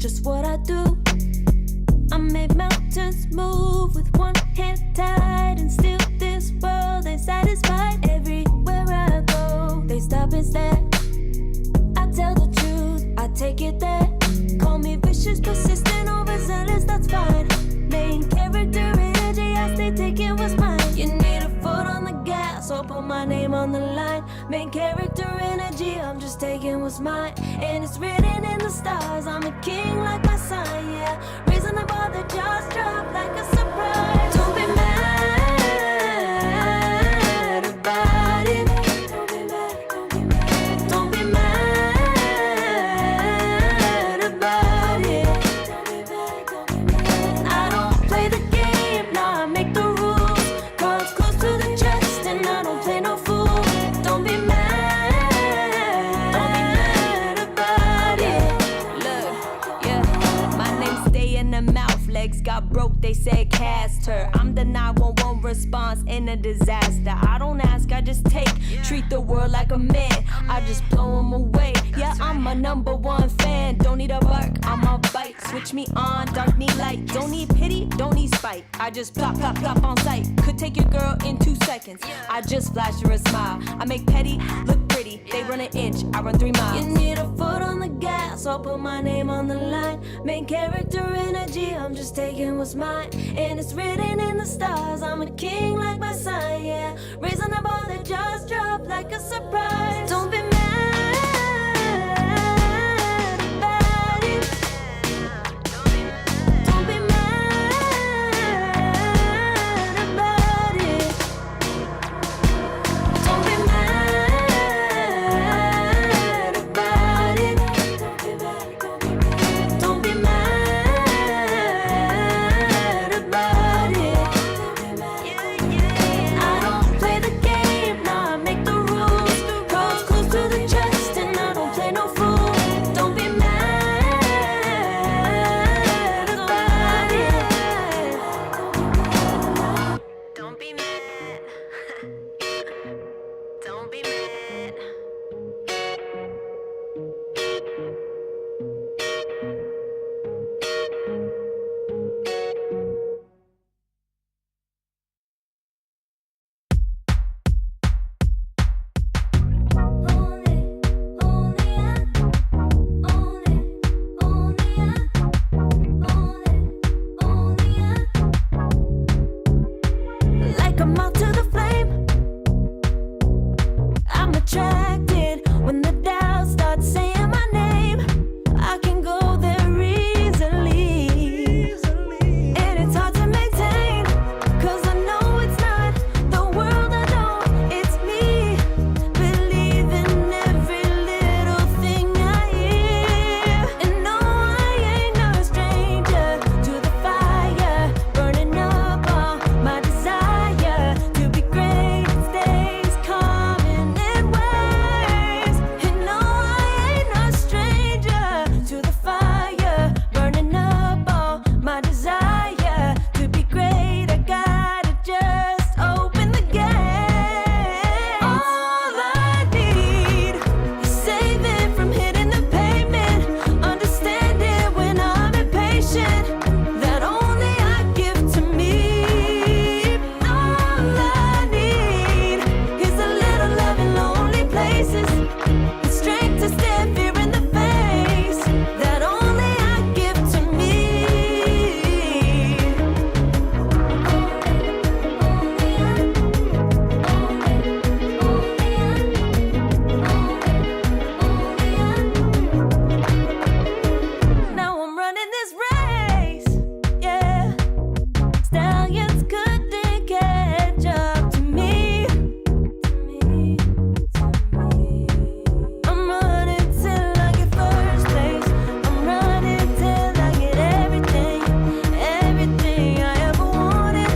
just what I do. I make mountains move with one hand tied, and still this world ain't satisfied. Everywhere I go, they stop and stare. I tell the truth, I take it there. Call me vicious, persistent, overzealous, that's fine. Main character energy, I stay taking what's mine. You need a foot on the gas, or put my name on the line. Main character energy, I'm just taking what's mine. And it's written in the stars, I'm a king like my sign, yeah. Reasonable, the jaws drop like a surprise. Don't be mad about it. Don't be mad, don't be mad. Don't be mad about it. Don't be mad, don't be mad. I don't play the game, nah, I make the rules. Cards close to the chest, and I don't play no fool. Don't be mad about it. Look, yeah, my name stay in the mouth. Legs got broke, they said cast her. I'm the 911 response in a disaster. I don't ask, I just take. Treat the world like a man, I just blow them away. Yeah, I'm a #1 fan. Don't need a bark, I'm a bite. Switch me on, dark need light. Don't need pity, don't need spite. I just plop, plop, plop on sight. Could take your girl in 2 seconds. I just flash her a smile. I make petty look pretty. They run an inch, I run 3 miles. You need a foot on the gas, I'll put my name on the line. Main character energy, I'm just taking what's mine. And it's written in the stars, I'm a king like my sign, yeah. Reasonable, the jaws drop like a surprise. Don't be mad about it. Don't be mad about it. Don't be mad about it. Don't be mad about it. I don't play the game, nah, I make the rules. Cards close to the chest, and I don't play no fool. Don't be mad about it. Don't be mad. Don't be mad. Like a moth to the flame, I'm attracted when the doubts start saying my name. I can go there easily, and it's hard to maintain, 'cause I know it's not the world I know, it's me. Believe in every little thing I hear, and no, I ain't no stranger to the fire, burning up all my desire to be great. It stays coming in waves, and no, I ain't no stranger to the fire, burning up all my desire to be great. I gotta just open the gate. All I need is saving from hitting the pavement, understanding when I'm impatient, that only I give to me. All I need is a little love in lonely places, the strength to stare fear in the face, that only I give to me. Now I'm running this race, yeah. Stallions couldn't catch up to me. I'm running till I get first place. I'm running till I get everything, everything I ever wanted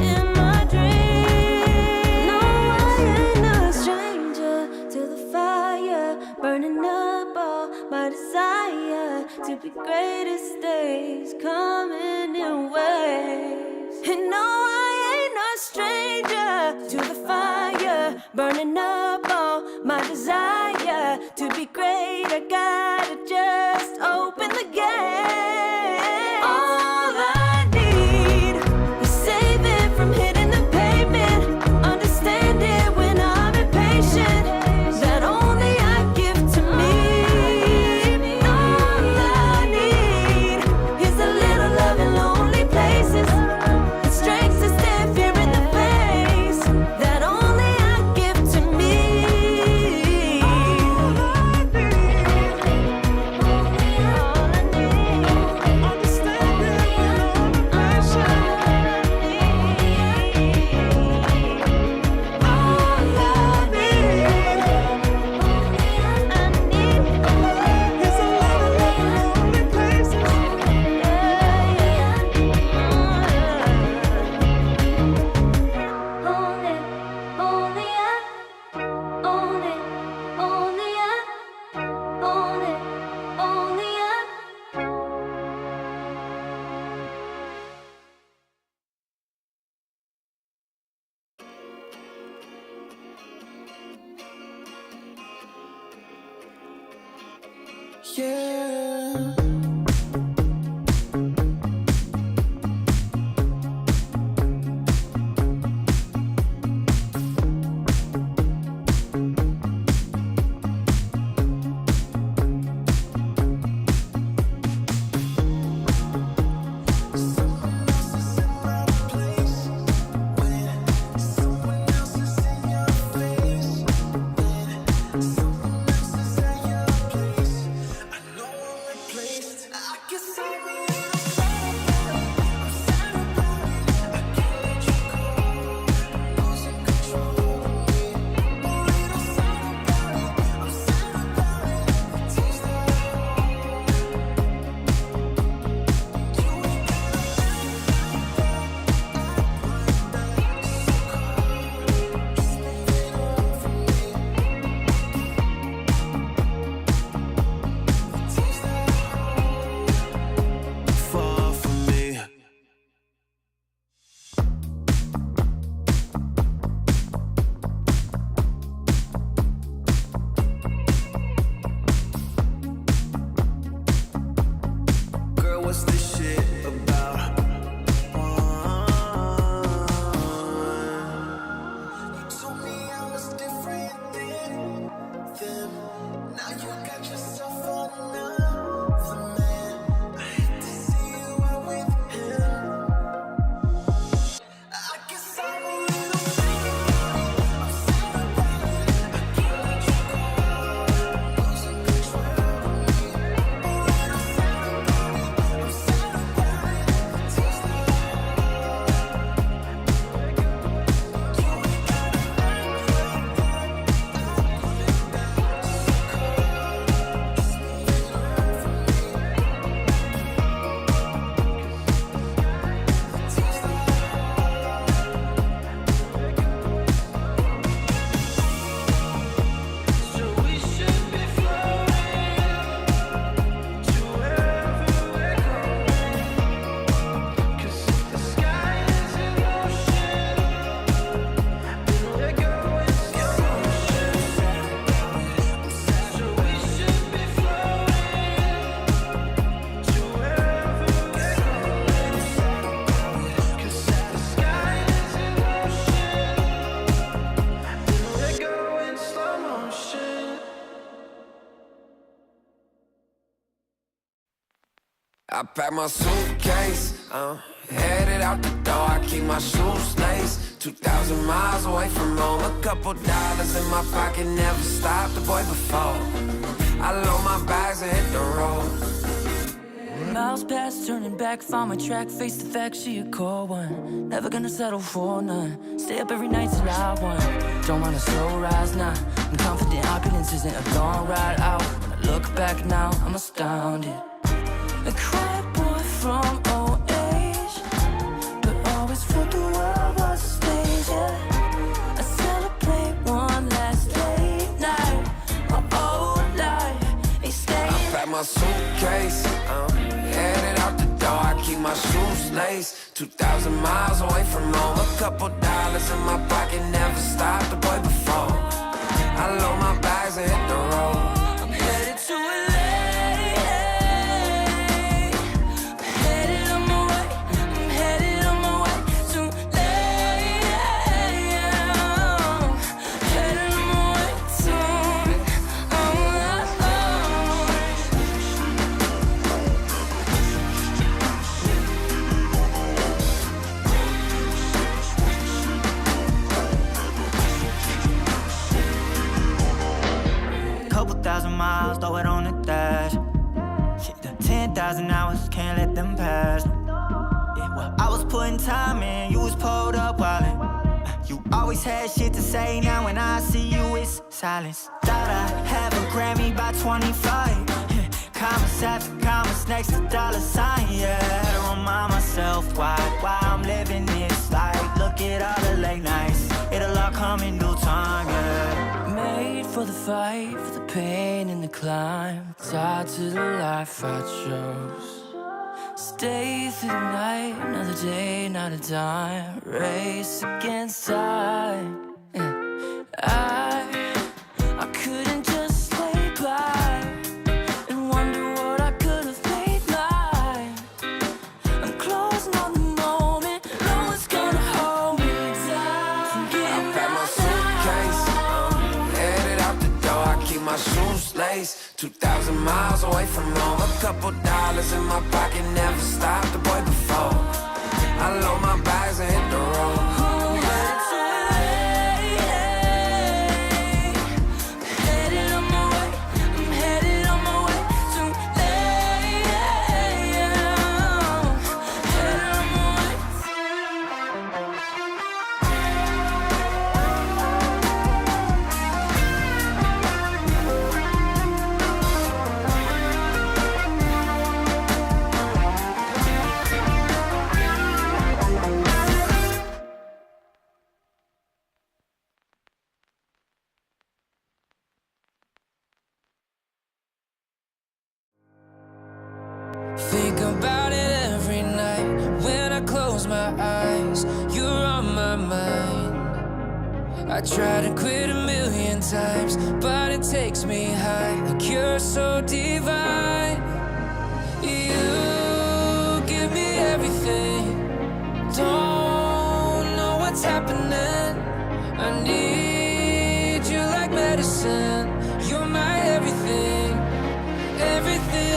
in my dream. No, I ain't no stranger to the fire, burning up all my desire to be greatest days coming in waves. And no, I ain't no stranger to the fire, burning up all my desire to be great. I gotta just yeah. I pack my suitcase, headed out the door, I keep my shoes laced. 2,000 miles away from home, a couple dollars in my pocket, never stopped the boy before. I load my bags and hit the road. Miles past, turning back, found my track, face the fact, she a cold one. Never gonna settle for none, stay up every night till I won. Don't want a slow rise now, I'm confident opulence isn't a long ride out. When I look back now, I'm astounded. A quiet boy from old age, but always felt the world was a stage, yeah. I celebrate one last late night, my whole life ain't staying. I pack my suitcase, headed out the door, I keep my shoes laced. 2,000 miles away from home, a couple dollars in my pocket, never stopped the boy before. I load my bags and hit the road. I'm headed to LA. Miles, throw it on the dash. Shit, the 10,000 hours, can't let them pass. Yeah, well, I was putting time in, you was pulled up wildin'. You always had shit to say, now when I see you, it's silence. Thought I'd have a Grammy by 25. Commas after commas next to dollar sign, yeah. Had to remind myself why I'm living this life. Look at all the late nights, it'll all come in due time, yeah. Made for the fight, for the pain and the climb. Tied to the life I chose. Stay through the night, another day, not a dime. Race against time. I couldn't just lay by and wonder my shoes laced. 2,000 miles away from home. A couple dollars in my pocket, never stopped the boy before. I load my bags and hit the road. Think about it every night when I close my eyes. You're on my mind. I try to quit a million times, but it takes me high, like you're so divine. You give me everything. Don't know what's happening. I need you like medicine. You're my everything, everything.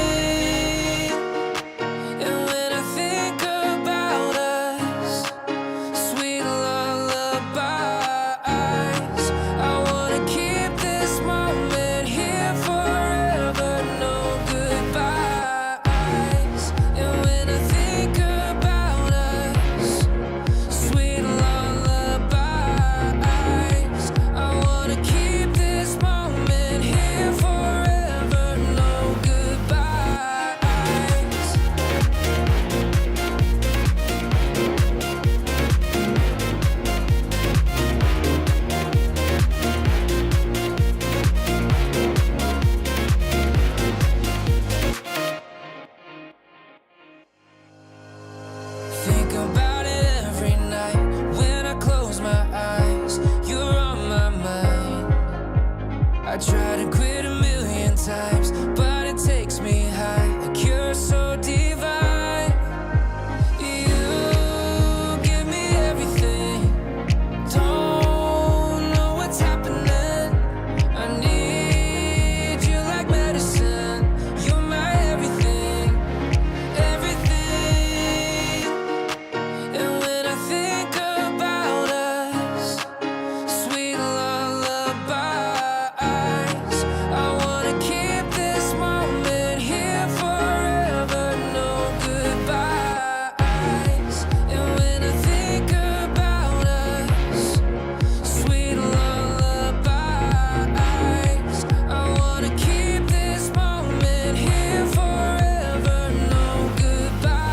I try to quit a million times, but it takes me high, like you're so divine. You give me everything. Don't know what's happening. I need you like medicine. You're my everything, everything. And when I think about us, sweet lullaby, I wanna keep this moment here forever, no goodbyes. And when I think about us, sweet lullabies, I wanna keep this moment here forever, no goodbyes.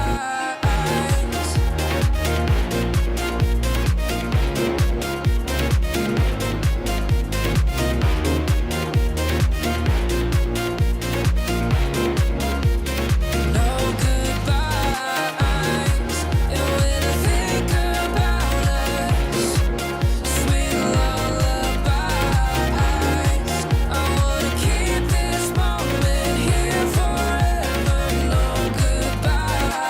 No goodbyes. And when I think about us, sweet lullabies, I wanna keep this moment here forever. No goodbyes.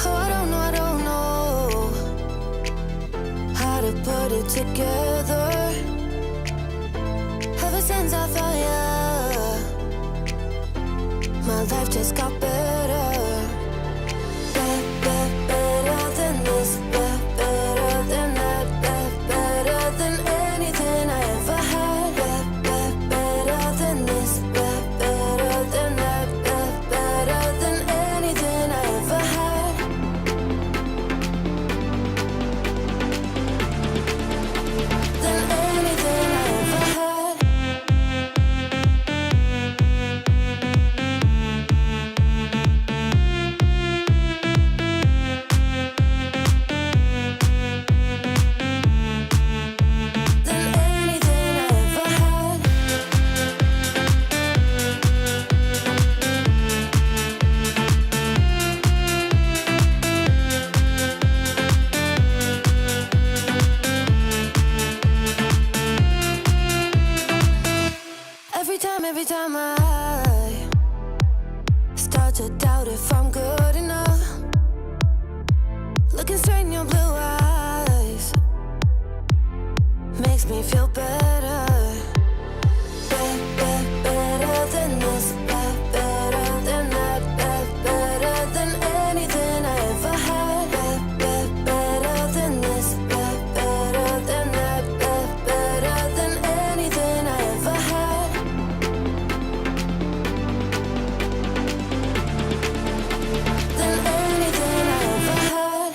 Oh, I don't know how to put it together. Ever since I found you, my life just got better. Better than this, better than that, better than anything I ever had. Better than this, better than that, better than anything I ever had. Than anything I ever had. Looking straight in your blue eyes makes me feel better. Better than this, better than that, better than anything I ever had. Better than this, better than that, better than anything I ever had. Than anything I ever had.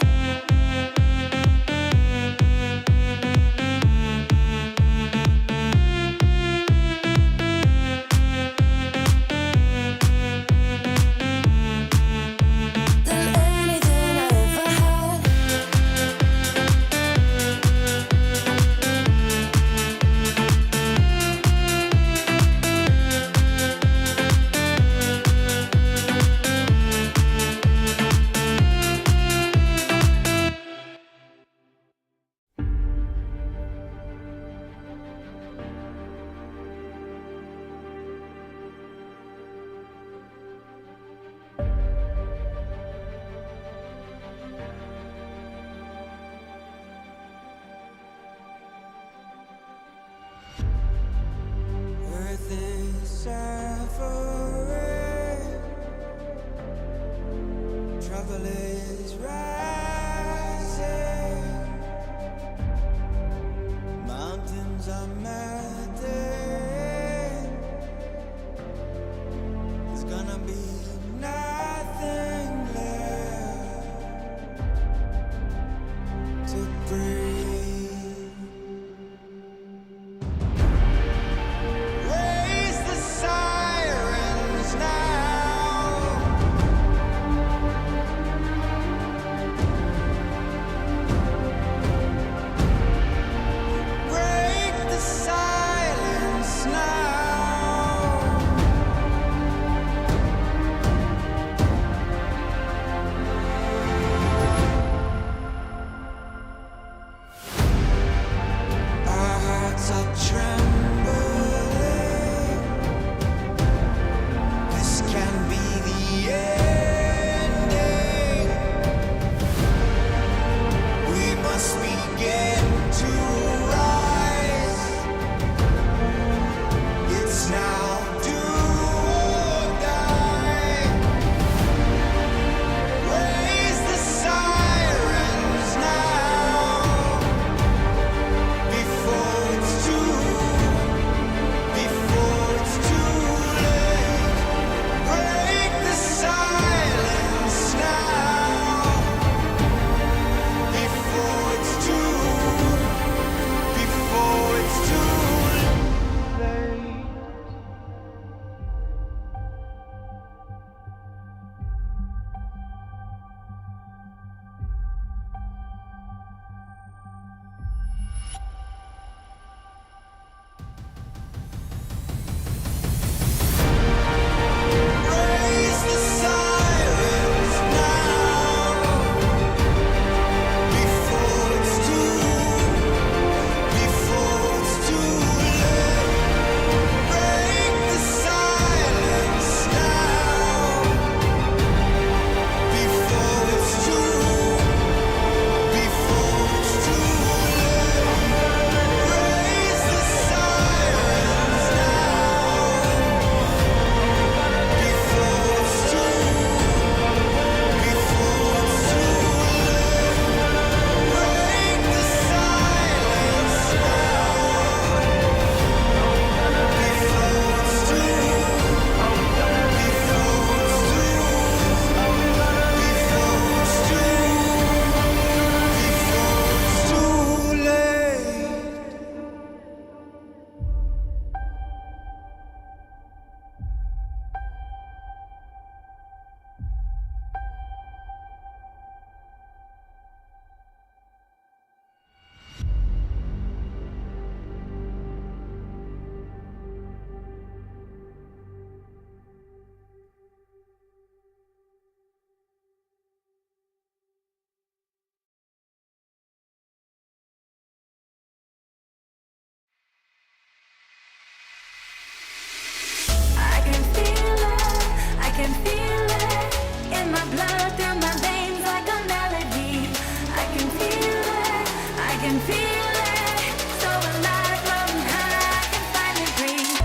can feel it, so alive, floating high, I can finally breathe.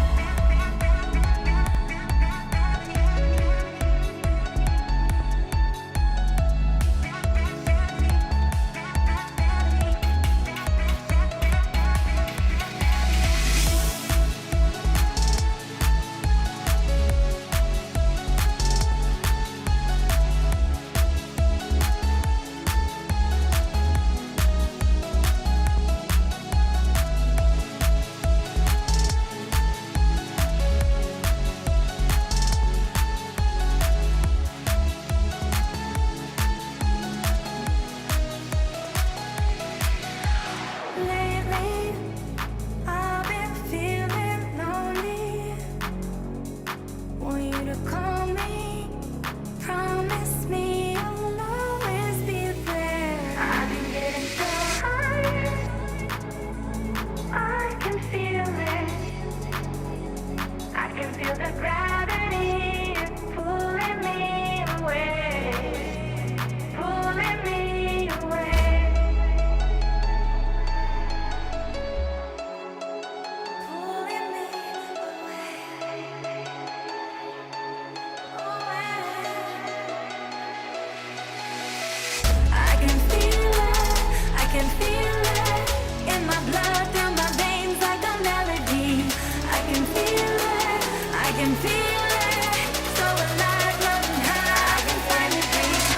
Lately, I've been feeling lonely. Want you to call me, promise me you'll always be there. I've been getting so high, I can feel it. I can feel the gravity pulling me away, pulling me away. Pulling me I can feel it in my blood, through my veins like a melody. I can feel it, so alive, floating high, I can finally breathe.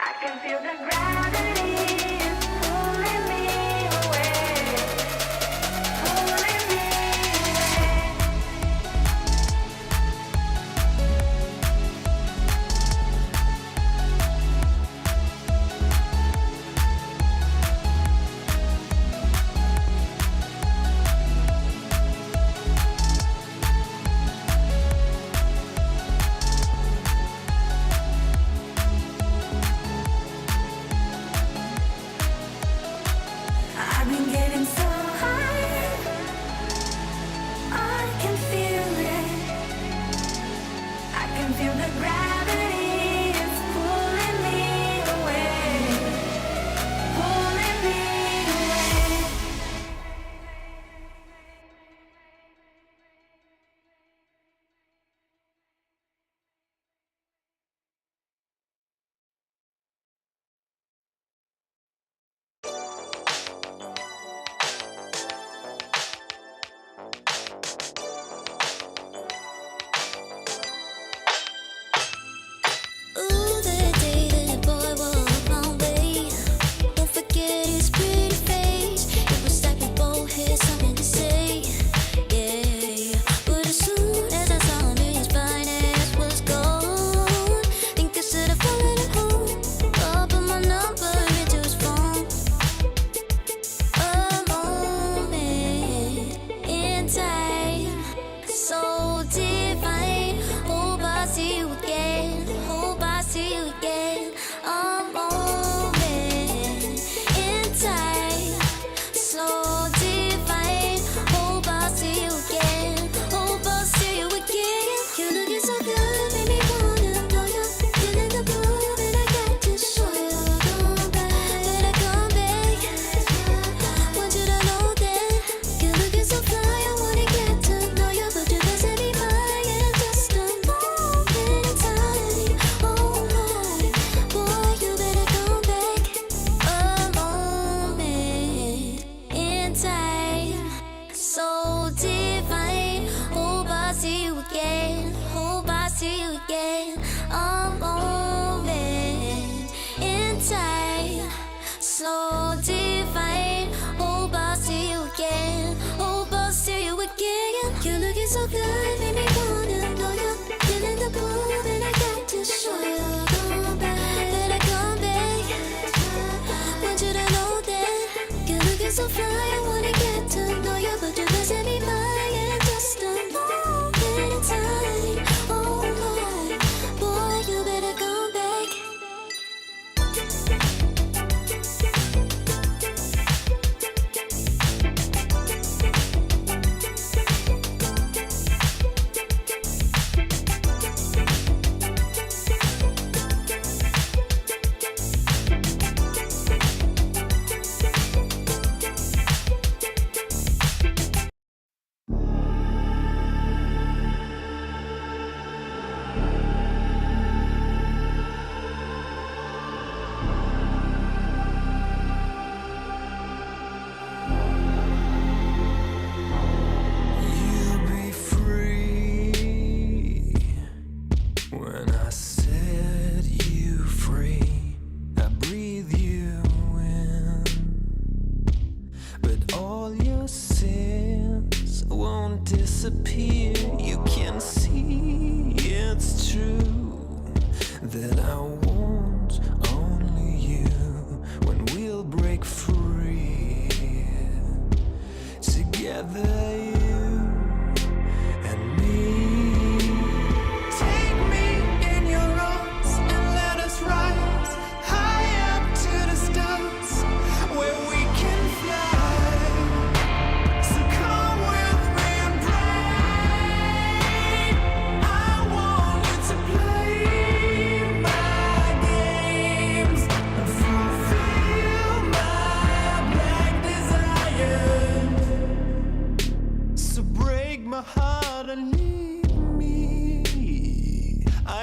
I can feel the gravity pulling me away, pulling me away. I've been getting so high, I can feel it. I can feel the gravity, it's pulling me away, pulling me away.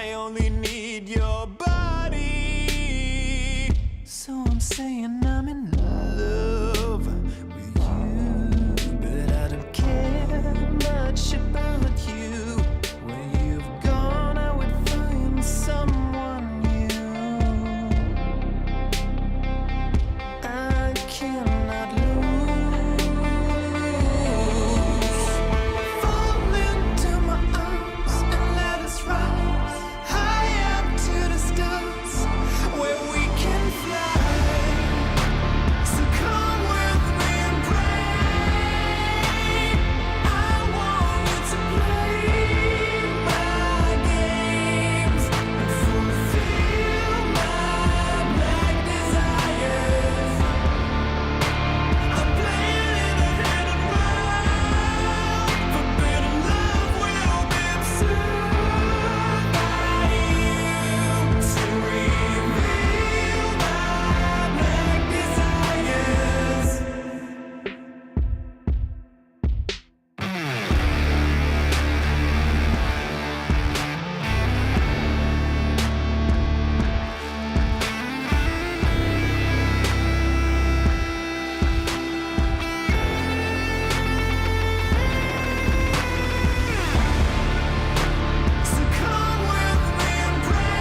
I only need your body. So I'm saying I'm in love with you, but I don't care much about you. Where you've gone, I would find someone new. I cannot lose. Fall into my arms and let us rise high up to the stars where we can fly. So come with me and pray. I want you to play my games and fulfill my black desires. I'm playing in a hidden world. Forbidden love will be observed by you to reveal my black desires. So come with me and pray.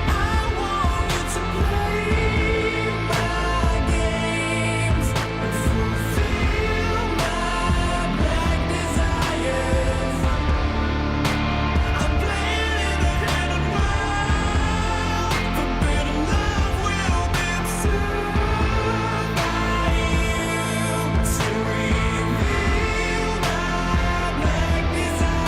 I want you to play my games and fulfill my black desires. I'm playing in a hidden world. Forbidden love will be observed by you to reveal my black desires.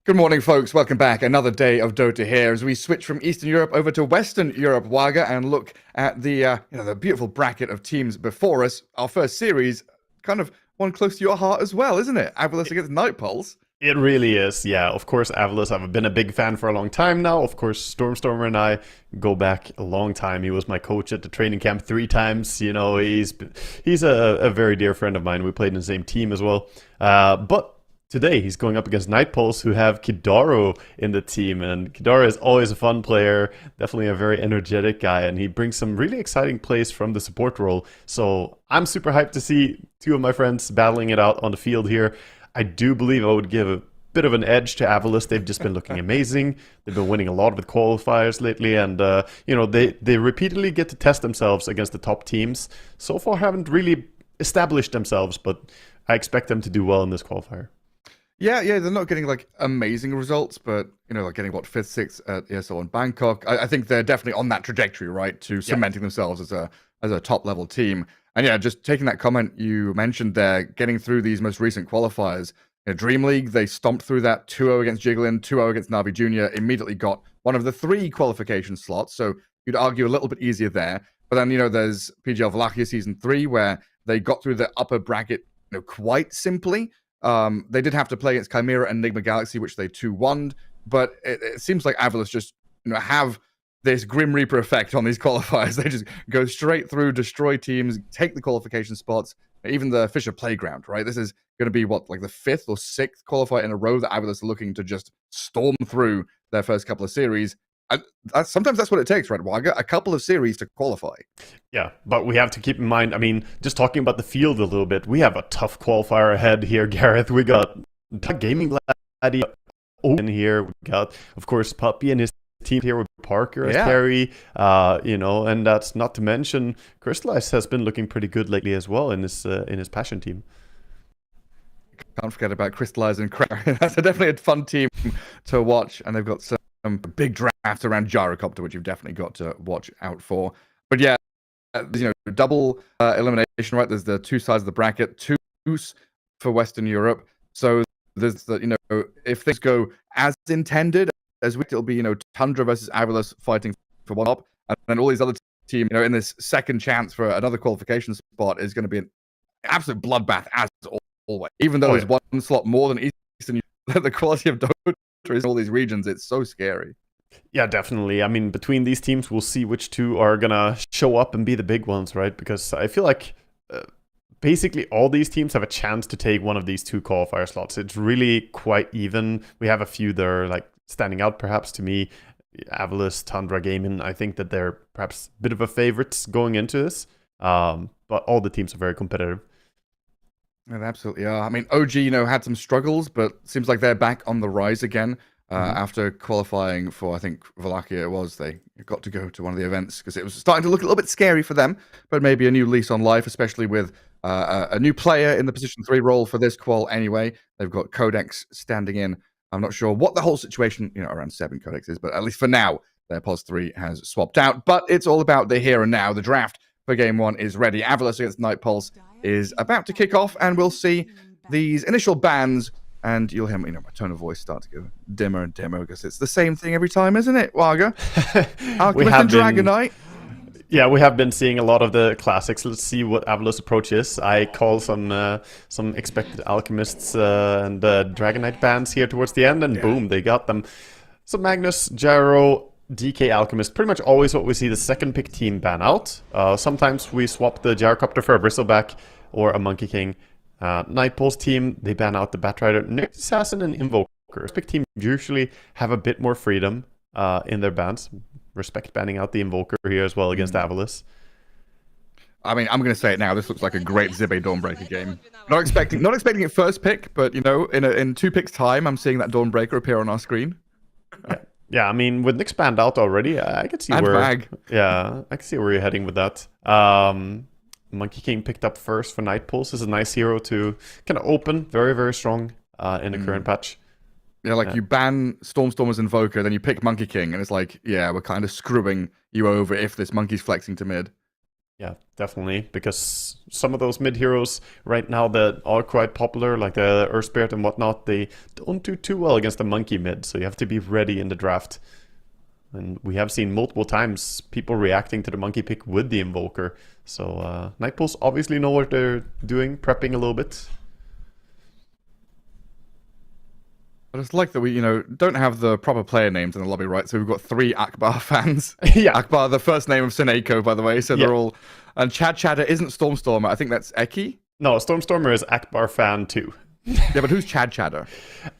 Good morning, folks. Welcome back. Another day of Dota here as we switch from Eastern Europe over to Western Europe, Waga, and look at the the beautiful bracket of teams before us. Our first series, kind of one close to your heart as well, isn't it? Avalos against Night Pulse. It really is, yeah. Of course, Avalos, I've been a big fan for a long time now. Of course, Stormstormer and I go back a long time. He was my coach at the training camp 3 times. You know, he's a very dear friend of mine. We played in the same team as well. But today, he's going up against Night Pulse, who have Kidaro in the team. And Kidaro is always a fun player, definitely a very energetic guy, and he brings some really exciting plays from the support role. So I'm super hyped to see 2 of my friends battling it out on the field here. I do believe I would give a bit of an edge to Avalos. They've just been looking amazing. They've been winning a lot with qualifiers lately, and they repeatedly get to test themselves against the top teams. So far, haven't really established themselves, but I expect them to do well in this qualifier. Yeah, they're not getting like amazing results, but like getting 5th, 6th at ESL in Bangkok. I think they're definitely on that trajectory, right, to cementing themselves as a top level team. And yeah, just taking that comment you mentioned there, getting through these most recent qualifiers. Dream League, they stomped through that 2-0 against Jiggling, 2-0 against Navi Jr., immediately got one of the 3 qualification slots. So you'd argue a little bit easier there. But then, there's PGL Wallachia Season 3, where they got through the upper bracket quite simply. They did have to play against Chimera and Enigma Galaxy, which they 2-1'd. But it seems like Avalos just have this Grim Reaper effect on these qualifiers. They just go straight through, destroy teams, take the qualification spots, even the Fisher Playground, right? This is going to be like the 5th or 6th qualifier in a row that Avalos are looking to just storm through their first couple of series. Sometimes that's what it takes, right, Waga? A couple of series to qualify. Yeah, but we have to keep in mind, I mean, just talking about the field a little bit, we have a tough qualifier ahead here, Gareth. We got Gaming Laddie in here. We got, of course, Puppy and his team here with Parker as carry, and that's not to mention Crystallize has been looking pretty good lately as well in his Passion team. Can't forget about Crystallize and Crack. That's definitely a fun team to watch, and they've got some big drafts around Gyrocopter, which you've definitely got to watch out for. But yeah, double elimination, right? There's the 2 sides of the bracket, 2 for Western Europe. So there's the, if things go as intended, it'll be, Tundra versus Avalos fighting for one up, and then all these other teams, in this second chance for another qualification spot is going to be an absolute bloodbath as always. Even though there's one slot more than Eastern, the quality of Dota is in all these regions, it's so scary. Yeah, definitely. I mean, between these teams, we'll see which two are gonna show up and be the big ones, right? Because I feel like basically all these teams have a chance to take one of these two qualifier slots. It's really quite even. We have a few that are like standing out, perhaps to me. Avalos, Tundra Gaming. I think that they're perhaps a bit of a favorites going into this. But all the teams are very competitive. Yeah, they absolutely are. I mean, OG, had some struggles, but seems like they're back on the rise again. After qualifying for, I think, Wallachia it was, they got to go to one of the events because it was starting to look a little bit scary for them, but maybe a new lease on life, especially with a new player in the position 3 role for this qual anyway. They've got Codex standing in. I'm not sure what the whole situation, around 7 Codex is, but at least for now, their POS 3 has swapped out. But it's all about the here and now. The draft for Game 1 is ready. Avalos against Night Pulse is about to kick off, and we'll see these initial bans. And you'll hear my tone of voice start to go dimmer and dimmer because it's the same thing every time, isn't it, Waga? Alchemist and Dragonite. Yeah, we have been seeing a lot of the classics. Let's see what Avalos' approach is. I call some expected Alchemists and Dragonite bans here towards the end, and boom, they got them. So Magnus, Gyro, DK Alchemist, pretty much always what we see the second pick team ban out. Sometimes we swap the Gyrocopter for a Bristleback or a Monkey King. Night Pulse team, they ban out the Batrider, Nyx Assassin, and Invoker. Respect team usually have a bit more freedom in their bans. Respect banning out the Invoker here as well against Avalos. I mean, I'm going to say it now. This looks like a great Zibbe Dawnbreaker game. Not expecting it first pick, but in 2 picks time, I'm seeing that Dawnbreaker appear on our screen. Yeah, I mean, with Nyx banned out already, I could see and where. Vag. Yeah, I can see where you're heading with that. Monkey King picked up first for Night Pulse is a nice hero to kind of open, very, very strong in the current patch. Yeah, like you ban Stormstormer's Invoker, then you pick Monkey King, and it's like, yeah, we're kind of screwing you over if this monkey's flexing to mid. Yeah, definitely, because some of those mid heroes right now that are quite popular, like the Earth Spirit and whatnot, they don't do too well against the monkey mid, so you have to be ready in the draft. And we have seen multiple times people reacting to the monkey pick with the Invoker. So Night Pulse obviously know what they're doing, prepping a little bit. I just like that we, don't have the proper player names in the lobby, right? So we've got 3 Akbar fans. Yeah. Akbar, the first name of Seneko, by the way. So they're all... And Chad Chatter isn't Stormstormer. I think that's Eki. No, Stormstormer is Akbar fan too. Yeah, but who's Chad Chatter?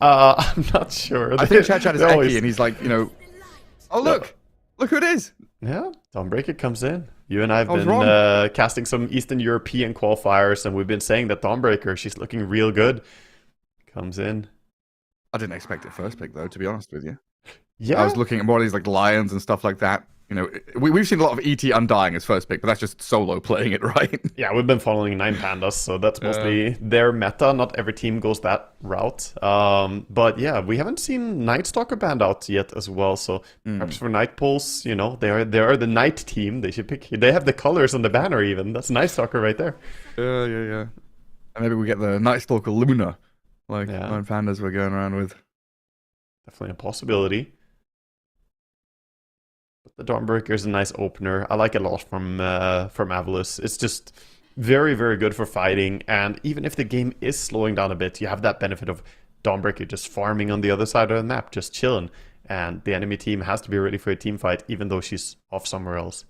I'm not sure. I think Chad Chatter's Eki, and he's like, Oh, look! Look who it is! Yeah, Dawnbreaker comes in. You and I have been casting some Eastern European qualifiers, and we've been saying that Dawnbreaker, she's looking real good. Comes in. I didn't expect it first pick, though, to be honest with you. Yeah. I was looking at more of these, like, Lions and stuff like that. We've seen a lot of ET Undying as first pick, but that's just solo playing it, right? Yeah, we've been following 9 Pandas, so that's mostly their meta. Not every team goes that route. But yeah, we haven't seen Night Stalker banned out yet as well, so perhaps for Night Pulse, they are the Night team. They should pick. They have the colors on the banner even. That's Night Stalker right there. Yeah. And maybe we get the Night Stalker Luna, like 9 Pandas we're going around with. Definitely a possibility. The Dawnbreaker is a nice opener. I like it a lot from Avalos. It's just very, very good for fighting. And even if the game is slowing down a bit, you have that benefit of Dawnbreaker just farming on the other side of the map, just chilling. And the enemy team has to be ready for a team fight, even though she's off somewhere else.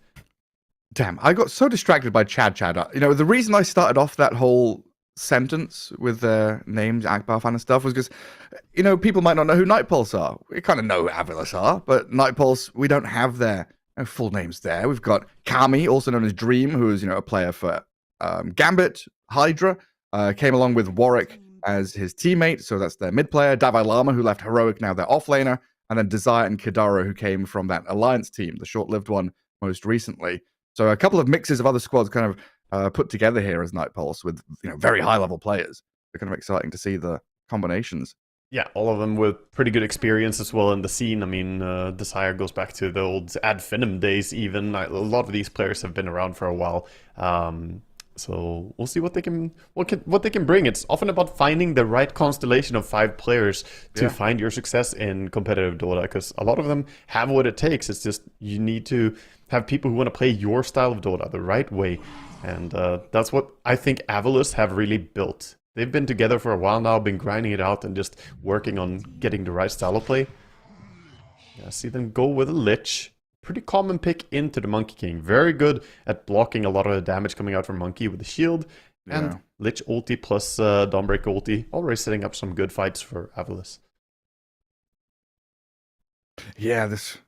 Damn, I got so distracted by Chad Chatter. The reason I started off that whole sentence with their names, Akbar fan and stuff, was because, people might not know who Night Pulse are. We kind of know who Avalos are, but Night Pulse, we don't have their full names there. We've got Kami, also known as Dream, who is, a player for Gambit, Hydra, came along with Warwick as his teammate, so that's their mid player. Davai Lama, who left Heroic, now their offlaner, and then Desire and Kidara, who came from that Alliance team, the short-lived one most recently. So a couple of mixes of other squads kind of put together here as Night Pulse with very high level players. It's kind of exciting to see the combinations. Yeah, all of them with pretty good experience as well in the scene. I mean, Desire goes back to the old Ad Finum days even. A lot of these players have been around for a while. So we'll see what they can bring. It's often about finding the right constellation of 5 players to find your success in competitive Dota, because a lot of them have what it takes. It's just you need to have people who want to play your style of Dota the right way. And that's what I think Avalos have really built. They've been together for a while now, been grinding it out and just working on getting the right style of play. Yeah, see them go with a Lich. Pretty common pick into the Monkey King. Very good at blocking a lot of the damage coming out from Monkey with the shield. And Yeah. Lich ulti plus Dawnbreaker ulti. Already setting up some good fights for Avalis. Yeah, this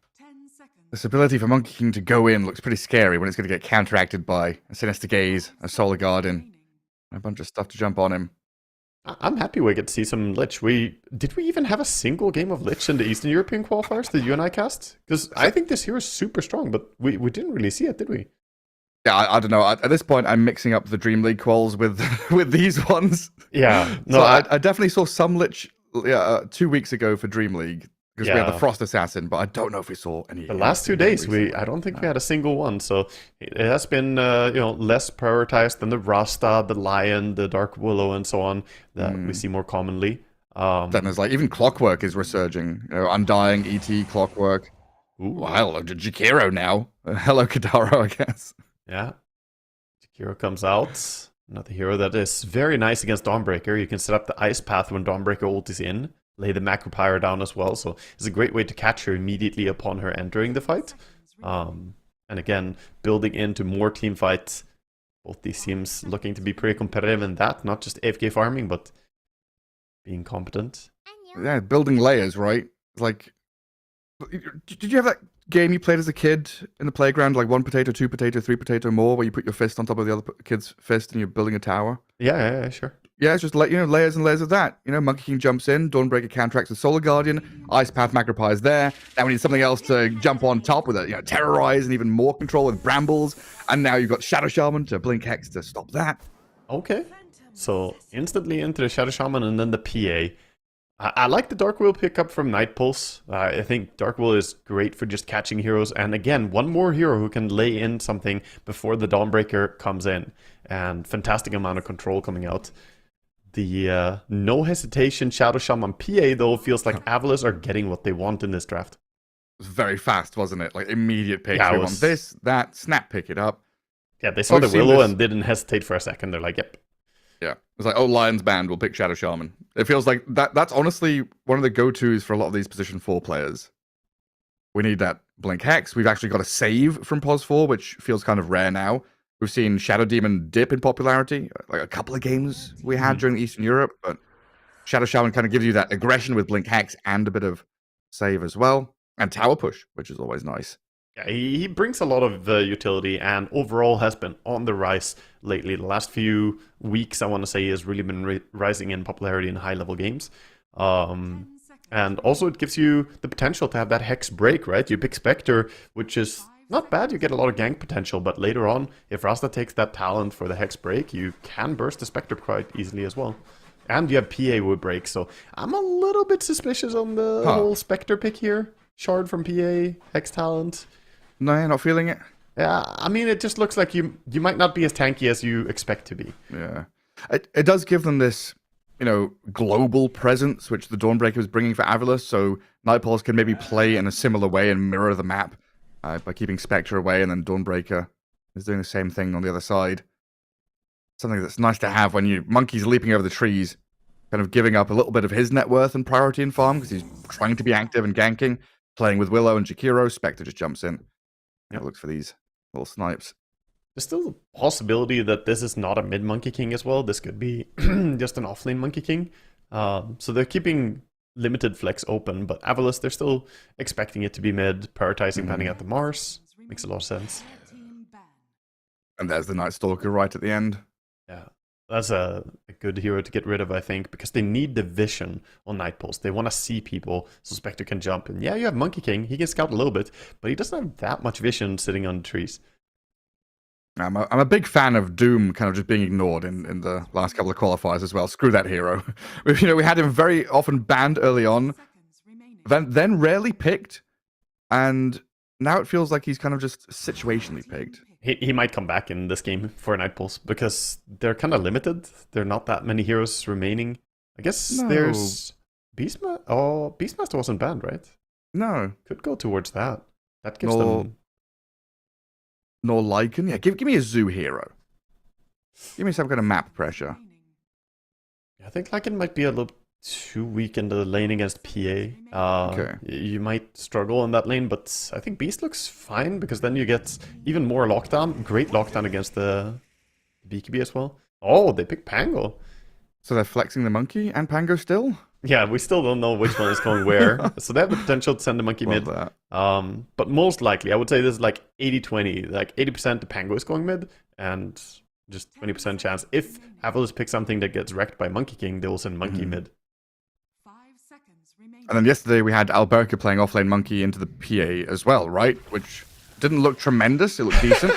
ability for Monkey King to go in looks pretty scary when it's going to get counteracted by a Sinister Gaze, a Solar Guardian, and a bunch of stuff to jump on him. I'm happy we get to see some Lich. Did we even have a single game of Lich in the Eastern European qualifiers that you and I cast? Because I think this hero is super strong, but we didn't really see it, did we? Yeah, I don't know. At this point, I'm mixing up the Dream League quals with with these ones. Yeah, no, So I definitely saw some Lich 2 weeks ago for Dream League because we had the Yeah. Frost Assassin, but I don't know if we saw any. the last 2 days, I don't think we had a single one. So it has been less prioritized than the Rasta, the Lion, the Dark Willow, and so on that we see more commonly. Then there's like even Clockwork is resurging. You know, Undying, ET, Clockwork. Ooh, well, Jakiro now. Hello, Kadaro, I guess. Yeah. Jakiro comes out. Another hero that is very nice against Dawnbreaker. You can set up the Ice Path when Dawnbreaker ult is in. Lay the Macro Pyre down as well. So it's a great way to catch her immediately upon her entering the fight. And again, building into more team fights. Both these teams looking to be pretty competitive in that. Not just AFK farming, but being competent. Yeah, building layers, right? Like, did you have that game you played as a kid in the playground, like 1 potato, 2 potato, 3 potato more, where you put your fist on top of the other kid's fist and you're building a tower? Yeah, sure. Yeah, it's just like, layers and layers of that. Monkey King jumps in, Dawnbreaker counteracts with Solar Guardian, Ice Path Macropie is there. Now we need something else to jump on top with it, Terrorize and even more control with Brambles. And now you've got Shadow Shaman to blink Hex to stop that. Okay. So instantly into the Shadow Shaman and then the PA. I like the Dark Will pickup from Night Pulse. I think Dark Will is great for just catching heroes. And again, one more hero who can lay in something before the Dawnbreaker comes in. And fantastic amount of control coming out. The no hesitation Shadow Shaman PA, though, feels like Avalis are getting what they want in this draft. It was very fast, wasn't it? Like immediate pick. Yeah, We it want was- this, that, snap, pick it up. Yeah, they saw We've the seen Willow this- and didn't hesitate for a second. They're like, yep. Yeah. It's like, Lion's Band will pick Shadow Shaman. It feels like that's honestly one of the go-tos for a lot of these position 4 players. We need that Blink Hex. We've actually got a save from Pos 4, which feels kind of rare now. We've seen Shadow Demon dip in popularity, like a couple of games we had during Eastern Europe, but Shadow Shaman kind of gives you that aggression with Blink Hex and a bit of save as well. And Tower Push, which is always nice. Yeah, he brings a lot of utility and overall has been on the rise lately. The last few weeks, I want to say, he has really been rising in popularity in high-level games. And also it gives you the potential to have that Hex break, right? You pick Spectre, which is not bad. You get a lot of gank potential, but later on, if Rasta takes that talent for the Hex break, you can burst the Spectre quite easily as well. And you have PA with break, so I'm a little bit suspicious on the whole Spectre pick here. Shard from PA, Hex talent. No, you're not feeling it? Yeah, I mean, it just looks like you might not be as tanky as you expect to be. Yeah. It does give them this, global presence, which the Dawnbreaker is bringing for Avalis, so Nightpulse can maybe play in a similar way and mirror the map by keeping Spectre away, and then Dawnbreaker is doing the same thing on the other side. Something that's nice to have when Monkey's leaping over the trees, kind of giving up a little bit of his net worth and priority in farm, because he's trying to be active and ganking, playing with Willow and Jakiro. Spectre just jumps in. Yeah, looks for these little snipes. There's still a possibility that this is not a mid Monkey King as well. This could be just an offlane Monkey King. So they're keeping limited flex open, but Avalis, they're still expecting it to be mid, prioritizing panning out the Mars. Makes a lot of sense. And there's the Night Stalker right at the end. Yeah, that's a good hero to get rid of, I think, because they need the vision on Night Pulse. They want to see people so Spectre can jump. And yeah, you have Monkey King. He can scout a little bit, but he doesn't have that much vision sitting on the trees. I'm a big fan of Doom kind of just being ignored in the last couple of qualifiers as well. Screw that hero. We had him very often banned early on, then rarely picked, and now it feels like he's kind of just situationally picked. He might come back in this game for Night Pulse because they're kind of limited. There are not that many heroes remaining. I guess there's Beastmaster. Oh, Beastmaster wasn't banned, right? No. Could go towards that. That gives Nor them... Lycan. Yeah, give me a zoo hero. Give me some kind of map pressure. I think Lycan might be a little too weak in the lane against PA. Okay. You might struggle in that lane, but I think Beast looks fine because then you get even more lockdown. Great lockdown against the BKB as well. Oh, they pick Pango. So they're flexing the monkey and Pango still? Yeah, we still don't know which one is going where. So they have the potential to send the monkey Love mid. that. But most likely, I would say this is like 80-20. Like 80% the Pango is going mid, and just 20% chance. If Avalos pick something that gets wrecked by Monkey King, they will send monkey mid. And then yesterday we had Alberca playing offlane monkey into the PA as well, right? Which didn't look tremendous. It looked decent.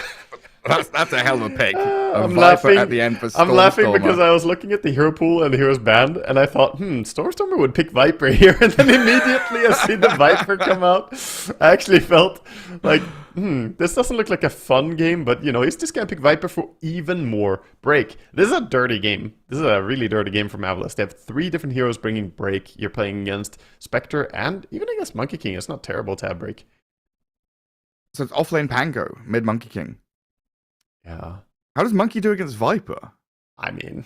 That's a hell of a pick. A I'm Viper laughing. at the end for I'm laughing Stormstormer. because I was looking at the hero pool and the heroes banned, and I thought, Stormstormer would pick Viper here, and then immediately I see the Viper come out. I actually felt like, this doesn't look like a fun game, but he's just gonna pick Viper for even more break. This is a dirty game. This is a really dirty game from Avalos. They have 3 different heroes bringing break. You're playing against Spectre and even against Monkey King. It's not terrible to have break. So it's offlane Pango, mid Monkey King. Yeah. How does Monkey do against Viper? I mean,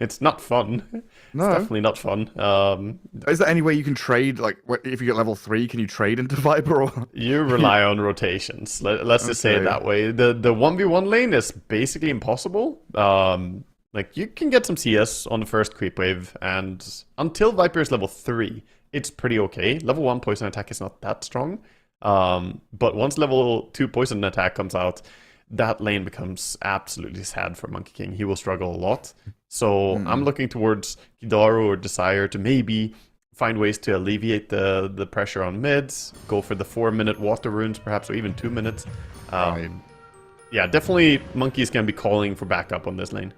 it's not fun. No. It's definitely not fun. Is there any way you can trade, like, if you get level 3, can you trade into Viper? Or... You rely on rotations. Let's just say it that way. The 1v1 lane is basically impossible. Like, you can get some CS on the first creep wave, and until Viper is level 3, it's pretty okay. Level 1 poison attack is not that strong. But once level 2 poison attack comes out, that lane becomes absolutely sad for Monkey King. He will struggle a lot. So I'm looking towards Kidaru or Desire to maybe find ways to alleviate the pressure on mids, go for the 4-minute water runes perhaps, or even 2 minutes. Yeah, definitely Monkey's going to be calling for backup on this lane.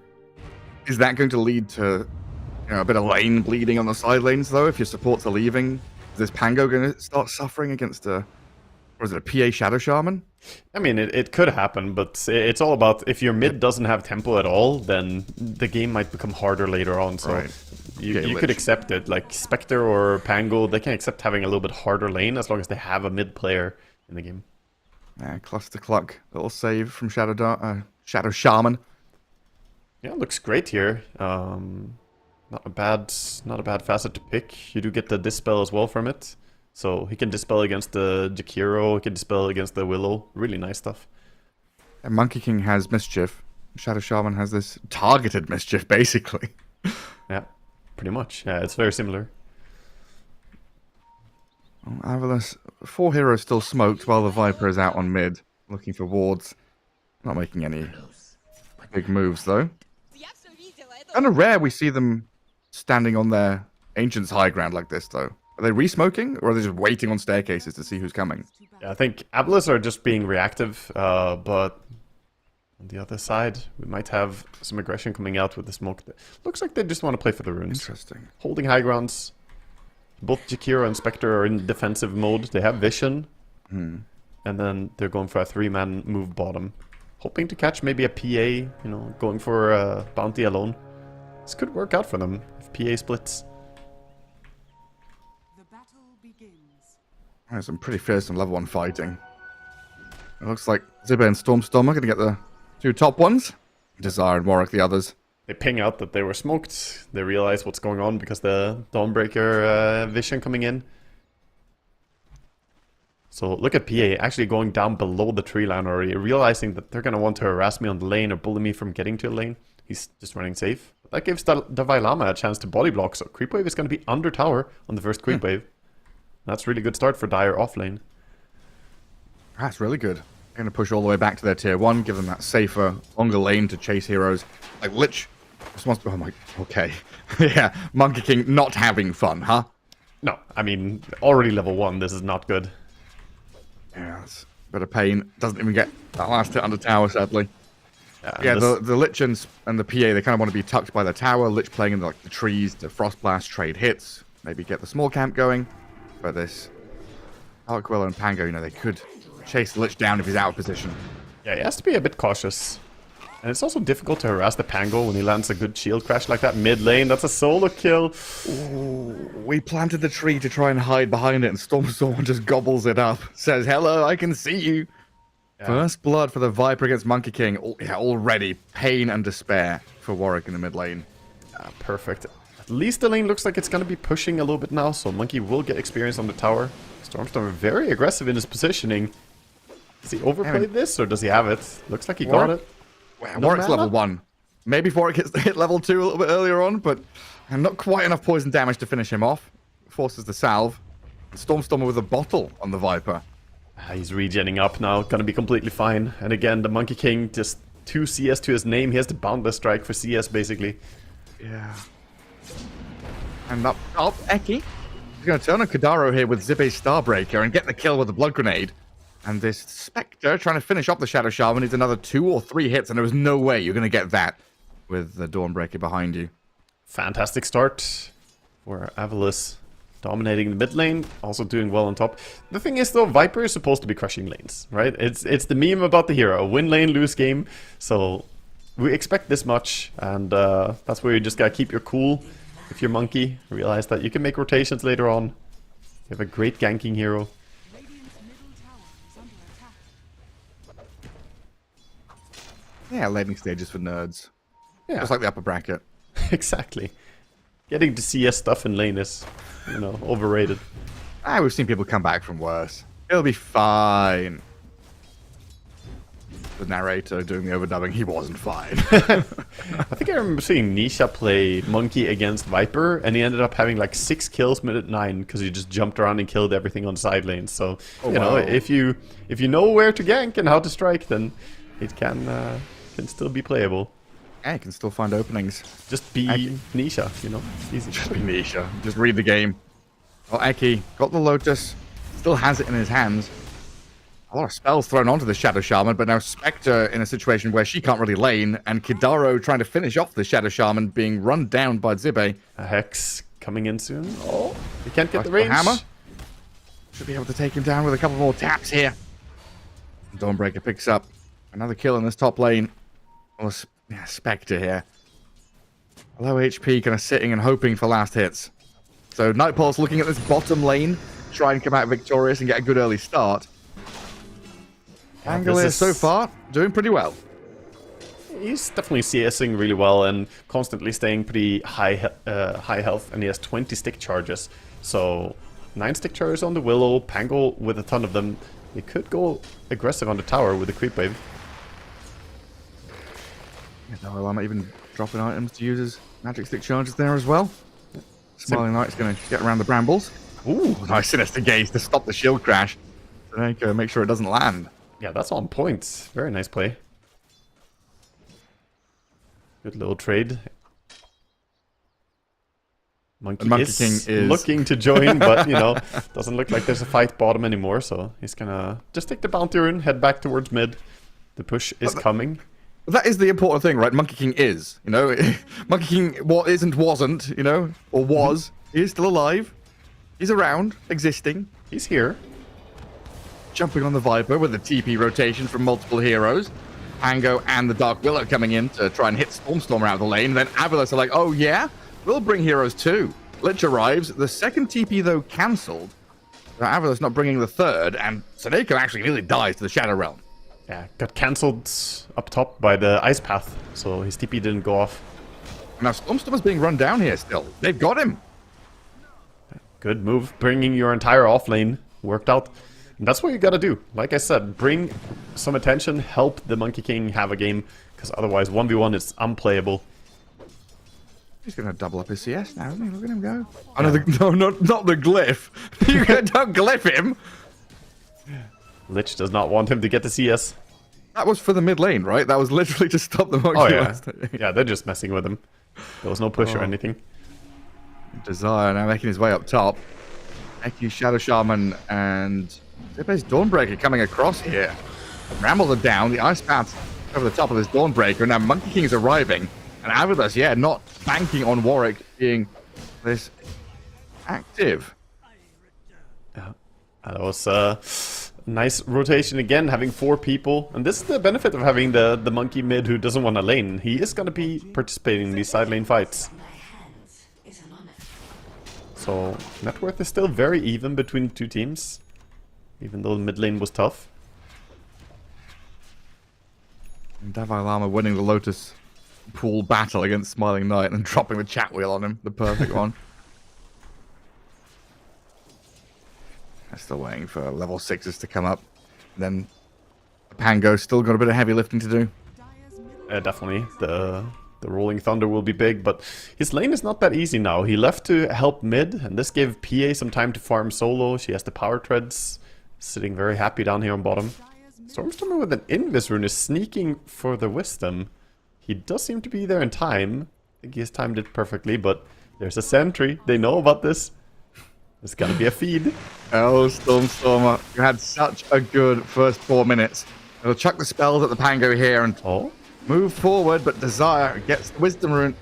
Is that going to lead to a bit of lane bleeding on the side lanes, though, if your supports are leaving? Is this Pango going to start suffering against a PA Shadow Shaman? I mean, it could happen, but it's all about if your mid doesn't have tempo at all, then the game might become harder later on. So you could accept it. Like Spectre or Pango, they can accept having a little bit harder lane as long as they have a mid player in the game. Yeah, Cluster Cluck, little save from Shadow Shaman. Yeah, looks great here. Not a bad facet to pick. You do get the Dispel as well from it. So he can Dispel against the Jakiro, he can Dispel against the Willow. Really nice stuff. And Monkey King has Mischief. Shadow Shaman has this targeted Mischief, basically. Yeah, pretty much. Yeah, it's very similar. Avalos, 4 heroes still smoked while the Viper is out on mid, looking for wards. Not making any big moves, though. Kind of rare we see them standing on their Ancient's high ground like this, though. Are they re-smoking, or are they just waiting on staircases to see who's coming? Yeah, I think Avalos are just being reactive, but on the other side, we might have some aggression coming out with the smoke. Looks like they just want to play for the runes. Interesting. Holding high grounds. Both Jakiro and Spectre are in defensive mode. They have vision. And then they're going for a 3-man move bottom. Hoping to catch maybe a PA, going for a bounty alone. This could work out for them if PA splits. There's some pretty fearsome level 1 fighting. It looks like Zibba and Stormstormer are going to get the 2 top ones. Desire and Warwick the others. They ping out that they were smoked. They realize what's going on because the Dawnbreaker vision coming in. So look at PA actually going down below the tree line already, realizing that they're going to want to harass me on the lane or bully me from getting to a lane. He's just running safe. That gives Davai Lama a chance to body block, so Creep Wave is going to be under tower on the first Creep Wave. That's a really good start for Dire off lane. That's really good. They're going to push all the way back to their tier 1, give them that safer, longer lane to chase heroes. Like Lich responds to... Oh my... Okay. Yeah, Monkey King not having fun, huh? No, I mean, already level 1, this is not good. Yeah, that's a bit of pain. Doesn't even get that last hit under tower, sadly. Yeah, the Lich and the PA, they kind of want to be tucked by the tower. Lich playing in the trees to Frost Blast, trade hits. Maybe get the small camp going. But this Willow and Pango, they could chase the Lich down if he's out of position. Yeah, he has to be a bit cautious. And it's also difficult to harass the Pango when he lands a good shield crash like that mid lane. That's a solo kill. Ooh, we planted the tree to try and hide behind it, and Stormstorm just gobbles it up. Says, hello, I can see you. Yeah. First blood for the Viper against Monkey King. Already pain and despair for Warwick in the mid lane. Perfect. At least the lane looks like it's going to be pushing a little bit now, so Monkey will get experience on the tower. Stormstormer very aggressive in his positioning. Does he overplay this, or does he have it? Looks like he got it. Well, Warwick's level 1. Maybe Warwick hit level 2 a little bit earlier on, but not quite enough poison damage to finish him off. Forces the salve. Stormstormer with a bottle on the Viper. He's regenning up now, gonna be completely fine. And again, the Monkey King, just 2 CS to his name. He has the Boundless Strike for CS, basically. Yeah. And up, Eki. He's going to turn on Kadaro here with Zibe's Starbreaker and get the kill with the Blood Grenade. And this Spectre trying to finish off the Shadow Shaman needs another 2 or 3 hits, and there was no way you're going to get that with the Dawnbreaker behind you. Fantastic start for Avalis. Dominating the mid lane, also doing well on top. The thing is, though, Viper is supposed to be crushing lanes, right? It's the meme about the hero. Win lane, lose game. So we expect this much, and that's where you just gotta keep your cool. If you're Monkey, realize that you can make rotations later on. You have a great ganking hero. Yeah, laning stages for nerds. Yeah, Just like the upper bracket. exactly. Getting to CS stuff in lane is, you know, overrated. We've seen people come back from worse. It'll be fine. The narrator doing the overdubbing, he wasn't fine. I think I remember seeing Nisha play Monkey against Viper, and he ended up having like 6 kills minute 9 because he just jumped around and killed everything on side lanes. So, you know, if you know where to gank and how to strike, then it can still be playable. Yeah, you can still find openings. Just be Nisha, you know? Easy. Just be Nisha. Just read the game. Well, Eki got the Lotus. Still has it in his hands. A lot of spells thrown onto the Shadow Shaman, but now Spectre in a situation where she can't really lane, and Kidaro trying to finish off the Shadow Shaman being run down by Zibe. A Hex coming in soon. Oh, he can't get the range. Hammer. Should be able to take him down with a couple more taps here. Dawnbreaker picks up another kill in this top lane. Well, yeah, Spectre here. Low HP, kind of sitting and hoping for last hits. So Nightpulse looking at this bottom lane, try and come out victorious and get a good early start. Angolier so far doing pretty well. He's definitely CSing really well and constantly staying pretty high health, and he has 20 stick charges. So 9 stick charges on the Willow, Pango with a ton of them. He could go aggressive on the tower with the creep wave. No, I'm even dropping items to use his magic stick charges there as well. Smiling Knight's going to get around the brambles. Ooh, nice Sinister Gaze to stop the shield crash. So make sure it doesn't land. Yeah, that's on point. Very nice play. Good little trade. Monkey King is is looking to join, but, you know, doesn't look like there's a fight bottom anymore, so he's gonna just take the bounty rune, head back towards mid. The push is coming. That is the important thing, right? Monkey King is, you know? Monkey King wasn't, you know? Or was. He is still alive. He's around, existing. He's here. Jumping on the Viper with the TP rotation from multiple heroes. Pango and the Dark Willow coming in to try and hit Stormstormer out of the lane. Then Avalos are like, oh yeah? We'll bring heroes too. Lich arrives. The second TP, though, cancelled. So Avalos not bringing the third, and Seneko actually nearly dies to the Shadow Realm. Yeah, got cancelled up top by the Ice Path, so his TP didn't go off. Now Stormstormer's being run down here still. They've got him. Good move, bringing your entire off lane. Worked out. And that's what you gotta do. Like I said, bring some attention, help the Monkey King have a game, because otherwise 1v1 is unplayable. He's going to double up his CS now, isn't he? Look at him go. Oh, no, not the glyph. You don't glyph him. Lich does not want him to get the CS. That was for the mid lane, right? That was literally to stop the Monkey. Oh, yeah. Yeah, they're just messing with him. There was no push or anything. Desire now making his way up top. Eki, Shadow Shaman, and Zipe's Dawnbreaker coming across here. Rambles are down. The Ice Path over the top of this Dawnbreaker. Now Monkey King is arriving. And Avalos, yeah, not banking on Warwick being this active. Yeah, that was a nice rotation again, having 4 people. And this is the benefit of having the Monkey mid who doesn't want to lane. He is going to be participating in these side lane fights. So net worth is still very even between the two teams, even though the mid lane was tough. And Davai Lama winning the Lotus pool battle against Smiling Knight and dropping the chat wheel on him. The perfect one. I'm still waiting for level 6s to come up. And then Pango's still got a bit of heavy lifting to do. Definitely. The Rolling Thunder will be big, but his lane is not that easy now. He left to help mid, and this gave PA some time to farm solo. She has the power treads, sitting very happy down here on bottom. Stormstormer with an Invis rune is sneaking for the Wisdom. He does seem to be there in time. I think he has timed it perfectly, but there's a sentry. They know about this. There's gonna be a feed. Oh, Stormstormer, you had such a good first 4 minutes. He'll chuck the spells at the Pango here and move forward, but Desire gets the Wisdom rune.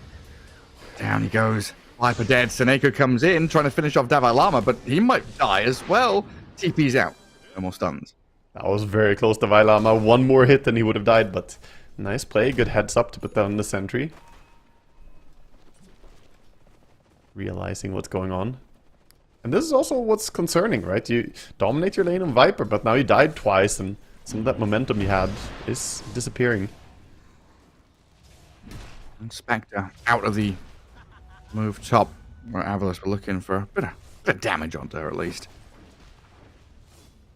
Down he goes. Viper dead. Seneko comes in, trying to finish off Davai Lama, but he might die as well. TP's out. No more stuns. That was very close to Vailama. One more hit and he would have died, but nice play. Good heads up to put down the sentry. Realizing what's going on. And this is also what's concerning, right? You dominate your lane on Viper, but now you died twice and some of that momentum you had is disappearing. And Spectre out of the move top, where Avalos were looking for a bit of damage onto her at least.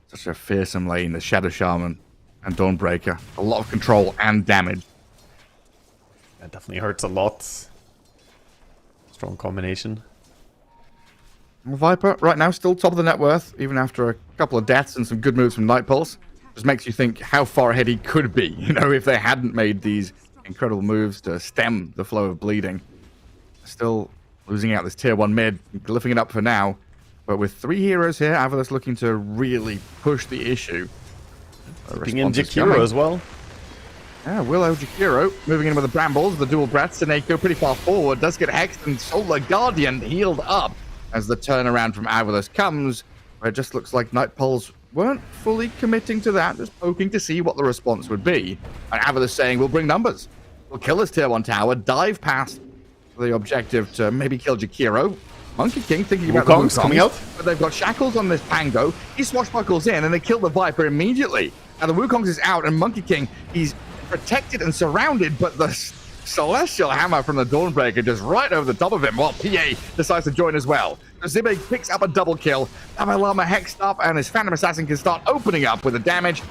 Such a fearsome lane, the Shadow Shaman and Dawnbreaker. A lot of control and damage. That definitely hurts a lot. Strong combination. Viper, right now, still top of the net worth, even after a couple of deaths and some good moves from Night Pulse. Just makes you think how far ahead he could be, you know, if they hadn't made these incredible moves to stem the flow of bleeding. Still losing out this tier 1 mid, lifting it up for now. But with 3 heroes here, Avalos looking to really push the issue. Putting in Jakiro as well. Yeah, Willow, Jakiro, moving in with the Brambles, the dual breath. Seneko pretty far forward, does get hexed, and Solar Guardian healed up as the turnaround from Avalos comes, where it just looks like Night Pulse weren't fully committing to that, just poking to see what the response would be. And Avalos saying, we'll bring numbers. We'll kill this tier 1 tower, dive past the objective to maybe kill Jakiro. Monkey King thinking about the Wukongs coming out, but they've got shackles on this Pango. He swashbuckles in and they kill the Viper immediately. Now the Wukongs is out and Monkey King, he's protected and surrounded, but the Celestial Hammer from the Dawnbreaker just right over the top of him while PA decides to join as well. Zibe picks up a double kill. Davai Lama hexed up and his Phantom Assassin can start opening up with the damage.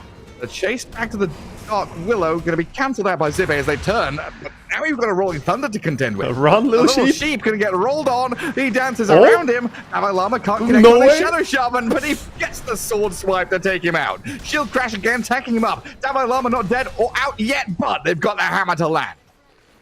The chase back to the Dark Willow going to be cancelled out by Zibe as they turn. But now you've got a Rolling Thunder to contend with. Run, little sheep going to get rolled on. He dances around him. Davai Lama can't connect with the Shadow Shaman, but he gets the sword swipe to take him out. Shield crash again, tacking him up. Davai Lama not dead or out yet, but they've got their hammer to land.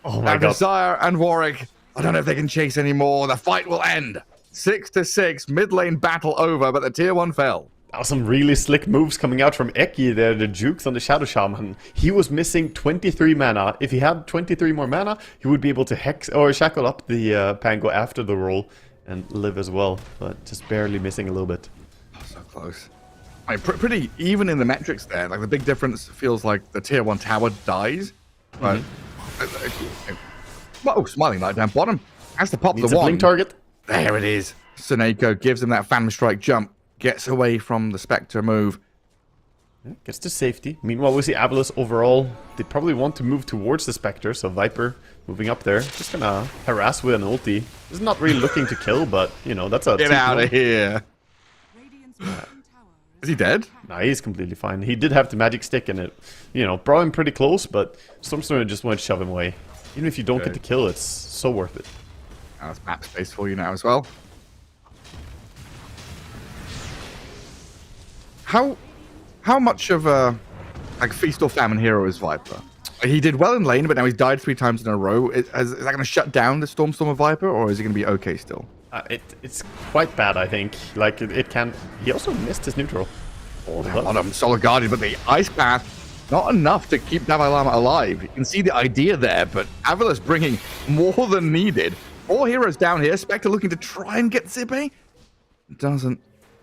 Oh my god. Desire and Warwick, I don't know if they can chase anymore. The fight will end. 6-6, mid lane battle over, but the tier 1 fell. That was some really slick moves coming out from Eki there, the jukes on the Shadow Shaman. He was missing 23 mana. If he had 23 more mana, he would be able to hex or shackle up the Pango after the roll and live as well, but just barely missing a little bit. Oh, so close. I mean, pretty even in the metrics there. Like the big difference feels like the tier 1 tower dies, but oh, Smiling Knight down bottom has to pop Needs the a one. blink target. There it is. Seneko gives him that Phantom Strike jump, gets away from the Spectre move. Yeah, gets to safety. Meanwhile, we see Avalos overall. They probably want to move towards the Spectre, so Viper moving up there. Just gonna harass with an ulti. This is not really looking to kill, but, you know, that's a... Get out of here. Is he dead? Nah, he's completely fine. He did have the magic stick and it, you know, brought him pretty close, but Stormstormer just wanted to shove him away. Even if you don't get the kill, it's so worth it. That's map space for you now as well. How much of a like feast or famine hero is Viper? He did well in lane, but now he's died 3 times in a row. Is that going to shut down the Stormstormer Viper, or is he going to be okay still? It's quite bad, I think. Like, it can... He also missed his neutral. On him, Solar Guardian, but the Ice Path, not enough to keep Davai Lama alive. You can see the idea there, but Avalos bringing more than needed. 4 heroes down here. Spectre looking to try and get Zippe. Doesn't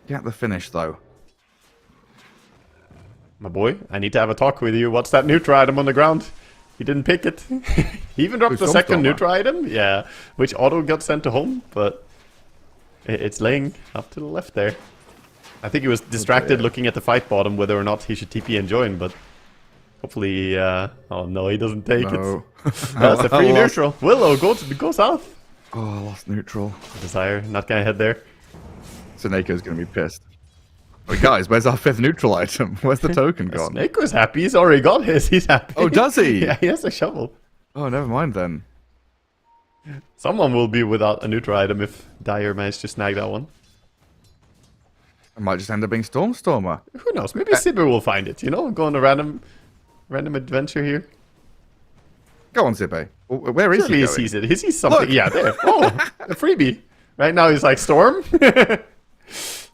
get the finish, though. My boy, I need to have a talk with you. What's that neutral item on the ground? He didn't pick it. He even dropped the second neutral item. Yeah, which auto got sent to home, but it's laying up to the left there. I think he was distracted looking at the fight bottom, whether or not he should TP and join, but Hopefully, oh no, he doesn't take No. it. That's a free neutral. Willow, go south. Oh, I lost neutral. Desire, not gonna head there. Saneko's gonna be pissed. But guys, where's our 5th neutral item? Where's the token gone? Snake's happy. He's already got his. He's happy. Oh, does he? Yeah, he has a shovel. Oh, never mind then. Someone will be without a neutral item if Dyer managed to snag that one. It might just end up being Stormer. Who knows? Maybe Sibir will find it. You know, go on a random adventure here. Go on, Zippe. Where is Surely he he going? sees it. He sees something. Look. Yeah, there. Oh, a freebie. Right now he's like, Storm?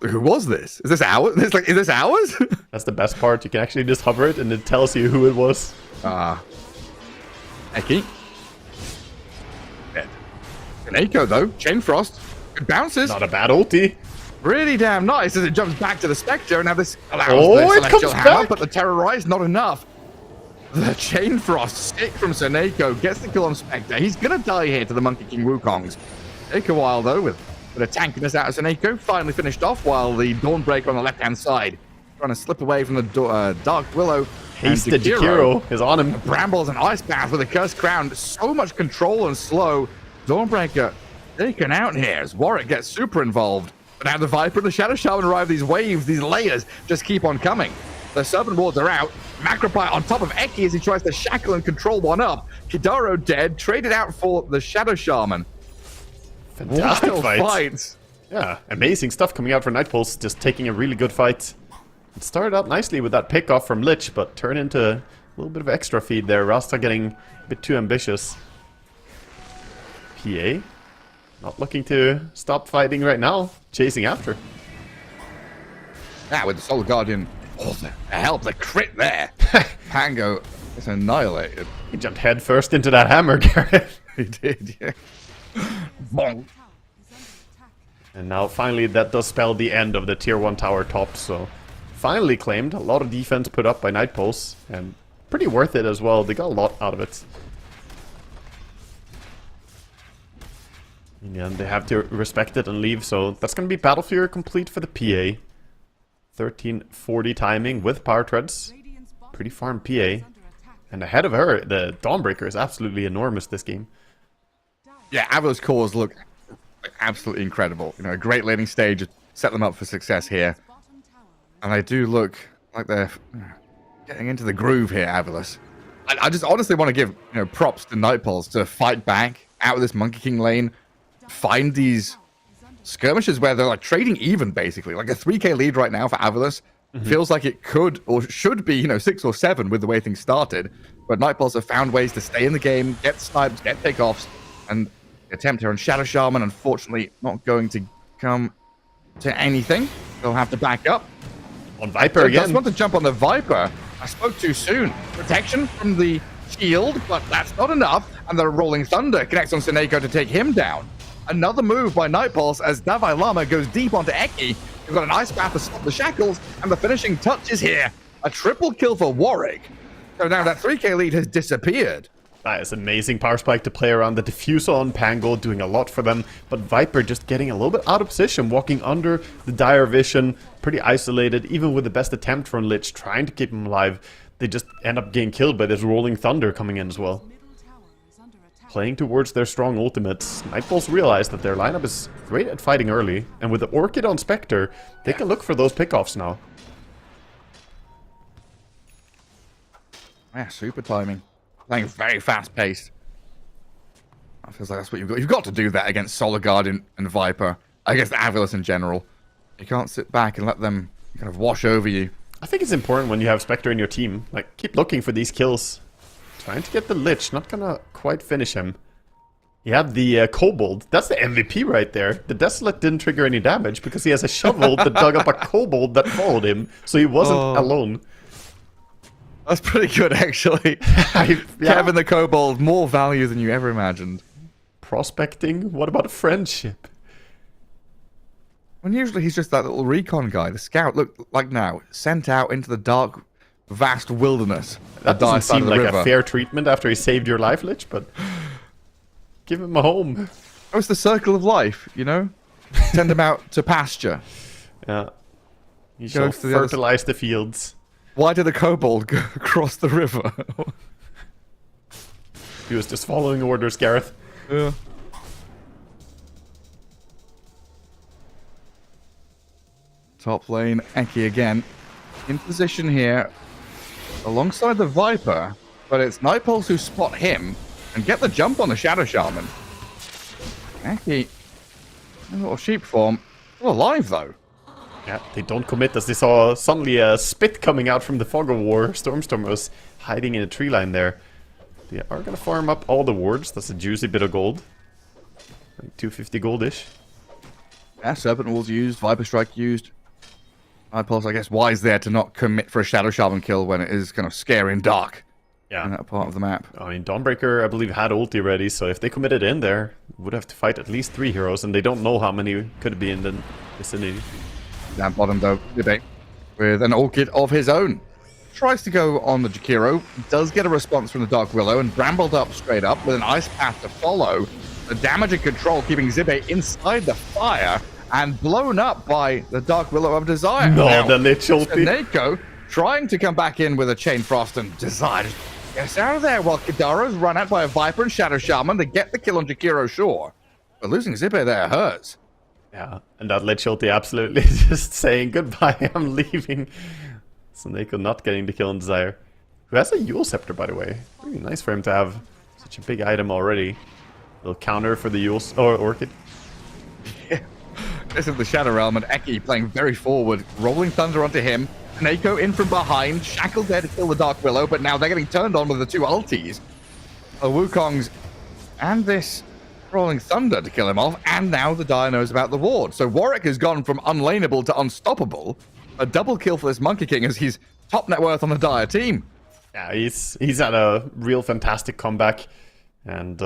Who was this? Is this ours? Is this ours? That's the best part. You can actually just hover it and it tells you who it was. Eki. Dead. Kaneko, though. Chain Frost. Good bounces. Not a bad ulti. Really damn nice as it jumps back to the Spectre, and now this allows Oh, the it Celestial comes Hammer, back. but the Terrorize not enough. The Chain Frost stick from Soneko gets the kill on Spectre. He's gonna die here to the Monkey King Wukongs. Take a while though with a tankiness out of Soneko. Finally finished off while the Dawnbreaker on the left-hand side trying to slip away from the Dark Willow. Hasted Jakiro is on him. Brambles and Icepath with a Cursed Crown. So much control and slow. Dawnbreaker taken out here as Warwick gets super involved. But now the Viper and the Shadow Shaman arrive. These waves, these layers just keep on coming. The Serpent Wards are out. Macropie on top of Eki as he tries to shackle and control one up. Kidaro dead, traded out for the Shadow Shaman. Fantastic Wild fight. fights. Yeah, amazing stuff coming out for Nightpulse. Just taking a really good fight. It started out nicely with that pickoff from Lich, but turned into a little bit of extra feed there. Rasta getting a bit too ambitious. PA not looking to stop fighting right now. Chasing after. Now with the Soul Guardian. Oh, the help, the crit there. Pango is annihilated. He jumped head first into that hammer, Gareth. He did, yeah. Bonk. And now finally that does spell the end of the tier 1 tower top, so finally claimed. A lot of defense put up by Nightpulse, and pretty worth it as well. They got a lot out of it. And they have to respect it and leave, so that's going to be Battle Fury complete for the PA. 1340 timing with Power Treads. Pretty farm PA. And ahead of her, the Dawnbreaker is absolutely enormous this game. Yeah, Ava's cores look absolutely incredible. You know, a great laning stage, set them up for success here. And they do look like they're getting into the groove here, Avalos. I just honestly want to give props to Nightpulse to fight back out of this Monkey King lane, find these skirmishes where they're like trading even, basically. Like a 3k lead right now for Avalos. Feels like it could or should be 6 or 7 with the way things started. But Nightpulse have found ways to stay in the game, get snipes, get takeoffs, and attempt here on Shadow Shaman. Unfortunately, not going to come to anything. They'll have to back up. On Viper again. Just want to jump on the Viper. I spoke too soon. Protection from the shield, but that's not enough. And the Rolling Thunder connects on Soneko to take him down. Another move by Nightpulse as Davai Lama goes deep onto Eki. We've got an Ice Path to stop the shackles, and the finishing touch is here. A triple kill for Warwick. So now that 3k lead has disappeared. That is amazing power spike to play around. The diffuser on Pango doing a lot for them, but Viper just getting a little bit out of position, walking under the dire vision, pretty isolated, even with the best attempt from Lich, trying to keep him alive. They just end up getting killed by this Rolling Thunder coming in as well. Playing towards their strong ultimates, Nightpulse realized that their lineup is great at fighting early, and with the Orchid on Spectre, they can look for those pickoffs now. Yeah, super timing. Playing very fast paced. I feels like that's what you've got. You've got to do that against Solar Guardian and Viper. Against Avalos in general. You can't sit back and let them kind of wash over you. I think it's important when you have Spectre in your team. Like, keep looking for these kills. Trying to get the Lich, not gonna quite finish him. You have the Kobold. That's the MVP right there. The Desolate didn't trigger any damage because he has a shovel that dug up a Kobold that followed him, so he wasn't alone. That's pretty good, actually. Kevin the Kobold, more value than you ever imagined. Prospecting? What about friendship? When usually he's just that little recon guy, the scout. Look, like now, sent out into the dark, vast wilderness. That doesn't seem like a fair treatment after he saved your life, Lich, but give him a home. Oh, it's the circle of life, Send him out to pasture. Yeah. You shall fertilize the fields. Why did the kobold go across the river? He was just following orders, Gareth. Yeah. Top lane, Eki again. In position here, alongside the Viper, but it's Nightpulse who spot him and get the jump on the Shadow Shaman. Eki, in a little sheep form, still alive though. Yeah, they don't commit as they saw suddenly a spit coming out from the fog of war. Stormstorm was hiding in a tree line there. They are going to farm up all the wards. That's a juicy bit of gold. Like 250 goldish. Yeah, Serpent Walls used, Viper Strike used. Nightpulse, I guess, wise there to not commit for a Shadow Shaman kill when it is kind of scary and dark Yeah. in that part of the map. I mean, Dawnbreaker, I believe, had ulti ready, so if they committed in there, would have to fight at least 3 heroes, and they don't know how many could be in the vicinity. Down bottom, though, Debate, with an orchid of his own. Tries to go on the Jakiro, does get a response from the Dark Willow, and brambled up straight up with an ice path to follow. The damage and control keeping Zibe inside the fire, and blown up by the Dark Willow of Desire. No, Now, the Lich ulti. Neko trying to come back in with a Chain Frost, and Desire gets out of there while Kidaro's run out by a Viper and Shadow Shaman to get the kill on Jakiro, sure. But losing Zibe there hurts. Yeah, and that Lich ulti absolutely just saying goodbye, I'm leaving. So Neko not getting the kill on Desire. Who has a Yule Scepter, by the way. Really nice for him to have such a big item already. Little counter for the Yule or Orchid. This is the Shadow Realm, and Eki playing very forward, rolling Thunder onto him. Neko in from behind, Shackle there to kill the Dark Willow, but now they're getting turned on with the 2 ultis. The Wukongs and this Rolling Thunder to kill him off, and now the Dire knows about the ward. So Warwick has gone from unlaneable to unstoppable. A double kill for this Monkey King as he's top net worth on the Dire team. Yeah, he's had a real fantastic comeback. And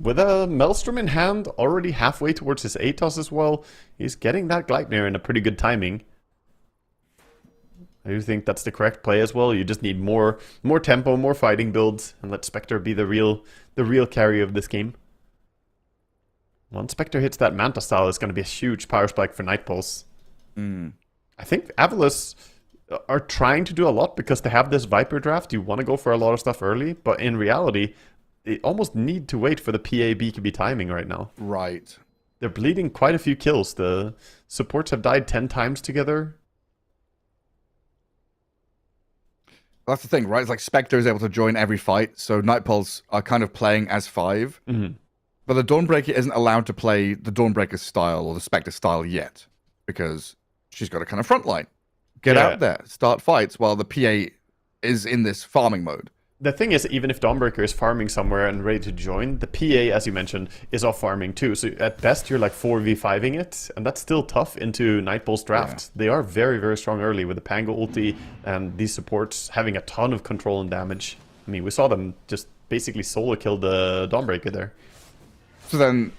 with a Maelstrom in hand, already halfway towards his Atos as well, he's getting that Gleipnir in a pretty good timing. I do think that's the correct play as well. You just need more tempo, more fighting builds, and let Spectre be the real carry of this game. Once Spectre hits that Manta style, it's going to be a huge power spike for Nightpulse. I think Avalos are trying to do a lot because they have this Viper draft. You want to go for a lot of stuff early, but in reality, they almost need to wait for the PA BKB timing right now. Right. They're bleeding quite a few kills. The supports have died 10 times together. That's the thing, right? It's like Spectre is able to join every fight, so Nightpulse are kind of playing as 5. But the Dawnbreaker isn't allowed to play the Dawnbreaker style or the Spectre style yet, because she's got to kind of frontline. Get out there, start fights, while the PA is in this farming mode. The thing is, even if Dawnbreaker is farming somewhere and ready to join, the PA, as you mentioned, is off farming too. So at best, you're like 4v5ing it, and that's still tough into Nightpulse draft. Yeah. They are very, very strong early with the Pango ulti and these supports having a ton of control and damage. I mean, we saw them just basically solo kill the Dawnbreaker there. So then,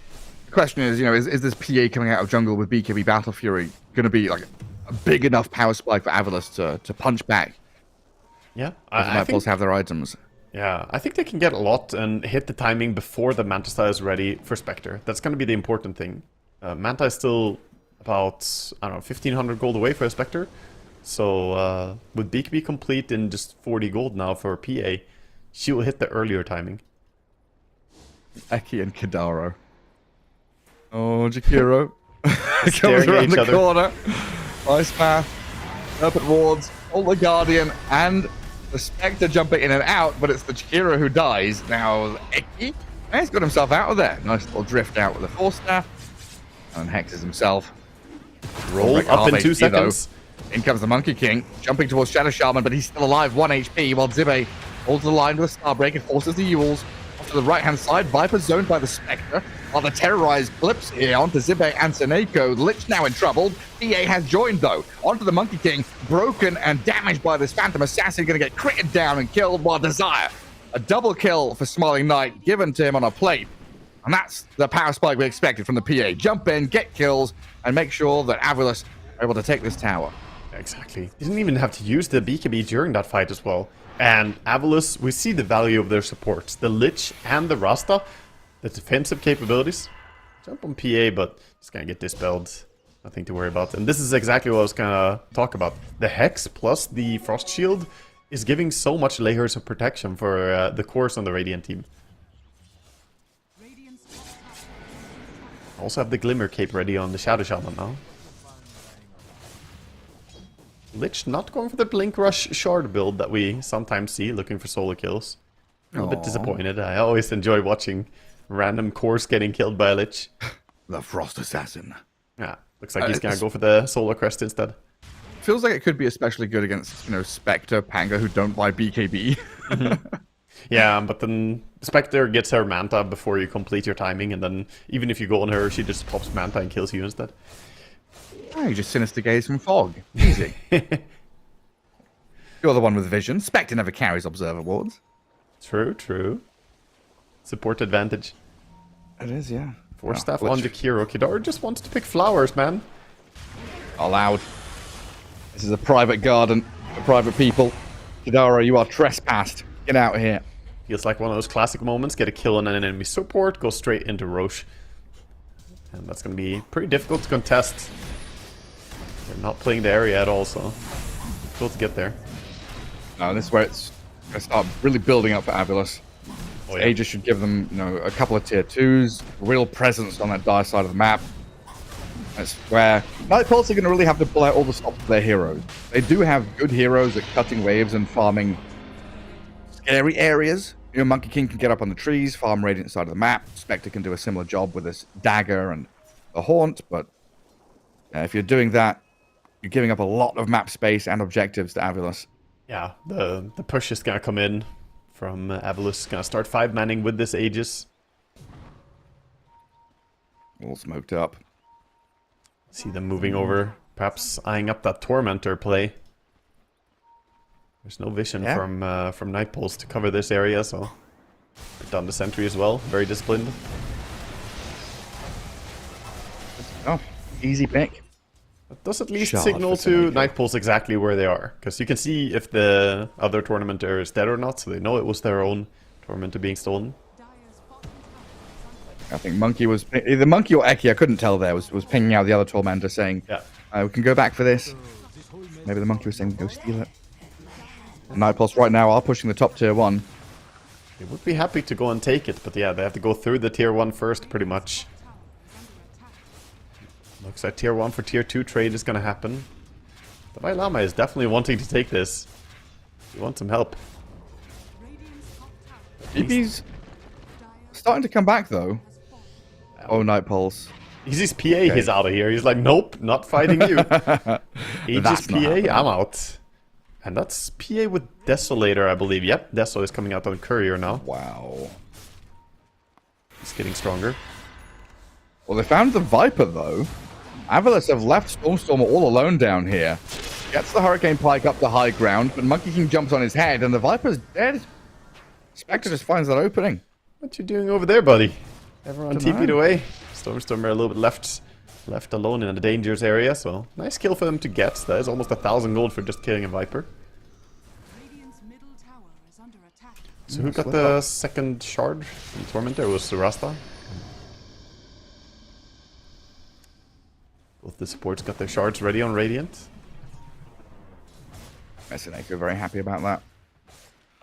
the question is, is this PA coming out of jungle with BKB Battle Fury going to be like a big enough power spike for Avalos to punch back? Yeah, I think have their items. Yeah, I think they can get a lot and hit the timing before the Manta style is ready for Spectre. That's going to be the important thing. Manta is still about, I don't know, 1,500 gold away for a Spectre. So with BKB complete in just 40 gold now for PA, she will hit the earlier timing. Eki and Kidaro. Oh, Jakiro. Staring Comes around at each the other. corner. Ice Path. Serpent Wards. Ult the Guardian. And the Spectre jumping in and out, but it's the Jakiro who dies. Now, Eki, he's got himself out of there. Nice little drift out with the Force Staff. And hexes himself. Roll up in 2 seconds. Though. In comes the Monkey King, jumping towards Shadow Shaman, but he's still alive, 1 HP, while Zibe holds the line with a Starbreak and forces the Yules. Off to the right-hand side, Viper zoned by the Spectre, while the Terrorized clips here onto Zibe and Seneko. Lich now in trouble. PA has joined, though. Onto the Monkey King, broken and damaged by this Phantom Assassin, going to get critted down and killed while Desire. A double kill for Smiling Knight, given to him on a plate. And that's the power spike we expected from the PA. Jump in, get kills, and make sure that Avalos are able to take this tower. Exactly. They didn't even have to use the BKB during that fight as well. And Avalos, we see the value of their supports. The Lich and the Rasta, the defensive capabilities. Jump on PA, but it's going to get dispelled. Nothing to worry about. And this is exactly what I was gonna talk about. The Hex plus the Frost Shield is giving so much layers of protection for the cores on the Radiant team. Also have the Glimmer Cape ready on the Shadow Shaman now. Lich not going for the Blink Rush Shard build that we sometimes see, looking for solo kills. I'm a bit disappointed. I always enjoy watching random cores getting killed by a Lich. The Frost Assassin. Yeah, looks like he's gonna go for the Solar Crest instead. Feels like it could be especially good against, you know, Spectre, Panga, who don't buy BKB. Yeah, but then Spectre gets her Manta before you complete your timing, and then even if you go on her, she just pops Manta and kills you instead. Oh, you just Sinister Gaze from Fog. Easy. You're the one with vision. Spectre never carries Observer Wards. True, true. Support advantage. It is, yeah. Force Staff on the Kiro. Kidara just wants to pick flowers, man. Allowed. This is a private garden for private people. Kidara, you are trespassed. Get out of here. Feels like one of those classic moments. Get a kill on an enemy support, go straight into Roche. And that's going to be pretty difficult to contest. They're not playing the area at all, so difficult to get there. No, this is where it's going to start really building up for Avulus. Oh, yeah. Aegis should give them, you know, a couple of tier 2s, real presence on that dire side of the map. That's where Night Pulse are going to really have to pull out all the stops of their heroes. They do have good heroes at cutting waves and farming scary areas. You know, Monkey King can get up on the trees, farm Radiant side of the map. Spectre can do a similar job with this dagger and the haunt, but if you're doing that, you're giving up a lot of map space and objectives to Avulus. Yeah, the push is going to come in from Avulus. Going to start 5-manning with this Aegis. All smoked up. See them moving over, perhaps eyeing up that Tormentor play. There's no vision from Night Pulse to cover this area, so put down the sentry as well. Very disciplined. Oh, easy pick. That does at least Shard signal for to Seneca. Night Pulse exactly where they are, because you can see if the other Tormentor is dead or not, so they know it was their own Tormentor being stolen. I think Monkey was either Monkey or Eki, I couldn't tell there, was pinging out the other Tormentor saying, we can go back for this. Maybe the Monkey was saying, go steal it. Night Pulse right now are pushing the top tier 1. They would be happy to go and take it, but yeah, they have to go through the tier 1 first, pretty much. Looks like tier 1 for tier 2 trade is gonna happen. The Dalai Lama is definitely wanting to take this. He wants some help. BB's starting to come back though. Oh, Night Pulse. He's PA, he's out of here. He's like, nope, not fighting you. Aegis PA, I'm out. And that's PA with Desolator, I believe. Yep, Deso is coming out on Courier now. Wow. He's getting stronger. Well, they found the Viper though. Avulus have left Stormstormer all alone down here. Gets the Hurricane Pike up to high ground, but Monkey King jumps on his head and the Viper's dead. Spectre just finds that opening. What you doing over there, buddy? Everyone TP'd away. Stormstormer a little bit left alone in a dangerous area, so nice kill for them to get. That is almost 1,000 gold for just killing a Viper. So who got the second shard from Tormentor? It was Rasta. Both the supports got their shards ready on Radiant. Seneca very happy about that.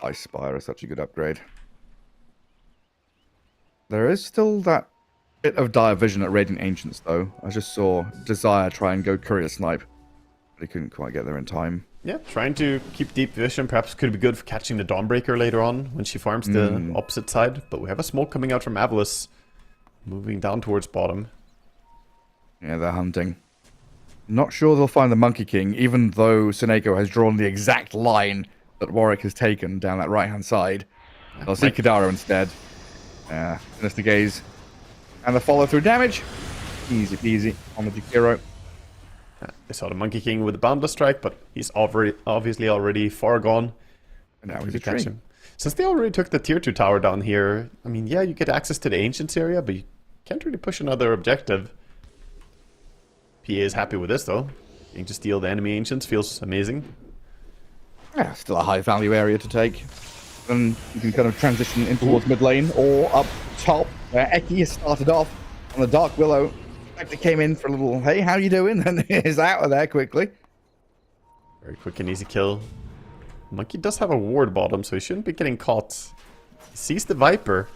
Ice Spire is such a good upgrade. There is still that bit of dire vision at Radiant Ancients though. I just saw Desire try and go Courier Snipe, but he couldn't quite get there in time. Yeah, trying to keep deep vision perhaps could be good for catching the Dawnbreaker later on when she farms the opposite side. But we have a smoke coming out from Avulus, moving down towards bottom. Yeah, they're hunting. Not sure they'll find the Monkey King, even though Seneko has drawn the exact line that Warwick has taken down that right-hand side. They'll see Kidara instead. Sinister Gaze. And the follow-through damage. Easy peasy on the Jakiro. They saw the Monkey King with the Boundless Strike, but he's obviously already far gone. And now he's a catch tree. him. Since they already took the tier 2 tower down here, I mean, yeah, you get access to the Ancients area, but you can't really push another objective. PA is happy with this, though. Being to steal the enemy Ancients feels amazing. Yeah, still a high-value area to take. Then you can kind of transition in towards mid lane or up top, where Eki has started off on the Dark Willow. Spectre came in for a little, hey, how you doing? And is out of there quickly. Very quick and easy kill. Monkey does have a ward bottom, so he shouldn't be getting caught. He sees the Viper.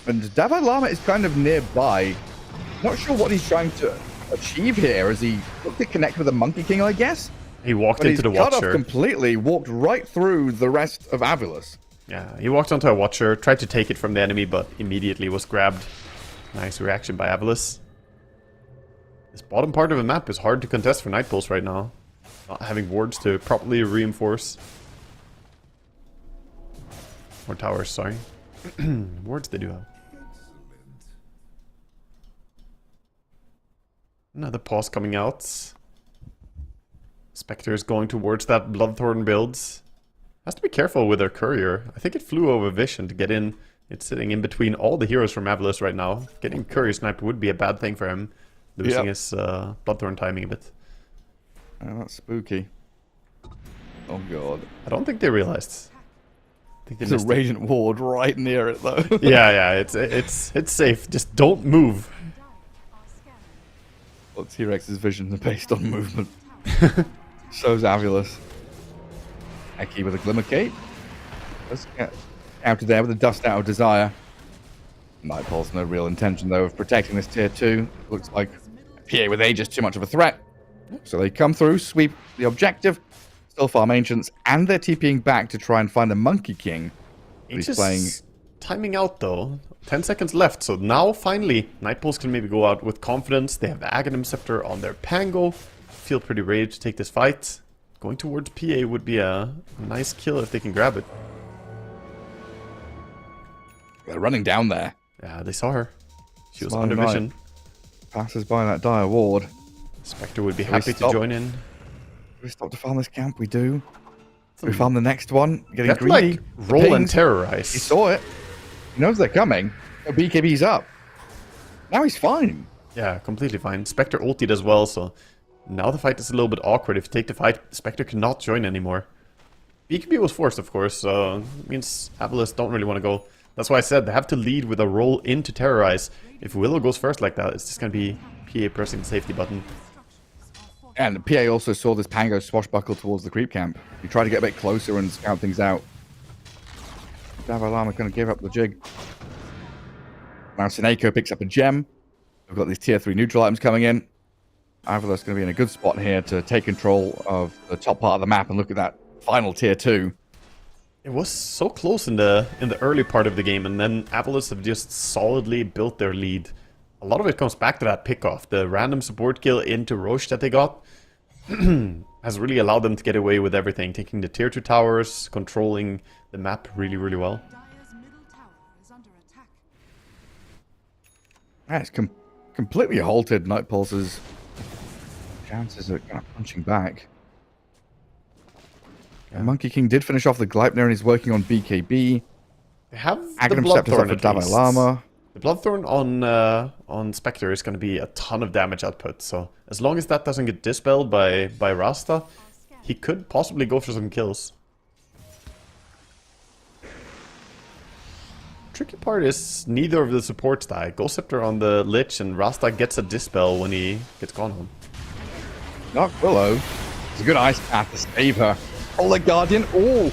And Davai Lama is kind of nearby. Not sure what he's trying to achieve here. As he looked to connect with the Monkey King, I guess? He walked But into the he's cut Watcher. off completely, walked right through the rest of Avilus. Yeah, he walked onto a Watcher, tried to take it from the enemy, but immediately was grabbed. Nice reaction by Avilus. This bottom part of the map is hard to contest for Night Pulse right now. Not having wards to properly reinforce. Or towers, sorry. Wards they do have. Another pause coming out. Spectre is going towards that Bloodthorn builds. Has to be careful with their courier. I think it flew over Vision to get in. It's sitting in between all the heroes from Avilus right now. Getting courier sniper would be a bad thing for him. Losing his Bloodthorn timing a bit. Oh, that's spooky. Oh god. I don't think they realized. I think they There's a missed it. Radiant Ward right near it though. Yeah, it's safe. Just don't move. Well, T-Rex's vision is based on movement. So's Avilus. Eki with a Glimmer Cape. Let's get out of there with a Dust Out of Desire. Night Pulse no real intention though of protecting this tier 2. Looks like PA with Aegis too much of a threat. So they come through, sweep the objective, still farm Ancients, and they're TPing back to try and find the Monkey King. He's Just playing. timing out though. 10 seconds left, so now finally Night Pulse can maybe go out with confidence. They have the Aghanim Scepter on their Pango. Feel pretty ready to take this fight. Going towards PA would be a nice kill if they can grab it. They're running down there. Yeah, they saw her. She was Smiling under Knight vision. passes by that dire ward. Spectre would be we happy to stop? join in. Do we stop to farm this camp? We do. We farm the next one. You Getting have to greedy. like roll and Pings. terrorize. He saw it. He knows they're coming. So BKB's up. Now he's fine. Yeah, completely fine. Spectre ulted as well, so now the fight is a little bit awkward. If you take the fight, Spectre cannot join anymore. BKB was forced, of course, so it means Avilus don't really want to go. That's why I said they have to lead with a roll in to terrorize. If Willow goes first like that, it's just going to be PA pressing the safety button. And PA also saw this Pango swashbuckle towards the creep camp. He tried to get a bit closer and scout things out. Davai Lama going to give up the jig. Now Sineko picks up a gem. We've got these tier 3 neutral items coming in. Avilus going to be in a good spot here to take control of the top part of the map and look at that final tier 2. It was so close in the early part of the game, and then Avilus have just solidly built their lead. A lot of it comes back to that pickoff. The random support kill into Roche that they got has really allowed them to get away with everything, taking the tier 2 towers, controlling the map really, really well. Dire's middle tower is under attack. It's completely halted Night Pulse's chances of kind of punching back. Monkey King did finish off the Gleipnir and he's working on BKB. They have the Aghanim Scepter's up Bloodthorn for at Davai least. Lama. The Bloodthorn on Spectre is going to be a ton of damage output, so as long as that doesn't get dispelled by Rasta, he could possibly go for some kills. Tricky part is neither of the supports die. Ghost Scepter on the Lich and Rasta gets a dispel when he gets gone home. Dark Willow. It's a good ice path to save her. Oh, the Guardian. Oh,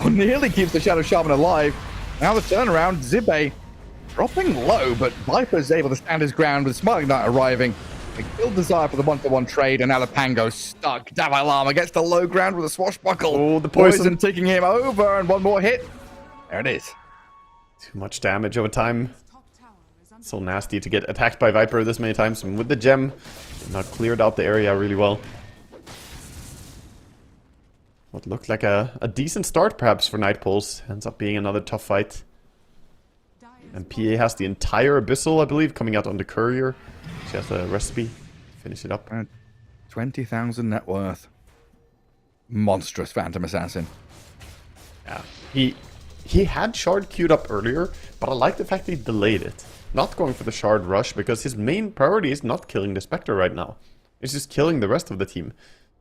nearly keeps the Shadow Shaman alive. Now the turnaround. Zibe dropping low, but Viper's able to stand his ground with Smiling Knight arriving. They killed Desire for the 1-for-1 trade, and now the Pango stuck. Davai Lama gets to low ground with a swashbuckle. Oh, the poison. taking him over, and one more hit. There it is. Too much damage over time. Top tower is under So nasty to get attacked by Viper this many times, and with the gem, not cleared out the area really well. What looked like a decent start perhaps for Night Pulse ends up being another tough fight. And PA has the entire Abyssal, I believe, coming out on the Courier. She has a recipe. Finish it up. 20,000 net worth. Monstrous Phantom Assassin. Yeah. He had Shard queued up earlier, but I like the fact that he delayed it. Not going for the Shard rush, because his main priority is not killing the Spectre right now. It's just killing the rest of the team.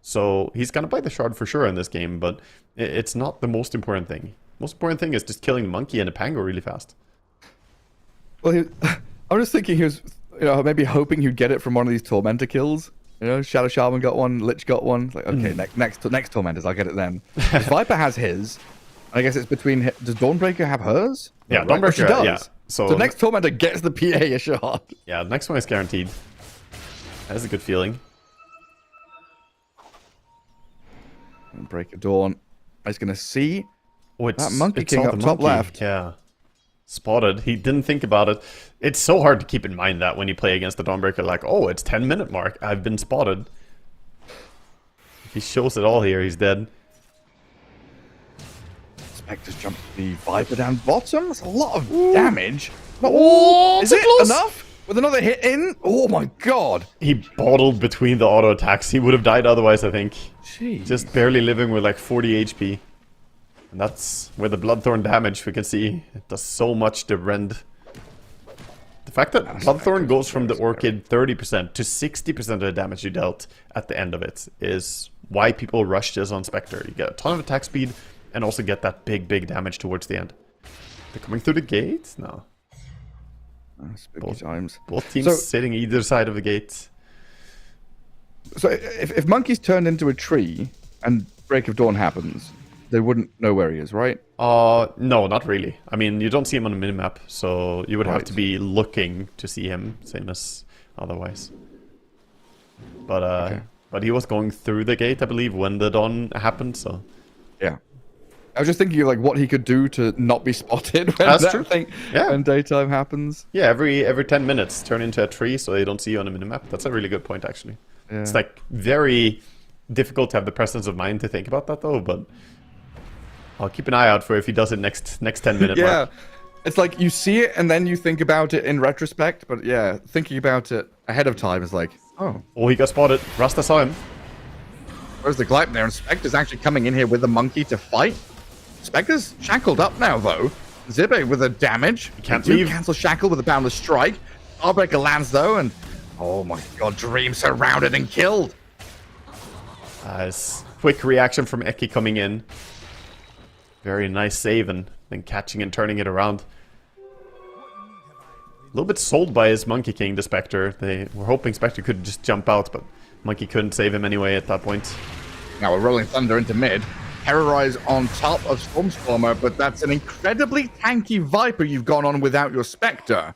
So he's gonna buy the Shard for sure in this game, but it's not the most important thing. Most important thing is just killing the Monkey and the Pango really fast. Well, I was just thinking he was you know, maybe hoping you'd get it from one of these Tormentor kills. You know, Shadow Shaman got one, Lich got one. Like, okay, next Tormentors, I'll get it then. 'Cause Viper has his. I guess it's between. Does Dawnbreaker have hers? Yeah, Right? Dawnbreaker, She does. yeah. So next Tormentor gets the PA a shot. Yeah, the next one is guaranteed. That's a good feeling. Break of Dawn. I was gonna see Oh, it's that Monkey it's King all up the top monkey. left. Yeah. Spotted. He didn't think about it. It's so hard to keep in mind that when you play against the Dawnbreaker, like, oh, it's 10-minute mark. I've been spotted. If he shows it all here, he's dead. Spectres jump the Viper down bottom. That's a lot of damage. Oh, is so it close. enough? With another hit in? Oh my god. He bottled between the auto attacks. He would have died otherwise, I think. Jeez. Just barely living with like 40 HP. And that's where the Bloodthorn damage, we can see, it does so much to rend. The fact that Bloodthorn goes from the Orchid 30% to 60% of the damage you dealt at the end of it is why people rush this on Spectre. You get a ton of attack speed and also get that big damage towards the end. They're coming through the gate? No. Spooky times. Both teams So- sitting either side of the gate. So if Monkey's turned into a tree and Break of Dawn happens, they wouldn't know where he is, right? No, not really. I mean, you don't see him on the minimap, so you would have Right. to be looking to see him, same as otherwise. But Okay. but he was going through the gate, I believe, when the dawn happened, so... Yeah. I was just thinking of like what he could do to not be spotted when That's that true. thing Yeah. when daytime happens. Yeah, every 10 minutes, turn into a tree so they don't see you on the minimap. That's a really good point, actually. Yeah. It's like very difficult to have the presence of mind to think about that, though, but... I'll keep an eye out for if he does it next 10-minute Yeah. mark. It's like you see it and then you think about it in retrospect, but yeah, thinking about it ahead of time is like, oh, Oh, he got spotted. Rasta saw him. where's the Gleipnir? And Spectre's actually coming in here with the monkey to fight. Spectre's shackled up now, though. Zibe with the damage. Can't Do leave. cancel shackle with a boundless strike. Starbreaker lands, though, and oh my god, Dream surrounded and killed. Nice. Quick reaction from Eki coming in. Very nice save and then catching and turning it around. A little bit sold by his Monkey King, the Spectre. They were hoping Spectre could just jump out, but Monkey couldn't save him anyway at that point. Now we're rolling Thunder into mid. Terrorize on top of Stormstormer, but that's an incredibly tanky Viper you've gone on without your Spectre.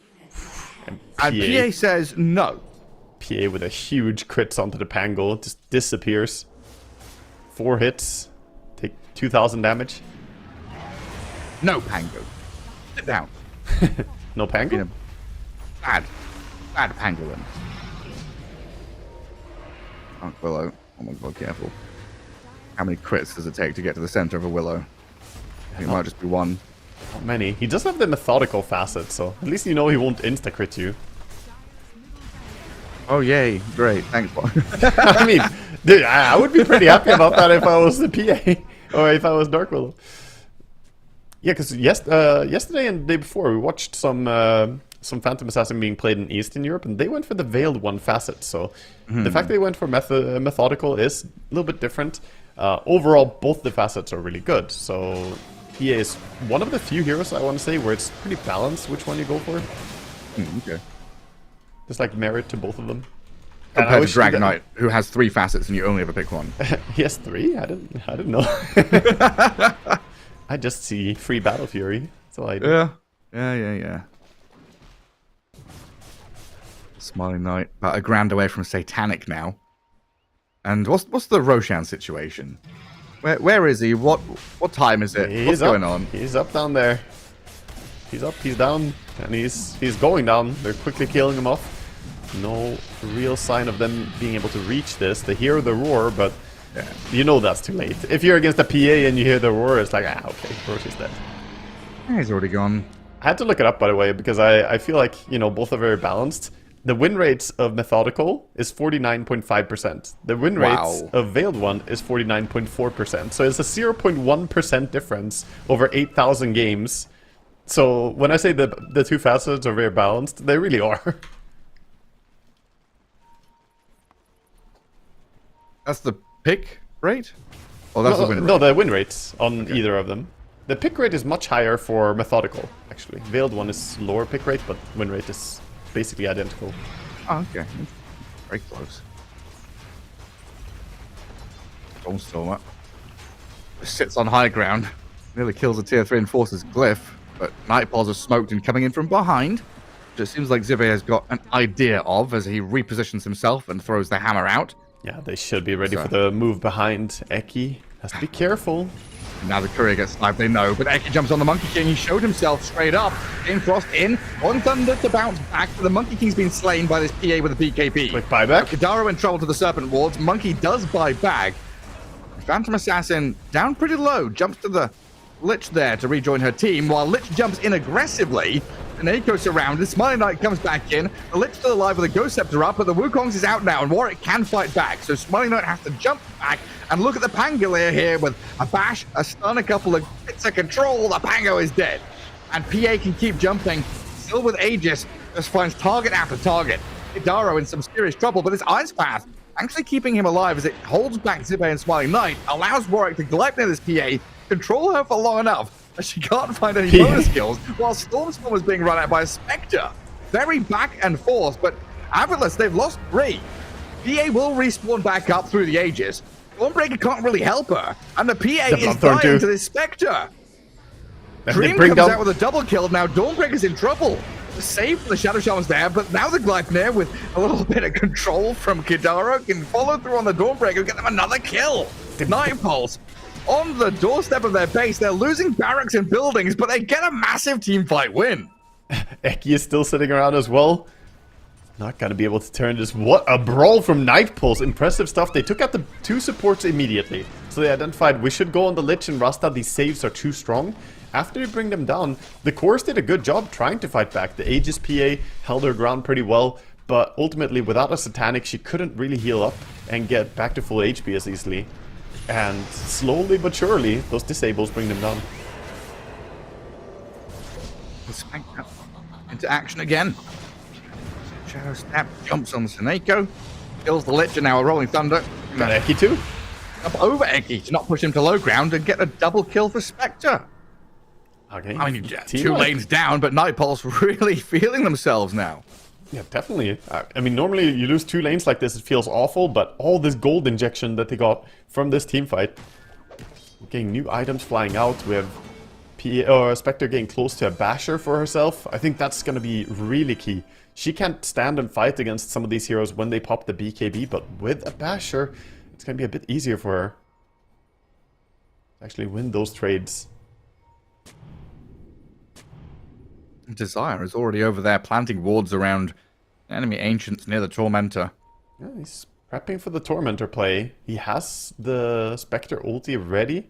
And PA says no. PA with a huge crits onto the Pango. Just disappears. 4 hits. Take 2,000 damage. No, Pango. Sit down. No Pango? You know, bad Pangolin. Oh, Willow. Oh my god, careful. How many crits does it take to get to the center of a Willow? I think it might just be one. Not many. He does have the methodical facet, so at least you know he won't insta-crit you. Oh, yay. Great. Thanks, Bob. I mean, dude, I would be pretty happy about that if I was the PA. Or if I was Dark Willow. Yeah, because yesterday and the day before, we watched some Phantom Assassin being played in Eastern Europe, and they went for the Veiled one facet. So the fact they went for methodical is a little bit different. Overall, both the facets are really good. So he is one of the few heroes, I want to say, where it's pretty balanced which one you go for. Okay. There's like merit to both of them. And I Compared to wish Dragon that- Knight, who has 3 facets and you only ever pick one. He has 3? I didn't know. I just see free Battle Fury. That's all I do. Yeah. Smiling Knight, about a grand away from Satanic now. And what's the Roshan situation? Where is he? What time is it? What's going on? He's up down there. He's up, he's down, and he's going down. They're quickly killing him off. No real sign of them being able to reach this. They hear the roar, but you know that's too late. If you're against a PA and you hear the roar, it's like, okay, Roche is dead. He's already gone. I had to look it up, by the way, because I feel like, you know, both are very balanced. The win rates of Methodical is 49.5%. The win rates of Veiled One is 49.4%. So it's a 0.1% difference over 8,000 games. So when I say the two facets are very balanced, they really are. That's the pick rate? Oh, that's the win rate. No, the win rates on either of them. The pick rate is much higher for Methodical, actually. Veiled One is lower pick rate, but win rate is basically identical. Oh, okay. Very close. Stormstormer sits on high ground, nearly kills the tier 3 enforcer's glyph, but Nightpaws are smoked and coming in from behind, which it seems like Zibe has got an idea of as he repositions himself and throws the hammer out. Yeah, they should be ready for the move behind. Eki has to be careful. Now the courier gets sniped, they know, but Eki jumps on the Monkey King. He showed himself straight up. Game Frost in, on Thunder to bounce back, but the Monkey King's been slain by this PA with a BKB. Quick buyback. Kadaro in trouble to the Serpent Wards. Monkey does buy back. Phantom Assassin down pretty low, jumps to the Lich there to rejoin her team, while Lich jumps in aggressively. And Eiko surrounded. Smiling Knight comes back in. The Lich still alive with a Ghost Scepter up, but the Wukong's is out now, and Warwick can fight back. So Smiling Knight has to jump back and look at the Pangolier here with a bash, a stun, a couple of bits of control. The Pango is dead. And PA can keep jumping. Still with Aegis, just finds target after target. Hidaro in some serious trouble, but it's Ice Path actually keeping him alive as it holds back Zibe and Smiling Knight, allows Warwick to glide near this PA, control her for long enough as she can't find any bonus kills, while Stormstorm is being run out by a Spectre. Very back and forth, but Avilis, they've lost 3. PA will respawn back up through the Aegis. Stormbreaker can't really help her, and the PA is dying to this Spectre. Dream comes out with a double kill. Now Dawnbreaker's in trouble. Save from the Shadow Shaman's there, but now the Gleipnir with a little bit of control from Kidara can follow through on the Dawnbreaker and get them another kill. Night Pulse on the doorstep of their base. They're losing barracks and buildings, but they get a massive teamfight win. Eki is still sitting around as well. Not gonna be able to turn this. What a brawl from Night Pulse. Impressive stuff. They took out the 2 supports immediately. So they identified we should go on the Lich and Rasta. These saves are too strong. After you bring them down, the Chorus did a good job trying to fight back. The Aegis PA held her ground pretty well, but ultimately without a Satanic, she couldn't really heal up and get back to full HP as easily. And slowly but surely, those disables bring them down. Into action again. Shadow Snap jumps on Seneko, kills the Lich, and now a Rolling Thunder. Got Eki too? Up over Eki to not push him to low ground and get a double kill for Spectre. Okay. I mean, 2 lanes down, but Night Pulse really feeling themselves now. Yeah, definitely. I mean, normally you lose 2 lanes like this, it feels awful, but all this gold injection that they got from this team fight, getting new items flying out. We have Spectre getting close to a Basher for herself. I think that's going to be really key. She can't stand and fight against some of these heroes when they pop the BKB, but with a Basher, it's going to be a bit easier for her to actually win those trades. Desire is already over there planting wards around enemy ancients near the Tormentor. Yeah, he's prepping for the Tormentor play. He has the Spectre ulti ready.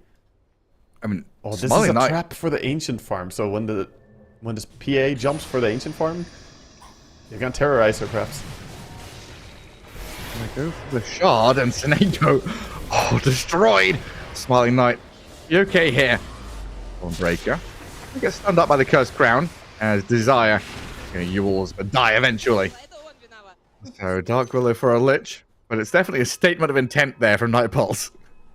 I mean, oh, this is a trap for the ancient farm. So when this PA jumps for the ancient farm, you're gonna terrorize her perhaps. Gonna go for the shard and Seneko, destroyed. Smiling Knight, you okay here? Dawnbreaker gets stunned up by the Cursed Crown. As Desire, you will die eventually. So Dark Willow for a Lich, but it's definitely a statement of intent there from Night Pulse.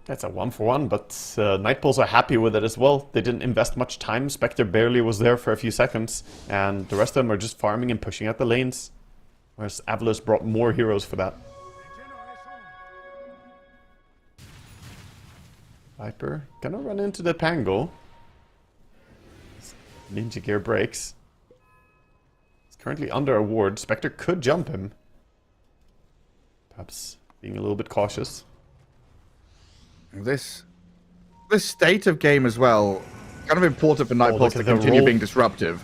That's a 1-for-1, but Night Pulse are happy with it as well. They didn't invest much time. Spectre barely was there for a few seconds, and the rest of them are just farming and pushing out the lanes. Whereas Avilis brought more heroes for that. Viper gonna run into the Pango. Ninja gear breaks. He's currently under a ward. Spectre could jump him. Perhaps being a little bit cautious. This state of game as well, kind of important for Night Pulse to continue being disruptive.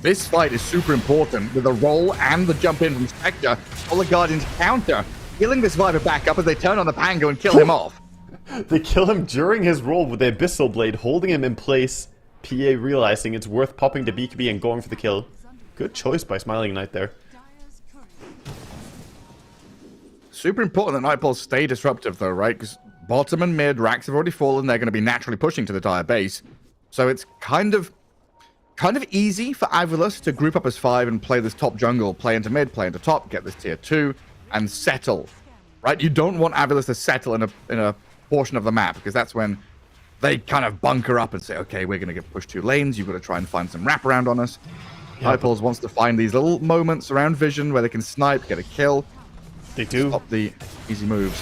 This fight is super important with the roll and the jump in from Spectre. All the Guardians counter, healing this Viper back up as they turn on the Pango and kill him off. They kill him during his roll with the Abyssal Blade, holding him in place. PA realizing it's worth popping the BKB and going for the kill. Good choice by Smiling Knight there. Super important that Night Pulse stay disruptive though, right? Because bottom and mid racks have already fallen. They're going to be naturally pushing to the dire base. So it's kind of easy for Avilis to group up as 5 and play this top jungle, play into mid, play into top, get this tier 2, and settle. Right? You don't want Avilis to settle in a portion of the map, because that's when they kind of bunker up and say, okay, we're going to get pushed 2 lanes. You've got to try and find some wraparound on us. Yeah, Nightpulse wants to find these little moments around vision where they can snipe, get a kill, they do. stop the easy moves.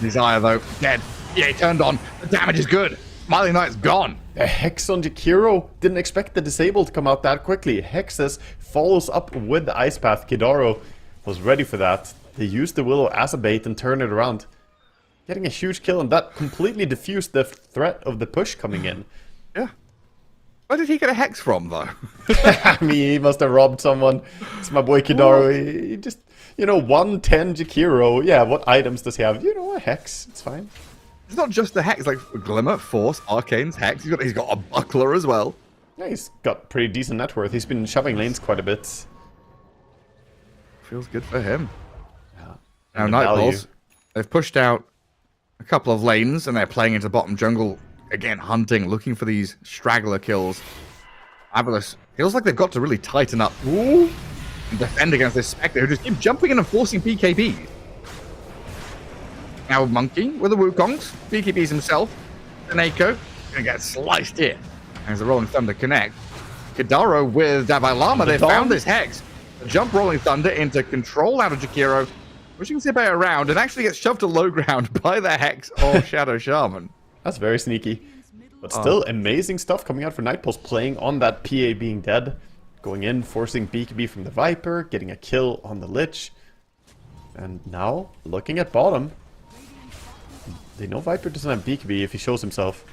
Desire, though, dead. EA turned on. The damage is good. Smiling Knight's gone. A Hex on Jakiro. Didn't expect the disable to come out that quickly. Hexes follows up with the Ice Path. Kidaro was ready for that. They used the Willow as a bait and turned it around. Getting a huge kill, and that completely diffused the threat of the push coming in. Yeah. Where did he get a Hex from, though? I mean, he must have robbed someone. It's my boy Kidaro. He just, 110 Jakiro. Yeah, what items does he have? A Hex. It's fine. It's not just the Hex, like Glimmer, Force, Arcane's Hex. He's got a Buckler as well. Yeah, he's got pretty decent net worth. He's been shoving lanes quite a bit. Feels good for him. Yeah. Now, And the value. Nightpulse, they've pushed out a couple of lanes, and they're playing into the bottom jungle. Again, hunting, looking for these straggler kills. Avalus feels like they've got to really tighten up and defend against this Spectre, who just keep jumping in and forcing BKBs. Now Monkey with the Wukongs, BKBs himself. Seneko gonna get sliced here. As the Rolling Thunder connect. Kidaro with Davai Lama, they found this Hex. The jump Rolling Thunder into control out of Jakiro, pushing Zibe around, and actually gets shoved to low ground by the Hex of Shadow Shaman. That's very sneaky. But still, amazing stuff coming out for Nightpulse, playing on that PA being dead. Going in, forcing BKB from the Viper, getting a kill on the Lich. And now, looking at bottom. They know Viper doesn't have BKB if he shows himself.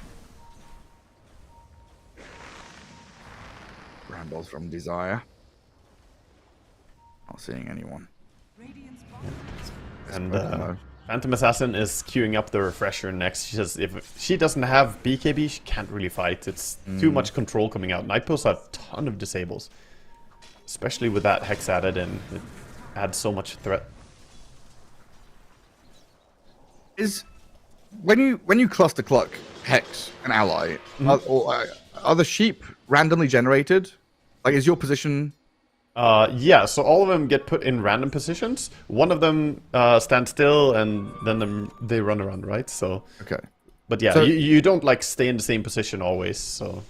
Rambles from Desire. Not seeing anyone. And no. Phantom Assassin is queuing up the refresher next. She says if she doesn't have BKB, she can't really fight. It's too much control coming out. Nightpulse have a ton of disables. Especially with that Hex added in. It adds so much threat. Is when you cluster cluck Hex an ally, are the sheep randomly generated? Like, is your position? Yeah, so all of them get put in random positions. One of them stands still, and then they run around, right? So Okay. But yeah, So- you don't like stay in the same position always. So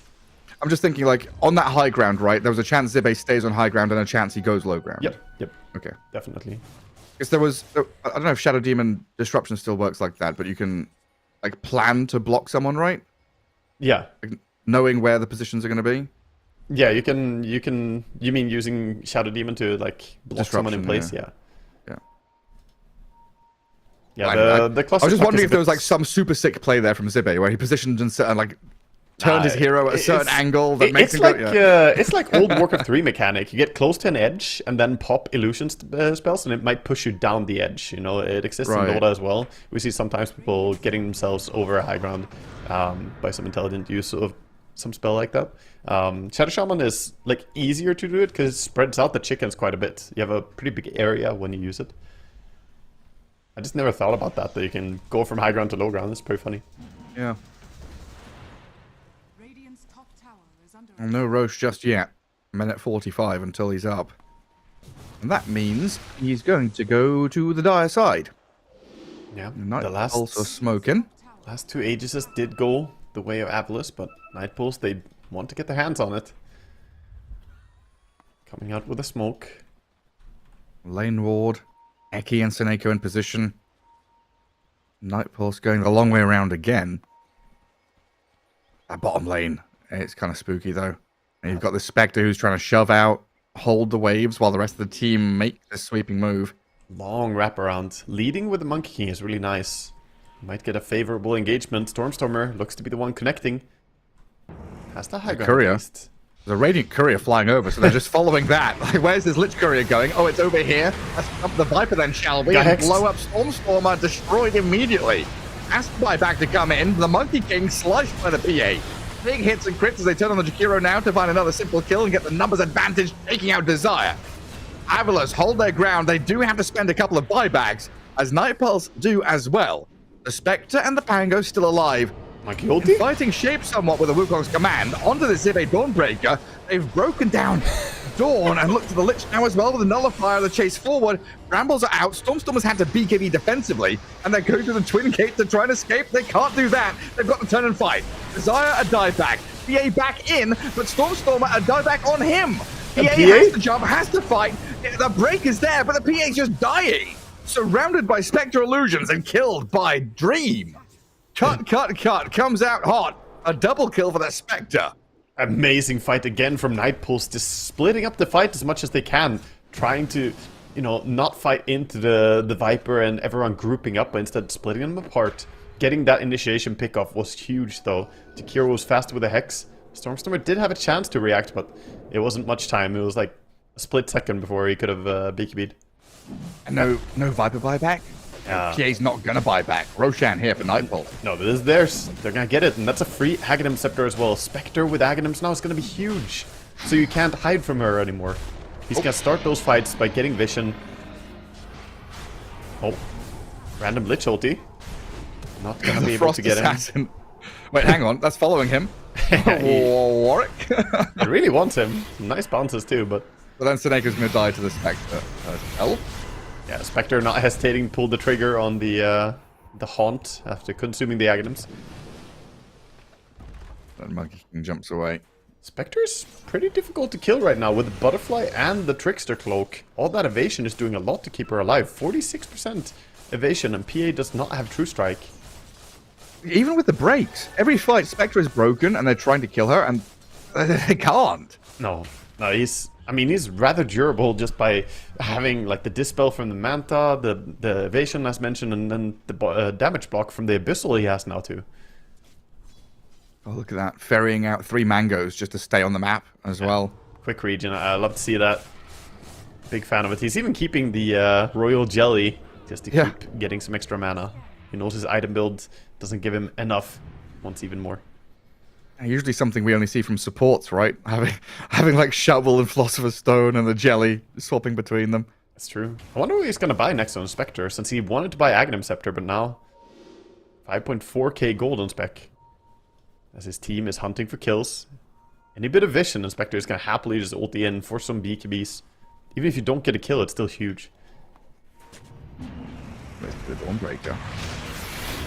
I'm just thinking, like, on that high ground, right? There was a chance Zibe stays on high ground and a chance he goes low ground. yep, Okay. definitely. Because there was, I don't know if Shadow Demon Disruption still works like that, but you can, like, plan to block someone, right? Yeah, Like, knowing where the positions are going to be. yeah. You can. You mean using Shadow Demon to like block someone in Disruption, place? Yeah. Yeah. Yeah, the cluster. I was just cluck wondering is if a there was bit- like some super sick play there from Zibe where he positioned and like turned his hero at a certain it's- angle that makes it's him like go. Yeah. it's like old Warcraft 3 mechanic. You get close to an edge and then pop illusion spells, and it might push you down the edge. It exists Right. in Dota as well. We see sometimes people getting themselves over a high ground by some intelligent use of some spell like that. Shadow Shaman is like easier to do it because it spreads out the chickens quite a bit. You have a pretty big area when you use it. I just never thought about that you can go from high ground to low ground. It's pretty funny. Yeah. Radiant's top tower is under Well, no Roche just yet. Minute 45 until he's up. And that means he's going to go to the dire side. Yeah, Night the last also smoking. Last two Aegises did go the way of Avalus, but Nightpulse, they want to get their hands on it. Coming out with a smoke. Lane Ward, Eki and Seneko in position. Nightpulse going the long way around again. That bottom lane, it's kind of spooky though. And you've got the Spectre who's trying to shove out, hold the waves while the rest of the team make this sweeping move. Long wraparound. Leading with the Monkey King is really nice. Might get a favorable engagement. Stormstormer looks to be the one connecting. Has the high ground courier. at least. There's a Radiant Courier flying over, so they're just following that. Like, where's this Lich Courier going? Oh, it's over here. Let's up the Viper then, shall we? Got And hexed. blow up Stormstormer, destroyed immediately. Asked back to come in. The Monkey King sliced by the PA. Big hits and crits as they turn on the Jakiro now to find another simple kill and get the numbers advantage, taking out Desire. Avalus hold their ground. They do have to spend a couple of buybacks, as Nightpulse do as well. The Spectre and the Pango still alive. Monkey ulti? Fighting shape somewhat with the Wukong's command onto the Zibe Dawnbreaker. They've broken down Dawn and look to the Lich now as well with the Nullifier, the chase forward. Brambles are out. Stormstormers had to BKB defensively, and they're going to the Twin Gate to try and escape. They can't do that. They've got to turn and fight. Desire a dive back. BA back in, but Stormstormer a dive back on him. PA has to jump, has to fight. The break is there, but the PA's just dying. Surrounded by Spectre illusions and killed by Dream. Cut. Comes out hot. A double kill for the Spectre. Amazing fight again from Nightpulse, just splitting up the fight as much as they can, trying to, you know, not fight into the Viper and everyone grouping up, but instead splitting them apart. Getting that initiation pickoff was huge, though. Takiro was fast with the Hex. Stormstormer did have a chance to react, but it wasn't much time. It was like a split second before he could have BKB'd. And no Viper buyback? PA's not gonna buy back. Roshan here for Nightfall. No, this is theirs. They're gonna get it, and that's a free Aghanim Scepter as well. Spectre with Aghanims now is gonna be huge. So you can't hide from her anymore. He's gonna start those fights by getting vision. Oh. Random Lich ulti. Not gonna be able to get him. Wait, hang on. That's following him. Warwick. It really wants him. Nice bounces too, but then Seneca's gonna die to the Spectre as well. yeah, Spectre not hesitating, pulled the trigger on the Haunt after consuming the Aghanims. Then Monkey King jumps away. Spectre's pretty difficult to kill right now with the Butterfly and the Trickster Cloak. All that evasion is doing a lot to keep her alive. 46% evasion, and PA does not have True Strike. Even with the breaks, every fight Spectre is broken and they're trying to kill her and they can't. No, he's rather durable just by having like the Dispel from the Manta, the evasion as mentioned, and then the damage block from the Abyssal he has now too. Oh, look at that. Ferrying out 3 mangoes just to stay on the map as well. Quick region, I love to see that. Big fan of it. He's even keeping the Royal Jelly just to keep getting some extra mana. He knows his item build doesn't give him enough. Wants even more. Usually something we only see from supports, right? Having like Shovel and Philosopher's Stone and the Jelly, swapping between them. That's true. I wonder what he's going to buy next on Spectre, since he wanted to buy Aghanim Scepter, but now 5.4k gold on Spec. As his team is hunting for kills. Any bit of vision, and Spectre is going to happily just ulti in for some BKBs. Even if you don't get a kill, it's still huge. Where's the Dawnbreaker?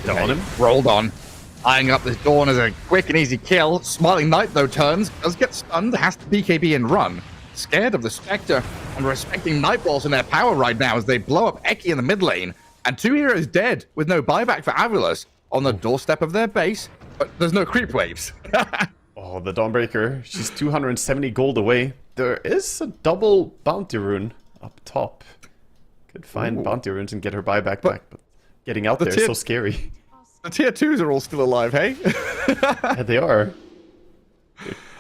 Down him. Rolled on. Eyeing up this Dawn as a quick and easy kill. Smiling Knight, though, turns. Does get stunned. Has to BKB and run. Scared of the Spectre and respecting Nightballs in their power right now as they blow up Eki in the mid lane. And 2 heroes dead with no buyback for Avulus on the doorstep of their base. But there's no creep waves. Oh, the Dawnbreaker. She's 270 gold away. There is a double bounty rune up top. Could find bounty runes and get her buyback back, but getting out there is so scary. The tier 2s are all still alive, hey? Yeah, they are.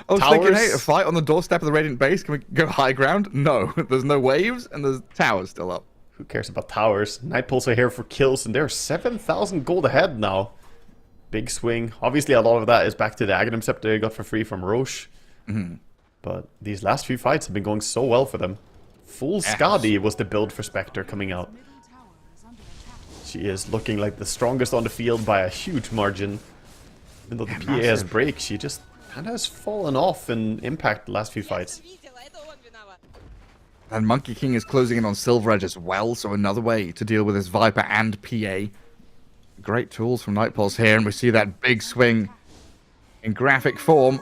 I was thinking, hey, a fight on the doorstep of the Radiant base. Can we go high ground? No, there's no waves and there's towers still up. Who cares about towers? Nightpulse are here for kills and they're 7,000 gold ahead now. Big swing. Obviously, a lot of that is back to the Aghanim Scepter they got for free from Roche. But these last few fights have been going so well for them. Full Skadi was the build for Spectre coming out. She is looking like the strongest on the field by a huge margin. Even though the PA has break, she just kind of has fallen off in impact the last few fights. And Monkey King is closing in on Silver Edge as well, so another way to deal with his Viper and PA. Great tools from Nightpulse here, and we see that big swing in graphic form.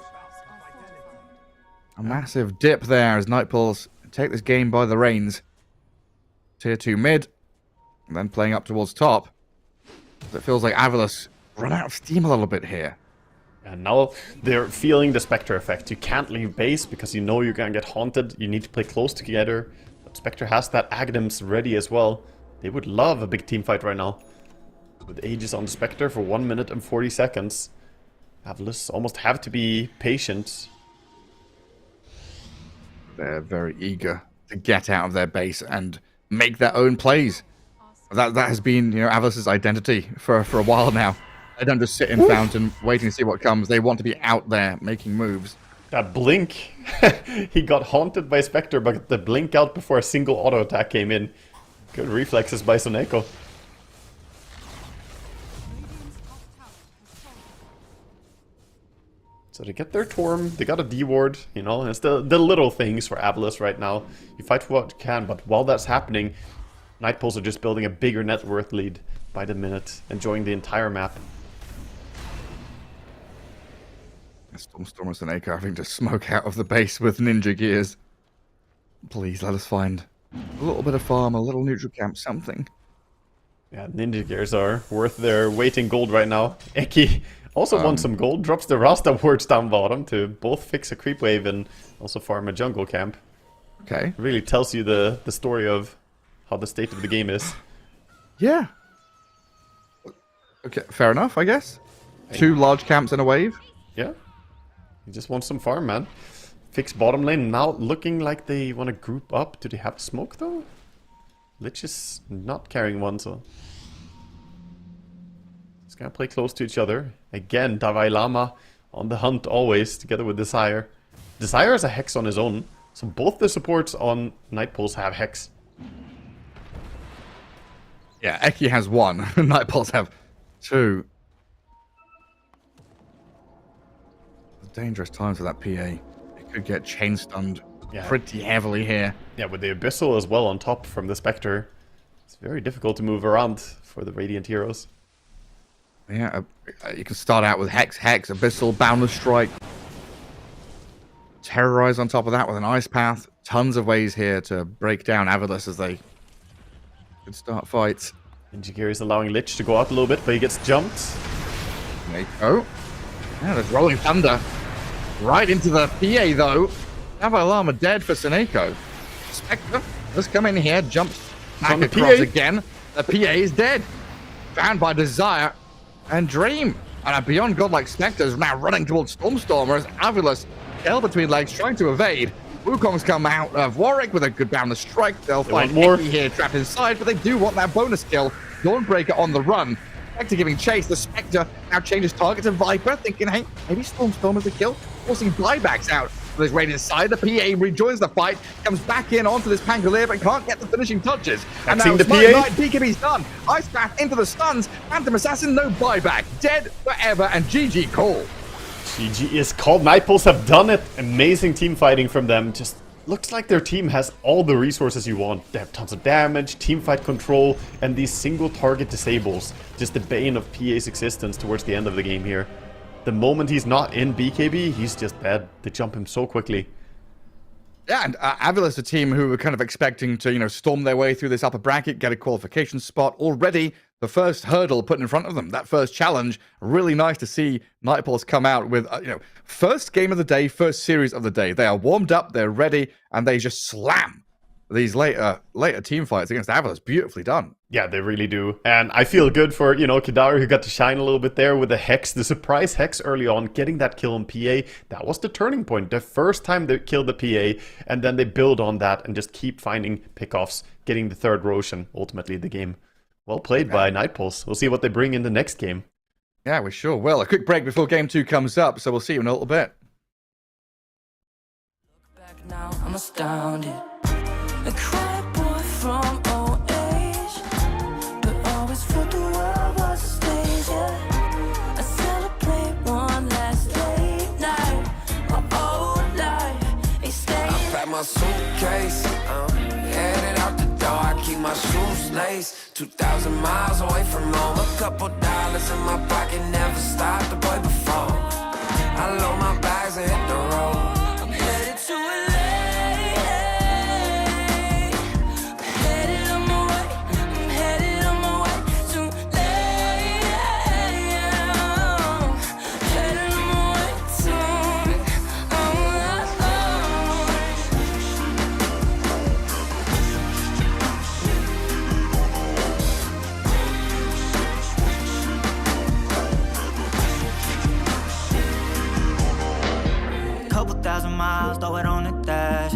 A massive dip there as Nightpulse take this game by the reins. Tier 2 mid, and then playing up towards top. It feels like Avulus run out of steam a little bit here. And now they're feeling the Spectre effect. You can't leave base because you know you're gonna get haunted. You need to play close together. But Spectre has that Aghanims ready as well. They would love a big team fight right now. With Aegis on the Spectre for 1 minute and 40 seconds. Avulus almost have to be patient. They're very eager to get out of their base and make their own plays. That has been, Avulus's identity for a while now. They don't just sit in Fountain waiting to see what comes. They want to be out there making moves. That blink. He got haunted by Spectre, but the blink out before a single auto attack came in. Good reflexes by Soneko. So they get their Torm, they got a D-Ward, it's the little things for Avulus right now. You fight for what you can, but while that's happening, Nightpulse are just building a bigger net worth lead by the minute, enjoying the entire map. Stormstormer and Acre having to smoke out of the base with ninja gears. Please let us find a little bit of farm, a little neutral camp, something. Yeah, ninja gears are worth their weight in gold right now. Eki also wants some gold, drops the Rasta wards down bottom to both fix a creep wave and also farm a jungle camp. Okay. Really tells you the story of how the state of the game is. Yeah. Okay, fair enough, I guess. 2 large camps in a wave. Yeah. He just wants some farm, man. Fix bottom lane. Now looking like they want to group up. Do they have smoke, though? Lich is not carrying one, so... Just gonna play close to each other. Again, Dalai Lama on the hunt always, together with Desire. Desire has a Hex on his own, so both the supports on Night Pulse have Hex. Yeah, Eki has 1. Night Pulse have 2. Dangerous times for that PA. It could get chain stunned pretty heavily here. Yeah, with the Abyssal as well on top from the Spectre. It's very difficult to move around for the Radiant heroes. Yeah, you can start out with Hex, Abyssal, Boundless Strike. Terrorize on top of that with an Ice Path. Tons of ways here to break down Avilice as they can start fights. Ninja Gear is allowing Lich to go out a little bit, but he gets jumped. There you go. Yeah, there's Rolling Thunder. Right into the PA, though. Dalai Lama dead for Seneko. Spectre has come in here, jumps back the across PA. again. The PA is dead. Found by Desire and Dream. And a beyond godlike Spectre is now running towards Stormstormer as Avilice, held between legs, trying to evade. Wukong's come out of Warwick with a good boundless strike. They'll find want more. Eki here trapped inside, but they do want that bonus kill. Dawnbreaker on the run. Spectre giving chase. The Spectre now changes target to Viper, thinking, hey, maybe Stormstorm is a kill. Forcing buybacks out for this Radiant side. The PA rejoins the fight, comes back in onto this Pangolier, but can't get the finishing touches. And now the it's Mighty PA. Knight, BKB's done. Ice Path into the stuns. Phantom Assassin, no buyback. Dead forever, and GG call. GG is called. Night Pulse have done it. Amazing team fighting from them. Just looks like their team has all the resources you want. They have tons of damage, team fight control, and these single target disables. Just the bane of PA's existence towards the end of the game here. The moment he's not in BKB, he's just dead. They jump him so quickly. Yeah, and Avilice, a team who were kind of expecting to, storm their way through this upper bracket, get a qualification spot. Already, the first hurdle put in front of them, that first challenge. Really nice to see Night Pulse come out with, first game of the day, first series of the day. They are warmed up, they're ready, and they just slam these later team fights against Avilice. Beautifully done. Yeah, they really do. And I feel good for, Kidaru, who got to shine a little bit there with the Hex, the surprise Hex early on, getting that kill on PA. That was the turning point. The first time they killed the PA, and then they build on that and just keep finding pickoffs, getting the third Roshan, ultimately the game. Well played by Night Pulse. We'll see what they bring in the next game. Yeah, we sure will. A quick break before game 2 comes up, so we'll see you in a little bit. Back now, I'm astounded. A quiet boy from old age, but always thought the world was a stage, yeah. I celebrate one last late night, my old life, ain't staying. I pack my suitcase, headed out the door. I keep my shoes laced. 2,000 miles away from home. A couple dollars in my pocket, never stopped the boy before. I load my bags and hit the road. I'm headed to LA. Couple thousand miles, throw it on the dash.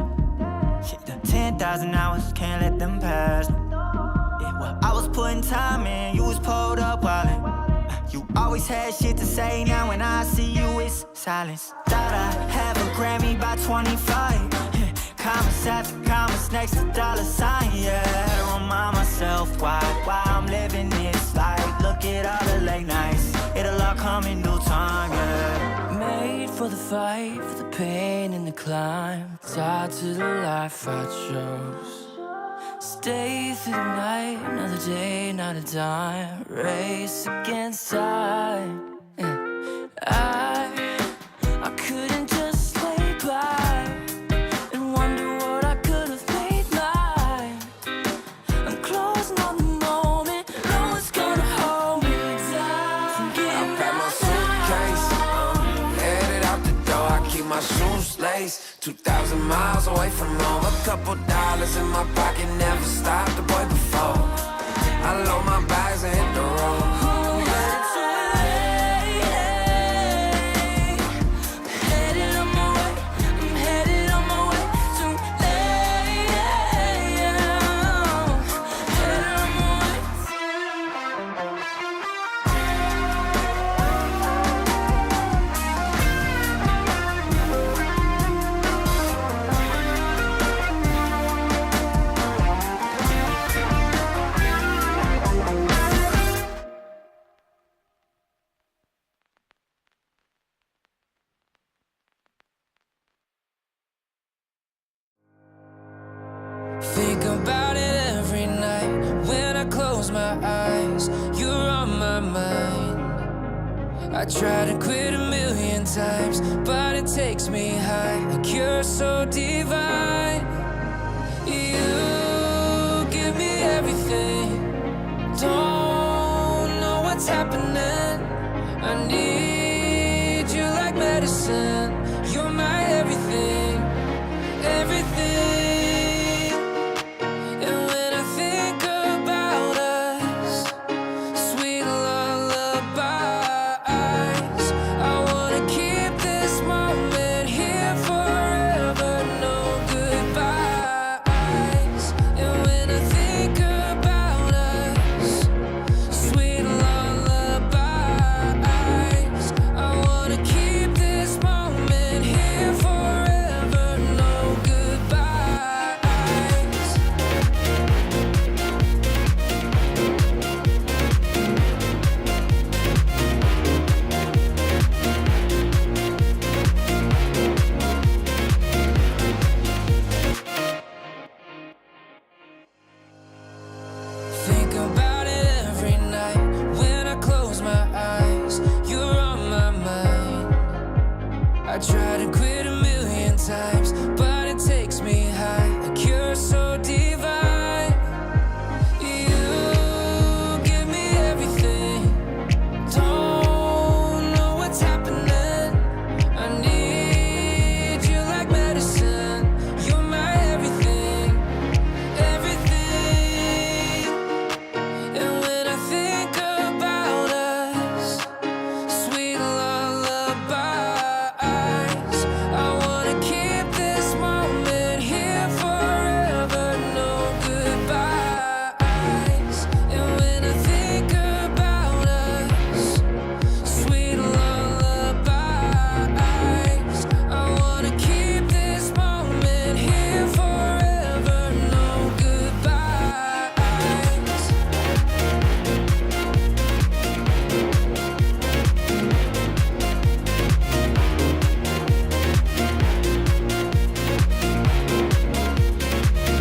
Shit, the 10,000 hours, can't let them pass. Yeah, well, I was putting time in, you was pulled up wildin'. You always had shit to say, now when I see you, it's silence. Thought I'd have a Grammy by 25. Commas after commas next to dollar sign, yeah. Had to remind myself why I'm living this life. Look at all the late nights, it'll all come in due time, yeah. Made for the fight, for the pain and the climb. Tied to the life I chose. Stay through the night, another day, not a dime. Race against time. I couldn't just lay by and wonder what I could have couple dollars in my pocket, never stopped the boy before. I load my bags and hit the road. Think about it every night when I close my eyes. You're on my mind. I try to quit a million times, but it takes me high. Like you're so divine. You give me everything. Don't know what's happening. I need you like medicine. You're my everything, everything. I try to quit a million times, but it takes me high. Like you're so divine. You give me everything. Don't know what's happening. I need you like medicine. You're my everything, everything. And when I think about us, sweet lullaby, I wanna keep this moment here forever, no goodbyes. And when I think about us, sweet lullabies, I wanna keep this moment here forever, no goodbyes.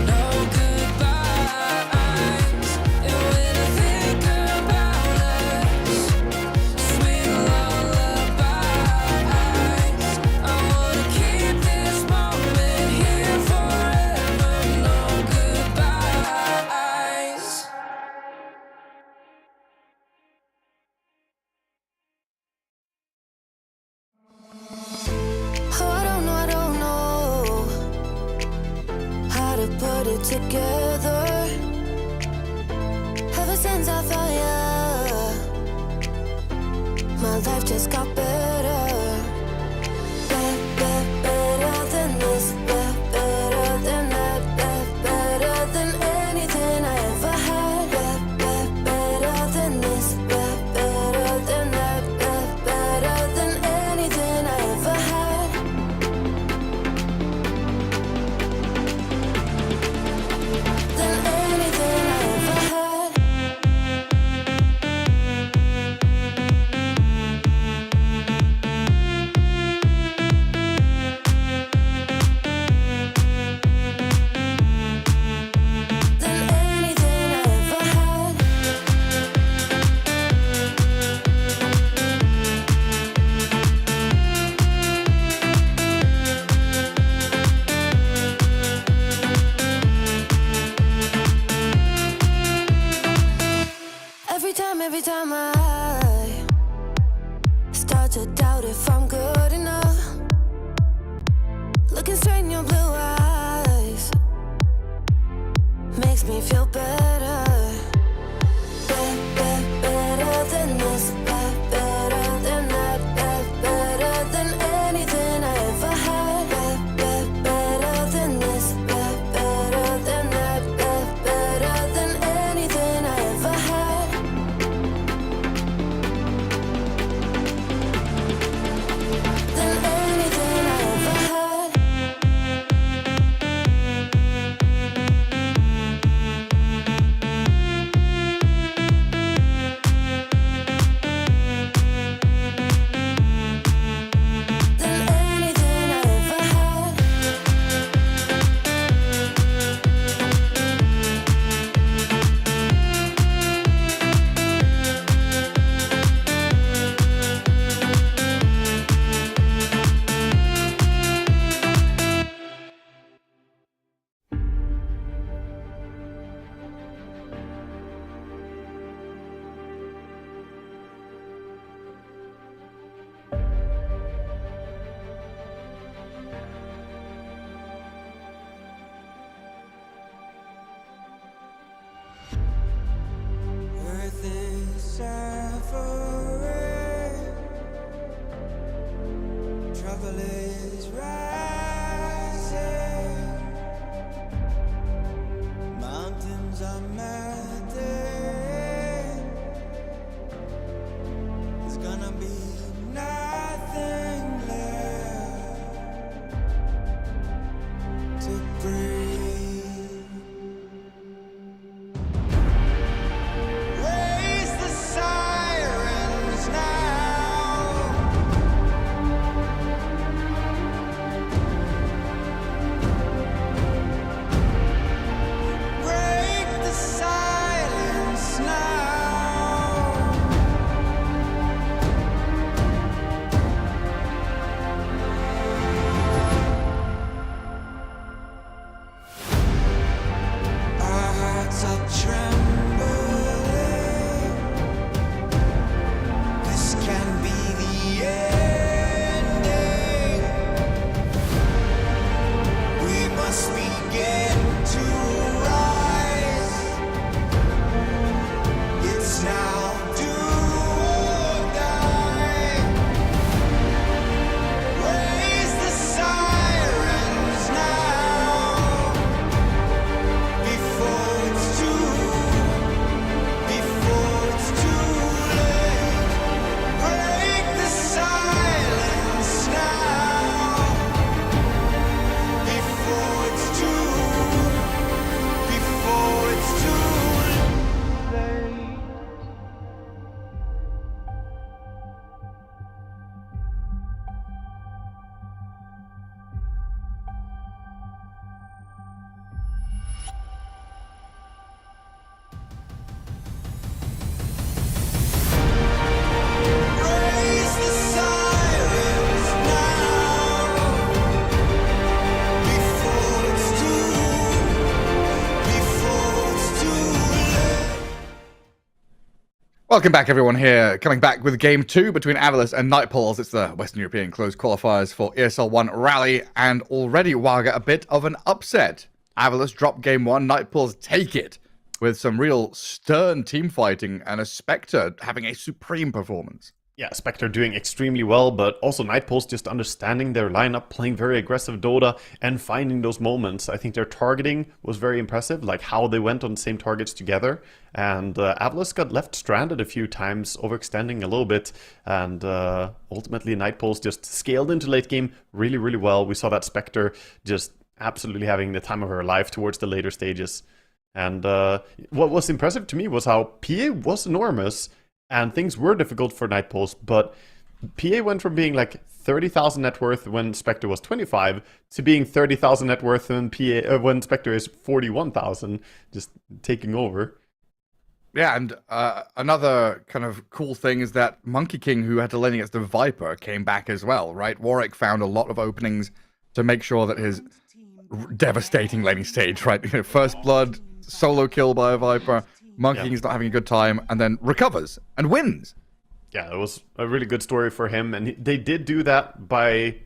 No goodbyes. And when I think about us, sweet lullabies, I wanna keep this moment here forever. No goodbyes. Oh, I don't know how to put it together. Ever since I found you, my life just got better. Better than this, better than that, better than anything I ever had. Better than this, better than that, better than anything I ever had. Than anything I ever had. makes me feel better. Better than this, better than that, better than anything I ever had. Better than this, better than that, better than anything I ever had. Than anything I ever had. Than anything I ever had. Earth is suffering, trouble is rising, mountains are melting, there's gonna be nothing left to breathe. Raise the sirens now. Break the silence now. Our hearts are trembling. This can be the ending. We must begin to rise. It's now do or die. Raise the sirens now before it's too late. Break the silence now before it's too late. Raise the sirens now before it's too late. Welcome back, everyone. Here, coming back with Game 2 between Avalos and Nightpoles. It's the Western European closed qualifiers for ESL One Raleigh, and already Waga a bit of an upset. Avalos drop Game 1, Nightpoles take it with some real stern team fighting and a Spectre having a supreme performance. Yeah, Spectre doing extremely well, but also Nightpoles just understanding their lineup, playing very aggressive Dota, and finding those moments. I think their targeting was very impressive, like how they went on the same targets together. And Avalos got left stranded a few times, overextending a little bit. And ultimately, Nightpoles just scaled into late game really, really well. We saw that Spectre just absolutely having the time of her life towards the later stages. And what was impressive to me was how PA was enormous. And things were difficult for Nightpoles, but PA went from being like 30,000 net worth when Spectre was 25 to being 30,000 net worth when Spectre is 41,000, just taking over. Yeah, and another kind of cool thing is that Monkey King, who had to lane against the Viper, came back as well, right? Warwick found a lot of openings to make sure that his devastating laning stage, right? You know, first blood, solo kill by a Viper, Monkey King's not having a good time, and then recovers and wins. Yeah, it was a really good story for him, and they did do that by,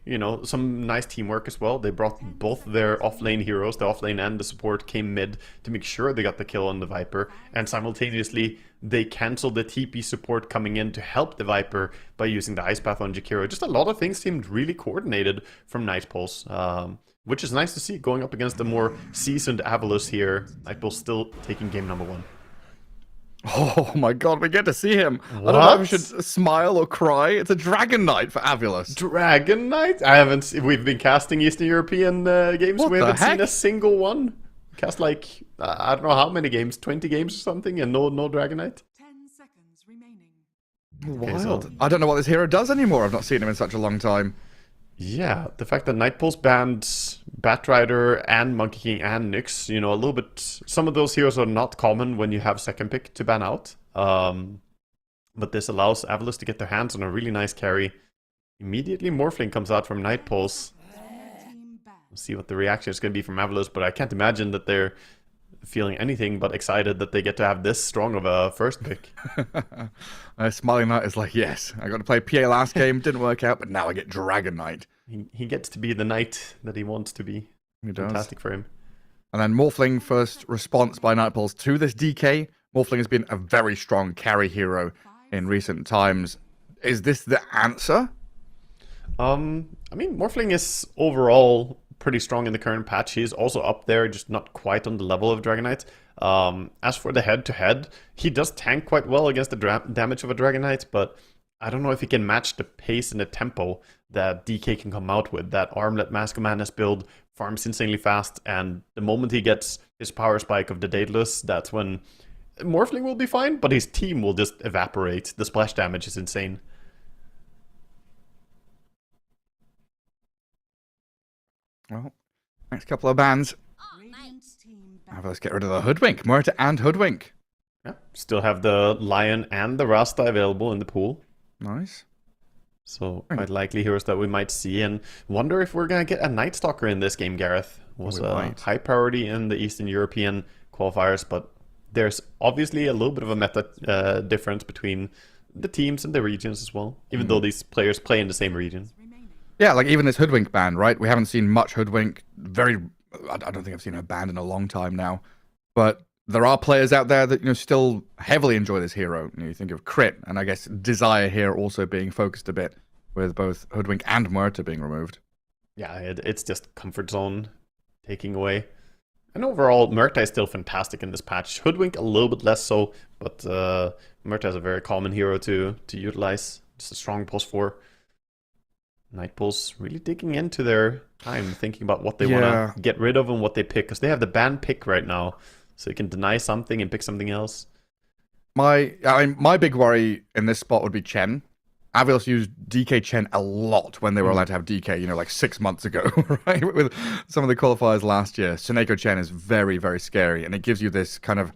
some nice teamwork as well. They brought both their off-lane heroes, the off-lane and the support, came mid to make sure they got the kill on the Viper, and simultaneously they canceled the TP support coming in to help the Viper by using the Ice Path on Jakiro. Just a lot of things seemed really coordinated from Nightpulse, which is nice to see going up against a more seasoned Avalus here. Nightpulse still taking game number 1. Oh my god, we get to see him. I don't know if I should smile or cry. It's a Dragon Knight for Avulus. Dragon Knight? I haven't we've been casting Eastern European games. What We the haven't seen heck? a single one. Cast like, I don't know how many games, 20 games or something, and no Dragon Knight. 10 seconds remaining. Wild. so- I don't know what this hero does anymore. I've not seen him in such a long time. Yeah, the fact that Nightpulse banned Batrider and Monkey King and Nyx, a little bit. Some of those heroes are not common when you have second pick to ban out. But this allows Avalus to get their hands on a really nice carry. Immediately, Morphling comes out from Nightpulse. Team banned. We'll see what the reaction is going to be from Avalus, but I can't imagine that they're feeling anything but excited that they get to have this strong of a first pick. Smiling Knight is like, yes, I got to play PA last game, didn't work out, but now I get Dragon Knight. He gets to be the knight that he wants to be. He does. Fantastic for him. And then Morphling, first response by Nightpulse to this DK. Morphling has been a very strong carry hero in recent times. Is this the answer? I mean, Morphling is overall pretty strong in the current patch. He's also up there, just not quite on the level of Dragon Knight. As for the head-to-head, he does tank quite well against the damage of a Dragon Knight, but I don't know if he can match the pace and the tempo that DK can come out with. That Armlet Mask of Madness build farms insanely fast, and the moment he gets his power spike of the Daedalus, that's when Morphling will be fine, but his team will just evaporate. The splash damage is insane. Well, next couple of bans. Radiant's team banned. Let's get rid of the Hoodwink. Muerta and Hoodwink. Yeah, still have the Lion and the Rasta available in the pool. Nice. So quite likely heroes that we might see, and wonder if we're gonna get a Night Stalker in this game. Gareth was We a might. high priority in the Eastern European qualifiers, but there's obviously a little bit of a meta difference between the teams and the regions as well, even though these players play in the same region. Remaining. Yeah, like even this Hoodwink ban, right? We haven't seen much Hoodwink. I don't think I've seen her banned in a long time now. But there are players out there that still heavily enjoy this hero. You think of Crit, and I guess Desire here also being focused a bit with both Hoodwink and Muerta being removed. Yeah, it's just comfort zone taking away. And overall, Muerta is still fantastic in this patch. Hoodwink a little bit less so, but Muerta is a very common hero to utilize. Just a strong pulse 4. Nightpulse really digging into their time, thinking about what they want to get rid of and what they pick, because they have the ban pick right now, so you can deny something and pick something else. My big worry in this spot would be Chen. Avios used DK Chen a lot when they were allowed to have DK, like 6 months ago, right? With some of the qualifiers last year. Suneko Chen is very, very scary, and it gives you this kind of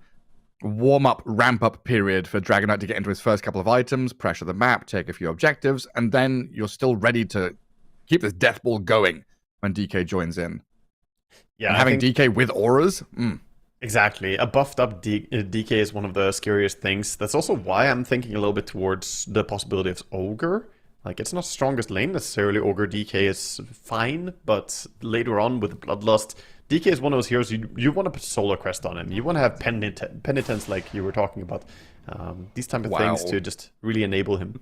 warm-up, ramp-up period for Dragon Knight to get into his first couple of items, pressure the map, take a few objectives, and then you're still ready to keep this death ball going when DK joins in. Yeah, And having DK with auras? Exactly. A buffed up DK is one of the scariest things. That's also why I'm thinking a little bit towards the possibility of Ogre. Like, it's not strongest lane necessarily. Ogre DK is fine, but later on with Bloodlust, DK is one of those heroes you want to put Solar Crest on him. You want to have penitence like you were talking about. These type of things to just really enable him.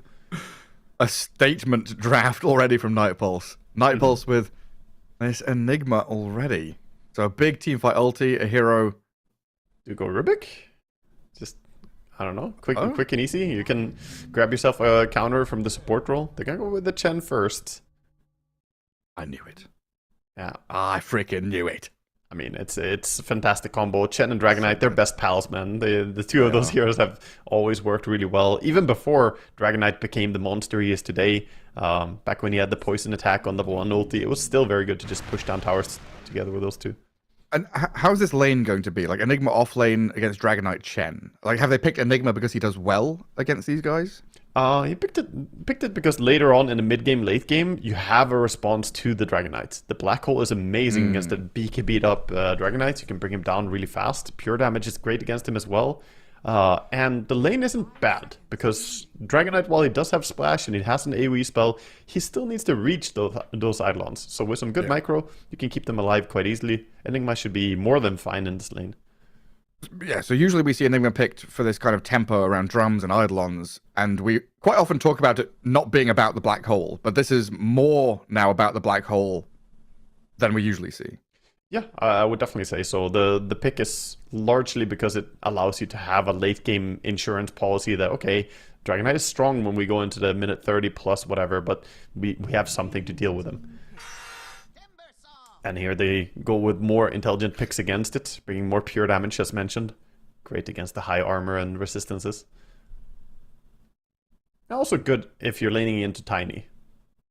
A statement draft already from Nightpulse. Nightpulse with this Enigma already. So a big teamfight ulti, a hero. Do you go Rubik? Just, I don't know, quick and easy. You can grab yourself a counter from the support role. They're gonna go with the Chen first. I knew it. Yeah, I freaking knew it. I mean, it's a fantastic combo. Chen and Dragon Knight, they're best pals, man. The two of those heroes have always worked really well. Even before Dragon Knight became the monster he is today, back when he had the poison attack on level 1 ulti, it was still very good to just push down towers together with those two. And how's this lane going to be? Like Enigma off lane against Dragon Knight Chen? Like, have they picked Enigma because he does well against these guys? He picked it because later on in the mid game, late game, you have a response to the Dragon Knight. The Black Hole is amazing against the BK beat up Dragon Knight. You can bring him down really fast. Pure damage is great against him as well. And the lane isn't bad, because Dragon Knight, while he does have Splash and he has an AoE spell, he still needs to reach those Eidolons. So with some good micro, you can keep them alive quite easily. Enigma should be more than fine in this lane. Yeah, so usually we see Enigma picked for this kind of tempo around drums and Eidolons, and we quite often talk about it not being about the black hole, but this is more now about the black hole than we usually see. Yeah, I would definitely say so. The pick is largely because it allows you to have a late game insurance policy that, okay, Dragon Knight is strong when we go into the minute 30 plus whatever, but we have something to deal with him. And here they go with more intelligent picks against it, bringing more pure damage as mentioned. Great against the high armor and resistances. Also good if you're laning into Tiny.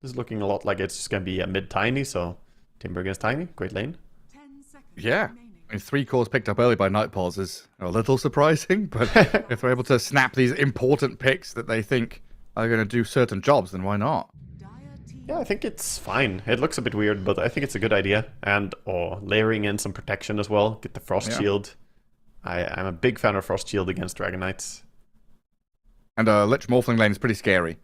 This is looking a lot like it's just going to be a mid-Tiny, so Timber against Tiny, great lane. 10 seconds Yeah. remaining. I mean, 3 cores picked up early by Nightpaws is a little surprising, but if they're able to snap these important picks that they think are going to do certain jobs, then why not? Dire team Yeah, I think it's fine. It looks a bit weird, but I think it's a good idea. And layering in some protection as well. Get the Frost Shield. I'm a big fan of Frost Shield against Dragon Knights. And Lich Morphling lane is pretty scary.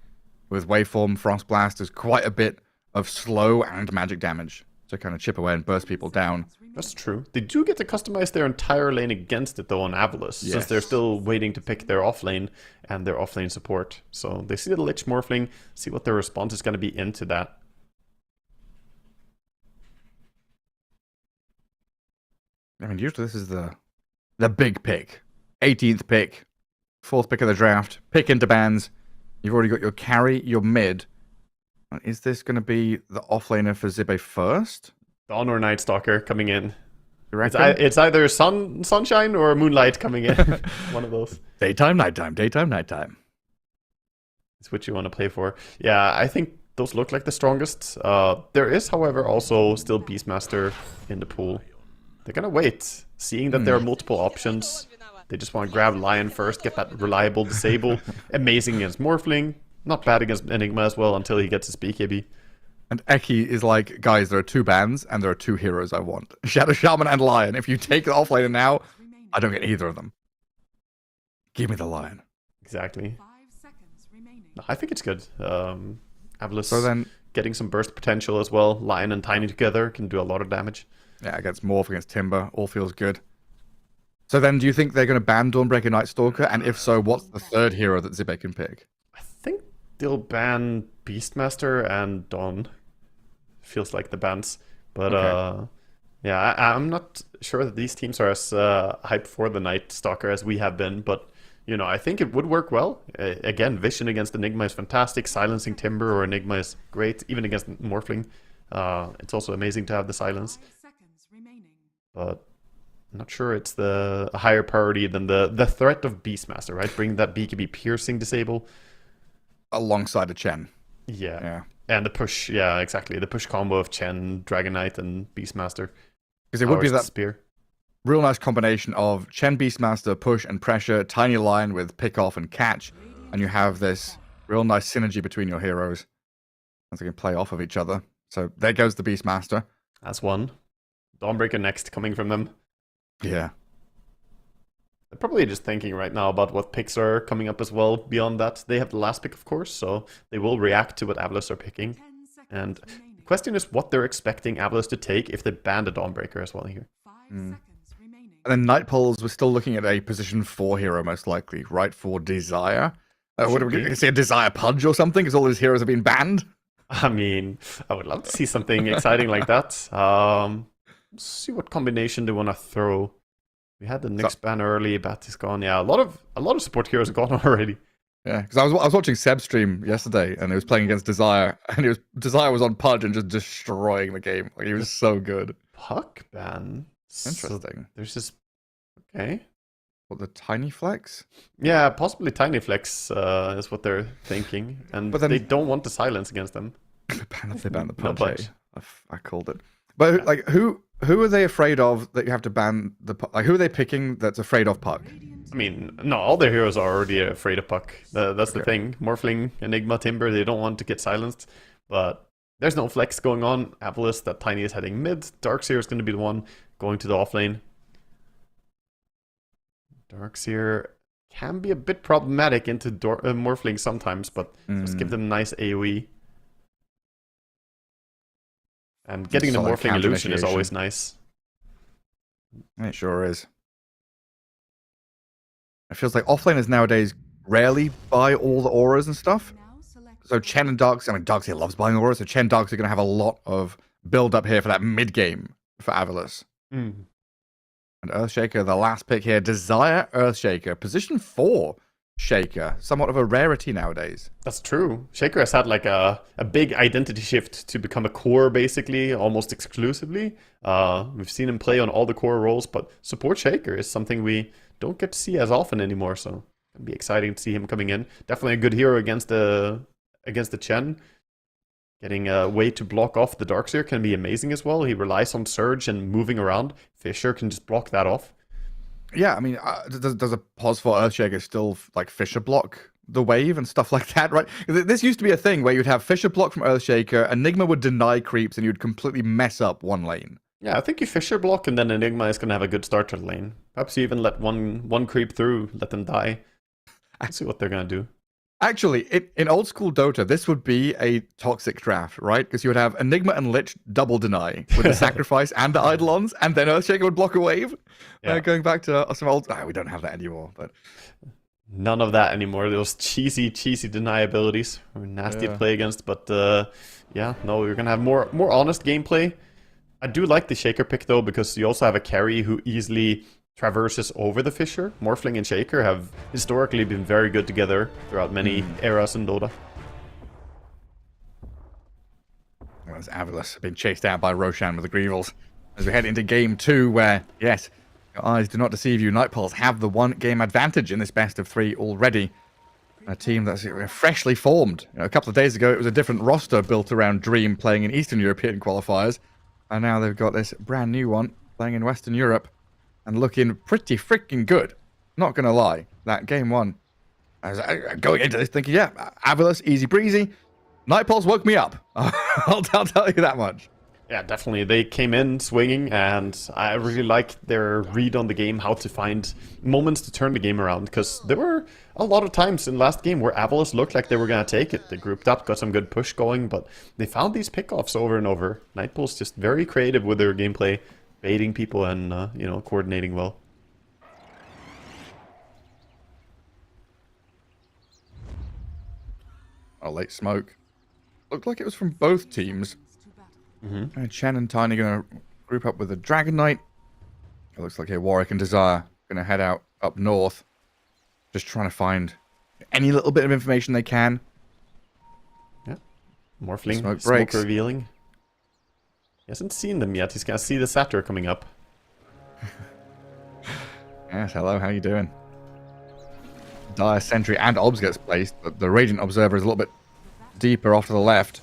With Waveform, Frost Blast, there's quite a bit of slow and magic damage to kind of chip away and burst people down. That's true. They do get to customize their entire lane against it though on Avalus, since they're still waiting to pick their offlane and their offlane support. So they see the Lich Morphling, see what their response is going to be into that. I mean, usually this is the big pick. 18th pick. 4th pick of the draft. Pick into bans. You've already got your carry, your mid. Is this going to be the offlaner for Zibe first? Dawn or Night Stalker coming in. You reckon? It's either sunshine or moonlight coming in. One of those. Daytime, nighttime, daytime, nighttime. It's what you want to play for. Yeah, I think those look like the strongest. There is, however, also still Beastmaster in the pool. They're gonna wait, seeing that there are multiple options. They just want to grab Lion first, get that reliable disable. Amazing against Morphling. Not bad against Enigma as well until he gets his BKB. And Eki is like, guys, there are 2 bans and there are 2 heroes I want. Shadow Shaman and Lion. If you take the offlaner now, I don't get either of them. Give me the Lion. Exactly. 5 seconds remaining. I think it's good. Avalus So then, getting some burst potential as well. Lion and Tiny together can do a lot of damage. yeah, against Morph, against Timber, all feels good. So then, do you think they're going to ban Dawnbreaker Night Stalker? And if so, what's the 3rd hero that Zibek can pick? I think they'll ban Beastmaster and Dawn. Feels like the bans. But yeah, I'm not sure that these teams are as hyped for the Night Stalker as we have been. But, you know, I think it would work well. Again, Vision against Enigma is fantastic. Silencing Timber or Enigma is great. Even against Morphling. It's also amazing to have the silence. 5 seconds remaining. But I'm not sure it's a higher priority than the threat of Beastmaster, right? Bring that BKB piercing disable. Alongside a Chen. Yeah. And the push, yeah, exactly. The push combo of Chen, Dragon Knight, and Beastmaster. Because it would be Powers the that spear. real nice combination of Chen Beastmaster, push and pressure, Tiny Lion with pick off and catch, and you have this real nice synergy between your heroes as they can play off of each other. So there goes the Beastmaster. That's one. Dawnbreaker next coming from them. Yeah. They're probably just thinking right now about what picks are coming up as well. Beyond that, they have the last pick, of course, so they will react to what Avalus are picking. 10 seconds And remaining. the question is what they're expecting Avalus to take if they ban the Dawnbreaker as well here. 5 seconds remaining. And then Nightpoles, we're still looking at a position 4 hero, most likely, right? For Desire. What are we going to see? A Desire Pudge or something? Because all his heroes have been banned? I mean, I would love to see something exciting like that. Let's see what combination they want to throw. We had the Nyx ban early, Bat is gone. Yeah, a lot of support heroes are gone already. Yeah, because I was watching Seb's stream yesterday, and he was playing against Desire, and Desire was on Pudge and just destroying the game. Like, he was so good. Puck ban. Interesting. There's this. Okay. What, the Tiny Flex? Yeah, possibly Tiny Flex is what they're thinking, and But then- they don't want the silence against them. If they ban the No Pudge, Pudge. I called it. But like, who are they afraid of that you have to ban the like? Who are they picking that's afraid of Puck? I mean, no, all their heroes are already afraid of Puck. That's the thing. Morphling, Enigma, Timber, they don't want to get silenced. But there's no flex going on. Avalus, that Tiny is heading mid. Darkseer is going to be the one going to the offlane. Darkseer can be a bit problematic into Morphling sometimes, but just give them a nice AoE. And getting the Solid Morphling counter illusion is initiation. always nice. It sure is. It feels like offlaners nowadays rarely buy all the auras and stuff. Now select So Chen and Darkseid, I mean, Darkseid loves buying auras, so Chen and Darkseid are going to have a lot of build up here for that mid game for Avalus. And Earthshaker, the last pick here, Desire Earthshaker, position 4 Shaker, somewhat of a rarity nowadays. That's true. Shaker has had like a big identity shift to become a core, basically, almost exclusively. We've seen him play on all the core roles, but support Shaker is something we don't get to see as often anymore, so it'll be exciting to see him coming in. Definitely a good hero against the Chen. Getting a way to block off the Darkseer can be amazing as well. He relies on Surge and moving around. Fisher can just block that off. Yeah, I mean, does a pause for Earthshaker still like Fisher block the wave and stuff like that, right? This used to be a thing where you'd have Fisher block from Earthshaker, Enigma would deny creeps, and you'd completely mess up one lane. Yeah, I think you Fisher block, and then Enigma is going to have a good start to the lane. Perhaps you even let one creep through, let them die. Let's see what they're going to do. Actually, in old school Dota, this would be a toxic draft, right? Because you would have Enigma and Lich double deny with the sacrifice and the Eidolons, and then Earthshaker would block a wave. Yeah. Going back to some old... we don't have that anymore, but... None of that anymore. Those cheesy deny abilities were nasty to play against, but yeah, no, we're going to have more honest gameplay. I do like the Shaker pick, though, because you also have a carry who easily traverses over the Fisher. Morphling and Shaker have historically been very good together throughout many eras in Dota. Well, as Avalus being chased out by Roshan with the Greevils. As we head into game 2, where, yes, your eyes do not deceive you, Nightpulse have the 1 game advantage in this best of 3 already. A team that's freshly formed. A couple of days ago, it was a different roster built around Dream playing in Eastern European qualifiers. And now they've got this brand new one playing in Western Europe and looking pretty freaking good. Not going to lie. That game 1, I was going into this thinking, yeah, Avalus, easy breezy. Nightpulse woke me up. I'll tell you that much. Yeah, definitely. They came in swinging, and I really like their read on the game, how to find moments to turn the game around, because there were a lot of times in last game where Avalus looked like they were going to take it. They grouped up, got some good push going, but they found these pickoffs over and over. Nightpulse just very creative with their gameplay, baiting people and, coordinating well. Oh, late smoke. Looked like it was from both teams. And Chen and Tiny going to group up with the Dragon Knight. It looks like Warwick and Desire going to head out up north. Just trying to find any little bit of information they can. Yeah. Morphling, Smoke smoke breaks. revealing. He hasn't seen them yet. He's going to see the Satyr coming up. Yes, hello, how you doing? Dire Sentry and Obs gets placed, but the Radiant Observer is a little bit deeper off to the left.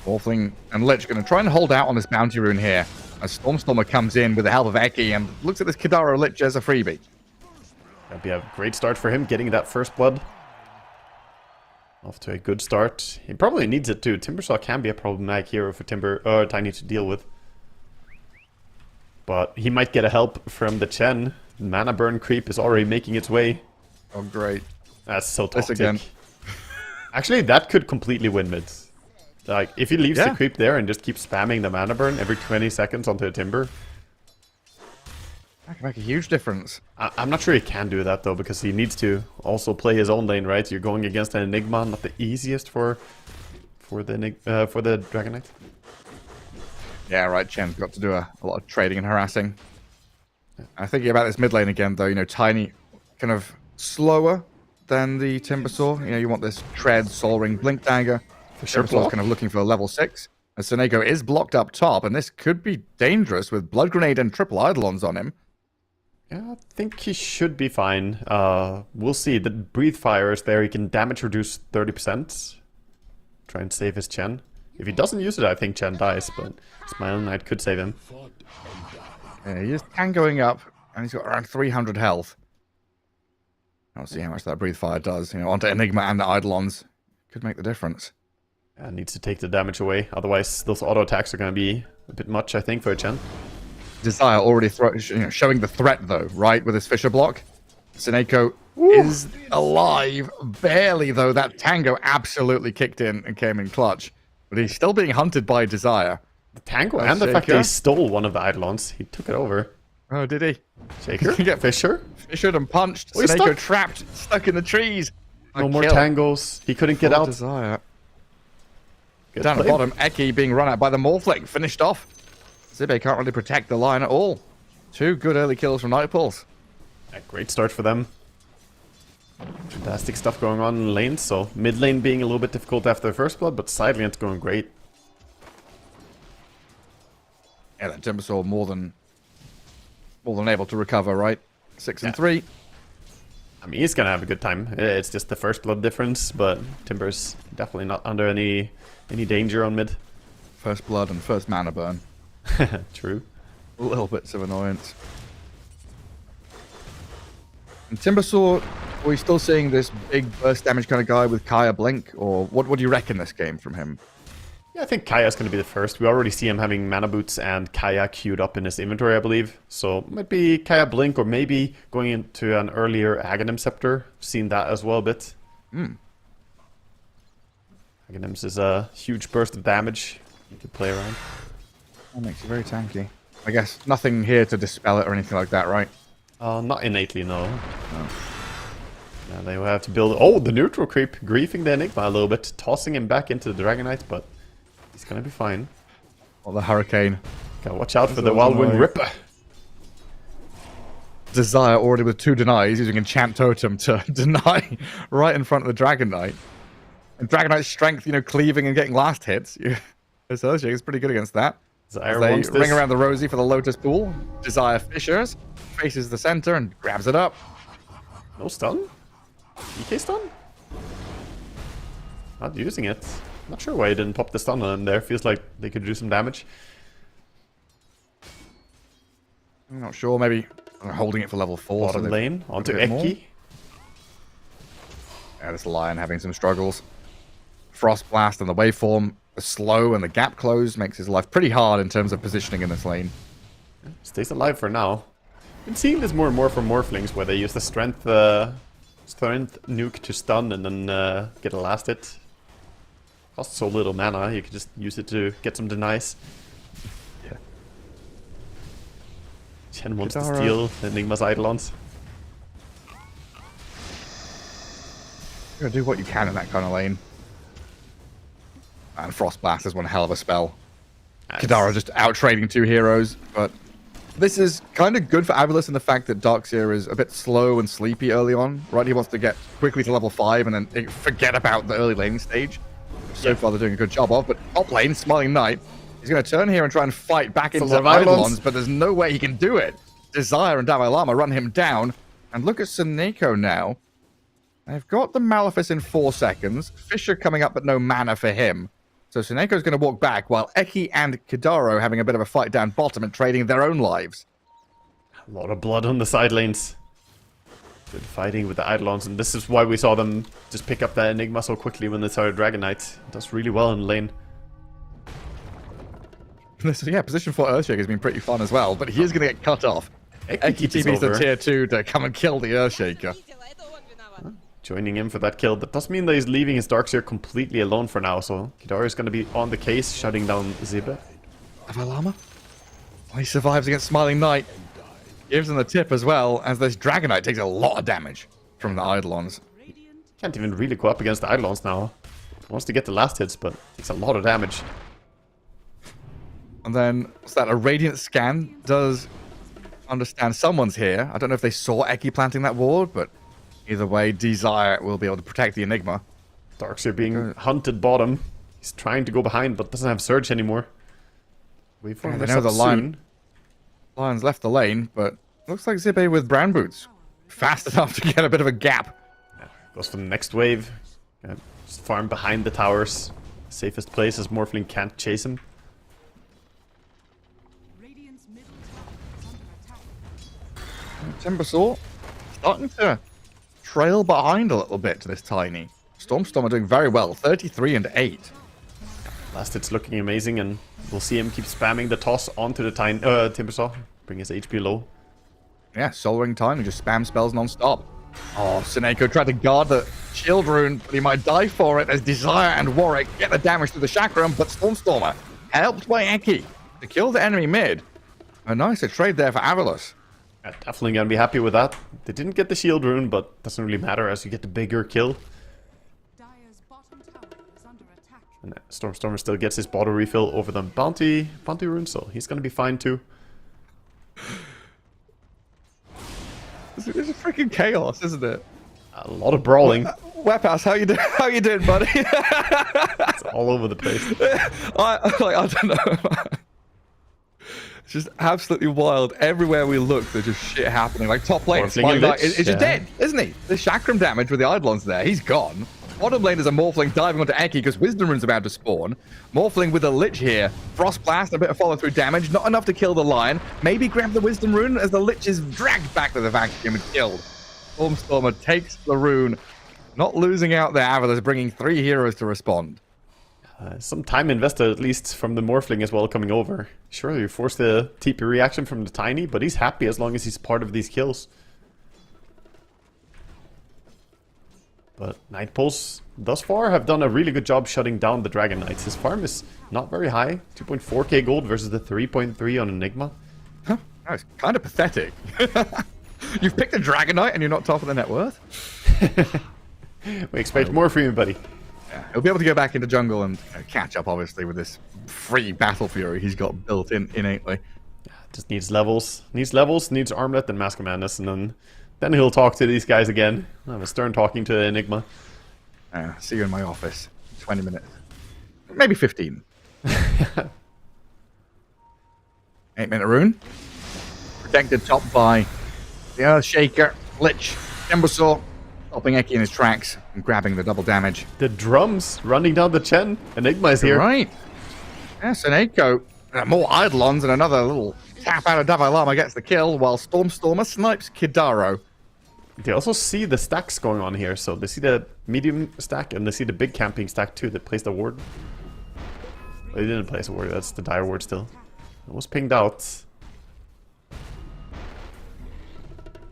Morphling and Lich going to try and hold out on this bounty rune here as Stormstormer comes in with the help of Eki and looks at this Kadara Lich as a freebie. That'd be a great start for him, getting that first blood. Off to a good start. He probably needs it too. Timbersaw can be a problematic hero for Tiny to deal with. But he might get a help from the Chen. Mana burn creep is already making its way. Oh, great. That's so This toxic. again. Actually, that could completely win mid. Like, if he leaves Yeah. the creep there and just keeps spamming the mana burn every 20 seconds onto a Timber. That can make a huge difference. I'm not sure he can do that, though, because he needs to also play his own lane, right? You're going against an Enigma, not the easiest for the Dragon Knight. Yeah, right, Chen's got to do a lot of trading and harassing. I'm thinking about this mid lane again, though. Tiny, kind of slower than the Timbersaw. You want this Tread, Soul Ring, Blink Dagger. Sure, Timbersaw's kind of looking for a level 6. And Seneko is blocked up top, and this could be dangerous with Blood Grenade and triple Eidolons on him. Yeah, I think he should be fine. We'll see. The Breathe Fire is there. He can damage reduce 30%. Try and save his Chen. If he doesn't use it, I think Chen dies, but Smiling Knight could save him. Yeah, he is going up, and he's got around 300 health. I'll see how much that Breathe Fire does. Onto Enigma and the Eidolons. Could make the difference. Needs to take the damage away. Otherwise, those auto attacks are going to be a bit much, I think, for Chen. Desire already showing the threat, though, right? With his Fisher block. Seneko is alive. Barely, though. That Tango absolutely kicked in and came in clutch. But he's still being hunted by Desire. The Tango and the fact that Shaker. he stole one of the Eidolons. He took it over. Oh, did he? Shaker? Yeah. Fisher? Fishered and punched. Oh, he's Snako stuck. trapped, stuck in the trees. No A more kill tangos. He couldn't get for out. Desire. Good Down play. at bottom, Eki being run out by the Morphling. Finished off. Zibe can't really protect the line at all. 2 good early kills from Nightpulse. A great start for them. Fantastic stuff going on in lanes. So mid lane being a little bit difficult after the first blood, but side lane's going great. Yeah, that Timbersaw more than able to recover, right? 6 and 3. I mean, he's gonna have a good time. It's just the first blood difference, but Timber's definitely not under any danger on mid. First blood and first mana burn. True. Little bits of annoyance. And Timbersaw, are we still seeing this big burst damage kind of guy with Kaya Blink? Or what do you reckon this game from him? Yeah, I think Kaya's going to be the first. We already see him having mana boots and Kaya queued up in his inventory, I believe. So might be Kaya Blink or maybe going into an earlier Aghanim Scepter. Seen that as well a bit. Aghanims is a huge burst of damage you can play around. That makes you very tanky. I guess nothing here to dispel it or anything like that, right? Not innately, no. Yeah, they will have to build... Oh, the neutral creep griefing the Enigma a little bit. Tossing him back into the Dragonite, but he's gonna be fine. Or the Hurricane. Gotta watch out for the Wildwind Ripper. Desire already with 2 denies, using Enchant Totem to deny right in front of the Dragonite. And Dragonite's strength, cleaving and getting last hits. This Earthshake is pretty good against that. Desire They wants this. ring around the Rosie for the Lotus Pool. Desire Fishers. Faces the center and grabs it up. No stun? EK stun? Not using it. Not sure why he didn't pop the stun on him there. Feels like they could do some damage. I'm not sure. Maybe holding it for level 4. Bottom so lane. Onto a bit more. Eki. Yeah, this Lion having some struggles. Frost Blast and the waveform, the slow and the gap close makes his life pretty hard in terms of positioning in this lane. Stays alive for now. Been seeing this more and more from Morphlings, where they use the strength nuke to stun and then get a last hit. Costs so little mana, you can just use it to get some denies. Yeah. Chen wants to Kitara. steal Enigma's Eidolons. You gotta do what you can in that kind of lane. And Frost Blast is one hell of a spell. Kadara just out-trading 2 heroes, but this is kind of good for Avilus in the fact that Darkseer is a bit slow and sleepy early on, right? He wants to get quickly to level 5 and then forget about the early laning stage. So far they're doing a good job of, but top lane, Smiling Knight, he's going to turn here and try and fight back into lot of Eidolons. Eidolons, but there's no way he can do it. Desire and Dalai Lama run him down, and look at Suneko now. They've got the Malefice in 4 seconds, Fisher coming up but no mana for him. So Suneko's going to walk back, while Eki and Kidaro having a bit of a fight down bottom and trading their own lives. A lot of blood on the side lanes. Good fighting with the Eidolons, and this is why we saw them just pick up that Enigma so quickly when they started Dragonite. It does really well in lane. Yeah, position 4 Earthshake has been pretty fun as well, but he is going to get cut off. Eki keeps TP's the over. tier 2 to come and kill the Earthshaker. Joining him for that kill. That does mean that he's leaving his Darkseer completely alone for now, so Kidara is going to be on the case, shutting down Zibe. Avalama? Oh, he survives against Smiling Knight. Gives him the tip as well, as this Dragonite takes a lot of damage from the Eidolons. Can't even really go up against the Eidolons now. Wants to get the last hits, but takes a lot of damage. And then, what's that? A Radiant Scan does understand someone's here. I don't know if they saw Eki planting that ward, but either way, Desire will be able to protect the Enigma. Darkseer being hunted bottom. He's trying to go behind, but doesn't have Surge anymore. Wait for him they to know the soon. line. Lion's left the lane, but looks like Zibe with brown boots. Fast enough to get a bit of a gap. Goes for the next wave. Just farm behind the towers. Safest place as Morphling can't chase him. Radiant's middle tower is under attack. Timbersaw starting to trail behind a little bit to this tiny. Stormstorm are doing very well, 33 and 8. Last hit's looking amazing, and we'll see him keep spamming the toss onto the Timbersaw. Bring his HP low. Yeah, Soul Ring Tiny just spam spells non-stop. Oh, Seneko tried to guard the shield rune, but he might die for it as Desire and Warwick get the damage to the chakram, but Stormstormer helped by Eki to kill the enemy mid. A nice trade there for Avalos. Yeah, definitely gonna be happy with that. They didn't get the shield rune, but doesn't really matter as you get the bigger kill. Dire's bottom tower is under attack. And Stormstormer still gets his bottle refill over the bounty rune, so he's gonna be fine too. It's a freaking chaos, isn't it? A lot of brawling. Webhouse, how you doing? How you doing, buddy? It's all over the place. I don't know. It's just absolutely wild. Everywhere we look, there's just shit happening. Like top lane, Morphling Spike Lich, is just dead, isn't he? The chakram damage with the Eidolon's there. He's gone. Bottom lane is a Morphling diving onto Eki because Wisdom Rune's about to spawn. Morphling with a Lich here. Frost Blast, a bit of follow-through damage. Not enough to kill the Lion. Maybe grab the Wisdom Rune as the Lich is dragged back to the vacuum and killed. Stormstormer takes the rune. Not losing out there, Avalos bringing 3 heroes to respond. Some time invested, at least, from the Morphling as well coming over. Sure, you forced the TP reaction from the Tiny, but he's happy as long as he's part of these kills. But Night Pulse, thus far, have done a really good job shutting down the Dragon Knights. His farm is not very high, 2.4k gold versus the 3.3 on Enigma. Huh, that's kind of pathetic. You've picked a Dragon Knight and you're not top of the net worth? We expect more from you, buddy. Yeah, he'll be able to go back into jungle and catch up, obviously, with this free Battle Fury he's got built in innately. Just needs levels. Needs Armlet and Mask of Madness, and then he'll talk to these guys again. I'll have a stern talking to Enigma. See you in my office. 20 minutes. Maybe 15. 8-minute rune. Protected top by the Earthshaker, Lich, Timbersaw, stopping Eki in his tracks and grabbing the double damage. The drums running down the Chen. Enigma is here. Right. Yes, and Eiko. More Eidolons and another little tap out of Davai Lama gets the kill while Stormstormer snipes Kidaro. They also see the stacks going on here, so they see the medium stack and they see the big camping stack too that placed a ward. They didn't place a ward, that's the dire ward still. It was pinged out.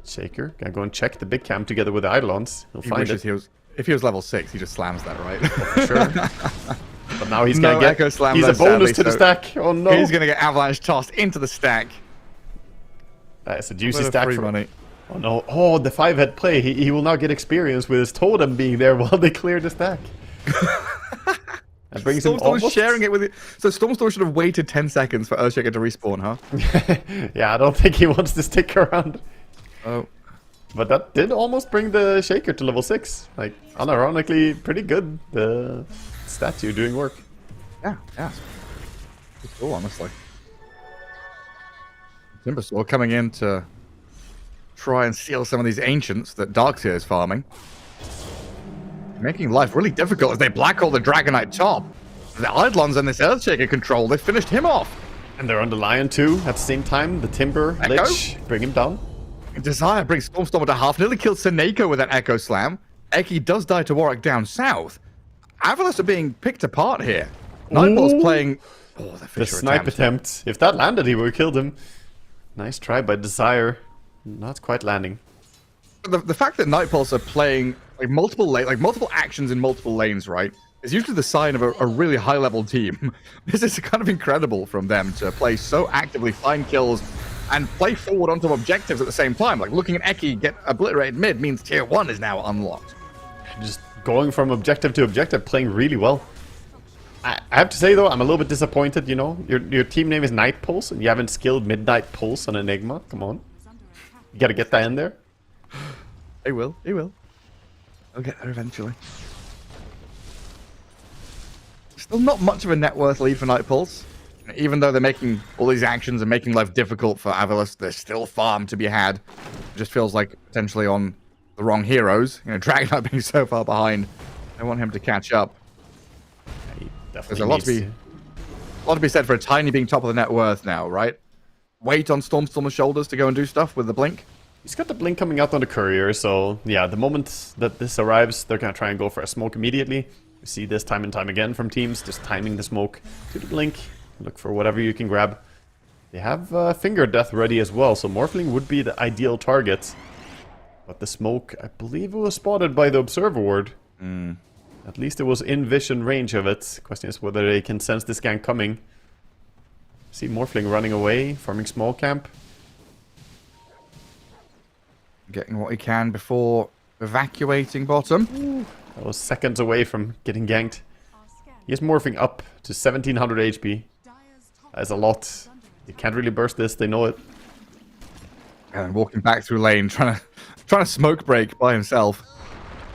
Shaker, gonna go and check the big camp together with the Eidolons. He'll He find wishes it. if he was level 6, he just slams that, right? For sure. But now he's No gonna get Echo Slam, he's though, a bonus sadly, to the so stack. Oh no. He's going to get Avalanche tossed into the stack. That's a juicy With a stack free for money. Oh no. Oh, the 5-head play. He will now get experience with his totem being there while they clear the stack. That brings him Stormstorm almost... sharing it with it. So Stormstorm should have waited 10 seconds for Earthshaker to respawn, huh? Yeah, I don't think he wants to stick around. Oh. But that did almost bring the Shaker to level 6. Like, unironically, pretty good. The statue doing work. Yeah, yeah. It's cool, honestly. Timbersaw coming in to try and steal some of these ancients that Darkseer is farming. Making life really difficult as they black hole the Dragonite top. The Eidolons and this Earthshaker control, they finished him off. And they're on the Lion too at the same time. The Timber, Echo? Lich, bring him down. Desire brings Stormstormer to half, nearly kills Seneko with that Echo Slam. Eki does die to Warwick down south. Avalos are being picked apart here. Nightball's playing... Oh, the The Fisher snipe attempt. If that landed, he would have killed him. Nice try by Desire. Not quite landing. The fact that Nightpulse are playing like multiple actions in multiple lanes, right, is usually the sign of a really high-level team. This is kind of incredible from them to play so actively, find kills, and play forward onto objectives at the same time. Like looking at Eki get obliterated mid means tier 1 is now unlocked. Just going from objective to objective, playing really well. I have to say though, I'm a little bit disappointed, you know. Your team name is Night Pulse and you haven't skilled Midnight Pulse on Enigma. Come on. You gotta get that in there. He will. I'll get there eventually. Still not much of a net worth lead for Night Pulse. Even though they're making all these actions and making life difficult for Avalos, there's still farm to be had. It just feels like potentially on the wrong heroes. You know, Dragonite being so far behind. I want him to catch up. He There's definitely a lot to be said for a Tiny being top of the net worth now, right? Wait on Stormstormer's shoulders to go and do stuff with the blink. He's got the blink coming out on the courier, so yeah, the moment that this arrives, they're gonna try and go for a smoke immediately. We see this time and time again from teams, just timing the smoke to the blink. Look for whatever you can grab. They have Finger Death ready as well, so Morphling would be the ideal target. But the smoke, I believe it was spotted by the observer ward. At least it was in vision range of it. Question is whether they can sense this gang coming. See Morphling running away, farming small camp. Getting what he can before evacuating bottom. That was seconds away from getting ganked. He is morphing up to 1700 HP. That's a lot. You can't really burst this, they know it. And walking back through lane, trying to smoke break by himself.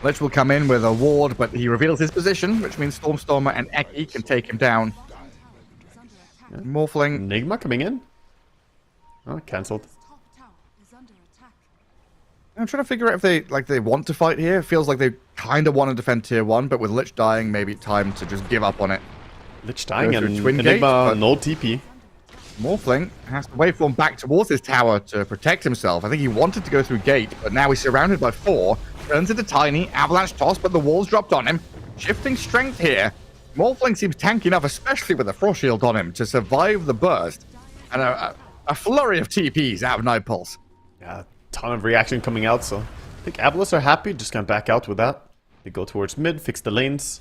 Lich will come in with a ward, but he reveals his position, which means Stormstormer and Eki can take him down. Morphling. Enigma coming in? Oh, cancelled. I'm trying to figure out if they want to fight here. It feels like they kind of want to defend tier 1, but with Lich dying, maybe time to just give up on it. Lich dying and Twin Enigma, Gate, no TP. Morphling has to waveform back towards his tower to protect himself. I think he wanted to go through gate, but now he's surrounded by 4. Turns into Tiny, avalanche toss, but the walls dropped on him. Shifting strength here. Morphling seems tanky enough, especially with a Frost Shield on him, to survive the burst. And a flurry of TPs out of Night Pulse. Yeah, ton of reaction coming out, so I think Avalos are happy, just gonna back out with that. They go towards mid, fix the lanes.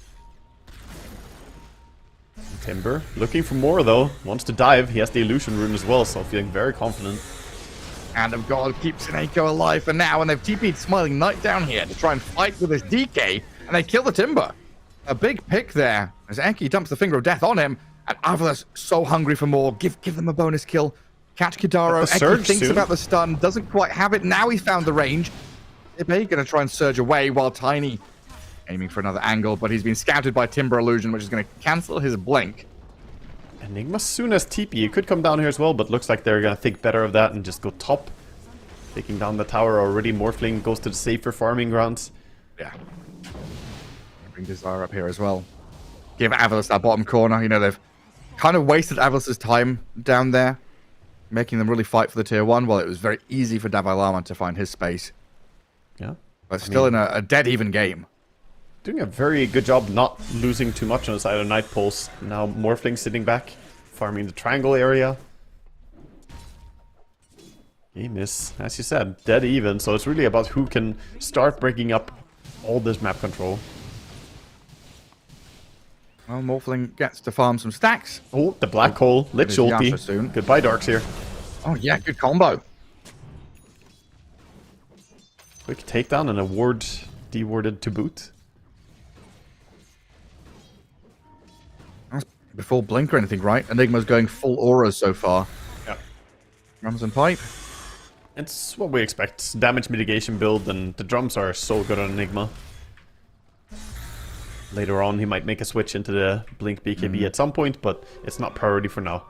Timber, looking for more though, wants to dive, he has the illusion rune as well, so feeling very confident. Hand of God keeps Sineko alive for now, and they've TP'd Smiling Knight down here to try and fight with his DK, and they kill the Timber. A big pick there, as Eki dumps the Finger of Death on him, and Avalos so hungry for more, give them a bonus kill. Catch Kidaro, Eki thinks about the stun, doesn't quite have it, now he's found the range. Ibe gonna try and surge away, while Tiny aiming for another angle, but he's been scouted by Timber Illusion, which is gonna cancel his blink. Enigma soon as TP, it could come down here as well, but looks like they're gonna think better of that and just go top. Taking down the tower already, Morphling goes to the safer farming grounds. Yeah. Bring Desire up here as well. Give Avalos that bottom corner. You know, they've kind of wasted Avalos' time down there, making them really fight for the tier 1, while it was very easy for Davai Lama to find his space. Yeah. But still in a dead even game. Doing a very good job not losing too much on the side of Night Pulse. Now Morphling sitting back, farming the triangle area. Game is, as you said, dead even, so it's really about who can start breaking up all this map control. Well, Morphling gets to farm some stacks. Oh, the black hole, Lich It is Yasha ulti. soon. Goodbye Darks here. Oh yeah, good combo. Quick takedown and a ward dewarded to boot. Before blink or anything, right? Enigma's going full auras so far. Yeah. Drums and pipe. It's what we expect. Damage mitigation build, and the drums are so good on Enigma. Later on, he might make a switch into the Blink BKB at some point, but it's not priority for now.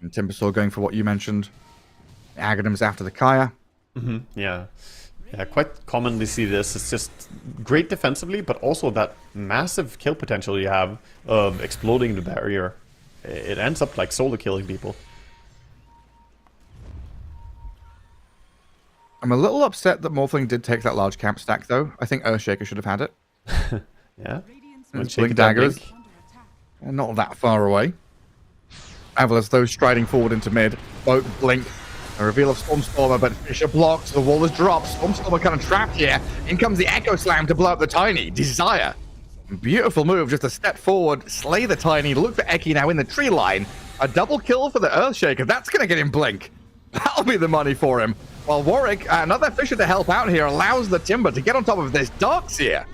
And Timbersaw going for what you mentioned. Aghanims after the Kaya. Yeah. Yeah, quite commonly see this. It's just great defensively, but also that massive kill potential you have of exploding the barrier. It ends up like solo killing people. I'm a little upset that Morphling did take that large camp stack, though. I think Earthshaker should have had it. Yeah. Blink daggers. Not that far away. Avalos, though, striding forward into mid. Both blink. A reveal of Stormstormer, but Fisher blocks. The wall is dropped. Stormstormer kind of trapped here. In comes the Echo Slam to blow up the Tiny. Desire. Beautiful move, just a step forward. Slay the Tiny. Look for Eki now in the tree line. A double kill for the Earthshaker. That's going to get him blink. That'll be the money for him. While Warwick, another Fisher to help out here, allows the Timber to get on top of this Darks here.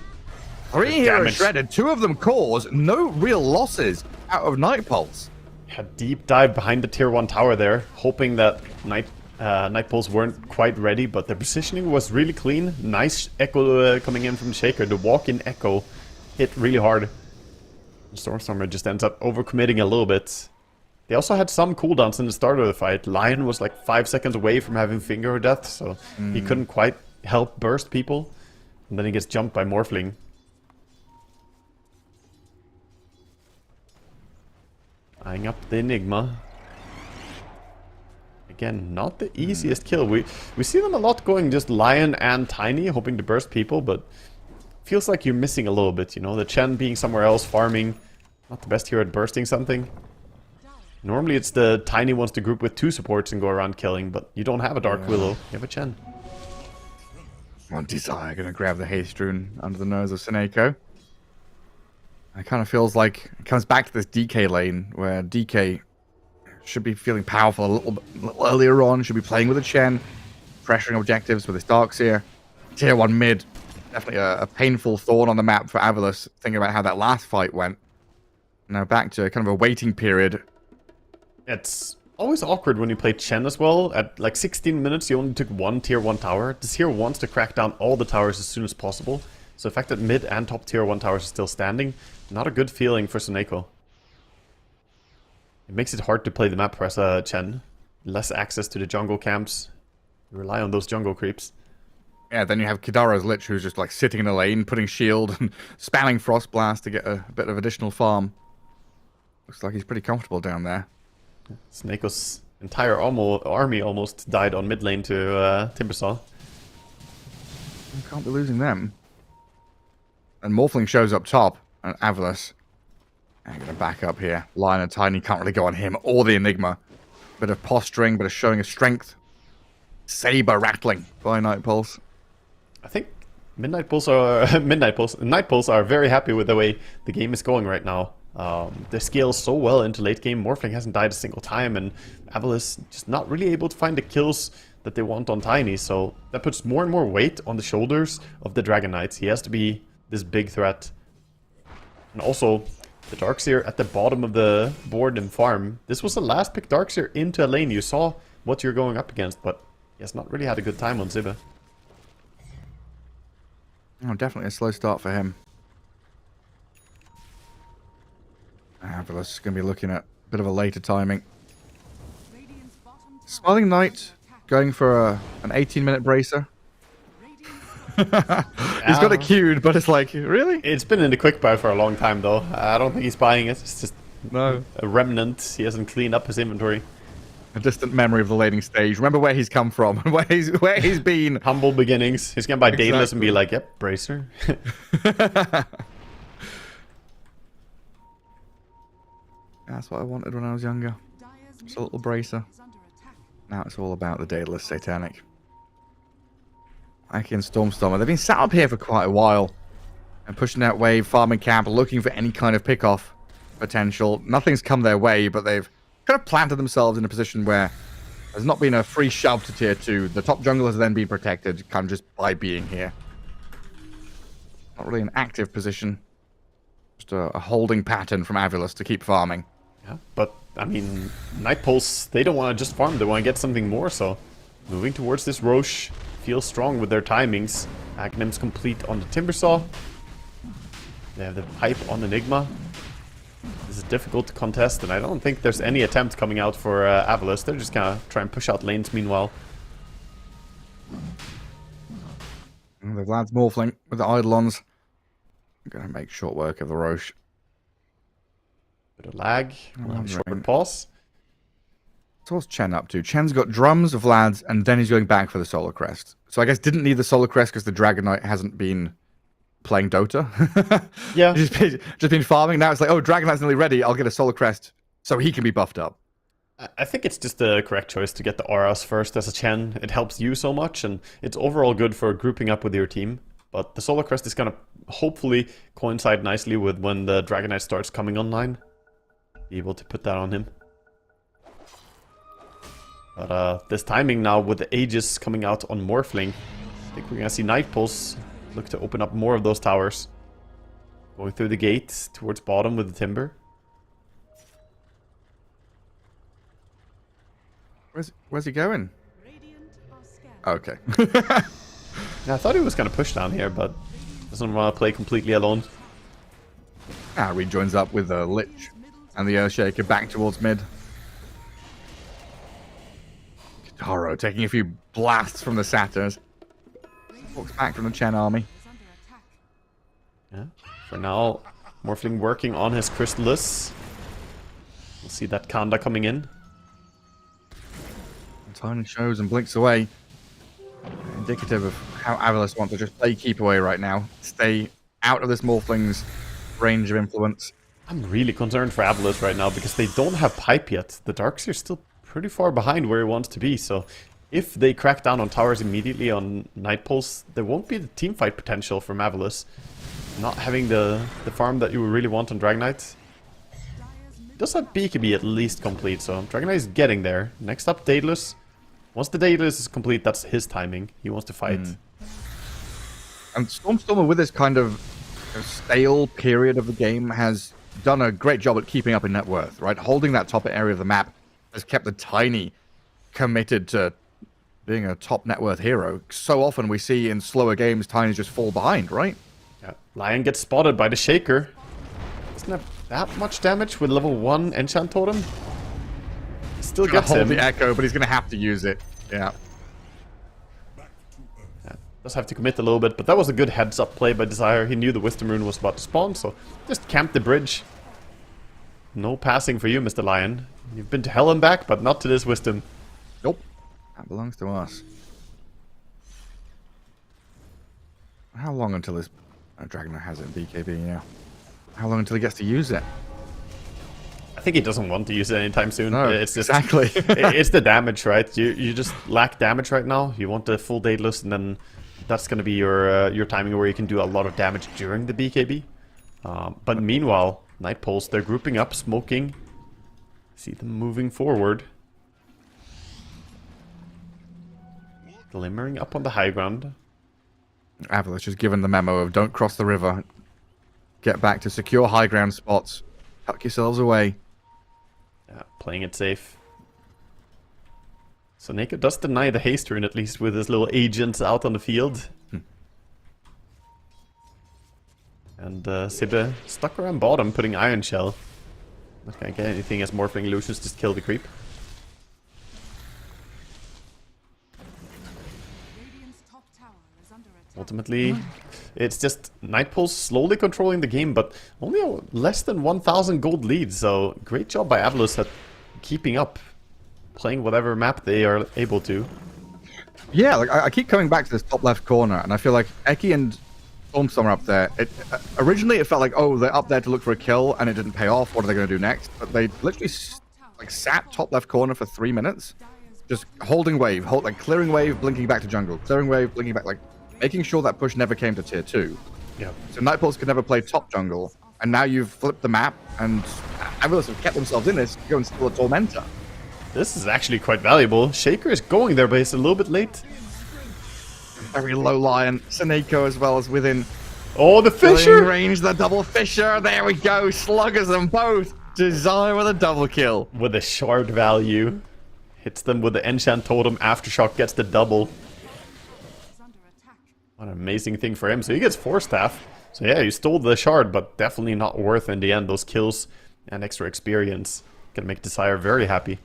3 heroes shredded. 2 of them cause no real losses out of Night Pulse. A deep dive behind the tier 1 tower there, hoping that Night Pulse weren't quite ready, but the positioning was really clean. Nice echo coming in from the Shaker. The walk-in echo hit really hard. Stormstormer just ends up overcommitting a little bit. They also had some cooldowns in the start of the fight. Lion was like 5 seconds away from having Finger of Death, so he couldn't quite help burst people. And then he gets jumped by Morphling. Eyeing up the Enigma. Again, not the easiest kill. We see them a lot going just Lion and Tiny, hoping to burst people, but feels like you're missing a little bit, you know? The Chen being somewhere else, farming. Not the best here at bursting something. Normally it's the Tiny ones to group with 2 supports and go around killing, but you don't have a Dark Willow, you have a Chen. One Desire going to grab the haste rune under the nose of Seneko. It kind of feels like it comes back to this DK lane where DK should be feeling powerful a little earlier on, should be playing with a Chen, pressuring objectives with his Darkseer. Tier 1 mid, definitely a painful thorn on the map for Avalus, thinking about how that last fight went. Now back to kind of a waiting period. It's always awkward when you play Chen as well. At like 16 minutes, you only took one tier 1 tower. This hero wants to crack down all the towers as soon as possible. So the fact that mid and top tier 1 towers are still standing, not a good feeling for Seneko. It makes it hard to play the map as a Chen. Less access to the jungle camps. You rely on those jungle creeps. Yeah, then you have Kidaro's Lich, who's just like sitting in a lane, putting shield and spamming Frost Blast to get a bit of additional farm. Looks like he's pretty comfortable down there. Seneko's entire army almost died on mid lane to Timbersaw. You can't be losing them. And Morphling shows up top, and Avalus. I'm going to back up here. Lion and Tiny can't really go on him or the Enigma. Bit of posturing, bit of showing of strength. Saber rattling by Night Pulse. I think Night Pulse are very happy with the way the game is going right now. They scale so well into late game. Morphling hasn't died a single time, and Avalus just not really able to find the kills that they want on Tiny. So that puts more and more weight on the shoulders of the Dragon Knights. He has to be this big threat. And also, the Darkseer at the bottom of the board and farm. This was the last pick Darkseer into a lane. You saw what you're going up against, but he has not really had a good time on Ziba. Oh, definitely a slow start for him. Avalus is going to be looking at a bit of a later timing. Smiling Knight going for an 18-minute bracer. He's got it queued, but it's like, really? It's been in the quick buy for a long time, though. I don't think he's buying it. It's just No. a remnant. He hasn't cleaned up his inventory. A distant memory of the laning stage. Remember where he's come from, where he's been. Humble beginnings. He's gonna buy Daedalus and be Exactly. like, yep, bracer. That's what I wanted when I was younger. Just a little bracer. Now it's all about the Daedalus Satanic. Aki and Stormstormer, they've been sat up here for quite a while. And pushing out wave, farming camp, looking for any kind of pick-off potential. Nothing's come their way, but they've kind of planted themselves in a position where there's not been a free shove to tier 2. The top jungle has then been protected, kind of just by being here. Not really an active position. Just a holding pattern from Avalus to keep farming. Yeah, but, I mean, Night Pulse, they don't want to just farm, they want to get something more, so moving towards this Roche feels strong with their timings. Agnim's complete on the Timbersaw. They have the pipe on Enigma. This is difficult to contest, and I don't think there's any attempt coming out for Avalus. They're just gonna try and push out lanes meanwhile. The Vlad's Morphling with the Eidolons. I'm going to make short work of the Roche. Bit of lag, Oh, short right. pause. So what's Chen up to? Chen's got drums, Vlad's, and then he's going back for the Solar Crest. So I guess didn't need the Solar Crest because the Dragon Knight hasn't been playing Dota. Yeah. just been farming. Now it's like, oh, Dragon Knight's nearly ready. I'll get a Solar Crest so he can be buffed up. I think it's just the correct choice to get the auras first as a Chen. It helps you so much, and it's overall good for grouping up with your team. But the Solar Crest is gonna hopefully coincide nicely with when the Dragon Knight starts coming online. Be able to put that on him. But this timing now with the Aegis coming out on Morphling, I think we're gonna see Night Pulse look to open up more of those towers. Going through the gate towards bottom with the Timber. Where's he going? Okay. Yeah, I thought he was gonna push down here, but doesn't want to play completely alone. Rejoins up with the Lich and the Earthshaker back towards mid. Kitaro taking a few blasts from the Satyrs. Walks back from the Chen army. Yeah. For now, Morphling working on his Crystallis. We'll see that Kanda coming in. Tiny shows and blinks away. Indicative of how Avalus wants to just play keep away right now. Stay out of this Morphling's range of influence. I'm really concerned for Avalus right now because they don't have pipe yet. The Darkseer's still pretty far behind where he wants to be, so if they crack down on towers immediately on Night Pulse, there won't be the team fight potential from Avalus. Not having the farm that you would really want on Dragonite. Does have BKB at least complete, so Dragonite is getting there. Next up, Daedalus. Once the Daedalus is complete, that's his timing. He wants to fight. And Stormstormer, with this kind of stale period of the game, has done a great job at keeping up in net worth, right? Holding that top area of the map has kept the Tiny committed to being a top net worth hero. So often we see in slower games, Tiny just fall behind, right? Yeah. Lion gets spotted by the Shaker. Doesn't have that much damage with level 1 Enchant Totem. Still Gonna gets hold him. the Echo, but he's going to have to use it. Yeah. Does have to commit a little bit, but that was a good heads-up play by Desire. He knew the Wisdom Rune was about to spawn, so just camped the bridge. No passing for you, Mr. Lion. You've been to hell and back, but not to this Wisdom. Nope. That belongs to us. How long until this Dragonite has it in BKB, yeah? How long until he gets to use it? I think he doesn't want to use it anytime soon. No, it's just, exactly. it's the damage, right? You just lack damage right now. You want the full Daedalus, and then that's going to be your timing where you can do a lot of damage during the BKB. But meanwhile, Night Pulse, they're grouping up, smoking. See them moving forward. Glimmering up on the high ground. Avalus just given the memo of don't cross the river. Get back to secure high ground spots. Tuck yourselves away. Playing it safe. So Neko does deny the haste rune, at least with his little agents out on the field. And Sibbe stuck around bottom, putting Iron Shell. Not gonna get anything as Morphling Illusions, just kill the creep. Ultimately, it's just Night Pulse slowly controlling the game, but only a less than 1,000 gold lead, so great job by Avalus at keeping up, playing whatever map they are able to. Yeah, like I keep coming back to this top left corner, and I feel like Eki and Stormstorm are up there. Originally, it felt like, oh, they're up there to look for a kill, and it didn't pay off. What are they going to do next? But they literally sat top left corner for 3 minutes, just holding wave, clearing wave, blinking back to jungle, clearing wave, blinking back, making sure that push never came to tier 2. Yeah. So Night Pulse could never play top jungle, and now you've flipped the map, and Avalus have kept themselves in this to go and steal a Tormentor. This is actually quite valuable. Shaker is going there, but he's a little bit late. Very low Lion. Seneko as well as within Oh, the Fisher! range, the double Fisher. There we go. Sluggers them both. Desire with a double kill. With a shard value. Hits them with the Enchant Totem. Aftershock gets the double. What an amazing thing for him. So he gets 4 staff. So yeah, you stole the shard, but definitely not worth in the end. Those kills and extra experience can make Desire very happy.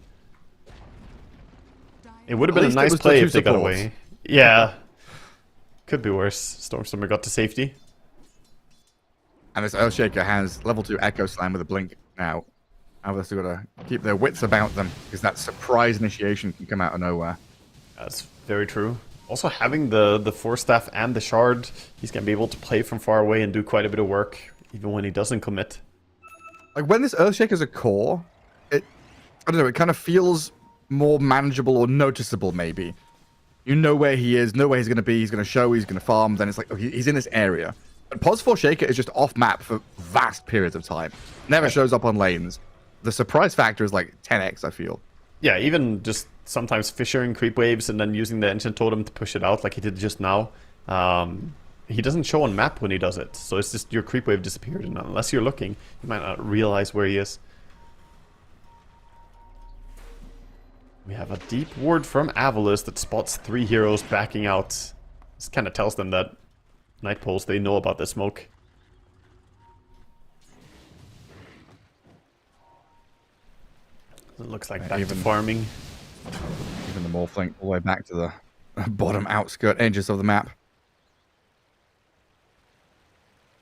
It would have been a nice play if they got away. Yeah. Could be worse. Stormstormer got to safety. And this Earthshaker has level 2 Echo Slam with a blink now. Avalus have got to keep their wits about them, because that surprise initiation can come out of nowhere. That's very true. Also having the 4 staff and the shard, he's going to be able to play from far away and do quite a bit of work, even when he doesn't commit. Like, when this Earthshaker's a core, I don't know, it kind of feels more manageable or noticeable, maybe. You know where he is, know where he's going to be, he's going to show, he's going to farm, then it's like, oh, he's in this area. But Pos 4 Shaker is just off map for vast periods of time. Never shows up on lanes. The surprise factor is like 10x, I feel. Yeah, even just sometimes fishing creep waves and then using the Enchant Totem to push it out like he did just now. He doesn't show on map when he does it, so it's just your creep wave disappeared, and unless you're looking, you might not realize where he is. We have a deep ward from Avalus that spots 3 heroes backing out. This kind of tells them that Night Pulse, they know about the smoke. It looks like back to farming. Even the Morphling all the way back to the bottom outskirt edges of the map.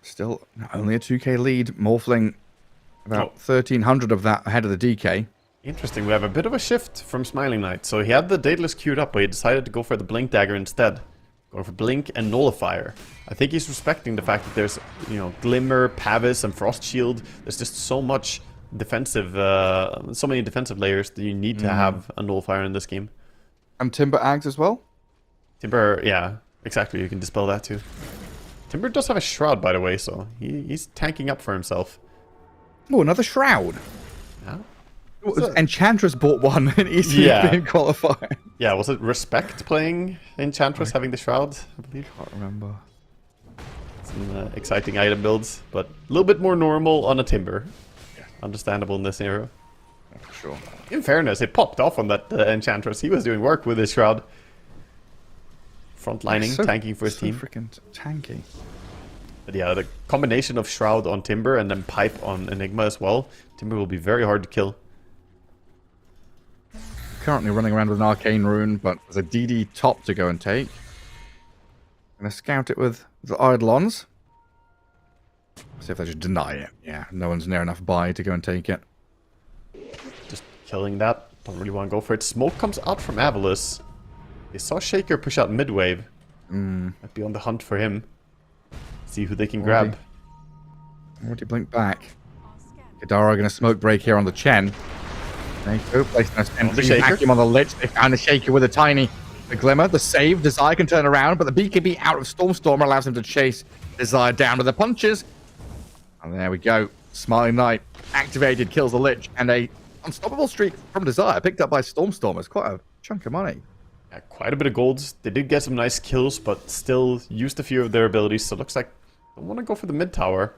Still only a 2k lead. Morphling about 1,300 of that ahead of the DK. Interesting, we have a bit of a shift from Smiling Knight. So he had the Daedalus queued up, but he decided to go for the Blink Dagger instead. Going for Blink and Nullifier. I think he's respecting the fact that there's, you know, Glimmer, Pavis, and Frost Shield. There's just so much defensive, so many defensive layers that you need to have a Nullifier in this game. And Timber Ags as well? Timber, yeah, exactly. You can dispel that too. Timber does have a shroud, by the way, so he's tanking up for himself. Oh, another shroud. Yeah. Enchantress bought one in ESL qualifier. Yeah, was it Respect playing Enchantress having the shroud? I believe. Can't remember. Some exciting item builds, but a little bit more normal on a Timber. Yeah. Understandable in this era. Yeah, for sure. In fairness, it popped off on that Enchantress. He was doing work with his shroud. Frontlining, tanking for his team. Freaking tanky. But yeah, the combination of shroud on Timber and then pipe on Enigma as well. Timber will be very hard to kill. Currently running around with an arcane rune, but there's a DD top to go and take. Gonna scout it with the Eidolons. See if they just deny it. Yeah, no one's near enough by to go and take it. Just killing that. Don't really want to go for it. Smoke comes out from Avalus. They saw Shaker push out mid-wave. Might be on the hunt for him. See who they can grab. Already blink back. Kadara gonna smoke break here on the Chen. There you go, placing a sentry vacuum on the Lich. They found a Shaker with a tiny glimmer. The save, Desire can turn around, but the BKB out of Stormstormer allows him to chase Desire down with the punches. And there we go. Smiling Knight activated, kills the Lich, and a unstoppable streak from Desire picked up by Stormstormer. It's quite a chunk of money. Yeah, quite a bit of golds. They did get some nice kills, but still used a few of their abilities, so it looks like they want to go for the mid tower.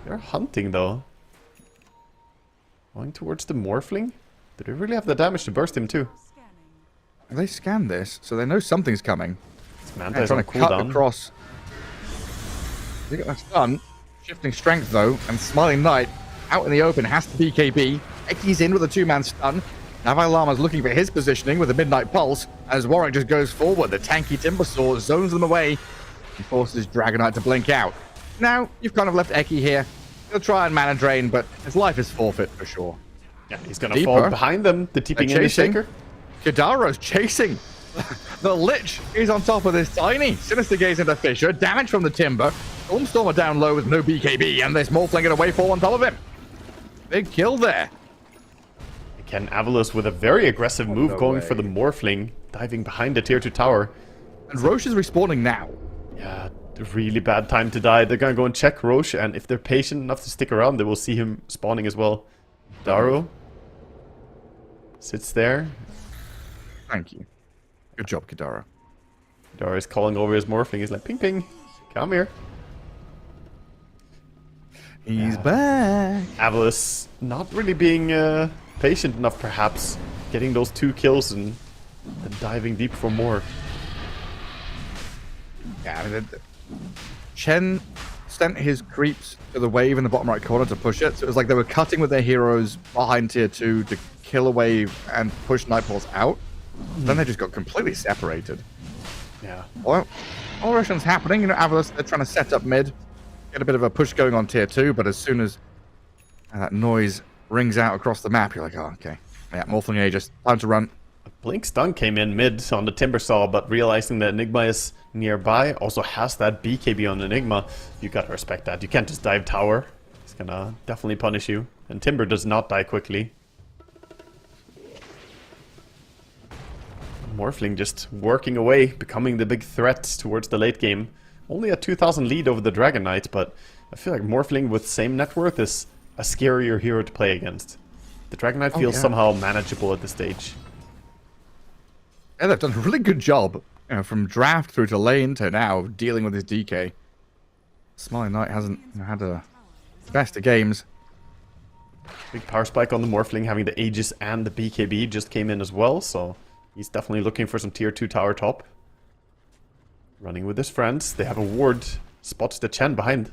They're hunting though. Going towards the Morphling. Do they really have the damage to burst him too? They scanned this, so they know something's coming. Manta is trying on to cut cooldown. across. They get that stun. Shifting strength though, and Smiling Knight out in the open has to BKB. Eki's in with a two-man stun. Navi Lama's looking for his positioning with a Midnight Pulse as Warwick just goes forward. The tanky Timbersaw zones them away and forces Dragonite to blink out. Now, you've kind of left Eki here. He'll try and mana drain, but his life is forfeit for sure. Yeah, he's gonna fall behind them. The tipping in the Shaker. Kidaro's chasing. The Lich is on top of this tiny. Sinister Gaze into Fisher. Damage from the Timber. Stormstormer down low with no BKB, and this Morphling get a wayfall on top of him. Big kill there. Again, Avalus with a very aggressive move going for the Morphling, diving behind the tier 2 tower. And Roche is respawning now. Yeah, really bad time to die. They're gonna go and check Roche, and if they're patient enough to stick around, they will see him spawning as well. Daro sits there. Thank you. Good job, Kadara. Daro is calling over his Morphling. He's like, ping ping, come here. He's back. Avalus not really being patient enough, perhaps. Getting those 2 kills and diving deep for more. Yeah, I mean, Chen sent his creeps to the wave in the bottom right corner to push it. So it was like they were cutting with their heroes behind tier 2 to kill a wave and push Nightfalls out. Then they just got completely separated. Yeah. Well, all Russians happening. You know, Avalus, they're trying to set up mid. Get a bit of a push going on tier 2, but as soon as that noise rings out across the map, you're like, oh, okay. Yeah, Morphling Aegis. Time to run. Blink Stun came in mid on the Timbersaw, but realizing that Enigma is nearby, also has that BKB on Enigma, you gotta respect that. You can't just dive tower. It's gonna definitely punish you. And Timber does not die quickly. Morphling just working away, becoming the big threat towards the late game. Only a 2,000 lead over the Dragon Knight, but I feel like Morphling with same net worth is a scarier hero to play against. The Dragon Knight feels somehow manageable at this stage. Yeah, they've done a really good job. You know, from draft through to lane to now dealing with his DK. Smiling Knight hasn't had a best of games. Big power spike on the Morphling, having the Aegis and the BKB just came in as well, so he's definitely looking for some tier 2 tower top. Running with his friends. They have a ward. Spots the Chen behind.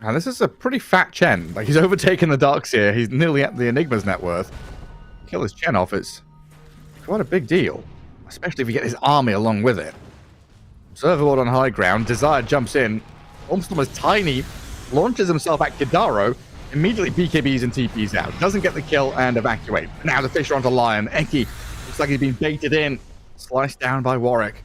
And this is a pretty fat Chen. Like, he's overtaken the Darkseer. He's nearly at the Enigma's net worth. Kill his Chen off. It's quite a big deal. Especially if you get his army along with it. Observer ward on high ground. Desire jumps in. Stormstormer's tiny. Launches himself at Kidaro. Immediately BKBs and TPs out. Doesn't get the kill and evacuate. Now the Fisher onto Lion. Eki looks like he's been baited in. Sliced down by Warwick.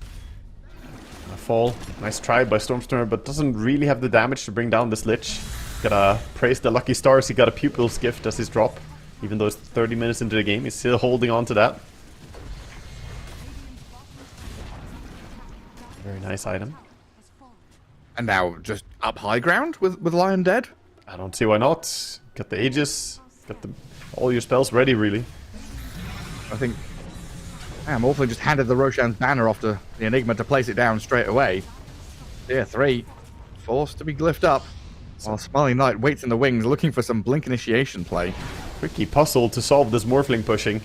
A fall. Nice try by Stormstormer, but doesn't really have the damage to bring down this Lich. Gotta praise the lucky stars. He got a Pupil's Gift as his drop. Even though it's 30 minutes into the game, he's still holding on to that. nice item. And now just up high ground with Lion dead. I don't see why not. Got the Aegis, got all your spells ready, really. I think Morphling just handed the Roshan's banner off to the Enigma to place it down straight away. Tier 3, forced to be glyphed up, while Smiling Knight waits in the wings looking for some Blink Initiation play. Tricky puzzle to solve this Morphling pushing.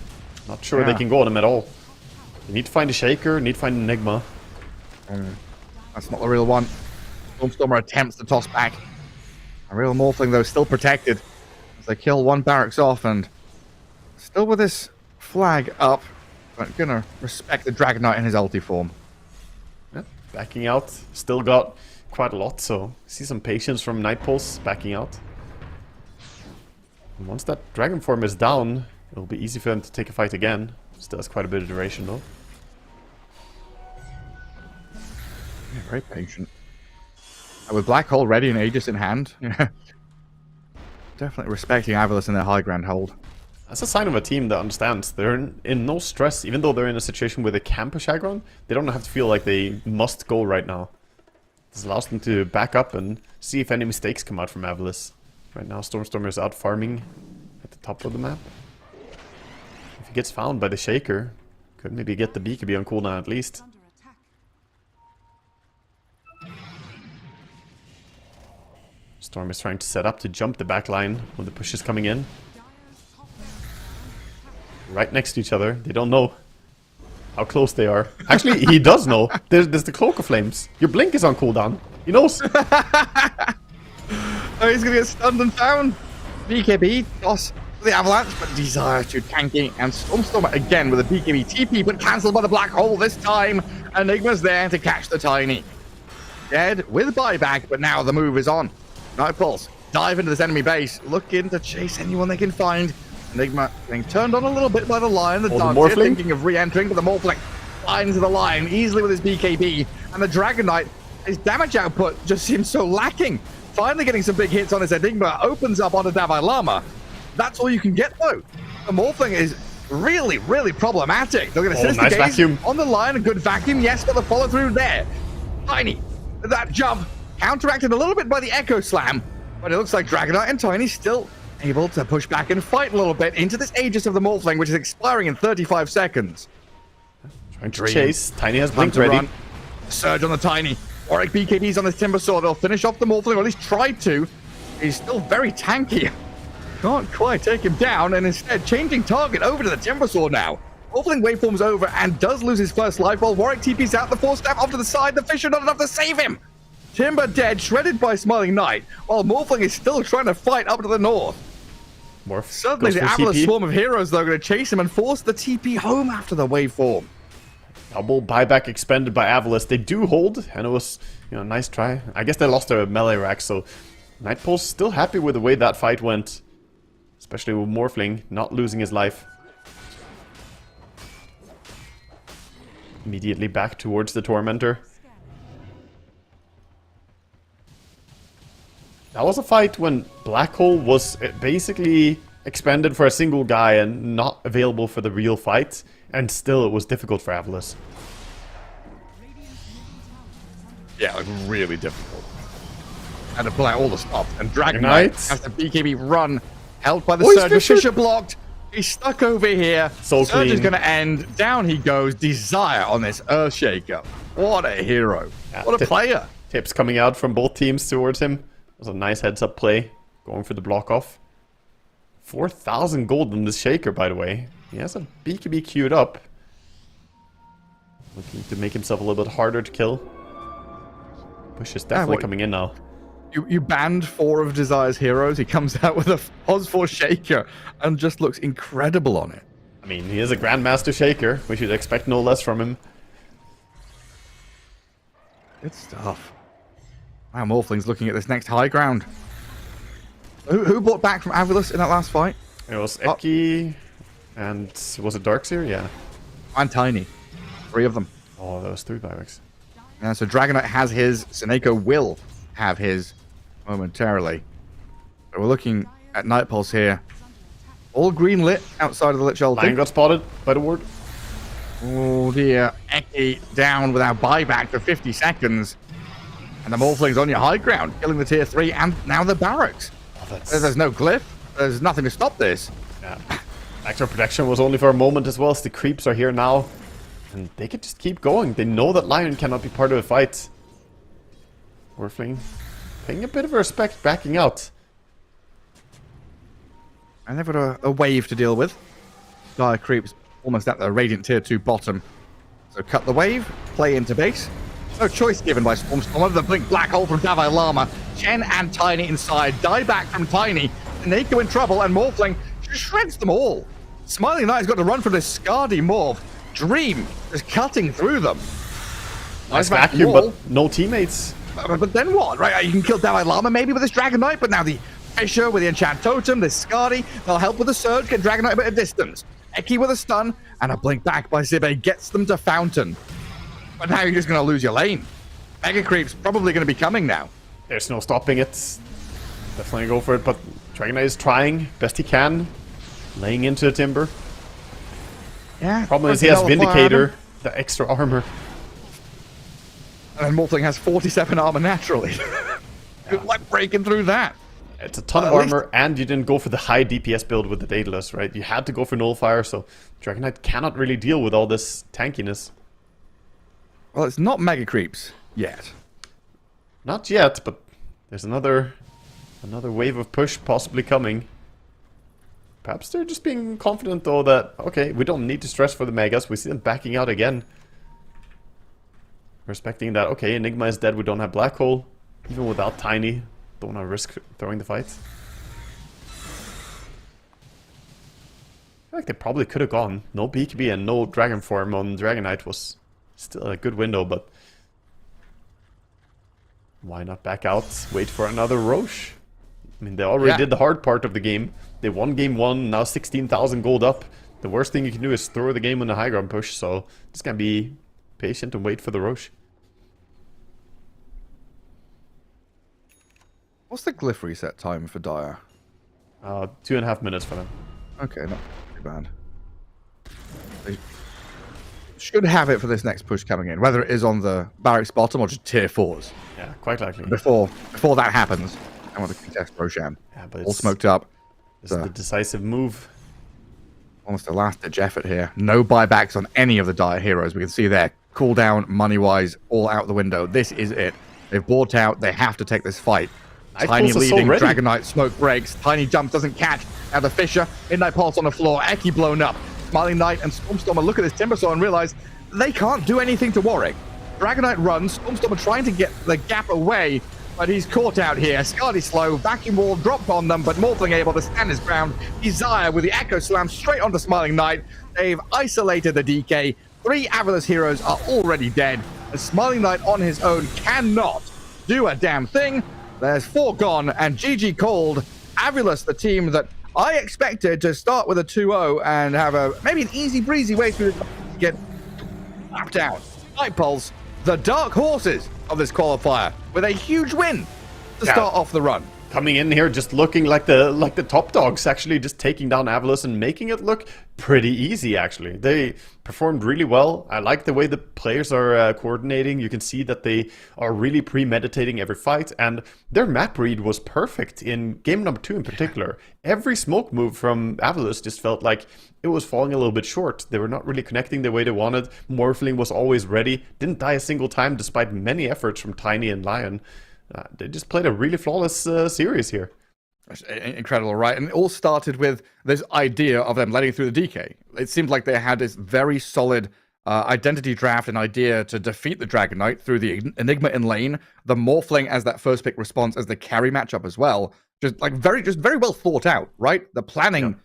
Not sure they can go on him at all. You need to find a Shaker, need to find an Enigma. That's not the real one. Stormstormer attempts to toss back. A real Morphling, though, still protected as they kill one barracks off, and still with this flag up, but gonna respect the Dragon Knight in his ulti form. Yeah, backing out. Still got quite a lot, so see some patience from Nightpulse backing out. And once that Dragon form is down, it'll be easy for them to take a fight again. Still has quite a bit of duration, though. Yeah, very patient. With Black Hole ready and Aegis in hand, definitely respecting Avalus in their high ground hold. That's a sign of a team that understands. They're in no stress, even though they're in a situation where they can push aggron. They don't have to feel like they must go right now. This allows them to back up and see if any mistakes come out from Avalus. Right now, Stormstormer is out farming at the top of the map. If he gets found by the Shaker, could maybe get the BKB on cooldown at least. Storm is trying to set up to jump the back line when the push is coming in. Right next to each other. They don't know how close they are. Actually, he does know. There's the Cloak of Flames. Your blink is on cooldown. He knows. Oh, he's gonna get stunned and found. BKB toss for the Avalanche, but Desire too tanky, and Stormstormer again with a BKB TP, but cancelled by the Black Hole this time. Enigma's there to catch the Tiny. Dead with buyback, but now the move is on. Nightpulse dive into this enemy base, looking to chase anyone they can find. Enigma getting turned on a little bit by the Lion, the Dark thinking of re-entering, but the Morphling flies into the Lion easily with his BKB, and the Dragon Knight, his damage output just seems so lacking. Finally getting some big hits on his Enigma, opens up onto Davai Lama. That's all you can get though. The Morphling is really, really problematic. They're going to sinister nice gaze vacuum on the Lion, a good vacuum, yes, but the follow through there. Tiny, that jump counteracted a little bit by the Echo Slam, but it looks like Dragon Knight and Tiny still able to push back and fight a little bit into this Aegis of the Morphling, which is expiring in 35 seconds. Trying to chase. Tiny has blink ready. Run. Surge on the Tiny. Warwick BKB's on this Timber Saw. They'll finish off the Morphling, or at least try to. He's still very tanky. Can't quite take him down, and instead changing target over to the Timber Saw now. Morphling waveform's over and does lose his first life while Warwick TP's out the Force Staff off to the side. The Fisher not enough to save him. Timber dead, shredded by Smiling Knight, while Morphling is still trying to fight up to the north. Morph Suddenly the Avalus swarm of heroes, though, are going to chase him and force the TP home after the waveform. Double buyback expended by Avalus. They do hold, and it was, a nice try. I guess they lost their melee rack, so Nightpulse still happy with the way that fight went. Especially with Morphling not losing his life. Immediately back towards the Tormentor. That was a fight when Black Hole was basically expended for a single guy and not available for the real fight. And still, it was difficult for Avalus. Yeah, like really difficult. And to pull out all the stops. And Dragon Knight Knight has the BKB run. Held by the Surge. The Fisher blocked. He's stuck over here. So Surge clean. is going to end. Down he goes. Desire on this Earthshaker. What a hero. What a player. Tips coming out from both teams towards him. That was a nice heads-up play. Going for the block off. 4,000 gold in this Shaker, by the way. He has a BKB queued up. Looking to make himself a little bit harder to kill. Push is definitely coming in now. You banned 4 of Desire's heroes. He comes out with a Phosphor Shaker and just looks incredible on it. I mean, he is a Grandmaster Shaker. We should expect no less from him. Good stuff. Wow, Morphling's looking at this next high ground. Who bought back from Avalus in that last fight? It was Eki and was it Darkseer? Yeah. And Tiny. 3 of them. Oh, that was 3 buybacks. Yeah, so Dragon Knight has his. Seneko will have his momentarily. But we're looking at Nightpulse here. All green lit outside of the Lich Ulti. Lion got spotted by the ward. Oh dear, Eki down without buyback for 50 seconds. And the Morphling's on your high ground, killing the tier 3 and now the barracks. Oh, There's no glyph. There's nothing to stop this. Yeah. Actual protection was only for a moment as well, as the creeps are here now. And they can just keep going. They know that Lion cannot be part of the fight. Morphling paying a bit of respect, backing out. And they've got a wave to deal with. Dire creeps almost at the Radiant tier 2 bottom. So cut the wave, play into base. No choice given by Stormstormer. The blink black hole from Davai Lama. Chen and Tiny inside. Die back from Tiny. Neko in trouble, and Morphling just shreds them all. Smiling Knight's got to run from this Scardy Morph. Dream is cutting through them. Nice vacuum, but no teammates. But then what, right? You can kill Davai Lama maybe with this Dragon Knight, but now the Fisher with the Enchant Totem, this Scardy, they'll help with the Surge, get Dragon Knight a bit of distance. Eki with a stun, and a blink back by Zibe gets them to Fountain. But now you're just going to lose your lane. Mega Creep's probably going to be coming now. There's no stopping it. Definitely go for it, but Dragon Knight is trying best he can. Laying into the Timber. Yeah. Problem is he has Vindicator, the extra armor. And Morphling has 47 armor naturally. Good luck breaking through that. It's a ton of armor, and you didn't go for the high DPS build with the Daedalus, right? You had to go for Nullifier, so Dragon Knight cannot really deal with all this tankiness. Well, it's not Mega Creeps yet. Not yet, but there's another wave of push possibly coming. Perhaps they're just being confident, though, that, okay, we don't need to stress for the Megas. We see them backing out again. Respecting that, okay, Enigma is dead, we don't have Black Hole. Even without Tiny, don't want to risk throwing the fight. I feel like they probably could have gone. No BKB and no Dragon Form on Dragon Knight was still a good window, but why not back out, wait for another Roche? I mean, they already did the hard part of the game. They won game 1, now 16,000 gold up. The worst thing you can do is throw the game on the high ground push, so just gonna be patient and wait for the Roche. What's the glyph reset time for Dire? 2.5 minutes for them. Okay, not too bad. They should have it for this next push coming in, whether it is on the barracks bottom or just tier 4s. Yeah, quite likely. Before that happens, I want to contest Roshan. Yeah, but All smoked up. This is the decisive move. Almost a last-ditch effort here. No buybacks on any of the Dire heroes. We can see there, cooldown, money-wise, all out the window. This is it. They've bought out. They have to take this fight. Tiny leading, Dragon Knight, smoke breaks. Tiny jump doesn't catch. Now the Fisher, Midnight Pulse on the floor. Eki blown up. Smiling Knight and Stormstormer look at this Timbersaw and realize they can't do anything to Warwick. Dragon Knight runs. Stormstormer trying to get the gap away, but he's caught out here. Scardy slow. Vacuum Wall dropped on them, but Morphling able to stand his ground. Desire with the Echo Slam straight onto Smiling Knight. They've isolated the DK. 3 Avernus heroes are already dead. And Smiling Knight on his own cannot do a damn thing. There's 4 gone, and GG called. Avulus, the team that I expected to start with a 2-0 and have maybe an easy breezy way through to get knocked out. Night Pulse, the dark horses of this qualifier, with a huge win to start off the run. Coming in here just looking like the top dogs, actually just taking down Avulus and making it look pretty easy, actually. They performed really well. I like the way the players are coordinating. You can see that they are really premeditating every fight, and their map read was perfect in game number 2 in particular. Every smoke move from Avulus just felt like it was falling a little bit short. They were not really connecting the way they wanted. Morphling was always ready, didn't die a single time despite many efforts from Tiny and Lion. They just played a really flawless series here. Incredible, right? And it all started with this idea of them letting through the DK. It seemed like they had this very solid identity draft and idea to defeat the Dragon Knight through the Enigma in lane, the Morphling as that first pick response as the carry matchup as well. Just very well thought out, right? The planning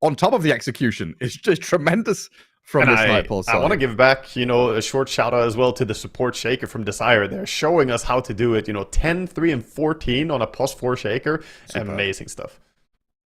on top of the execution is just tremendous. From this Night Pulse side. I want to give back, a short shout out as well to the support Shaker from Desire. They're showing us how to do it. 10, 3, and 14 on a +4 Shaker. Super. Amazing stuff.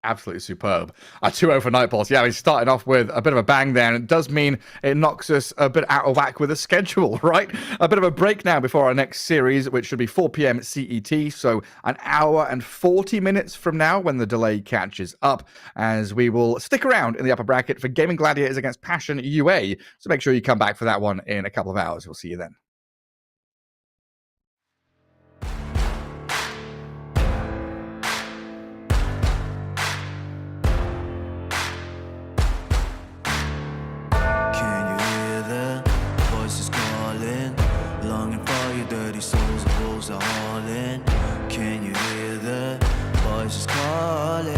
Absolutely superb. 2-0 for Nightpulse. Yeah, he's starting off with a bit of a bang there, and it does mean it knocks us a bit out of whack with the schedule, right? A bit of a break now before our next series, which should be 4 p.m. CET, so an hour and 40 minutes from now when the delay catches up, as we will stick around in the upper bracket for Gaming Gladiators against Passion UA. So make sure you come back for that one in a couple of hours. We'll see you then. Can you hear the voices calling?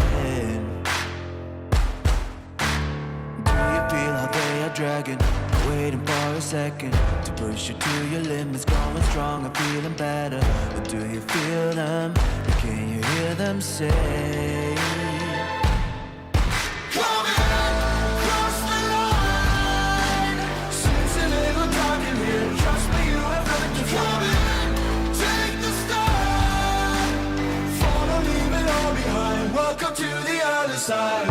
Do you feel how they are dragging, waiting for a second to push you to your limits, going strong and feeling better? Or do you feel them? Can you hear them say? Welcome to the other side.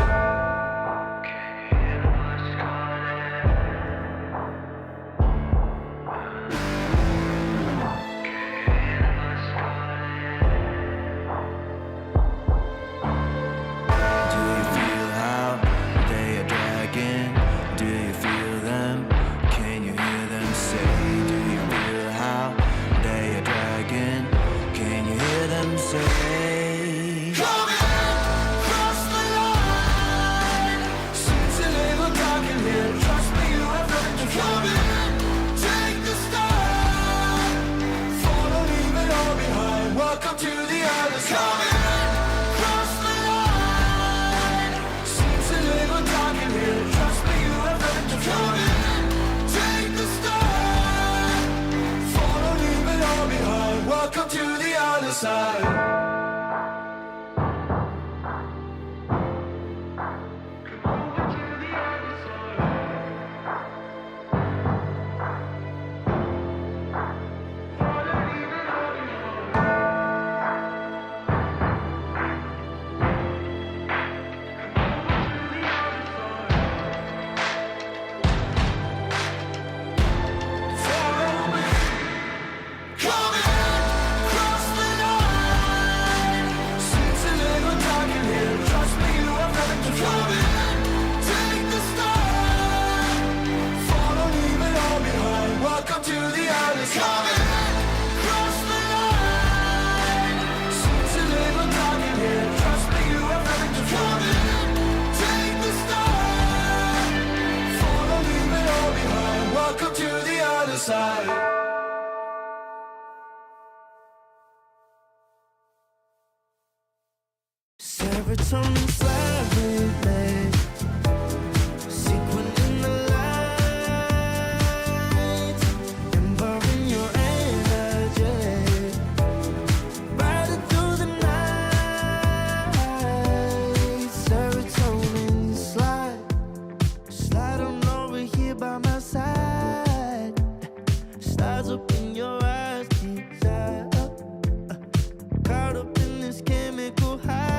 Welcome to the other side. Serotonin slightly late, sequin in the lights, empowering your energy, riding through the night. Serotonin slide on over here by my side, stars up in your eyes, deep dive, caught up in this chemical high.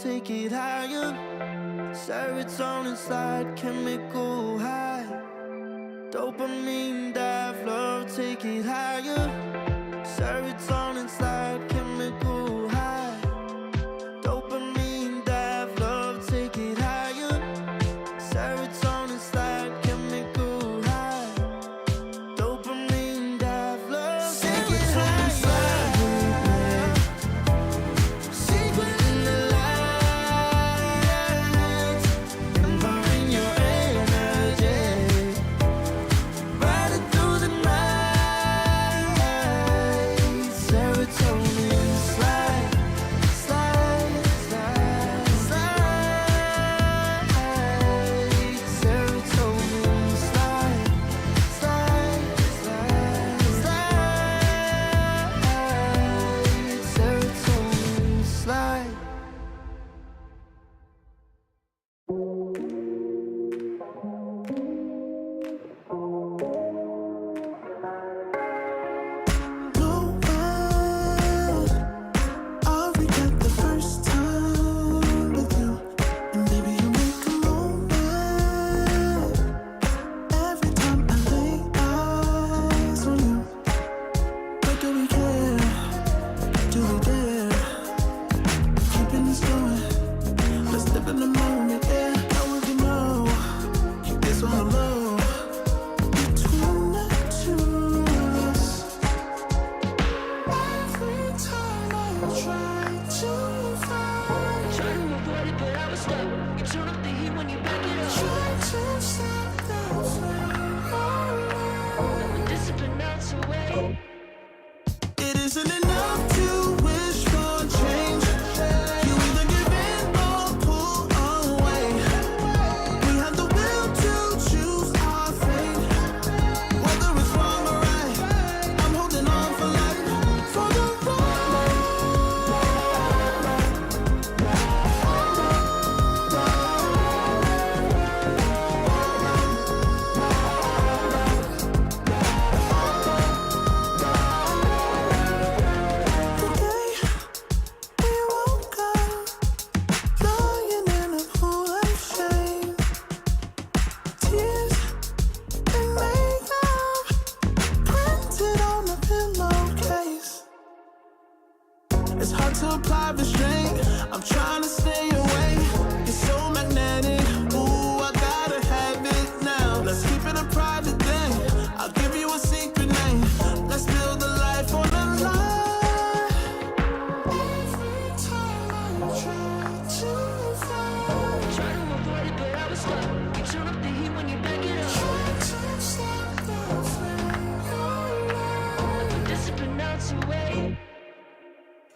take it higher. Serotonin slide, chemical high. Dopamine dive, love, take it higher. Serotonin slide, chemical high. Dopamine dive, love, take it higher. Serotonin slide, chemical high. Dopamine dive, love, take it higher. Secret in the light, empowering your energy. Riding through the night, serotonin slide, slide, slide, slide. Serotonin slide, slide, slide, slide. Serotonin slide. No way, I'll regret the first time with you. And baby, you make a moment every time I lay eyes on you. But do we care? Do we dare? Keeping this going. Let's live in the moment, yeah. I want you know. Keep this on the low. Between the two of us. Every time I try to find, Try to avoid it, but I was stuck. You turn up the heat when you back it up. try to stop the flame. With discipline melts away. It isn't enough to wish for change. You either give in or pull away. We have the will to choose our fate. Whether it's wrong or right, I'm holding on for life. For the the day we woke up, lying in a pool of shame. Tears and makeup printed on the pillowcase. It's hard to apply restraint. I'm trying to stay away. It's so magnetic. Ooh, I gotta have it now. Let's keep it a private thing. I'll give you a secret name. Let's build a life on a lie. Every time I try to find, Try to avoid it, but I was stuck. You turn up the heat when you back it up. try to stop the flame. With discipline melts away.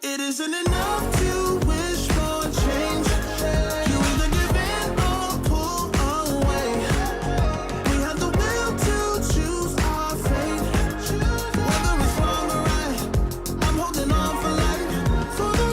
It isn't enough to wish for change. You either give in or pull away. We have the will to choose our fate. Whether it's wrong or right, I'm holding on for life. For the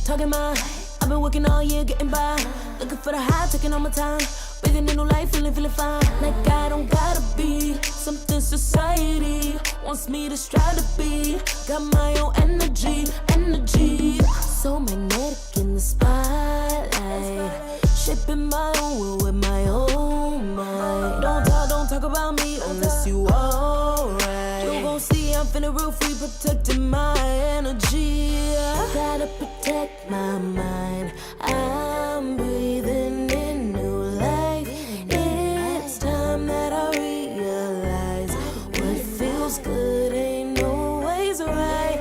Talking my, I've been working all year getting by. Looking for the high, taking all my time. Breathing in new life, feeling fine. Like I don't gotta be something society wants me to strive to be. Got my own energy. So magnetic in the spotlight. Shaping my own world with my own mind. Don't talk about me unless you alright. You gon' see I'm finna real free, protecting my energy. Gotta protect my mind. I'm breathing in new life. It's time that I realize what feels good ain't always right.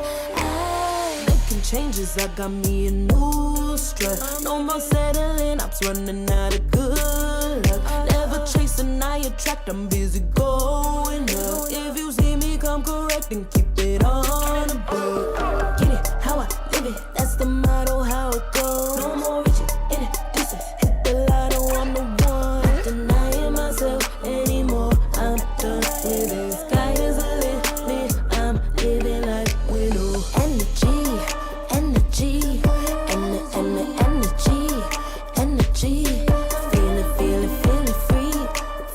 changes, I got me a new strut. No more settling, I'm running out of good luck. Never chasing, I attract, I'm busy going up. If you see me come correct, then keep it on the book. Get it, how I live it, that's the motto, how it goes. No more reaching, introducing, hit the lotto, I'm the one. Not denying myself anymore, I'm done with it. Sky is the limit, I'm living like widow. Energy, energy, energy.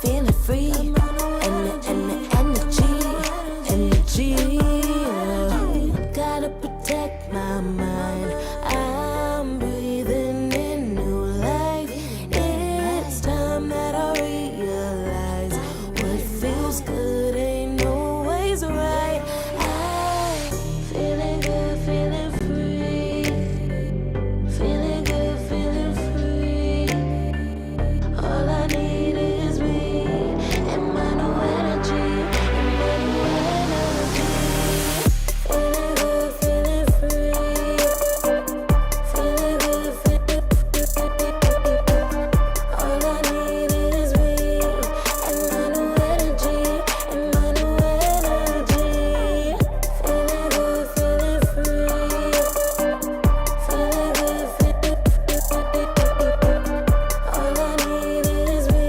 Feeling free. Energy. Gotta protect my mind. I'm breathing in new life. It's time that I realize what feels good ain't always right. I'm feeling good, feeling free. Feeling good, feeling free. All I need is me and my new energy. Feeling good, feeling free. Feeling good, feeling free. All I need is me and my new energy. And my new energy. Feeling good, feeling free. Feeling good, feeling free. All I need is me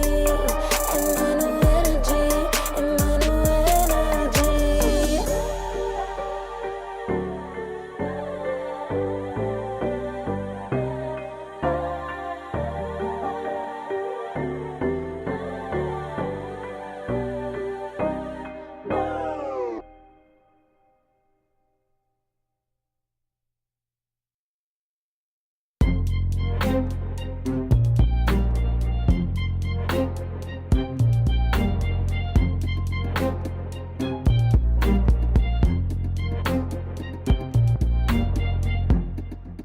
and my new energy. And my new energy.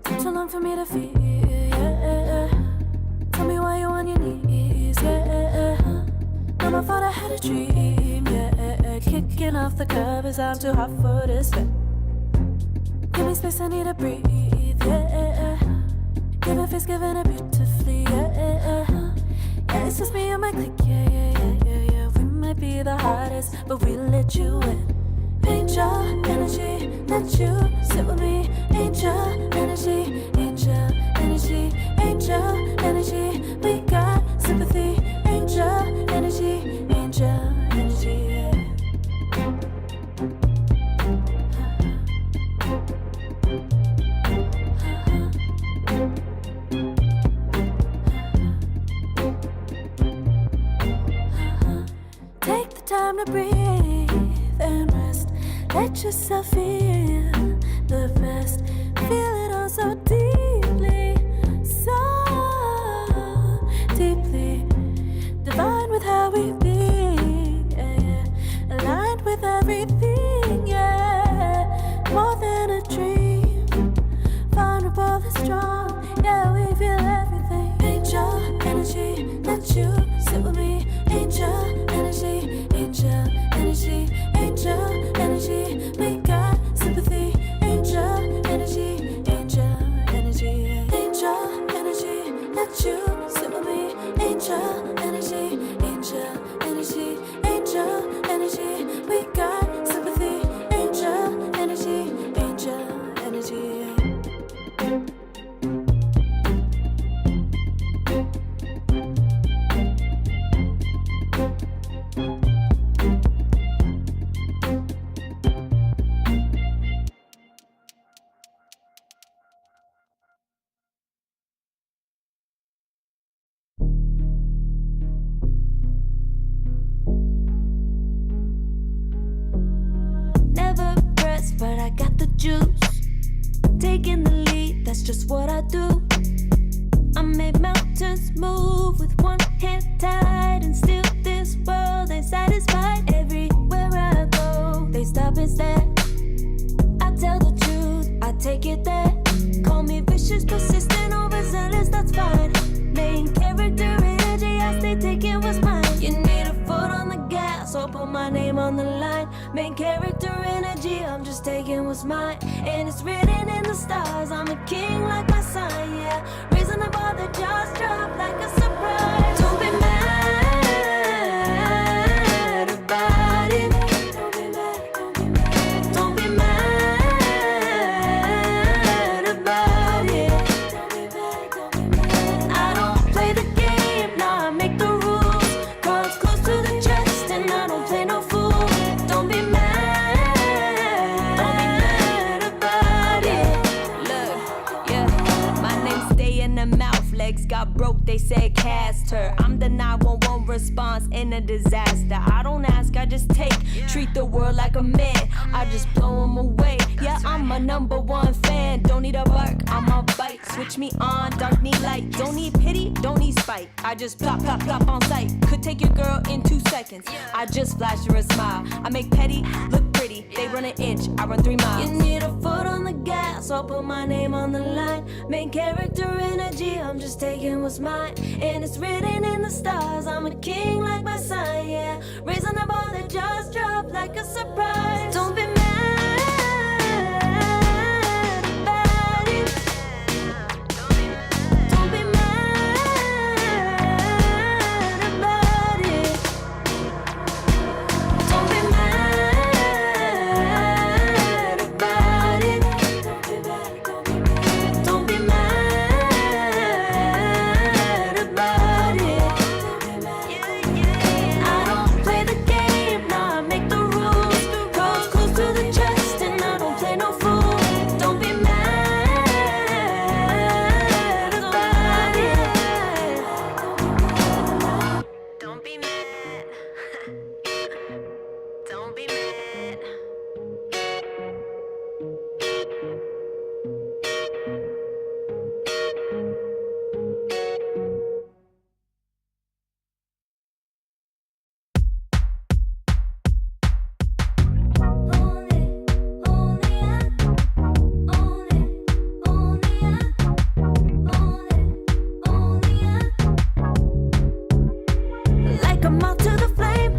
Took too long for me to feel, yeah. Tell me why you on your knees, yeah. Now I thought I had a dream, yeah. Kicking off the covers, I'm too hot for this bed. Give me space, I need to breathe, yeah. Give a face, giving it beautifully, yeah. Yeah, it's just me and my clique, yeah. We might be the hottest, but we let you in. Angel energy, let you sit with me. Angel energy, angel energy, angel energy. We got sympathy. Angel energy, angel energy. Take the time to breathe and rest. Let yourself feel the best. Feel it all so deeply, so deeply. Divine with how we be, yeah. Aligned with everything, yeah. More than a dream. Vulnerable and strong, yeah. We feel everything. Angel energy, let you sit with me. Angel energy, angel energy, angel energy. We got sympathy. Angel energy, angel energy, angel energy. Let you sit with me. Angel energy, angel energy, angel energy. We got sympathy. Angel energy, angel energy. Never pressed, but I got the juice. Taking the lead, that's just what I do. I made mountains move with one hand tied, and still this world ain't satisfied. Everywhere I go, they stop and stare. I tell the truth, I take it there. Call me vicious, persistent, overzealous, that's fine. Main character energy, I stay taking what's mine. You need a foot on the gas, or put my name on the line. Main character energy, I'm just taking what's mine. And it's written in the stars, I'm a king like my sign, yeah. Raising the bar, the jaws drop like a surprise. Don't be mad about it. Don't be mad, don't be mad. Don't be mad about it. Don't be mad, don't be mad. I don't play the game, nah, I make the rules. Cards close to the chest and I don't play no fool. Don't be mad about it. Look, yeah, my name stay in the mouth. Legs got broke, they said cast her. I'm the 911 response in a disaster. I don't ask, I just take. Treat the world like a man, I just blow them away. Yeah, I'm a #1 fan. Don't need a bark, I'm a bite. Switch me on, dark need light. Don't need pity, don't need spite. I just plop, plop, plop on sight. Could take your girl in 2 seconds. I just flash her a smile. I make petty look pretty. They run an inch, I run 3 miles. You need a foot on the gas, I'll put my name on the line. Main character energy, I'm just taking what's mine. And it's written in the stars, I'm a king like my sign, yeah. Raising the bar, the jaws drop like a surprise. Don't be mad about it. Don't be mad about it. Don't be mad about it. Don't be mad about it. I don't play the game, nah, I make the rules. Cards close to the chest and I don't play no fool. Don't be mad about it. Don't be mad. Don't be mad. Like a moth to the flame,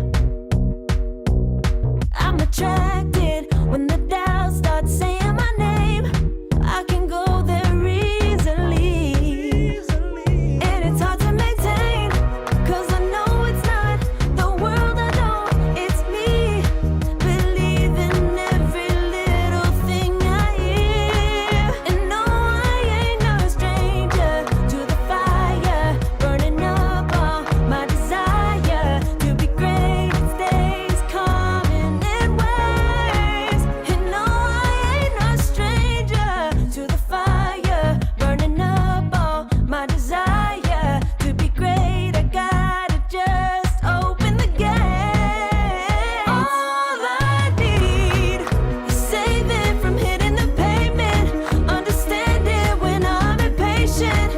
I'm attracted when the doubts start saying my name. I can go there easily, and it's hard to maintain, 'cause I know it's not the world I know, it's me. Believe in every little thing I hear, and no, I ain't no stranger to the fire, burning up all my desire to be great. It stays coming in waves, and no, I ain't no stranger to the fire, burning up all my desire to be great. I gotta just open the gate. All I need is saving from hitting the pavement, understanding when I'm impatient,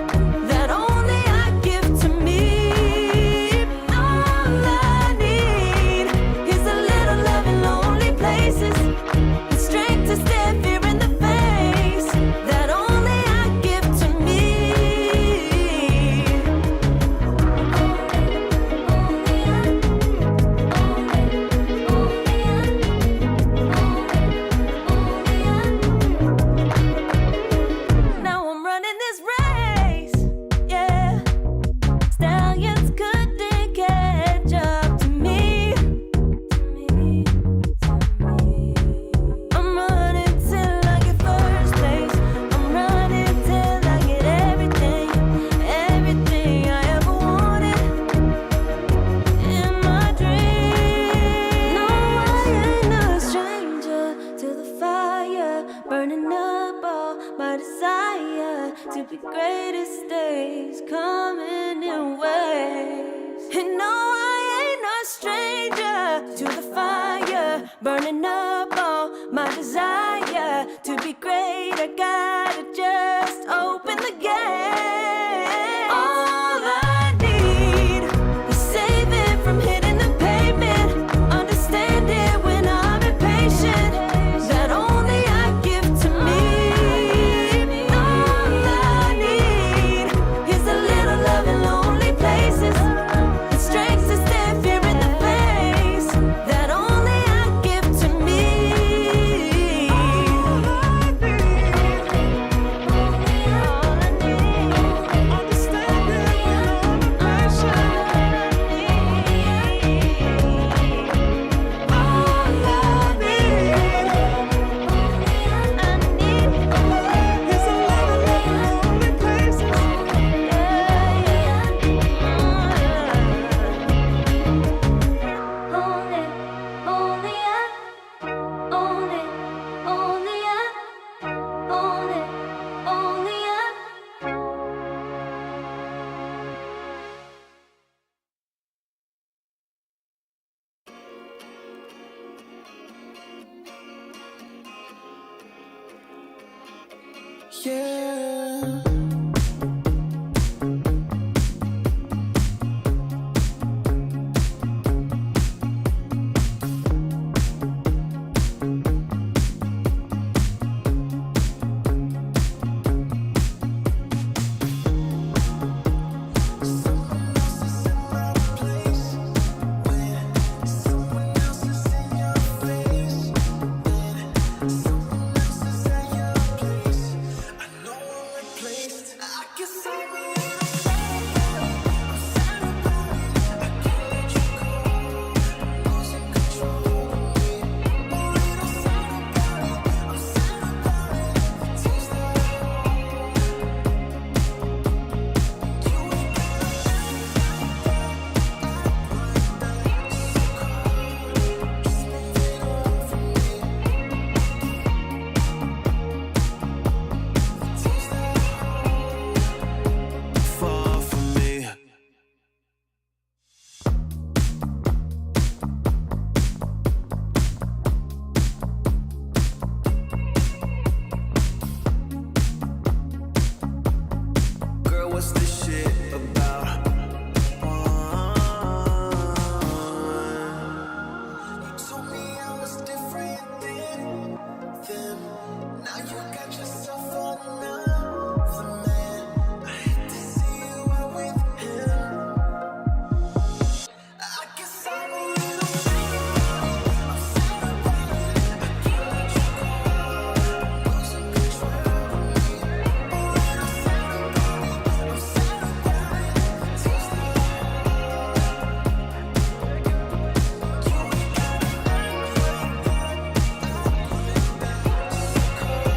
that only I give to me. All I need is a little love in lonely places, the strength to stare fear in the face, that only I give to me. Now I'm running this race, yeah. Stallions couldn't catch up to me. I'm running till I get first place. I'm running till I get everything, everything I ever wanted in my dream. No, I ain't no stranger to the fire, burning up all my desire to be greatest days coming in waves. And no, I ain't no stranger to the fire, burning up all my desire to be great. I gotta just open the gate. All I need is saving from hitting the pavement, understanding when I'm impatient, that only I give to me. All I need is a little love in lonely places, the strength to stand fear in the face, that only I give to yeah. Far from me. Girl, what's this shit about? You told me I was different then. Now you got yourself another man. I hate to see you out with him. I guess I'm a little sad about it. I can't let you go. Losing control of me. A little sad about it. I'm sad about it. Tears that you ain't gotta act like that. I put it back so cold.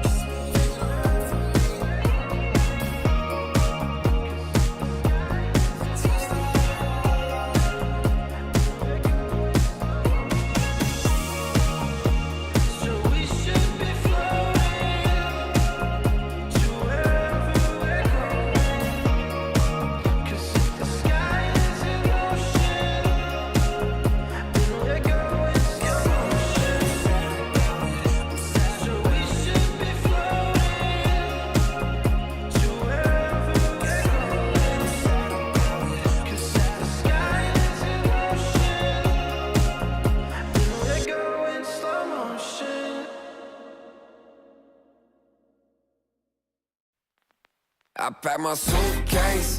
Just leave it alone for me. Tears that so we should be floating to wherever we're going. 'Cause if the sky is in ocean, then we're going slow motion. So we should be floating to wherever we're going. 'Cause if the sky is in ocean, then we're going slow motion. I pack my suitcase,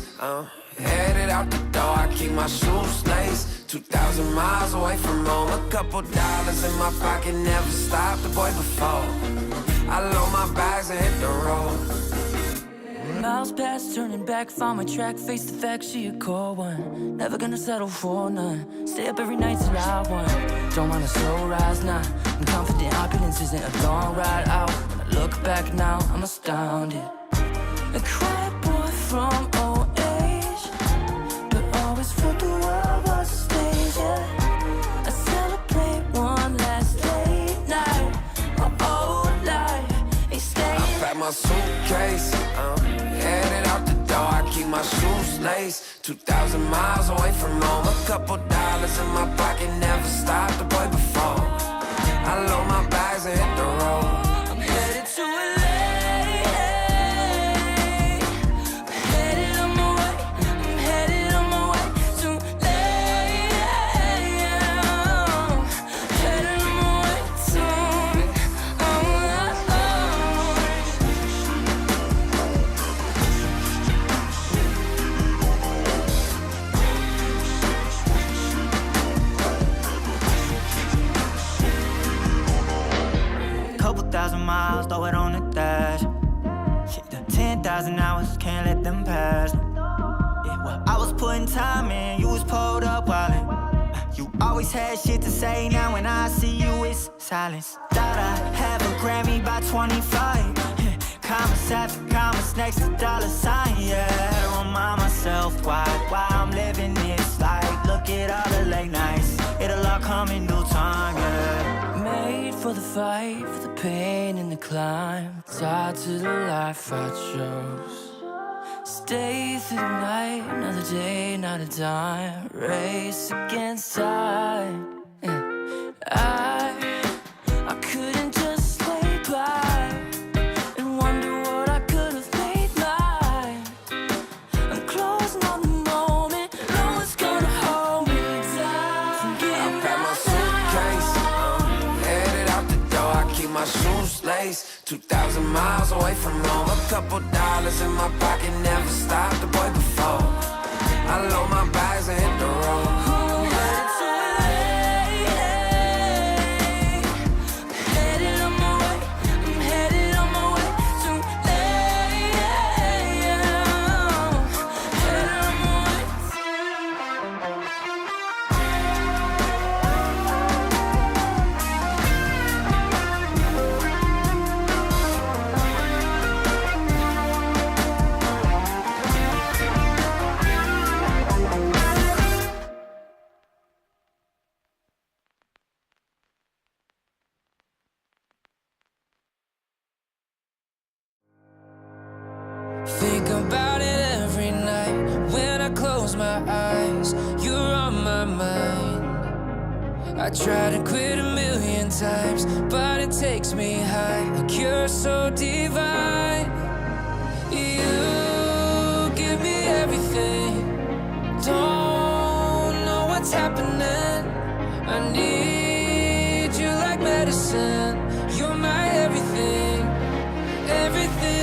headed out the door. I keep my shoes laced. 2,000 miles away from home. A couple dollars in my pocket, never stopped the boy before. I load my bags and hit the road. Miles past, turning back, found my track, face the fact she a cold one. Never gonna settle for none. Stay up every night till I won. Don't want a slow rise now. I'm confident opulence isn't a long ride out. When I look back now, I'm astounded. A quiet boy from old age, but always felt the world was a stage, yeah. I celebrate one last late night. My whole life, they stay. I pack my suitcase, headed out the door. I keep my shoes laced. 2,000 miles away from home. A couple dollars in my pocket, never stopped the boy before. I load my bags and hit the road. I'm headed to LA. I'm headed on my way. I'm headed on my way to LA. Headed on my way to Couple thousand miles, throw it on the dash. Shit, the 10,000 hours, can't let them pass. Yeah, well, I was putting time in, you was pulled up wildin'. You always had shit to say, now when I see you, it's silence. Thought I'd have a Grammy by 25. Commas after commas next to dollar sign, yeah. To remind myself why I'm living this life. Look at all the late nights, it'll all come in due time, yeah. made for the fight, for the pain and the climb. Tied to the life I chose. Stay through the night, another day, not a dime. Race against time. I couldn't just lay by and wonder 2,000 miles away from home. A couple dollars in my pocket, never stopped the boy before. I load my bags and hit the road. Think about it every night when I close my eyes. You're on my mind. I try to quit a million times, but it takes me high. Like you're so divine. You give me everything. Don't know what's happening. I need you like medicine. You're my everything, everything.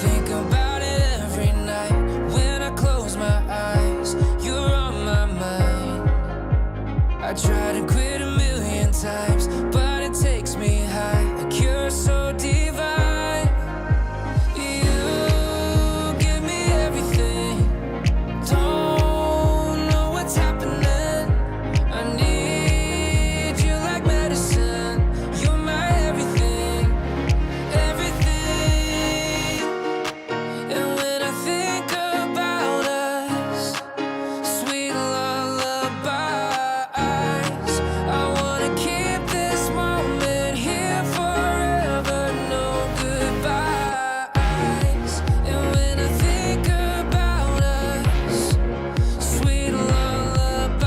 Think about it every night when I close my eyes. You're on my mind. I try to quit a million times, but it takes me high. Like you're so divine. You give me everything. Don't know what's happening. I need you like medicine. You're my everything, everything. And when I think about us, sweet lullabies, I wanna keep this moment here forever, no goodbyes. And when I think about us, sweet lullabies,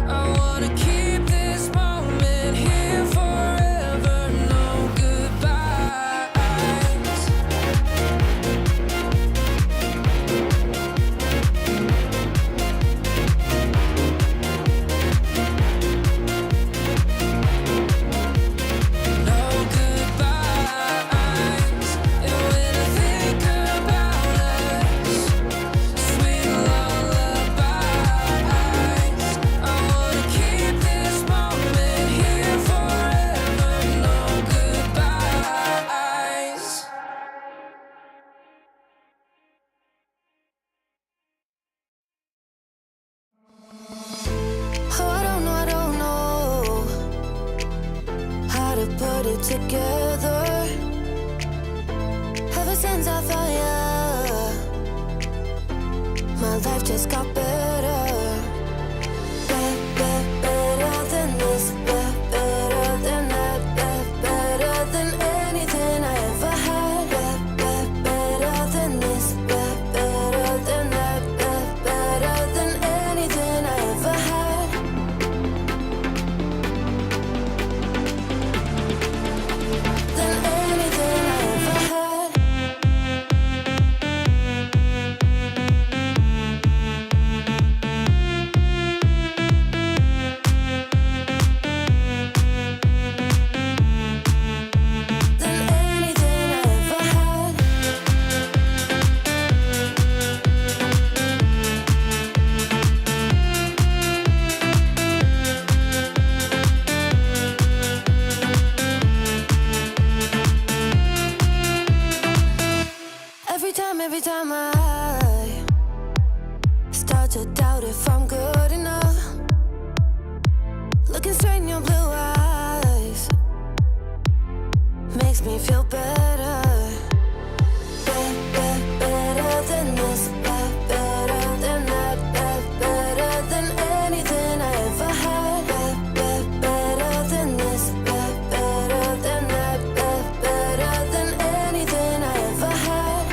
I wanna keep this moment here forever, no goodbyes. No goodbyes. And when I think about us, sweet lullabies, I wanna keep this moment here forever. No goodbyes. Oh, I don't know how to put it together. Ever since I found you, my life just got better. Better than this, better than that, better than anything I ever had. Better than this, better than that, better than anything I ever had. Than anything I ever had. Every time I start to doubt if I'm good enough, Looking straight in your blue eyes makes me feel better. Better than this, better than that, better than anything I ever had. Better than this, better than that, better than anything I ever had.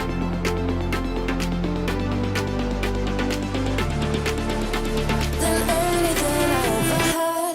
Than anything I ever had.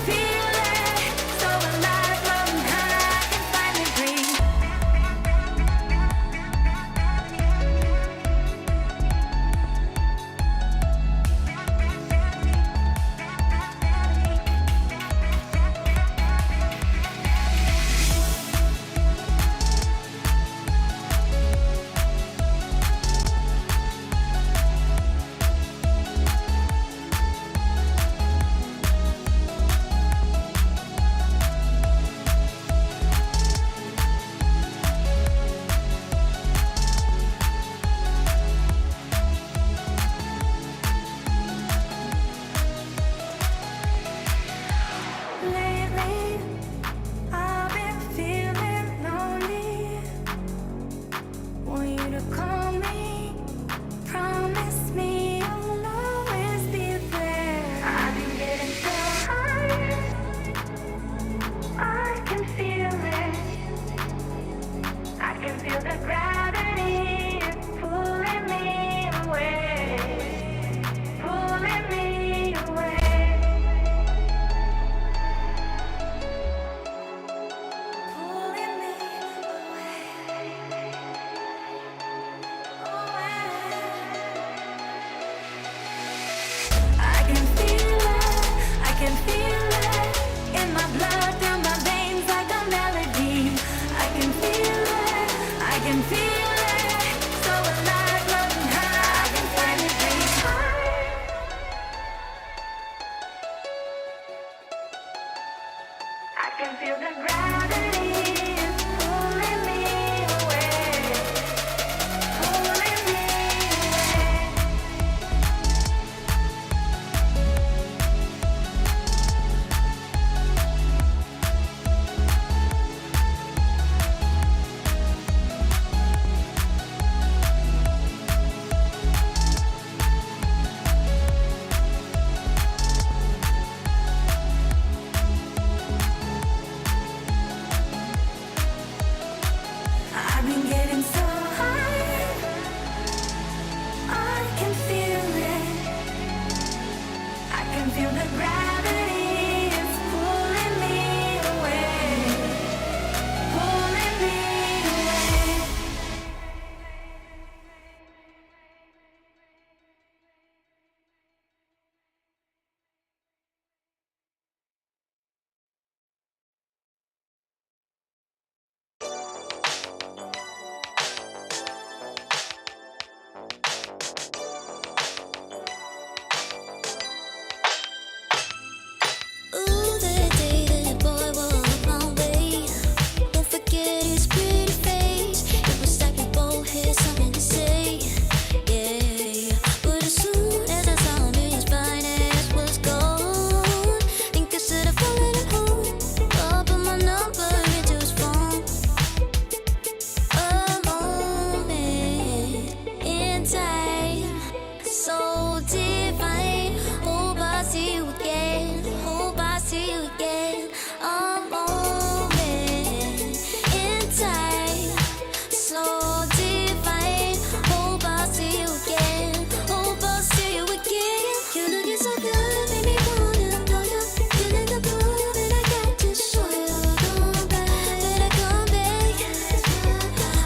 feel it, so alive, floating high, I can finally breathe. Lately, I've been feeling lonely. Want you to call me, promise me you'll always be there. I've been getting so high, I can feel it. I can feel the gravity is pulling me away, pulling me away. Pulling me I can feel it in my blood, down my veins like a melody. I can feel it, so alive, floating high, I can finally breathe. I can feel the gravity is pulling me away, pulling me away. I've been getting so high, I can feel it. I can feel the gravity is pulling me away, pulling me away. Ooh, the day that boy walked my way. Won't forget his pretty face. It was like we both had something to say. Yeah, but as soon as I saw his fine ass was gone, think I should have followed him home. I'll put my number into his phone. A moment in time, so divine. Hope I see you again. Hope I see you again. A moment in time, so divine. Hope I see you again. Hope I see you again. You're looking so good, make me wanna know you. Feeling the groove, and I got to show you. Come back, better come back.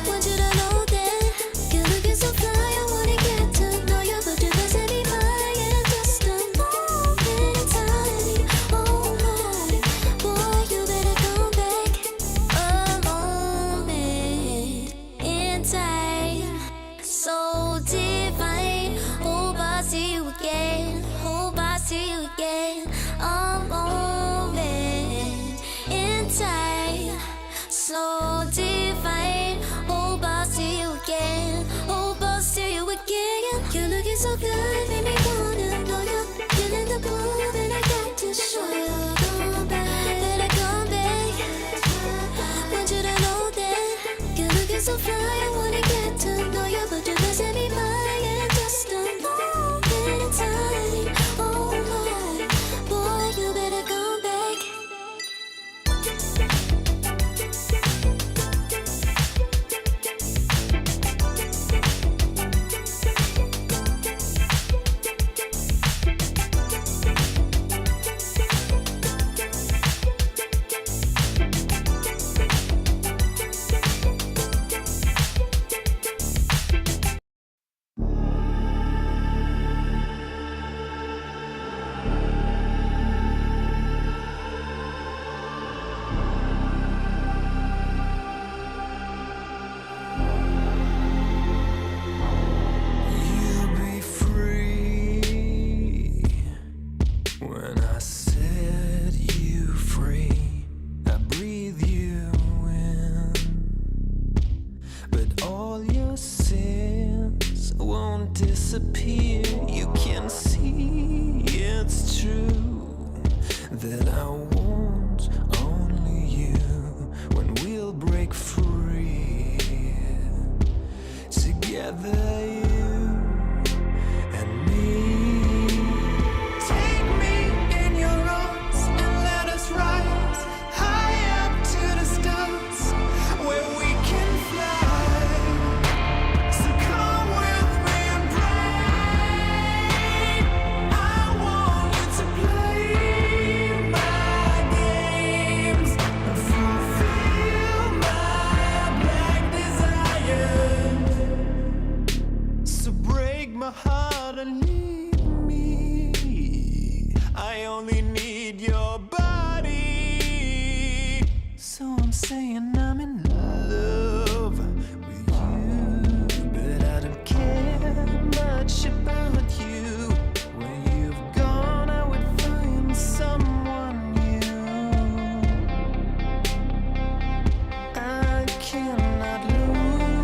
Want you to know that you're looking so fly. I wanna get to know you, but you must set me high in just a moment in time. Oh Lord, boy, you better come back. A moment in time, so divine. Hope I see you again. Hope I see you again. A moment in time, so divine. Hope I see you again. Hope I see you again. You're looking so good, make me wanna know you. Feeling the groove, and I got to show you. Come back, better come back. Want you to know that you're looking so fly. I wanna get to know you, but you must set me high in just a moment in time. Oh Lord, boy, you better come back. disappear. You can see it's true that I want only you when we'll break free together, you and me. Take me in your arms and let us rise high up to the stars where we can fly. So come with me and pray. I want you to play my games and fulfill my black desires. So break my heart and leave me. I only need your body. So I'm saying I'm in love with you, but I don't care much about you. Where you've gone, I would find someone new. I cannot lose.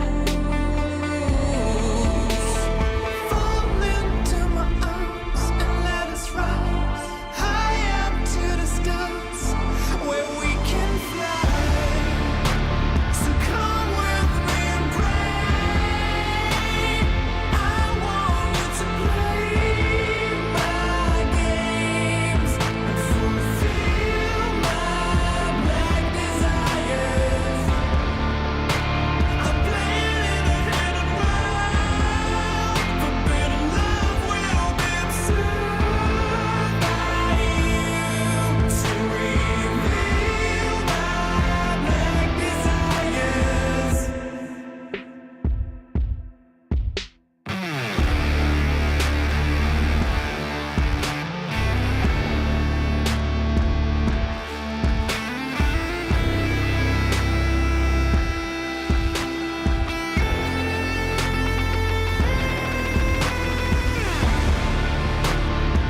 Fall into my arms and let us rise high up to the stars where we can fly. So come with me and pray. I want you to play my games and fulfill my black desires. I'm playing in a hidden world. Forbidden love will be observed by you to reveal my black desires.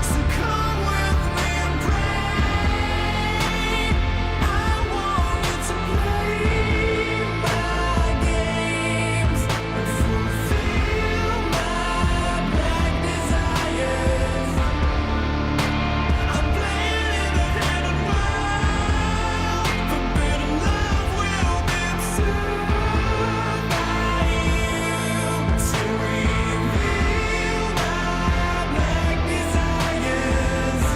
So come with me and pray. I want you to play my games and fulfill my black desires. I'm playing in a hidden world. Forbidden love will be observed by you to reveal my black desires.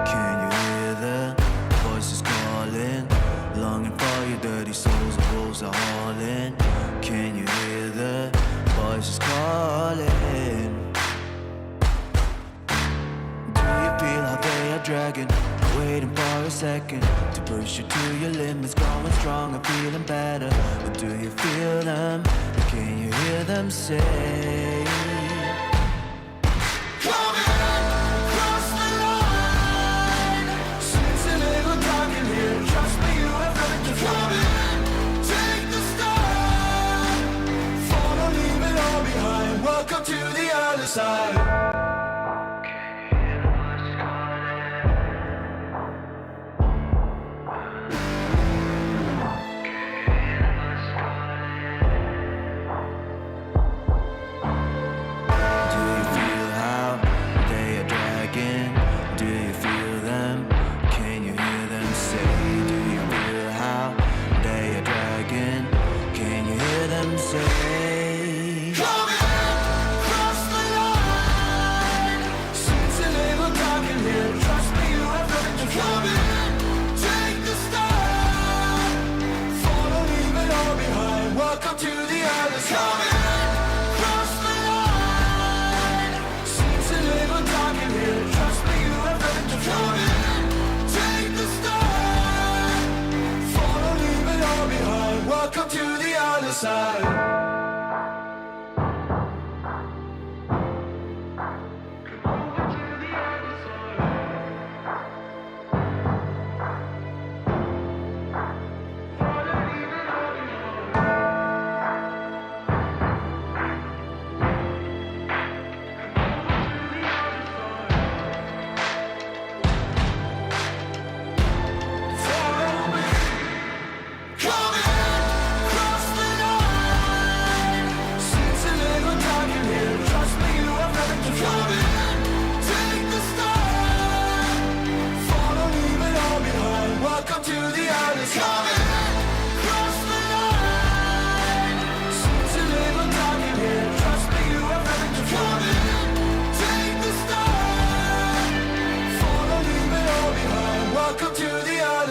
Can you hear the voices calling? Longing for your dirty souls, the wolves are hauling. Can you hear the voices calling? Do you feel how they are dragging? Waiting for a second to push you to your limits, growing stronger, feeling better. But do you feel them? Can you hear them say? Cross the line. It's a little dark in here. Trust me, you have nothing to fight. Take the start. Follow, leave it all behind. Welcome to the other side.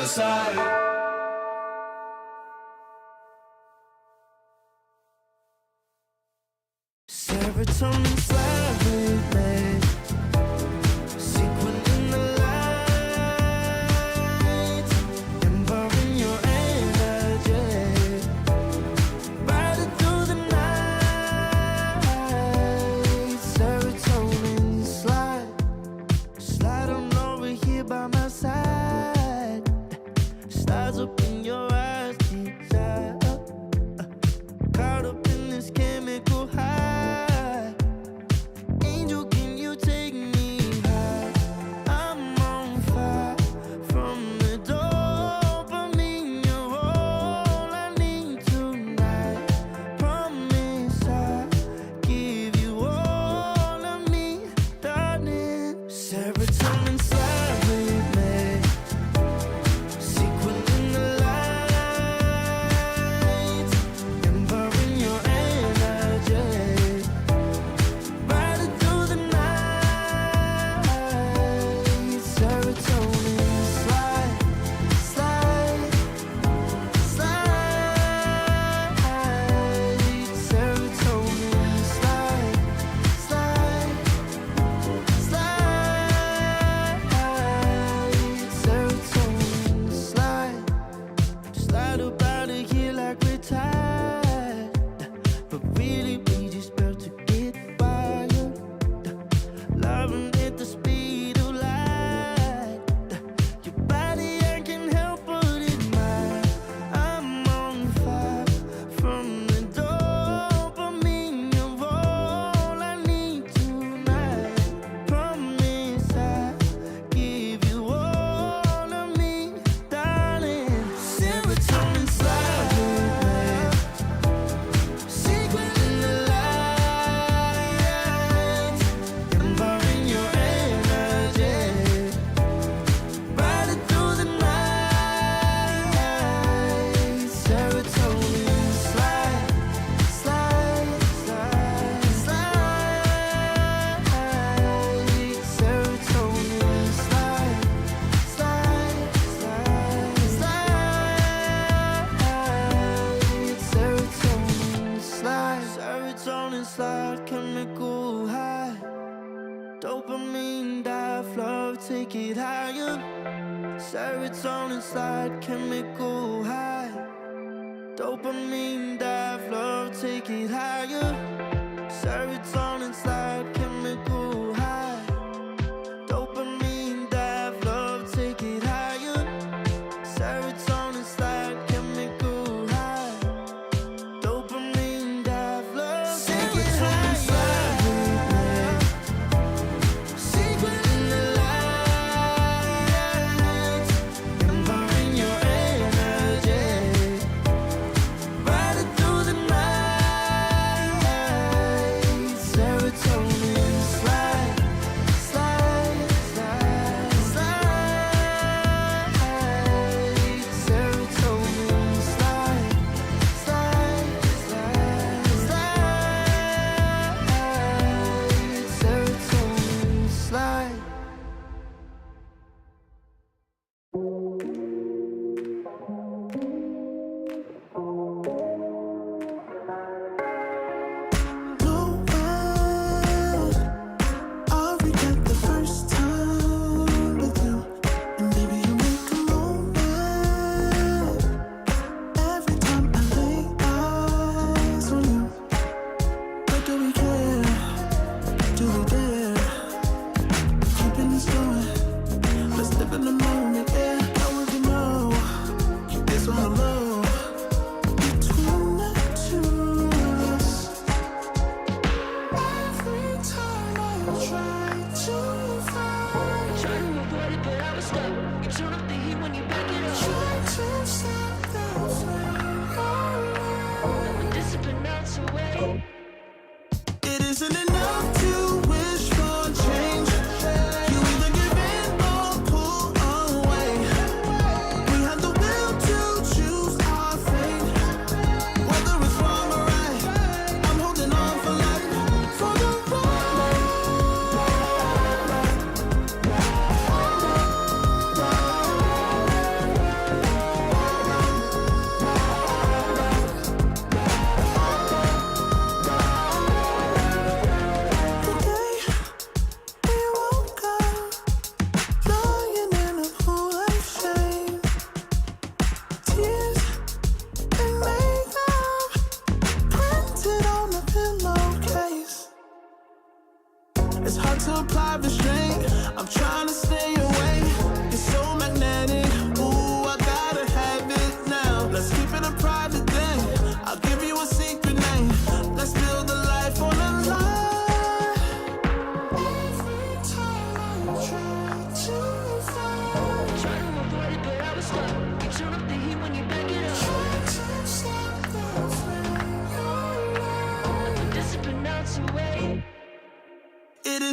side. Serotonin slide with me. Sequin in the light, embarking your energy. Ride it through the night. Serotonin slide. Slide on over here by my side. Slides up in your eyes, desire. Caught up in this chemical high. Angel, can you take me high? I'm on fire from the dopamine. You're all I need tonight. Promise I'll give you all of me, darling. Serotonin slide with me. Sequin in the light, embarking your energy. Ride it through the night. Serotonin slide, slide, slide. Serotonin slide, slide, slide. Serotonin slide. Slide up out of here like we're tired, but really we just about to get wired. Loving at the speed of light. Your body I can help but admire. I'm on fire from the dopamine. You're all I need tonight. Promise I'll give you all of me, darling. Serotonin slide with me. Sequin in the light, embarking your energy. Ride it through the night. Serotonin slide, slide, slide, slide. Serotonin slide, slide, slide, slide. Serotonin slide, serotonin slide, chemical high. Dopamine dive, love, take it higher. Serotonin slide, chemical high. Dopamine dive, love, take it higher. Serotonin slide, chemical high. Dopamine dive, love, take it higher. Serotonin slide, chemical high. Dopamine dive, love, take it higher. Sequin in the light, embarking your energy. Ride it through the night. Serotonin slide, slide, slide, slide. Serotonin slide, slide, slide, slide. Serotonin slide. No way I'll regret the first time with you. And baby, you make a moment every time I lay eyes on you. But do we care? Do we dare? Keeping this going. Let's live in the moment, yeah. How would you know? This one alone. Between the two of us. Every time I try to find, Try to avoid it, but I was stuck. You turn up the heat when you back it up. try to stop the flame. But this has been melts away. It isn't enough to wish for change. You either give in or pull away. We have the will to choose our fate. Whether it's wrong or right, I'm holding on for life. For the ride.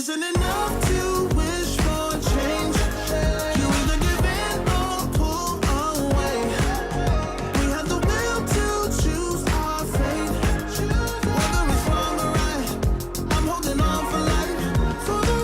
isn't enough to wish for change. You either give in or pull away. We have the will to choose our fate. Whether it's wrong or right, I'm holding on for life. For the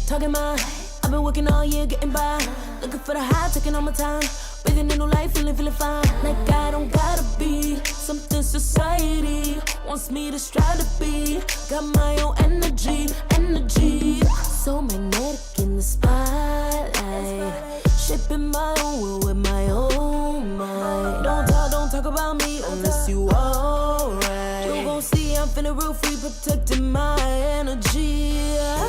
talking my, I've been working all year getting by. Looking for the high, taking all my time. Breathing in new life, feeling fine. Like I don't gotta be something society wants me to strive to be. Got my own energy. So magnetic in the spotlight. Shaping my own world with my own mind. Don't talk about me unless you alright. You gon' see I'm feeling real free, protecting my energy.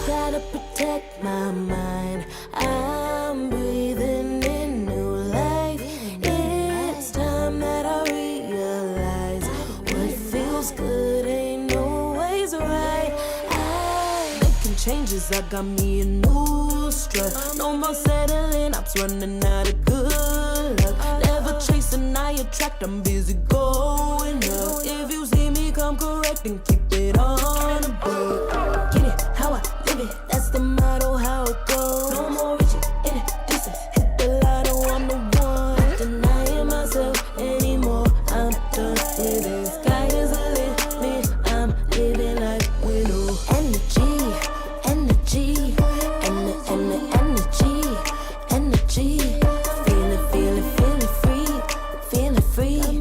Gotta protect my mind. I'm breathing in new life. It's time that I realize what feels good ain't always right. Making changes, I got me a new strut. No more settling, I'm running out of good luck. Never chasing, I attract, I'm busy going up. If you see me, come correct and keep it on the book. Get it how I live it, that's the motto, how it goes. No more reaching in the distance, hit the lotto, I'm the one. Not denying myself anymore, I'm done with it. Sky is the limit, I'm living life with no energy. Feeling free,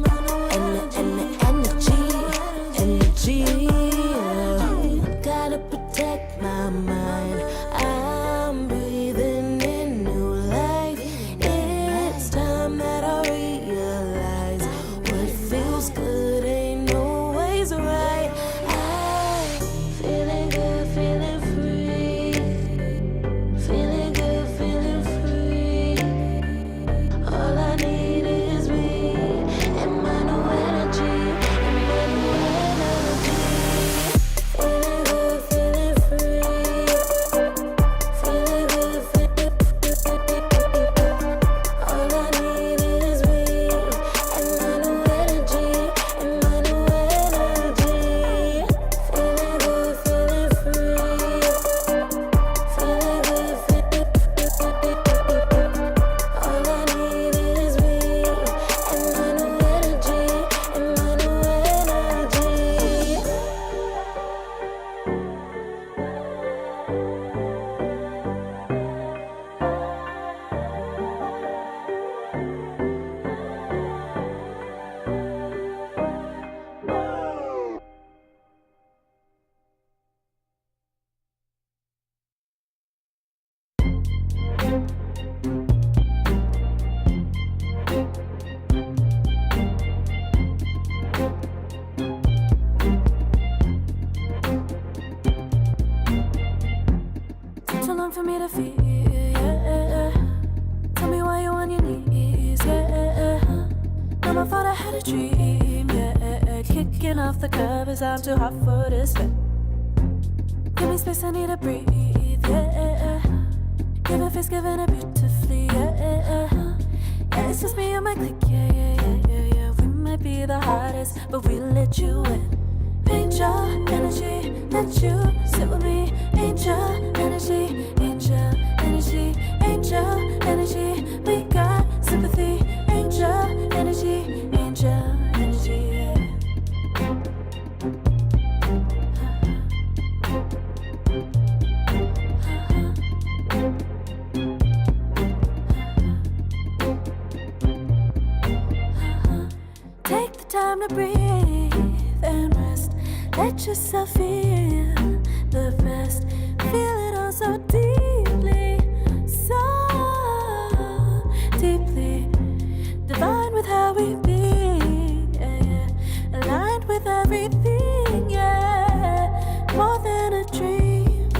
energy. Gotta protect my mind. I'm breathing in new life. It's time that I realize what feels good ain't always right. I'm feeling good, feeling free. Feeling good, feeling free. All I need is me and my new energy. Feeling good, feeling free. Feeling good, feeling free. All I need is me and my new energy. And my new energy. Feeling good, feeling free. Feeling good, feeling free. All I need is me and my new energy. And my new energy. Too long for me to feel, yeah. Tell me why you're on your knees, yeah. Not my fault I had a dream, yeah. Kicking off the covers, I'm too hot for this bed. Give me space, I need to breathe, yeah. Give a face, giving it beautifully, yeah. Yeah, it's just me and my clique, yeah. We might be the hottest, but we let you in. Angel energy, let you sit with me. Angel energy, angel energy, angel energy. We got sympathy. Angel energy, angel energy. Take the time to breathe and Let yourself feel the best. Feel it all so deeply, so deeply. Divine with how we be, yeah, yeah. Aligned with everything, yeah. More than a dream,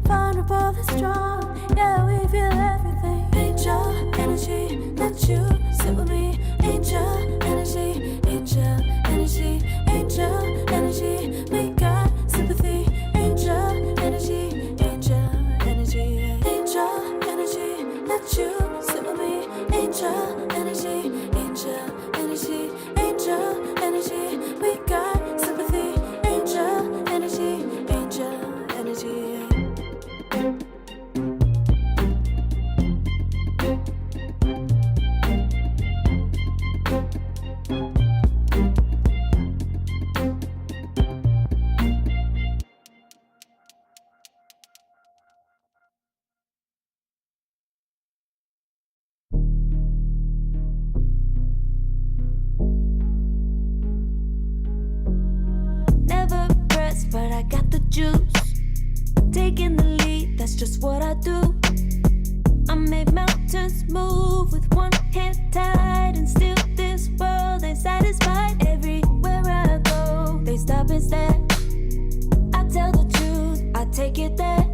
vulnerable and strong, yeah. We feel everything. Angel energy, let you sit with me. Angel energy, angel energy, angel energy. We got sympathy. Angel energy, angel energy, angel energy. Let you sit with me. Angel energy, angel energy, angel energy. We got sympathy. Angel energy, angel energy. Never pressed, but I got the juice. Taking the lead, that's just what I do. I make mountains move with one hand tied, and still this world ain't satisfied. Everywhere I go, they stop and stare. I tell the truth, I take it there.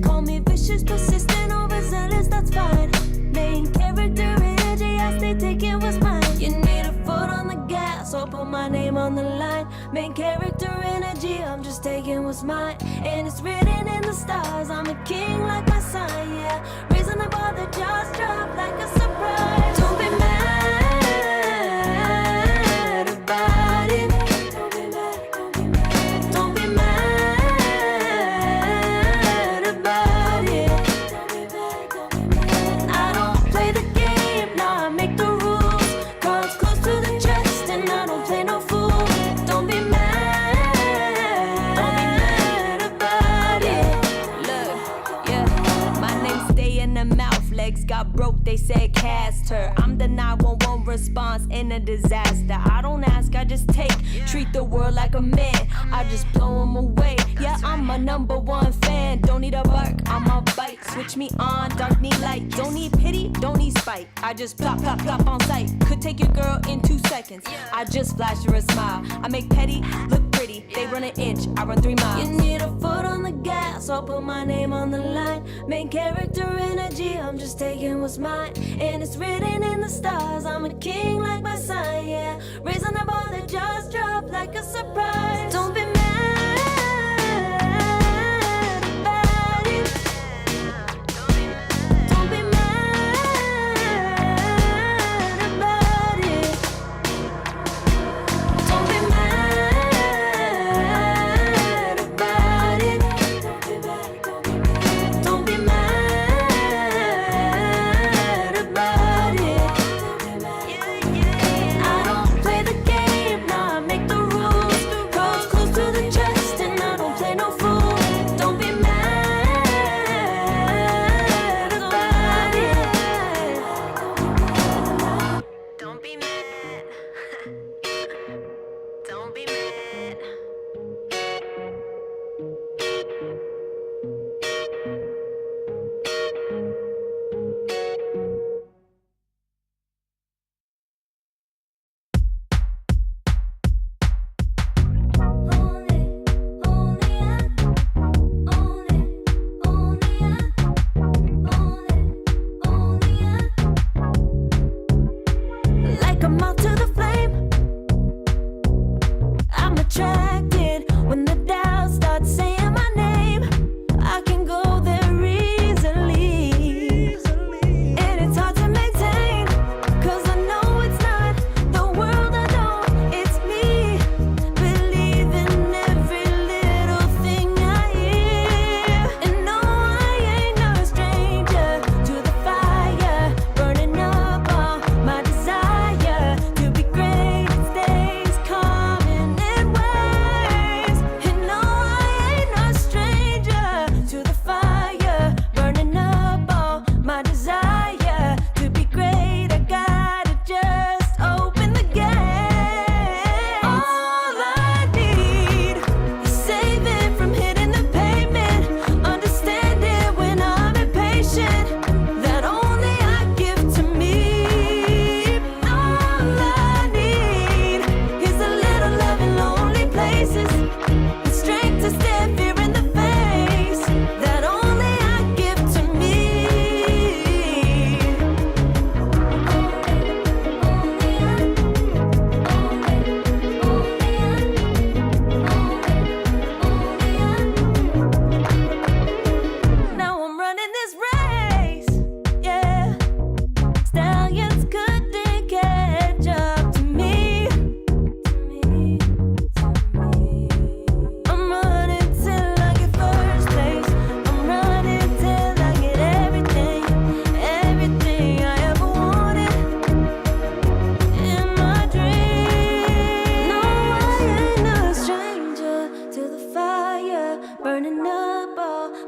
Call me vicious, persistent, overzealous, that's fine. Main character energy, I stay taking what's mine. You need a foot on the gas, or put my name on the line. Main character energy, I'm just taking what's mine. And it's written in the stars, I'm a king like my sign, yeah. Reasonable, the jaws drop like a surprise. Don't be mad about it. Don't be mad, don't be mad. Don't be mad about it. Don't be mad, don't be mad. I don't play the game, now I make the rules. Cards close to the chest, and I don't play no fool. Don't be mad about it. Look, yeah, my name stay in the mouth. Legs got broke, they said cast her. I'm the 911 response in a disaster. I don't ask, I just take. Treat the world like a man, I just blow him away. Yeah, I'm a #1 fan. Don't need a bark, I'm a bite. Switch me on, dark need light. Don't need pity, don't need spite. I just plop, plop, plop on sight. Could take your girl in 2 seconds. I just flash her a smile. I make petty look pretty. They run an inch, I run 3 miles. You need a foot on the gas, I'll put my name on the line. Main character energy, I'm just taking what's mine. And it's written in the stars, I'm a king like my sign, yeah. Reasonable, the jaws drop like a surprise. Don't be mad about it. Don't be mad about it. Don't be mad about it. Don't be mad about it. I don't play the game, now I make the rules. Cards close to the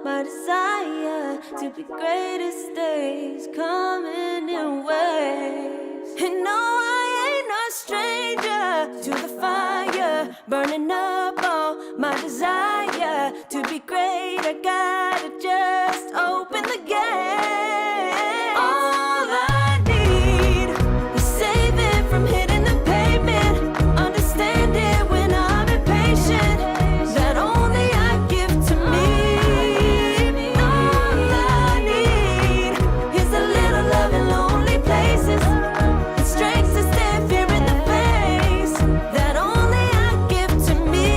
my desire to be greatest days coming in waves. And no, I ain't no stranger to the fire, burning up all my desire to be great. I gotta just open the gate. All I need is saving from hitting the pavement, understanding when I'm impatient, that only I give to me. All I need is a little love in lonely places, and strength to stand fear in the face, that only I give to me.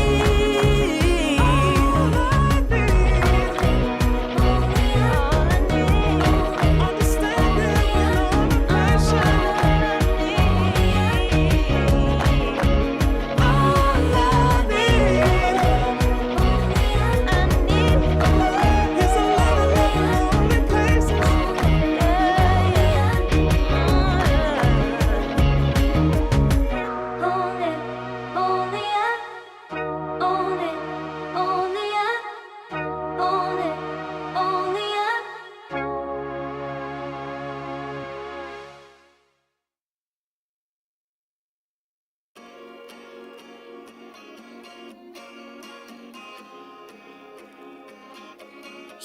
All I need, understanding when I'm impatient. All I need, is a little love in lonely places.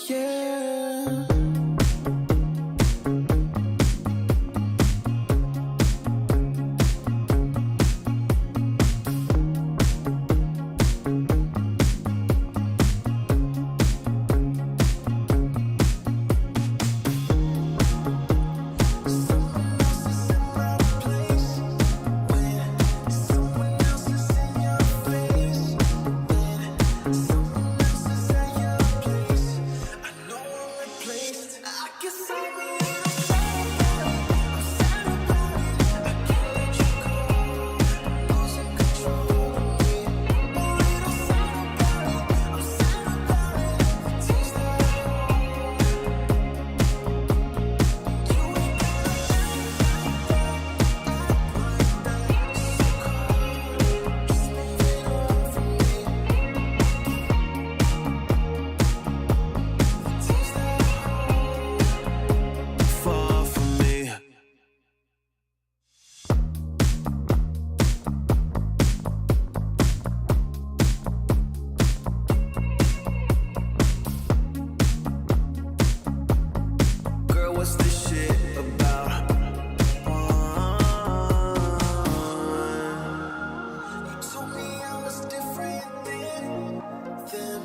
Yeah. Far from me. Girl, what's this shit about? You told me I was different then.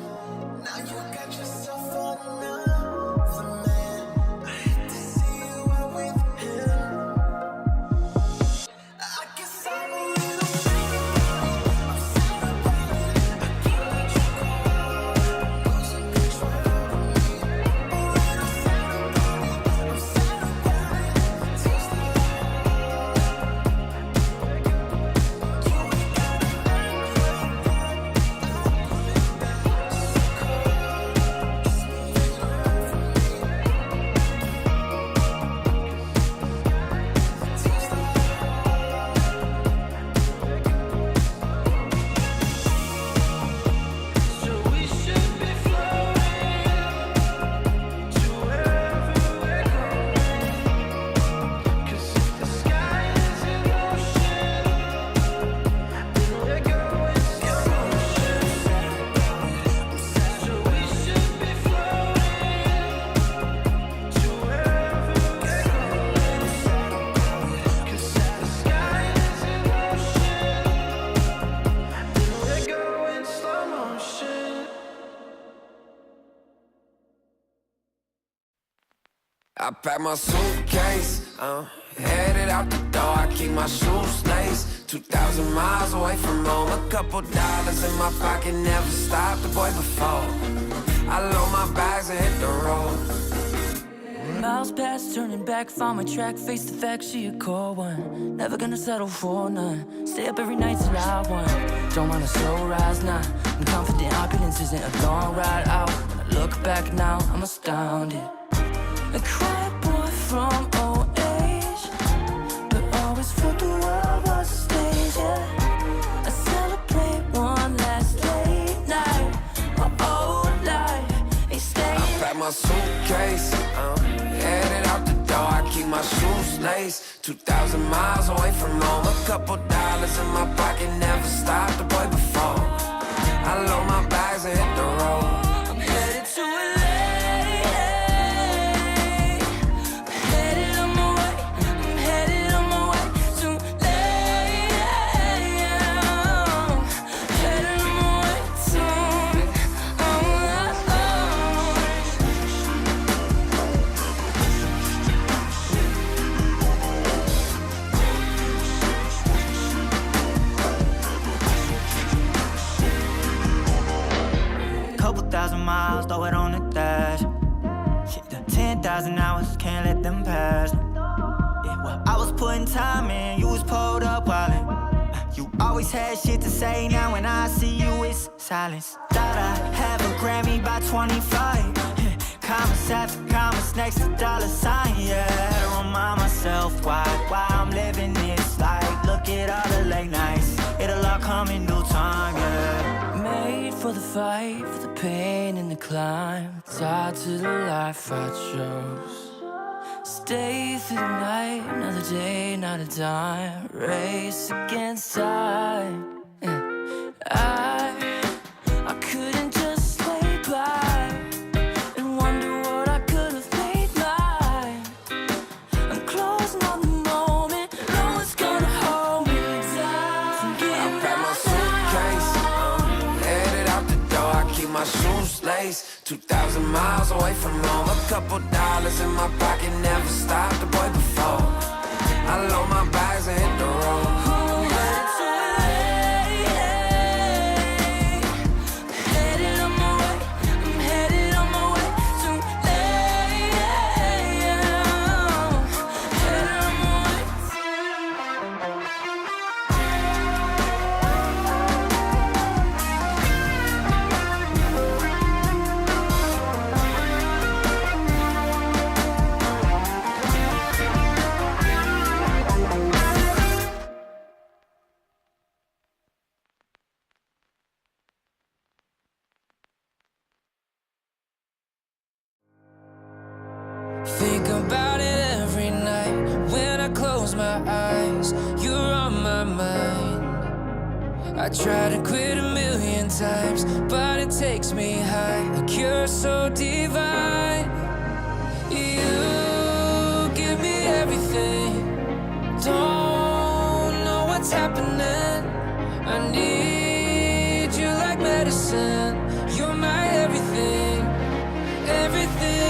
Now you got yourself another man. I hate to see you out with him. I guess I'm a little sad about it. I can't let you go. Losing control of me. A little sad about it. I'm sad about it. Taste the I pack my suitcase, headed out the door. I keep my shoes laced. 2,000 miles away from home. A couple dollars in my pocket, never stopped the boy before. I load my bags and hit the road. Miles past, turning back, found my track, face the fact she a core one. Never gonna settle for none. Stay up every night till I won. Don't want a slow rise now. I'm confident opulence isn't a long ride out. When I look back now, I'm astounded. A quiet boy from old age, but always felt the world was a stage, yeah. I celebrate one last late night. My old life ain't staying. Unpack my suitcase, headed out the door. I keep my shoes laced. 2,000 miles away from home. A couple dollars in my pocket, never stopped the boy before. I load my bags and hit the road. I'm headed to LA. I'm headed on my way. I'm headed on my way to LA. Headed on my way soon. Couple thousand miles, throw it on the dash. Shit, the 10,000 hours, can't let them pass. Yeah, well, I was putting time in, you was pulled up wildin'. You always had shit to say, now when I see you, it's silence. Thought I have a Grammy by 25. Commas after commas next to dollar sign, yeah. To remind myself why I'm living this life. Look at all the late nights, it'll all come in due time, yeah. Made for the fight, for the pain and the climb. Tied to the life I chose. Stay through the night, another day, not a dime. Race against time. I couldn't just lay by and wonder what I could have made mine. I'm closing on the moment, no one's gonna hold me down. Unpack my suitcase, headed out the door. I keep my shoes laced. 2,000 miles away from home. A couple dollars in my pocket, never stopped the boy before. I load my bags and hit the road. Think about it every night when I close my eyes. You're on my mind. I try to quit a million times, but it takes me high. Like you're so divine. You give me everything. Don't know what's happening. I need you like medicine. You're my everything, everything.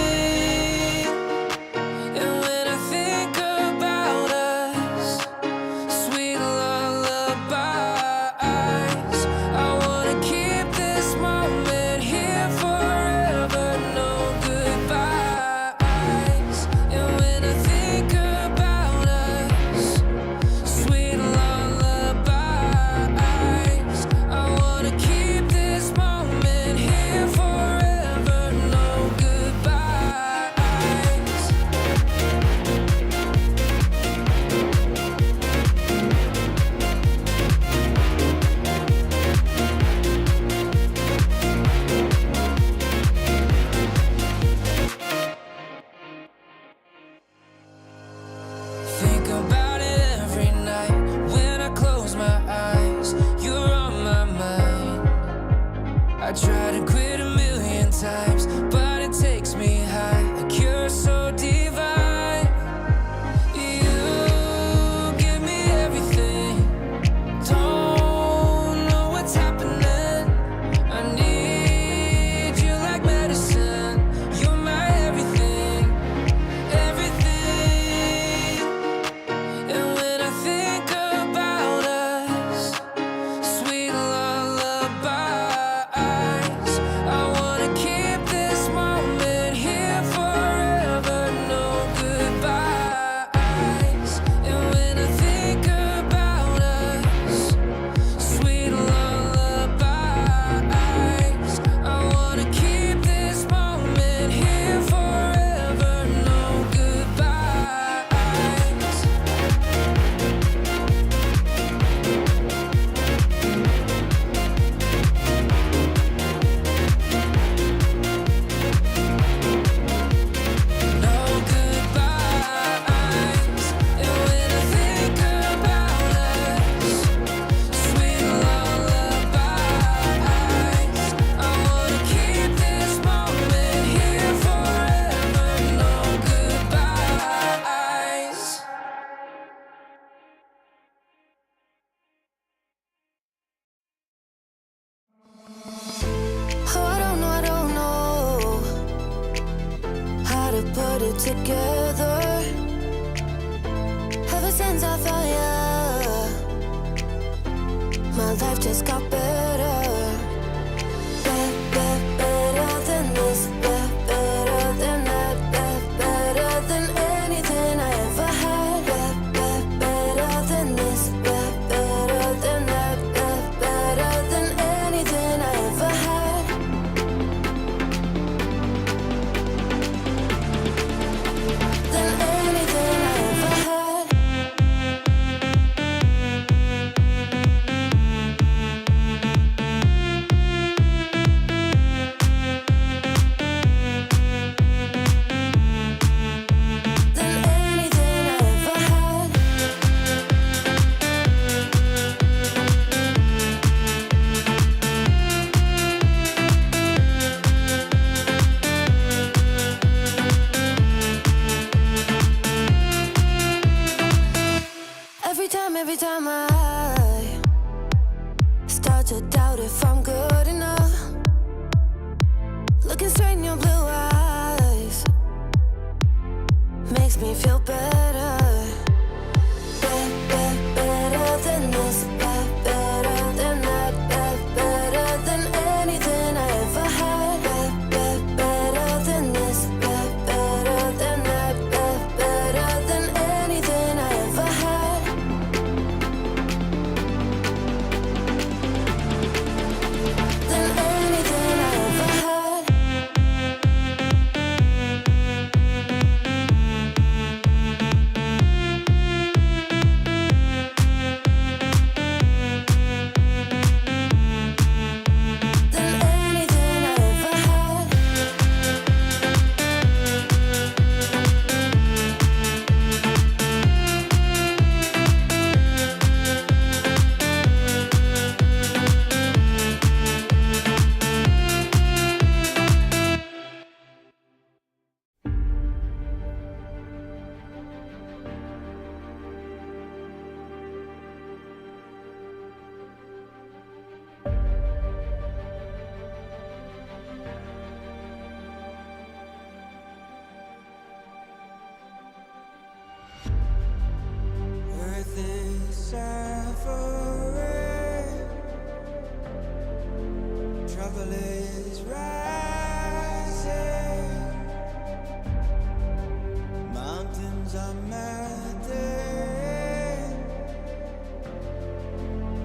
to put it together. Ever since I found you, my life just got better. Better than this, better than that, better than anything I ever had. Better than this, better than that, better than anything I ever had. Than anything I ever had. Than anything I ever had. Every time I start to doubt if I'm good enough, looking straight in your blue eyes makes me feel better. Better than this, better than that, better than anything I ever had. Better than this, better than that, better than anything I ever had. Than anything I ever had. Than anything I ever had. Earth is suffering, trouble is rising, mountains are melting.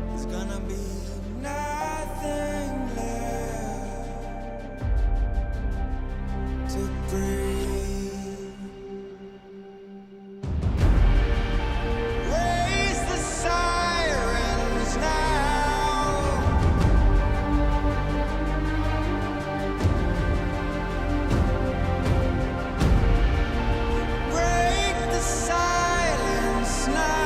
There's gonna be nothing left to breathe. Raise the sirens now. Break the silence now.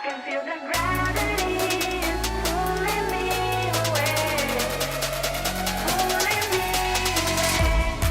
Can feel the gravity is pulling me away, pulling me away.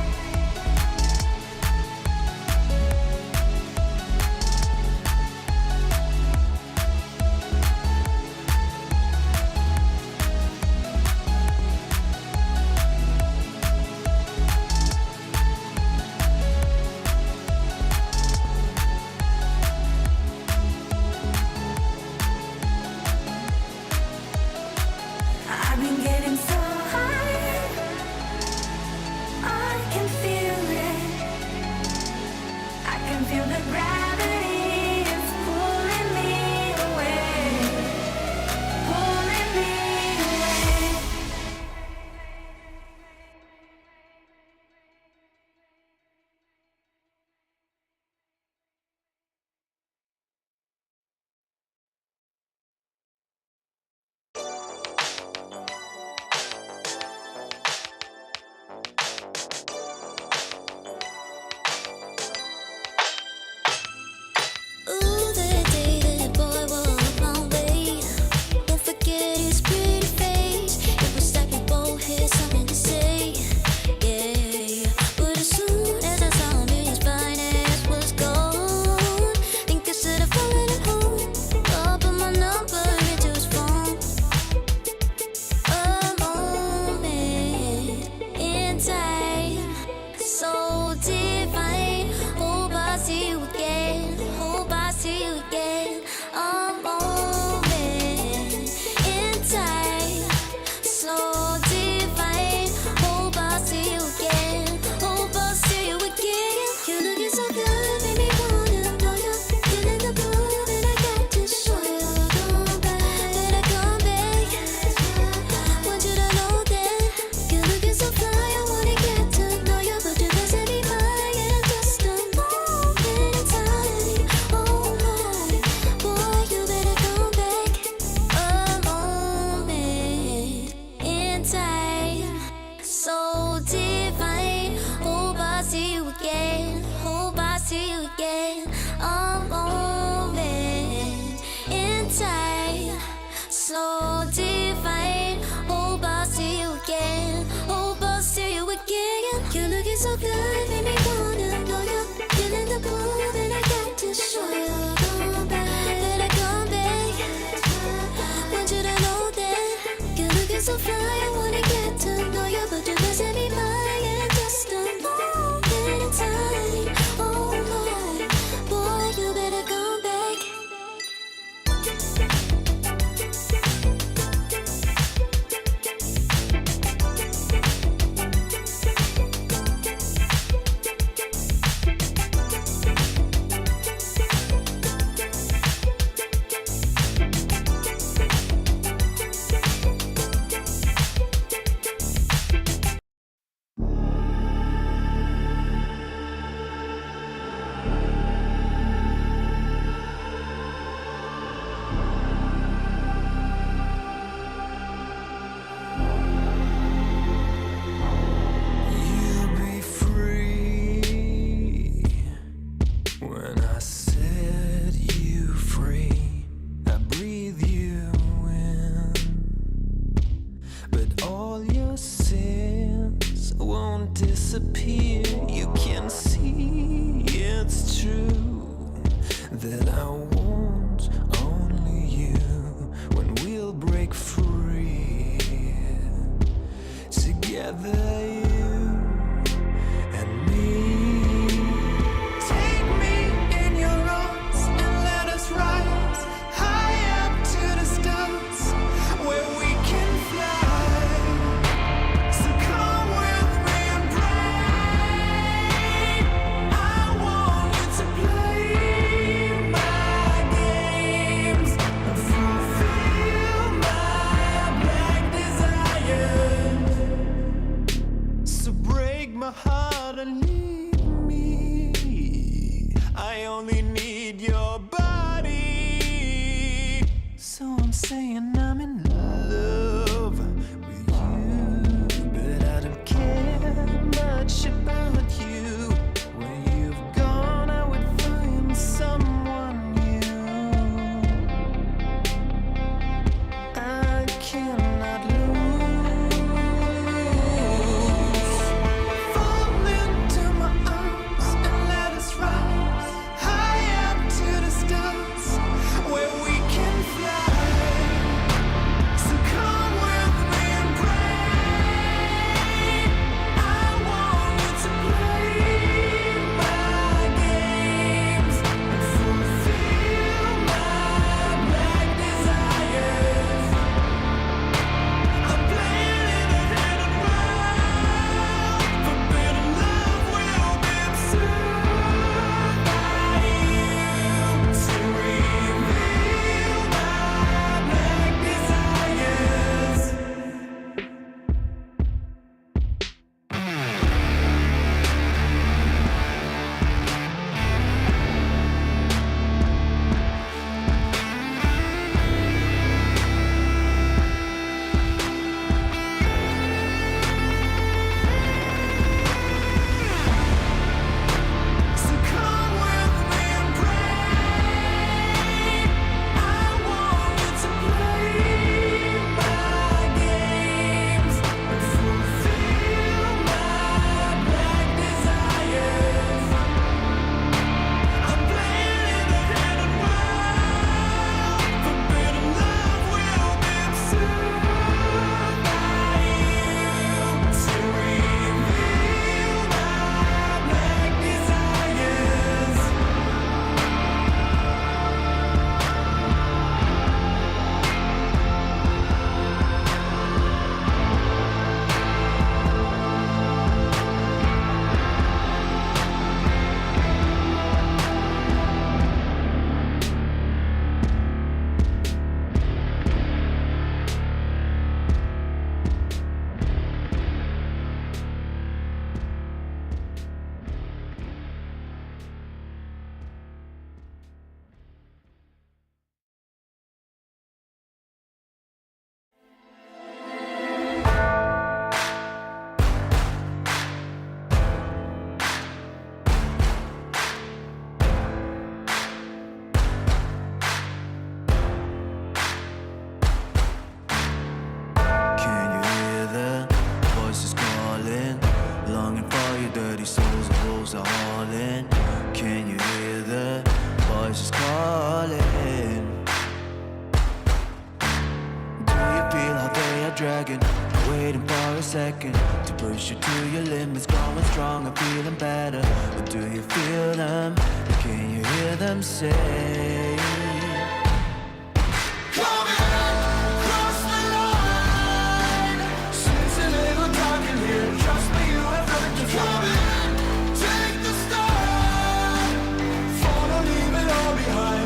dragon, waiting for a second to push you to your limits, going strong and feeling better. But do you feel them? Can you hear them say?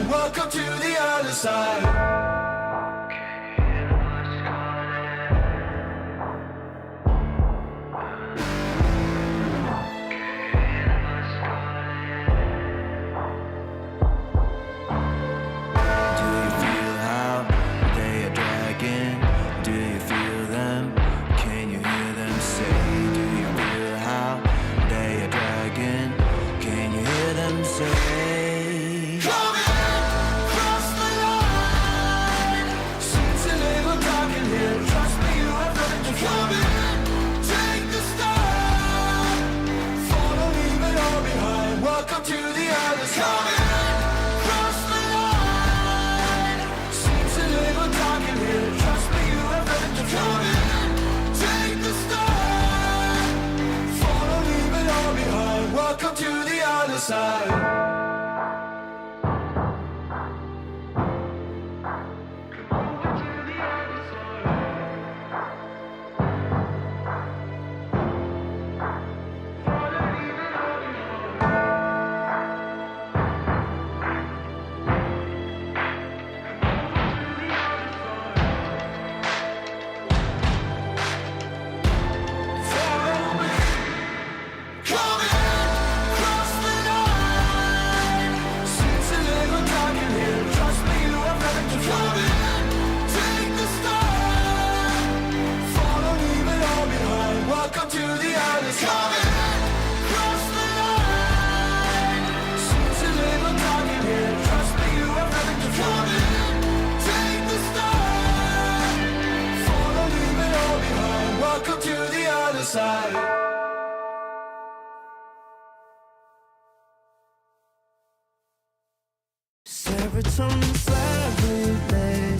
Welcome to the other side. Serotonin slide with me,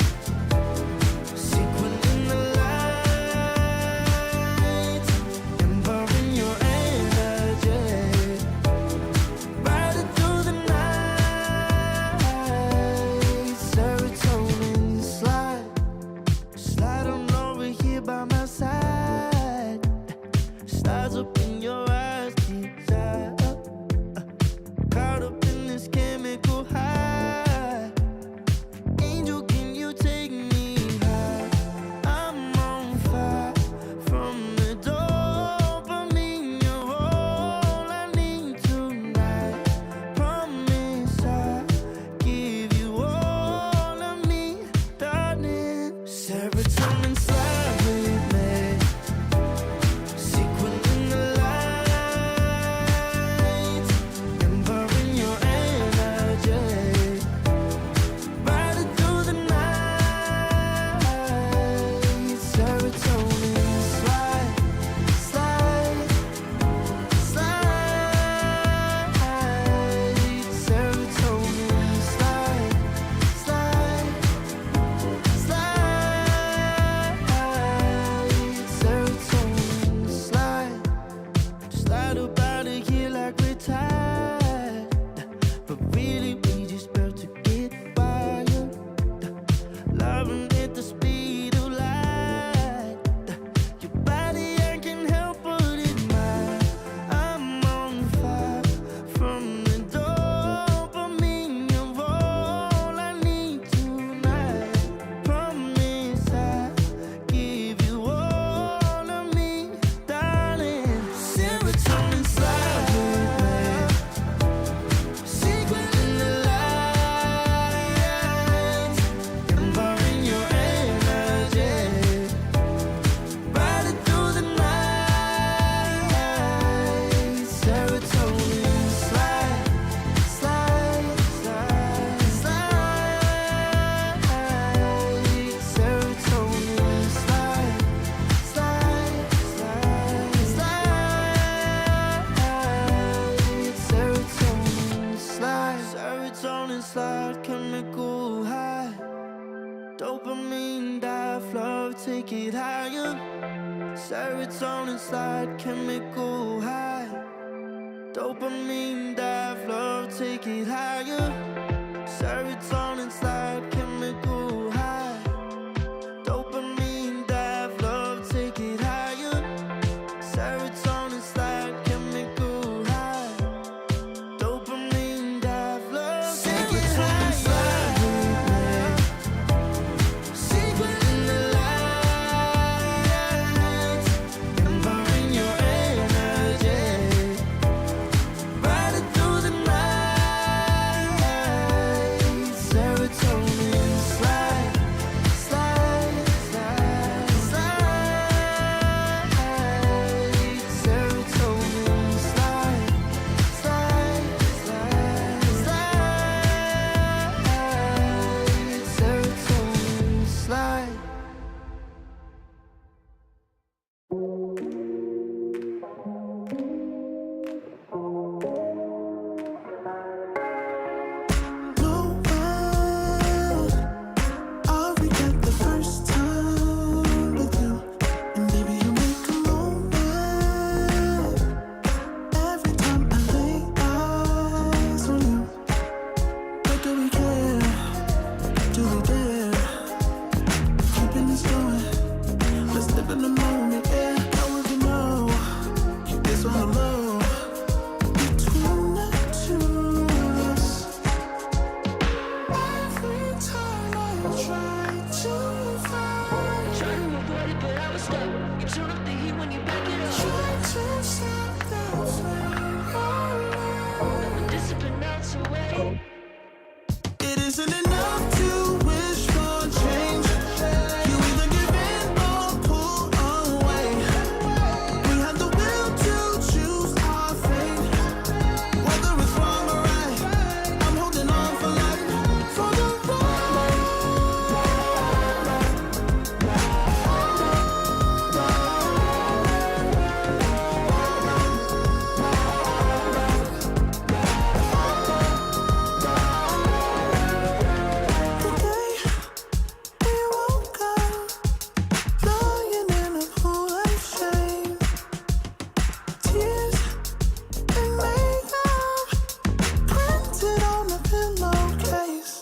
sequin in the light, embarking your energy, riding through the night. Serotonin slide on over here by my side, slides up in your eyes, desire, caught up in this chemical high. Dopamine die love, take it higher. Serotonin slide, chemical high. Dopamine dive, love, take it higher. Serotonin slide, chemical high. Dopamine dive, love, take it higher. Serotonin slide, chemical high. Dopamine dive, love, take it higher. Secret in the lights, empowering your energy. Riding through the night. Serotonin slide, slide, slide, slide. Serotonin slide, slide, slide, slide. Serotonin slide. No way, I'll regret the first time with you. And baby, you make a moment every time I lay eyes on you. But do we care? Do we dare? Keeping this going. Let's live in the moment, yeah. How would you know? It's all love between the two of us. Every time I try to find, Try to avoid it, but I was stuck. You turn up the heat when you back it up. try to stop the flame. Never discipline melts away. It isn't enough to wish for change. You either give in or pull away. We have the will to choose our fate. Whether it's wrong or right, I'm holding on for life. For the ride. The day we woke up, lying in a pool of shame. Tears and makeup printed on a pillowcase.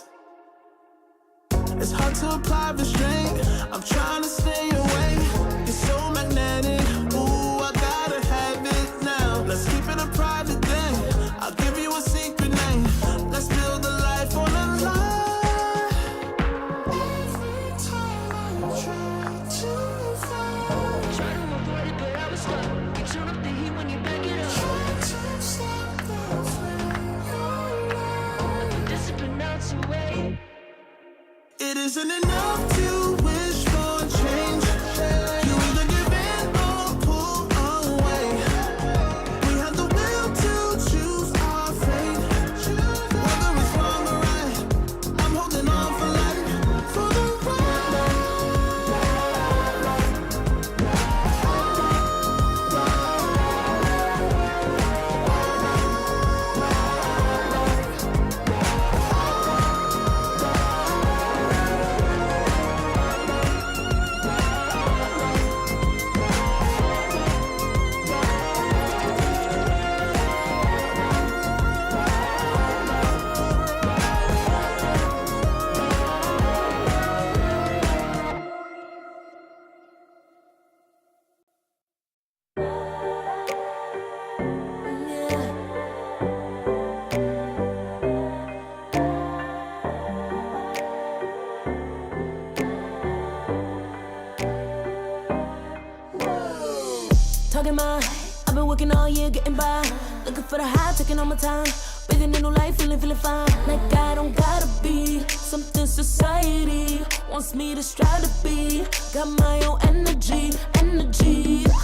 It's hard to apply restraint. I'm trying to stay away. It's so magnetic. Ooh, I gotta have it now. Let's keep it a private thing. I'll give you a secret name. Let's build a life on a lie. Every time I try to find, Try to avoid it, but I was stuck. You turn up the heat when you back it up. try to stop the flame. Never discipline melts away. It isn't enough to wish for change. You either give in or pull away. We have the will to choose our fate. Whether it's wrong or right, I'm holding on for life. For the ride. Talking my, I've been working all year getting by. Looking for the high, taking all my time. Breathing a new life, feeling fine. Like I don't gotta be something society wants me to strive to be. Got my own energy.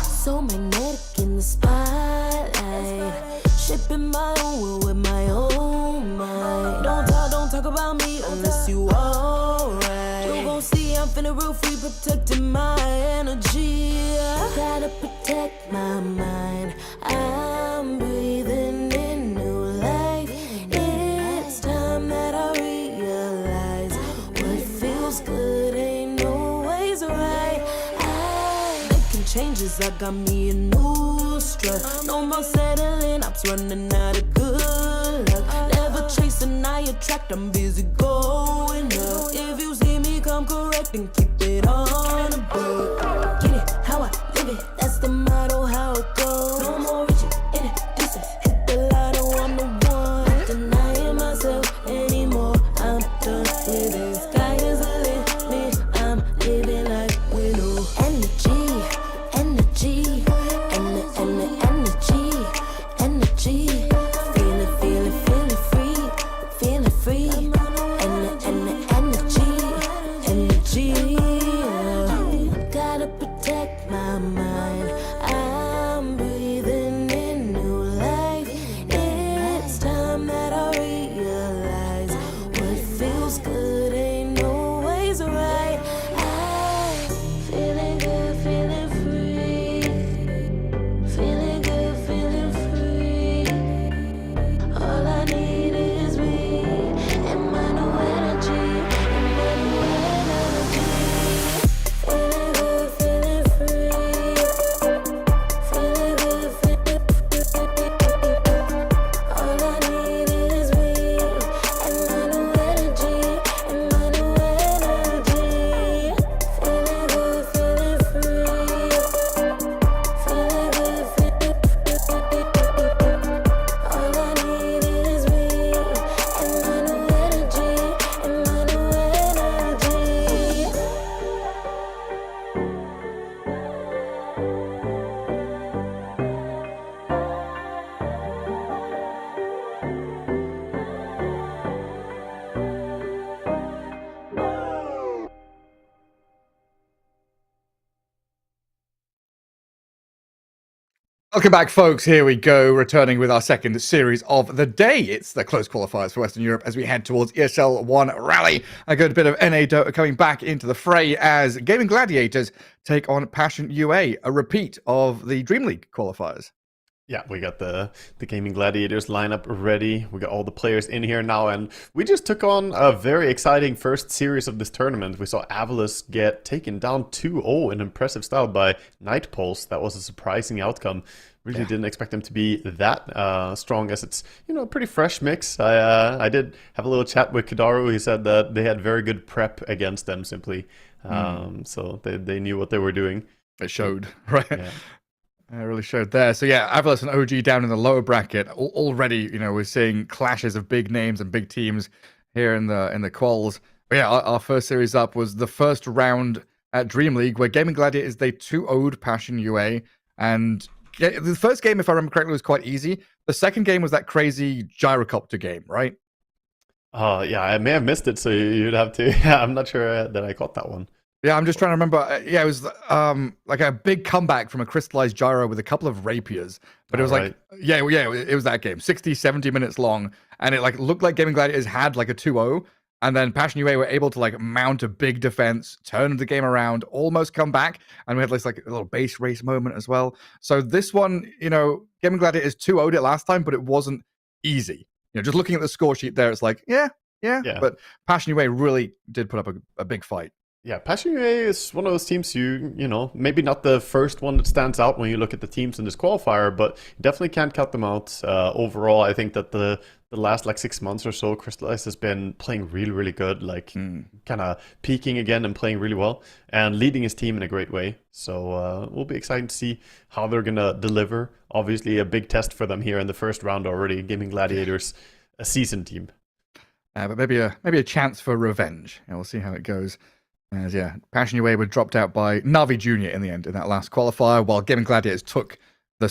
So magnetic in the spotlight. Shaping my own world with my own mind. Don't talk about me unless you alright. You gon' see I'm finna real free, protecting my energy. Gotta protect my mind. I'm breathing in new life. It's time that I realize what feels good ain't always right. changes, I got me a new strut. No more settling, I'm running out of good luck. Never chasing, I attract, I'm busy going up. If you see me come correct, then keep it on the book. Get it, how I live it, that's the motto, how it goes. No more reaching, in it, distance, hit the lotto, I'm the one. Not denying myself anymore, I'm done with it. Sky is the limit, I'm living like willow. Energy, energy, energy. Feeling free, feeling free. Energy. Gotta protect my mind. I'm breathing in new life. It's time that I realize what feels good ain't always right. I'm feeling good, feeling free. Feeling good, feeling free. All I need is me and my new energy. Feeling good, feeling free. Feeling good, feeling free. All I need is me and my new energy. And my new energy. Feeling good, feeling free. Feeling good, feeling free. All I need is me and my new energy. And my new energy. Welcome back, folks. Here we go, returning with our second series of the day. It's the close qualifiers for Western Europe as we head towards ESL One Raleigh. A good bit of NA Dota coming back into the fray as Gaming Gladiators take on Passion UA, a repeat of the Dream League qualifiers. Yeah, we got the Gaming Gladiators lineup ready. We got all the players in here now, and we just took on a very exciting first series of this tournament. We saw Avalos get taken down 2-0 in impressive style by Night Pulse. That was a surprising outcome. Really didn't expect them to be that strong, as it's, you know, a pretty fresh mix. I did have a little chat with Kidaru. He said that they had very good prep against them, simply. So they knew what they were doing. It showed, right? Yeah. It really showed there. So yeah, Avalos and OG down in the lower bracket. Already, you know, we're seeing clashes of big names and big teams here in the quals. But yeah, our first series up was the first round at Dream League, where Gaming Gladiators, they 2-0'd Passion UA. And the first game, if I remember correctly, was quite easy. The second game was that crazy gyrocopter game, right? Yeah, I may have missed it, so you'd have to. Yeah, I'm not sure that I caught that one. Yeah, I'm just trying to remember. Yeah, it was like a big comeback from a crystallized gyro with a couple of rapiers. But it was like, it was that game, 60, 70 minutes long. And it like looked like Gaming Gladiators had like a 2-0. And then Passion UA were able to like mount a big defense, turn the game around, almost come back. And we had this like a little base race moment as well. So this one, you know, Gaming Gladiators 2-0'd it last time, but it wasn't easy. You know, just looking at the score sheet there, it's like, yeah. But Passion UA really did put up a big fight. Yeah, Passion UA is one of those teams you know, maybe not the first one that stands out when you look at the teams in this qualifier, but you definitely can't cut them out. Overall, I think that the last like 6 months or so, Crystallized has been playing really, really good, like kind of peaking again and playing really well and leading his team in a great way. So we'll be excited to see how they're going to deliver. Obviously, a big test for them here in the first round already. Gaming Gladiators, a seasoned team. But maybe a chance for revenge. Yeah, we'll see how it goes. As Passion UA were dropped out by Navi Jr. in the end in that last qualifier, while Gaming Gladiators took the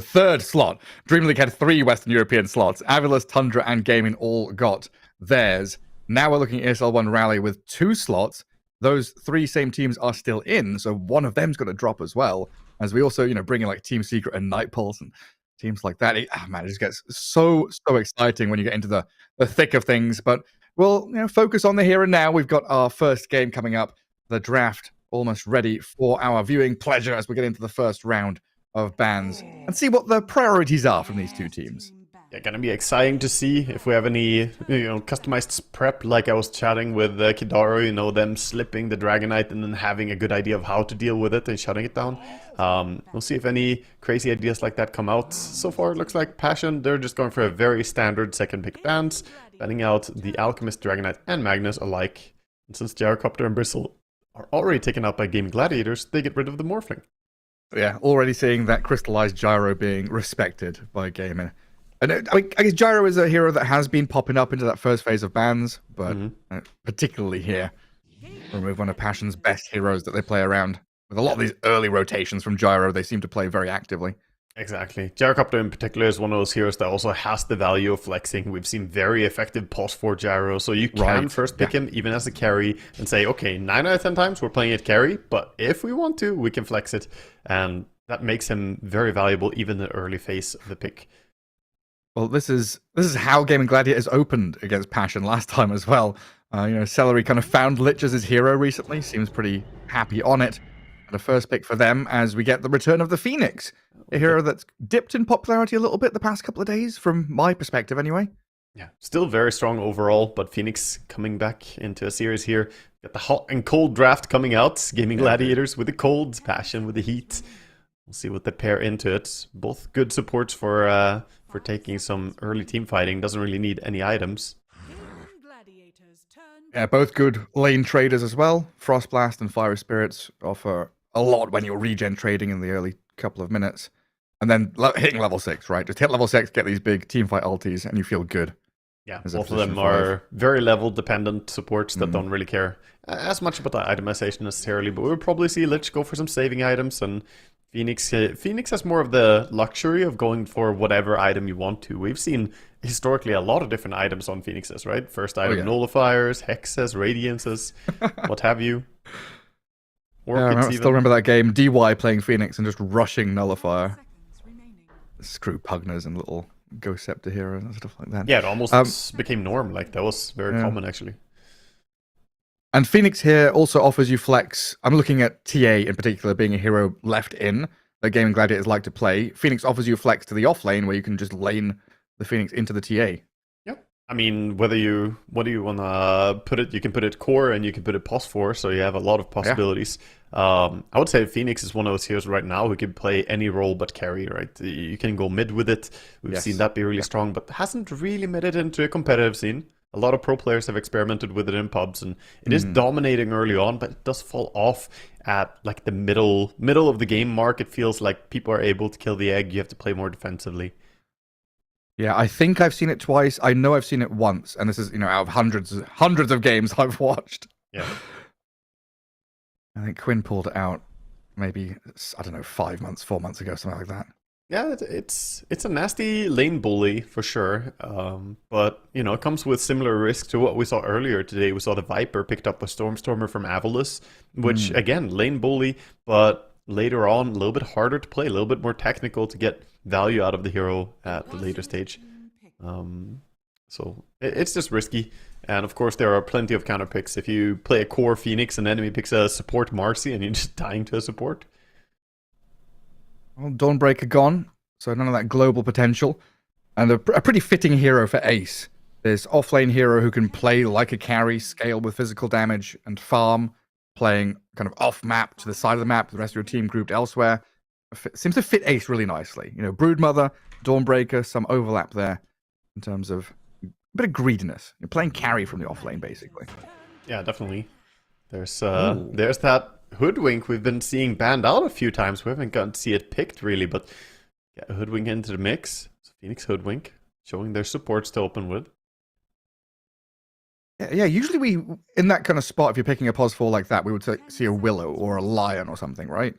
third slot. Dream League had 3 Western European slots. Avalos, Tundra, and Gaming all got theirs. Now we're looking at ESL One Raleigh with 2 slots. Those 3 same teams are still in, so one of them's got to drop as well. As we also, you know, bring in like Team Secret and Night Pulse and teams like that. It just gets so exciting when you get into the thick of things. But we'll, you know, focus on the here and now. We've got our first game coming up, the draft, almost ready for our viewing pleasure as we get into the first round of bans and see what the priorities are from these 2 teams. gonna be exciting to see if we have any, customized prep. Like I was chatting with Kidaru, them slipping the Dragonite and then having a good idea of how to deal with it and shutting it down. We'll see if any crazy ideas like that come out. So far, it looks like Passion, they're just going for a very standard second pick bans, banning out the Alchemist, Dragonite, and Magnus alike. And since Gyrocopter and Bristle are already taken out by Gaming Gladiators, they get rid of the Morphling. Yeah, already seeing that crystallized Gyro being respected by gaming. And I guess Gyro is a hero that has been popping up into that first phase of bans, but particularly here, remove one of Passion's best heroes that they play around. With a lot of these early rotations from Gyro, they seem to play very actively. Exactly. Gyrocopter in particular is one of those heroes that also has the value of flexing. We've seen very effective pulse for Gyro, so you can first pick him even as a carry and say, okay, 9 out of 10 times we're playing it carry, but if we want to, we can flex it. And that makes him very valuable even in the early phase of the pick. Well, this is how Gaming Gladiators opened against Passion last time as well. Celery kind of found Lich as his hero recently, seems pretty happy on it. And a first pick for them as we get the return of the Phoenix, a hero that's dipped in popularity a little bit the past couple of days, from my perspective anyway. Yeah, still very strong overall, but Phoenix coming back into a series here. Got the hot and cold draft coming out. Gaming Gladiators with the cold, Passion with the heat. We'll see what they pair into it. Both good supports for taking some early team fighting. Doesn't really need any items. Yeah, both good lane traders as well. Frostblast and Fiery Spirits offer a lot when you're regen trading in the early couple of minutes. And then hitting level 6, right? Just hit level 6, get these big teamfight ultis, and you feel good. Yeah, both of them are very level dependent supports that don't really care as much about the itemization necessarily, but we'll probably see Lich go for some saving items, and Phoenix has more of the luxury of going for whatever item you want to. We've seen historically a lot of different items on Phoenixes, right? First item, nullifiers, hexes, radiances, what have you. I still remember that game, DY playing Phoenix and just rushing nullifier. Screw Pugners and little Ghost Scepter heroes and stuff like that. Yeah, it almost became norm. Like, that was very common, actually. And Phoenix here also offers you flex. I'm looking at TA in particular being a hero left in that Gaming Gladiators like to play. Phoenix offers you flex to the off lane where you can just lane the Phoenix into the TA. Yep. I mean, what do you want to put it? You can put it core and you can put it pos for, so you have a lot of possibilities. I would say Phoenix is one of those heroes right now who can play any role but carry, right? You can go mid with it. We've seen that be really strong, but hasn't really made it into a competitive scene. A lot of pro players have experimented with it in pubs, and it is dominating early on, but it does fall off at like the middle of the game mark. It feels like people are able to kill the egg. You have to play more defensively. Yeah, I think I've seen it twice. I know I've seen it once, and this is out of hundreds of games I've watched. Yeah. I think Quinn pulled it out maybe, I don't know, 4 months ago, something like that. Yeah, it's a nasty lane bully for sure, but it comes with similar risk to what we saw earlier today. We saw the Viper picked up a Stormstormer from Avalus, which again, lane bully, but later on a little bit harder to play, a little bit more technical to get value out of the hero at the later stage. So it's just risky, and of course there are plenty of counter picks. If you play a core Phoenix and enemy picks a support Marcy and you're just dying to a support. Well, Dawnbreaker gone, so none of that global potential. And a pretty fitting hero for Ace. This offlane hero who can play like a carry, scale with physical damage, and farm, playing kind of off-map to the side of the map, the rest of your team grouped elsewhere. Seems to fit Ace really nicely. Broodmother, Dawnbreaker, some overlap there in terms of a bit of greediness. You're playing carry from the offlane, basically. Yeah, definitely. There's that Hoodwink we've been seeing banned out a few times. We haven't gotten to see it picked really, but get Hoodwink into the mix. So Phoenix Hoodwink showing their supports to open with. Yeah, usually in that kind of spot, if you're picking a pos 4 like that, we would see a Willow or a Lion or something, right?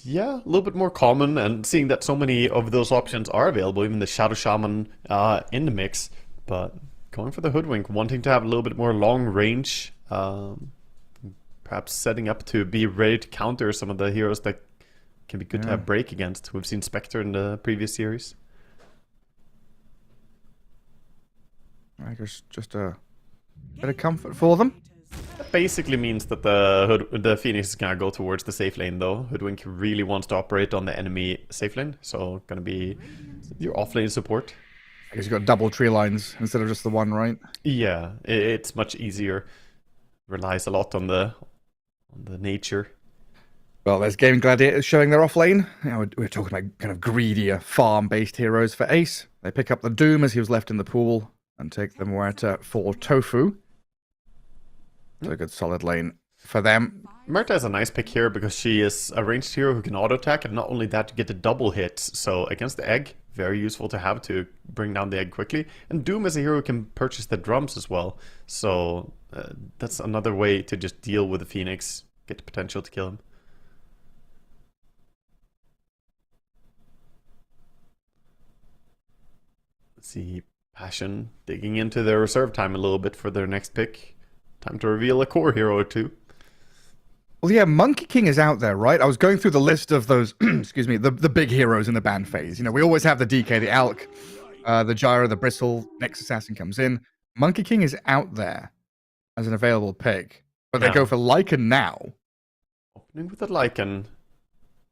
Yeah, a little bit more common, and seeing that so many of those options are available, even the Shadow Shaman in the mix, but going for the Hoodwink, wanting to have a little bit more long range, perhaps setting up to be ready to counter some of the heroes that can be good to have break against. We've seen Spectre in the previous series. I guess just a bit of comfort for them. That basically means that the Phoenix is gonna go towards the safe lane though. Hoodwink really wants to operate on the enemy safe lane, so gonna be your off lane support. I guess you've got double tree lines instead of just the one, right? Yeah, it's much easier. Relies a lot on the nature. Well, there's Gaming Gladiators showing their off lane. You know, we're talking about kind of greedier, farm-based heroes for Ace. They pick up the Doom as he was left in the pool and take the Muerta for Tofu. So a good solid lane for them. Murta is a nice pick here because she is a ranged hero who can auto-attack, and not only that, you get the double hits. So against the egg, very useful to have to bring down the egg quickly. And Doom is a hero who can purchase the drums as well. So that's another way to just deal with the Phoenix, get the potential to kill him. Let's see, Passion digging into their reserve time a little bit for their next pick. Time to reveal a core hero or two. Well, yeah, Monkey King is out there, right? I was going through the list of those, excuse me, the big heroes in the ban phase. You know, we always have the DK, the Alk, the Gyro, the Bristle, next Assassin comes in. Monkey King is out there as an available pick, but they go for Lycan now. Opening with a Lycan.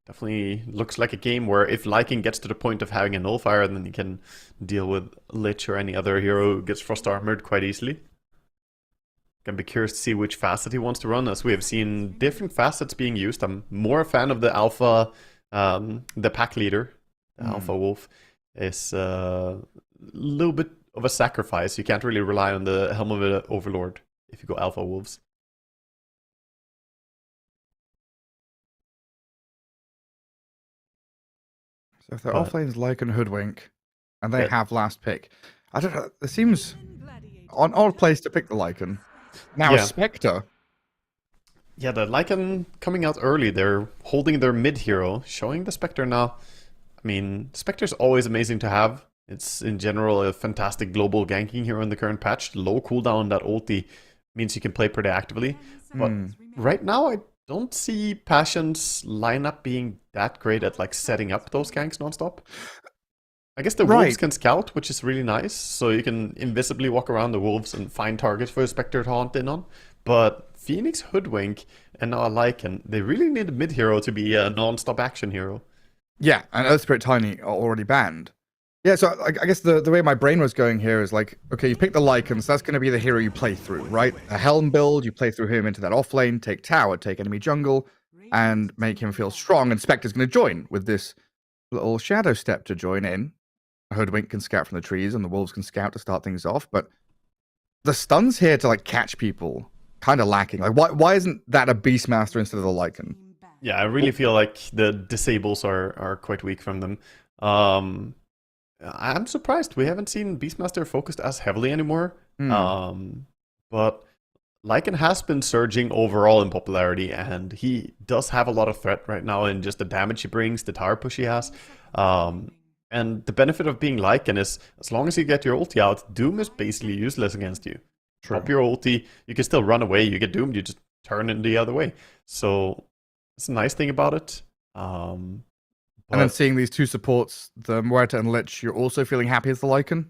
Definitely looks like a game where if Lycan gets to the point of having a Nullfire, then you can deal with Lich or any other hero who gets Frost Armored quite easily. Gonna be curious to see which facet he wants to run, as we have seen different facets being used. I'm more a fan of the Alpha, the pack leader, the Alpha Wolf, is a little bit of a sacrifice. You can't really rely on the Helm of the Overlord if you go Alpha Wolves. So if their offlane's Lycan Hoodwink, and they have last pick, I don't know, it seems an odd place to pick the Lycan. Now Spectre. Yeah, the Lycan coming out early. They're holding their mid hero, showing the Spectre now. I mean, Spectre's always amazing to have. It's in general a fantastic global ganking hero in the current patch. Low cooldown, that ulti means you can play pretty actively. But right now, I don't see Passion's lineup being that great at like setting up those ganks nonstop. I guess the wolves can scout, which is really nice. So you can invisibly walk around the wolves and find targets for a Spectre to haunt in on. But Phoenix, Hoodwink, and now Lycan, they really need a mid hero to be a non-stop action hero. Yeah, and Earth Spirit Tiny are already banned. Yeah, so I guess the way my brain was going here is like, okay, you pick the Lycan, so that's going to be the hero you play through, right? A Helm build, you play through him into that off lane, take tower, take enemy jungle, and make him feel strong. And Spectre's going to join with this little shadow step to join in. Hoodwink can scout from the trees, and the wolves can scout to start things off. But the stuns here to like catch people kind of lacking. Like, why isn't that a Beastmaster instead of the Lycan? Yeah, I really feel like the disables are quite weak from them. I'm surprised we haven't seen Beastmaster focused as heavily anymore. But Lycan has been surging overall in popularity, and he does have a lot of threat right now in just the damage he brings, the tower push he has. And the benefit of being Lycan is, as long as you get your ulti out, Doom is basically useless against you. Drop your ulti, you can still run away, you get doomed, you just turn in the other way. So it's a nice thing about it. And then seeing these two supports, the Muerta and Lich, you're also feeling happy as the Lycan?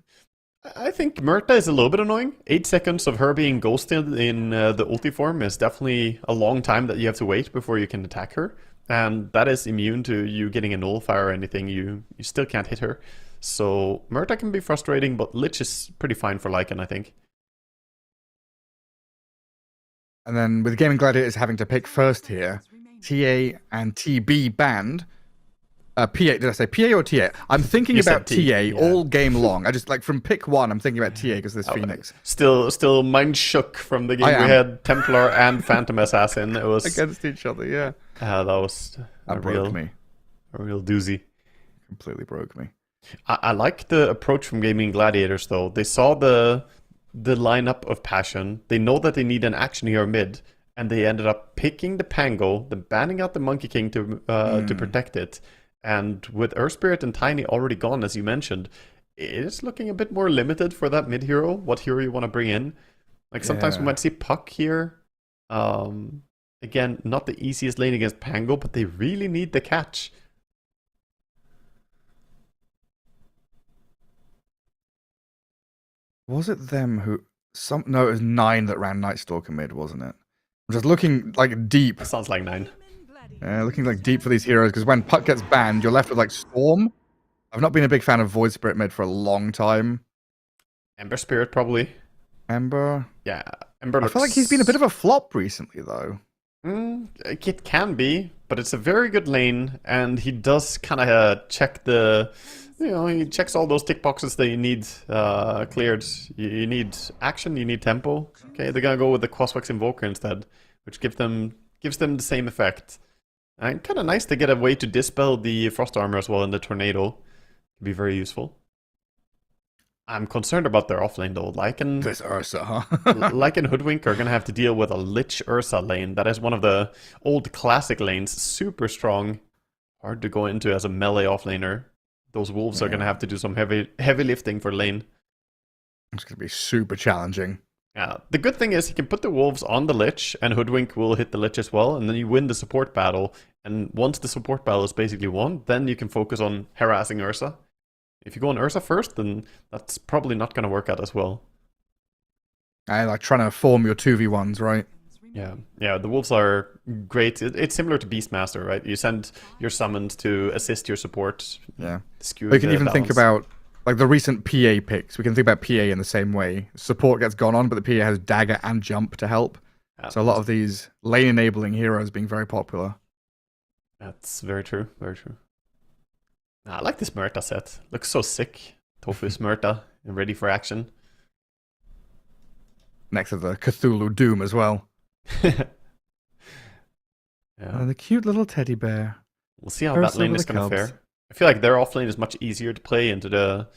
I think Murta is a little bit annoying. 8 seconds of her being ghosted in the ulti form is definitely a long time that you have to wait before you can attack her. And that is immune to you getting a nullifier or anything. You still can't hit her. So Murta can be frustrating, but Lich is pretty fine for Lycan, I think. And then with Gaming Gladiators having to pick first here, TA and TB banned. PA, did I say PA or TA? I'm thinking about TA all game long. I just, like, from pick one, I'm thinking about TA because there's Phoenix. Still mind shook from the game we had Templar and Phantom Assassin. It was against each other, yeah. That was a real doozy. Completely broke me. I like the approach from Gaming Gladiators, though. They saw the lineup of Passion. They know that they need an action hero mid, and they ended up picking the Pango, then banning out the Monkey King to protect it. And with Earth Spirit and Tiny already gone, as you mentioned, it is looking a bit more limited for that mid hero. What hero you want to bring in? Like sometimes we might see Puck here. Again, not the easiest lane against Pango, but they really need the catch. Was it them who... No, it was 9 that ran Nightstalker mid, wasn't it? I'm just looking like deep. That sounds like 9. Looking like deep for these heroes, because when Puck gets banned, you're left with like Storm, I've not been a big fan of Void Spirit mid for a long time. Ember Spirit, probably. Ember? Yeah, Ember I feel like he's been a bit of a flop recently, though. It can be, but it's a very good lane, and he does kind of check the... he checks all those tick boxes that you need cleared. You need action, you need tempo. Okay, they're gonna go with the Quaswex Invoker instead, which gives them the same effect. And kind of nice to get a way to dispel the Frost Armor as well in the Tornado. Could be very useful. I'm concerned about their offlane though. This Ursa, huh? Like and Hoodwink are gonna have to deal with a Lich Ursa lane. That is one of the old classic lanes. Super strong. Hard to go into as a melee offlaner. Those wolves are gonna have to do some heavy lifting for lane. It's gonna be super challenging. Yeah. The good thing is he can put the wolves on the Lich, and Hoodwink will hit the Lich as well, and then you win the support battle. And once the support battle is basically won, then you can focus on harassing Ursa. If you go on Ursa first, then that's probably not going to work out as well. And like trying to form your 2v1s, right? Yeah, the wolves are great. It's similar to Beastmaster, right? You send your summons to assist your support. Yeah. Skew We can even balance. think about like the recent PA picks. We can think about PA in the same way. Support gets gone on, but the PA has dagger and jump to help. So a lot of these lane enabling heroes being very popular. That's very true, very true. I like this Murta set. Looks so sick. Tofu's Murta and ready for action. Next to the Cthulhu Doom as well. Yeah. The cute little teddy bear. We'll see how that lane is going to fare. I feel like their offlane is much easier to play into the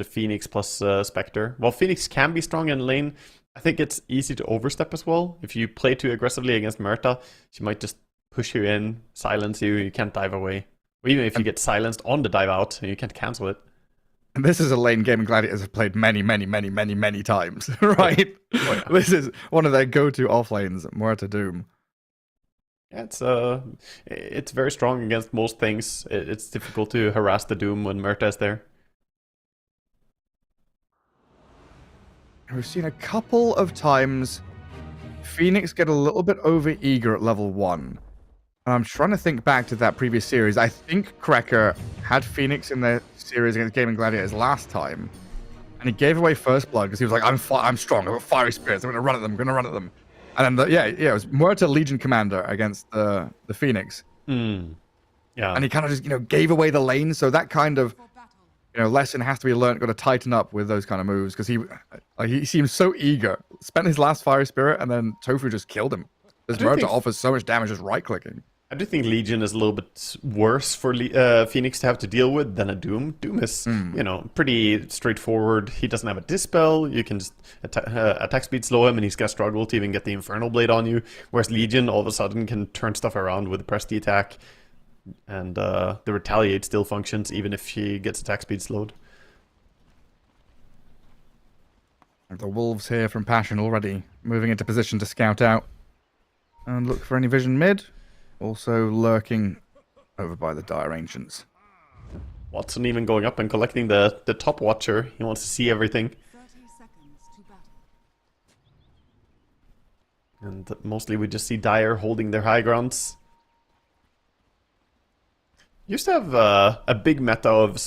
Phoenix plus Spectre. While Phoenix can be strong in lane, I think it's easy to overstep as well. If you play too aggressively against Murta, she might just push you in, silence you, you can't dive away. Or even if you get silenced on the dive out, you can't cancel it. And this is a lane Gaming Gladiators have played many times, right? Oh, yeah. This is one of their go-to offlanes, Muerta Doom. Yeah, it's very strong against most things. It's difficult to harass the Doom when Murta is there. We've seen a couple of times Phoenix get a little bit over-eager at level 1. And I'm trying to think back to that previous series. I think Cracker had Phoenix in their series against Gaming Gladiators last time. And he gave away First Blood because he was like, I'm strong, I've got fiery spirits, I'm going to run at them, And then, it was Muerta Legion Commander against the Phoenix. Yeah. And he kind of just, gave away the lane. So that kind of, lesson has to be learned. Got to tighten up with those kind of moves because he seems so eager. Spent his last fiery spirit and then Tofu just killed him. This Muerta offers so much damage just right-clicking. I do think Legion is a little bit worse for Phoenix to have to deal with than a Doom. Doom is, pretty straightforward. He doesn't have a Dispel. You can just attack speed slow him and he's going to struggle to even get the Infernal Blade on you. Whereas Legion all of a sudden can turn stuff around with the press the attack. And the Retaliate still functions even if she gets attack speed slowed. The Wolves here from Passion already moving into position to scout out. And look for any vision mid. Also lurking over by the Dire Ancients. Watson even going up and collecting the top watcher. He wants to see everything. And mostly we just see Dire holding their high grounds. Used to have a big meta of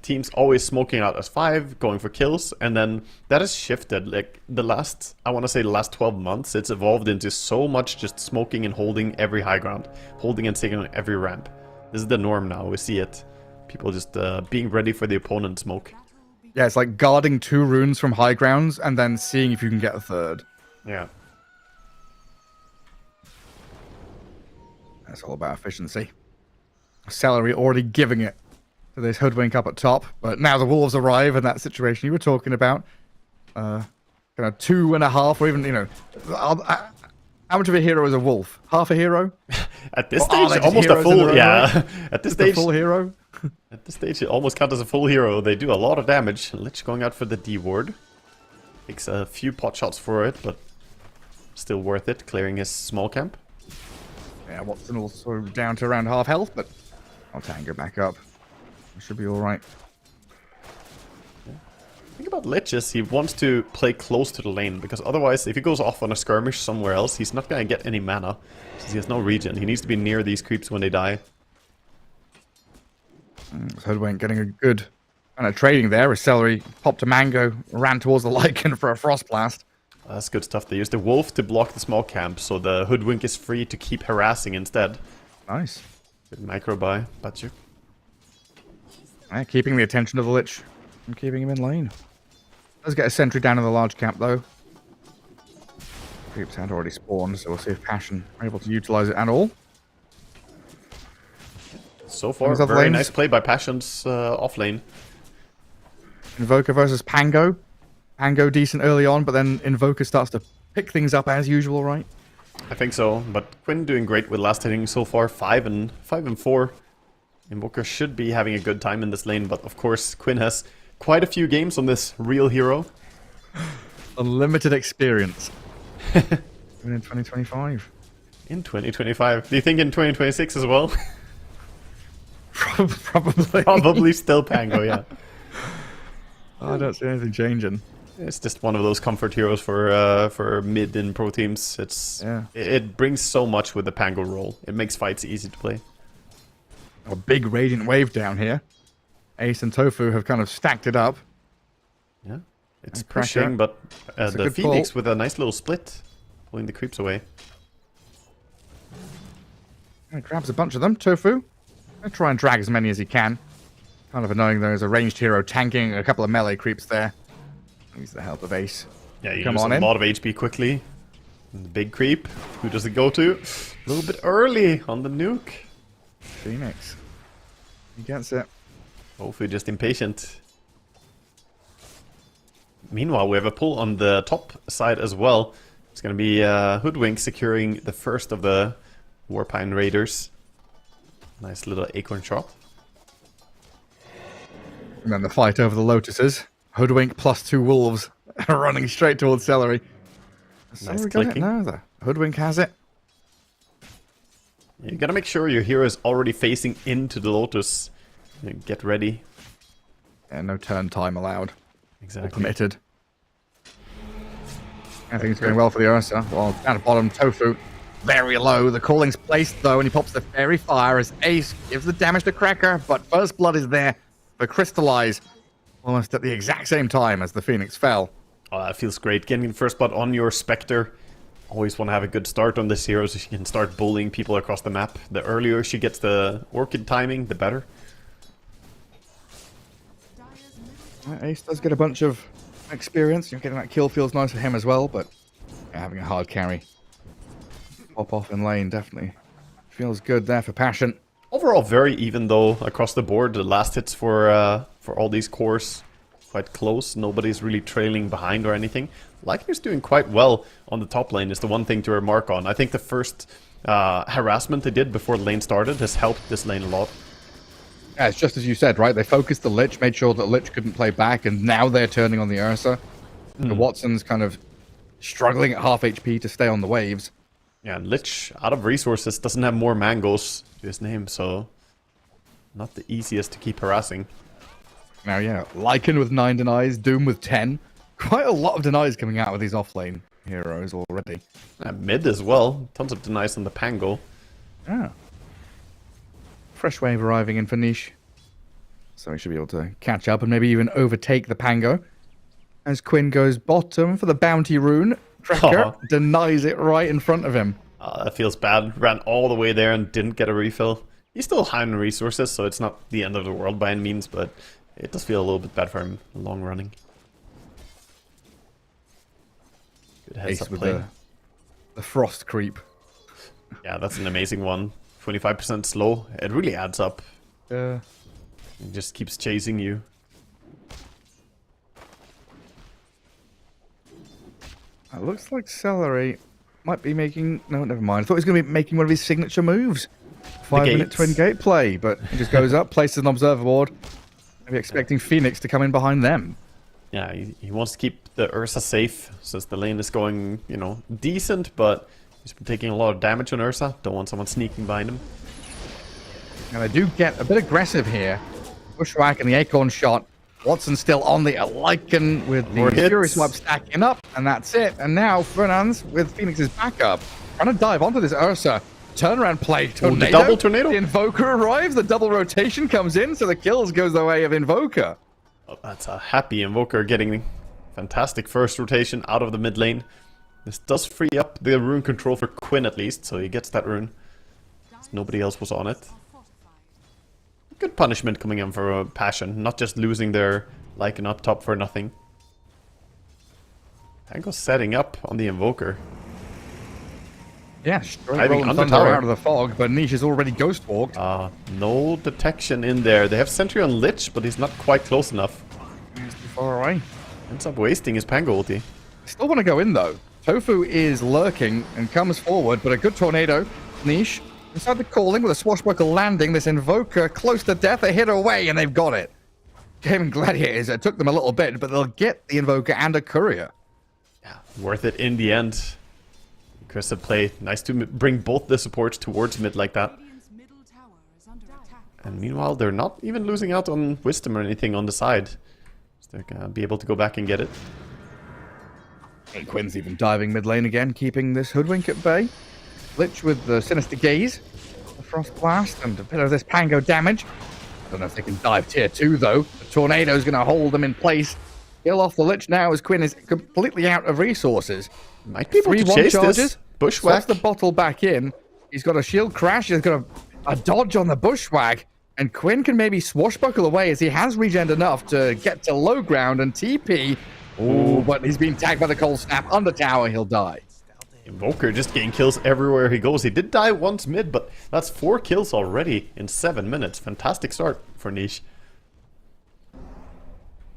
teams always smoking out as 5, going for kills, and then that has shifted. Like the last 12 months, it's evolved into so much just smoking and holding every high ground, holding and taking on every ramp. This is the norm now. We see it. People just being ready for the opponent smoke. Yeah, it's like guarding 2 runes from high grounds and then seeing if you can get a 3rd. Yeah. That's all about efficiency. Celery already giving it to this Hoodwink up at top, but now the Wolves arrive in that situation you were talking about. Kind of 2.5, or even, how much of a hero is a wolf? Half a hero? At this stage, almost a full, yeah. At this stage, a full hero? At this stage, it almost counts as a full hero. They do a lot of damage. Lich going out for the D ward. Takes a few pot shots for it, but still worth it, clearing his small camp. Yeah, Watson also down to around half health, but I'll tango back up. It should be alright. The thing about Lich is he wants to play close to the lane, because otherwise, if he goes off on a skirmish somewhere else, he's not going to get any mana, since he has no regen. He needs to be near these creeps when they die. Hoodwink getting a good kind of trading there as Celery popped a mango, ran towards the Lycan for a Frost Blast. That's good stuff. They used the Wolf to block the small camp, so the Hoodwink is free to keep harassing instead. Nice. Good micro buy, Batsu. Keeping the attention of the Lich and keeping him in lane. Does get a sentry down in the large camp though. Creeps had already spawned, so we'll see if Passion are able to utilize it at all. So far, These other very lanes. nice play by Passion's off lane. Invoker versus Pango. Pango decent early on, but then Invoker starts to pick things up as usual, right? I think so, but Quinn doing great with last hitting so far, 5 and 4. Invoker should be having a good time in this lane, but of course Quinn has quite a few games on this real hero. Unlimited experience. Even in 2025. In 2025. Do you think in 2026 as well? Probably. Probably still Pango, yeah. I don't see anything changing. It's just one of those comfort heroes for mid and pro teams. It brings so much with the Pango role. It makes fights easy to play. A big Radiant Wave down here. Ace and Tofu have kind of stacked it up. Yeah, it's And Cracker. pushing, but It's a the good Phoenix pull. with a nice little split, pulling the creeps away. He grabs a bunch of them. Tofu. Gonna try and drag as many as he can. Kind of annoying though, as a ranged hero tanking a couple of melee creeps there. Needs the help of Ace. Yeah, you Come lose on a in. lot of HP quickly. And the big creep. Who does it go to? A little bit early on the nuke. Phoenix. He gets it. Hopefully just impatient. Meanwhile, we have a pull on the top side as well. It's going to be Hoodwink securing the first of the Warpine Raiders. Nice little acorn shot. And then the fight over the Lotuses. Hoodwink plus 2 wolves running straight towards Celery. Celery got it? clicking. No, the Hoodwink has it. You got to make sure your hero is already facing into the Lotus. Get ready. And no turn time allowed. Or Exactly. permitted. I think it's going well for the Ursa. Well, down at bottom, Tofu. Very low. The calling's placed though, and he pops the Fairy Fire as Ace gives the damage to Cracker, but First Blood is there for Crystallize. Almost at the exact same time as the Phoenix fell. Oh, that feels great. Getting the first blood on your Spectre. Always want to have a good start on this hero so she can start bullying people across the map. The earlier she gets the Orchid timing, the better. Ace does get a bunch of experience. You're getting that kill feels nice for him as well, but yeah, having a hard carry. Pop off in lane, definitely. Feels good there for Passion. Overall, very even though across the board. The last hits for all these cores quite close. Nobody's really trailing behind or anything. Lycan is doing quite well on the top lane is the one thing to remark on. I think the first harassment they did before the lane started has helped this lane a lot. Yeah, it's just as you said, right? They focused the Lich, made sure that Lich couldn't play back, and now they're turning on the Ursa. The Watson's kind of struggling at half HP to stay on the waves. Yeah, and Lich, out of resources, doesn't have more mangoes to his name, so not the easiest to keep harassing. Now, yeah, Lycan with 9 denies, Doom with 10. Quite a lot of denies coming out with these offlane heroes already. Mid as well, tons of denies on the Pango. Yeah. Fresh wave arriving in for Niche. So he should be able to catch up and maybe even overtake the Pango. As Quinn goes bottom for the bounty rune. Tracker denies it right in front of him. That feels bad. Ran all the way there and didn't get a refill. He's still high on resources, so it's not the end of the world by any means, but it does feel a little bit bad for him long running. Good heads Ace up with play. the frost creep. Yeah, that's an amazing one. 25% slow. It really adds up. Yeah. It just keeps chasing you. It looks like Celery might be making... No, never mind. I thought he was going to be making one of his signature moves. 5-minute gates. twin gate play, but he just goes up, places an observer board. Maybe expecting Phoenix to come in behind them. Yeah, he wants to keep the Ursa safe, since the lane is going, you know, decent, but he's been taking a lot of damage on Ursa. Don't want someone sneaking behind him. And they do get a bit aggressive here. Bushwhack and the Acorn shot. Watson still on the Lycan with the More hits. Fury Swap stacking up, and that's it. And now Fernandes with Phoenix's backup. Trying to dive onto this Ursa. turnaround play. the Tornado. double tornado? The Invoker arrives. The double rotation comes in, so the kills goes the way of Invoker. Oh, that's a happy Invoker getting fantastic first rotation out of the mid lane. This does free up the rune control for Quinn at least, so he gets that rune. Nobody else was on it. Good punishment coming in for Passion, not just losing their Lycan up top for nothing. Pango's setting up on the Invoker. Yeah, straight Driving rolling under thunder tower. out of the fog, but Niche is already ghost walked. No detection in there. They have Sentry on Lich, but he's not quite close enough. He's too far away. Ends up wasting his Pango ulti. Still want to go in though. Tofu is lurking and comes forward, but a good tornado. Niche inside the calling with a swashbuckle landing. This Invoker close to death. They hit away and they've got it. Gaming Gladiators, it took them a little bit, but they'll get the Invoker and a Courier. Yeah, worth it in the end. Aggressive play. Nice to bring both the supports towards mid like that. And meanwhile, they're not even losing out on Wisdom or anything on the side. So they're gonna be able to go back and get it. And Quinn's even diving mid lane again, keeping this Hoodwink at bay. Lich with the Sinister Gaze, the Frost Blast, and a bit of this Pango damage. I don't know if they can dive tier 2 though. The Tornado's going to hold them in place. Kill off the Lich now as Quinn is completely out of resources. Might be able to 3-1 chase charges. this. Bushwhack. Slots the bottle back in. He's got a shield crash. He's got a dodge on the Bushwhack. And Quinn can maybe swashbuckle away as he has regen enough to get to low ground and TP. Oh, but he's being tagged by the cold snap. Under tower, he'll die. Invoker just getting kills everywhere he goes. He did die once mid, but that's 4 kills already in 7 minutes. Fantastic start for Niche.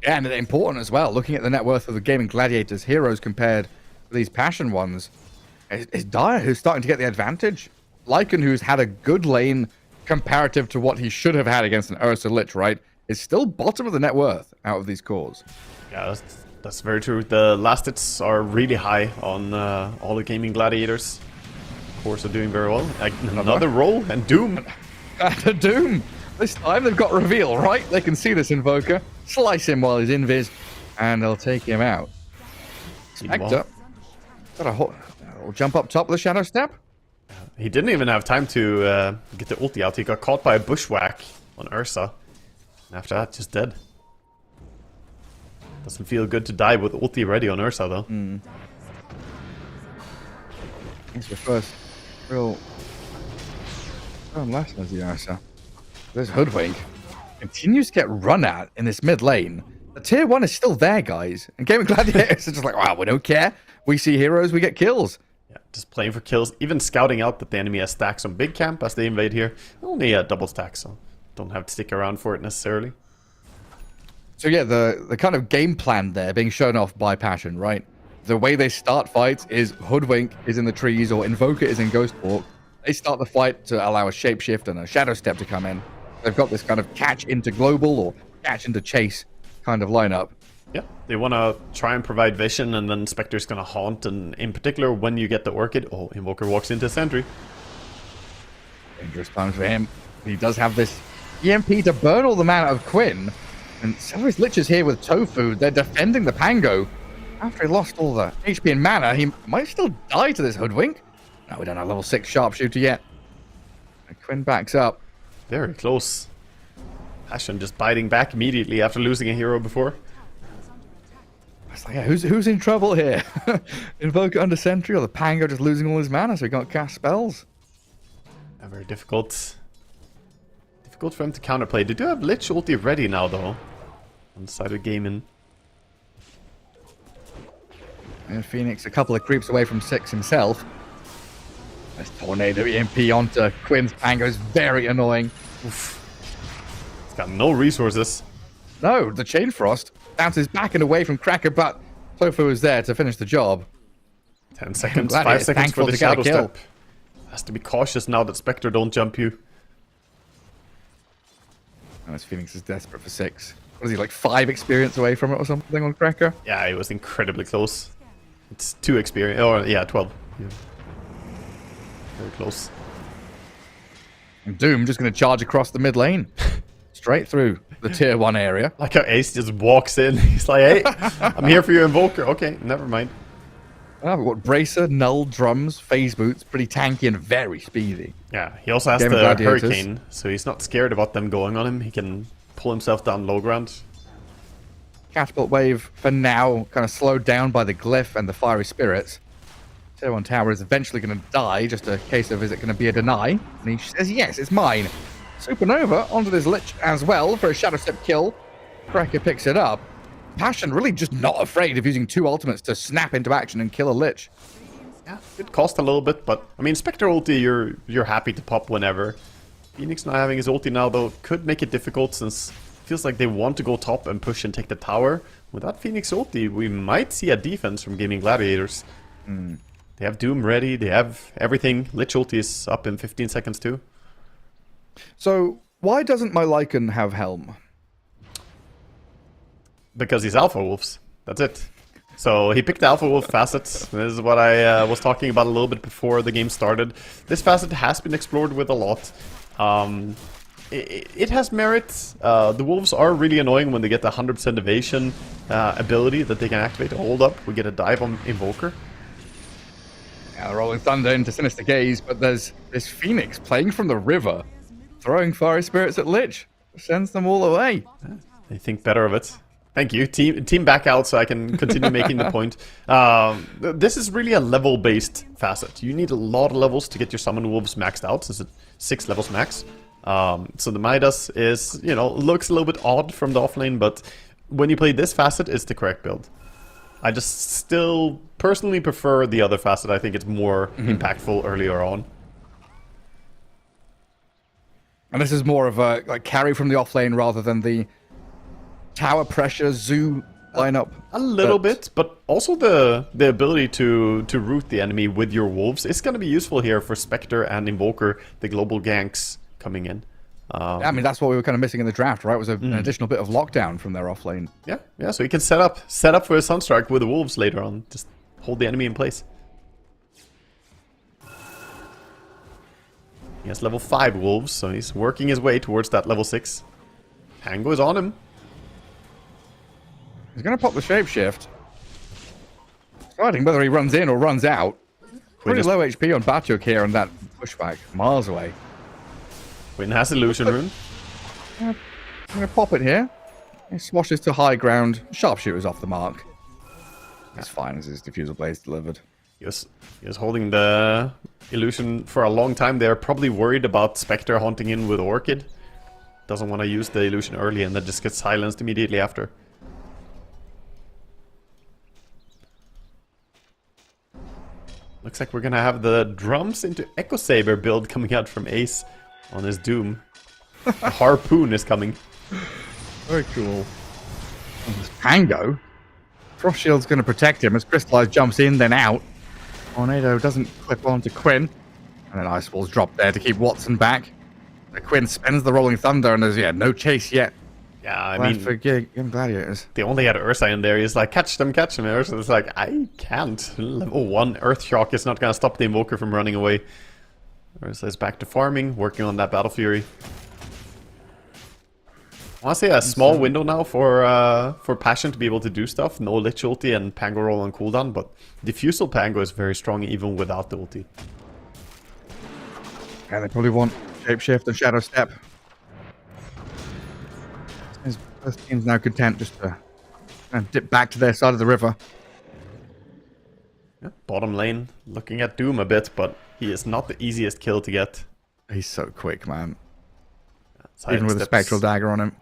Yeah, and important as well. Looking at the net worth of the Gaming Gladiators heroes compared to these Passion ones, it's Dire who's starting to get the advantage. Lycan, who's had a good lane comparative to what he should have had against an Ursa Lich, right, is still bottom of the net worth out of these cores. Yeah, that's very true. The last hits are really high on all the Gaming Gladiators. Of course, are doing very well. Another roll and Doom. And a Doom. This time they've got reveal, right? They can see this Invoker. Slice him while he's invis, and they'll take him out. Spectre. Got a jump up top with a Shadow Step. He didn't even have time to get the ulti out. He got caught by a Bushwhack on Ursa. And after that, just dead. Doesn't feel good to die with ulti ready on Ursa, though. It's the first real lesson as the Ursa. This Hoodwink continues to get run at in this mid lane. The tier 1 is still there, guys. And Gaming Gladiators are just like, wow, we don't care. We see heroes, we get kills. Yeah, just playing for kills. Even scouting out that the enemy has stacks on big camp as they invade here. Only a double stack, so don't have to stick around for it necessarily. So yeah, the kind of game plan there being shown off by Passion, right? The way they start fights is Hoodwink is in the trees or Invoker is in Ghost Walk. They start the fight to allow a Shapeshift and a Shadow Step to come in. They've got this kind of catch into global or catch into chase kind of lineup. Yeah, they want to try and provide vision, and then Spectre's going to haunt, and in particular, when you get the Orchid, oh, Invoker walks into Sentry. Dangerous times for him. He does have this EMP to burn all the mana of Quinn. And some of his Liches here with Tofu, they're defending the Pango. After he lost all the HP and mana, he might still die to this Hoodwink. No, we don't have level 6 Sharpshooter yet. And Quinn backs up. Very close. Passion just biting back immediately after losing a hero before. It's like, yeah, who's in trouble here? Invoker under Sentry or the Pango just losing all his mana so he can't cast spells? Yeah, very difficult. Difficult for him to counterplay. They do have Lich ulti ready now, though. On the side of Gaming. And Phoenix a couple of creeps away from 6 himself. This Tornado EMP onto Quinn's Pango is very annoying. Oof. It's got no resources. No, the Chain Frost bounces back and away from Cracker, but Tofu is there to finish the job. 10 seconds, glad 5 he's seconds for thankful the to get a Shadow kill. Step. Has to be cautious now that Spectre don't jump you. Oh, this Phoenix is desperate for 6. What is he, like 5 experience away from it or something on Cracker? Yeah, it was incredibly close. It's 2 experience. Oh, yeah, 12. Yeah. Very close. And Doom just going to charge across the mid lane. Straight through the tier 1 area. Like how Ace just walks in. He's like, hey, I'm here for your Invoker. Okay, never mind. We've got Bracer, Null, Drums, Phase Boots, pretty tanky and very speedy. Yeah, he also has Game of the Gladiators. Hurricane, so he's not scared about them going on him. He can pull himself down low ground. Catapult Wave, for now, kind of slowed down by the Glyph and the Fiery Spirits. Tier 1 Tower is eventually going to die, just a case of is it going to be a deny? And he says, yes, it's mine. Supernova onto this Lich as well for a Shadow Step kill. Cracker picks it up. Passion really just not afraid of using 2 ultimates to snap into action and kill a Lich. Yeah, it cost a little bit, but I mean, Spectre ulti, you're happy to pop whenever. Phoenix not having his ulti now, though, could make it difficult since it feels like they want to go top and push and take the tower. Without Phoenix ulti, we might see a defense from Gaming Gladiators. They have Doom ready, they have everything. Lich ulti is up in 15 seconds too. So, why doesn't my Lycan have Helm? Because he's Alpha Wolves. That's it. So he picked the Alpha Wolf facet. This is what I was talking about a little bit before the game started. This facet has been explored with a lot. It has merits. The Wolves are really annoying when they get the 100% evasion ability that they can activate. Hold up, we get a dive on Invoker. Yeah, Rolling Thunder into Sinister Gaze, but there's this Phoenix playing from the river, throwing Fiery Spirits at Lich. Sends them all away. They think better of it. Thank you. Team back out so I can continue making the point. This is really a level-based facet. You need a lot of levels to get your Summon Wolves maxed out, since it's 6 levels max. So the Midas is, you know, looks a little bit odd from the offlane, but when you play this facet, it's the correct build. I just still personally prefer the other facet. I think it's more impactful earlier on. And this is more of a like carry from the offlane rather than the tower pressure zoo lineup. A little bit, but also the ability to root the enemy with your wolves is going to be useful here for Spectre and Invoker, the global ganks coming in. I mean, that's what we were kind of missing in the draft, right? Was an additional bit of lockdown from their offlane. Yeah. So you can set up for a Sunstrike with the wolves later on. Just hold the enemy in place. He has level 5 wolves, so he's working his way towards that level 6. Pango is on him. He's going to pop the Shapeshift. Deciding whether he runs in or runs out. Pretty low HP on Batyuk here on that pushback, miles away. Quinn has Illusion Rune. I'm going to pop it here. He swashes to high ground. Sharpshooter's off the mark. That's fine as his Diffusal Blade's delivered. He was holding the Illusion for a long time. They're probably worried about Spectre haunting in with Orchid. Doesn't want to use the Illusion early and then just gets silenced immediately after. Looks like we're gonna have the drums into Echo Saber build coming out from Ace on his Doom. The Harpoon is coming. Very cool. And this Pango. Frost Shield's going to protect him as Crystallize jumps in, then out. Tornado doesn't clip onto Quinn. And then Ice Wall's dropped there to keep Watson back. The Quinn spends the Rolling Thunder and there's, no chase yet. Yeah, I mean, for Game Gladiators. they only had Ursa in there. He's like, catch them. And Ursa's like, I can't. Level 1 Earth Shock is not going to stop the Invoker from running away. Ursa is back to farming, working on that Battle Fury. I want to say a small window now for Passion to be able to do stuff. No Lich ulti and Pango roll on cooldown, but Diffusal Pango is very strong even without the ulti. And they probably want Shapeshift and Shadow Step. This team's now content just to dip back to their side of the river. Yeah, bottom lane, looking at Doom a bit, but he is not the easiest kill to get. He's so quick, man. Side Even with a steps. Spectral Dagger on him.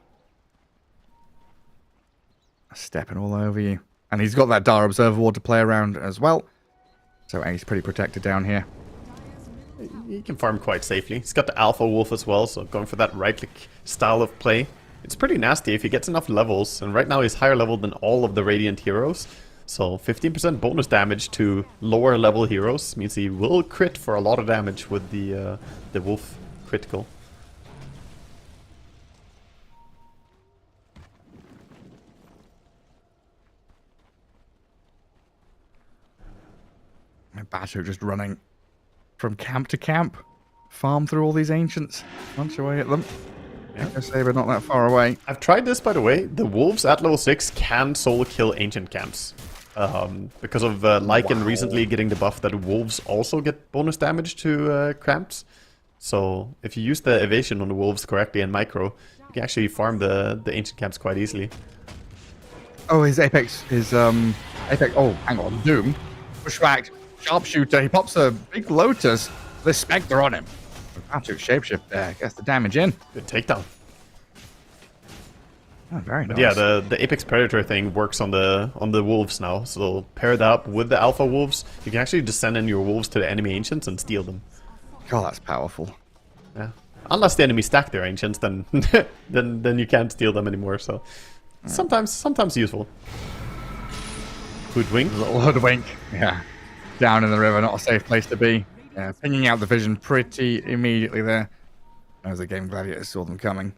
Stepping all over you. And he's got that Dire Observer Ward to play around as well. So Ace pretty protected down here. He can farm quite safely. He's got the Alpha Wolf as well, so going for that right-click style of play. It's pretty nasty if he gets enough levels, and right now he's higher level than all of the Radiant heroes. So 15% bonus damage to lower level heroes means he will crit for a lot of damage with the Wolf critical. Bato just running from camp to camp. Farm through all these ancients. Punch away at them. Echo Saber not that far away. I've tried this, by the way. The Wolves at level 6 can solo kill ancient camps. because of Lycan recently getting the buff that wolves also get bonus damage to cramps. So if you use the evasion on the wolves correctly and micro, you can actually farm the ancient camps quite easily. Oh, his Apex, Apex, oh, hang on, Doom, pushback, sharpshooter, he pops a big Lotus, there's Spectre on him. Absolute shapeshift there, gets the damage in. Good takedown. Oh, very nice. But yeah, the Apex Predator thing works on the wolves now, so pair that up with the alpha wolves, you can actually just send in your wolves to the enemy ancients and steal them. God, that's powerful. Yeah. Unless the enemy stack their ancients, then then you can't steal them anymore, so sometimes useful. Hoodwink. Little hoodwink. Yeah. Down in the river, not a safe place to be. Yeah, pinging out the vision pretty immediately there. As the game gladiators saw them coming.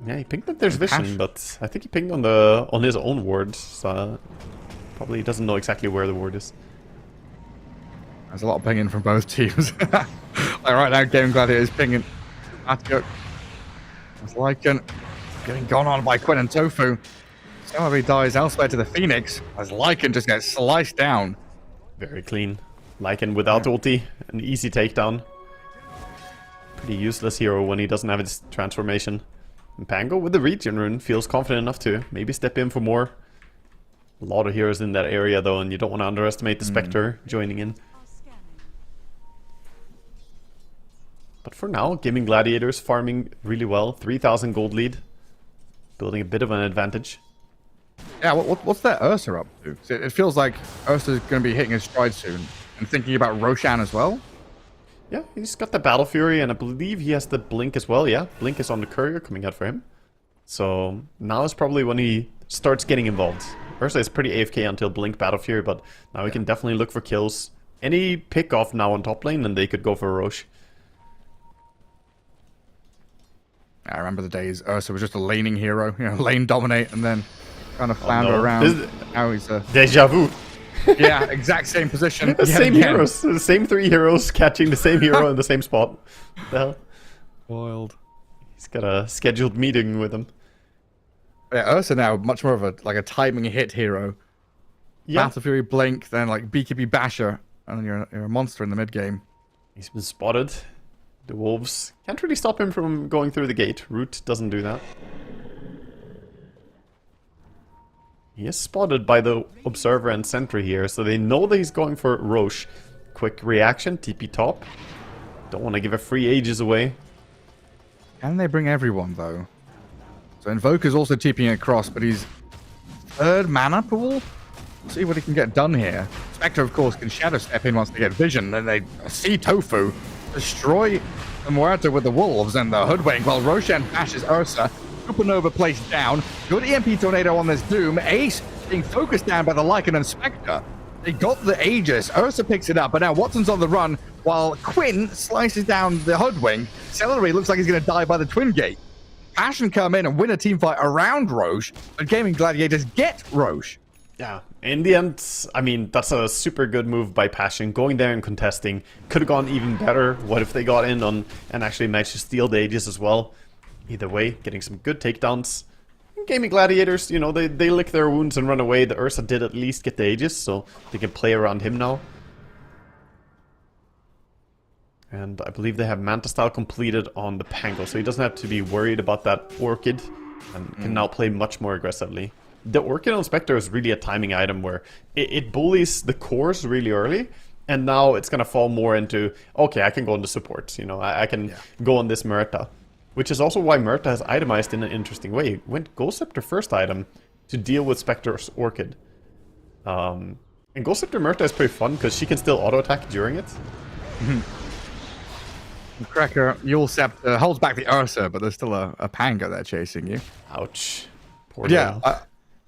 Yeah, he pinged that there's vision, but I think he pinged on his own ward, so probably doesn't know exactly where the ward is. There's a lot of pinging from both teams. Like right now, Game Gladiators pinging. Atco. It's Lycan getting gone on by Quinn and Tofu. Somebody dies elsewhere to the Phoenix as Lycan just gets sliced down. Very clean. Lycan without ulti, an easy takedown. Pretty useless hero when he doesn't have his transformation. And Pango with the regen rune feels confident enough to maybe step in for more. A lot of heroes in that area though, and you don't want to underestimate the Spectre joining in. But for now, Gaming Gladiators farming really well. 3,000 gold lead. Building a bit of an advantage. Yeah, what's that Ursa up to? It feels like Ursa's going to be hitting his stride soon. And thinking about Roshan as well. Yeah, he's got the Battle Fury, and I believe he has the Blink as well. Yeah, Blink is on the courier coming out for him. So now is probably when he starts getting involved. Ursa is pretty AFK until Blink Battle Fury, but now he can definitely look for kills. Any pick off now on top lane, and they could go for Roche. I remember the days Ursa was just a laning hero, you know, lane dominate and then kind of flounder around. Now he's a Deja vu. Yeah, exact same position. The same heroes, the same 3 heroes catching the same hero in the same spot. What the hell? Wild. He's got a scheduled meeting with him. Yeah, Ursa now much more of a timing hit hero. Yeah. Battle Fury Blink, then like BKB Basher, and then you're a monster in the mid game. He's been spotted. The wolves can't really stop him from going through the gate. Root doesn't do that. He is spotted by the Observer and Sentry here, so they know that he's going for Roche. Quick reaction, TP top. Don't want to give a free Aegis away. Can they bring everyone, though? So Invoker's also TPing across, but he's 3rd mana pool? Let's see what he can get done here. Spectre, of course, can Shadow Step in once they get vision, then they see Tofu destroy the Muerta with the Wolves and the Hoodwink, while Roshan bashes Ursa. Supernova placed down. Good EMP Tornado on this Doom. Ace being focused down by the Lycan and Spectre. They got the Aegis. Ursa picks it up, but now Watson's on the run while Quinn slices down the Hoodwink. Celery looks like he's going to die by the Twin Gate. Passion come in and win a team fight around Roche, but Gaming Gladiators get Roche. Yeah, in the end, I mean, that's a super good move by Passion. Going there and contesting. Could have gone even better. What if they got in on and actually managed to steal the Aegis as well? Either way, getting some good takedowns. Gaming Gladiators, you know, they lick their wounds and run away. The Ursa did at least get the Aegis, so they can play around him now. And I believe they have Manta Style completed on the Pango, so he doesn't have to be worried about that Orchid. And can now play much more aggressively. The Orchid on Spectre is really a timing item where it bullies the cores really early. And now it's going to fall more into, okay, I can go into support. You know, I can go on this Muerta. Which is also why Muerta has itemized in an interesting way. He went Ghost Scepter first item to deal with Spectre's Orchid. And Ghost Scepter Muerta is pretty fun because she can still auto-attack during it. Cracker, Yule Scepter holds back the Ursa, but there's still a Pango there chasing you. Ouch. Poor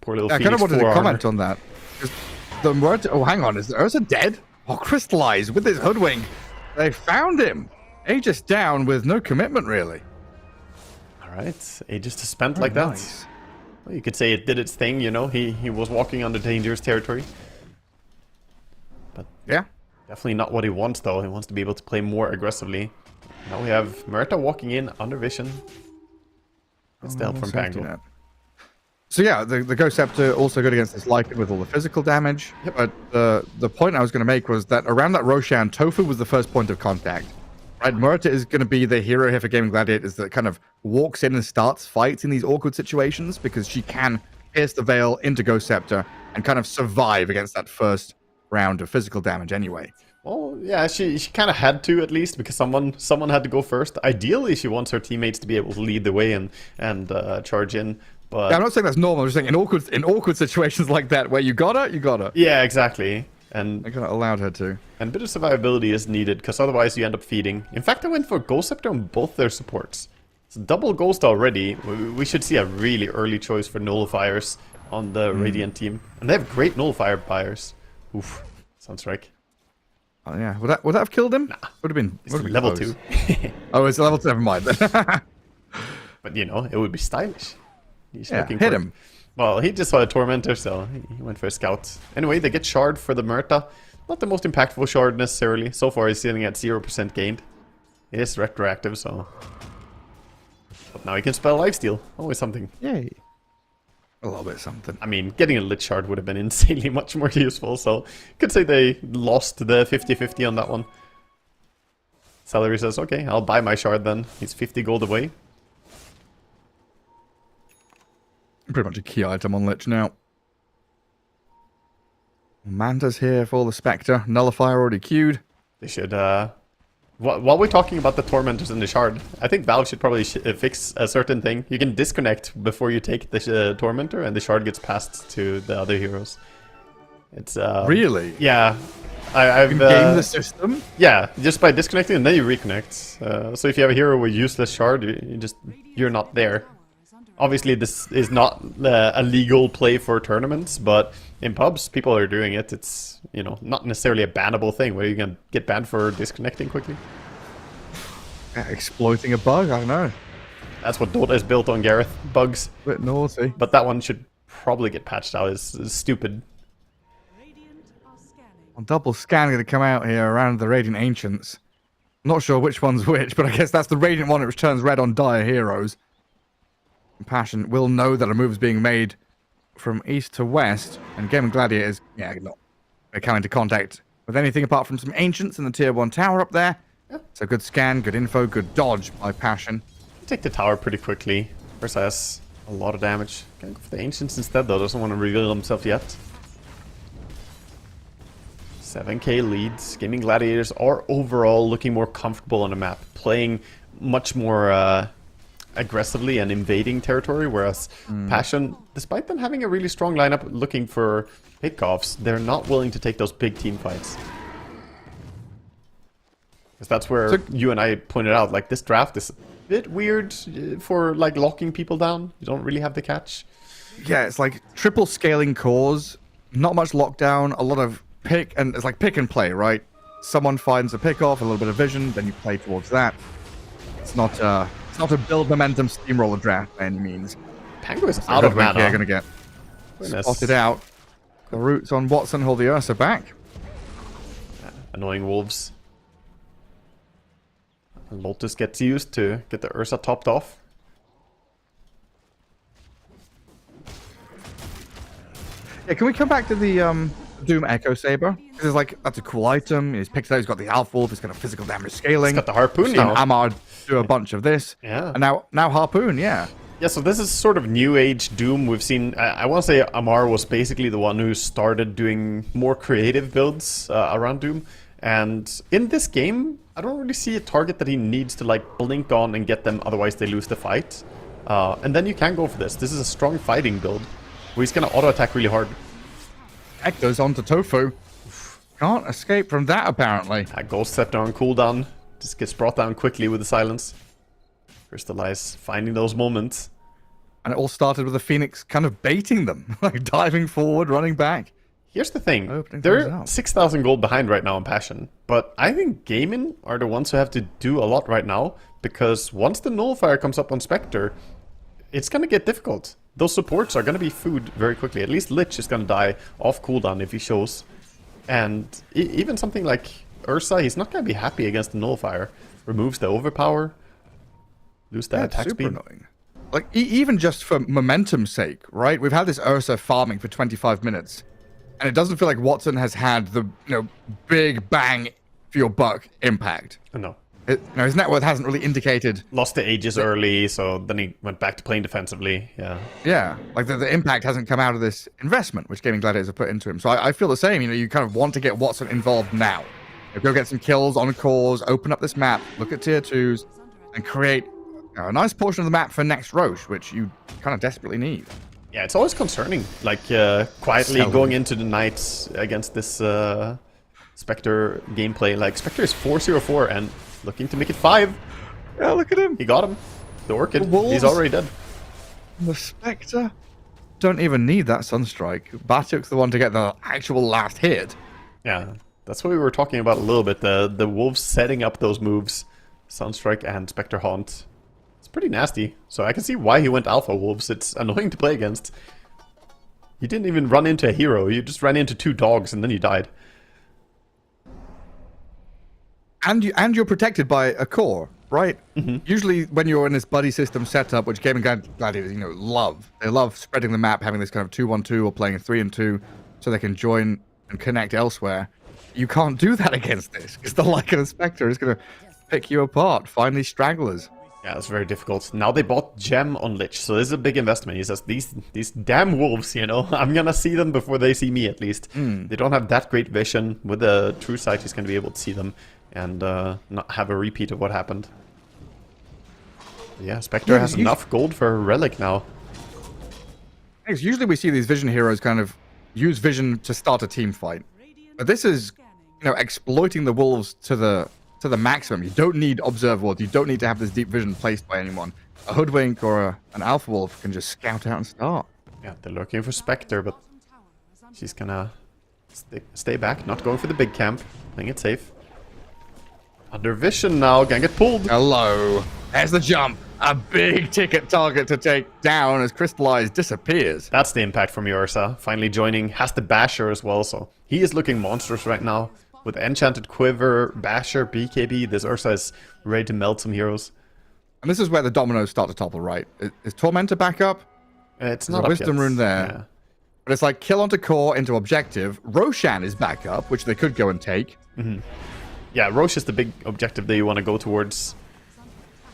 Poor little Phoenix. I kind of wanted to armor. comment on that. The Muerta, oh, hang on, is the Ursa dead? Oh, crystallized with his Hoodwink. They found him. Aegis down with no commitment, really. Alright, Aegis to spend like that. Nice. Well, you could say it did its thing, you know. He was walking under dangerous territory. But Yeah. definitely not what he wants, though. He wants to be able to play more aggressively. Now we have Muerta walking in under vision. It's the help from Pango. So yeah, the Ghost Scepter also good against this Lycan with all the physical damage. But the point I was going to make was that around that Roshan, Tofu was the first point of contact. Right, Murata is going to be the hero here for Gaming Gladiators that kind of walks in and starts fights in these awkward situations because she can pierce the veil into Ghost Scepter and kind of survive against that first round of physical damage anyway. Well, yeah, she kind of had to, at least, because someone had to go first. Ideally, she wants her teammates to be able to lead the way and charge in. But Yeah, I'm not saying that's normal. I'm just saying in awkward situations like that where you gotta. yeah, exactly. And I kind of allowed her to. a bit of survivability is needed, because otherwise you end up feeding. In fact, I went for Ghost Scepter on both their supports. It's double Ghost already. We should see a really early choice for Nullifiers on the Radiant team. And they have great Nullifier buyers. Oof, sounds right. Oh yeah, would that have killed him? Nah. Would have been Level close. 2. Oh, it's level 2. Never mind. But, you know, it would be stylish. He's Yeah, looking hit for him. Well, he just saw a Tormentor, so he went for a Scout. Anyway, they get Shard for the Murta. Not the most impactful Shard necessarily. So far, he's sitting at 0% gained. It is retroactive, so... But now he can spell Lifesteal. Always something. Yay. A little bit something. I mean, getting a Lich Shard would have been insanely much more useful, so... Could say they lost the 50-50 on that one. Celery says, okay, I'll buy my Shard then. He's 50 gold away. Pretty much a key item on Lich now. Manta's here for the Spectre. Nullifier already queued. They should, while we're talking about the Tormentors and the Shard, I think Valve should probably fix a certain thing. You can disconnect before you take the Tormentor, and the Shard gets passed to the other heroes. It's, Really? Yeah. I've You can game the system? Yeah, just by disconnecting and then you reconnect. So if you have a hero with useless Shard, you're not there. Obviously, this is not a legal play for tournaments, but in pubs, people are doing it. It's, you know, not necessarily a bannable thing where you can get banned for disconnecting quickly. Exploiting a bug? I don't know. That's what Dota is built on, Gareth. Bugs. Bit naughty. But that one should probably get patched out. It's stupid. Well, double scan going to come out here around the Radiant Ancients. Not sure which one's which, but I guess that's the Radiant one which turns red on Dire Heroes. Passion will know that a move is being made from east to west, and Gaming Gladiators, yeah, not coming into contact with anything apart from some Ancients in the tier 1 tower up there. Yep. So good scan, good info, good dodge by Passion. Take the tower pretty quickly. Ursa has a lot of damage. Gonna go for the Ancients instead, though. Doesn't want to reveal himself yet. 7k leads. Gaming Gladiators are overall looking more comfortable on the map, playing much more aggressively and invading territory, whereas Passion, despite them having a really strong lineup looking for pickoffs, they're not willing to take those big team fights. Because that's where you and I pointed out, like, this draft is a bit weird for, like, locking people down. You don't really have the catch. Yeah, it's like triple scaling cores, not much lockdown, a lot of pick, and it's like pick and play, right? Someone finds a pick off, a little bit of vision, then you play towards that. It's not a build momentum steamroller draft by any means. Pango is out of mana. They're going to get spotted out. The roots on Watson hold the Ursa back. Annoying wolves. Lotus gets used to get the Ursa topped off. Yeah, can we come back to the Doom Echo Saber? Because it's like, that's a cool item. He's picked it out, he's got the Alpha Wolf, he's got a physical damage scaling. He's got the Harpoon We've now. seen Amar do a bunch of this. Yeah. And now Harpoon, yeah. Yeah, so this is sort of new age Doom. We've seen, I want to say Amar was basically the one who started doing more creative builds around Doom. And in this game, I don't really see a target that he needs to, like, blink on and get them, otherwise they lose the fight. And then you can go for this. This is a strong fighting build, where he's going to auto-attack really hard. Echoes onto Tofu. Can't escape from that, apparently. Ghost Scepter on cooldown. Just gets brought down quickly with the silence. Crystallize, finding those moments. And it all started with the Phoenix kind of baiting them. Like, diving forward, running back. Here's the thing. Opening things They're out. 6,000 gold behind right now in Passion. But I think Gaming are the ones who have to do a lot right now. Because once the Nullifier comes up on Spectre, it's going to get difficult. Those supports are going to be food very quickly. At least Lich is going to die off cooldown if he shows. And even something like Ursa, he's not going to be happy against the Nullifier. Removes the overpower. Lose that attack super speed. annoying. like even just for momentum's sake, right? We've had this Ursa farming for 25 minutes, and it doesn't feel like Watson has had the big bang for your buck impact. No. His net worth hasn't really indicated. Lost the Aegis early, so then he went back to playing defensively. Yeah. Yeah, like the impact hasn't come out of this investment which Gaming Gladiators have put into him. So I feel the same. You kind of want to get Watson involved now. Go get some kills on cores, open up this map, look at tier 2s, and create a nice portion of the map for next Roche, which you kind of desperately need. Yeah, it's always concerning. Like, quietly going into the night against this Spectre gameplay. Like, Spectre is 4-0-4 and looking to make it 5. Yeah, look at him. He got him. The Orchid. The Wolves. He's already dead. The Spectre don't even need that Sunstrike. Batuk's the one to get the actual last hit. Yeah, that's what we were talking about a little bit. The Wolves setting up those moves. Sunstrike and Spectre Haunt. It's pretty nasty. So I can see why he went Alpha Wolves. It's annoying to play against. You didn't even run into a hero. You just ran into 2 dogs and then you died. And you're protected by a core, right? Usually when you're in this buddy system setup, which Gaming Gladiators, love. They love spreading the map, having this kind of 2-1-2 or playing a 3-2 so they can join and connect elsewhere. You can't do that against this because the Lycan Spectre is going to pick you apart, find these stragglers. Yeah, it's very difficult. Now they bought Gem on Lich, so this is a big investment. He says, these damn wolves, I'm gonna see them before they see me, at least. They don't have that great vision. With the True Sight, he's gonna be able to see them and not have a repeat of what happened. Yeah, Spectre has enough gold for a Relic now. Usually we see these vision heroes kind of use vision to start a team fight. But this is, exploiting the wolves to the maximum. You don't need Observe Ward. You don't need to have this deep vision placed by anyone. A Hoodwink or an Alpha Wolf can just scout out and start. Yeah, they're looking for Spectre, but she's gonna stay back, not going for the big camp, playing it safe. Under vision now, gonna get pulled. Hello. There's the jump. A big ticket target to take down as Crystallize disappears. That's the impact from Ursa. Finally joining. Has the Basher as well, so he is looking monstrous right now. With Enchanted Quiver, Basher, BKB, this Ursa is ready to melt some heroes. And this is where the dominoes start to topple, right? Is Tormentor back up? It's There's not a Wisdom Rune there. Yeah. But it's like kill onto core into objective. Roshan is back up, which they could go and take. Yeah, Roche is the big objective that you want to go towards.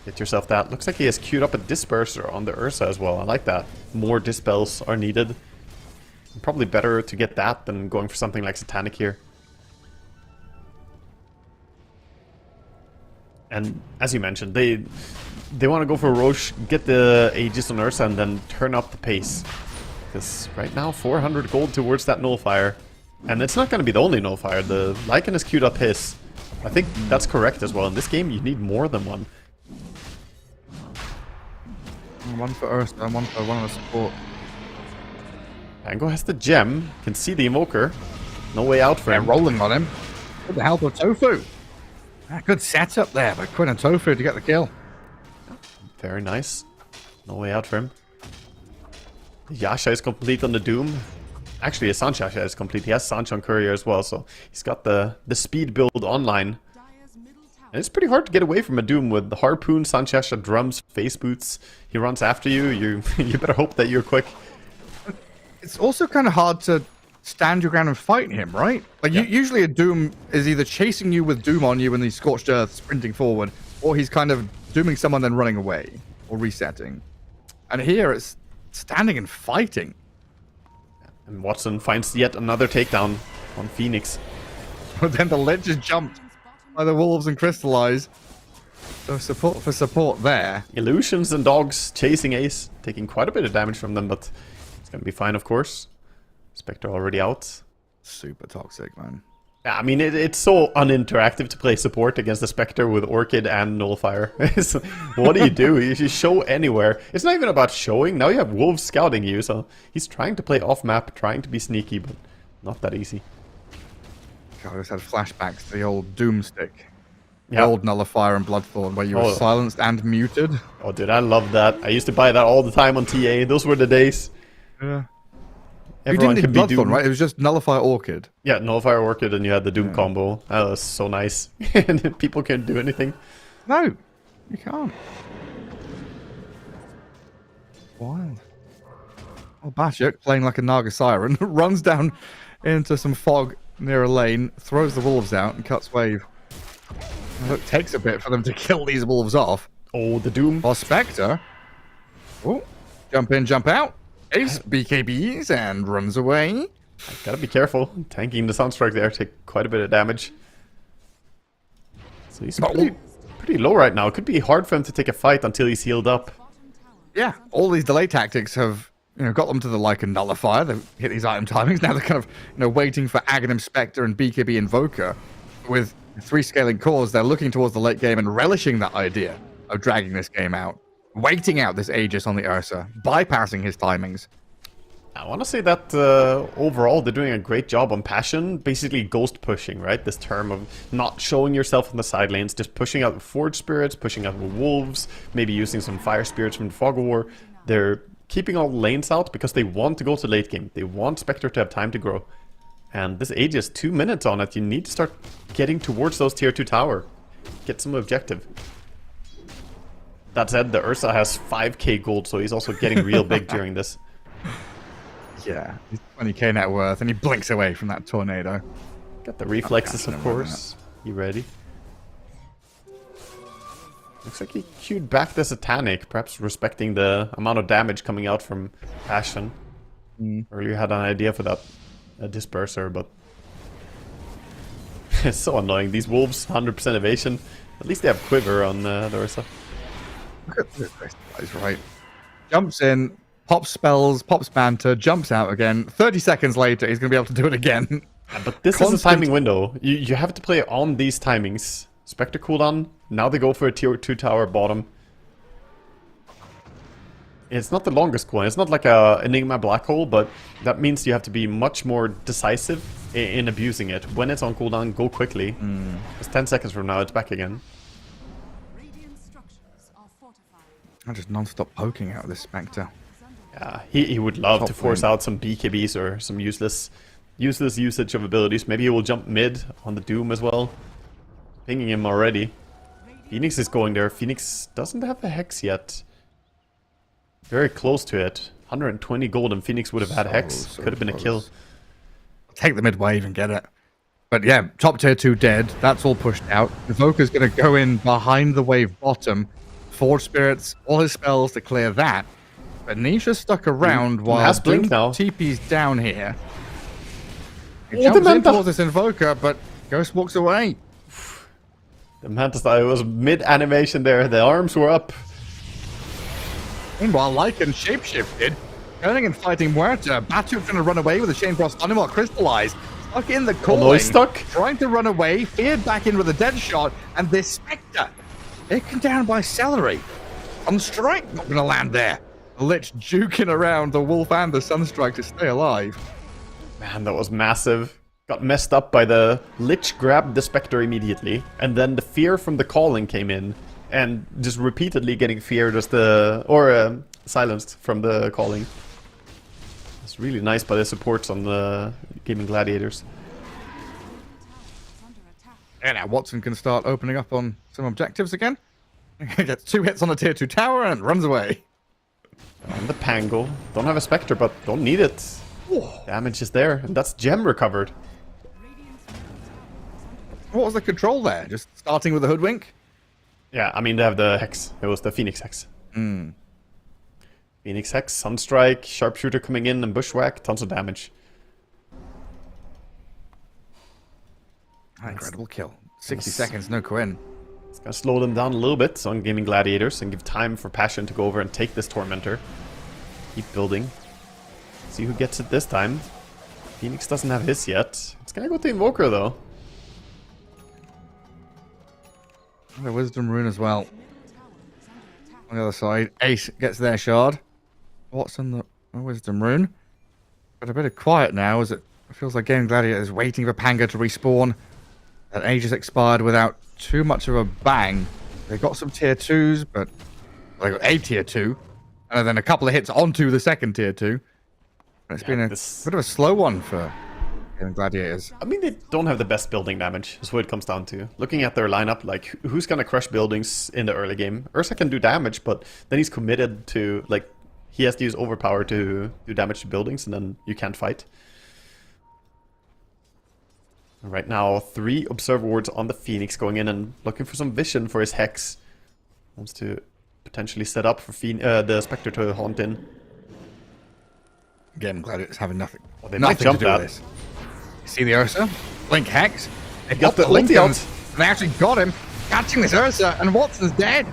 Get yourself that. Looks like he has queued up a Disperser on the Ursa as well. I like that. More Dispels are needed. Probably better to get that than going for something like Satanic here. And as you mentioned, they want to go for Roche, get the Aegis on Ursa, and then turn up the pace. Because right now, 400 gold towards that Nullifier. And it's not going to be the only Nullifier. The Lycan has queued up his. I think that's correct as well. In this game, you need more than one. One for Ursa and one for one of the support. Pango has the gem, can see the Invoker. No way out for him. Rolling on him. With the help of Tofu. Good setup there by Quinn and Tofu to get the kill. Very nice. No way out for him. Yasha is complete on the Doom. Actually, his Sanch Yasha is complete. He has Sanch on Courier as well, so he's got the speed build online. And it's pretty hard to get away from a Doom with the Harpoon, Sanch Yasha, Drums, Face Boots. He runs after you. You better hope that you're quick. It's also kind of hard to stand your ground and fight him, right? Like, usually a Doom is either chasing you with Doom on you and the Scorched Earth sprinting forward, or he's kind of dooming someone then running away, or resetting. And here it's standing and fighting. And Watson finds yet another takedown on Phoenix. But then the Lich is jumped by the Wolves and Crystallize. So support for support there. Illusions and Dogs chasing Ace, taking quite a bit of damage from them, but it's going to be fine, of course. Spectre already out. Super toxic, man. Yeah, I mean, it's so uninteractive to play support against the Spectre with Orchid and Nullifier. What do? You just show anywhere. It's not even about showing. Now you have Wolves scouting you, so he's trying to play off-map, trying to be sneaky, but not that easy. God, I just had flashbacks to the old Doomstick. The Yeah. old Nullifier and Bloodthorn, where you were silenced and muted. Oh, dude, I love that. I used to buy that all the time on TA. Those were the days. Yeah. Everyone you could didn't be need Bloodthorn, Doom. right? It was just Nullifier Orchid. Yeah, Nullifier Orchid, and you had the Doom combo. That was so nice. And people can't do anything. No, you can't. Wild. Oh, Bashik, playing like a Naga Siren, runs down into some fog near a lane, throws the wolves out, and cuts wave. Look, takes a bit for them to kill these wolves off. Oh, the Doom. Or Spectre. Oh, jump in, jump out. Ace BKBs and runs away. Gotta be careful. Tanking the Sunstrike there, take quite a bit of damage. So he's pretty low right now. It could be hard for him to take a fight until he's healed up. Yeah, all these delay tactics have got them to the like a nullifier. They've hit these item timings. Now they're kind of waiting for Aghanim Spectre and BKB Invoker. With 3 scaling cores, they're looking towards the late game and relishing that idea of dragging this game out. Waiting out this Aegis on the Ursa, bypassing his timings. I want to say that overall they're doing a great job on Passion, basically ghost pushing, right? This term of not showing yourself in the side lanes, just pushing out with Forge Spirits, pushing out with Wolves, maybe using some Fire Spirits from the Fog of War. They're keeping all the lanes out because they want to go to late game. They want Spectre to have time to grow. And this Aegis, 2 minutes on it, you need to start getting towards those tier 2 tower. Get some objective. That said, the Ursa has 5k gold, so he's also getting real big during this. Yeah, he's 20k net worth, and he blinks away from that tornado. Got the reflexes, of course. You ready? Looks like he queued back the Satanic, perhaps respecting the amount of damage coming out from Passion. Earlier had an idea for that Disperser, but it's so annoying. These wolves, 100% evasion. At least they have Quiver on the Ursa. Look at this guy's right. Jumps in, pops spells, pops banter, jumps out again. 30 seconds later, he's going to be able to do it again. But this is a timing window. You have to play on these timings. Spectre cooldown. Now they go for a tier 2 tower bottom. It's not the longest cooldown. It's not like a Enigma black hole, but that means you have to be much more decisive in abusing it. When it's on cooldown, go quickly. It's 10 seconds from now, it's back again. I'm just non-stop poking out this Spectre. Yeah, he would love Top to force lane. out some BKBs or some useless usage of abilities. Maybe he will jump mid on the Doom as well. Pinging him already. Phoenix is going there. Phoenix doesn't have a Hex yet. Very close to it. 120 gold and Phoenix would have had Hex. So Could have been a kill. Take the mid wave and get it. But yeah, top tier 2 dead. That's all pushed out. Evoker's going to go in behind the wave bottom. Forge Spirits, all his spells to clear that. But Nisha's stuck around while has Blink Doom now. TP's down here. He Oh, jumps in Dementa. towards this Invoker, but Ghost walks away. The Manta style was mid animation there. The arms were up. Meanwhile, Lycan shapeshifted, turning and fighting Muerta. Batuk's going to run away with a Chain Frost Animal Crystallize. Stuck in the core Oh, no, lane, he's stuck. trying to run away, feared back in with a dead shot, and this Spectre, taken down by Celery. On strike, not going to land there. The Lich juking around the Wolf and the Sunstrike to stay alive. Man, that was massive. Got messed up by the Lich grabbed the Spectre immediately. And then the fear from the calling came in. And just repeatedly getting feared as silenced from the calling. It's really nice by the supports on the Gaming Gladiators. And now Watson can start opening up on some objectives again. Gets 2 hits on the tier 2 tower and runs away. And the Pango. Don't have a Spectre, but don't need it. Damage is there, and that's gem recovered. What was the control there? Just starting with the Hoodwink? Yeah, I mean, they have the Hex. It was the Phoenix Hex. Phoenix Hex, Sunstrike, Sharpshooter coming in, and Bushwhack. Tons of damage. Incredible kill. 60 seconds, no Quinn. It's gonna slow them down a little bit on Gaming Gladiators and give time for Passion to go over and take this Tormentor. Keep building. See who gets it this time. Phoenix doesn't have his yet. It's gonna go to Invoker though. And a Wisdom Rune as well. On the other side, Ace gets their shard. Watson, the Wisdom Rune. But a bit of quiet now as it feels like Gaming Gladiator is waiting for Panga to respawn. That age has expired without too much of a bang. They got some tier 2s, but they got a tier 2. And then a couple of hits onto the second tier 2. And it's been a bit of a slow one for Gaming Gladiators. I mean, they don't have the best building damage, is what it comes down to. Looking at their lineup, like, who's gonna crush buildings in the early game? Ursa can do damage, but then he's committed to, like, he has to use overpower to do damage to buildings, and then you can't fight. Right now, 3 observer wards on the Phoenix, going in and looking for some vision for his Hex. Wants to potentially set up for the Spectre to haunt in. Again, Gladiators having nothing. Oh, they might nothing jump to do that. with this. See the Ursa? Blink Hex. They got got the the ulti out. Lincolns. And they actually got him. Catching this Ursa, and Watson's dead.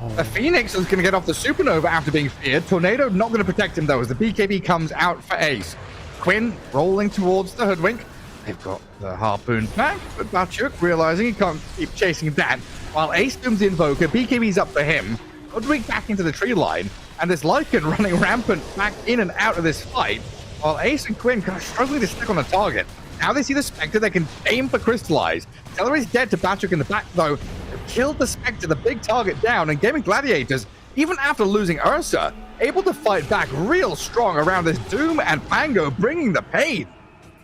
Oh. The Phoenix is going to get off the Supernova after being feared. Tornado not going to protect him, though, as the BKB comes out for Ace. Quinn rolling towards the Hoodwink. They've got the Harpoon back, but Bachuk realizing he can't keep chasing that. While Ace dooms the Invoker, BKB's up for him. Hoodwink back into the tree line, and this Lycan running rampant back in and out of this fight, while Ace and Quinn kind of struggling to stick on the target. Now they see the Spectre, they can aim for Crystallize. Celery's dead to Bachuk in the back, though. They've killed the Spectre, the big target down, and Gaming Gladiators, even after losing Ursa, able to fight back real strong around this Doom and Pango, bringing the pain.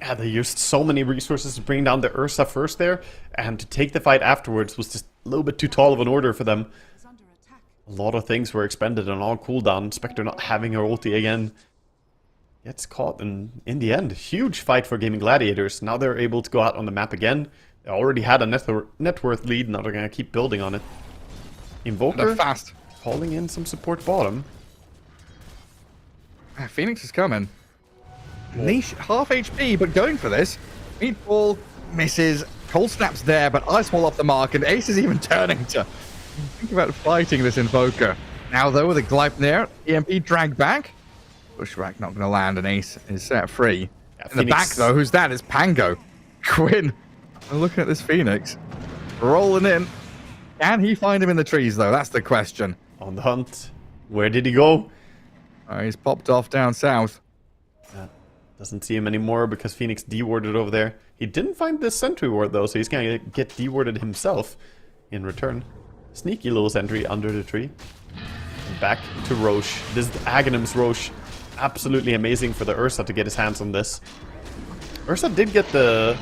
Yeah, they used so many resources to bring down the Ursa first there, and to take the fight afterwards was just a little bit too tall of an order for them. A lot of things were expended on all cooldown. Spectre not having her ulti again. Gets caught, and in the end, huge fight for Gaming Gladiators. Now they're able to go out on the map again. They already had a net worth lead, now they're going to keep building on it. Invoker They're fast. calling in some support bottom. Phoenix is coming. Niche, half HP, but going for this. Meatball misses. Cold Snap's there, but Ice Wall off the mark, and Ace is even turning to think about fighting this Invoker. Now, though, with a Gleipnir, EMP dragged back. Pushback not going to land, and Ace is set free. Yeah, In the back, though, who's that? It's Pango. Quinn. Looking at this Phoenix. Rolling in. Can he find him in the trees, though? That's the question. On the hunt. Where did he go? He's popped off down south. Doesn't see him anymore because Phoenix dewarded over there. He didn't find this sentry ward though, so he's gonna get dewarded himself in return. Sneaky little sentry under the tree. And back to Roche. This is Aghanim's Roche. Absolutely amazing for the Ursa to get his hands on this. Ursa did get the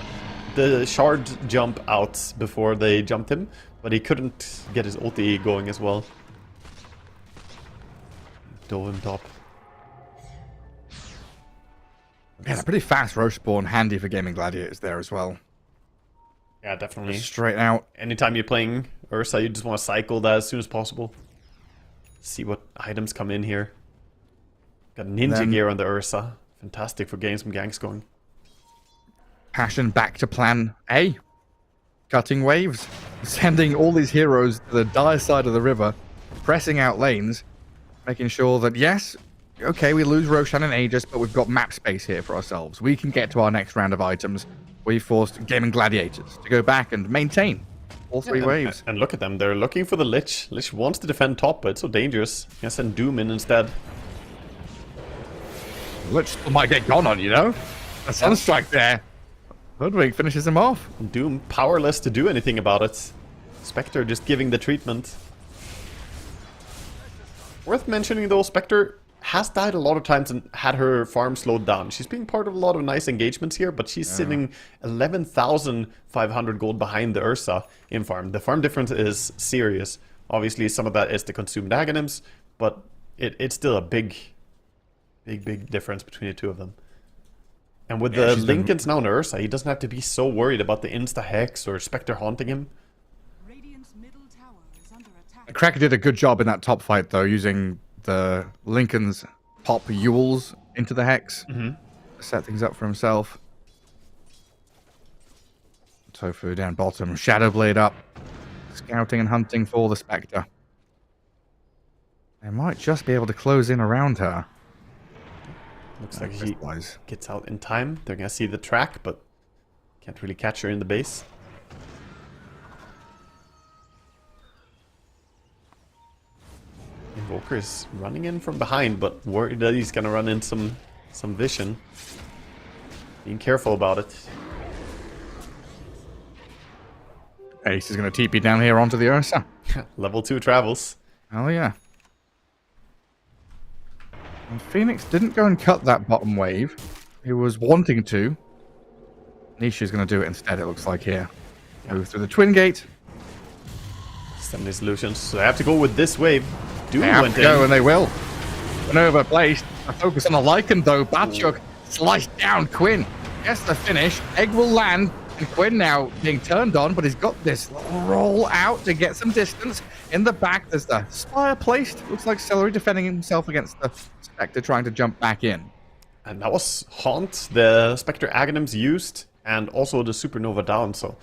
shard jump out before they jumped him, but he couldn't get his ulti going as well. Dove him top. Yeah, a pretty fast Roche spawn, handy for Gaming Gladiators there as well. Yeah, definitely. Straight out. Anytime you're playing Ursa, you just want to cycle that as soon as possible. See what items come in here. Got ninja gear on the Ursa. Fantastic for getting some ganks going. Passion back to plan A. Cutting waves. Sending all these heroes to the dire side of the river. Pressing out lanes. Making sure that, yes, okay, we lose Roshan and Aegis, but we've got map space here for ourselves. We can get to our next round of items. We forced Gaming Gladiators to go back and maintain all 3 waves. And look at them. They're looking for the Lich. Lich wants to defend top, but it's so dangerous. Gonna send Doom in instead. Lich might get gone on, you know? A Sunstrike there. Hoodwink finishes him off. Doom powerless to do anything about it. Spectre just giving the treatment. Worth mentioning though, Spectre has died a lot of times and had her farm slowed down. She's being part of a lot of nice engagements here, but she's sitting 11,500 gold behind the Ursa in farm. The farm difference is serious. Obviously, some of that is the consumed Aghanims, but it's still a big difference between the two of them. And with the Lincolns now on Ursa, he doesn't have to be so worried about the insta-hex or Spectre haunting him. Cracker did a good job in that top fight, though, using the Lincoln's pop Yules into the Hex. To set things up for himself. Tofu down bottom. Shadowblade up. Scouting and hunting for the Spectre. They might just be able to close in around her. Looks like he gets out in time. They're going to see the track, but can't really catch her in the base. Invoker is running in from behind, but worried that he's going to run in some vision. Being careful about it. Ace is going to TP down here onto the Ursa. Level 2 travels. Oh, yeah. And Phoenix didn't go and cut that bottom wave. He was wanting to. Nisha's going to do it instead, it looks like here. Move through the Twin Gate. Send these solutions. So they have to go with this wave. Doom They have went to go, in. and they will. Maneuver placed. A focus on the Lycan though. Batchuk sliced down. Quinn gets the finish. Egg will land. And Quinn now being turned on, but he's got this roll out to get some distance. In the back, there's the Spire placed. Looks like Celery defending himself against the Spectre trying to jump back in. And that was Haunt, the Spectre Aghanims used, and also the Supernova down. So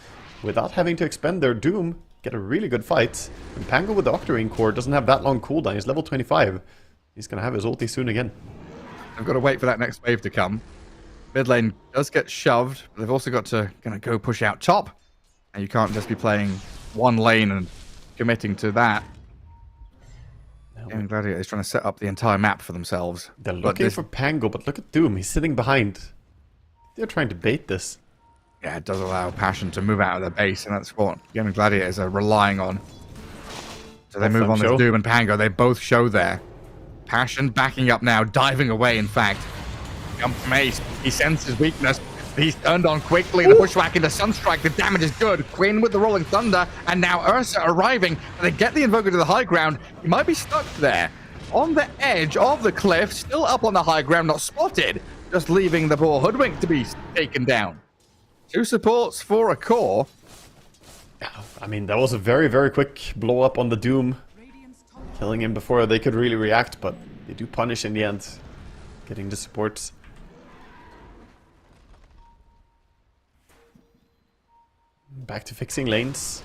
without having to expend their Doom, get a really good fight. And Pango with the Octarine Core doesn't have that long cooldown. He's level 25. He's going to have his ulti soon again. I've got to wait for that next wave to come. Mid lane does get shoved, but they've also got to go push out top. And you can't just be playing one lane and committing to that. And Gladiator is trying to set up the entire map for themselves. They're looking for Pango, but look at Doom. He's sitting behind. They're trying to bait this. Yeah, it does allow Passion to move out of the base, and that's what Gaming Gladiators are relying on. So they move on to Doom and Pango. They both show there. Passion backing up now, diving away, in fact. Jump from Ace. He senses his weakness. He's turned on quickly. The pushback into Sunstrike. The damage is good. Quinn with the Rolling Thunder. And now Ursa arriving. They get the Invoker to the high ground. He might be stuck there. On the edge of the cliff. Still up on the high ground. Not spotted. Just leaving the poor Hoodwink to be taken down. 2 supports for a core. I mean, that was a very, very quick blow up on the Doom. Killing him before they could really react. But they do punish in the end. Getting the supports. Back to fixing lanes.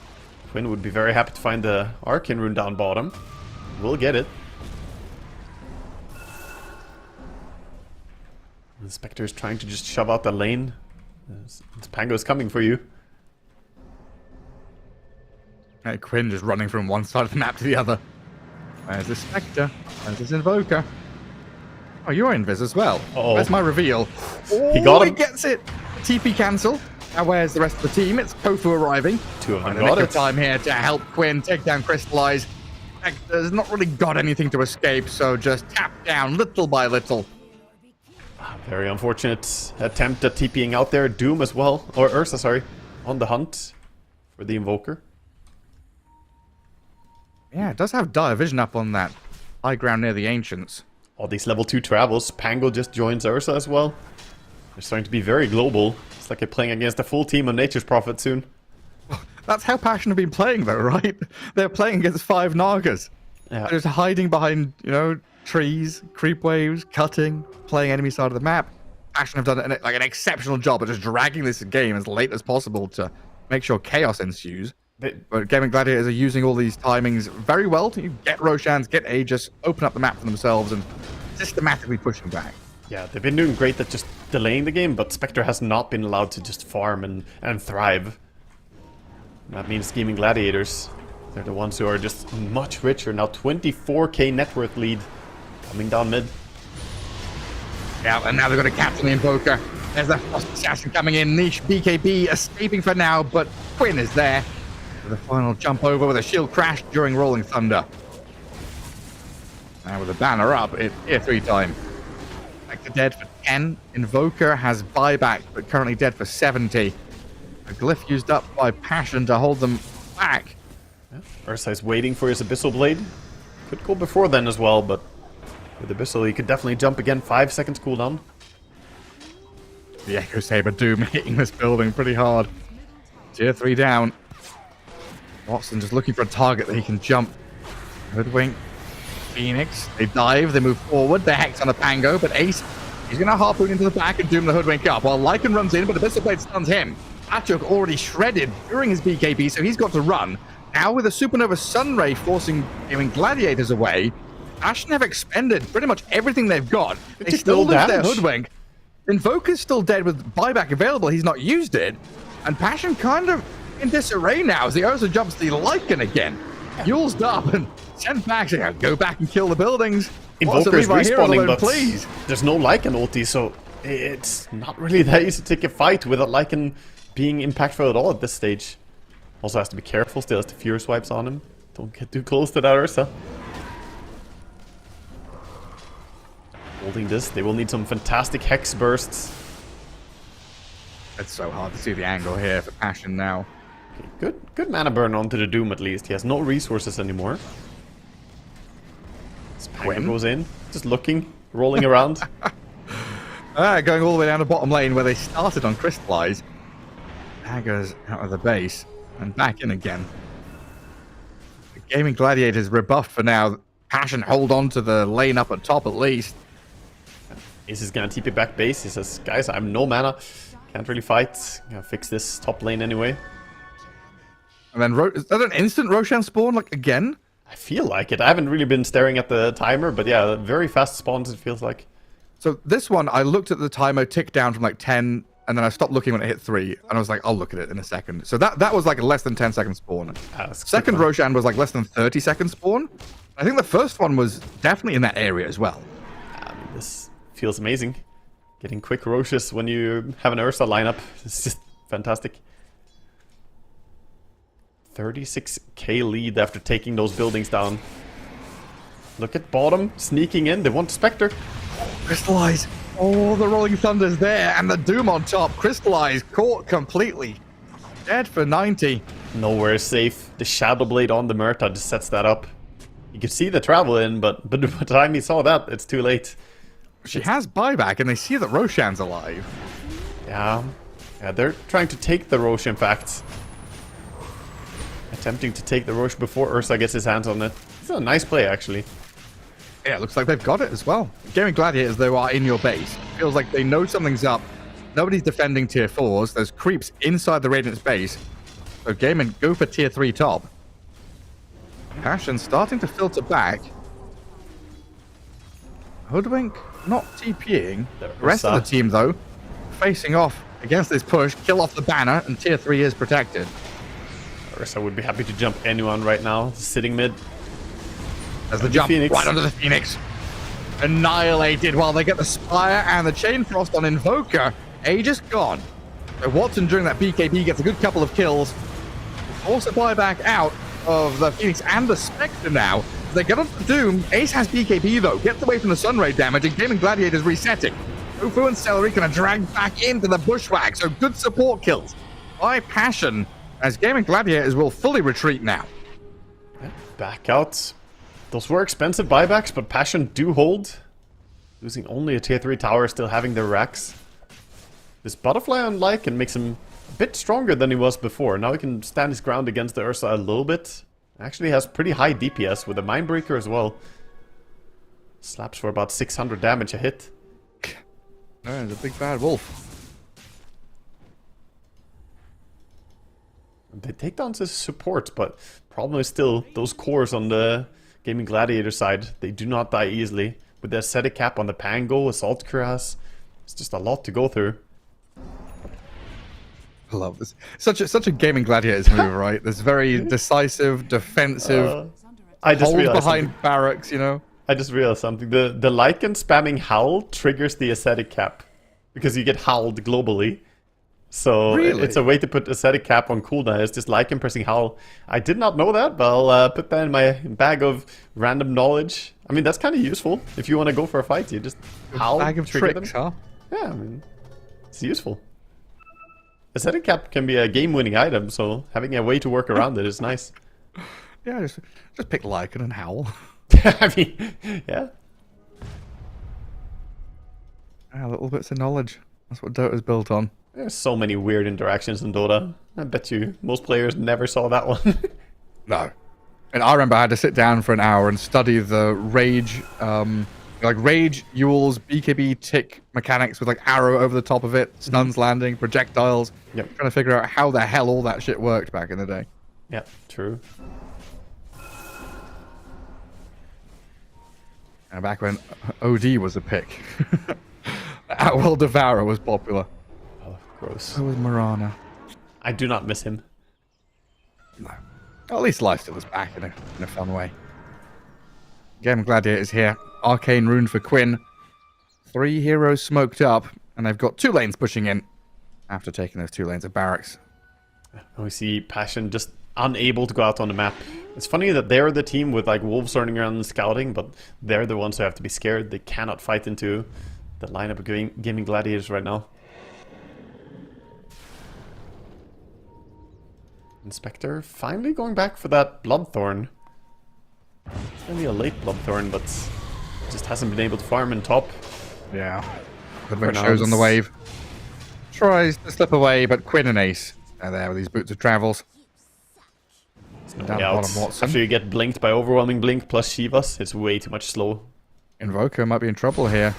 Quinn would be very happy to find the Arcane Rune down bottom. We'll get it. The Spectre is trying to just shove out the lane. Pango is coming for you. Hey, Quinn just running from one side of the map to the other. There's the Spectre. There's this Invoker. Oh, you're Invis as well. Uh-oh. Where's my reveal? Oh, He got him. He gets it. TP cancel. Now where's the rest of the team? It's Kofu arriving. 2 of them And got it. time here to help Quinn take down Crystallize. Spectre's not really got anything to escape, so just tap down little by little. Very unfortunate attempt at TPing out there. Doom as well. Or Ursa, sorry. On the hunt for the Invoker. Yeah, it does have dire vision up on that high ground near the Ancients. All these level 2 travels. Pango just joins Ursa as well. They're starting to be very global. It's like they're playing against a full team on Nature's Prophet soon. That's how Passion have been playing though, right? They're playing against 5 Nagas. Yeah. They're just hiding behind, trees, creep waves, cutting, playing enemy side of the map. Passion have done an exceptional job of just dragging this game as late as possible to make sure chaos ensues. But Gaming Gladiators are using all these timings very well to get Roshans, get Aegis, open up the map for themselves, and systematically pushing back. Yeah, they've been doing great at just delaying the game, but Spectre has not been allowed to just farm and thrive. That means Gaming Gladiators. They're the ones who are just much richer. Now 24k net worth lead coming down mid. Yeah, and now they've got a captain Invoker. There's that Frost Assassin coming in. Niche BKB escaping for now, but Quinn is there. With a final jump over with a shield crash during Rolling Thunder. Now with a banner up, it's tier 3 time. Spectre dead for 10. Invoker has buyback, but currently dead for 70. A glyph used up by Passion to hold them back. Yeah. Ursa is waiting for his Abyssal Blade. Could go before then as well, but with Abyssal he could definitely jump again. 5 seconds cooldown. The Echo Saber Doom hitting this building pretty hard. Tier 3 down. Watson just looking for a target that he can jump. Hoodwink. Phoenix. They dive. They move forward. They're Hex on a Pango, but Ace, he's going to harpoon into the back and Doom the Hoodwink up. While Lycan runs in, but Abyssal Blade stuns him. Atchuk already shredded during his BKB, so he's got to run. Now with a Supernova Sunray forcing Gaming Gladiators away, Ashen have expended pretty much everything they've got. They still lose their Hoodwink. Invoker's still dead with buyback available. He's not used it. And Passion kind of in disarray now as the Ursa jumps the Lycan again. Yule's up and sent back. So go back and kill the buildings. Invoker is respawning, but please. There's no Lycan ulti, so it's not really that easy to take a fight without Lycan being impactful at all at this stage. Also has to be careful, still has the Fear Swipes on him. Don't get too close to that Ursa. Holding this, they will need some fantastic Hex bursts. It's so hard to see the angle here for Passion now. Okay, good mana burn onto the Doom at least. He has no resources anymore. Spagger goes in, just looking, rolling around. Going all the way down the bottom lane where they started on Crystallize. Daggers out of the base and back in again. The Gaming Gladiators rebuffed for now. Passion hold on to the lane up at top at least. Ace is gonna TP back base. He says, guys, I'm no mana. Can't really fight. Gonna fix this top lane anyway. And then, is that an instant Roshan spawn, like, again? I feel like it. I haven't really been staring at the timer, but yeah, very fast spawns, it feels like. So this one, I looked at the timer tick down from like 10, and then I stopped looking when it hit 3, and I was like, I'll look at it in a second. So that was like a less than 10-second spawn. Second Roshan was like less than 30-second spawn. I think the first one was definitely in that area as well. I mean, this feels amazing. Getting quick Roshes when you have an Ursa lineup. It's just fantastic. 36k lead after taking those buildings down. Look at bottom, sneaking in. They want Spectre. Crystallize. Oh, the Rolling Thunder's there, and the Doom on top. Crystallize caught completely. Dead for 90. Nowhere safe. The Shadow Blade on the Murta just sets that up. You could see the travel in, but by the time he saw that, it's too late. She has buyback, and they see that Roshan's alive. Yeah, they're trying to take the Roche, in fact. Attempting to take the Roche before Ursa gets his hands on it. It's a nice play, actually. Yeah, it looks like they've got it as well. Gaming Gladiators, though, are in your base. Feels like they know something's up. Nobody's defending tier 4s. There's creeps inside the Radiant's base. So Gaming go for tier 3 top. Passion starting to filter back. Hoodwink not TPing. The rest of the team, though, facing off against this push. Kill off the banner, and tier 3 is protected. Ursa would be happy to jump anyone right now. Sitting mid. As the jump Phoenix. Right under the Phoenix. Annihilated while they get the Spire and the Chain Frost on Invoker. Aegis gone. So Watson during that BKB gets a good couple of kills. Also buy back out of the Phoenix and the Spectre now. They get onto the Doom. Ace has BKB though. Gets away from the Sunray damage and Gaming Gladiators resetting. Ufu and Celery kind of drag back into the Bushwhack. So good support kills by Passion as Gaming Gladiators will fully retreat now. Back out. Those were expensive buybacks, but Passion do hold. Losing only a tier 3 tower, still having their racks. This Butterfly on Lycan makes him a bit stronger than he was before. Now he can stand his ground against the Ursa a little bit. Actually has pretty high DPS with a Mindbreaker as well. Slaps for about 600 damage a hit. No, it's a big bad wolf. They take down his support, but problem is still those cores on the Gaming Gladiator side. They do not die easily. With the ascetic cap on the Pango, Assault Cuirass, it's just a lot to go through. I love this. Such a Gaming Gladiators move, right? This very decisive, defensive, I just hold behind barracks, you know? I just realized something. The Lycan spamming Howl triggers the ascetic cap. Because you get howled globally. So it's a way to put ascetic cap on cooldown. It's just Lycan pressing Howl. I did not know that, but I'll put that in my bag of random knowledge. I mean, that's kind of useful. If you want to go for a fight, you just howl, bag of trigger tricks, them. huh? Yeah, I mean, it's useful. Ascetic cap can be a game-winning item, so having a way to work around it is nice. Yeah, just pick Lycan and Howl. I mean, yeah. Little bits of knowledge. That's what Dota's built on. There's so many weird interactions in Dota. I bet you most players never saw that one. No. And I remember I had to sit down for an hour and study the Rage, Rage, Yule's BKB tick mechanics with like arrow over the top of it, stuns landing, projectiles. Yep. Trying to figure out how the hell all that shit worked back in the day. Yeah, true. And back when OD was a pick. Atwell Devourer was popular. Oh, gross. So was Marana. I do not miss him. No. At least Lifesteal is back in a fun way. Gaming Gladiators here. Arcane Rune for Quinn. 3 heroes smoked up, and they've got 2 lanes pushing in after taking those 2 lanes of barracks. We see Passion just unable to go out on the map. It's funny that they're the team with like wolves running around and scouting, but they're the ones who have to be scared. They cannot fight into the lineup of Gaming Gladiators right now. Inspector finally going back for that Bloodthorn. Maybe a late Bloodthorn, but just hasn't been able to farm in top. Yeah. For Good now, shows on the this- wave. Tries to slip away, but Quinn and Ace are there with these boots of travels. No Down way the out. bottom, Watson. After you get blinked by Overwhelming Blink plus Shivas, it's way too much slow. Invoker might be in trouble here.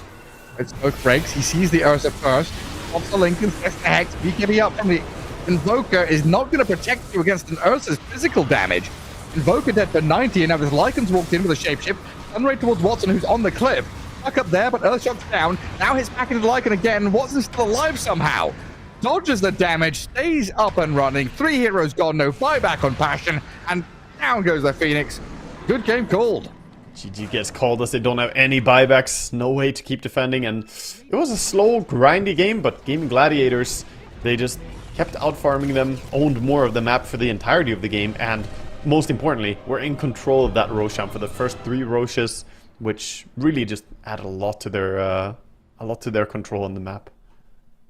It's Smoke breaks. He sees the Ursa first. Pops the Lincoln, gets the Hex. BKB up from the Invoker is not going to protect you against an Ursa's physical damage. Invoker dead for 90, and now this Lycan's walked in with a shapeshift. Sunray towards Watson, who's on the cliff. Stuck up there, but Earthshock's down. Now hits back into the Lycan again. Watson's still alive somehow. Dodges the damage, stays up and running. 3 heroes gone, no buyback on Passion, and down goes the Phoenix. Good game called. GG gets called as they don't have any buybacks, no way to keep defending, and it was a slow, grindy game, but Gaming Gladiators, they just kept outfarming them, owned more of the map for the entirety of the game, and most importantly, were in control of that Roshan for the first 3 Roshes, which really just added a lot to their control on the map.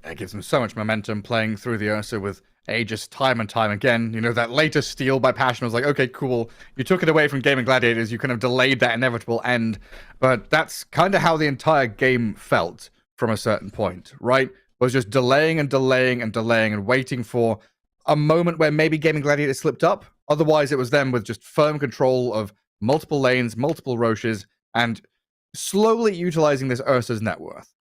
It gives them so much momentum playing through the Ursa with Aegis time and time again. You know, that later steal by Passion was like, okay, cool. You took it away from Gaming Gladiators. You kind of delayed that inevitable end. But that's kind of how the entire game felt from a certain point, right? Was just delaying and delaying and delaying and waiting for a moment where maybe Gaming Gladiators slipped up. Otherwise, it was them with just firm control of multiple lanes, multiple Roches, and slowly utilizing this Ursa's net worth.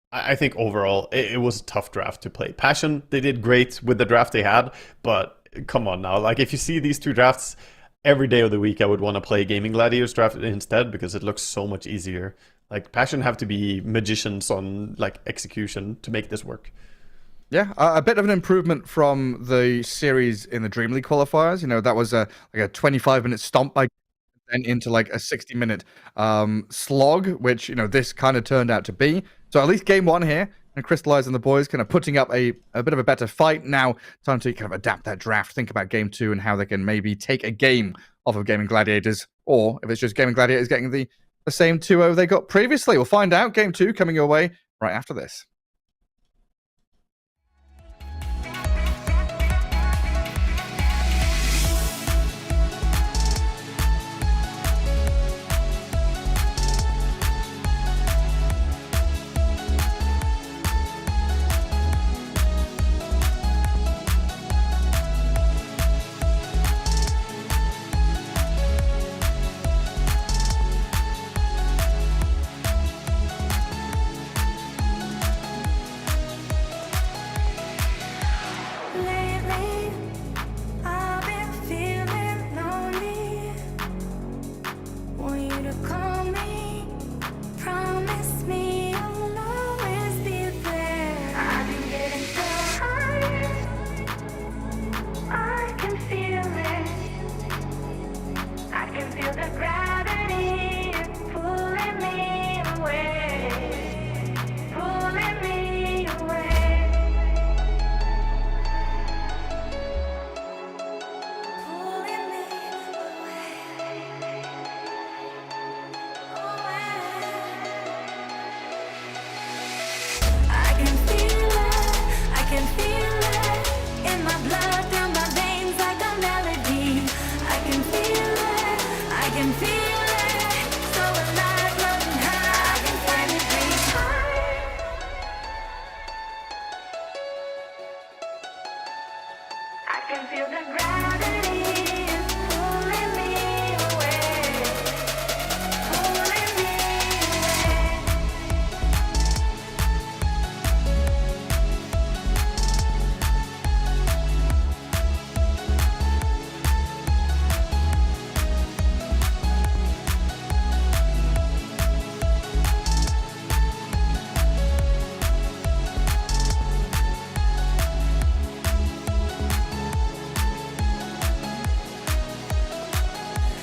I think overall, it was a tough draft to play. Passion, they did great with the draft they had, but come on now. Like, if you see these 2 drafts, every day of the week I would want to play Gaming Gladiators draft instead because it looks so much easier. Like, Passion have to be magicians on, like, execution to make this work. Yeah, a bit of an improvement from the series in the Dream League qualifiers. You know, that was like a 25-minute stomp by then into like a 60-minute slog, which, you know, this kind of turned out to be. So at least game 1 here, and Crystallize and the boys kind of putting up a bit of a better fight. Now, time to kind of adapt that draft, think about game 2 and how they can maybe take a game off of Gaming Gladiators, or if it's just Gaming Gladiators getting the same 2-0 they got previously. We'll find out. Game 2 coming your way right after this. Lately, I've been feeling lonely. Want you to call me, promise me you'll always be there. I've been getting so high, I can feel it. I can feel the gravity pulling me away, pulling me away. Pulling me I can feel it in my blood, through my veins like a melody. I can feel it, so alive, loving high. I can finally breathe high. I can feel the gravity is pulling me away, pulling me away.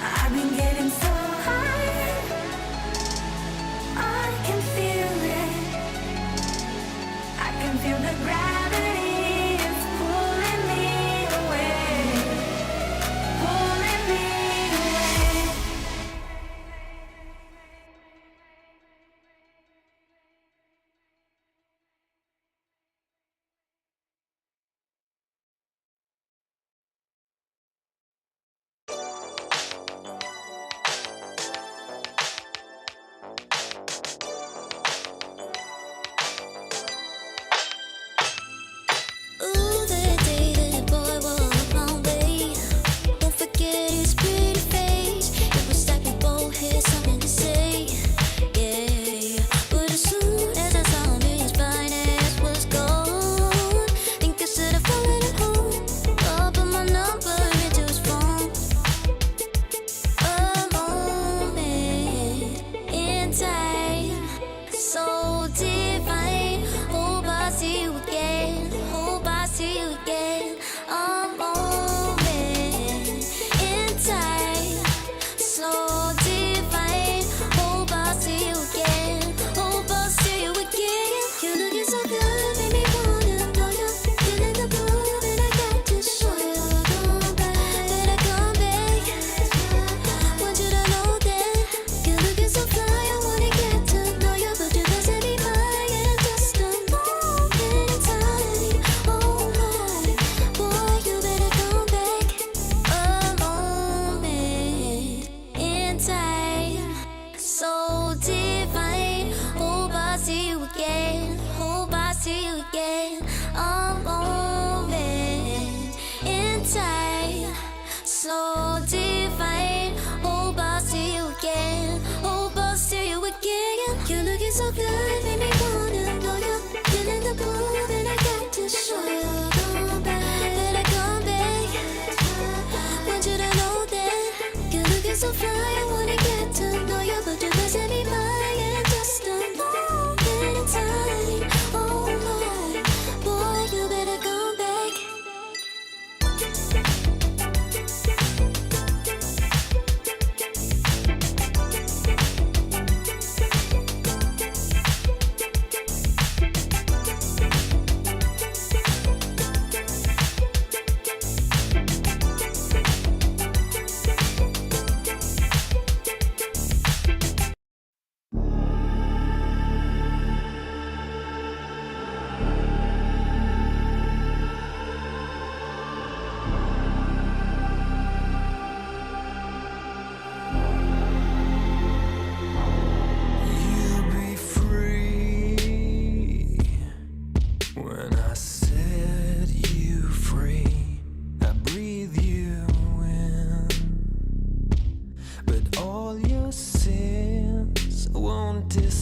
I've been getting so high, I can feel it. I can feel the gravity is pulling me away, pulling me away.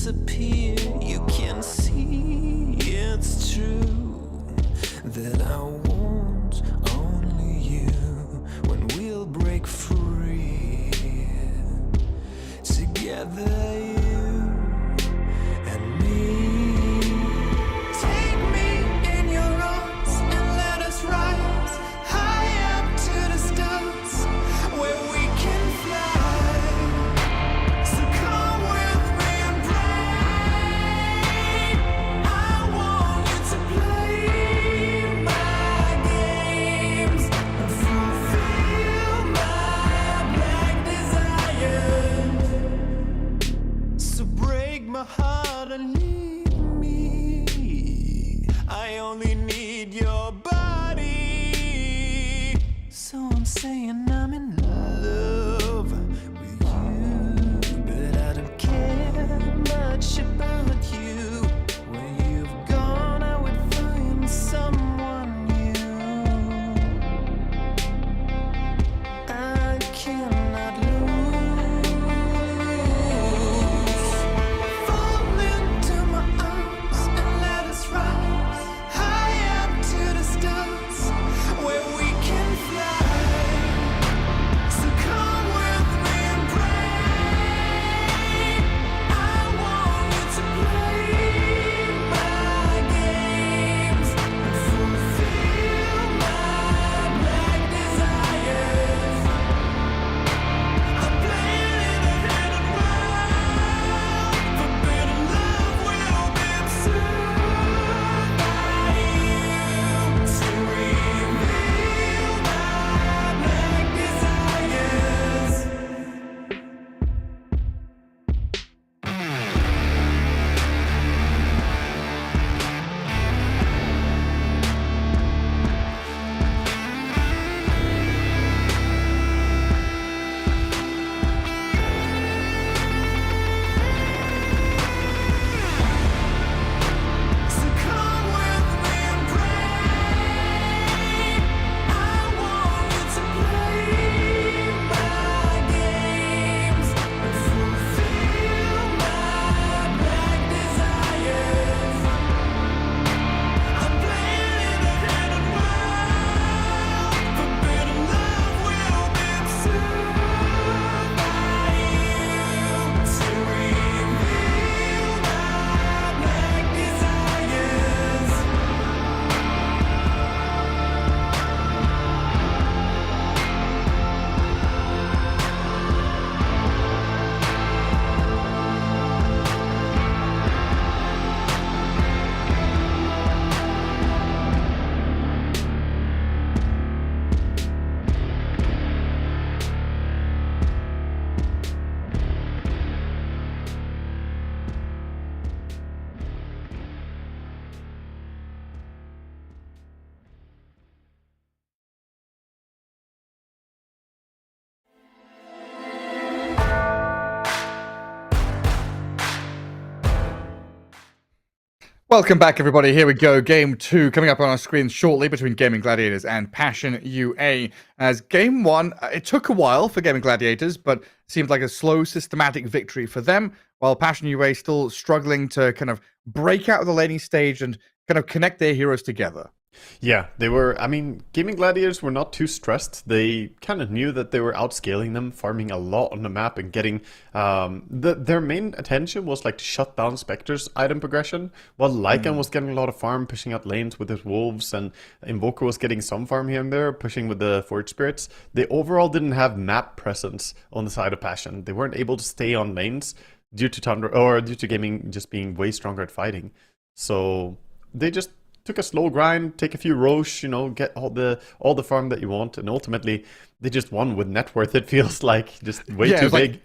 disappear. You can see it's true that I want only you when we'll break free together, you and me. Take me in your arms and let us rise high up to the stars where we can fly. So come with me and pray. I want you to play my games and fulfill my black desires. So break my heart and leave me. I only need your body. So I'm saying I'm in love with you, but I don't care much about you. Where you've gone, I would find someone new. I cannot lose. Fall into my arms and let us rise high up to the stars where we can fly. So come with me and pray. I want you to play my games and fulfill my black desires. I'm playing in a hidden world. Forbidden love will be observed by you to reveal my black desires. So come with me and pray. I want you to play my games and fulfill my black desires. I'm playing in a hidden world. Forbidden love will be observed by you to reveal my black desires. Welcome back, everybody. Here we go. Game 2 coming up on our screen shortly between Gaming Gladiators and Passion UA. As Game 1, it took a while for Gaming Gladiators, but seemed like a slow, systematic victory for them, while Passion UA still struggling to kind of break out of the laning stage and kind of connect their heroes together. Yeah, they were, I mean, Gaming Gladiators were not too stressed. They kind of knew that they were outscaling them, farming a lot on the map and getting, their main attention was like to shut down Spectre's item progression, while Lycan was getting a lot of farm, pushing out lanes with his wolves, and Invoker was getting some farm here and there, pushing with the Forge Spirits. They overall didn't have map presence on the side of Passion. They weren't able to stay on lanes due to Tundra, or due to Gaming just being way stronger at fighting. So they just took a slow grind, take a few Roche, you know, get all the farm that you want, and ultimately they just won with net worth. It feels like just way too big. Like,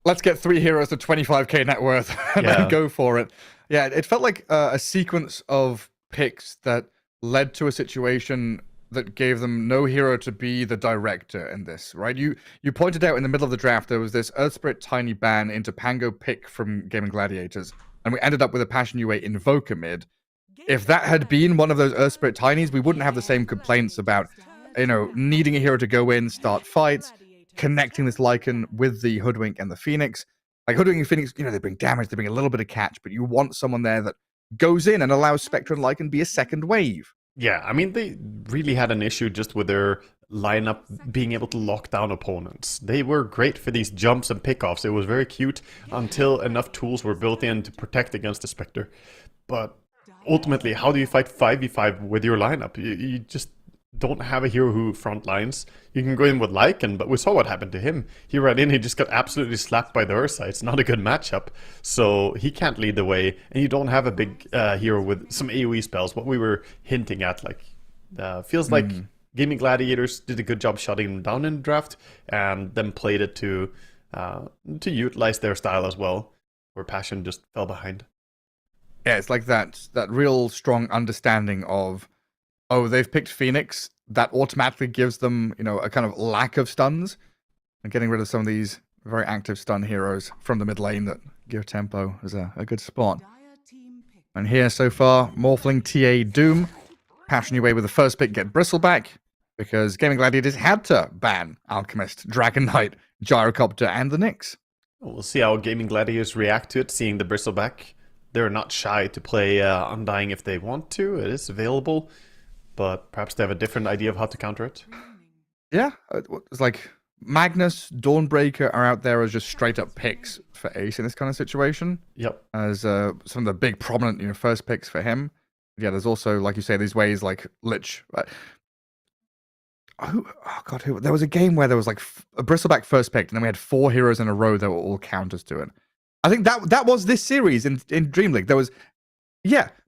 let's get 3 heroes to 25k net worth and then go for it. Yeah, it felt like a sequence of picks that led to a situation that gave them no hero to be the director in this, right? You pointed out in the middle of the draft there was this Earth Spirit Tiny ban into Pango pick from Gaming Gladiators, and we ended up with a Passion UA Invoker mid. If that had been one of those Earth Spirit Tinies, we wouldn't have the same complaints about, you know, needing a hero to go in, start fights, connecting this Lycan with the Hoodwink and the Phoenix. Like Hoodwink and Phoenix, they bring damage, they bring a little bit of catch, but you want someone there that goes in and allows Spectre and Lycan be a second wave. Yeah, I mean, they really had an issue just with their lineup being able to lock down opponents. They were great for these jumps and pickoffs. It was very cute until enough tools were built in to protect against the Spectre. But ultimately, how do you fight 5v5 with your lineup? You just don't have a hero who front lines. You can go in with Lycan, but we saw what happened to him. He ran in, he just got absolutely slapped by the Ursa. It's not a good matchup, so he can't lead the way. And you don't have a big hero with some AoE spells. What we were hinting at, feels like Gaming Gladiators did a good job shutting him down in the draft, and then played it to utilize their style as well, where Passion just fell behind. Yeah, it's like that real strong understanding of, oh, they've picked Phoenix. That automatically gives them, a kind of lack of stuns. And getting rid of some of these very active stun heroes from the mid lane that give tempo is a good spot. And here so far, Morphling, TA, Doom. Passion your way with the first pick, get Bristleback. Because Gaming Gladiators had to ban Alchemist, Dragon Knight, Gyrocopter, and the Nyx. We'll see how Gaming Gladiators react to it, seeing the Bristleback. They're not shy to play Undying if they want to. It is available. But perhaps they have a different idea of how to counter it. Yeah, it's like Magnus, Dawnbreaker are out there as just straight up picks for Ace in this kind of situation. Yep. As some of the big prominent first picks for him. Yeah, there's also, like you say, these ways like Lich. There was a game where there was like a Bristleback first pick, and then we had 4 heroes in a row that were all counters to it. I think that was this series in Dream League. There was,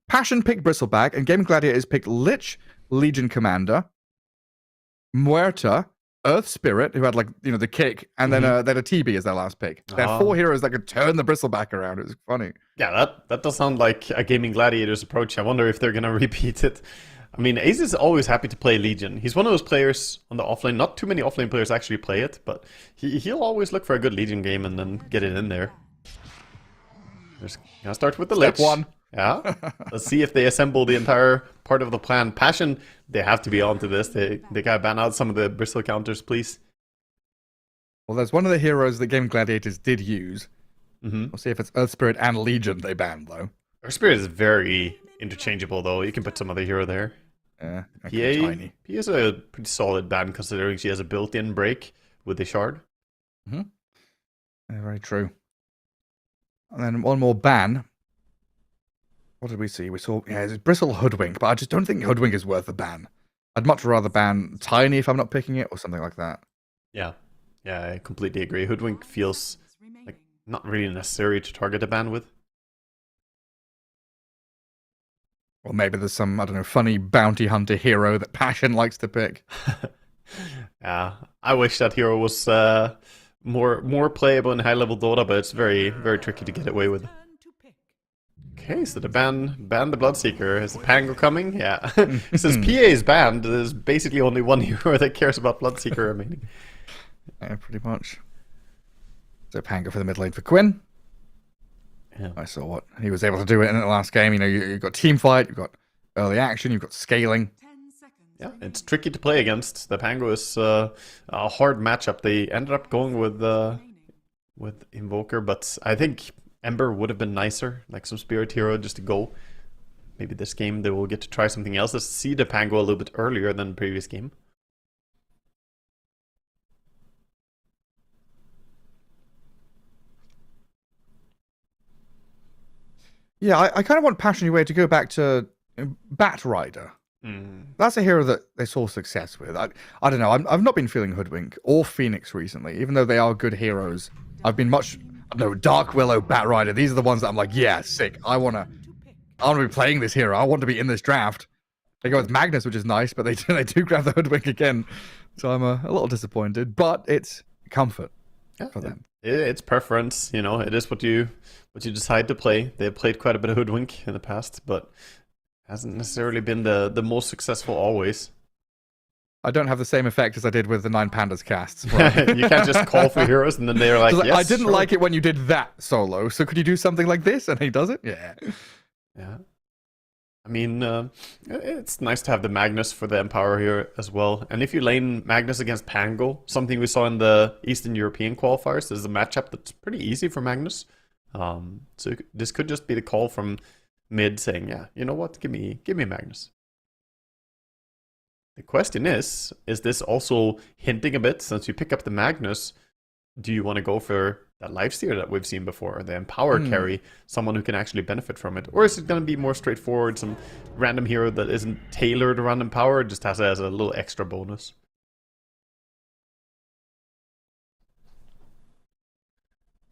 Passion picked Bristleback, and Gaming Gladiators picked Lich, Legion Commander, Muerta, Earth Spirit, who had the kick, and then they had a TB as their last pick. They had 4 heroes that could turn the Bristleback around. It was funny. Yeah, that does sound like a Gaming Gladiators approach. I wonder if they're going to repeat it. I mean, Ace is always happy to play Legion. He's one of those players on the offlane. Not too many offlane players actually play it, but he'll always look for a good Legion game and then get it in there. Just gonna start with the Lich. Step 1. Yeah. Let's see if they assemble the entire part of the plan. Passion, they have to be onto this. They gotta ban out some of the Bristle counters, please. Well, there's one of the heroes that Gaming Gladiators did use. Mm-hmm. We'll see if it's Earth Spirit and Legion they banned, though. Earth Spirit is very interchangeable, though. You can put some other hero there. Yeah, PA is a pretty solid ban, considering she has a built-in break with the shard. Mm-hmm. Yeah, very true. And then one more ban. What did we see? We saw, it's Bristle Hoodwink, but I just don't think Hoodwink is worth a ban. I'd much rather ban Tiny if I'm not picking it, or something like that. Yeah, I completely agree. Hoodwink feels like not really necessary to target a ban with. Or maybe there's some, I don't know, funny bounty hunter hero that Passion likes to pick. Yeah, I wish that hero was more playable in high-level Dota, but it's very, very tricky to get away with. Okay, so the ban the Bloodseeker. Is the Pango coming? Yeah. Since PA is banned, there's basically only one hero that cares about Bloodseeker remaining. Yeah, pretty much. So Pango for the mid lane for Quinn. Yeah. I saw what he was able to do in the last game. You've got team fight, you've got early action, you've got scaling. Yeah, it's tricky to play against. The Pango is a hard matchup. They ended up going with Invoker, but I think Ember would have been nicer, like some Spirit Hero just to go. Maybe this game they will get to try something else. Let's see the Pango a little bit earlier than the previous game. Yeah, I kind of want Passion Your Way to go back to Bat Rider. That's a hero that they saw success with. I don't know. I've not been feeling Hoodwink or Phoenix recently, even though they are good heroes. I've been much, I don't know, Dark Willow, Bat Rider. These are the ones that I'm like, yeah, sick. I want to be playing this hero. I want to be in this draft. They go with Magnus, which is nice, but they do grab the Hoodwink again. So I'm a little disappointed, but it's comfort for them. It's preference, it is what you decide to play. They've played quite a bit of Hoodwink in the past, but hasn't necessarily been the most successful always. I don't have the same effect as I did with the 9 Pandas casts. Right? You can't just call for heroes and then they're like, yes, I didn't sure. like it when you did that solo, so could you do something like this? And he does it? Yeah. Yeah. I mean, it's nice to have the Magnus for the Empower here as well. And if you lane Magnus against Pango, something we saw in the Eastern European qualifiers, this is a matchup that's pretty easy for Magnus. So this could just be the call from mid saying, yeah, you know what, give me Magnus. The question is this also hinting a bit, since you pick up the Magnus, do you want to go for that lifesteal that we've seen before, the Empower carry, someone who can actually benefit from it? Or is it going to be more straightforward, some random hero that isn't tailored around Empower, just has it as a little extra bonus?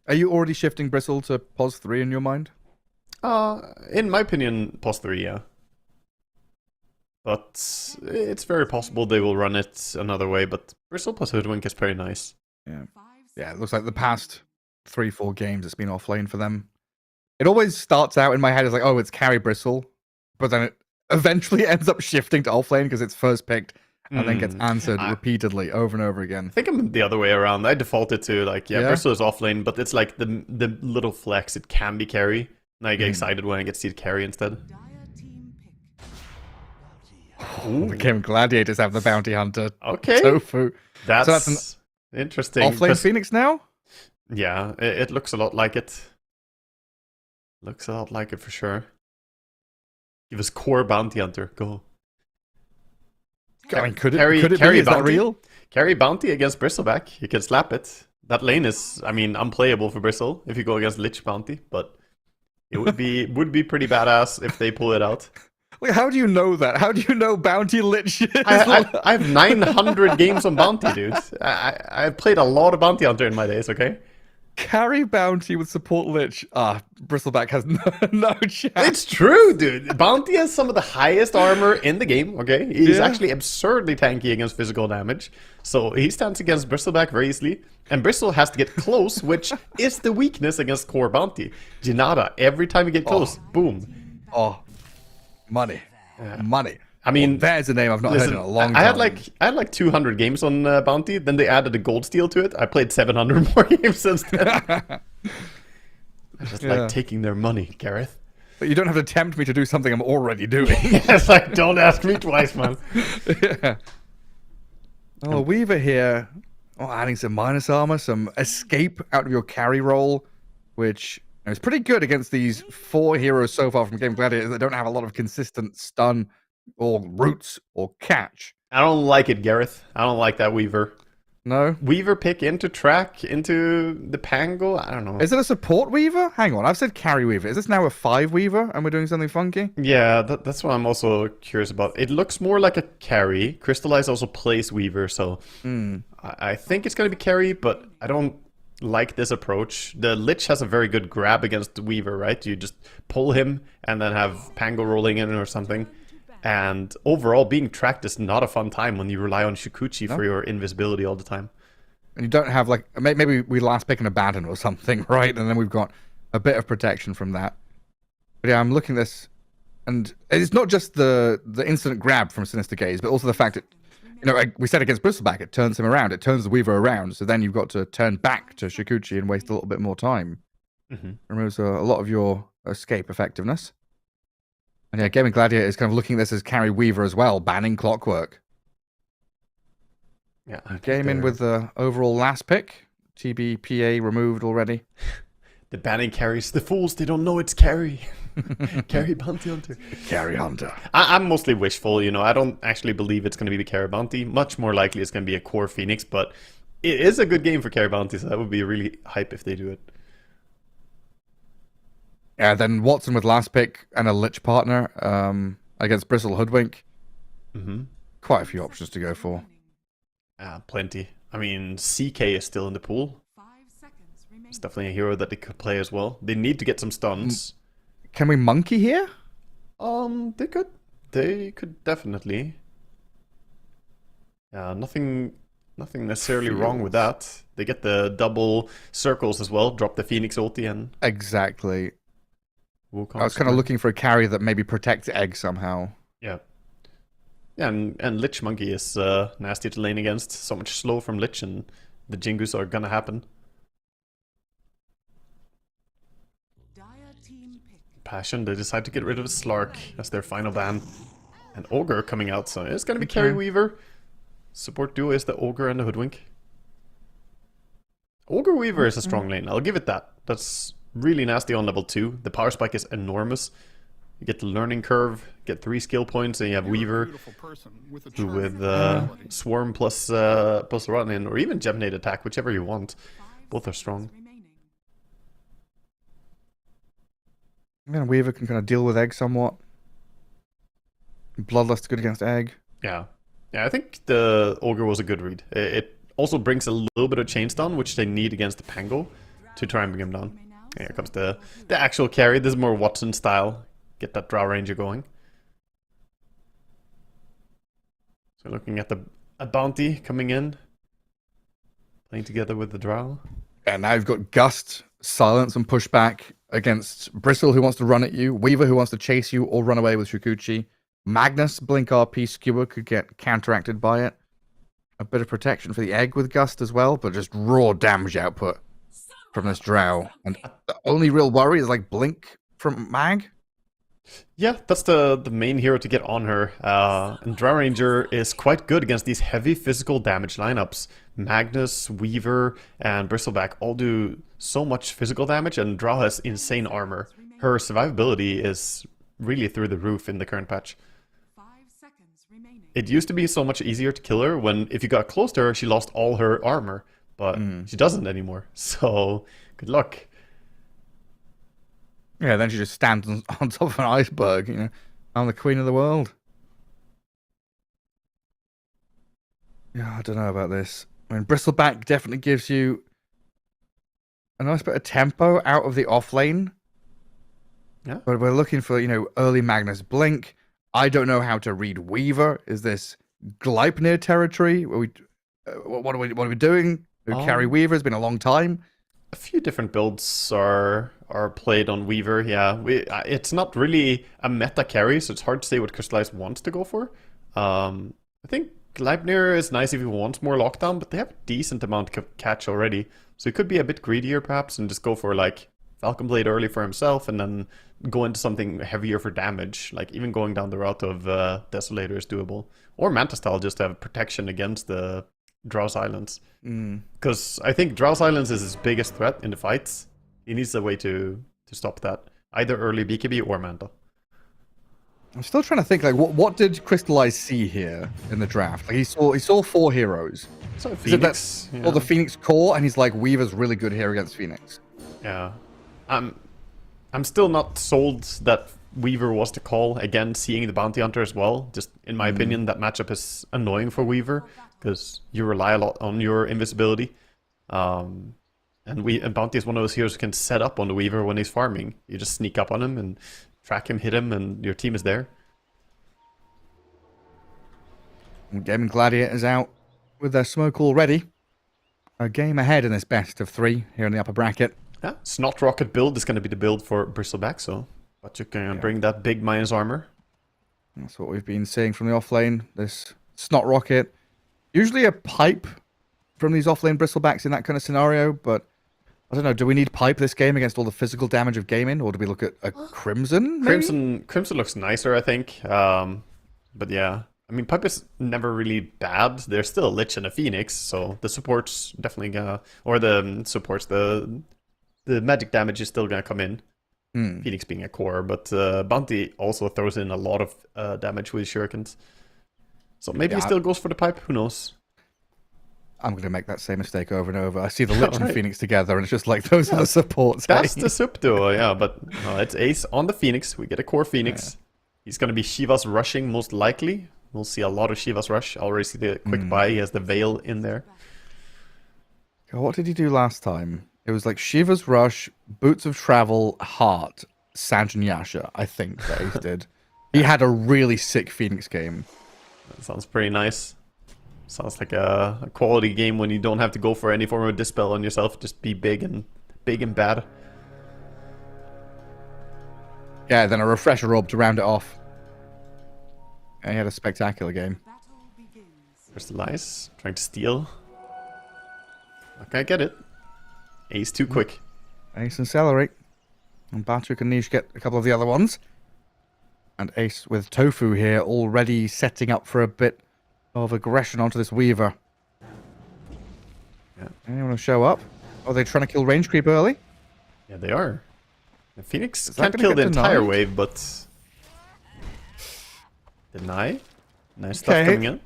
Are you already shifting Bristle to POS 3 in your mind? In my opinion, POS 3, yeah. But it's very possible they will run it another way, but Bristle plus Hoodwink is pretty nice. Yeah. Yeah, it looks like the past 3-4 games it's been off lane for them. It always starts out in my head as like, oh, it's carry Bristle, but then it eventually ends up shifting to off lane because it's first picked and then gets answered repeatedly over and over again. I think I'm the other way around. I defaulted to like, Bristle is off lane, but it's like the little flex, it can be carry. And I get excited when I get to see carry instead. The Game Gladiators have the Bounty Hunter. Okay. Tofu. That's an interesting. off-lane Phoenix now? Yeah, it looks a lot like it. Looks a lot like it for sure. Give us core Bounty Hunter. Go. I mean, could it carry be? Is that bounty? real? Carry Bounty against Bristleback. You can slap it. That lane is, I mean, unplayable for Bristle if you go against Lich Bounty, but it would be pretty badass if they pull it out. Like, how do you know that? How do you know Bounty Lich is I have 900 games on Bounty, dude. I've played a lot of Bounty Hunter in my days, okay? Carry Bounty with support Lich. Bristleback has no chance. It's true, dude. Bounty has some of the highest armor in the game, okay? He's actually absurdly tanky against physical damage. So he stands against Bristleback very easily. And Bristle has to get close, which is the weakness against core Bounty. Jinada, every time you get close, boom. Oh, money. Money. I mean, there's a name I've not heard in a long time. I had like 200 games on Bounty. Then they added a gold steal to it. I played 700 more games since then. I just like taking their money, Gareth. But you don't have to tempt me to do something I'm already doing. It's like, don't ask me twice, man. Yeah. Oh, Weaver here. Oh, adding some minus armor, some escape out of your carry role, which is pretty good against these 4 heroes so far from Game Gladiators that don't have a lot of consistent stun or roots or catch. I don't like it, Gareth. I don't like that Weaver. No? Weaver pick into track, into the Pango? I don't know. Is it a support Weaver? Hang on, I've said carry Weaver. Is this now a 5 Weaver and we're doing something funky? Yeah, that's what I'm also curious about. It looks more like a carry. Crystallize also plays Weaver, so I think it's going to be carry, but I don't like this approach. The Lich has a very good grab against the Weaver, right? You just pull him and then have Pango rolling in or something. And overall, being tracked is not a fun time when you rely on Shikuchi for your invisibility all the time. And you don't have, like, maybe we last pick an Abandon or something, right? And then we've got a bit of protection from that. But yeah, I'm looking at this, and it's not just the instant grab from Sinister Gaze, but also the fact that, you know, we said against Bristleback, it turns him around, it turns the Weaver around, so then you've got to turn back to Shikuchi and waste a little bit more time. Removes a lot of your escape effectiveness. And yeah, Gaming Gladiator is kind of looking at this as carry Weaver as well, banning Clockwork. Yeah. Gaming with the overall last pick. TBPA removed already. The banning carries the fools, they don't know it's carry. Carry Bounty Hunter. Carry Hunter. I'm mostly wishful, you know. I don't actually believe it's going to be the carry Bounty. Much more likely it's going to be a core Phoenix, but it is a good game for carry Bounty, so that would be really hype if they do it. Yeah, then Watson with last pick and a Lich partner against Bristle Hoodwink. Quite a few options to go for. Plenty. I mean, CK is still in the pool. It's definitely a hero that they could play as well. They need to get some stuns. Can we monkey here? They could. They could definitely. Nothing necessarily wrong with that. They get the double circles as well. Drop the Phoenix ulti and... Exactly. I was kind of looking for a carry that maybe protects Egg somehow. Yeah. Yeah, and Lich Monkey is nasty to lane against. So much slow from Lich, and the Jingus are gonna happen. Passion. They decide to get rid of Slark as their final ban. And Ogre coming out, so it's going to be Carry Weaver. Support duo is the Ogre and the Hoodwink. Ogre Weaver is a strong lane, I'll give it that. That's really nasty on level 2. The power spike is enormous. You get the learning curve, get 3 skill points, and you have Weaver who with Swarm plus run in, or even Geminate attack, whichever you want. Both are strong. Yeah, Weaver can kind of deal with Egg somewhat. Bloodlust good against Egg. Yeah. Yeah, I think the Ogre was a good read. It also brings a little bit of chain stun, which they need against the Pango to try and bring him down. Here comes the actual carry. This is more Watson style. Get that Drow Ranger going. So looking at a Bounty coming in. Playing together with the Drow. And now you've got Gust, Silence and Pushback against Bristle, who wants to run at you. Weaver, who wants to chase you or run away with Shukuchi. Magnus, Blink RP, Skewer could get counteracted by it. A bit of protection for the Egg with Gust as well, but just raw damage output from this Drow. And the only real worry is like Blink from Mag. Yeah, that's the main hero to get on her. And Drow Ranger is quite good against these heavy physical damage lineups. Magnus, Weaver, and Bristleback all do so much physical damage, and Drow has insane armor. Her survivability is really through the roof in the current patch. It used to be so much easier to kill her when, if you got close to her, she lost all her armor. But she doesn't anymore. So, good luck. Yeah, then she just stands on top of an iceberg, you know. I'm the queen of the world. Yeah, I don't know about this. I mean, Bristleback definitely gives you a nice bit of tempo out of the off lane. Yeah. But we're looking for, you know, early Magnus Blink. I don't know how to read Weaver. Is this Gleipnir territory? What are we doing? Carry Weaver. It's been a long time. A few different builds are played on Weaver. Yeah, it's not really a meta carry, so it's hard to say what Crystallize wants to go for. I think Gleipnir is nice if he wants more lockdown, but they have a decent amount of catch already, so he could be a bit greedier perhaps and just go for like Falcon Blade early for himself and then go into something heavier for damage. Like even going down the route of Desolator is doable, or Manta Style just to have protection against the Drow Silence. Because I think Drow Silence is his biggest threat in the fights. He needs a way to stop that. Either early BKB or Manta. I'm still trying to think, like, what did Crystallize see here in the draft? Like, he saw 4 heroes. So Phoenix. Yeah. Or the Phoenix core, and he's like, Weaver's really good here against Phoenix. Yeah. I'm still not sold that Weaver was the call. Again, seeing the Bounty Hunter as well. Just, in my opinion, that matchup is annoying for Weaver. Because you rely a lot on your invisibility. And Bounty is one of those heroes who can set up on the Weaver when he's farming. You just sneak up on him and track him, hit him, and your team is there. Gaming Gladiators out with their smoke already. A game ahead in this best of 3 here in the upper bracket. Yeah, Snot Rocket build is going to be the build for Bristleback, so... But you can bring that big minus armor. That's what we've been seeing from the offlane. This Snot Rocket. Usually a pipe from these offlane Bristlebacks in that kind of scenario, but I don't know. Do we need pipe this game against all the physical damage of gaming, or do we look at a Crimson? Maybe? Crimson looks nicer, I think. But yeah, I mean, pipe is never really bad. There's still a Lich and a Phoenix, so the supports definitely gonna, or the supports, the magic damage is still gonna come in. Phoenix being a core, but Bounty also throws in a lot of damage with shurikens. So maybe he still goes for the pipe, who knows? I'm going to make that same mistake over and over. I see the Lich and Phoenix together, and it's just like, those are the supports. That's the sup duo, yeah, but it's Ace on the Phoenix. We get a core Phoenix. Yeah. He's going to be Shiva's rushing, most likely. We'll see a lot of Shiva's rush. I already see the quick buy. He has the Veil in there. What did he do last time? It was like Shiva's rush, Boots of Travel, Heart, Sanjin Yasha, I think that Ace did. He had a really sick Phoenix game. That sounds pretty nice. Sounds like a quality game when you don't have to go for any form of dispel on yourself. Just be big and bad. Yeah, then a refresher orb to round it off. And he had a spectacular game. Crystallize, trying to steal. Okay, I get it. Ace too quick. Ace and Celery. And Batuk and Niche get a couple of the other ones. And Ace with Tofu here already setting up for a bit of aggression onto this Weaver. Yeah. Anyone to show up? Oh, they're trying to kill range creep early? Yeah, they are. The Phoenix Is that can't gonna kill the get entire denied? wave, but... Deny? Nice stuff Okay. coming in.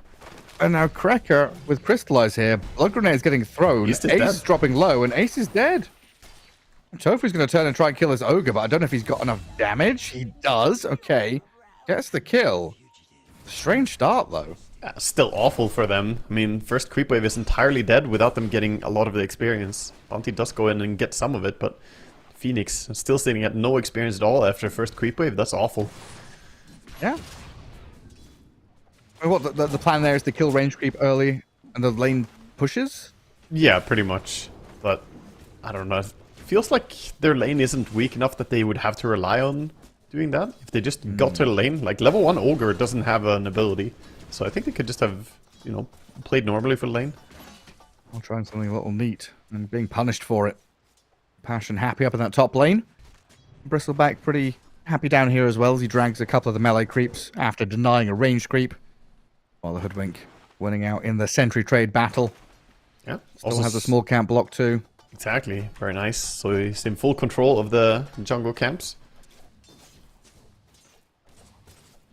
And now Cracker with Crystallize here. Blood Grenade is getting thrown. He's Ace just dead. is dropping low, and Ace is dead. Tofu's going to turn and try and kill this Ogre, but I don't know if he's got enough damage. He does. Okay. Gets the kill. Strange start, though. Yeah, still awful for them. I mean, first creep wave is entirely dead without them getting a lot of the experience. Bounty does go in and get some of it, but Phoenix is still sitting at no experience at all after first creep wave. That's awful. Yeah. I mean, what the plan there is to kill range creep early, and the lane pushes? Yeah, pretty much. But I don't know. It feels like their lane isn't weak enough that they would have to rely on doing that. If they just got to the lane, like level 1 Ogre doesn't have an ability. So I think they could just have, you know, played normally for the lane. I'll try something a little neat, and being punished for it. Passion happy up in that top lane. Bristleback pretty happy down here as well as he drags a couple of the melee creeps after denying a range creep. While the Hoodwink winning out in the sentry trade battle. Yeah. Still has a small camp block too. Exactly. Very nice. So he's in full control of the jungle camps.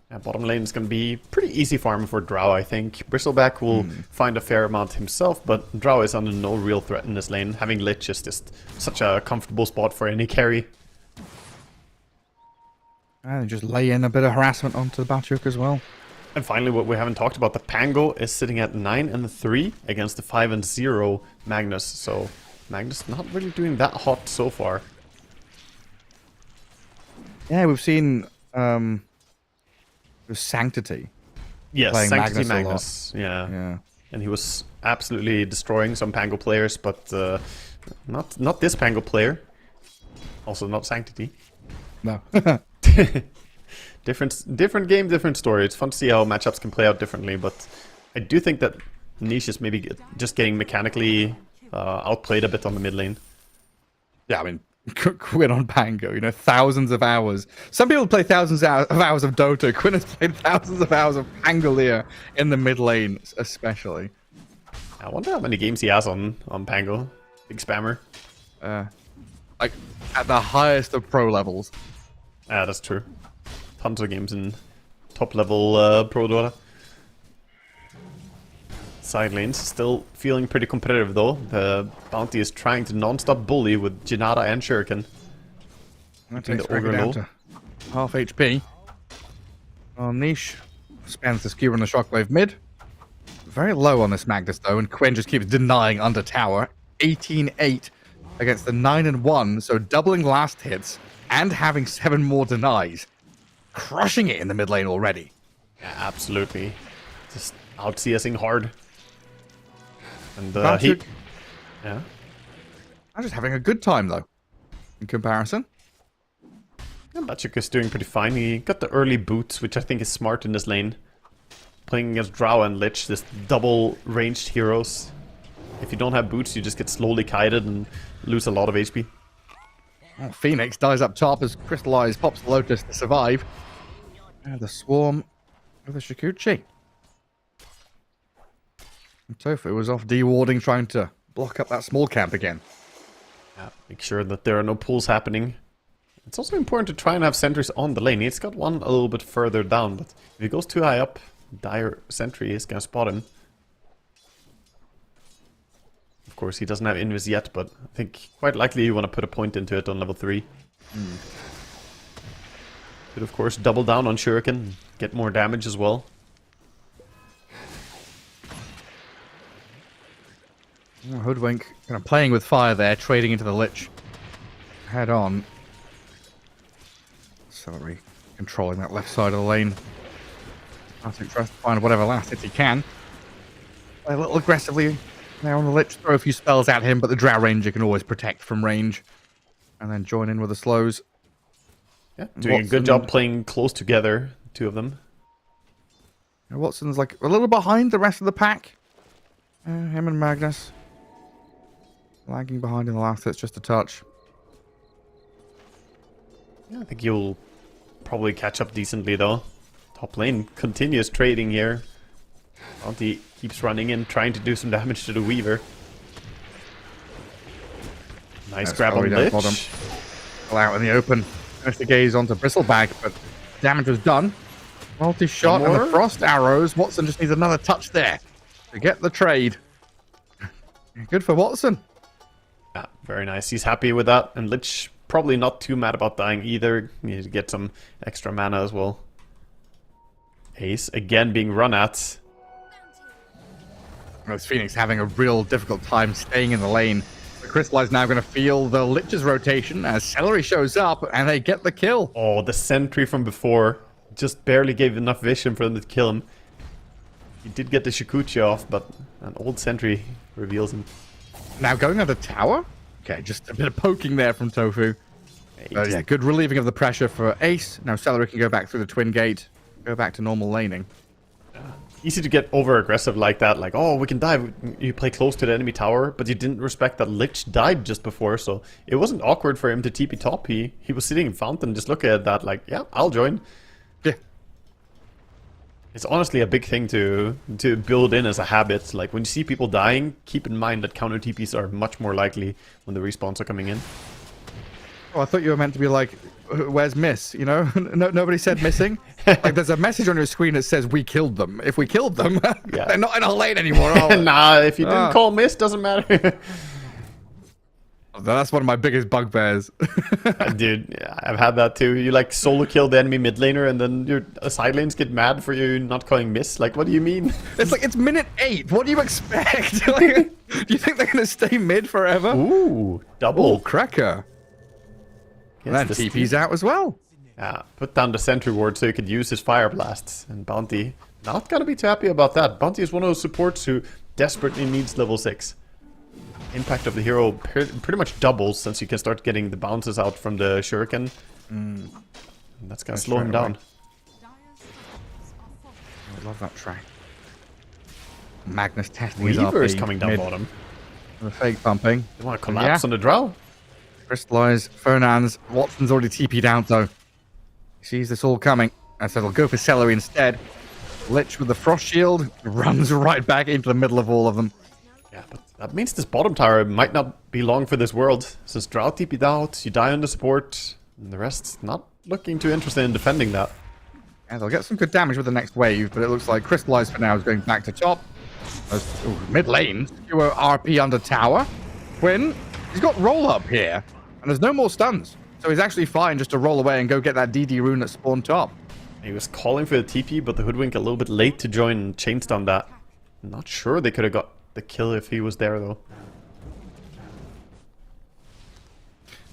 Yeah, bottom lane is going to be pretty easy farm for Drow, I think. Bristleback will find a fair amount himself, but Drow is under no real threat in this lane. Having Lich is just such a comfortable spot for any carry. And just lay in a bit of harassment onto the Batuk as well. And finally, what we haven't talked about, the Pango is sitting at 9 and 3 against the 5 and 0 Magnus. So Magnus not really doing that hot so far. Yeah, we've seen Sanctity. Yes, Playing Sanctity Magnus a lot. Magnus. Yeah. Yeah. And he was absolutely destroying some Pango players, but not this Pango player. Also not Sanctity. No. Different game, different story. It's fun to see how matchups can play out differently, but I do think that Niche is maybe just getting mechanically outplayed a bit on the mid lane. Yeah, I mean, Quinn on Pango, you know, thousands of hours. Some people play thousands of hours of Dota. Quinn has played thousands of hours of Pangolier in the mid lane, especially. I wonder how many games he has on Pango. Big spammer. Like, at the highest of pro levels. Yeah, that's true. Tons of games in top level Pro Dota. Side lanes still feeling pretty competitive though. The Bounty is trying to non-stop bully with Janata and Shuriken. That Keeping takes the Ogre Gregor down low. to half HP. Well, Niche spans the skewer on the shockwave mid. Very low on this Magnus though, and Quinn just keeps denying under tower. 18-8 against the 9 and 1, so doubling last hits and having 7 more denies. Crushing it in the mid lane already. Yeah, absolutely. Just out CSing hard. And Batuk, yeah. I'm just having a good time though, in comparison. Yeah, Batuk is doing pretty fine. He got the early boots, which I think is smart in this lane. Playing against Drow and Lich, this double ranged heroes. If you don't have boots, you just get slowly kited and lose a lot of HP. Oh, Phoenix dies up top as Crystallize pops the Lotus to survive. And the Swarm with the Shikuchi. And Tofu was off dewarding, trying to block up that small camp again. Yeah, make sure that there are no pulls happening. It's also important to try and have sentries on the lane. He's got one a little bit further down, but if he goes too high up, Dire Sentry is gonna spot him. Of course, he doesn't have Invis yet, but I think quite likely you want to put a point into it on level 3. Could, of course, double down on Shuriken, get more damage as well. Oh, Hoodwink kind of playing with fire there, trading into the Lich. Head on. Celery controlling that left side of the lane. I think tries to find whatever last hits he can. Play a little aggressively now on the Lich, throw a few spells at him, but the Drow Ranger can always protect from range. And then join in with the slows. Yeah, doing a good job playing close together, two of them. Watson's like a little behind the rest of the pack. Him and Magnus. Lagging behind in the last hits just a touch. I think you'll probably catch up decently though. Top lane continues trading here. Bounty keeps running in, trying to do some damage to the Weaver. Nice grab on Lich. All out in the open. There's the gaze onto Bristleback, but damage was done. Multi-shot and the frost arrows. Watson just needs another touch there to get the trade. Good for Watson. Yeah, very nice. He's happy with that. And Lich probably not too mad about dying either. Need to get some extra mana as well. Ace again being run at. Most Phoenix having a real difficult time staying in the lane. The Crystallize now going to feel the Lich's rotation as Celery shows up and they get the kill. Oh, the sentry from before just barely gave enough vision for them to kill him. He did get the Shikuchi off, but an old sentry reveals him. Now going under tower? Okay, just a bit of poking there from Tofu. Yeah, good relieving of the pressure for Ace. Now Celery can go back through the Twin Gate, go back to normal laning. Easy to get over aggressive like that, like, oh, we can dive. You play close to the enemy tower, but you didn't respect that Lich died just before, so it wasn't awkward for him to TP top. He was sitting in Fountain just looking at that like, yeah, I'll join. Yeah. It's honestly a big thing to build in as a habit. Like, when you see people dying, keep in mind that counter TPs are much more likely when the respawns are coming in. Oh, I thought you were meant to be like, where's Miss? You know, nobody said missing. Like, there's a message on your screen that says we killed them. If we killed them, yeah. They're not in our lane anymore. Are they? Nah, if you didn't call Miss, doesn't matter. That's one of my biggest bugbears. Dude, yeah, I've had that too. You like solo kill the enemy mid laner and then your side lanes get mad for you not calling Miss. Like, what do you mean? It's like, it's minute 8. What do you expect? Like, do you think they're going to stay mid forever? Ooh, double. Oh, cracker. And then TP's out as well. Yeah, put down the sentry ward so you could use his fire blasts. And Bounty, not gonna be too happy about that. Bounty is one of those supports who desperately needs level 6. Impact of the hero pretty much doubles since you can start getting the bounces out from the shuriken. And that's gonna slow him down. I love that track. Magnus testing Weaver his is coming down bottom. The fake pumping. They want to collapse on the drow. Crystallize, Fernandes. Watson's already TP'd out though. He sees this all coming, and so they'll go for Celery instead. Lich with the Frost Shield runs right back into the middle of all of them. Yeah, but that means this bottom tower might not be long for this world. Since drow TP'd out, you die on the support, and the rest's not looking too interested in defending that. And they'll get some good damage with the next wave, but it looks like Crystallize for now is going back to top. Mid lane, Skewer RP under tower. Quinn, he's got roll up here. And there's no more stuns. So he's actually fine just to roll away and go get that DD rune that spawned top. He was calling for the TP, but the Hoodwink a little bit late to join and chain stun that. Not sure they could have got the kill if he was there, though.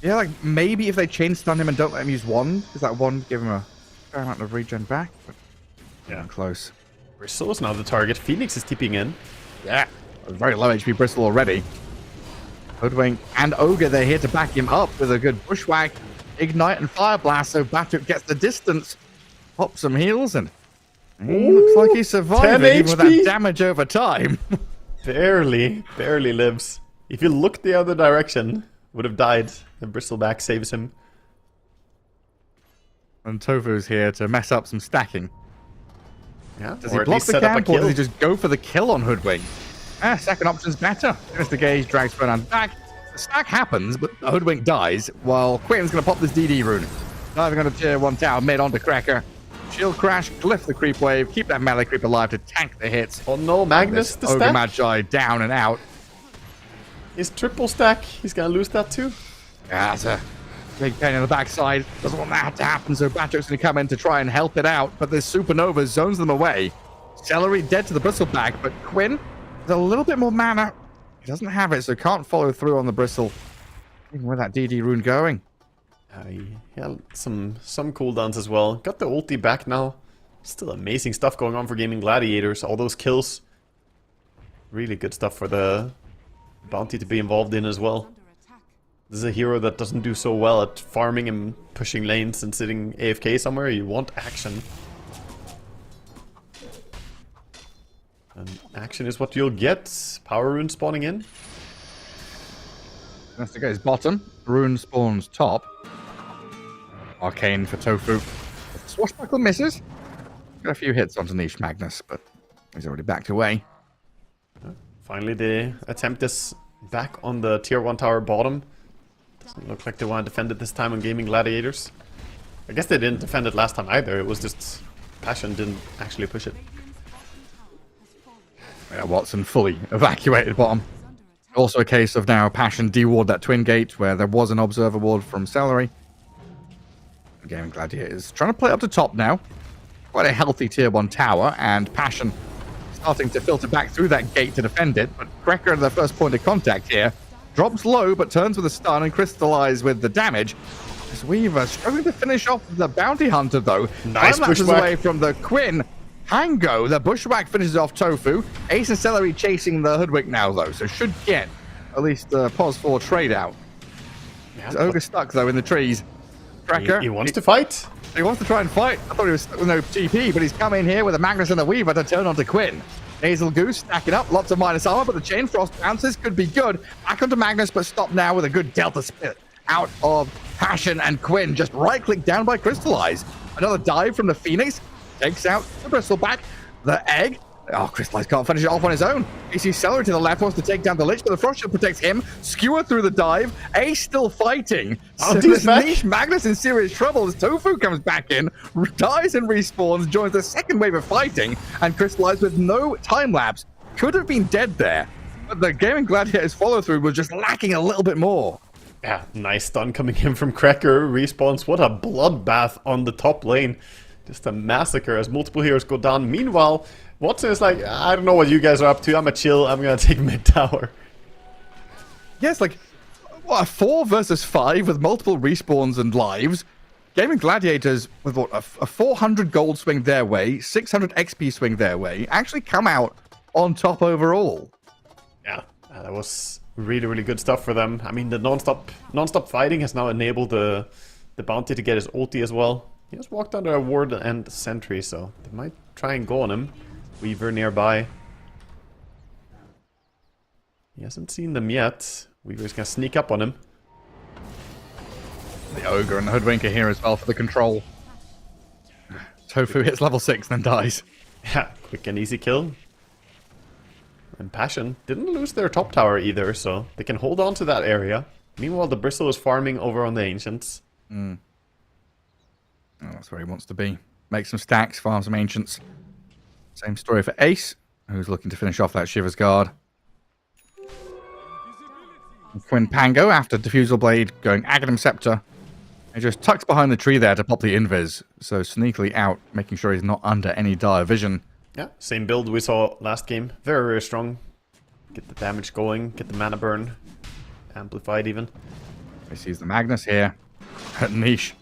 Yeah, like, maybe if they chain stun him and don't let him use wand, because that wand give him a fair amount of regen back. But yeah, close. Bristle is now the target. Phoenix is TPing in. Yeah, very low HP Bristle already. Hoodwink and Ogre, they're here to back him up with a good bushwhack, ignite, and fire blast. So Batuk gets the distance, pops some heals, and he looks like he's surviving even with that damage over time. barely lives. If you look the other direction, would have died. And Bristleback saves him. And Tofu's here to mess up some stacking. Yeah, does he block the camp or does he just go for the kill on Hoodwink? Second option's better. Mr. Gage drags Fernand back. The stack happens, but the Hoodwink dies, while Quitten's going to pop this DD rune. Diving on a tier 1 tower mid onto Cracker. Shield crash, glyph the creep wave, keep that melee creep alive to tank the hits. Oh no, Magnus the Ogre stack? Magi down and out. His triple stack, he's going to lose that too. Yeah, that's a big pain in the backside. Doesn't want that to happen, so Batuk's going to come in to try and help it out, but this Supernova zones them away. Celery dead to the Bristleback, but Quinn, a little bit more mana. He doesn't have it, so can't follow through on the Bristle. Even with that DD rune going. Yeah, some cooldowns as well. Got the ulti back now. Still amazing stuff going on for Gaming Gladiators. All those kills. Really good stuff for the Bounty to be involved in as well. This is a hero that doesn't do so well at farming and pushing lanes and sitting AFK somewhere. You want action. And action is what you'll get. Power rune spawning in. That's the guy's bottom. Rune spawns top. Arcane for Tofu. Swashbuckle misses. Got a few hits onto Niche Magnus, but he's already backed away. Finally, they attempt this back on the tier 1 tower bottom. Doesn't look like they want to defend it this time on Gaming Gladiators. I guess they didn't defend it last time either. It was just Passion didn't actually push it. Yeah, Watson fully evacuated bottom. Also a case of now Passion deward that twin gate where there was an observer ward from Celery. Gaming Gladiators trying to play up to top now. Quite a healthy tier 1 tower, and Passion starting to filter back through that gate to defend it. But Cracker, the first point of contact here, drops low but turns with a stun and crystallizes with the damage. As Weaver struggling to finish off the Bounty Hunter though. Nice bushwhack away from the Quinn. Hango, the bushwhack finishes off Tofu. Ace and Celery chasing the Hoodwink now though, so should get at least a pos 4 trade out. Yeah, Ogre stuck though in the trees. Cracker. He wants to fight. He wants to try and fight. I thought he was stuck with no TP, but he's come in here with a Magnus and the Weaver to turn onto Quinn. Nasal Goose stacking up, lots of minus armor, but the Chain Frost bounces could be good. Back onto Magnus, but stop now with a good Delta split out of Passion and Quinn. Just right-click down by Crystallize. Another dive from the Phoenix. Takes out the Bristleback. The Egg. Oh, Crystallize can't finish it off on his own. You see Celery to the left, wants to take down the Lich, but the Frost Shield protects him. Skewer through the dive. Ace still fighting. So this Niche Magnus in serious trouble as Tofu comes back in, dies and respawns, joins the second wave of fighting, and Crystallize with no time lapse. Could have been dead there, but the Gaming Gladiators follow-through was just lacking a little bit more. Yeah, nice stun coming in from Cracker. Respawns. What a bloodbath on the top lane. Just a massacre as multiple heroes go down. Meanwhile, Watson is like, I don't know what you guys are up to. I'm a chill. I'm going to take mid tower. Yes, like, what, a 4 versus 5 with multiple respawns and lives. Gaming Gladiators with what, a 400 gold swing their way, 600 XP swing their way, actually come out on top overall. Yeah, that was really, really good stuff for them. I mean, the non-stop fighting has now enabled the Bounty to get his ulti as well. He just walked under a ward and sentry, so they might try and go on him. Weaver nearby. He hasn't seen them yet. Weaver's gonna sneak up on him. The Ogre and the Hoodwinker here as well for the control. Tofu hits level 6 and then dies. Yeah, quick and easy kill. And Passion didn't lose their top tower either, so they can hold on to that area. Meanwhile, the Bristle is farming over on the Ancients. Oh, that's where he wants to be. Make some stacks, farm some Ancients. Same story for Ace, who's looking to finish off that Shiver's Guard. And Quinn Pango, after Diffusal Blade, going Aghanim Scepter. He just tucks behind the tree there to pop the Invis, so sneakily out, making sure he's not under any dire vision. Yeah, same build we saw last game. Very, very strong. Get the damage going, get the mana burn. Amplified even. He sees the Magnus here. At Niche.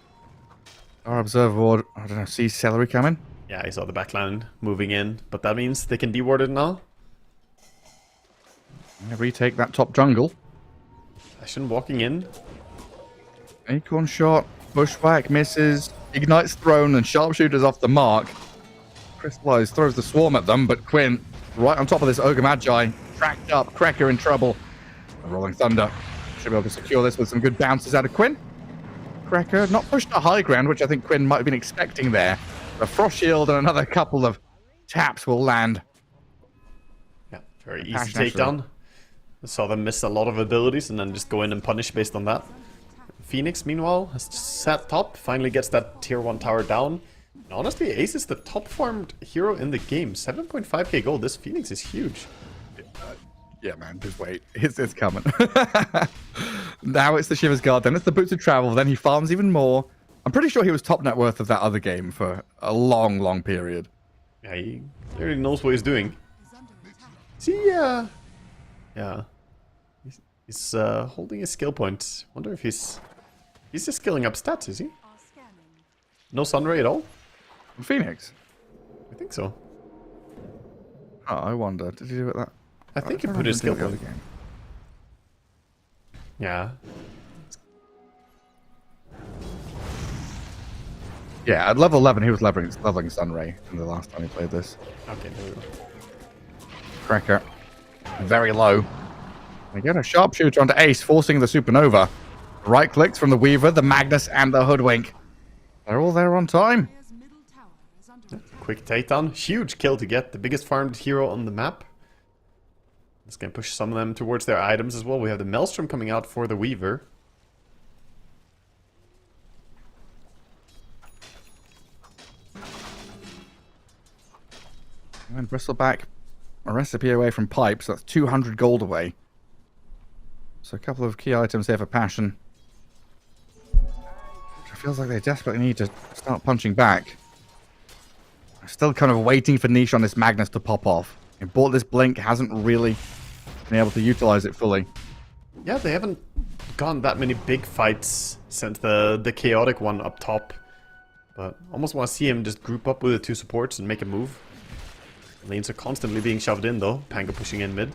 Our Observer Ward, I don't know, sees Celery coming. Yeah, I saw the backline moving in, but that means they can deward it now. Retake that top jungle. Passion walking in. Acorn shot, bushwhack misses, ignites throne, and sharpshooters off the mark. Crystallize throws the swarm at them, but Quinn right on top of this Ogre Magi, tracked up, Cracker in trouble. A Rolling Thunder should be able to secure this with some good bounces out of Quinn. Cracker not pushed to high ground, which I think Quinn might have been expecting there. A Frost Shield and another couple of taps will land. Yeah, very easy takedown. I saw them miss a lot of abilities and then just go in and punish based on that. Phoenix, meanwhile, has sat top, finally gets that tier 1 tower down. And honestly, Ace is the top farmed hero in the game. 7.5k gold, this Phoenix is huge. Yeah, man, just wait. It's coming. Now it's the Shiver's Guard, then it's the Boots of Travel, then he farms even more. I'm pretty sure he was top net worth of that other game for a long, long period. Yeah, he clearly knows what he's doing. See, yeah. He's holding his skill point. Wonder if he's just skilling up stats, is he? No Sunray at all? Phoenix? I think so. Oh, I wonder. Did he do it that? I think he put his skill point. Yeah. Yeah, at level 11 he was leveling Sunray in the last time he played this. Okay, there we go. Cracker. Very low. Again, a sharpshooter onto Ace, forcing the Supernova. Right clicks from the Weaver, the Magnus, and the Hoodwink. They're all there on time. Quick takedown. Huge kill to get. The biggest farmed hero on the map. This can push some of them towards their items as well. We have the Maelstrom coming out for the Weaver. And Bristleback, a recipe away from Pipe, so that's 200 gold away. So a couple of key items here for Passion. It feels like they desperately need to start punching back. I'm still kind of waiting for niche on this Magnus to pop off. He bought this Blink, hasn't really been able to utilize it fully. Yeah, they haven't gone that many big fights since the chaotic one up top. But almost want to see him just group up with the two supports and make a move. Lanes are constantly being shoved in though. Pango pushing in mid.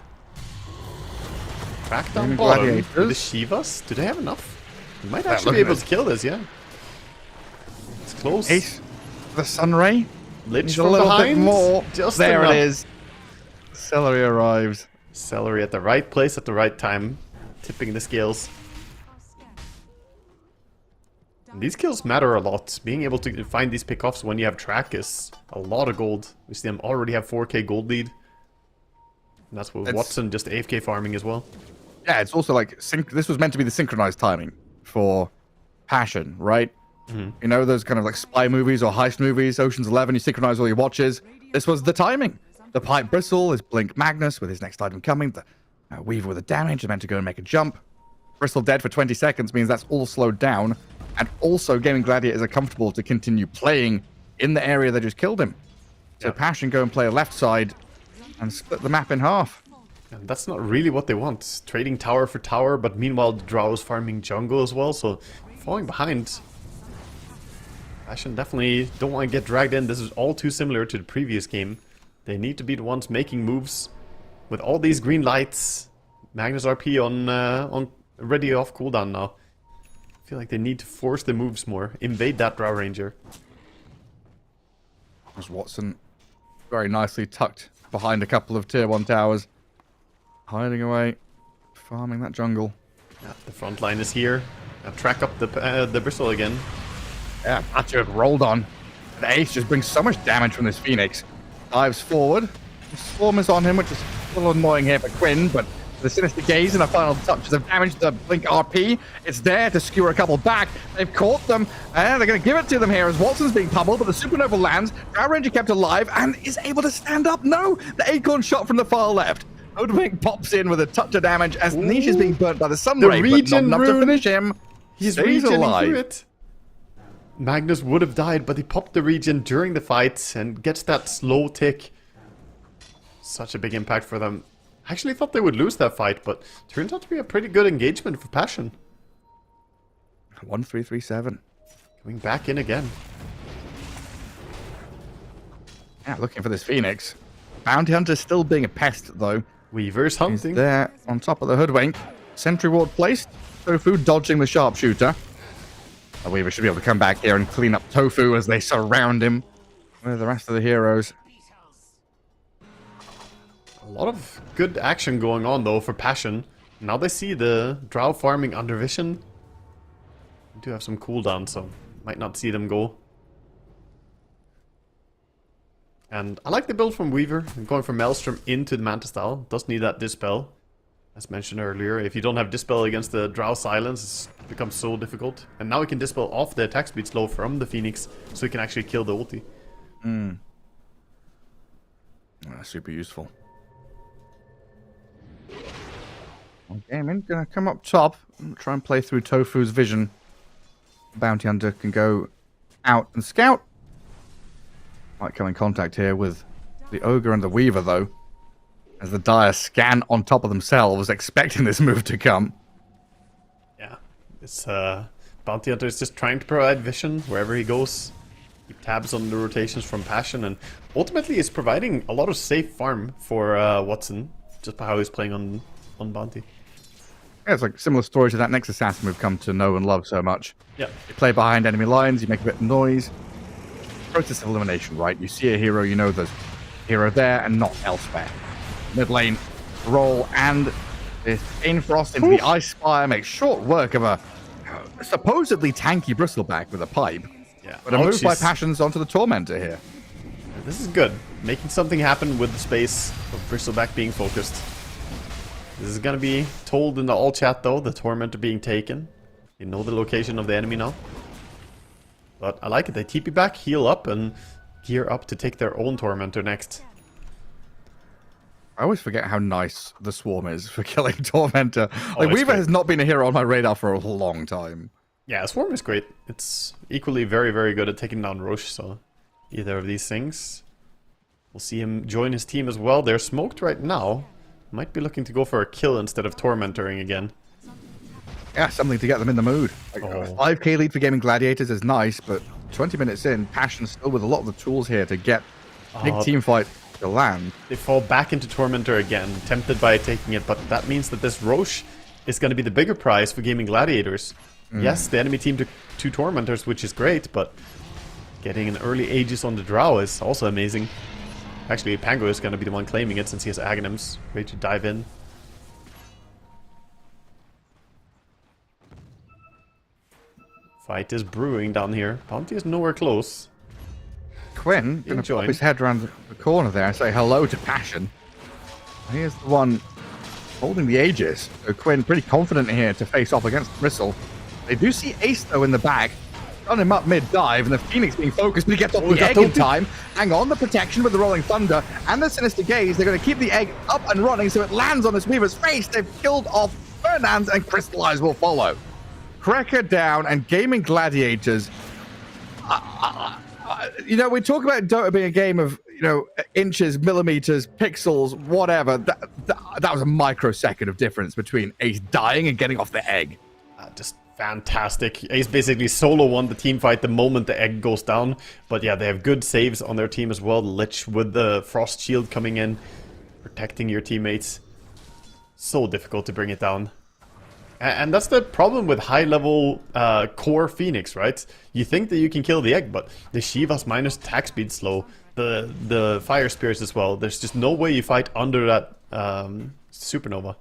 Back down bottom with the Shivas. Do they have enough? We might actually be able to kill this, yeah. It's close. Ace, the Sunray. Lich a from little behind. bit more. Just there enough. it is. Celery arrives. Celery at the right place at the right time. Tipping the scales. And these kills matter a lot. Being able to find these pickoffs when you have track is a lot of gold. We see them already have 4k gold lead. And that's with Watson just AFK farming as well. Yeah, it's also like, this was meant to be the synchronized timing for Passion, right? You know, those kind of like spy movies or heist movies, Ocean's 11, you synchronize all your watches. This was the timing. The Pipe Bristle is Blink Magnus with his next item coming. The Weaver with the damage is meant to go and make a jump. Bristle dead for 20 seconds means that's all slowed down. And also, Gaming Gladiators are comfortable to continue playing in the area that just killed him. So Passion go and play a left side and split the map in half. And that's not really what they want. Trading tower for tower, but meanwhile the Drow is farming jungle as well, so falling behind. Passion definitely don't want to get dragged in. This is all too similar to the previous game. They need to be the ones making moves. With all these green lights, Magnus RP on ready off cooldown now. I feel like they need to force the moves more. Invade that Drow Ranger. There's Watson very nicely tucked behind a couple of tier 1 towers. Hiding away, farming that jungle. Yeah, the front line is here. Now track up the Bristle again. Yeah, Butcher rolled on. The Ace just brings so much damage from this Phoenix. Dives forward. The Swarm is on him, which is a little annoying here for Quinn, but the Sinister Gaze and a final touches of damage to the Blink RP. It's there to skewer a couple back. They've caught them, and they're going to give it to them here as Watson's being pummeled, but the Supernova lands. Drow Ranger kept alive and is able to stand up. No! The Acorn shot from the far left. Hoodwink pops in with a touch of damage as Niche is being burnt by the Sunray, but not enough to finish him. He's stays alive. Through it. Magnus would have died, but he popped the regen during the fight and gets that slow tick. Such a big impact for them. I actually thought they would lose that fight, but turns out to be a pretty good engagement for Passion. 1-3-3-7. Coming back in again. Yeah, looking for this Phoenix. Bounty Hunter still being a pest, though. Weaver's hunting. He's there on top of the Hoodwink. Sentry ward placed. Tofu dodging the Sharpshooter. The Weaver should be able to come back here and clean up Tofu as they surround him with the rest of the heroes. A lot of good action going on, though, for Passion. Now they see the Drow farming under vision. We do have some cooldown, so might not see them go. And I like the build from Weaver. Going from Maelstrom into the Manta style. Does need that Dispel. As mentioned earlier, if you don't have Dispel against the Drow Silence, it becomes so difficult. And now we can Dispel off the attack speed slow from the Phoenix, so we can actually kill the ulti. Super useful. Okay, I'm gonna come up top and try and play through Tofu's vision. Bounty Hunter can go out and scout. Might come in contact here with the Ogre and the Weaver, though, as the Dire scan on top of themselves, expecting this move to come. Yeah, this Bounty Hunter is just trying to provide vision wherever he goes. Keep tabs on the rotations from Passion, and ultimately is providing a lot of safe farm for Watson, just by how he's playing on Bounty. Yeah, it's like a similar story to that next assassin we've come to know and love so much. Yeah. You play behind enemy lines, you make a bit of noise. Process of elimination, right? You see a hero, you know there's a hero there and not elsewhere. Mid lane, roll, and this Frost into the Ice Spire makes short work of a supposedly tanky Bristleback with a pipe. Yeah. But a move by she's- Passions onto the Tormentor here. This is good. Making something happen with the space of Bristleback being focused. This is gonna be told in the all chat though, the Tormentor being taken. You know the location of the enemy now. But I like it. They TP back, heal up, and gear up to take their own Tormentor next. I always forget how nice the Swarm is for killing Tormentor. Like, it's Weaver great. has not been a hero on my radar for a long time. Yeah, Swarm is great. It's equally very, very good at taking down Roche, so either of these things. We'll see him join his team as well. They're smoked right now. Might be looking to go for a kill instead of Tormentoring again. Yeah, something to get them in the mood. Like, Oh. 5k lead for Gaming Gladiators is nice, but 20 minutes in, Passion still with a lot of the tools here to get big team fight to land. They fall back into Tormentor again, tempted by taking it, but that means that this Roche is going to be the bigger prize for Gaming Gladiators. Yes, the enemy team took 2 Tormentors, which is great, but getting an early Aegis on the Drow is also amazing. Actually, Pango is going to be the one claiming it since he has Aghanims. Ready to dive in. Fight is brewing down here. Bounty is nowhere close. Quinn gonna Join. pop his head around the corner there and say hello to Passion. Here's the one holding the Aegis. So Quinn pretty confident here to face off against Bristle. They do see Ace though in the back. Got him up mid-dive, and the Phoenix being focused, but he gets off the egg in time. Hang on, the protection with the Rolling Thunder and the Sinister Gaze. They're going to keep the egg up and running so it lands on this Weaver's face. They've killed off Fernandes, and Crystallize will follow. Cracker down, and Gaming Gladiators. You know, we talk about Dota being a game of, you know, inches, millimeters, pixels, whatever. That was a microsecond of difference between Ace dying and getting off the egg. Just fantastic. Ace basically solo won the team fight the moment the egg goes down. But yeah, they have good saves on their team as well. Lich with the Frost Shield coming in, protecting your teammates. So difficult to bring it down. And that's the problem with high-level core Phoenix, right? You think that you can kill the egg, but the Shiva's minus attack speed slow. The Fire Spears as well. There's just no way you fight under that Supernova.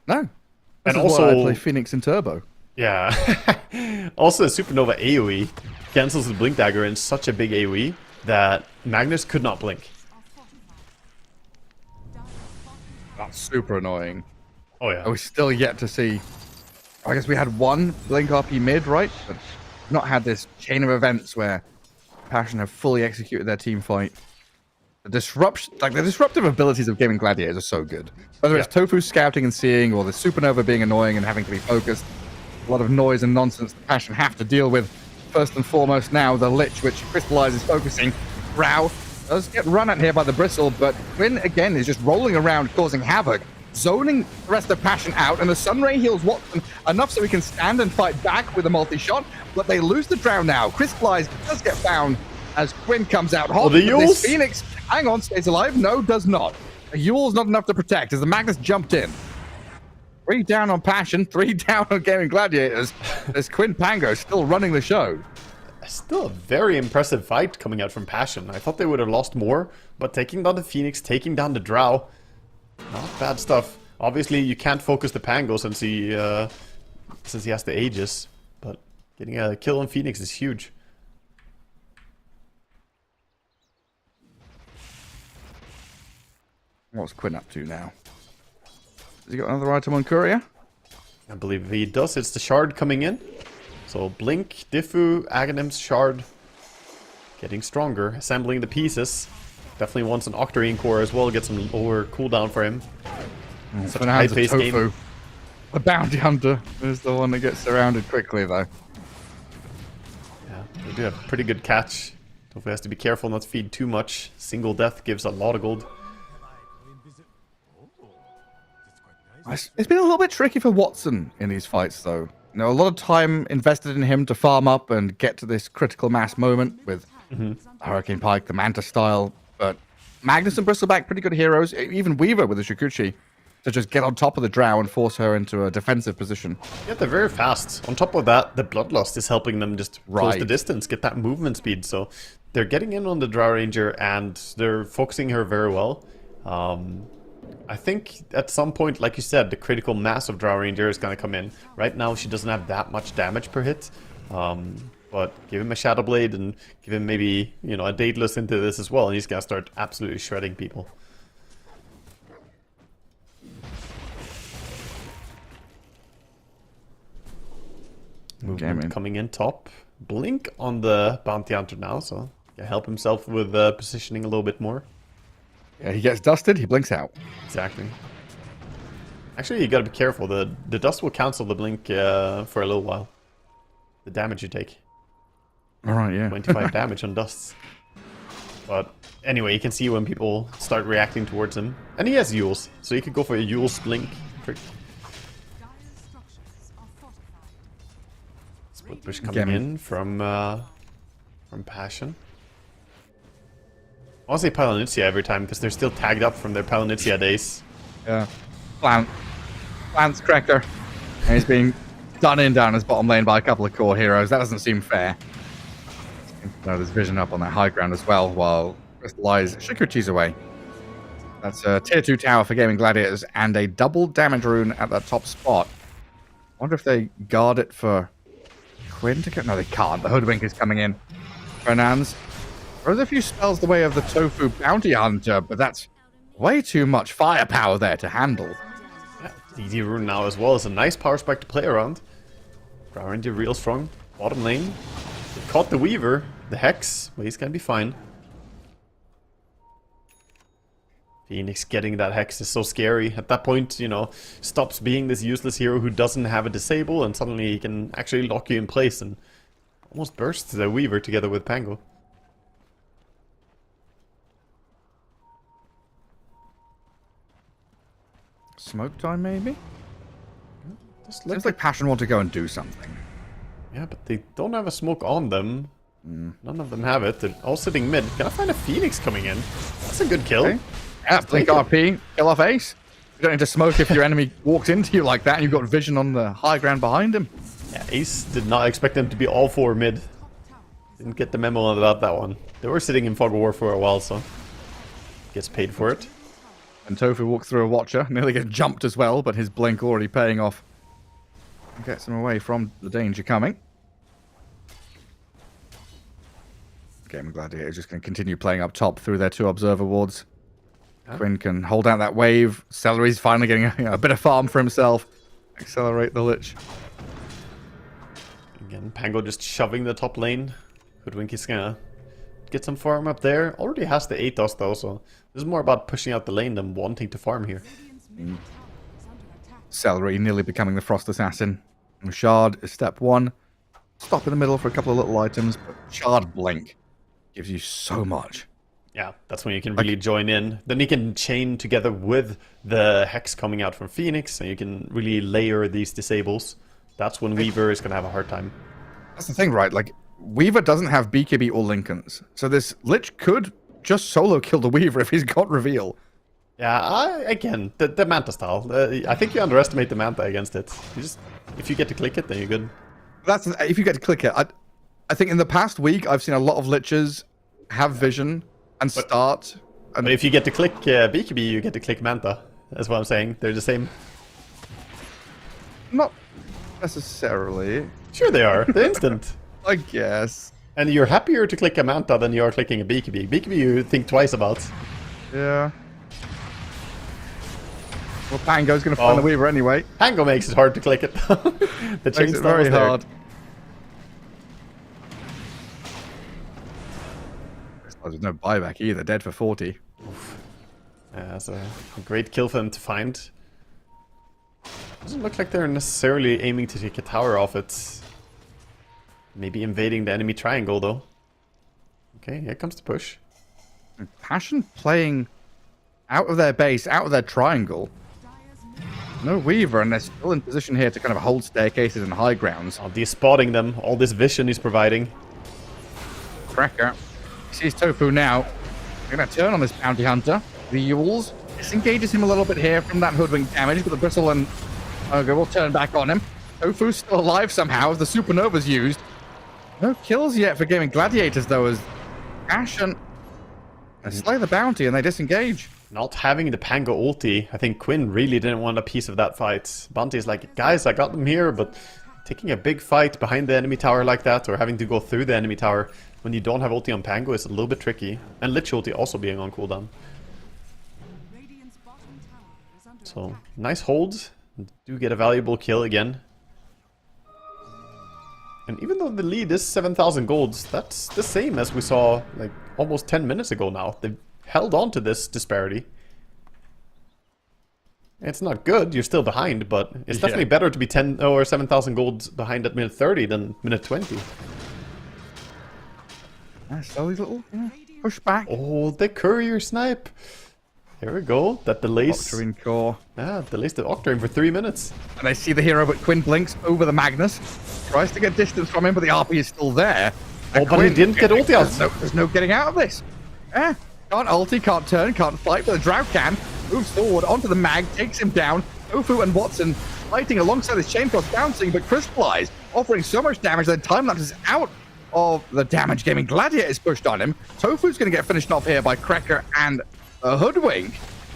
No. And This is also, why I play Phoenix in Turbo. yeah. Also, Supernova AoE cancels the Blink Dagger in such a big AoE that Magnus could not blink. That's super annoying. Oh yeah. Are we still yet to see? I guess we had one Blink RP mid, right? But not had this chain of events where Passion have fully executed their team fight. The disruptive abilities of Gaming Gladiators are so good. Whether it's Tofu scouting and seeing, or the Supernova being annoying and having to be focused. A lot of noise and nonsense that Passion have to deal with. First and foremost now, the Lich, which crystallizes focusing. Rao does get run at here by the Bristle, but Quinn, again, is just rolling around, causing havoc. Zoning the rest of Passion out, and the Sunray heals Watson enough so he can stand and fight back with a multi-shot, but they lose the Drow now. Crystallize does get found as Quinn comes out hot. the but this Yules? Phoenix, hang on, stays alive? No, does not. A Yule's not enough to protect as the Magnus jumped in. 3 down on Passion, 3 down on Gaming Gladiators. There's Quinn Pango still running the show. Still a very impressive fight coming out from Passion. I thought they would have lost more, but taking down the Phoenix, taking down the Drow, not bad stuff. Obviously, you can't focus the Pango since he has the Aegis, but getting a kill on Phoenix is huge. What's Quinn up to now? Has he got another item on Courier? I believe he does. It's the Shard coming in. So Blink, Diffu, Aghanims, Shard. Getting stronger. Assembling the pieces. Definitely wants an Octarine core as well. Get some lower cooldown for him. Such a high-paced game. The Bounty Hunter is the one that gets surrounded quickly, though. Yeah, they do have a pretty good catch. Tofu has to be careful not to feed too much. Single death gives a lot of gold. It's been a little bit tricky for Watson in these fights, though. You know, a lot of time invested in him to farm up and get to this critical mass moment with the Hurricane Pike, the Manta style. But Magnus and Bristleback, pretty good heroes. Even Weaver with the Shikuchi to just get on top of the Drow and force her into a defensive position. Yeah, they're very fast. On top of that, the Bloodlust is helping them just close the Right. distance, get that movement speed. So they're getting in on the Drow Ranger and they're focusing her very well. I think at some point, like you said, the critical mass of Drow Ranger is going to come in. Right now, she doesn't have that much damage per hit. But give him a Shadow Blade and give him maybe, you know, a Daedalus into this as well, and he's gonna start absolutely shredding people. Movement coming in top. Blink on the Bounty Hunter now, so he can help himself with positioning a little bit more. Yeah, he gets dusted, he blinks out. Exactly. Actually, you gotta be careful. The dust will cancel the blink for a little while. The damage you take. Alright, yeah. 25 damage on dusts. But anyway, you can see when people start reacting towards him. And he has Yules, so you could go for a Yules blink trick. Split push coming in from Passion. I want to say Palinizia every time because they're still tagged up from their Palinizia days. Yeah. Lance Cracker. And he's being done in down his bottom lane by a couple of core heroes. That doesn't seem fair. No, there's vision up on that high ground as well, while Crystallize Shikuchi's away. That's a tier 2 tower for Gaming Gladiators and a double damage rune at that top spot. Wonder if they guard it for Quinn to get. No, they can't. The Hoodwink is coming in. Fernandes throws a few spells the way of the Tofu Bounty Hunter, but that's way too much firepower there to handle. Yeah, DD rune now as well is a nice power spike to play around. Rarity real strong. Bottom lane. They caught the Weaver, the Hex, but he's gonna be fine. Phoenix getting that Hex is so scary. At that point, you know, stops being this useless hero who doesn't have a disable, and suddenly he can actually lock you in place and almost burst the Weaver together with Pango. Smoke time, maybe? Looks like Passion want to go and do something. Yeah, but they don't have a smoke on them. None of them have it. They're all sitting mid. Can I find a Phoenix coming in? That's a good kill. Okay. Yeah, blink RP, kill off Ace. You don't need to smoke if your enemy walked into you like that and you've got vision on the high ground behind him. Yeah, Ace did not expect them to be all 4 mid. Didn't get the memo about that one. They were sitting in Fog of War for a while, so gets paid for it. And Tofu walks through a Watcher, nearly gets jumped as well, but his blink already paying off. Gets him away from the danger coming. Gaming Gladiator is just going to continue playing up top through their 2 Observer wards. Quinn can hold out that wave. Celery's finally getting a bit of farm for himself. Accelerate the Lich. Again, Pango just shoving the top lane. Hoodwink is gonna get some farm up there. Already has the Athos though, so this is more about pushing out the lane than wanting to farm here. Celery nearly becoming the Frost Assassin. And Shard is step 1. Stop in the middle for a couple of little items, but Shard Blink gives you so much. Yeah, that's when you can really join in. Then you can chain together with the Hex coming out from Phoenix, and you can really layer these disables. That's when Weaver is going to have a hard time. That's the thing, right? Like, Weaver doesn't have BKB or Lincolns, so this Lich could just solo kill the Weaver if he's got reveal. Yeah, again, the Manta style. I think you underestimate the Manta against it. You just, if you get to click it, then you're good. That's if you get to click it. I think in the past week, I've seen a lot of Liches have vision and start. And but if you get to click BKB, you get to click Manta. That's what I'm saying. They're the same. Not necessarily. Sure they are. They're instant. I guess. And you're happier to click a Manta than you are clicking a BKB. BKB you think twice about. Yeah. Well, Pango's going to find the Weaver anyway. Pango makes it hard to click it. The makes it very hard. There's no buyback either. Dead for 40. Oof. Yeah, that's a great kill for them to find. Doesn't look like they're necessarily aiming to take a tower off it. Maybe invading the enemy triangle though. Okay, here comes the push. Passion playing out of their base, out of their triangle. No Weaver, and they're still in position here to kind of hold staircases and high grounds. Oh, he's spotting them. All this vision he's providing. Cracker. He sees Tofu now. They're going to turn on this Bounty Hunter. The Yules disengages him a little bit here from that Hoodwink damage, but the Bristle and Ogre will turn back on him. Tofu's still alive somehow as the Supernova's used. No kills yet for Gaming Gladiators, though, as Passion slay the bounty and they disengage. Not having the Pango ulti, I think Quinn really didn't want a piece of that fight. Bounty's like, guys, I got them here, but taking a big fight behind the enemy tower like that, or having to go through the enemy tower when you don't have ulti on Pango is a little bit tricky. And Lich ulti also being on cooldown. So, nice holds. Do get a valuable kill again. And even though the lead is 7,000 golds, that's the same as we saw like almost 10 minutes ago now. They've held on to this disparity. It's not good, you're still behind, but it's definitely better to be 10 or 7,000 golds behind at minute 30 than minute 20. Slowly little push back. Oh, the courier snipe. Here we go. That delays. Octarine core. Yeah, delays the Octarine for 3 minutes. And they see the hero, but Quinn blinks over the Magnus. Tries to get distance from him, but the RP is still there. Oh, but he didn't get ulti out. There's no getting out of this. Can't ulti, can't turn, can't fight, but the Drow can. Moves forward onto the mag, takes him down. Tofu and Watson fighting alongside his chain cross bouncing, but Crystallize offering so much damage that time lapse is out of the damage. Gaming Gladiator is pushed on him. Tofu's going to get finished off here by Krekker and Hoodwink,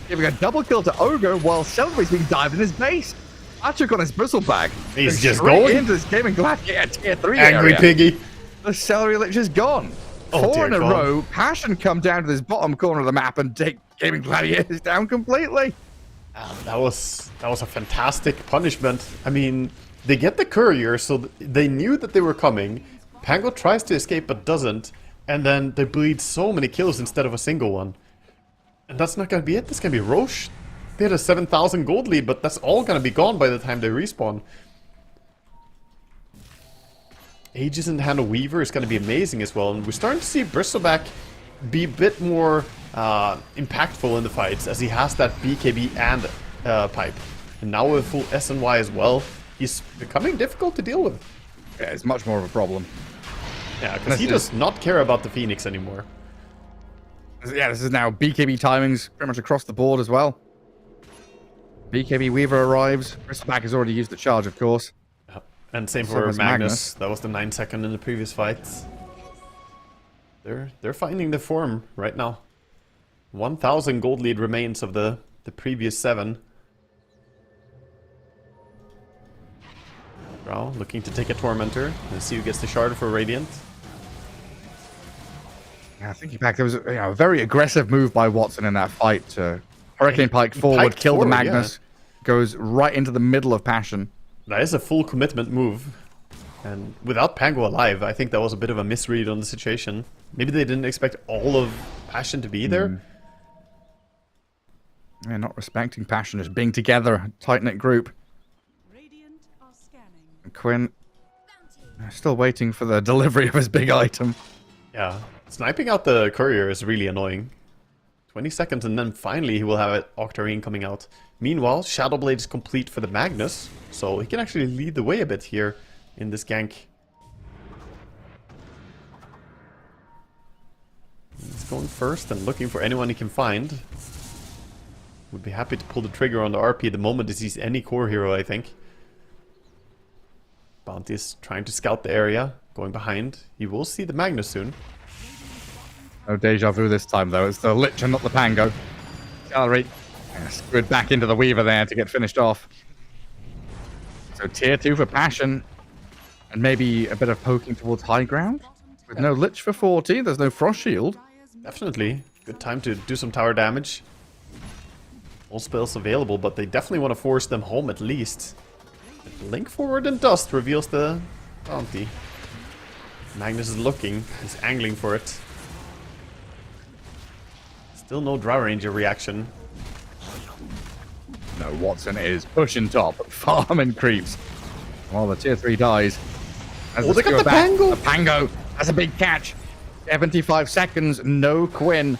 giving a double kill to Ogre while Celebrate's being dived in his base. Patrick on his bristlebag. He's just straight going into this Gaming Gladiator tier 3 Angry area. piggy. The Celery Lich is gone. Oh, 4 in a dear God. row. Passion come down to this bottom corner of the map and take Gaming Gladiators down completely. That was a fantastic punishment. I mean, they get the courier, so they knew that they were coming. Pango tries to escape but doesn't, and then they bleed so many kills instead of a single one. And that's not gonna be it. That's gonna be Roche. They had a 7,000 gold lead, but that's all gonna be gone by the time they respawn. Aegis in the hand of Weaver is gonna be amazing as well, and we're starting to see Bristleback be a bit more impactful in the fights, as he has that BKB and pipe. And now with full SNY as well, he's becoming difficult to deal with. Yeah, it's much more of a problem. Yeah, because he does not care about the Phoenix anymore. Yeah, this is now BKB timings pretty much across the board as well. BKB Weaver arrives. Bristleback has already used the charge, of course. And same So for has Magnus. That was the 9-second in the previous fights. They're finding the form right now. 1,000 gold lead remains of the previous 7. Drow looking to take a Tormentor. Let's see who gets the shard for Radiant. Yeah, thinking back, there was a very aggressive move by Watson in that fight to Hurricane Pike forward, piked kill the forward, Magnus, goes right into the middle of Passion. That is a full commitment move. And without Pango alive, I think that was a bit of a misread on the situation. Maybe they didn't expect all of Passion to be there. Yeah, not respecting Passion, just being together, a tight-knit group. And Quinn still waiting for the delivery of his big item. Yeah, sniping out the courier is really annoying. 20 seconds and then finally he will have an Octarine coming out. Meanwhile, Shadowblade is complete for the Magnus, so he can actually lead the way a bit here in this gank. He's going first and looking for anyone he can find. Would be happy to pull the trigger on the RP the moment he sees any core hero, I think. Bounty is trying to scout the area, going behind. He will see the Magnus soon. No deja vu this time, though. It's the Lich and not the Pango. Gallery screwed back into the Weaver there to get finished off. So tier 2 for Passion. And maybe a bit of poking towards high ground. With no Lich for 40, there's no Frost Shield. Definitely. Good time to do some tower damage. All spells available, but they definitely want to force them home at least. Blink forward and Dust reveals the bounty. Magnus is looking. He's angling for it. Still no Drow Ranger reaction. No, Watson is pushing top, farming creeps. While the tier 3 dies. As Oh, they got skewer the back, Pango! The Pango! That's a big catch. 75 seconds, no Quinn.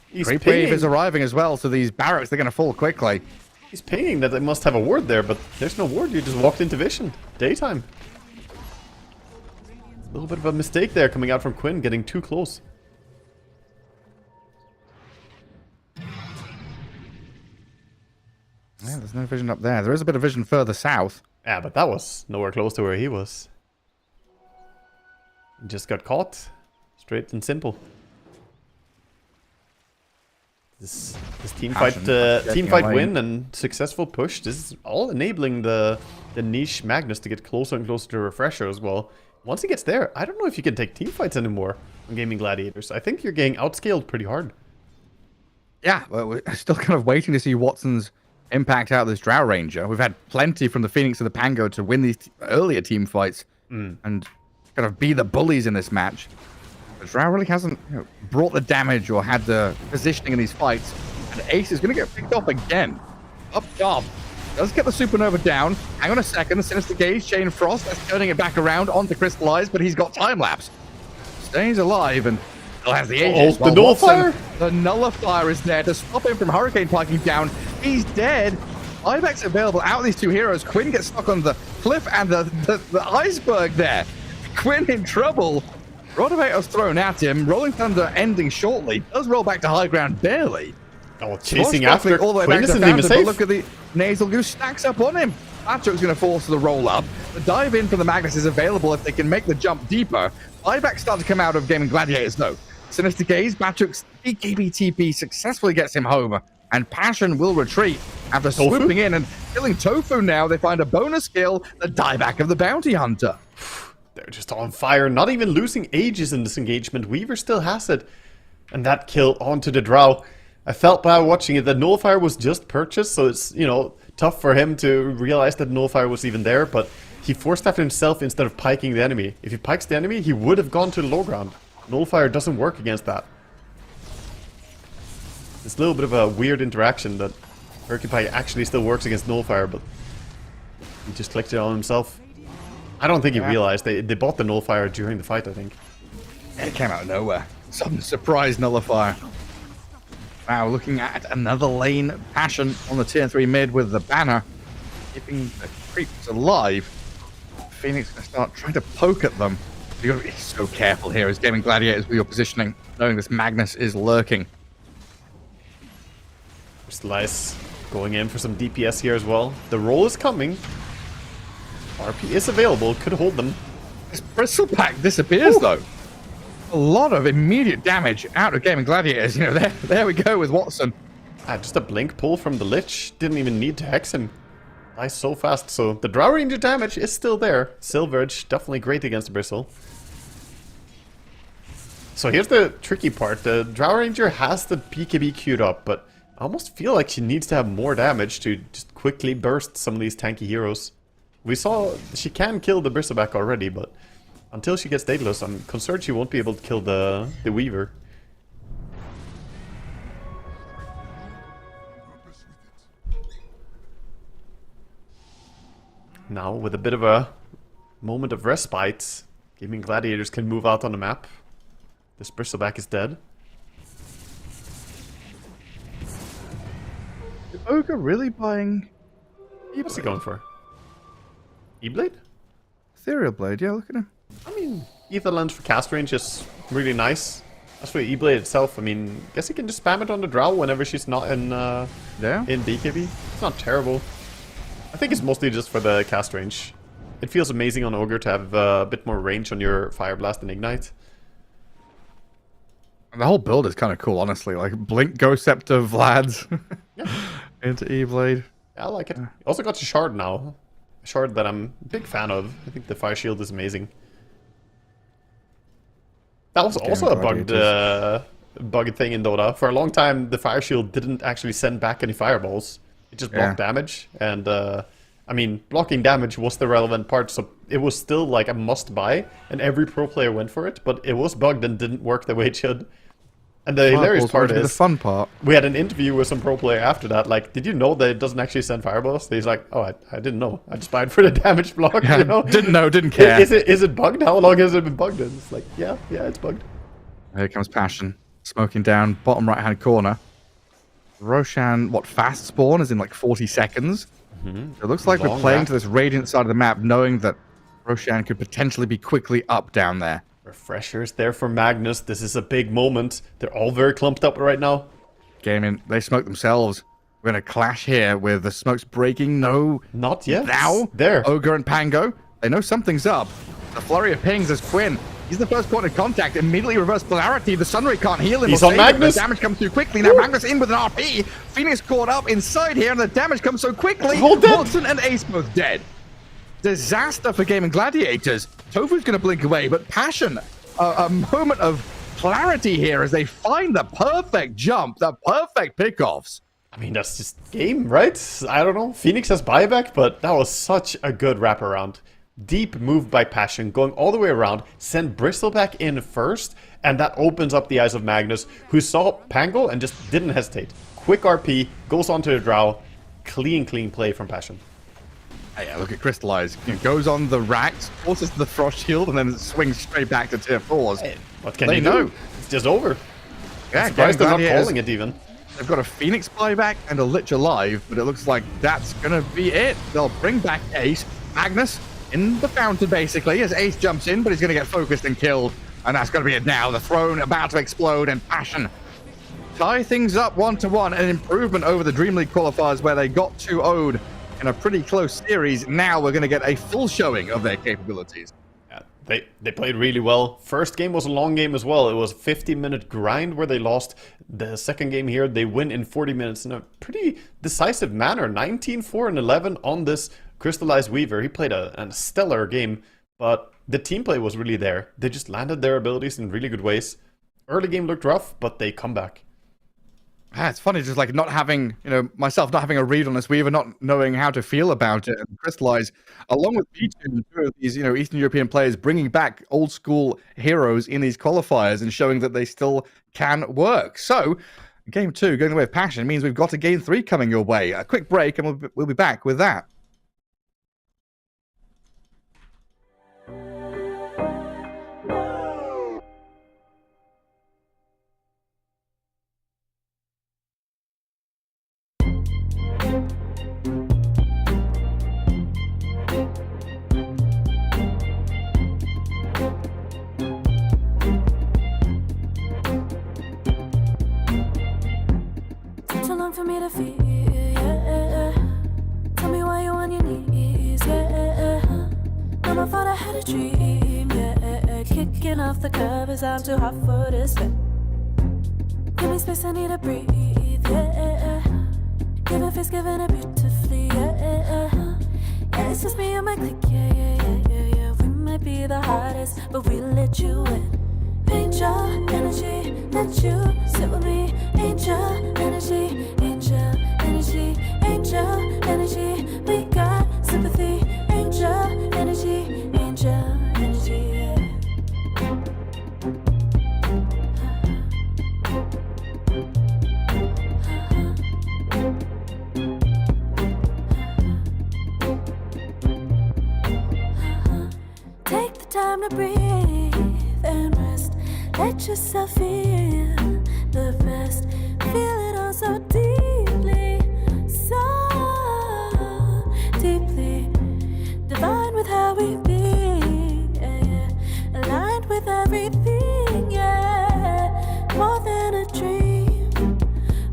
He's Creep wave pinging. is arriving as well, so these barracks, they're going to fall quickly. He's pinging that they must have a ward there, but there's no ward. You just walked into vision. Daytime. A little bit of a mistake there coming out from Quinn, getting too close. Yeah, there's no vision up there. There is a bit of vision further south. Yeah, but that was nowhere close to where he was. He just got caught. Straight and simple. This team Passion, fight, getting team fight away. win and successful push. This is all enabling the niche Magnus to get closer and closer to Refresher as well. Once he gets there, I don't know if you can take team fights anymore on Gaming Gladiators. I think you're getting outscaled pretty hard. Yeah, well, we're still kind of waiting to see Watson's impact out of this Drow Ranger. We've had plenty from the Phoenix and the Pango to win these earlier team fights and kind of be the bullies in this match. But Drow really hasn't brought the damage or had the positioning in these fights. And Ace is going to get picked off again. Up top. Does get the Supernova down. Hang on a second. The Sinister Gaze, Chain Frost. That's turning it back around onto Crystallize, but he's got time lapse. Stays alive and still has the Aegis. the while Nullifier? Watson, the Nullifier is there to stop him from Hurricane Piking down. He's dead. Buyback's available out of these two heroes. Quinn gets stuck on the cliff and the iceberg there. Quinn in trouble. Rodovato's thrown at him. Rolling Thunder ending shortly. Does roll back to high ground barely. Oh, chasing Swashbuckling after all the way Quinn back to isn't even Fountain, but safe. look at the Nasal Goose stacks up on him. Patrick's going to force the roll up. The dive in from the Magnus is available if they can make the jump deeper. Buyback starts to come out of Gaming Gladiators though. Sinister Gaze, Patrick's BKB TP successfully gets him home. And Passion will retreat after swooping in and killing Tofu now. They find a bonus kill, the dieback of the Bounty Hunter. They're just on fire, not even losing ages in this engagement. Weaver still has it. And that kill onto the Drow. I felt bad watching it. The Nullifier was just purchased, so it's, you know, tough for him to realize that Nullifier was even there, but he forced after himself instead of piking the enemy. If he pikes the enemy, he would have gone to the low ground. Nullifier doesn't work against that. It's a little bit of a weird interaction that Hurricane Pike actually still works against Nullifier, but he just clicked it on himself. I don't think he realized. They bought the Nullifier during the fight, I think. It came out of nowhere. Some surprise Nullifier. Now looking at another lane. Passion on the tier 3 mid with the banner. Keeping the creeps alive. Phoenix going to start trying to poke at them. You got to be so careful here as Gaming Gladiators with your positioning, knowing this Magnus is lurking. Slice going in for some DPS here as well. The roll is coming. RP is available, could hold them. This Bristle Pack disappears though. A lot of immediate damage out of Gaming Gladiators. You know, there we go with Watson. Just a blink pull from the Lich. Didn't even need to hex him. Dies so fast. So the Drow Ranger damage is still there. Silverage, definitely great against the Bristle. So here's the tricky part. The Drow Ranger has the BKB queued up, but I almost feel like she needs to have more damage to just quickly burst some of these tanky heroes. We saw she can kill the Bristleback already, but until she gets Daedalus, I'm concerned she won't be able to kill the Weaver. Now, with a bit of a moment of respite, Gaming Gladiators can move out on the map. This Bristleback is dead. Is Ogre really buying What's he going for? E-Blade? Ethereal Blade? Yeah, look at him. I mean, Ether Lens for cast range is really nice. As for E-Blade itself, I mean, guess you can just spam it on the Drow whenever she's not in BKB. It's not terrible. I think it's mostly just for the cast range. It feels amazing on Ogre to have a bit more range on your Fire Blast and Ignite. And the whole build is kind of cool, honestly. Like Blink, Ghost Scepter, Vlad into E-Blade. Yeah, I like it. Also got a Shard now. A Shard that I'm a big fan of. I think the Fire Shield is amazing. That was also a bugged thing in Dota. For a long time, the Fire Shield didn't actually send back any fireballs. It just blocked damage. And, I mean, blocking damage was the relevant part, so it was still like a must-buy, and every pro player went for it, but it was bugged and didn't work the way it should. And the hilarious part is, the fun part. We had an interview with some pro player after that, like, did you know that it doesn't actually send fireballs? He's like, oh, I didn't know. I just buyed for the damage block, Yeah, you know? didn't know, didn't care. Is it bugged? How long has it been bugged? And it's like, yeah, it's bugged. Here comes Passion. Smoking down, bottom right-hand corner. Roshan, fast spawn is in like 40 seconds. It looks like we're playing to this Radiant side of the map, knowing that Roshan could potentially be quickly up down there. Refreshers there for Magnus. This is a big moment. They're all very clumped up right now. Gaming, they smoke themselves. We're going to clash here with the smokes breaking. No. Not yet. Now. There. Ogre and Pango. They know something's up. The flurry of pings as Quinn He's the first point of contact. Immediately reverse polarity. The Sunray can't heal him. He's or on save him. Magnus. The damage comes through quickly. Now Magnus in with an RP. Phoenix caught up inside here, and the damage comes so quickly. All dead. Watson and Ace both dead. Disaster for Gaming Gladiators. Tofu's going to blink away, but Passion, a moment of clarity here as they find the perfect jump, the perfect pickoffs. I mean, that's just game, right? I don't know. Phoenix has buyback, but that was such a good wraparound. Deep move by Passion, going all the way around, send Bristol back in first, and that opens up the eyes of Magnus, who saw Pango and just didn't hesitate. Quick RP, goes onto the Drow. Clean play from Passion. Yeah, look at Crystallize. Goes on the racks, forces the Frost Shield, and then swings straight back to tier 4s. Hey, what can They you know. do? It's just over. Yeah, I'm surprised they're not Gladiators, calling it even. They've got a Phoenix buyback and a Lich Alive, but it looks like that's going to be it. They'll bring back Ace. Magnus in the fountain, basically, as Ace jumps in, but he's going to get focused and killed. And that's going to be it now. The throne about to explode, and Passion tie things up 1-1. An improvement over the Dream League qualifiers where they got 2-0'd in a pretty close series. Now we're going to get a full showing of their capabilities. Yeah, they played really well. First game was a long game as well. It was a 50-minute grind where they lost. The second game here, they win in 40 minutes in a pretty decisive manner. 19-4-11 on this Crystallized Weaver. He played a stellar game, but the team play was really there. They just landed their abilities in really good ways. Early game looked rough, but they come back. It's funny, just like not having, myself not having a read on this Weaver, not knowing how to feel about it. And Crystallize, along with P2 and two of these, Eastern European players, bringing back old school heroes in these qualifiers and showing that they still can work. So, game 2, going the way of Passion, means we've got a game 3 coming your way. A quick break, and we'll be back with that. Too long for me to feel, yeah. Tell me why you on your knees, yeah. Now I thought I had a dream, yeah. Kicking off the covers, I'm too hot for this bed. Give me space, I need to breathe, yeah. Giving face, giving it beautifully, yeah. Yeah, it's just me and my clique, yeah. We might be the hottest, but we let you in. Angel energy, let you sit with me. Angel energy, angel energy, angel energy. We got sympathy. Angel energy, angel energy. Take the time to breathe and rest. Let yourself feel the best. Feel it all so deeply, so deeply. Divine with how we be, yeah. Aligned with everything, yeah. More than a dream.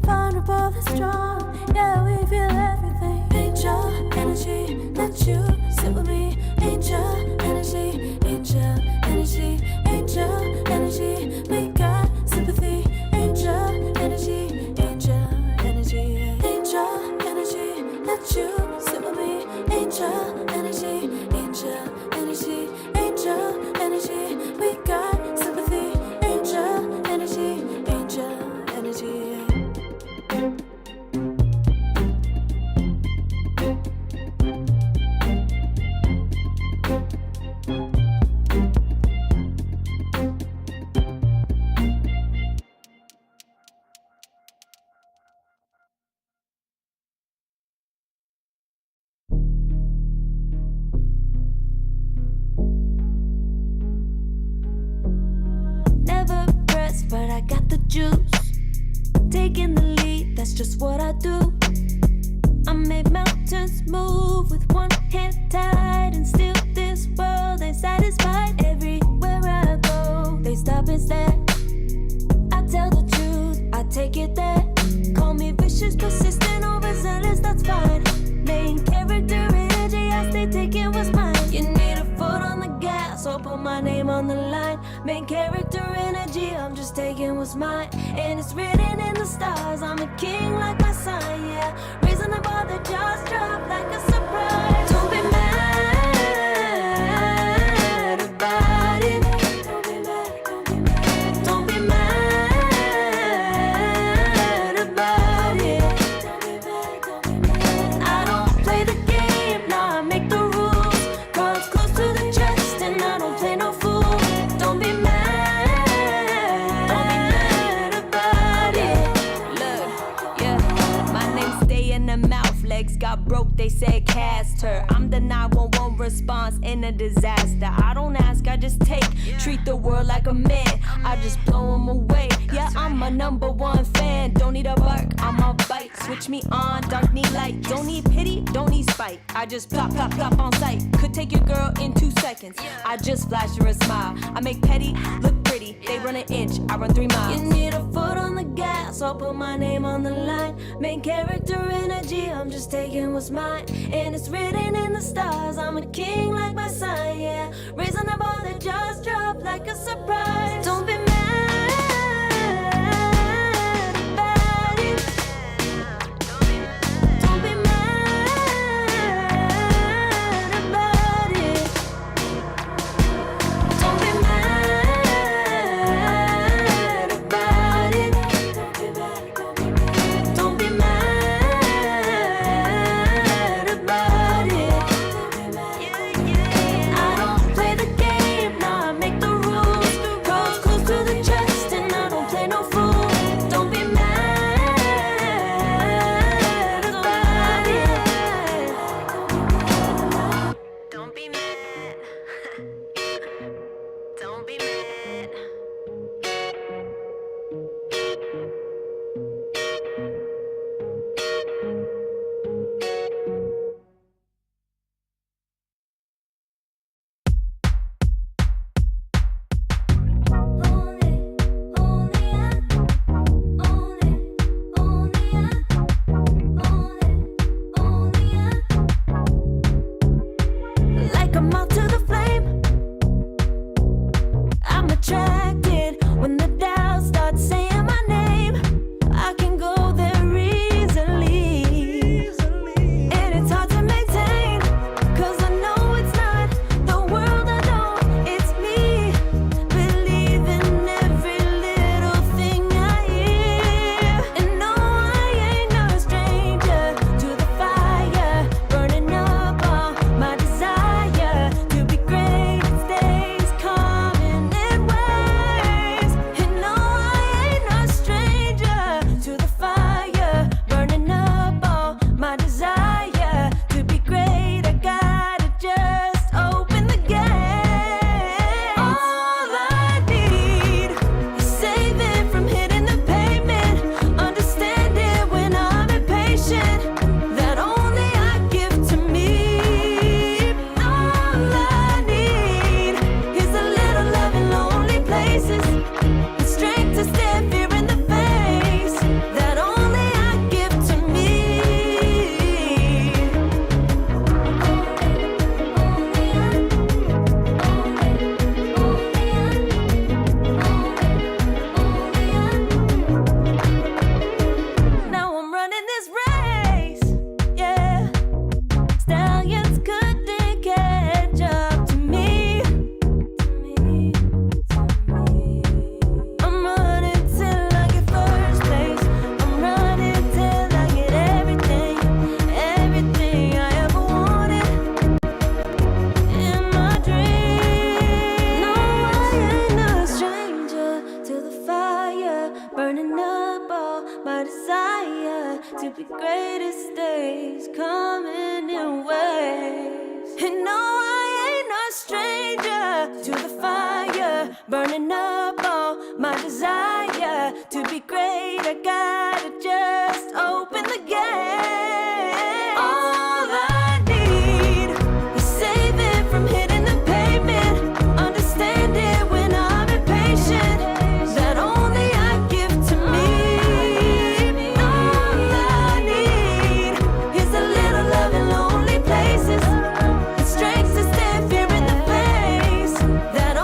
Vulnerable and strong, yeah. We feel everything. Angel energy, let you sit with me. Angel energy, angel energy, angel energy. We got sympathy. Angel energy, angel energy, angel energy. Let you sit with me. Angel energy, angel energy, angel energy. We got sympathy. Angel energy, angel energy. Never pressed, but I got the juice. Taking the lead, that's just what I do. I made mountains move with one hand tied, and still this world ain't satisfied. Everywhere I go, they stop and stare. I tell the truth, I take it there. Call me vicious, persistent, overzealous, that's fine. Main character energy, I stay taking what's mine. You need a foot on the gas, or put my name on the line. Main character energy, I'm just taking what's mine. And it's written in the stars, I'm a king like my sign, yeah. Raising the bar, the jaws drop like a surprise. Don't be mad about it. Don't be mad about it. I don't play the game, nah, I make the rules. Cards close to the chest and I don't play no fool. Don't be mad about it. Look, yeah, my name stay in the mouth. Legs got broke, they said cast her. I'm the 911 response in a disaster. I don't ask, I just take. Treat the world like a man, I just blow them away. Yeah, I'm a #1 fan. Don't need a bark, I'm a bite. Switch me on, dark need light. Don't need pity, don't need spite. I just plop, plop, plop on sight. Could take your girl in 2 seconds. I just flash her a smile. I make petty look pretty. They run an inch, I run 3 miles. You need a foot on the gas, I'll put my name on the line. Main character energy, I'm just taking what's mine. And it's written in the stars, I'm a king like my sign, yeah. Raising the bar, the jaws drop like a surprise. Don't be mad about it. Don't be mad about it. Don't be mad about it. Don't be mad about it. I don't play the game, nah, I make the rules. Cards close to the chest and I don't play no fool. Don't be mad about it. Don't be mad. Don't be mad. Like a moth to the flame, I'm attracted when the doubts start saying my name. I can go there easily, and it's hard to maintain, 'cause I know it's not the world I know, it's me. Believe in every little thing I hear, and no, I ain't no stranger to the fire, burning up all my desire to be great. It stays coming in waves, and no, I ain't no stranger to the fire, burning up all my desire to be great. I gotta just open the gate. All I need is saving from hitting the pavement, understanding when I'm impatient, that only I give to me. All I need is a little love in lonely places, the strength to stare fear in the face, that only I give to me. Now I'm running this race, yeah. Stallions couldn't catch up to me. I'm running till I get first place. I'm running till I get everything, everything I ever wanted in my dream. No, I ain't no stranger to the fire, burning up all my desire to be greatest days coming in waves. And no, I ain't no stranger to the fire, burning up all my desire to be great. I gotta just open the gate. All I need is saving from hitting the pavement, understanding when I'm impatient, that only I give to me. All I need is a little love in lonely places, the strength to stand fear in the face, that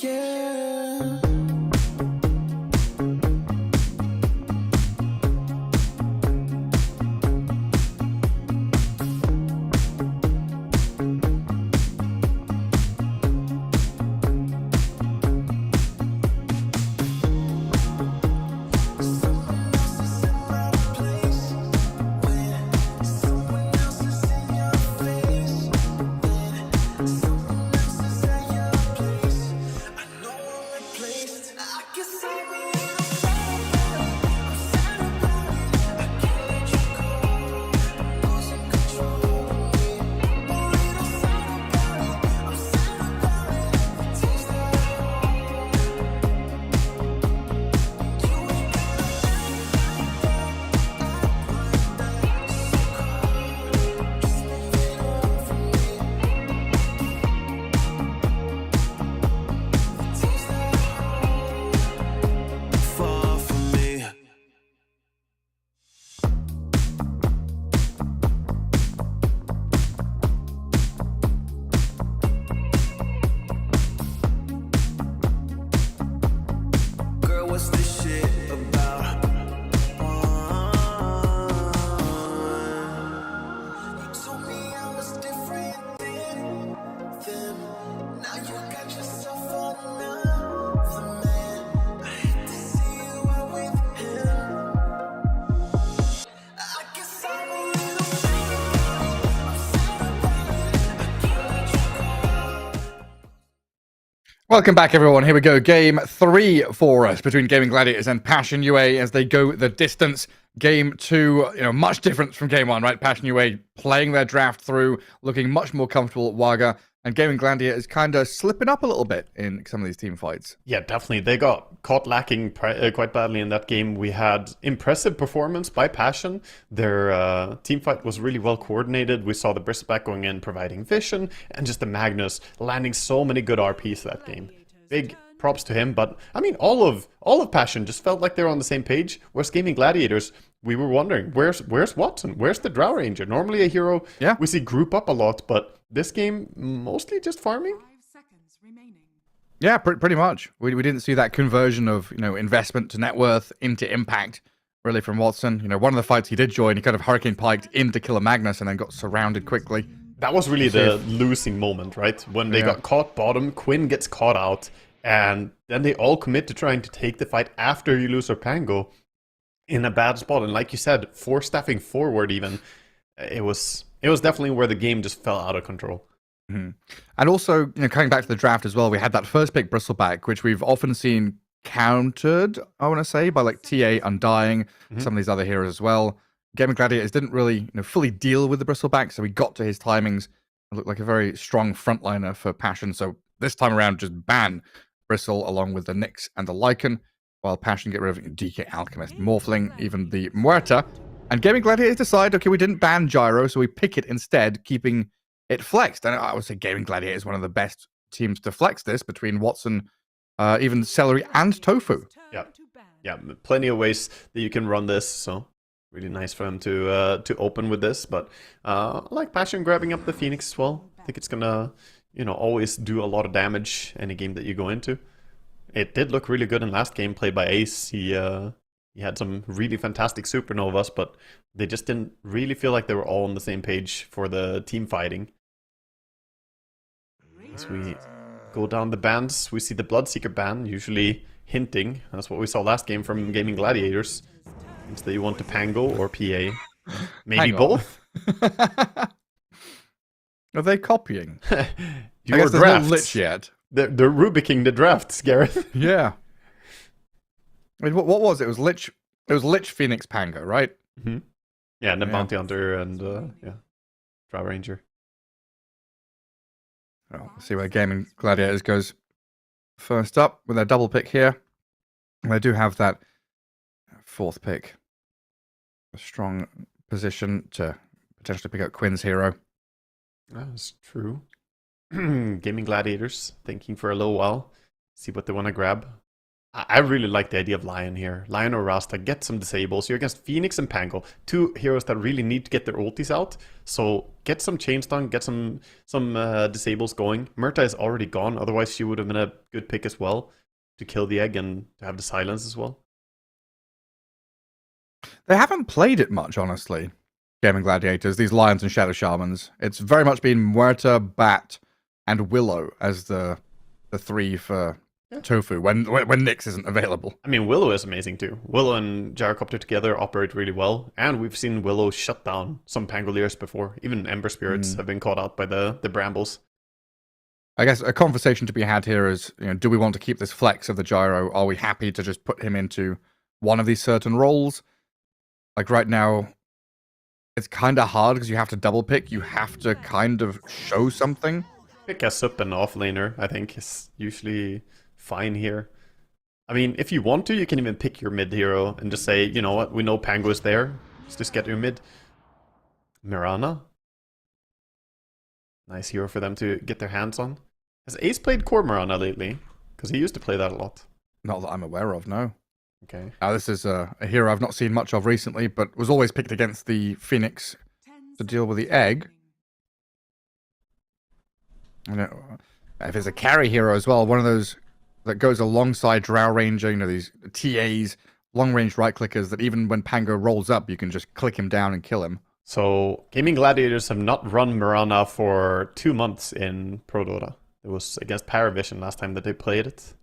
Yeah. Far from me. Girl, what's this shit about? You told me I was different then. Now you got yourself another man. I hate to see you out with him. I guess I'm a little sad about it. I can't let you go. Welcome back, everyone. Here we go. Game 3 for us between Gaming Gladiators and Passion UA as they go the distance. Game 2, much different from Game 1, right? Passion UA playing their draft through, looking much more comfortable at Waga, and Gaming Gladiators kind of slipping up a little bit in some of these team fights. Yeah, definitely. They got caught lacking quite badly in that game. We had impressive performance by Passion. Their team fight was really well coordinated. We saw the Bristleback going in, providing vision, and just the Magnus landing so many good RPs that game. Big props to him, but I mean, all of Passion just felt like they were on the same page. Whereas Gaming Gladiators, we were wondering, where's Watson? Where's the Drow Ranger? Normally a hero we see group up a lot, but this game mostly just farming. Yeah, pretty much. We didn't see that conversion of investment to net worth into impact really from Watson. One of the fights he did join, he kind of hurricane piked in to kill a Magnus and then got surrounded quickly. That was really the losing moment, right? When they got caught bottom, Quinn gets caught out, and then they all commit to trying to take the fight after you lose Pango in a bad spot. And like you said, 4-staffing forward even, it was definitely where the game just fell out of control. Mm-hmm. And also, coming back to the draft as well, we had that first pick Bristleback, which we've often seen countered, I want to say, by like TA Undying, some of these other heroes as well. Gaming Gladiators didn't really fully deal with the Bristleback, so we got to his timings and looked like a very strong frontliner for Passion. So this time around, just ban Bristle along with the Nyx and the Lycan, while Passion get rid of DK Alchemist, Morphling, even the Muerta. And Gaming Gladiators decide, okay, we didn't ban Gyro, so we pick it instead, keeping it flexed. And I would say Gaming Gladiators is one of the best teams to flex this between Watson, even Celery and Tofu. Yeah, plenty of ways that you can run this, so really nice for him to open with this. But I like Passion grabbing up the Phoenix as well. I think it's gonna, always do a lot of damage any game that you go into. It did look really good in last game played by Ace. He had some really fantastic supernovas, but they just didn't really feel like they were all on the same page for the team fighting. As we go down the bans, we see the Bloodseeker ban, usually hinting. That's what we saw last game from Gaming Gladiators. Means that you want to Pango or PA. Maybe both? Are they copying? Your I guess there's no Lich yet. They're Rubicking the drafts, Gareth. Yeah. I mean, what was it? It was Lich. It was Lich Phoenix Pango, right? Mm-hmm. Yeah, and then Bounty Hunter and Drow Ranger. Oh, let's see where Gaming Gladiators goes first up with their double pick here. And they do have that fourth pick. A strong position to potentially pick up Quinn's hero. That's true. Gaming Gladiators thinking for a little while. See what they want to grab. I really like the idea of Lion here. Lion or Rasta, get some disables. You're against Phoenix and Pango, two heroes that really need to get their ultis out. So get some chain stun, get some disables going. Murta is already gone, otherwise she would have been a good pick as well to kill the egg and to have the silence as well. They haven't played it much, honestly. Gaming Gladiators, these Lions and Shadow Shamans. It's very much been Muerta, Bat, and Willow as the three for Tofu when Nyx isn't available. I mean, Willow is amazing too. Willow and Gyrocopter together operate really well, and we've seen Willow shut down some Pangoliers before. Even Ember Spirits have been caught out by the Brambles. I guess a conversation to be had here is, do we want to keep this flex of the Gyro? Are we happy to just put him into one of these certain roles? Like right now, it's kind of hard because you have to double pick. You have to kind of show something. Pick a sup and off laner, I think, is usually fine here. I mean, if you want to, you can even pick your mid hero and just say, you know what, we know Pango is there. Let's just get your mid. Mirana. Nice hero for them to get their hands on. Has Ace played core Mirana lately? Because he used to play that a lot. Not that I'm aware of, no. Okay. Now, this is a hero I've not seen much of recently, but was always picked against the Phoenix to deal with the egg. I know if it's a carry hero as well, one of those that goes alongside Drow Ranger, these TAs, long-range right-clickers that even when Pango rolls up, you can just click him down and kill him. So, Gaming Gladiators have not run Mirana for 2 months in Pro Dota. It was against Paravision last time that they played it.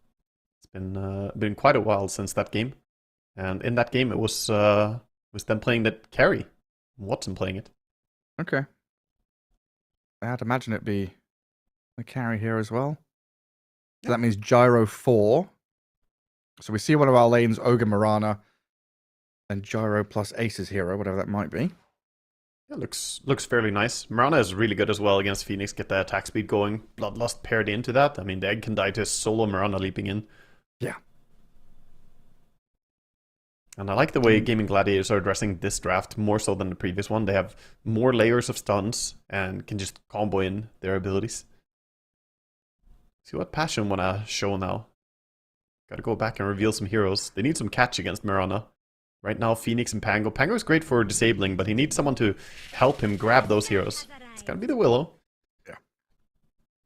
It's been quite a while since that game. And in that game, it was them playing that carry. Watson playing it. Okay. I had to imagine it be a carry here as well. So that means Gyro 4. So we see one of our lanes, Ogre Mirana, and Gyro plus Ace's hero, whatever that might be. Yeah, looks fairly nice. Mirana is really good as well against Phoenix. Get the attack speed going. Bloodlust paired into that. I mean, the egg can die to a solo Mirana leaping in. Yeah. And I like the way Gaming Gladiators are addressing this draft more so than the previous one. They have more layers of stuns and can just combo in their abilities. See what Passion want to show now. Gotta go back and reveal some heroes. They need some catch against Mirana. Right now, Phoenix and Pango. Pango is great for disabling, but he needs someone to help him grab those heroes. It's gotta be the Willow. Yeah.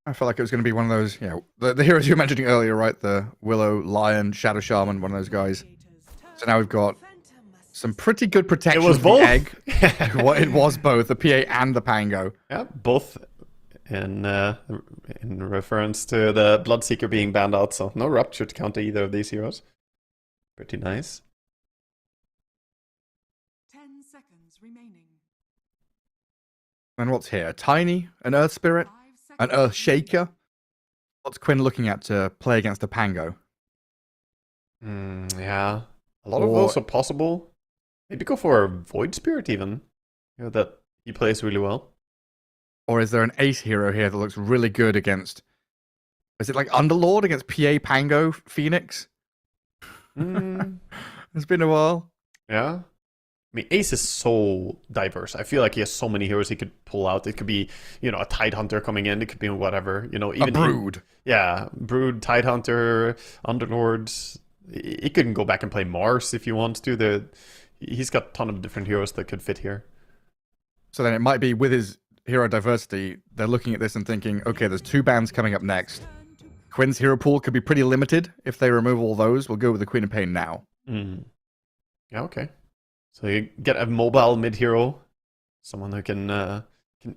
I felt like it was going to be one of those, the heroes you were mentioning earlier, right? The Willow, Lion, Shadow Shaman, one of those guys. So now we've got some pretty good protection It was for both. the egg. It was both, the PA and the Pango. Yeah, both in reference to the Bloodseeker being banned out, so no Rupture to counter either of these heroes. Pretty nice. 10 seconds remaining. And what's here? Tiny, an Earth Spirit, 5 an seconds Earth Shaker. What's Quinn looking at to play against the Pango? Yeah. A lot of those are possible. Maybe go for a Void Spirit even. That he plays really well. Or is there an Ace hero here that looks really good against... Is it like Underlord against PA Pango Phoenix? It's been a while. Yeah. I mean, Ace is so diverse. I feel like he has so many heroes he could pull out. It could be, a Tidehunter coming in. It could be whatever. Even a Brood. Brood, Tidehunter, Underlord. He can go back and play Mars if he wants to. He's got a ton of different heroes that could fit here. So then it might be with his hero diversity, they're looking at this and thinking, okay, there's 2 bans coming up next. Quinn's hero pool could be pretty limited. If they remove all those, we'll go with the Queen of Pain now. Yeah, okay. So you get a mobile mid hero, someone who can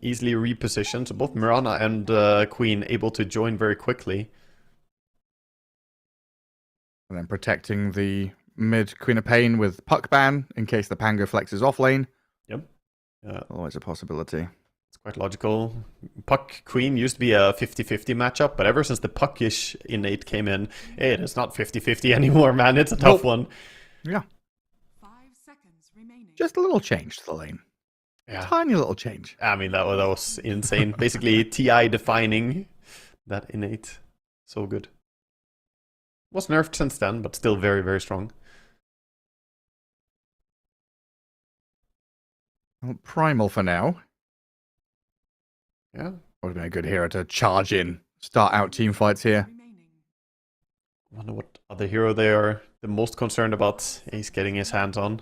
easily reposition. So both Mirana and Queen able to join very quickly. And then protecting the mid Queen of Pain with Puck Ban in case the Pango flexes off lane. Yep. Always a possibility. It's quite logical. Puck Queen used to be a 50-50 matchup, but ever since the Puckish innate came in, it is not 50-50 anymore, man. It's a tough one. Yeah. 5 seconds remaining. Just a little change to the lane. Yeah. Tiny little change. I mean, that was insane. Basically, TI defining that innate. So good. Was nerfed since then, but still very, very strong. Well, Primal for now. Yeah. Would have been a good hero to charge in, start out team fights here. Remaining. Wonder what other hero they are the most concerned about Ace getting his hands on.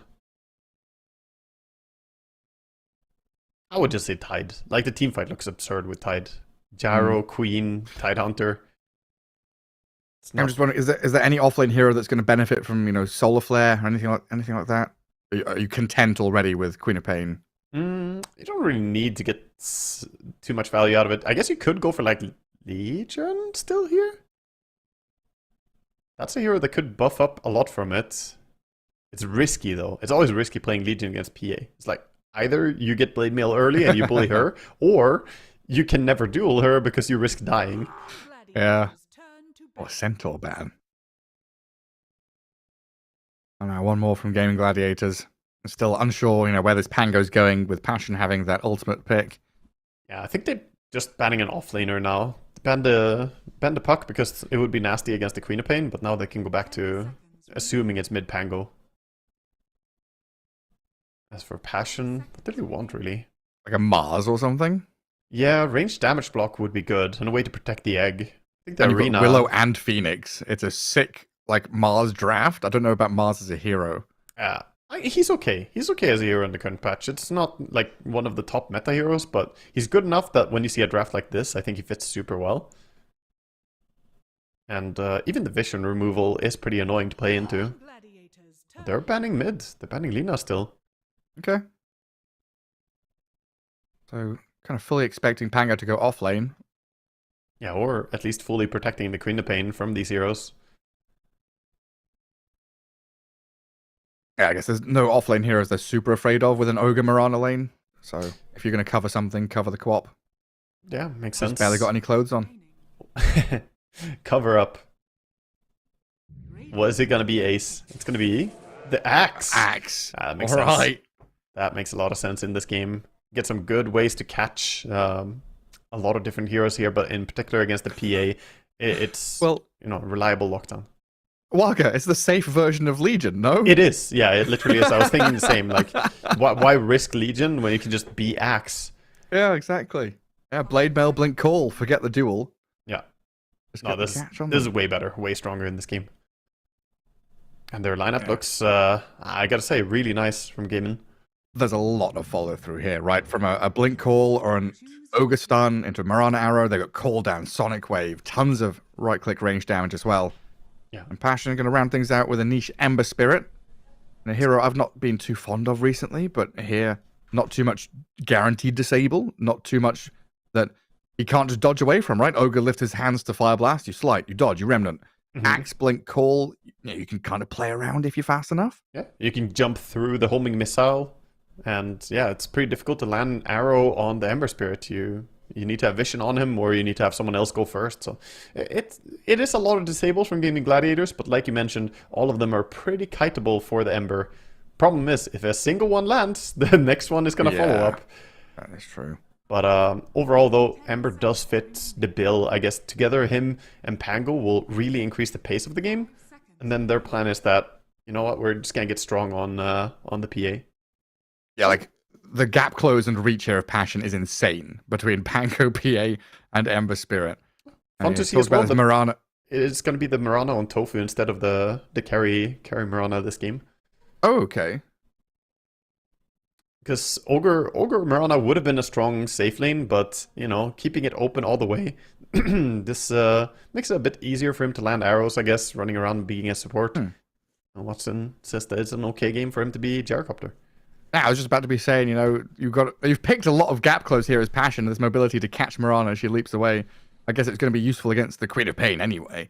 I would just say Tide. Like, the team fight looks absurd with Tide. Gyro, Queen, Tide Hunter. I'm just wondering, is there any offlane hero that's going to benefit from, you know, Solar Flare or anything like that? Are you content already with Queen of Pain? You don't really need to get too much value out of it. I guess you could go for, like, Legion still here? That's a hero that could buff up a lot from it. It's risky, though. It's always risky playing Legion against PA. It's like, either you get Blade Mail early and you bully her, or you can never duel her because you risk dying. Yeah. Or Centaur ban. I don't know, one more from Gaming Gladiators. I'm still unsure, you know, where this Pango's going, with Passion having that ultimate pick. Yeah, I think they're just banning an offlaner now. Ban the puck because it would be nasty against the Queen of Pain, but now they can go back to assuming it's mid Pango. As for Passion, what did they want, really? Like a Mars or something? Yeah, ranged damage block would be good, and a way to protect the egg. I think the And you've arena... got Willow and Phoenix. It's a sick, like, Mars draft. I don't know about Mars as a hero. Yeah, he's okay. He's okay as a hero in the current patch. It's not, like, one of the top meta heroes, but he's good enough that when you see a draft like this, I think he fits super well. And even the vision removal is pretty annoying to play into. They're banning mid. They're banning Lina still. Okay. So, kind of fully expecting Pango to go off lane. Yeah, or at least fully protecting the Queen of Pain from these heroes. Yeah, I guess there's no offlane heroes they're super afraid of with an Ogre Mirana lane. So, if you're going to cover something, cover the Quap. Yeah, makes Just sense. barely got any clothes on. Cover up. What is it going to be, Ace? It's going to be the Axe. Axe. That makes All sense. right. That makes a lot of sense in this game. Get some good ways to catch a lot of different heroes here, but in particular against the PA, it's, Well, you know, reliable lockdown. Waka, it's the safe version of Legion, no? It is. Yeah, it literally is. I was thinking the same. Like, why risk Legion when you can just be Axe? Yeah, exactly. Yeah, Blade Mail, Blink Call. Forget the duel. Yeah. Just No, get the this catch on is them. way better, way stronger in this game. And their lineup looks, I gotta say, really nice from Gaiman. There's a lot of follow through here, right? From a Blink Call or an Ogre Stun into a Mirana Arrow. They got Call Down, Sonic Wave, tons of right click range damage as well. Yeah. And Passion are going to round things out with a niche Ember Spirit. And a hero I've not been too fond of recently, but here, not too much guaranteed disable, not too much that he can't just dodge away from, right? Ogre lifts his hands to Fire Blast, you slight, you dodge, you Remnant. Axe, Blink, Call, you can kind of play around if you're fast enough. Yeah, you can jump through the homing missile, and yeah, it's pretty difficult to land an arrow on the Ember Spirit. You need to have vision on him, or you need to have someone else go first. So it is a lot of disables from Gaming Gladiators, but like you mentioned, all of them are pretty kiteable for the Ember. Problem is, if a single one lands, the next one is going to follow up. That is true. But overall, though, Ember does fit the bill. I guess together, him and Pango will really increase the pace of the game. And then their plan is that, you know what, we're just going to get strong on the PA. Yeah, like, the gap close and reach here of Passion is insane between Pango, PA, and Ember Spirit. Fun to see as well. Mirana. It's going to be the Mirana on Tofu instead of the carry Mirana this game. Oh, okay. Because Ogre Mirana would have been a strong safe lane, but, you know, keeping it open all the way, this makes it a bit easier for him to land arrows, I guess, running around being a support. And Watson says that it's an okay game for him to be Gyrocopter. Yeah, I was just about to be saying, you know, you've picked a lot of gap close here as Passion, this mobility to catch Mirana as she leaps away. I guess it's going to be useful against the Queen of Pain anyway.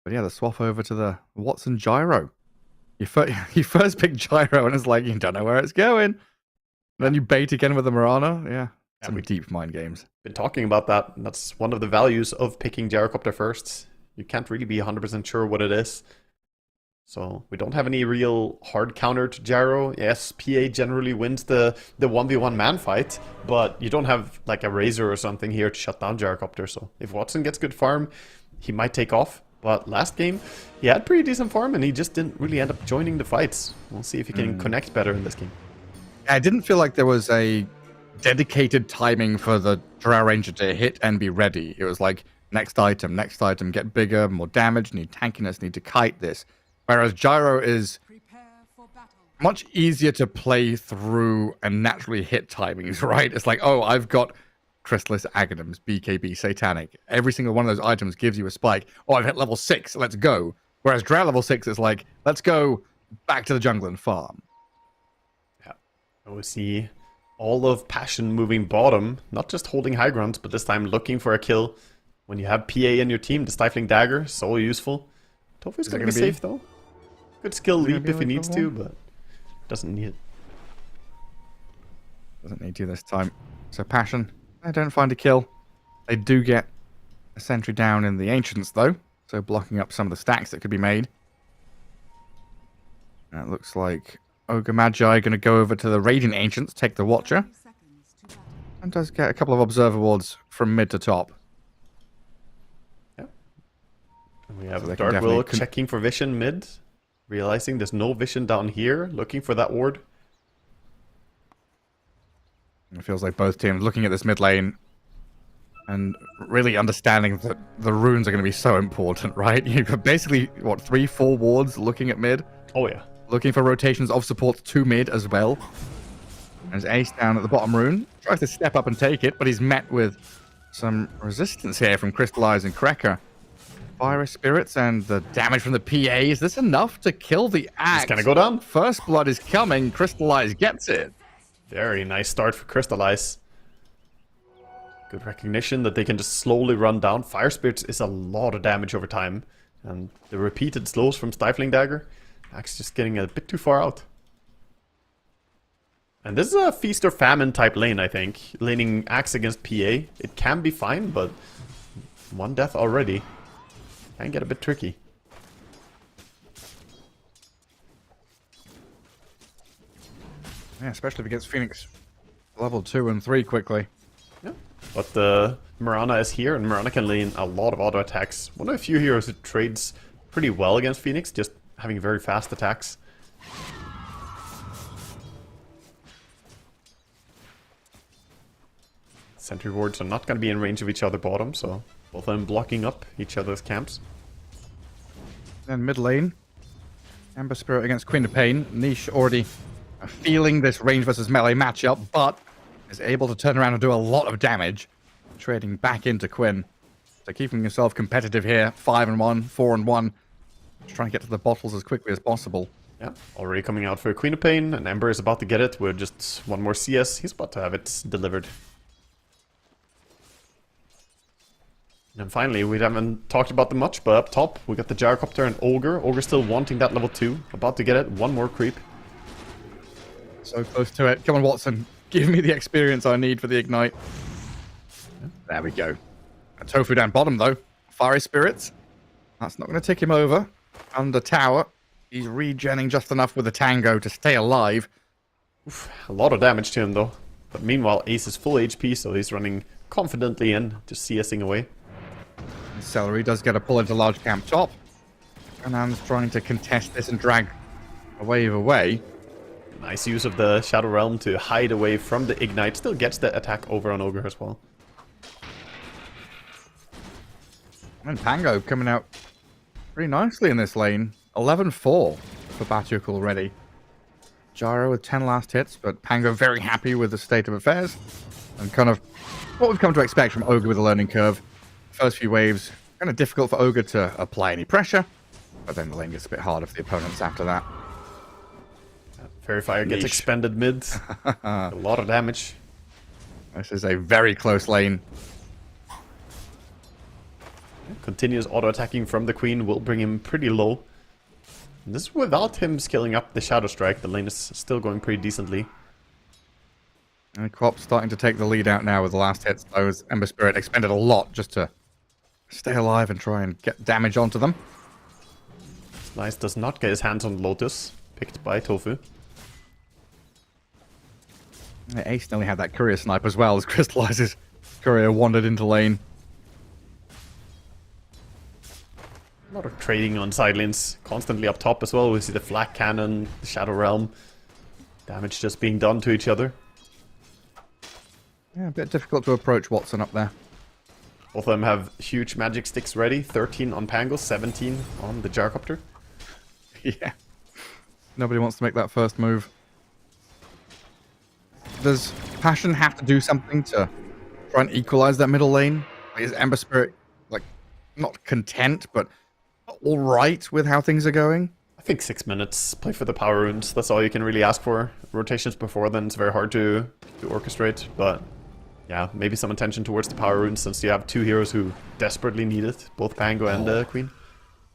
But yeah, the swap over to the Watson Gyro. You first pick Gyro and it's like, you don't know where it's going. Then you bait again with the Mirana. Yeah, some deep mind games. Been talking about that. And that's one of the values of picking Gyrocopter first. You can't really be 100% sure what it is. So we don't have any real hard counter to Gyro. Yes, PA generally wins the 1v1 man fight, but you don't have like a Razor or something here to shut down Gyrocopter. So if Watson gets good farm, he might take off. But last game, he had pretty decent farm and he just didn't really end up joining the fights. We'll see if he can connect better in this game. I didn't feel like there was a dedicated timing for the Drow Ranger to hit and be ready. It was like, next item, get bigger, more damage, need tankiness, need to kite this. Whereas Gyro is much easier to play through and naturally hit timings, right? It's like, oh, I've got Chrysalis, Aghanims, BKB, Satanic. Every single one of those items gives you a spike. Oh, I've hit level 6, let's go. Whereas Drow level 6 is like, let's go back to the jungle and farm. Yeah. We see all of Passion moving bottom, not just holding high ground, but this time looking for a kill. When you have PA in your team, the Stifling Dagger, so useful. Tofu's gonna be safe though. Good skill leap if he needs to, but doesn't need it. Doesn't need to this time. So Passion, they don't find a kill. They do get a sentry down in the Ancients though, so blocking up some of the stacks that could be made. And it looks like Ogre Magi going to go over to the Radiant Ancients, take the Watcher. And does get a couple of Observer Wards from mid to top. Yeah. And we have So Dark Willow checking for vision mid. Realizing there's no vision down here, looking for that ward. It feels like both teams looking at this mid lane and really understanding that the runes are going to be so important, right? You've got basically, what, 3-4 wards looking at mid? Oh, yeah. Looking for rotations of support to mid as well. There's Ace down at the bottom rune. Tries to step up and take it, but he's met with some resistance here from Crystallize and Krekker. Fire Spirits and the damage from the PA. Is this enough to kill the axe? It's gonna go down. First blood is coming. Crystallize gets it. Very nice start for Crystallize. Good recognition that they can just slowly run down. Fire Spirits is a lot of damage over time. And the repeated slows from Stifling Dagger. Axe just getting a bit too far out. And this is a feast or famine type lane, I think. Laning Axe against PA. It can be fine, but one death already can get a bit tricky. Yeah, especially if it gets Phoenix level 2 and 3 quickly. Yeah. But Mirana is here, and Mirana can lane a lot of auto attacks. One of the few heroes who trades pretty well against Phoenix, just having very fast attacks. Sentry wards are not going to be in range of each other bottom, so both of them blocking up each other's camps. Then mid lane, Ember Spirit against Queen of Pain. Niche already feeling this range versus melee matchup, but is able to turn around and do a lot of damage, trading back into Quinn. So keeping yourself competitive here, 5-1, 4-1, just trying to get to the bottles as quickly as possible. Yeah, already coming out for Queen of Pain, and Ember is about to get it with just one more CS. He's about to have it delivered. And finally, we haven't talked about them much, but up top, we got the Gyrocopter and Ogre. Ogre still wanting that level 2. About to get it. One more creep. So close to it. Come on, Watson. Give me the experience I need for the Ignite. Yeah. There we go. A Tofu down bottom, though. Fiery Spirits. That's not going to tick him over. Under tower. He's regenning just enough with the Tango to stay alive. Oof, a lot of damage to him, though. But meanwhile, Ace is full HP, so he's running confidently in, just CSing away. Celery does get a pull into large camp top. Anand's trying to contest this and drag a wave away. Nice use of the Shadow Realm to hide away from the Ignite. Still gets the attack over on Ogre as well. And Pango coming out pretty nicely in this lane. 11-4 for Batyuk already. Gyro with 10 last hits, but Pango very happy with the state of affairs. And kind of what we've come to expect from Ogre with a learning curve. First few waves, kind of difficult for Ogre to apply any pressure, but then the lane gets a bit harder for the opponents after that. Fairy Fire gets expended mid. A lot of damage. This is a very close lane. Continuous auto-attacking from the Queen will bring him pretty low. And this is without him scaling up the Shadow Strike. The lane is still going pretty decently. And Quop's starting to take the lead out now with the last hits. Those Ember Spirit expended a lot just to stay alive and try and get damage onto them. Slice does not get his hands on Lotus, picked by Tofu. Ace nearly had that Courier Snipe as well as Crystallizes. Courier wandered into lane. A lot of trading on side lanes, constantly up top as well. We see the Flak Cannon, the Shadow Realm. Damage just being done to each other. Yeah, a bit difficult to approach Watson up there. Both of them have huge magic sticks ready. 13 on Pango, 17 on the Gyrocopter. Yeah. Nobody wants to make that first move. Does Passion have to do something to try and equalize that middle lane? Is Ember Spirit, like, not content, but alright with how things are going? I think 6 minutes. Play for the power runes. That's all you can really ask for. Rotations before then, it's very hard to orchestrate, but yeah, maybe some attention towards the power runes since you have two heroes who desperately need it, both Pango and Queen.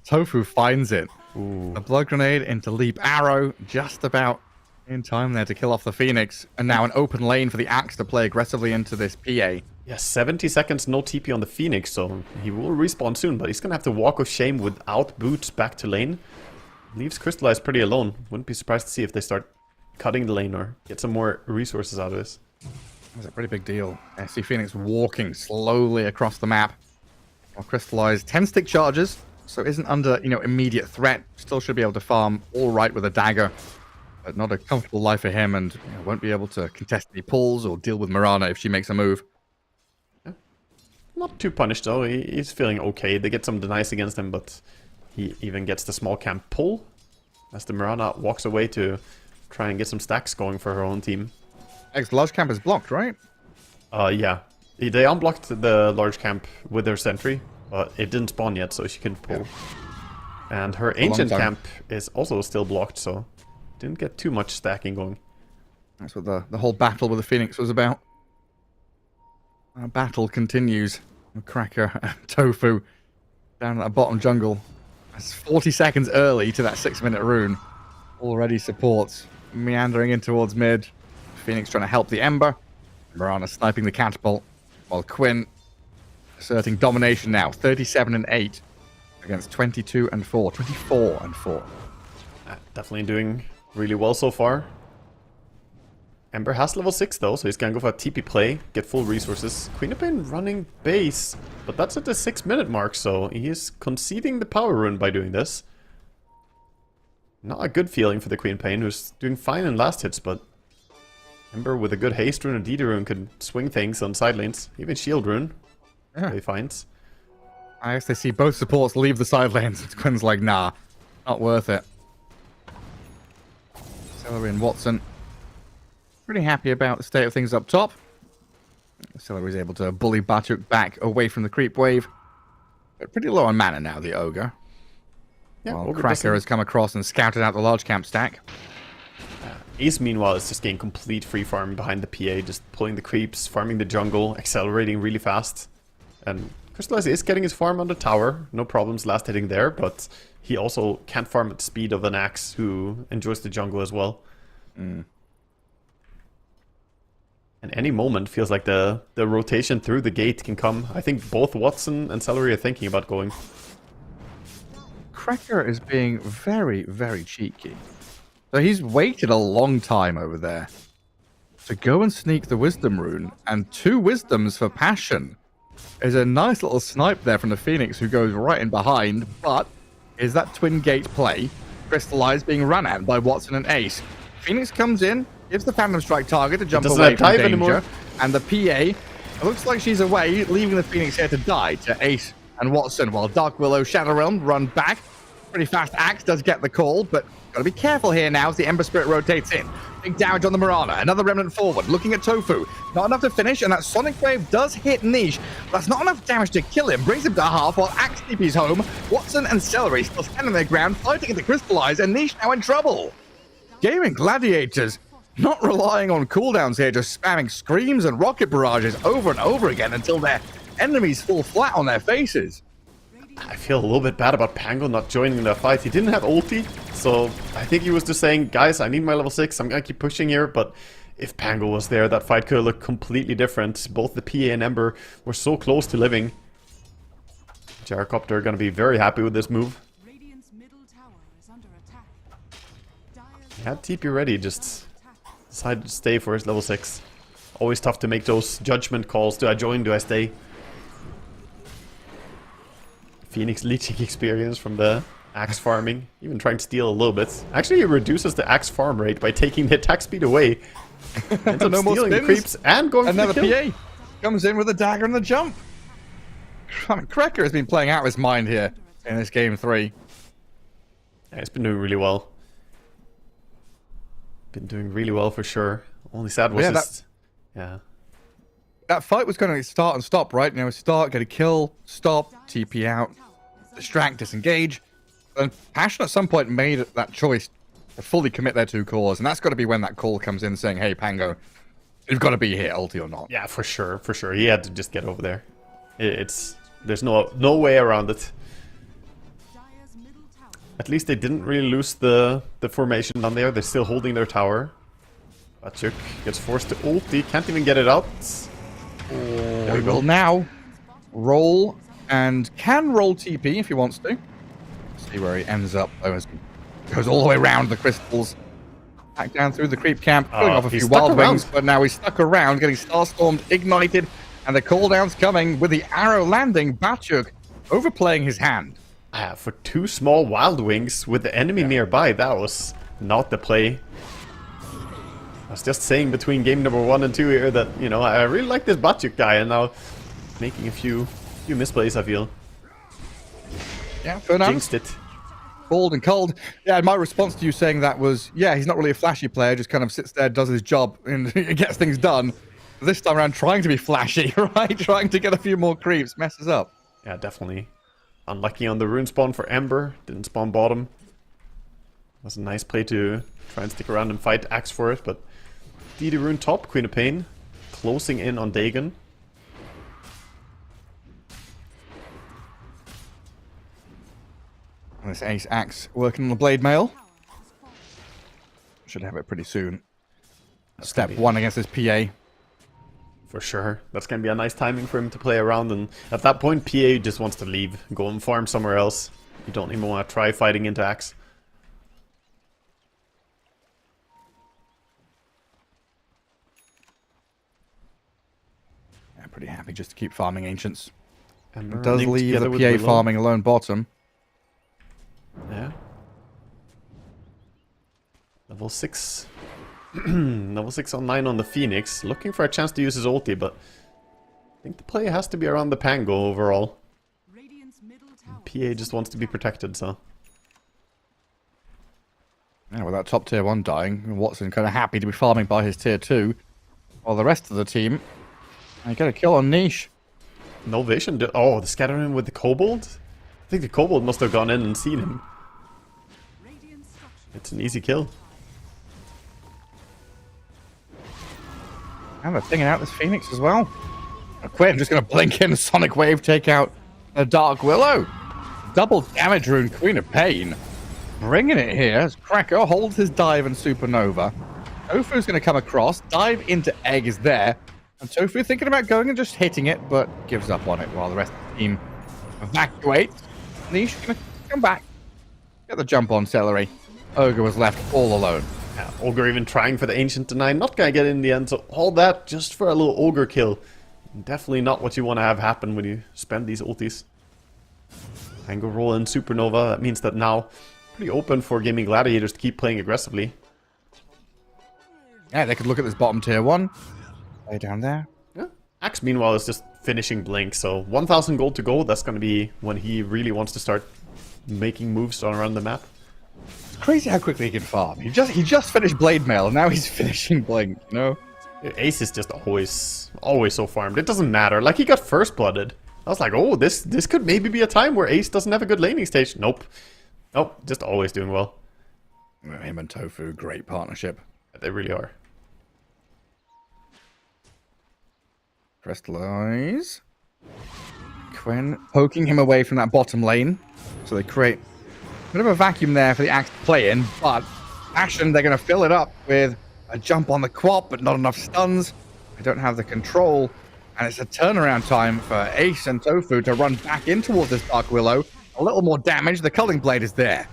Tofu finds it. Ooh. A blood grenade into Leap Arrow, just about in time there to kill off the Phoenix. And now an open lane for the Axe to play aggressively into this PA. Yeah, 70 seconds, no TP on the Phoenix, so he will respawn soon, but he's gonna have to walk of shame without boots back to lane. Leaves Crystallize pretty alone. Wouldn't be surprised to see if they start cutting the lane or get some more resources out of this. That's a pretty big deal. I see Phoenix walking slowly across the map. While Crystallize 10 stick charges, so isn't under, immediate threat. Still should be able to farm all right with a dagger. But not a comfortable life for him, and won't be able to contest any pulls or deal with Mirana if she makes a move. Yeah. Not too punished though, he's feeling okay. They get some denies against him, but he even gets the small camp pull as the Mirana walks away to try and get some stacks going for her own team. Large camp is blocked, right? Yeah. They unblocked the large camp with their sentry, but it didn't spawn yet, so she couldn't pull. Yeah. And her ancient camp is also still blocked, so didn't get too much stacking going. That's what the whole battle with the Phoenix was about. Our battle continues. Cracker and Tofu down at the bottom jungle. That's 40 seconds early to that 6-minute rune. Already supports meandering in towards mid. Phoenix trying to help the Ember. Mirana sniping the catapult. While Quinn asserting domination now. 37-8 against 22-4. 24-4. Definitely doing really well so far. Ember has level 6 though, so he's gonna go for a TP play, get full resources. Queen have been running base, but that's at the 6-minute mark, so he is conceding the power rune by doing this. Not a good feeling for the Queen Pain, who's doing fine in last hits, but Ember with a good haste rune and DD rune could swing things on side lanes. Even shield rune, he finds. I guess they see both supports leave the side lanes, and Quinn's like, nah, not worth it. Celery and Watson pretty happy about the state of things up top. Celery is able to bully Batuk back away from the creep wave. But pretty low on mana now, the Ogre. Yeah, while Cracker has come across and scouted out the large camp stack. Ace, meanwhile, is just getting complete free farm behind the PA, just pulling the creeps, farming the jungle, accelerating really fast. And Crystallize is getting his farm on the tower, no problems last hitting there, but he also can't farm at the speed of an Axe, who enjoys the jungle as well. And any moment feels like the rotation through the gate can come. I think both Watson and Celery are thinking about going. Cracker is being very, very cheeky. So he's waited a long time over there to go and sneak the Wisdom rune, and 2 Wisdoms for Passion. Is a nice little snipe there from the Phoenix, who goes right in behind, but is that twin gate play? Crystallize being run at by Watson and Ace. Phoenix comes in, gives the Phantom Strike target to jump away from danger, anymore. And the PA, it looks like she's away, leaving the Phoenix here to die to Ace and Watson, while Dark Willow, Shadow Realm run back. Pretty fast Axe does get the call, but gotta be careful here now as the Ember Spirit rotates in. Big damage on the Mirana, another Remnant forward, looking at Tofu. Not enough to finish, and that Sonic Wave does hit Niche, but that's not enough damage to kill him. Brings him to half while Axe TP's home. Watson and Celery still standing their ground, fighting into Crystallize, and Niche now in trouble. Gaming Gladiators not relying on cooldowns here, just spamming screams and rocket barrages over and over again until their enemies fall flat on their faces. I feel a little bit bad about Pango not joining the fight. He didn't have ulti, so I think he was just saying, guys, I need my level 6, I'm gonna keep pushing here, but if Pango was there, that fight could have looked completely different. Both the PA and Ember were so close to living. Gyrocopter are gonna be very happy with this move. He had TP ready, just decided to stay for his level 6. Always tough to make those judgment calls. Do I join? Do I stay? Phoenix leeching experience from the Axe farming. Even trying to steal a little bit. Actually, it reduces the Axe farm rate by taking the attack speed away. Ends up No more stealing the spins. creeps and going Another for the kill. PA comes in with a dagger and the jump. I mean, Krecker has been playing out of his mind here in this game 3. Yeah, he's been doing really well. Been doing really well for sure. Only sad was just... Yeah. That fight was going to start and stop, right? You know, start, get a kill, stop, TP out, distract, disengage. And Passion at some point made that choice to fully commit their 2 cores, and that's got to be when that call comes in saying, hey, Pango, you've got to be here, ulti or not. Yeah, for sure, for sure. He had to just get over there. There's no way around it. At least they didn't really lose the formation down there. They're still holding their tower. Bachuk gets forced to ulti, can't even get it out. There we will now roll, and can roll TP if he wants to. See where he ends up. Goes all the way around the crystals. Back down through the creep camp, pulling off a few wild wings, but now he's stuck around, getting Starstormed, ignited, and the cooldown's coming with the arrow landing. Bachuk overplaying his hand. For 2 small wild wings with the enemy nearby, that was not the play. I was just saying between game number 1 and 2 here that, you know, I really like this Bachuk guy, and now making a few misplays, I feel. Yeah, Fernand. Jinxed it. Cold and cold. Yeah, my response to you saying that was, yeah, he's not really a flashy player, just kind of sits there, does his job, and gets things done. This time around, trying to be flashy, right? Trying to get a few more creeps, messes up. Yeah, definitely. Unlucky on the rune spawn for Ember. Didn't spawn bottom. Was a nice play to try and stick around and fight Axe for it, but DD rune top, Queen of Pain, closing in on Dagon. This Ace Axe working on the Blade Mail. Should have it pretty soon. Step 1 against this PA. For sure. That's going to be a nice timing for him to play around, and at that point PA just wants to leave. Go and farm somewhere else. You don't even want to try fighting into Axe. Yeah, pretty happy just to keep farming Ancients. Ember Does linked leave the together with PA Willow. farming alone bottom. Yeah. Level 6. Level 6 on 9 on the Phoenix. Looking for a chance to use his ulti, but I think the play has to be around the Pango overall. PA just wants to be protected, so... Yeah, with that top tier 1 dying, Watson kind of happy to be farming by his tier 2. While the rest of the team, they get a kill on Niche. No vision. Oh, the scattering with the Kobold? I think the Kobold must have gone in and seen him. It's an easy kill. And they're thinking out this Phoenix as well. Quinn just going to blink in, Sonic Wave, take out a Dark Willow. Double damage rune, Queen of Pain. Bringing it here as Cracker holds his dive and Supernova. Tofu's going to come across, dive into Egg is there. And Tofu thinking about going and just hitting it, but gives up on it while the rest of the team evacuates. Niche going to come back. Get the jump on Celery. Ogre was left all alone. Yeah, Ogre even trying for the Ancient Deny. Not going to get in the end, so all that just for a little Ogre kill. Definitely not what you want to have happen when you spend these ultis. Angle roll in Supernova. That means that now pretty open for Gaming Gladiators to keep playing aggressively. Yeah, they could look at this bottom tier 1. Way down there. Yeah. Axe, meanwhile, is just finishing Blink, so 1,000 gold to go. That's going to be when he really wants to start making moves around the map. It's crazy how quickly he can farm. He just finished Blade Mail, and now he's finishing Blink, you know? Ace is just always so farmed. It doesn't matter. Like, he got first blooded. I was like, oh, this could maybe be a time where Ace doesn't have a good laning stage. Nope. Nope, just always doing well. Him and Tofu, great partnership. They really are. Crystallize. Quinn poking him away from that bottom lane. So they create a bit of a vacuum there for the Axe to play in, but Ashen, they're going to fill it up with a jump on the quad, but not enough stuns. They don't have the control, and it's a turnaround time for Ace and Tofu to run back in towards this Dark Willow. A little more damage, the Culling Blade is there.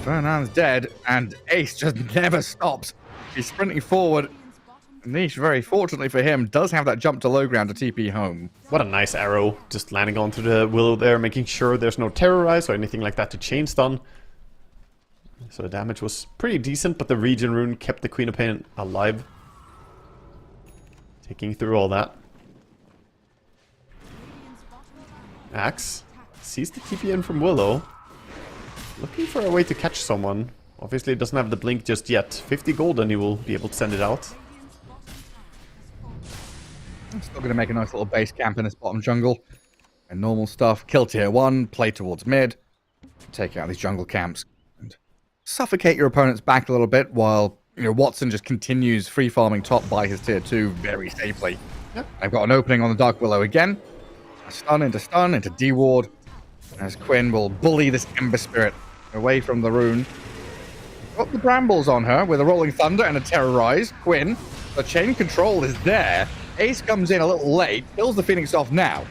Fernand's dead, and Ace just never stops. He's sprinting forward. Niche, very fortunately for him, does have that jump to low ground to TP home. What a nice arrow. Just landing onto the Willow there, making sure there's no terrorize or anything like that to chain stun. So the damage was pretty decent, but the Regen Rune kept the Queen of Pain alive. Taking through all that. Axe sees the TP in from Willow. Looking for a way to catch someone. Obviously, it doesn't have the blink just yet. 50 gold and he will be able to send it out. I'm still going to make a nice little base camp in this bottom jungle. And normal stuff. Kill tier 1, play towards mid. Take out these jungle camps. And suffocate your opponents back a little bit while Watson just continues free farming top by his tier 2 very safely. Yep. I've got an opening on the Dark Willow again. A stun into D-ward. As Quinn will bully this Ember Spirit away from the rune. Got the brambles on her with a Rolling Thunder and a Terrorize. Quinn, the chain control is there. Ace comes in a little late, kills the Phoenix off now.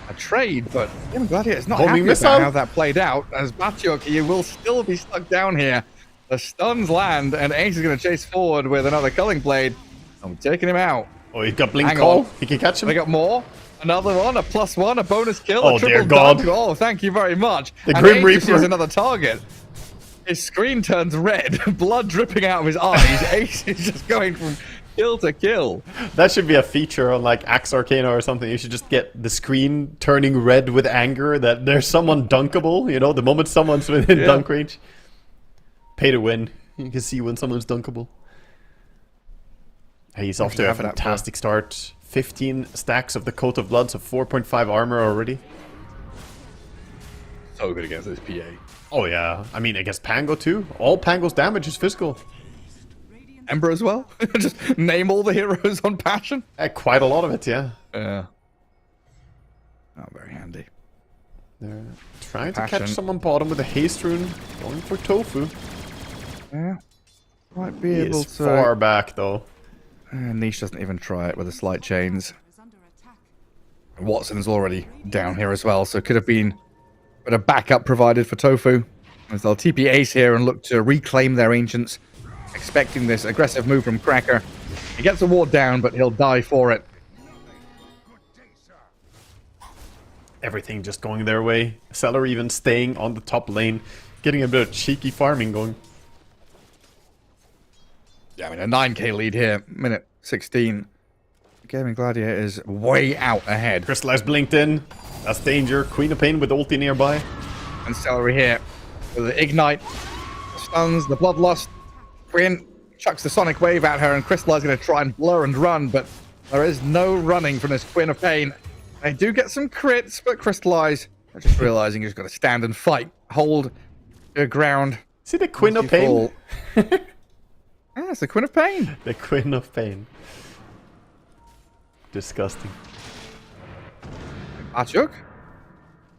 A trade, but I'm glad it's not happy about how that played out. As Batyuk, he will still be stuck down here. The stuns land, and Ace is going to chase forward with another Culling Blade. I'm taking him out. Oh, he's got blink call. He can catch him. They got more. Another one, a +1, a bonus kill, oh, a triple dear God. dunk. Oh, thank you very much. The and Grim Ace Reaper sees another target. His screen turns red, blood dripping out of his eyes. Ace is just going from kill to kill. That should be a feature on like Axe Arcana or something. You should just get the screen turning red with anger that there's someone dunkable, the moment someone's within dunk range. Pay to win. You can see when someone's dunkable. Hey, he's off to a fantastic start. 15 stacks of the Coat of Blood, so 4.5 armor already. So good against this PA. Oh yeah, I mean against Pango too. All Pango's damage is physical. Ember as well? Just name all the heroes on Passion? Quite a lot of it, yeah. Yeah. Oh, very handy. They're trying to catch someone bottom with a haste rune. Going for Tofu. Yeah. Might be He able is to... far back though. Niche doesn't even try it with the slight chains. Watson's already down here as well, so it could have been a bit of backup provided for Tofu. As they'll TP Ace here and look to reclaim their Ancients. Expecting this aggressive move from Cracker. He gets the ward down, but he'll die for it. Everything just going their way. Seller even staying on the top lane. Getting a bit of cheeky farming going. Yeah, I mean, a 9k lead here. Minute 16. Gaming Gladiator is way out ahead. Crystallize blinked in. That's danger. Queen of Pain with ulti nearby. And Celery here with the Ignite. The stuns, the Bloodlust. Quinn chucks the Sonic Wave at her, and Crystallize going to try and blur and run, but there is no running from this Queen of Pain. They do get some crits, but Crystallize, they're just realizing you've got to stand and fight. Hold your ground. See the Queen of Pain? Yeah, it's the Queen of Pain. The Queen of Pain. Disgusting. Batyuk?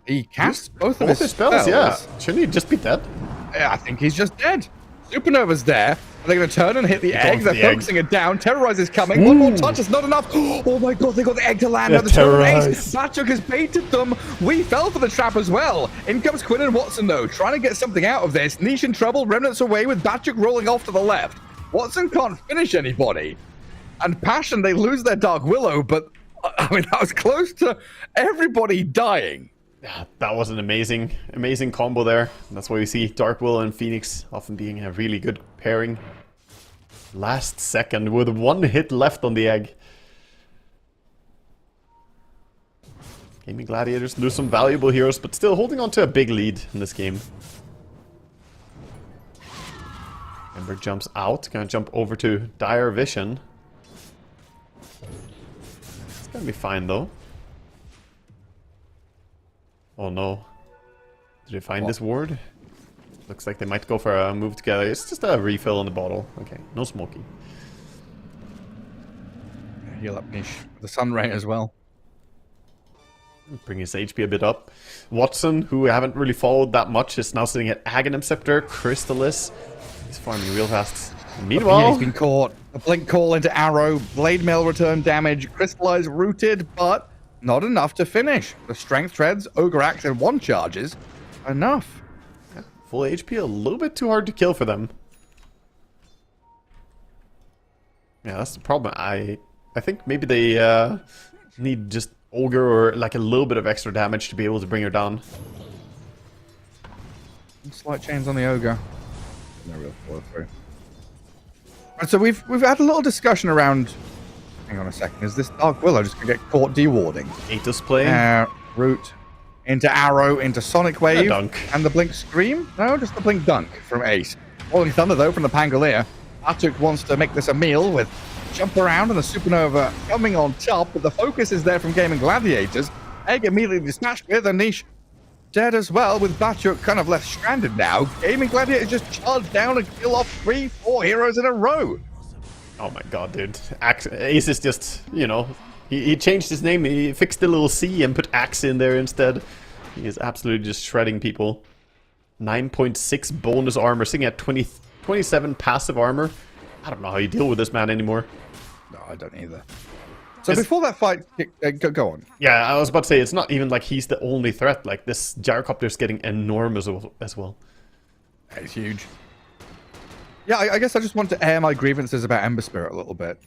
He casts both of his spells, yeah. Shouldn't he just be dead? Yeah, I think he's just dead. Supernova's there. Are they going to turn and hit the egg? They're focusing it down. Terrorize is coming. One more touch is not enough. Oh my god, they got the egg to land. The Terrorize. Batyuk has baited them. We fell for the trap as well. In comes Quinn and Watson though, trying to get something out of this. Niche in trouble. Remnants away with Batyuk rolling off to the left. Watson can't finish anybody. And Passion, they lose their Dark Willow, but I mean, that was close to everybody dying. Yeah, that was an amazing combo there. That's why we see Dark Willow and Phoenix often being a really good pairing. Last second with 1 hit left on the egg. Gaming Gladiators lose some valuable heroes, but still holding on to a big lead in this game. Ember jumps out, gonna jump over to Dire Vision. It's gonna be fine though. Oh no. Did they find this ward? Looks like they might go for a move together. It's just a refill in the bottle. Okay, no smoking. Heal up Niche. The Sun Ray as well. Bring his HP a bit up. Watson, who I haven't really followed that much, is now sitting at Aghanim Scepter. Crystalis. He's farming real fast. Meanwhile, he's been caught. A blink call into Arrow. Blade Mail return damage. Crystallize rooted, but not enough to finish. The Strength Treads, Ogre Axe, and 1 charges. Enough. Yeah, full HP, a little bit too hard to kill for them. Yeah, that's the problem. I think maybe they need just Ogre or like a little bit of extra damage to be able to bring her down. Slight chains on the Ogre. No real follow through. Right, so we've had a little discussion around. Hang on a second. Is this Dark Willow just gonna get caught dewarding? Atos play. Root. into Arrow, into Sonic Wave, dunk. and the Blink Scream. No, just the Blink Dunk from Ace. Rolling Thunder, though, from the Pangolier. Batuk wants to make this a meal with jump around and the Supernova coming on top, but the focus is there from Gaming Gladiators. Egg immediately dispatched with a niche dead as well, with Batuk kind of left stranded now. Gaming Gladiators just charged down and kill off 3-4 heroes in a row. Oh my god, dude. Ace is just, you know, he changed his name. He fixed the little C and put Axe in there instead. He is absolutely just shredding people. 9.6 bonus armor, sitting at 27 passive armor. I don't know how you deal with this man anymore. No, I don't either. So before that fight, go on. Yeah, I was about to say, it's not even like he's the only threat. Like, this gyrocopter's getting enormous as well. It's huge. Yeah, I guess I just want to air my grievances about Ember Spirit a little bit.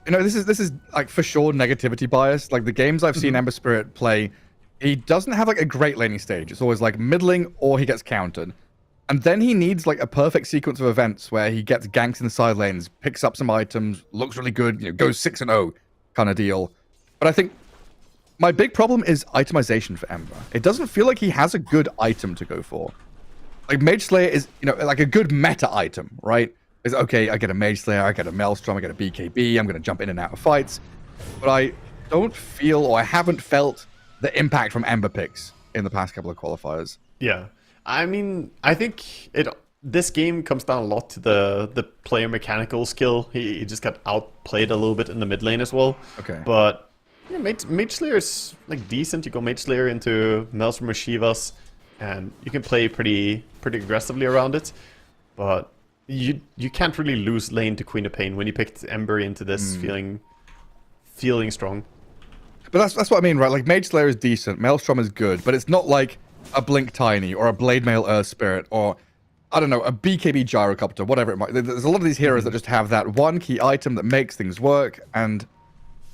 This is like for sure negativity bias. Like the games I've seen Ember Spirit play, he doesn't have like a great laning stage. It's always like middling or he gets countered. And then he needs like a perfect sequence of events where he gets ganks in the side lanes, picks up some items, looks really good, goes 6-0 kind of deal. But I think my big problem is itemization for Ember. It doesn't feel like he has a good item to go for. Like Mage Slayer is, like a good meta item, right? Is okay, I get a Mage Slayer, I get a Maelstrom, I get a BKB, I'm going to jump in and out of fights. But I don't feel, or I haven't felt the impact from Ember picks in the past couple of qualifiers. Yeah. I mean, I think this game comes down a lot to the player mechanical skill. He just got outplayed a little bit in the mid lane as well. Okay. But yeah, Mage Slayer is like decent. You go Mage Slayer into Maelstrom or Shivas, and you can play pretty aggressively around it. But you can't really lose lane to Queen of Pain when you picked Ember into this feeling strong. But that's what I mean, right? Like Mage Slayer is decent, Maelstrom is good, but it's not like a Blink Tiny or a Blade Mail Earth Spirit or I don't know, a BKB Gyrocopter, whatever it might. There's a lot of these heroes that just have that one key item that makes things work, and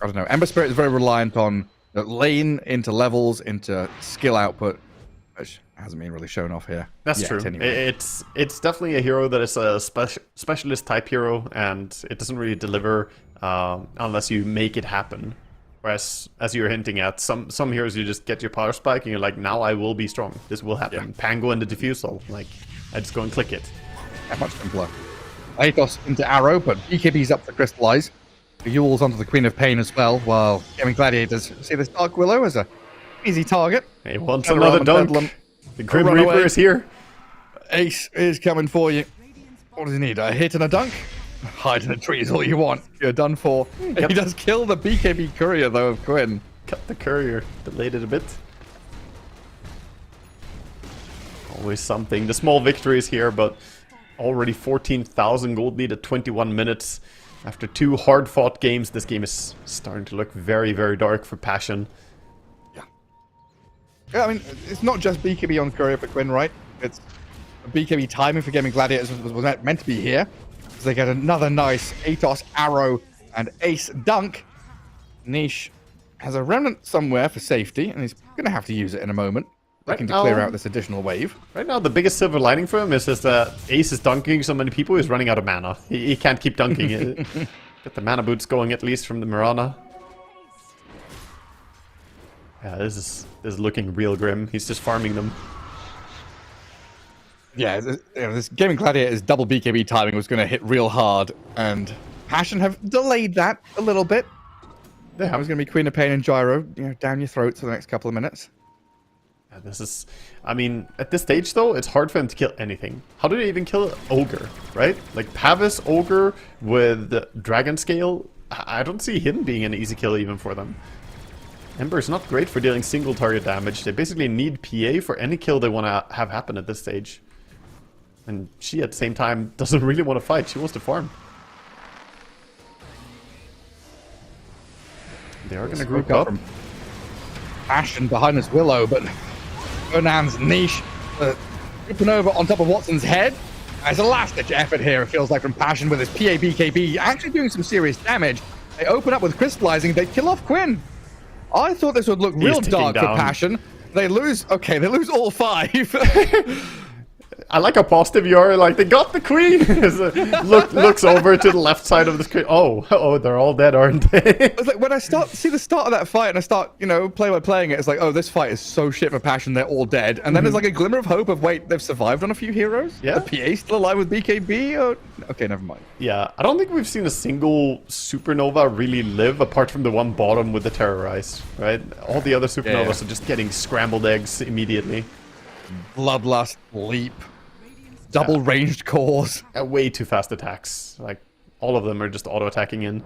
I don't know. Ember Spirit is very reliant on lane into levels into skill output, which hasn't been really shown off here. That's true. Anyway. It's definitely a hero that is a specialist type hero, and it doesn't really deliver unless you make it happen. Whereas, as you were hinting at, some heroes you just get your power spike and you're like, now I will be strong. This will happen. Yeah. Pango and the Diffusal, like I just go and click it. Yeah, much simpler. Aethos into Arrow, but BKB's up for Crystallize. Yule's onto the Queen of Pain as well, while Gaming Gladiators see this Dark Willow as a easy target. He wants another dunk. The Grim Reaper is here. Ace is coming for you. What does he need? A hit and a dunk? Hide in the trees all you want. You're done for. He does kill the BKB courier, though, of Quinn. Cut the courier. Delayed it a bit. Always something. The small victory is here, but already 14,000 gold lead at 21 minutes. After 2 hard-fought games, this game is starting to look very, very dark for Passion. Yeah, I mean, it's not just BKB on courier for Quinn, right? It's BKB timing for Gaming Gladiators was meant to be here. So they get another nice Aethos, Arrow, and Ace dunk. Niche has a remnant somewhere for safety, and he's going to have to use it in a moment. Looking to clear out this additional wave. Right now, the biggest silver lining for him is just that Ace is dunking so many people, he's running out of mana. He can't keep dunking it. Get the mana boots going at least from the Mirana. Yeah, this is looking real grim. He's just farming them. Yeah, this Gaming Gladiator's double BKB timing was going to hit real hard, and Passion have delayed that a little bit. There was going to be Queen of Pain and Gyro, down your throats for the next couple of minutes. Yeah, this is, I mean, at this stage though, it's hard for them to kill anything. How do they even kill Ogre, right? Like Pavis Ogre with Dragon Scale, I don't see him being an easy kill even for them. Ember is not great for dealing single target damage. They basically need PA for any kill they want to have happen at this stage. And she, at the same time, doesn't really want to fight. She wants to farm. They are going to group up. Passion behind this Willow, but Onan's niche. Supernova on top of Watson's head. As a last-ditch effort here, it feels like, from Passion with his PA BKB. Actually doing some serious damage. They open up with Crystallizing. They kill off Quinn. I thought this would look real dark for Passion. They lose all 5. I like how positive you are. Like, they got the queen. Looks over to the left side of the screen. Oh, they're all dead, aren't they? It's like when I see the start of that fight and I start, play by playing it, it's like, oh, this fight is so shit for passion, they're all dead. And then there's like a glimmer of hope of, wait, they've survived on a few heroes? Yeah. The PA still alive with BKB? Oh, okay, never mind. Yeah, I don't think we've seen a single supernova really live apart from the one bottom with the terrorize, right? All the other supernovas are just getting scrambled eggs immediately. Bloodlust, leap, double ranged cores. Way too fast attacks. Like, all of them are just auto-attacking in.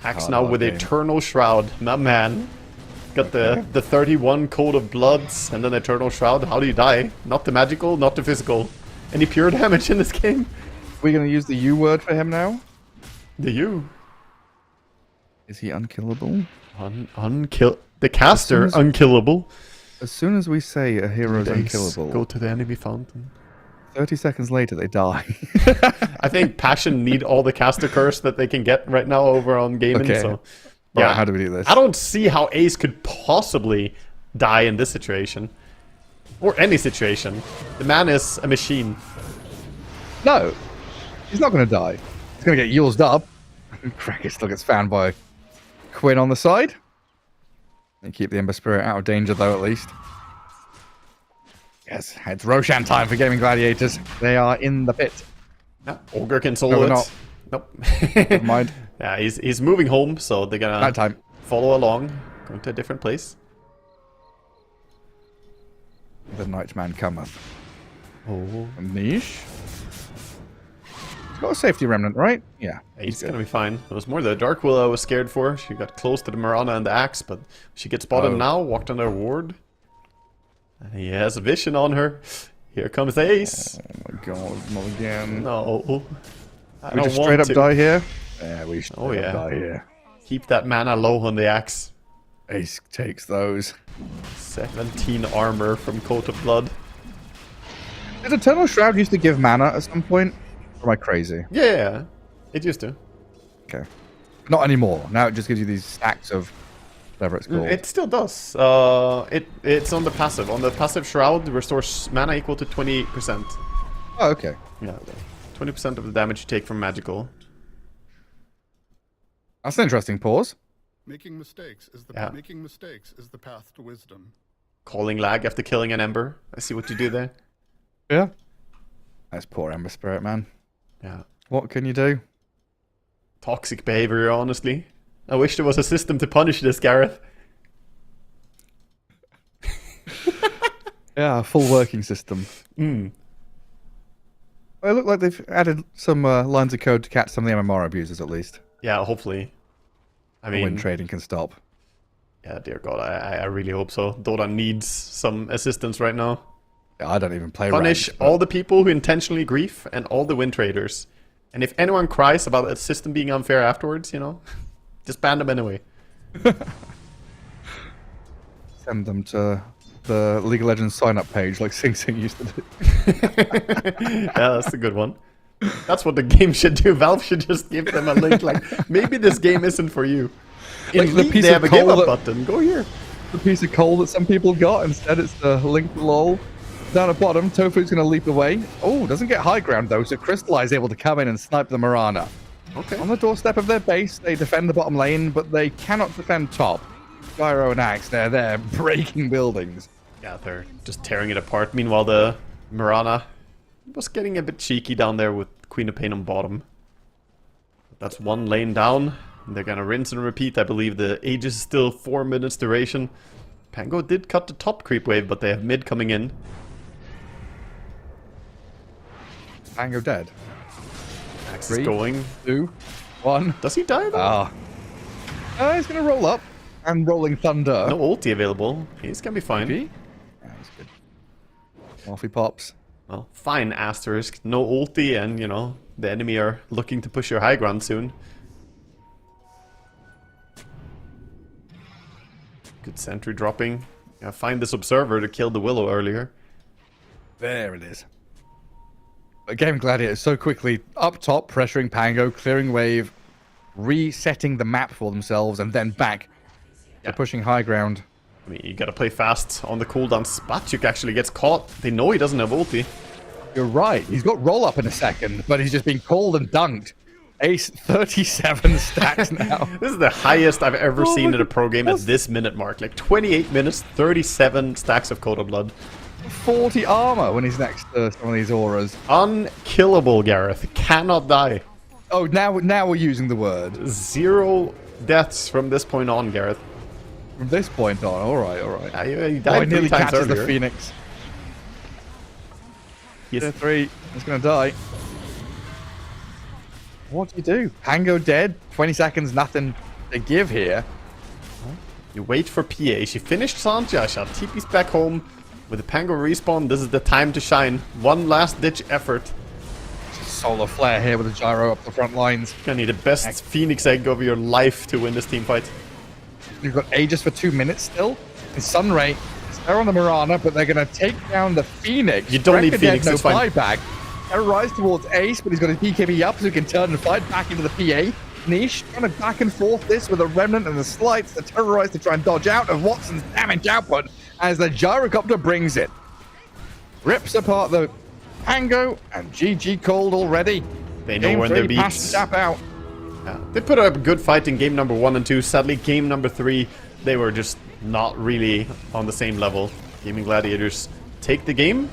Axe now with Eternal Shroud. My man. Got the 31 Code of Bloods and then Eternal Shroud. How do you die? Not the magical, not the physical. Any pure damage in this game? We're going to use the U word for him now? The U. Is he unkillable? The caster, unkillable. As soon as we say a hero's unkillable, Go to the enemy fountain. 30 seconds later they die. I think Passion need all the caster curse that they can get right now over on gaming. Okay. So, yeah. Right, how do we do this? I don't see how Ace could possibly die in this situation. Or any situation. The man is a machine. No. He's not going to die. He's going to get used up. Kraken still gets found by Quinn on the side. They keep the Ember Spirit out of danger, though, at least. Yes, it's Roshan time for Gaming Gladiators. They are in the pit. Yeah, Ogre can solo it. Not. Nope. Never mind. Yeah, he's moving home, so they're gonna follow along, going to a different place. The Nightman cometh. Oh. Niche. He's got a safety remnant, right? Yeah. He's gonna be fine. It was more the Dark Willow I was scared for. She got close to the Mirana and the Axe, but she gets spotted now, walked under a ward. And he has a vision on her. Here comes Ace. Oh my god, not again. No. I We don't just want straight up to. die here? Yeah, we straight up die here. Keep that mana low on the Axe. Ace takes those. 17 armor from Coat of Blood. Did Eternal Shroud used to give mana at some point? Or am I crazy? Yeah, it used to. Okay. Not anymore. Now it just gives you these stacks of whatever it's called. It still does. It's on the passive. On the passive Shroud, restores mana equal to 20%. Oh, okay. Yeah, 20% of the damage you take from magical. That's an interesting pause. Making mistakes is the path to wisdom. Calling lag after killing an Ember. I see what you do there. Yeah. That's poor Ember Spirit, man. Yeah. What can you do? Toxic behavior, honestly. I wish there was a system to punish this, Gareth. Yeah, a full working system. Well, it looked like they've added some lines of code to catch some of the MMR abusers, at least. Yeah, hopefully. I mean, when trading can stop. Yeah, dear God, I really hope so. Dota needs some assistance right now. Yeah, I don't even play Punish ranked, all the people who intentionally grief and all the win traders. And if anyone cries about a system being unfair afterwards, just ban them anyway. Send them to the League of Legends sign-up page like Sing Sing used to do. Yeah, that's a good one. That's what the game should do. Valve should just give them a link like, maybe this game isn't for you. Like the piece they have of a give coal up that- button. Go here. The piece of coal that some people got, instead it's the link lol. Down at bottom, Tofu's going to leap away. Oh, doesn't get high ground though, so Crystallize able to come in and snipe the Mirana. Okay. On the doorstep of their base, they defend the bottom lane, but they cannot defend top. Gyro and Axe, they're there breaking buildings. Yeah, they're just tearing it apart. Meanwhile, the Mirana was getting a bit cheeky down there with Queen of Pain on bottom. That's one lane down. They're gonna rinse and repeat. I believe the age is still 4 minutes duration. Pango did cut the top creep wave, but they have mid coming in. Pango dead. Axe 3, is going. 2, 1. Does he die though? He's gonna roll up. And Rolling Thunder. No ulti available. He's gonna be fine. Yeah, he's good. Off he pops. Well, fine asterisk. No ulti and, the enemy are looking to push your high ground soon. Good sentry dropping. Yeah, find this observer to kill the Willow earlier. There it is. But Game Gladiator so quickly up top, pressuring Pango, clearing wave, resetting the map for themselves, and then back to pushing high ground. I mean, you gotta play fast on the cooldown. Spaciuk actually gets caught. They know he doesn't have ulti. You're right. He's got roll up in a second, but he's just been called and dunked. Ace 37 stacks now. This is the highest I've ever seen in a pro game at this minute mark. Like 28 minutes, 37 stacks of Coda Blood. 40 armor when he's next to some of these auras. Unkillable, Gareth. Cannot die. Oh, now we're using the word. 0 deaths from this point on, Gareth. From this point on, all right. He Oh, died he nearly 3 times catches earlier. the Phoenix. Yes. Tier 3, he's gonna die. What do you do? Pango dead, 20 seconds, nothing to give here. You wait for PA. She finished Sanjasha. TP's back home with the Pango respawn. This is the time to shine. One last ditch effort. Solar flare here with a gyro up the front lines. Gonna need the best Phoenix egg of your life to win this team fight. You've got Aegis for 2 minutes still. And Sunray is there on the Mirana, but they're going to take down the Phoenix. You don't need Phoenix, no it's fine. flyback. Gonna rise towards Ace, but he's got his BKB up, so he can turn and fight back into the PA. Niche trying to back and forth this with a Remnant and the Slights, the Terrorize to try and dodge out of Watson's damage output as the Gyrocopter brings it. Rips apart the Pango, and GG called already. They know Game when 3 they're beat. passed Tap out. Yeah. They put up a good fight in game number 1 and 2. Sadly, game number 3, they were just not really on the same level. Gaming Gladiators take the game.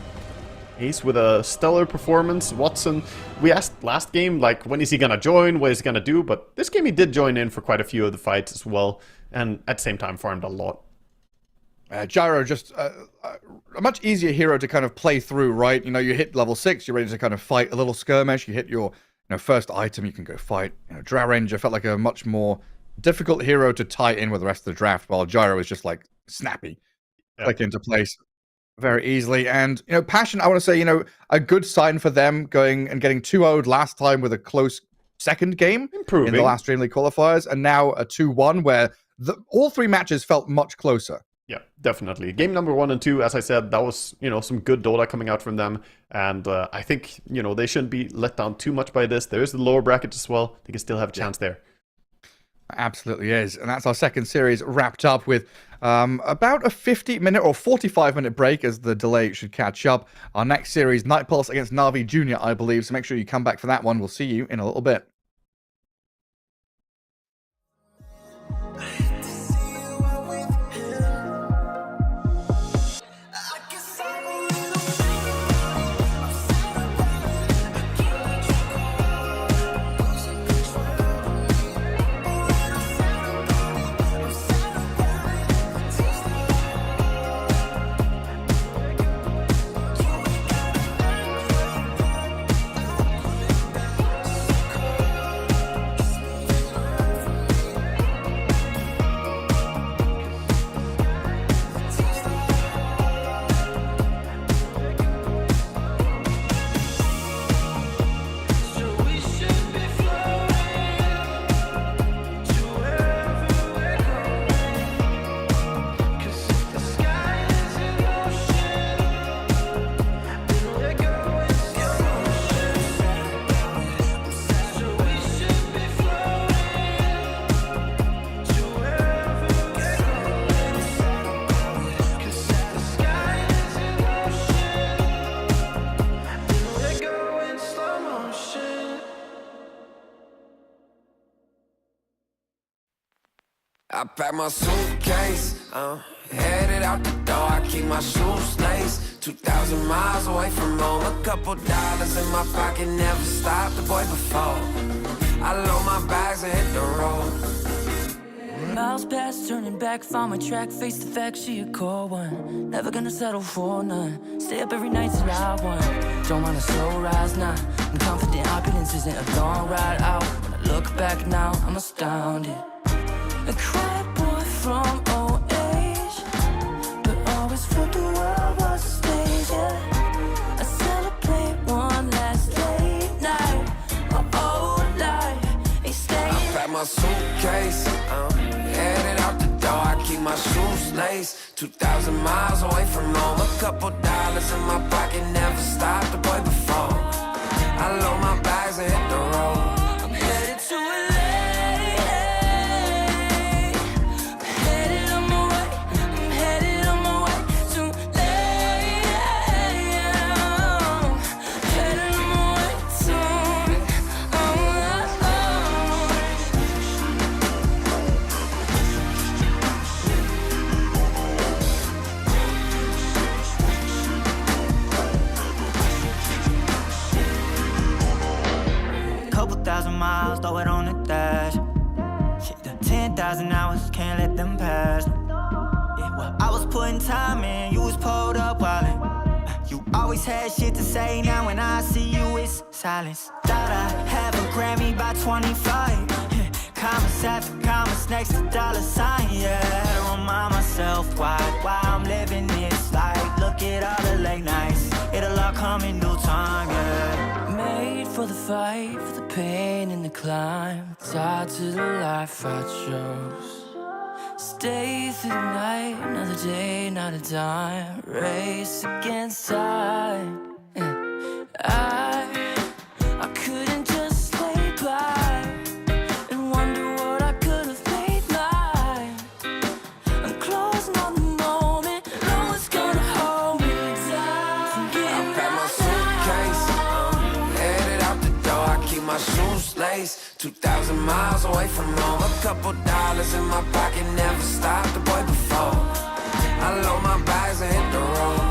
Ace with a stellar performance. Watson, we asked last game, like, when is he gonna join? What is he gonna do? But this game he did join in for quite a few of the fights as well. And at the same time farmed a lot. Gyro, just a much easier hero to kind of play through, right? You know, you hit level 6, you're ready to kind of fight a little skirmish. You hit your first item, you can go fight. Drow Ranger felt like a much more difficult hero to tie in with the rest of the draft, while Gyro is just like snappy, click into place very easily. And Passion, I want to say, a good sign for them going and getting 2-0'd last time with a close second game in the last Dream League qualifiers, and now a 2-1 where all 3 matches felt much closer. Yeah, definitely. Game number 1 and 2, as I said, that was, some good Dota coming out from them. And I think, they shouldn't be let down too much by this. There is the lower bracket as well. They can still have a chance there. Absolutely is. And that's our second series wrapped up with about a 50-minute or 45-minute break as the delay should catch up. Our next series, Night Pulse against Na'Vi Jr., I believe. So make sure you come back for that one. We'll see you in a little bit. I pack my suitcase, headed out the door. I keep my shoes laced. 2,000 miles away from home. A couple dollars in my pocket, never stopped the boy before. I load my bags and hit the road. Miles past, turning back, found my track, face the fact, she a cold one. Never gonna settle for none. Stay up every night till I won. Don't want a slow rise now. I'm confident opulence isn't a long ride out. When I look back now, I'm astounded. A quiet boy from old age, but always felt the world was a stage, yeah. I celebrate one last late night, my old life ain't staying. I pack my suitcase, headed out the door. I keep my shoes laced. 2,000 miles away from home. A couple dollars in my pocket, never stopped the boy before. I load my bags and hit the road. I'm headed to LA. I'm headed on my way. I'm 10,000 hours, can't let them pass. Yeah, well, I was putting time in, you was pulled up wildin'. You always had shit to say, now when I see you, it's silence. Thought I'd have a Grammy by 25. Commas after commas next to dollar sign, yeah. To remind myself why I'm living this life. Look at all the late nights, it'll all come in due time, yeah. Made for the fight, for the pain and the climb. Tied to the life I chose. Stay through the night, another day, not a dime. Race against time. I couldn't just lay by and wonder what I could have made mine. I'm closing on the moment, no one's gonna hold me down. I pack my suitcase, headed out the door. I keep my shoes laced. 2,000 miles away from home. A couple dollars in my pocket, never stopped the boy before. I load my bags and hit the road.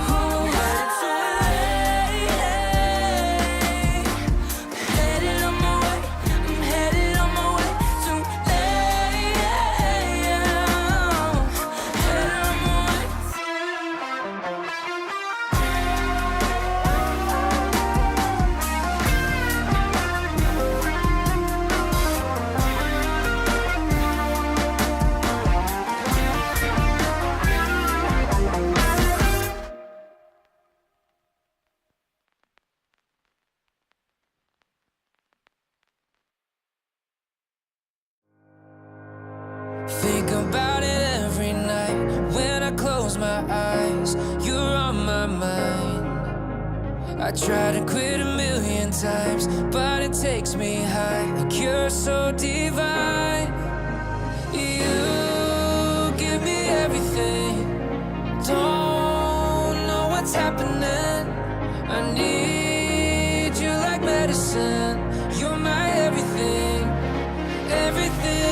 Think about it every night when I close my eyes. You're on my mind. I try to quit a million times, but it takes me high. Like you're so divine. You give me everything. Don't know what's happening. I need you like medicine. You're my everything, everything.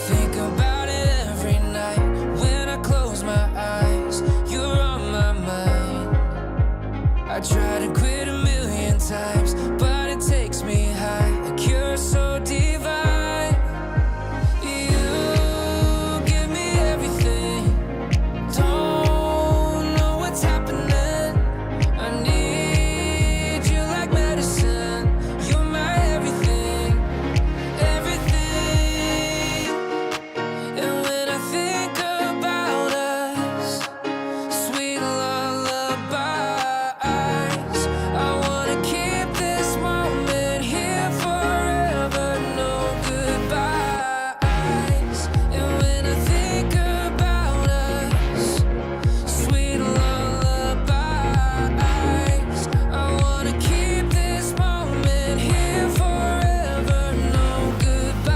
Think about it every night when I close my eyes. You're on my mind. I try to quit a million times, but it takes me high. Like you're so divine. You give me everything. Don't know what's happening. I need you like medicine. You're my everything, everything. And when I think about us, sweet lullabies, I wanna keep this moment here forever, no goodbyes. And when I think about us, sweet lullabies, I wanna keep this moment here forever, no goodbyes.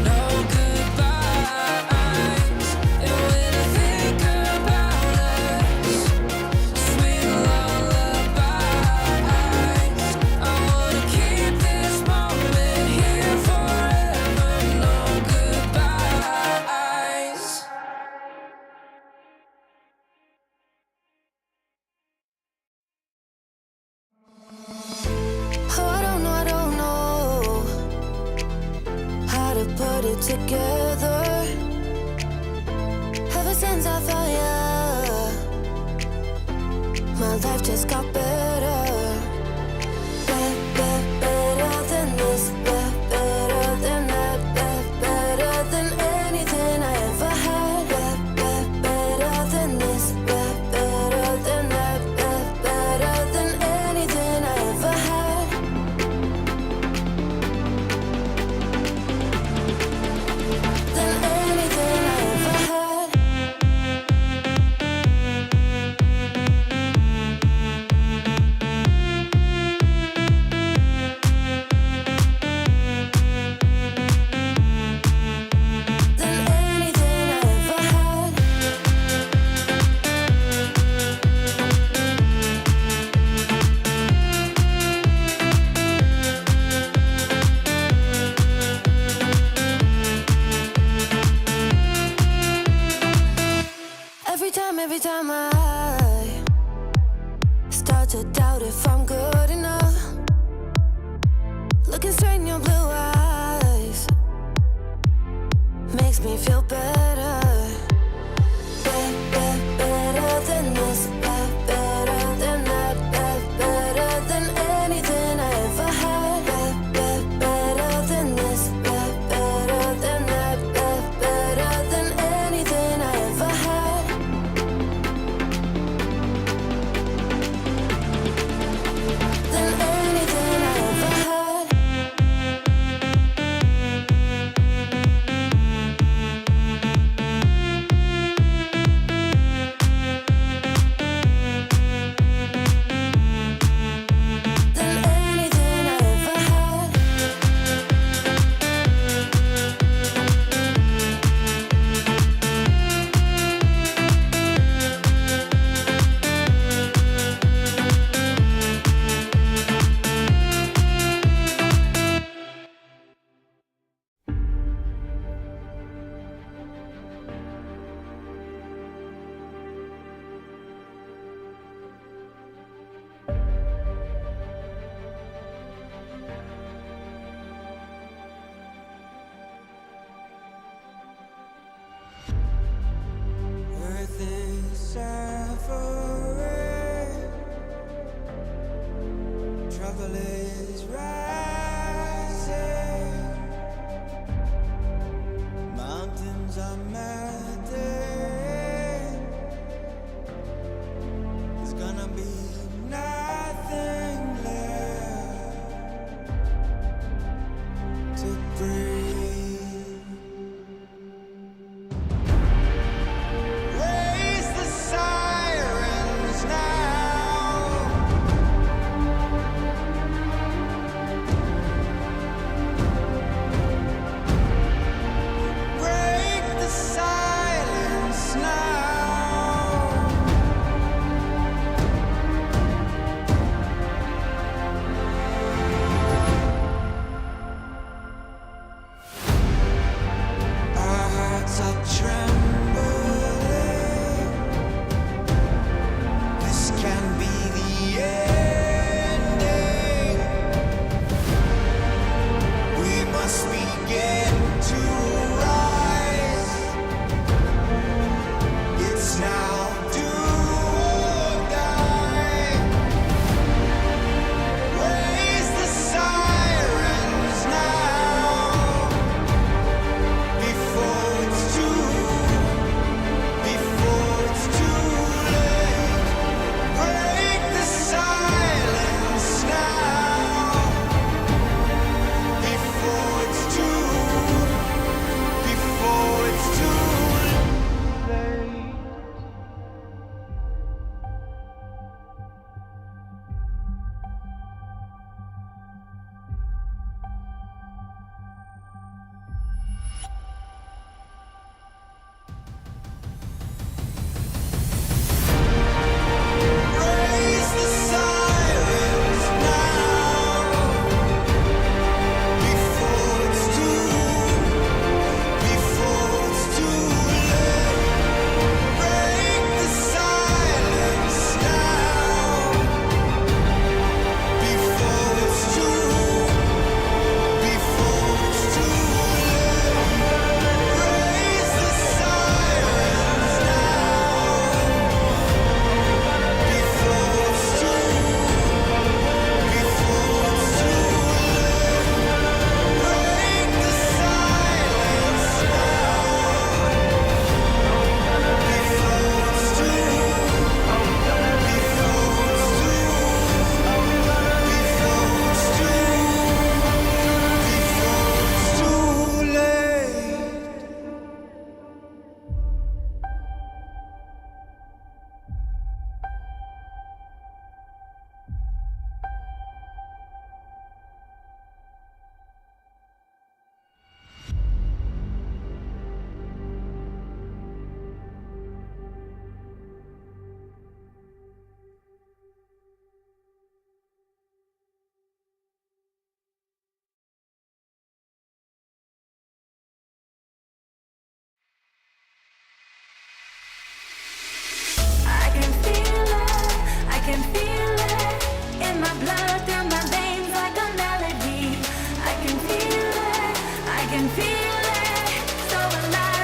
No goodbyes. And when I think about us, sweet lullabies, I wanna keep this moment here forever. No goodbyes. Oh, I don't know how to put it together. Ever since I found you, my life just got better. Better than this, better than that, makes me feel better. Better than this, better than that, better than anything I ever had. Better than this, better than that, better than anything I ever had. Than anything I ever had. Than anything I ever had. Earth is suffering, trouble is rising, mountains are melting, there's gonna be nothing left to breathe. Raise the sirens now. Break the silence now. Our hearts are trembling. This can be the ending. We must begin to rise. It's now do or die. Raise the sirens now before it's too late. Break the silence now before it's too late. Raise the sirens now before it's too late. Break the silence now before it's too late. Raise the sirens can feel it, so alive.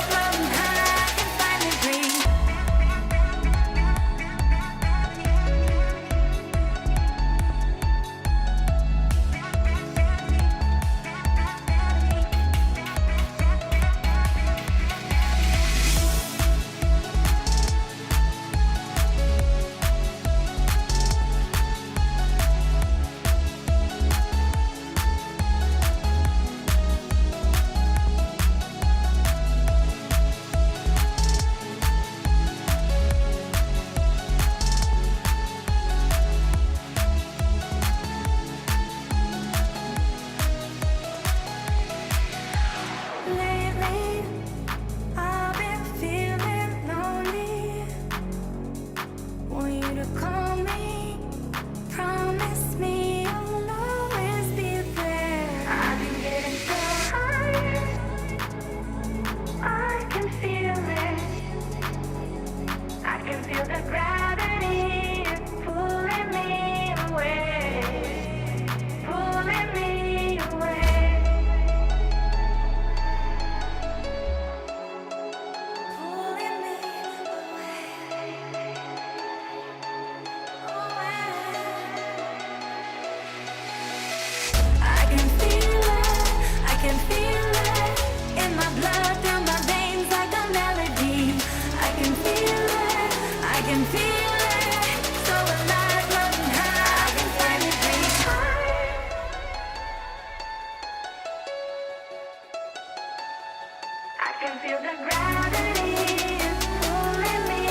can feel the gravity is pulling me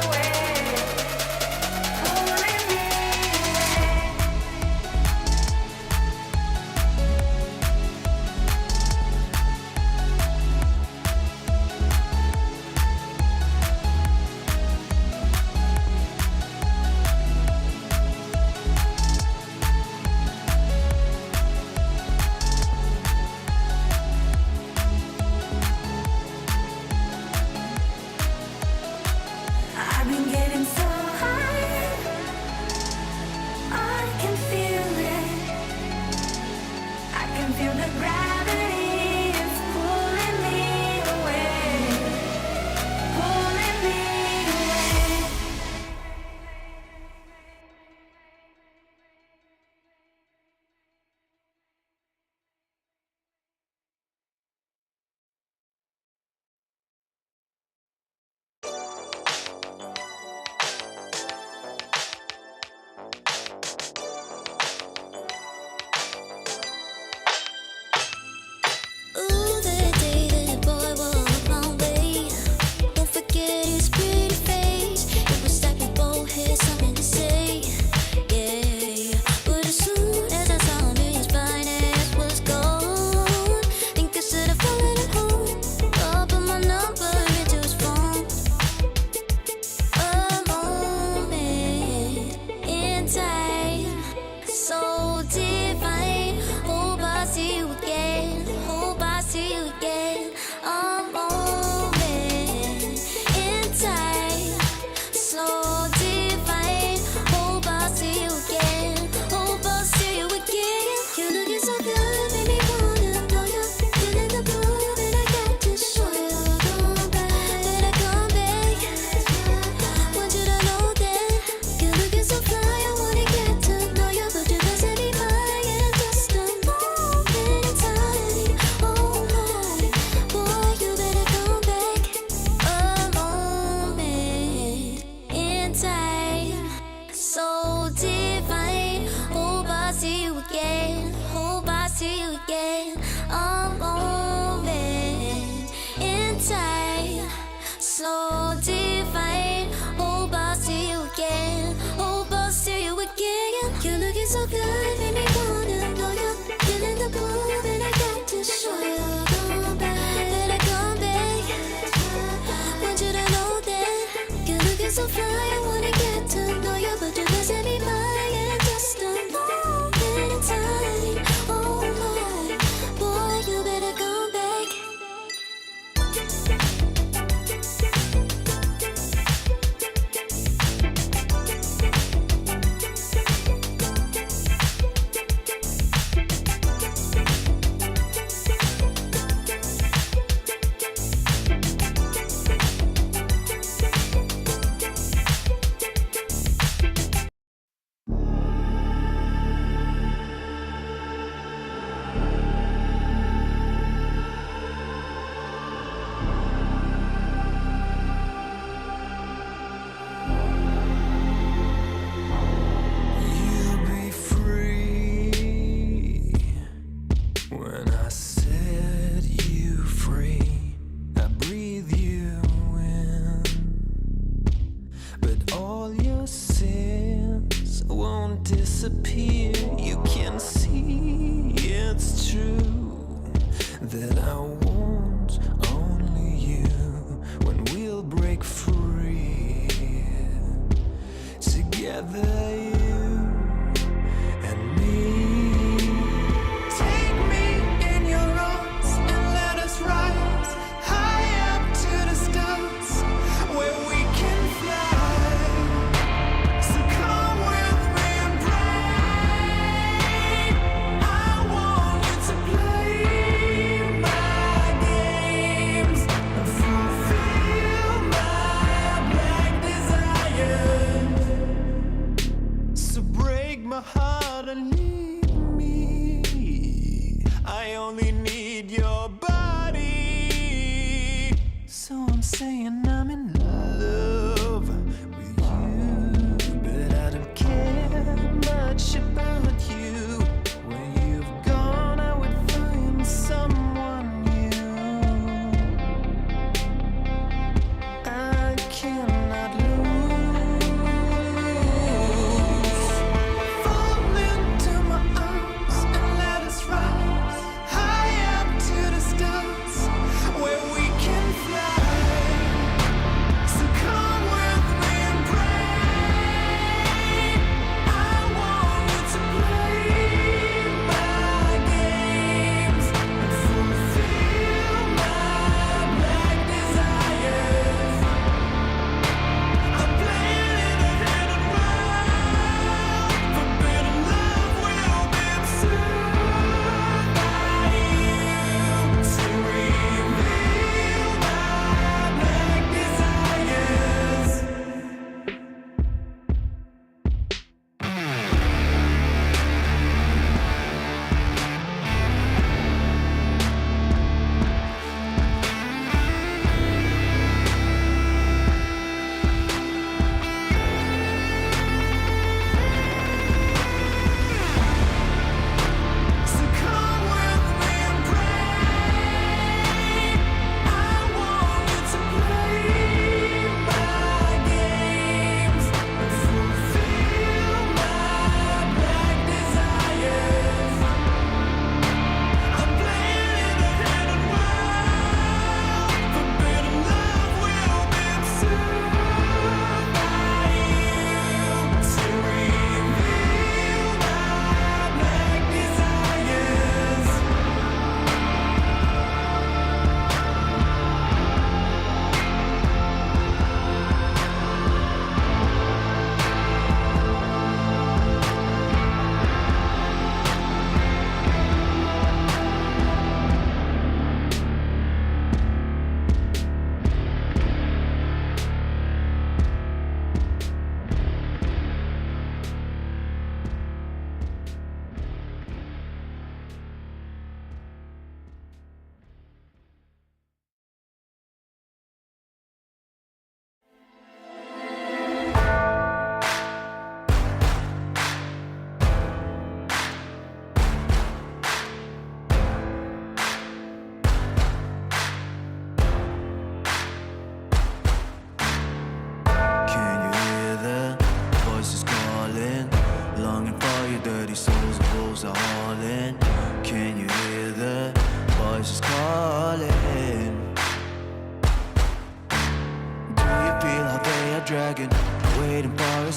away, pulling me away. I've been getting so high, I can feel it. I can feel the gravity is pulling me away, pulling me away. Ooh, that day that boy walked my way. Won't forget his pretty face. It was like we both had something to say. Yeah, but as soon as I saw him, his fine ass was gone. Think I should have followed him home. I'll put my number into his phone. A moment in time, so divine. Hope I see you again. Hope I see you again. A moment in time, so divine. Hope I see you again. Hope I see you again. You're looking so good, made me wanna know you. Feeling the blue, and I got to show you. Come back, better come back. Want you to know that you're looking so fly. I wanna get to know you, but you're missing me by in just a moment in time. Oh my, boy, you better come back. A moment in time, so divine. Hope I see you again. Hope I see you again. A moment in time, so divine. Hope I see you again. Hope I see you again. You're looking so good, made me wanna know you. Feeling the blue, and I got to show you. Come back, better come back. Want you to know that you're looking so fly. I wanna get to know you, but you're missing me by in just a moment in time. Oh my, boy, you better come back. You'll be free. When I set you free, I breathe you in. But all your sins won't disappear. You can see it's true that I want only you when we'll break free. Together, you and me. Take me in your arms and let us rise high up to the stars where we can fly. So come with me and breathe. I want you to play my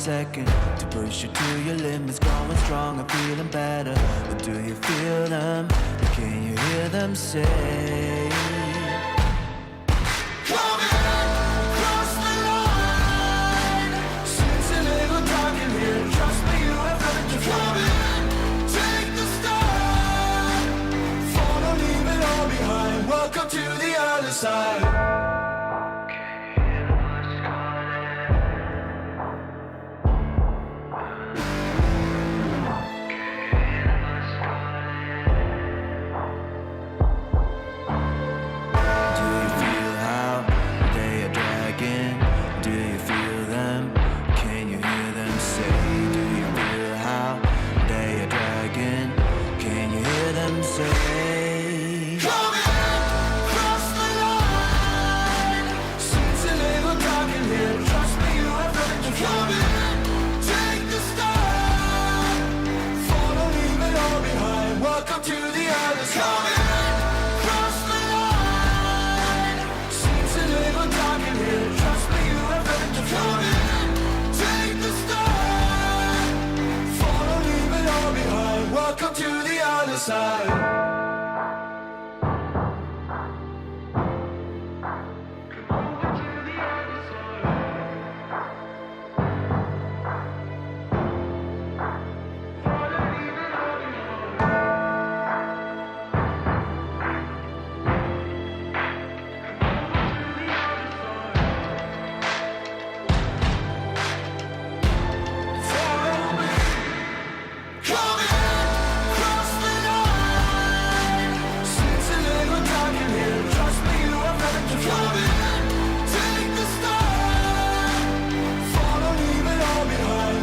second to push you to your limits, going strong and feeling better. But do you feel them? Can you hear them say? Welcome to the other side. Welcome to the other side.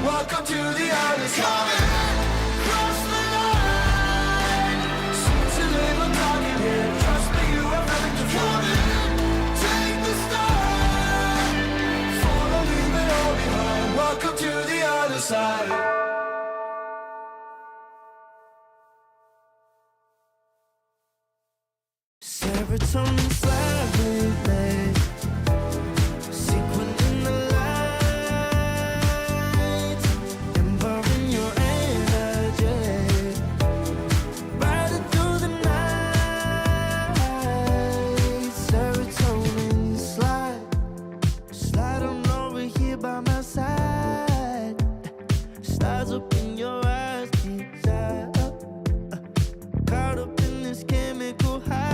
Welcome to the other side. Cross the line. Since you live on talking here, trust me, you have nothing to fear. Take the start. Follow, leave it all behind. Welcome to the other side. Serotonin slightly sequin in the light, empowering your energy, riding through the night. Serotonin slide on over here by my side, slides up in your eyes, desire, caught up in this chemical high.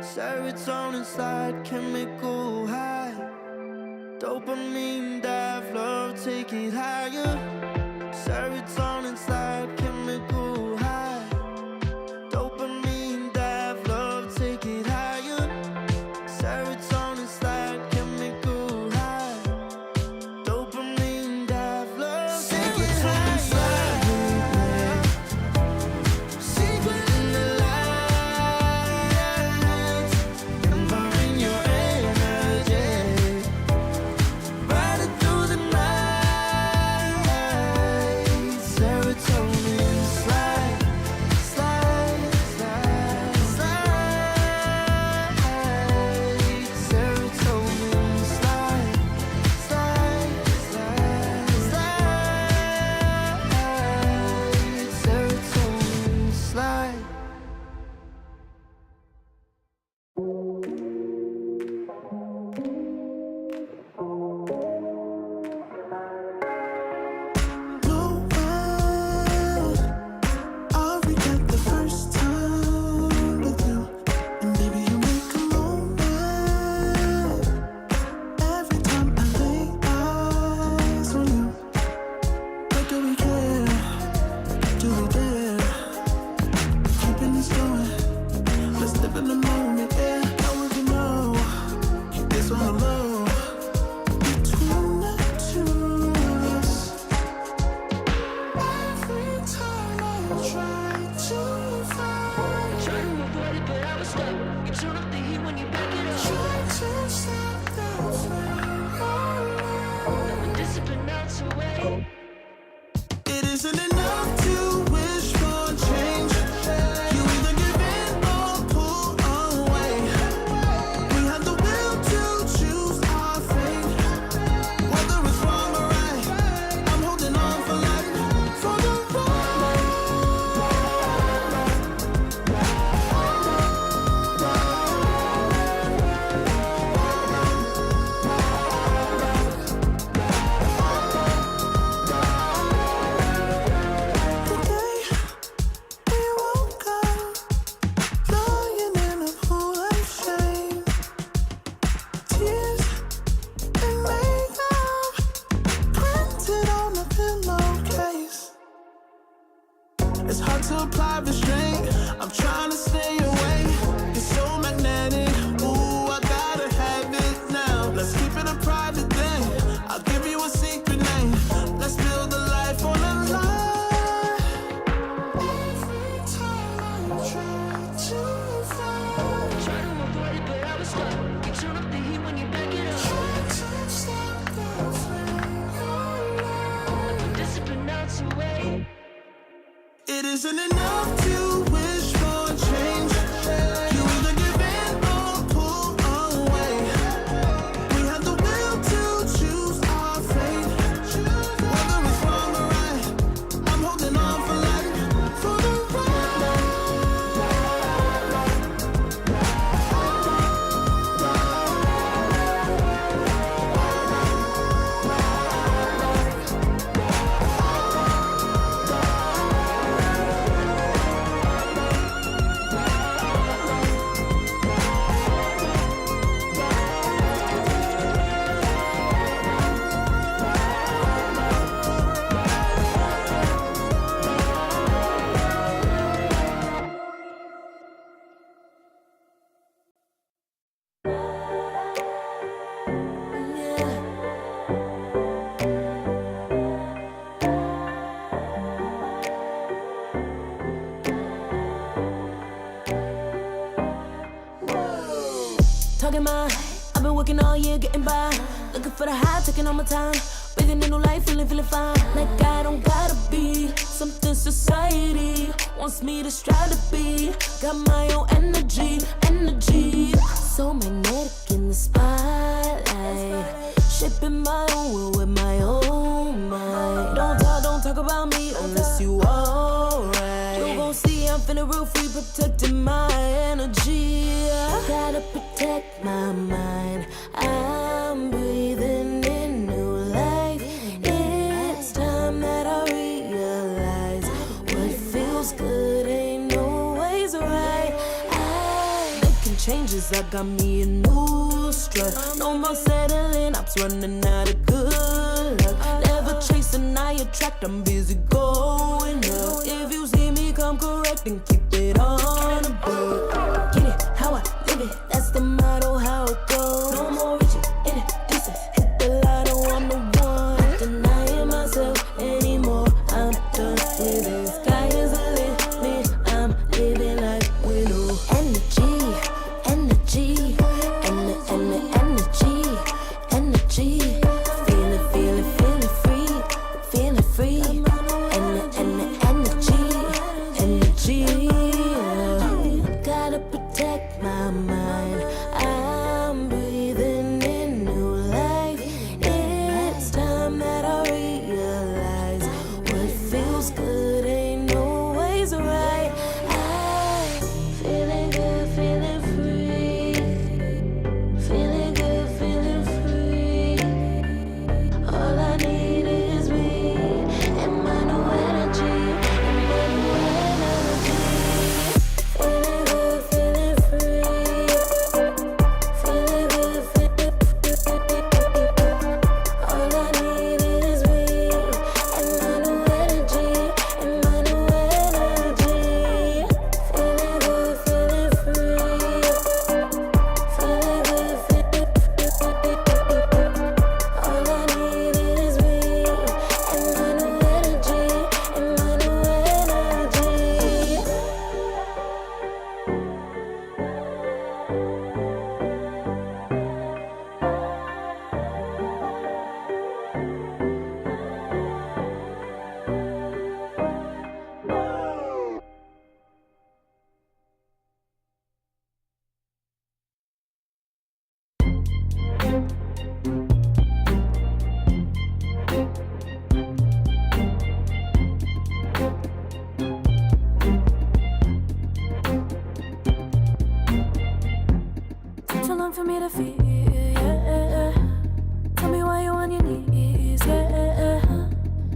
Serotonin slide, chemical high. Dopamine dive, love, take it higher. Serotonin slide, chemical high. Dopamine dive, love, take it higher. Serotonin slide, chemical high. Dopamine dive, love, take it higher. Secret in the lights, empowering your energy. Riding through the night, serotonin slide, slide, slide, slide. Serotonin slide, slide, slide, slide. Serotonin slide. No way, I'll regret the first time with you. And baby, you make a moment every time I lay eyes on you. What do we care? Do we dare? Keeping this going. Let's live in the moment, yeah. How would you know? Keep this on the low. Between the two of us. Every time I try to find, Try to avoid it, but I was stuck. You turn up the heat when you back it up. try to stop the flame. But discipline melts away. It isn't enough to wish for change. You either give in or pull away. We have the will to choose our fate. Whether it's wrong or right, I'm holding on for life. For the ride. The day we woke up, lying in a pool of shame. Tears and makeup printed on the pillowcase. It's hard to apply restraint. I'm trying to stay away. It's so magnetic. Ooh, I gotta have it now. Let's keep it a private thing. I'll give you a secret name. Let's build a life on a lie. Every time I try to find, Try to avoid it, but I was stuck. You turn up the heat when you back it up. try to stop the flame. But discipline melts away. It isn't enough to wish for change. You either give in or pull away. We have the will to choose our fate. Whether it's wrong or right, I'm holding on for life. For the ride. Talking my, I've been working all year, getting by. Looking for the high, taking all my time. Breathing in new life, feeling fine. Like I don't gotta be something society wants me to strive to be. Got my own energy. So magnetic in the spotlight. Shaping my own world with my own mind. Don't talk about me unless you alright. You gon' see I'm finna real free, protecting my energy. Gotta protect my mind. I'm breathing in new life. It's time that I realize what feels good ain't always right. I changes, I got me a new strut. No more settling, I'm running out of good luck. Never chasing, I attract, I'm busy going up. If you see me come correct, then keep it on the book. Get it, how I live it, that's the motto, how it goes. No more reaching, introducing, hit the lotto, I'm the one. Not denying myself anymore, I'm done with it. Sky is the limit, I'm living like widow. Energy, energy, energy. Feeling free, feeling free. Energy. Gotta protect my mind. I'm breathing in new life. It's time that I realize what feels good ain't always right. I'm feeling good, feeling free. Feeling good, feeling free. All I need is me and my new energy. Feeling good, feeling free. Feeling good, feeling free. All I need is me and my new energy. And my new energy. Feeling good, feeling free. Feeling good, feeling free. All I need is me and my new energy. And my new energy. Took too long for me to feel, yeah. Tell me why you're on your knees, yeah.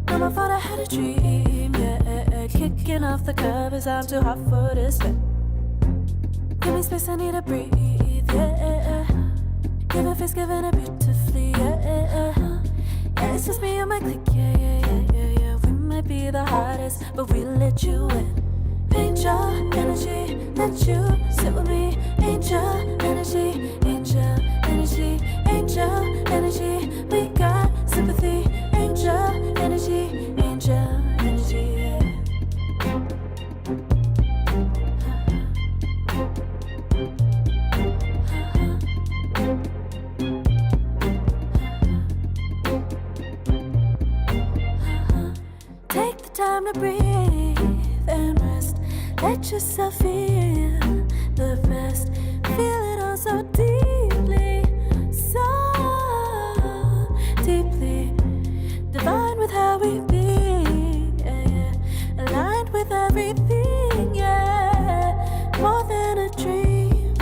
Know my fault, I had a dream, yeah. Kicking off the covers, I'm too hot for this bed. Give me space, I need to breathe, yeah. Give a face, giving it beautifully, yeah. Yeah, it's just me and my clique, yeah. We might be the hottest, but we let you in. Angel energy, let you sit with me. Angel energy, angel energy, angel energy. We got sympathy. Angel energy, angel energy. Take the time to breathe and rest. Let yourself feel the best. Feel it all so deeply, so deeply. Divine with how we be, yeah. Aligned with everything, yeah. More than a dream,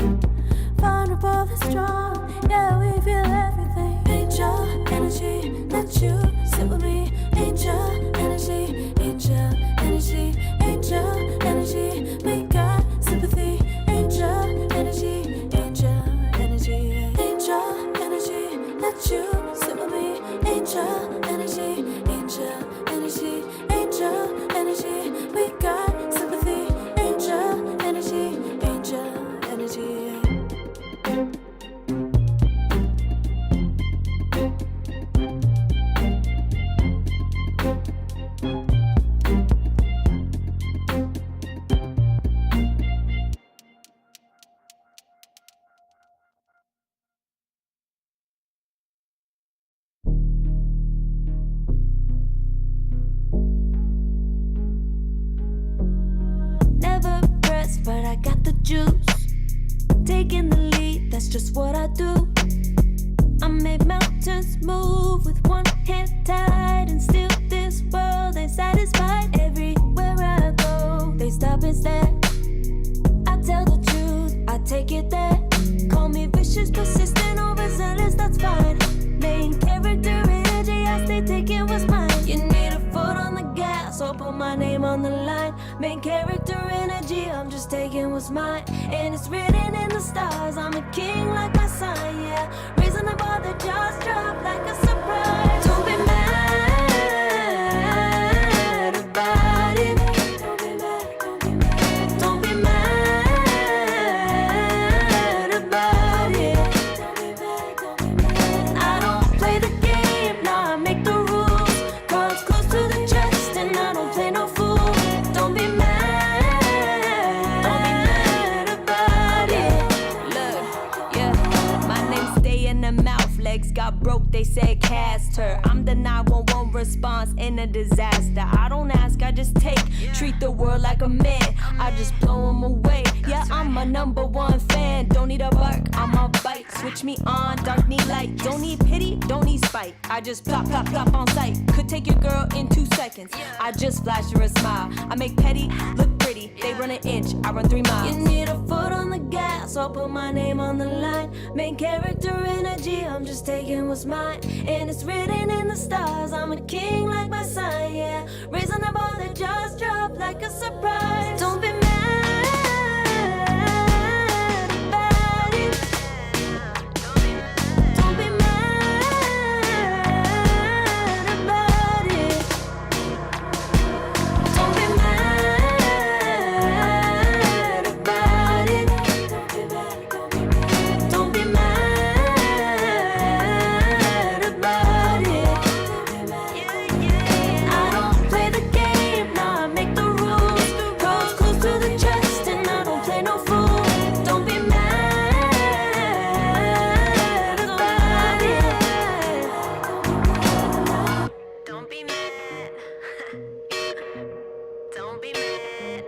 vulnerable and strong, yeah. We feel everything. Angel energy, let you sit with me. Angel energy, angel energy, angel energy. We got sympathy. Angel energy, angel energy, angel energy. Let you sit with me. Angel energy, angel energy, angel energy. We got sympathy. Angel energy, angel energy. Never pressed, but I got the juice. Taking the lead, that's just what I do. I make mountains move with one hand tied, and still this world ain't satisfied. Everywhere I go, they stop and stare. I tell the truth, I take it there. Call me vicious, persistent, overzealous, that's fine. Main character energy, I stay taking what's mine. You need a foot on the gas, or put my name on the line. Main character energy, I'm just taking what's mine. And it's written in the stars, I'm a king like my sign, yeah. Raising the bar, the jaws drop like a surprise. Don't be mad about it. Don't be mad, don't be mad. Don't be mad about it. Don't be mad, don't be mad. I don't play the game, nah, I make the rules. Cards close to the chest and I don't play no fool. Don't be mad about it. Look, yeah, my name stay in the mouth. Legs got broke, they said cast her. I'm the 911 response in a disaster. I don't ask, I just take. Treat the world like a man, I just blow them away. Yeah, I'm a #1 fan. Don't need a bark, I'm a bite. Switch me on, dark need light. Don't need pity, don't need spite. I just plop, plop, plop on sight. Could take your girl in 2 seconds. I just flash her a smile. I make petty look pretty. They run an inch, I run 3 miles. You need a foot on the gas, I'll put my name on the line. Main character energy, I'm just taking what's mine. And it's written in the stars, I'm a king like my sign, yeah. Raising the bar, the jaws drop like a surprise. Don't be mad about it. Don't be mad about it. Don't be mad about it. Don't be mad about it. I don't play the game, nah, I make the rules. Cards close to the chest and I don't play no fool. Don't be mad about it. Don't be mad. Don't be mad.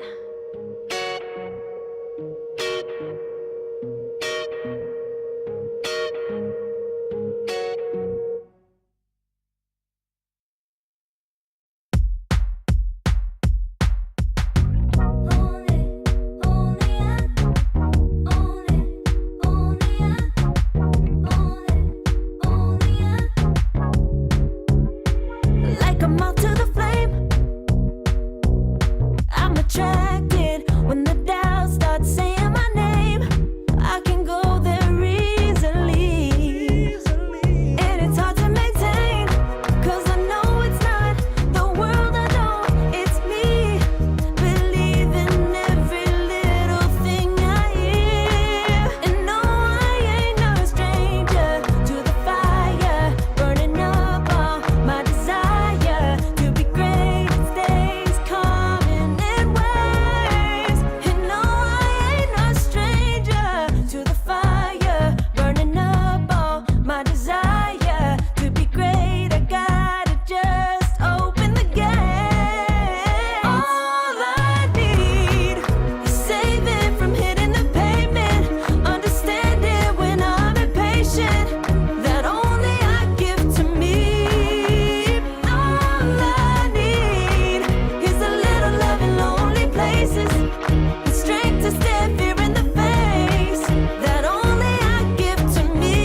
Like a moth to the flame, I'm attracted when the doubts start saying my name. I can go there easily, and it's hard to maintain, 'cause I know it's not the world I know, it's me. Believe in every little thing I hear, and no, I ain't no stranger to the fire, burning up all my desire to be great. It stays coming in waves, and no, I ain't no stranger to the fire, burning up all my desire to be great. I gotta just open the gate. All I need is saving from hitting the pavement, understanding when I'm impatient, that only I give to me. All I need is a little love in lonely places, the strength to stare fear in the face, that only I give to me.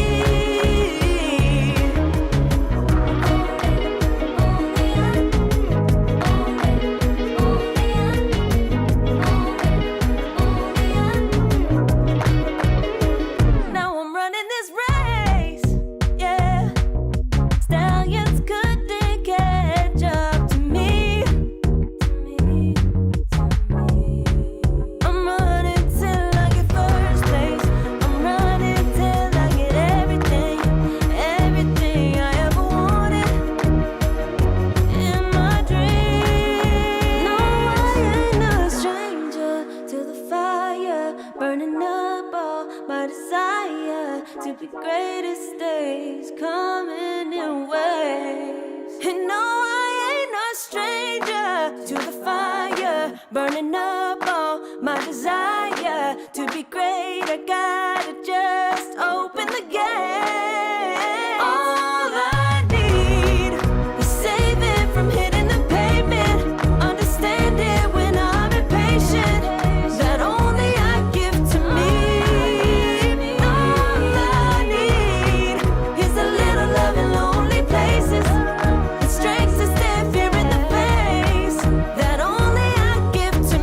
Now I'm running this race, yeah. Stallions couldn't catch up to me. I'm running till I get first place. I'm running till I get everything, everything I ever wanted in my dream. No, I ain't no stranger to the fire, burning up all my desire to be greatest days coming in waves. And no, I ain't no stranger to the fire, burning up all my desire to be great. I gotta just open the gate. All I need is saving from hitting the pavement, understanding when I'm impatient, that only I give to me. All I need is a little love in lonely places, the strength to stand fear in the face, that only I give to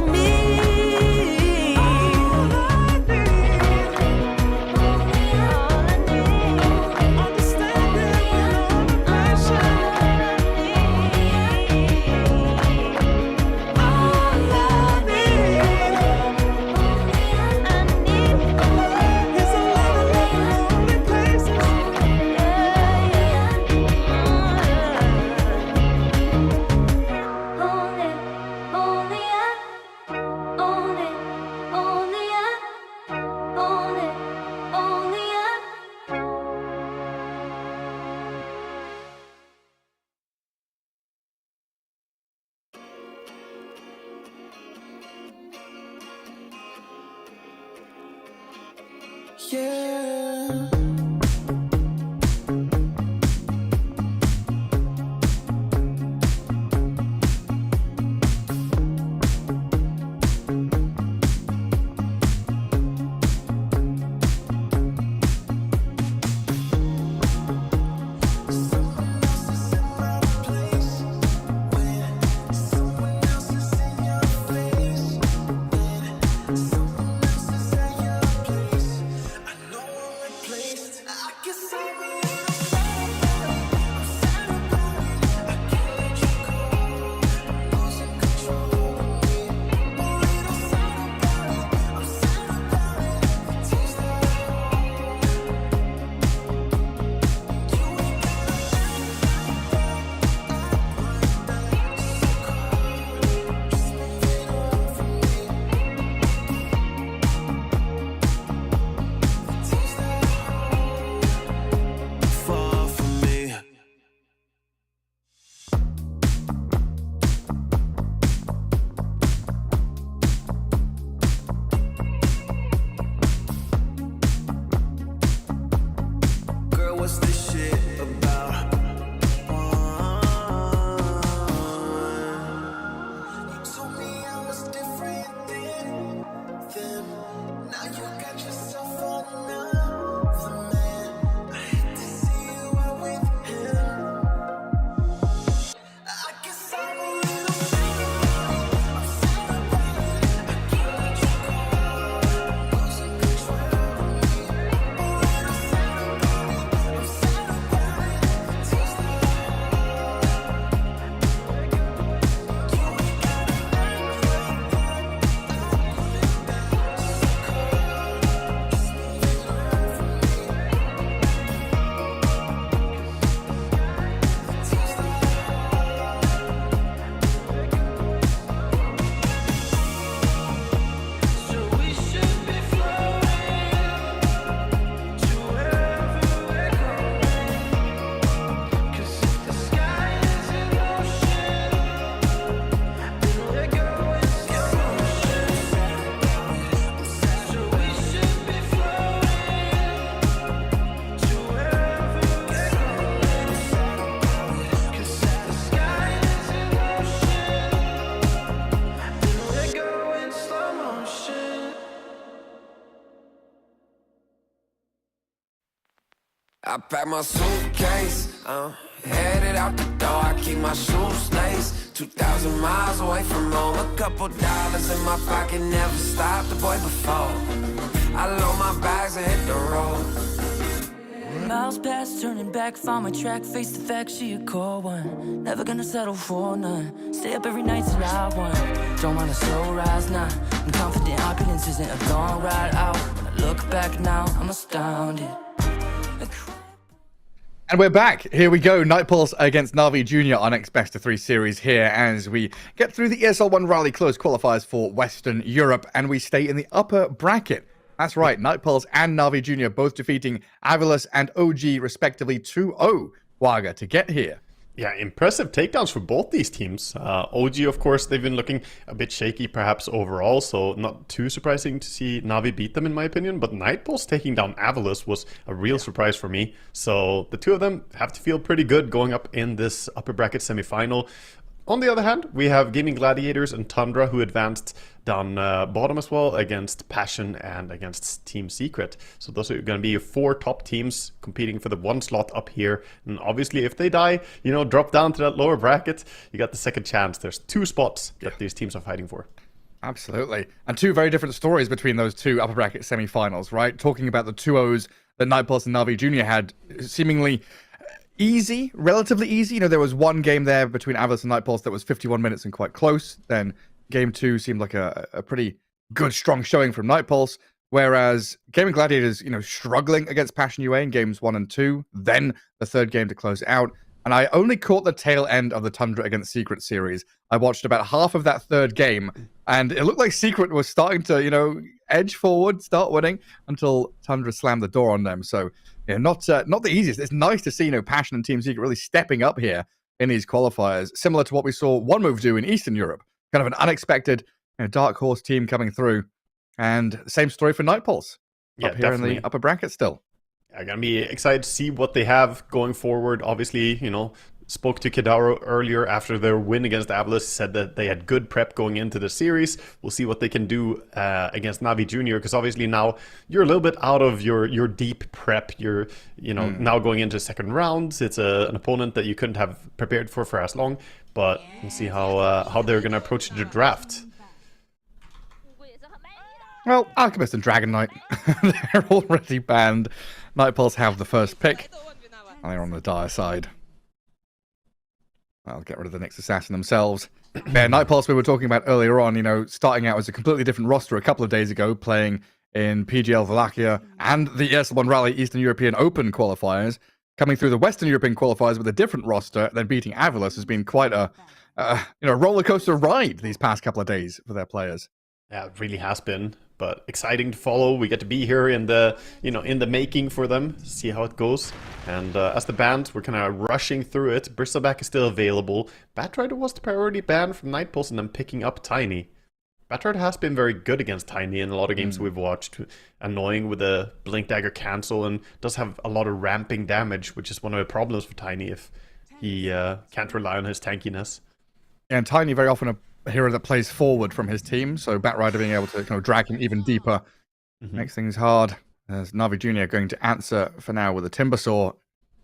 yeah. Far from me. Girl, what's this shit about? You told me I was different then. Now you got yourself another man. I hate to see you out with him. I guess I'm a little sad about it. I can't let you go. Losing control of me. A little sad about it. I'm sad about it. Taste the I pack my suitcase, headed out the door. I keep my shoes laced. 2,000 miles away from home. A couple dollars in my pocket, never stopped the boy before. I load my bags and hit the road. Miles past, turning back, found my track, face the fact she a cold one. Never gonna settle for none. Stay up every night till I won. Don't want a slow rise now. I'm confident opulence isn't a long ride out. When I look back now, I'm astounded. And we're back. Here we go. Nightpulse against Na'Vi Jr. Our next best of 3 series here as we get through the ESL One Raleigh close qualifiers for Western Europe and we stay in the upper bracket. That's right. Nightpulse and Na'Vi Jr. both defeating Avilus and OG respectively 2-0 Waga to get here. Yeah, impressive takedowns for both these teams. OG, of course, they've been looking a bit shaky perhaps overall, so not too surprising to see Na'Vi beat them in my opinion, but Nightpulse taking down Avilus was a real surprise for me. So the two of them have to feel pretty good going up in this upper bracket semifinal. On the other hand, we have Gaming Gladiators and Tundra who advanced down bottom as well against Passion and against Team Secret. So those are going to be 4 top teams competing for the 1 slot up here. And obviously if they die, you know, drop down to that lower bracket, you got the second chance. There's 2 spots that these teams are fighting for. Absolutely. And 2 very different stories between those 2 upper bracket semifinals, right? Talking about the 2-0s that Nightpulse and Na'Vi Jr. had, seemingly easy, relatively easy. You know, there was one game there between Avilus and Nightpulse that was 51 minutes and quite close. Then game 2 seemed like a pretty good, strong showing from Nightpulse. Whereas Gaming Gladiators, you know, struggling against Passion UA in games 1 and 2. Then the 3rd game to close it out. And I only caught the tail end of the Tundra against Secret series. I watched about half of that 3rd game, and it looked like Secret was starting to, you know, edge forward, start winning, until Tundra slammed the door on them. So, you know, not the easiest. It's nice to see, you know, Passion and Team Secret really stepping up here in these qualifiers, similar to what we saw One Move do in Eastern Europe. Kind of an unexpected, you know, dark horse team coming through. And same story for Nightpulse. up here in the upper bracket still. I'm gonna be excited to see what they have going forward. Obviously, spoke to Kidaro earlier after their win against Avalos, said that they had good prep going into the series. We'll see what they can do against Navi Junior, because obviously now you're a little bit out of your deep prep. You're now going into second rounds. It's an opponent that you couldn't have prepared for as long, but we'll see how they're gonna approach the draft. Well, Alchemist and Dragon Knight, they're already banned. Night Pulse have the first pick, and they're on the dire side. I'll get rid of the next assassin themselves. Yeah, Night Pulse we were talking about earlier on, starting out as a completely different roster a couple of days ago, playing in PGL Wallachia and the ESL One Raleigh Eastern European Open qualifiers, coming through the Western European qualifiers with a different roster, then beating Avalos has been quite a roller coaster ride these past couple of days for their players. Yeah, it really has been, but exciting to follow. We get to be here in the making for them, see how it goes. And as the band, we're kind of rushing through it. Bristleback is still available. Batrider was the priority ban from Night Pulse, and then picking up Tiny. Batrider has been very good against Tiny in a lot of games we've watched. Annoying with the Blink Dagger cancel, and does have a lot of ramping damage, which is one of the problems for Tiny if he can't rely on his tankiness. And Tiny very often a hero that plays forward from his team, so Batrider being able to kind of drag him even deeper makes things hard. As Navi Junior going to answer for now with a Timbersaw.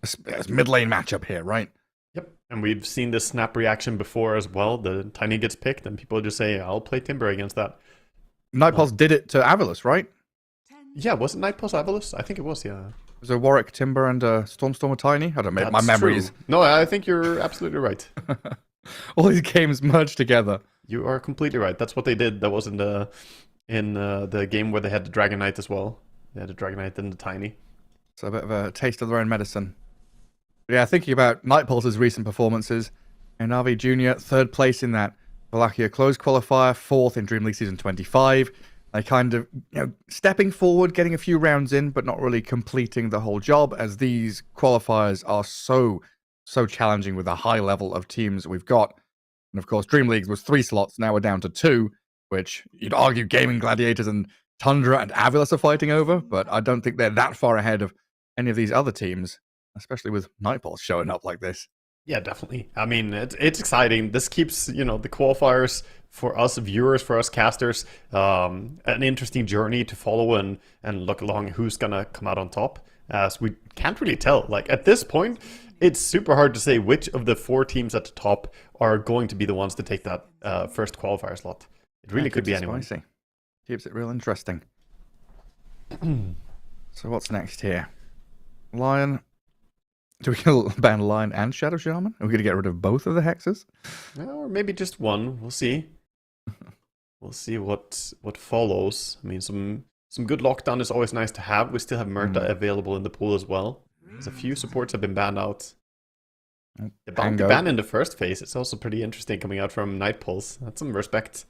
It's mid lane matchup here, right? Yep, and we've seen this snap reaction before as well. The Tiny gets picked, and people just say, "I'll play Timber against that." Night Pulse did it to Avalos, right? Yeah, was it Night Pulse Avalos? I think it was. Yeah. Was it Warwick Timber and Stormstormer Tiny? I don't know. My memories. No, I think you're absolutely right. All these games merged together. You are completely right. That's what they did. That was in the game where they had the Dragon Knight as well. They had the Dragon Knight and the Tiny. So a bit of a taste of their own medicine. But yeah, thinking about Night Pulse's recent performances, and Navi Junior, 3rd place in that Wallachia closed qualifier, 4th in Dream League Season 25. They kind of, stepping forward, getting a few rounds in, but not really completing the whole job, as these qualifiers are so challenging with the high level of teams we've got. And of course, Dream League was 3 slots, now we're down to 2, which you'd argue Gaming Gladiators and Tundra and Avalos are fighting over, but I don't think they're that far ahead of any of these other teams, especially with Night Pulse showing up like this. Yeah, definitely. I mean, it's exciting. This keeps, the qualifiers for us viewers, for us casters, an interesting journey to follow and look along who's going to come out on top, as we can't really tell. Like, at this point, it's super hard to say which of the 4 teams at the top are going to be the ones to take that first qualifier slot. It really could be anyone. Spicy. Keeps it real interesting. So what's next here? Lion. Do we ban Lion and Shadow Shaman? Are we going to get rid of both of the hexes? Or maybe just one. We'll see. We'll see what follows. I mean, some good lockdown is always nice to have. We still have Murta available in the pool as well. There's a few supports have been banned out. The ban in the first phase, it's also pretty interesting coming out from Night Pulse. That's some respect.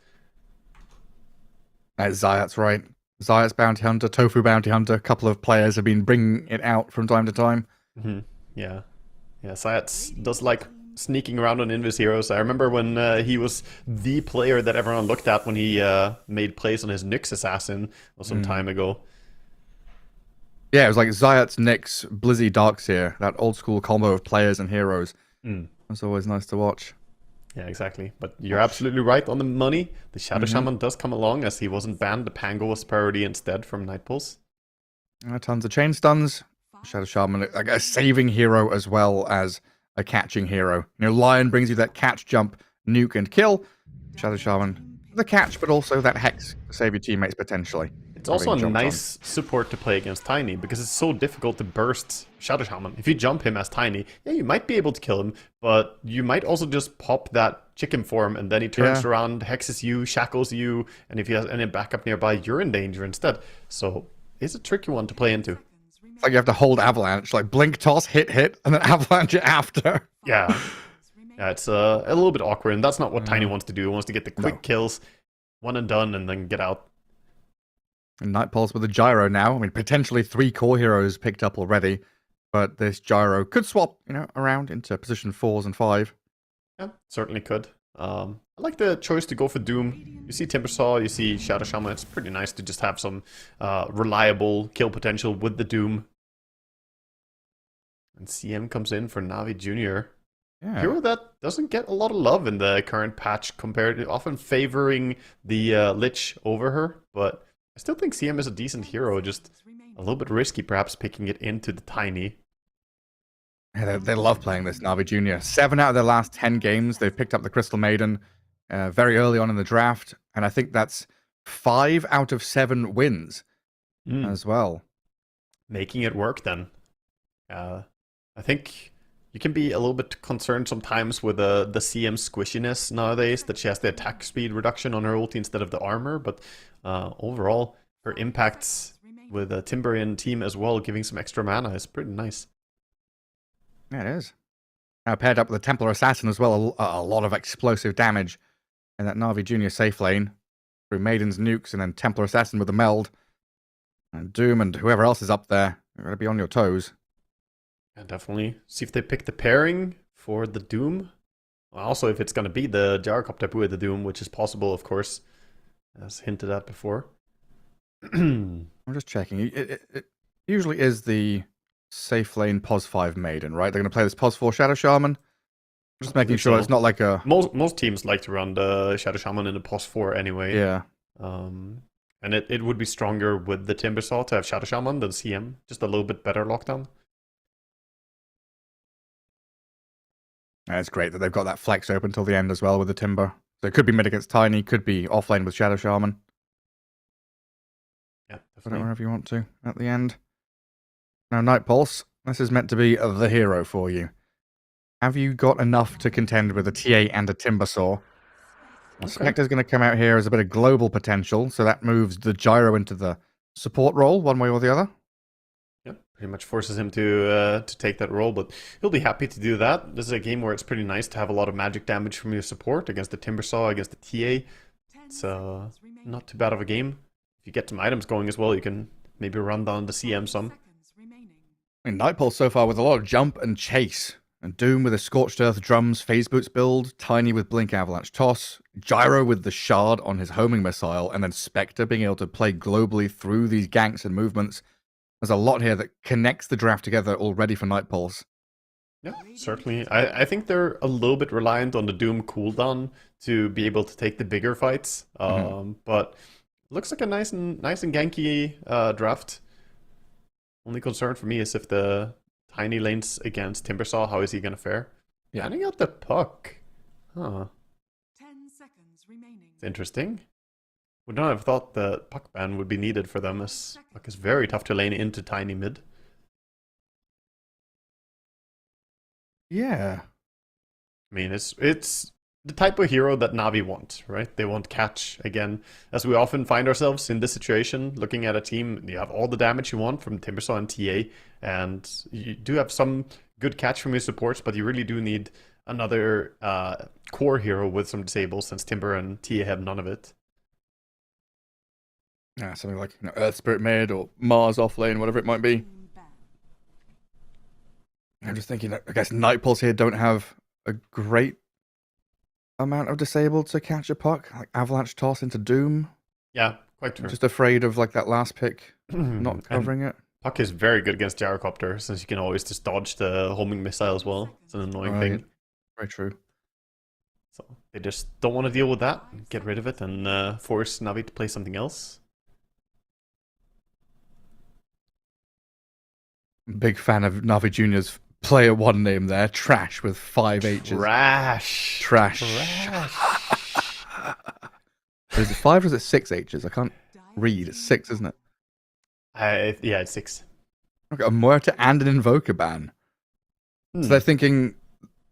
Zayat's right. Zayat's Bounty Hunter, Tofu Bounty Hunter. A couple of players have been bringing it out from time to time. Yeah. Zayat does like sneaking around on Invis heroes. I remember when he was the player that everyone looked at when he made plays on his Nyx assassin some time ago. Yeah, it was like Zayat's, Nyx, Blizzy, Darkseer, that old school combo of players and heroes. That's always nice to watch. Yeah, exactly. But you're absolutely right on the money. The Shadow Shaman does come along, as he wasn't banned. The Pango was priority instead from Night Pulse. Tons of chain stuns. Shadow Shaman, like a saving hero as well as a catching hero. Lion brings you that catch, jump, nuke, and kill. Shadow Shaman, the catch, but also that hex to save your teammates potentially. It's also a nice support to play against Tiny, because it's so difficult to burst Shadow Shaman. If you jump him as Tiny, yeah, you might be able to kill him, but you might also just pop that chicken form, and then he turns around, hexes you, shackles you, and if he has any backup nearby, you're in danger instead. So it's a tricky one to play into. It's like you have to hold Avalanche, like blink, toss, hit, and then Avalanche it after. Yeah, it's a little bit awkward, and that's not what Tiny wants to do. He wants to get the quick kills, one and done, and then get out. And Night Pulse with a gyro now. I mean, potentially 3 core heroes picked up already, but this gyro could swap, around into position 4s and 5. Yeah, certainly could. I like the choice to go for Doom. You see Timbersaw, you see Shadow Shaman. It's pretty nice to just have some reliable kill potential with the Doom. And CM comes in for Navi Jr. Yeah. Hero that doesn't get a lot of love in the current patch, compared to often favoring the Lich over her. But I still think CM is a decent hero, just a little bit risky perhaps picking it into the Tiny. Yeah, they love playing this Navi Junior. 7 out of their last 10 games, they've picked up the Crystal Maiden very early on in the draft, and I think that's 5 out of 7 wins as well. Making it work then. I think you can be a little bit concerned sometimes with the CM squishiness nowadays, that she has the attack speed reduction on her ulti instead of the armor, but overall, her impacts with a Timberian team as well, giving some extra mana, is pretty nice. Yeah, it is. Now paired up with the Templar Assassin as well, a lot of explosive damage in that Navi Junior safe lane through Maiden's nukes and then Templar Assassin with the meld. And Doom and whoever else is up there, you're going to be on your toes. And definitely see if they pick the pairing for the Doom. Also, if it's going to be the Gyrocopter with the Doom, which is possible, of course, as hinted at before. I'm just checking. It usually is the safe lane POS 5 Maiden, right? They're going to play this POS 4 Shadow Shaman. Just making sure it's not like a... Most teams like to run the Shadow Shaman in the POS 4 anyway. Yeah. And it would be stronger with the Timbersaw to have Shadow Shaman than CM. Just a little bit better lockdown. And it's great that they've got that flex open till the end as well with the Timber. So it could be mid against Tiny, could be offlane with Shadow Shaman. Yeah, Put it definitely. wherever you want to at the end. Now, Night Pulse, this is meant to be the hero for you. Have you got enough to contend with a TA and a Timbersaw? Well, Spectre's going to come out here as a bit of global potential, so that moves the Gyro into the support role, one way or the other. Yep, pretty much forces him to take that role, but he'll be happy to do that. This is a game where it's pretty nice to have a lot of magic damage from your support against the Timbersaw, against the TA. It's not too bad of a game. If you get some items going as well, you can maybe run down the CM some. I mean, Night Pulse so far with a lot of jump and chase. And Doom with a Scorched Earth Drums Phase Boots build, Tiny with Blink Avalanche Toss, Gyro with the Shard on his homing missile, and then Spectre being able to play globally through these ganks and movements. There's a lot here that connects the draft together already for Night Pulse. Yeah, certainly. I think they're a little bit reliant on the Doom cooldown to be able to take the bigger fights. But looks like a nice and ganky draft. Only concern for me is if the Tiny lanes against Timbersaw, how is he gonna fare? Yeah. Banning out the Puck. Huh. 10 seconds remaining. It's interesting. Would not have thought the Puck ban would be needed for them, as Puck is very tough to lane into Tiny mid. Yeah. I mean, it's the type of hero that Navi want, right? They want catch again. As we often find ourselves in this situation, looking at a team, you have all the damage you want from Timbersaw and TA, and you do have some good catch from your supports, but you really do need another core hero with some disables, since Timber and TA have none of it. Yeah, something like Earth Spirit mid or Mars offlane, whatever it might be. I'm just thinking, I guess Night Pulse here don't have a great amount of disabled to catch a Puck, like Avalanche Toss into Doom. Yeah, quite true. Just afraid of like that last pick not covering it. Puck is very good against Gyrocopter, since you can always just dodge the homing missile as well. It's an annoying thing. Very true. So they just don't want to deal with that, get rid of it, and force Navi to play something else. Big fan of Navi Junior's player one name there, Trash with 5 H's. Trash. Is it 5 or is it 6 H's? I can't read. It's 6, isn't it? Yeah, it's 6. Okay, a Muerta and an Invoker ban. So they're thinking,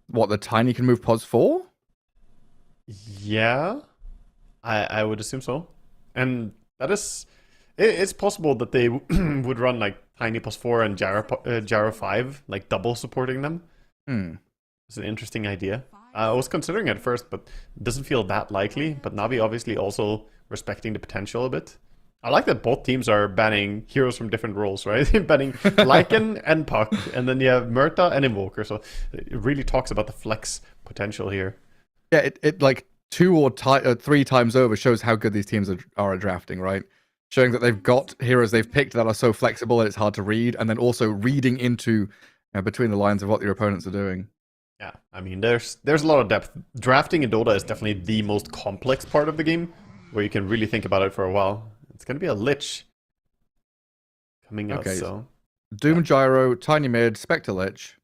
what, the Tiny can move POS 4? Yeah, I would assume so. And that is... It's possible that they would run like Tiny POS 4 and Gyro 5, like double supporting them. It's an interesting idea. I was considering it at first, but it doesn't feel that likely. But Navi obviously also respecting the potential a bit. I like that both teams are banning heroes from different roles, right? Banning Lycan and Puck, and then you have Murta and Invoker. So it really talks about the flex potential here. Yeah, it like 3 times over shows how good these teams are at drafting, right? Showing that they've got heroes they've picked that are so flexible that it's hard to read, and then also reading into between the lines of what your opponents are doing. Yeah, I mean, there's a lot of depth. Drafting in Dota is definitely the most complex part of the game, where you can really think about it for a while. It's going to be a Lich coming out, so... Doom Gyro, Tiny Mid, Spectre Lich.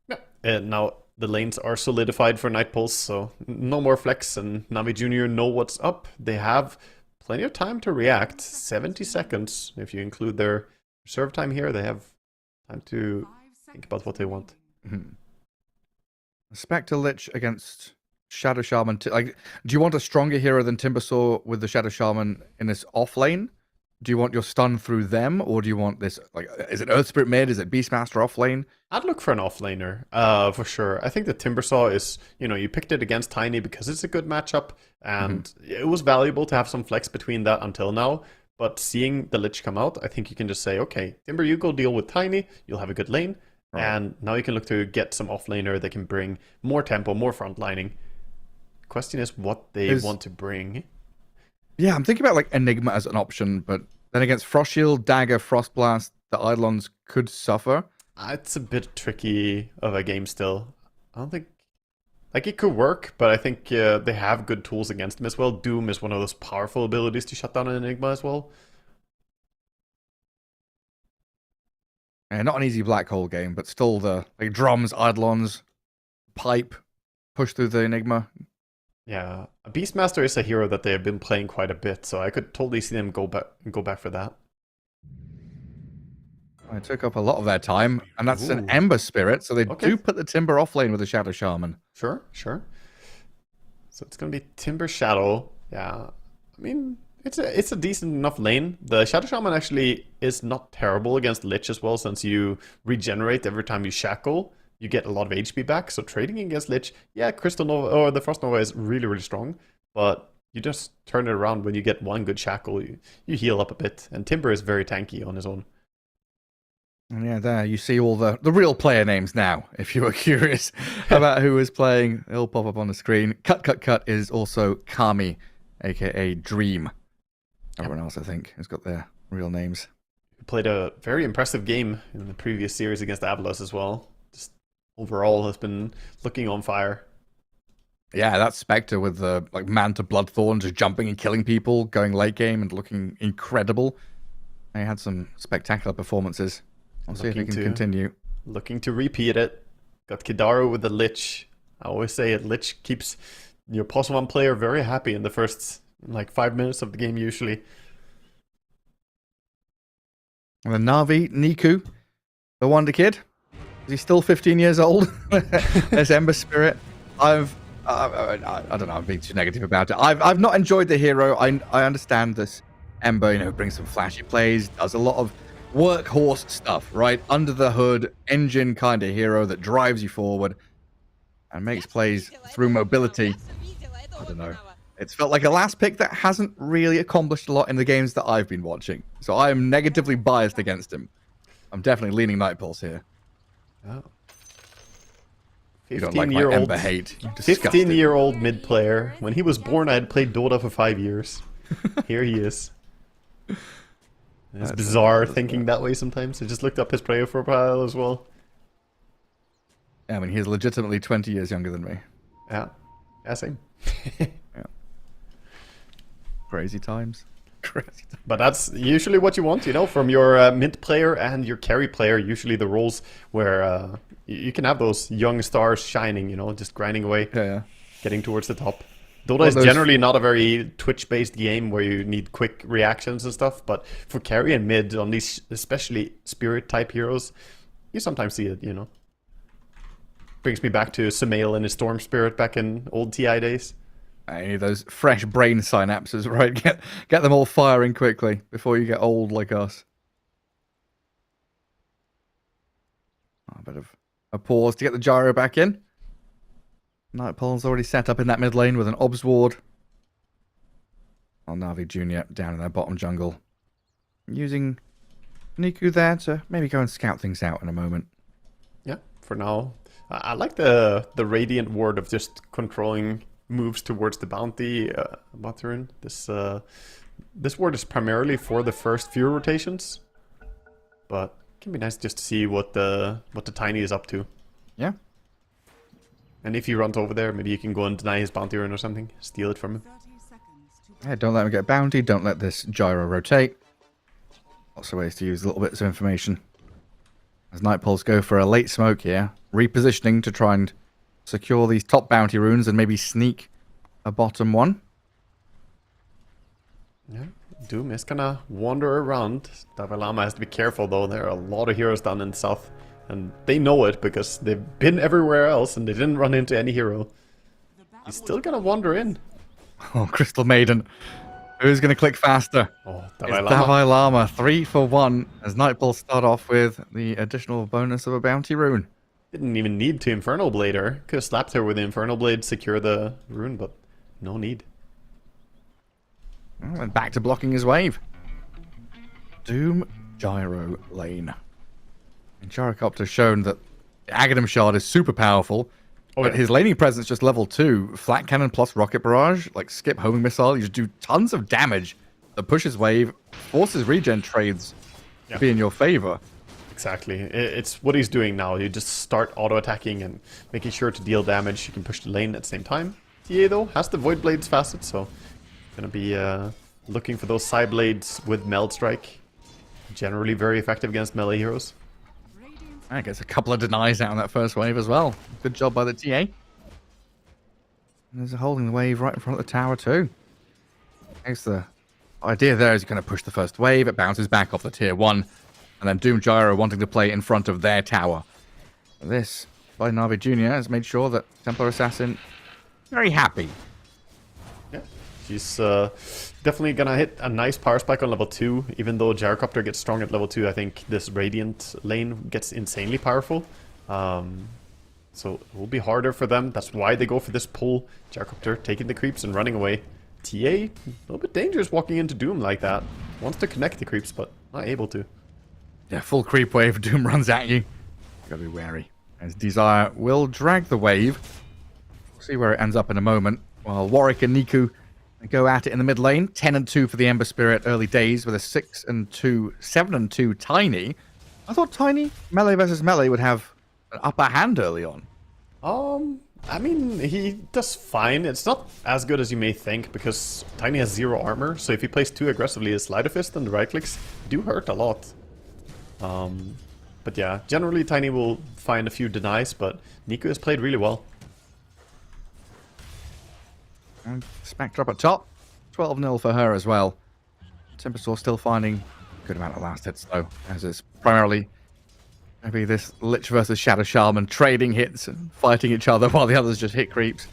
Yeah, and now the lanes are solidified for Night Pulse, so no more flex, and Navi Jr. know what's up. They have plenty of time to react. 70 seconds, if you include their serve time here. They have time to think about what they want. Spectre Lich against Shadow Shaman. Like, do you want a stronger hero than Timbersaw with the Shadow Shaman in this off lane? Do you want your stun through them, or do you want this, like, is it Earth Spirit mid? Is it Beastmaster off lane? I'd look for an offlaner, for sure. I think the Timbersaw is, you picked it against Tiny because it's a good matchup, and it was valuable to have some flex between that until now. But seeing the Lich come out, I think you can just say, okay, Timber, you go deal with Tiny, you'll have a good lane, and now you can look to get some offlaner that can bring more tempo, more frontlining. Question is what they want to bring. Yeah, I'm thinking about like Enigma as an option, but then against Frost Shield, Dagger, Frost Blast, the Eidolons could suffer. It's a bit tricky of a game still. I don't think... Like, it could work, but I think they have good tools against him as well. Doom is one of those powerful abilities to shut down an Enigma as well. Yeah, not an easy black hole game, but still the drums, Eidolons, pipe, push through the Enigma. Yeah, Beastmaster is a hero that they have been playing quite a bit, so I could totally see them go back for that. I took up a lot of their time, and that's an Ember Spirit, so they do put the Timber off lane with the Shadow Shaman. Sure. So it's gonna be Timber Shadow. Yeah, I mean, it's a decent enough lane. The Shadow Shaman actually is not terrible against Lich as well, since you regenerate every time you shackle. You get a lot of HP back, so trading against Lich, yeah, Crystal Nova or the Frost Nova is really, really strong, but you just turn it around when you get one good shackle, you heal up a bit, and Timber is very tanky on his own. And yeah, there you see all the real player names now. If you were curious about who was playing, it'll pop up on the screen. Cut is also Kami, aka Dream. Everyone else, I think, has got their real names. He played a very impressive game in the previous series against Avalos as well. Just overall has been looking on fire. Yeah, that Spectre with the man to Bloodthorn just jumping and killing people, going late game and looking incredible. He had some spectacular performances. I'll see if he can continue. Looking to repeat it. Got Kidaru with the Lich. I always say it, Lich keeps your +1 player very happy in the first 5 minutes of the game usually. And then Na'Vi, Niku, the Wonder Kid. Is he still 15 years old? There's Ember Spirit. I don't know, I'm being too negative about it. I've not enjoyed the hero. I understand this Ember, brings some flashy plays, does a lot of workhorse stuff, right? Under the hood, engine kind of hero that drives you forward and makes plays through mobility. I don't know. It's felt like a last pick that hasn't really accomplished a lot in the games that I've been watching. So I am negatively biased against him. I'm definitely leaning Night Pulse here. Oh. You don't like my Ember hate. 15-year-old mid player. When he was born, I had played Dota for 5 years. Here he is. It's bizarre thinking that way sometimes. I just looked up his player profile as well. Yeah, I mean, he's legitimately 20 years younger than me. Yeah, same. Yeah. Crazy times. Crazy times. But that's usually what you want, from your mid player and your carry player. Usually the roles where you can have those young stars shining, just grinding away, getting towards the top. Dota is generally not a very Twitch-based game where you need quick reactions and stuff, but for carry and mid, on these especially Spirit-type heroes, you sometimes see it, Brings me back to Sumail and his Storm Spirit back in old TI days. I need those fresh brain synapses, right? Get them all firing quickly before you get old like us. A bit of a pause to get the gyro back in. Nightpole's already set up in that mid lane with an Obs Ward. Na'Vi Jr. down in their bottom jungle. Using Niku there to maybe go and scout things out in a moment. Yeah, for now. I like the Radiant Ward of just controlling moves towards the bounty rune. This ward is primarily for the first few rotations, but it can be nice just to see what the Tiny is up to. Yeah. And if he runs over there, maybe you can go and deny his bounty rune or something, steal it from him. Yeah, don't let him get bounty. Don't let this gyro rotate. Lots of ways to use little bits of information. As Night Pulse go for a late smoke here, repositioning to try and secure these top bounty runes and maybe sneak a bottom one. Yeah, Doom is gonna wander around. Dalai Lama has to be careful though. There are a lot of heroes down in the south, and they know it because they've been everywhere else and they didn't run into any hero. He's still gonna wander in. Oh, Crystal Maiden. Who's going to click faster? Oh, It's Dalai Lama. Dalai Lama, 3 for 1, as Nightfall start off with the additional bonus of a bounty rune. Didn't even need to Infernal Blade her. Could have slapped her with the Infernal Blade, secure the rune, but no need. Oh, and back to blocking his wave. Doom Gyro lane. And Gyrocopter's shown that the Aghanim Shard is super powerful, but his laning presence just level 2. Flat Cannon plus Rocket Barrage, like skip homing missile, you just do tons of damage that pushes wave, forces regen trades to be in your favor. Exactly. It's what he's doing now. You just start auto-attacking and making sure to deal damage. You can push the lane at the same time. TA, though, has the Void Blades fasted, so gonna be looking for those side blades with Meld Strike. Generally very effective against melee heroes. I guess a couple of denies out on that first wave as well. Good job by the TA. And there's a holding the wave right in front of the tower too. I guess the idea there is you're going to push the first wave, it bounces back off the tier 1, and then Doom Gyro wanting to play in front of their tower. This, by Na'Vi Jr., has made sure that Templar Assassin very happy. Yeah, she's definitely gonna hit a nice power spike on level 2. Even though Gyrocopter gets strong at level 2, I think this Radiant lane gets insanely powerful. So it will be harder for them. That's why they go for this pull. Gyrocopter taking the creeps and running away. TA, a little bit dangerous walking into Doom like that. Wants to connect the creeps, but not able to. Yeah, full creep wave, Doom runs at you. Gotta be wary. As Desire will drag the wave. We'll see where it ends up in a moment. While Warwick and Niku go at it in the mid lane. 10 and 2 for the Ember Spirit early days with a 6 and 2, 7 and 2 Tiny. I thought Tiny, melee versus melee, would have an upper hand early on. I mean, he does fine. It's not as good as you may think, because Tiny has 0 armor, so if he plays too aggressively, his Sleight of Fist and the right clicks do hurt a lot. But yeah, generally Tiny will find a few denies, but Niku has played really well. And Spectre up at top. 12-0 for her as well. Tempestor still finding a good amount of last hits though, as it's primarily maybe this Lich versus Shadow Shaman trading hits and fighting each other while the others just hit creeps.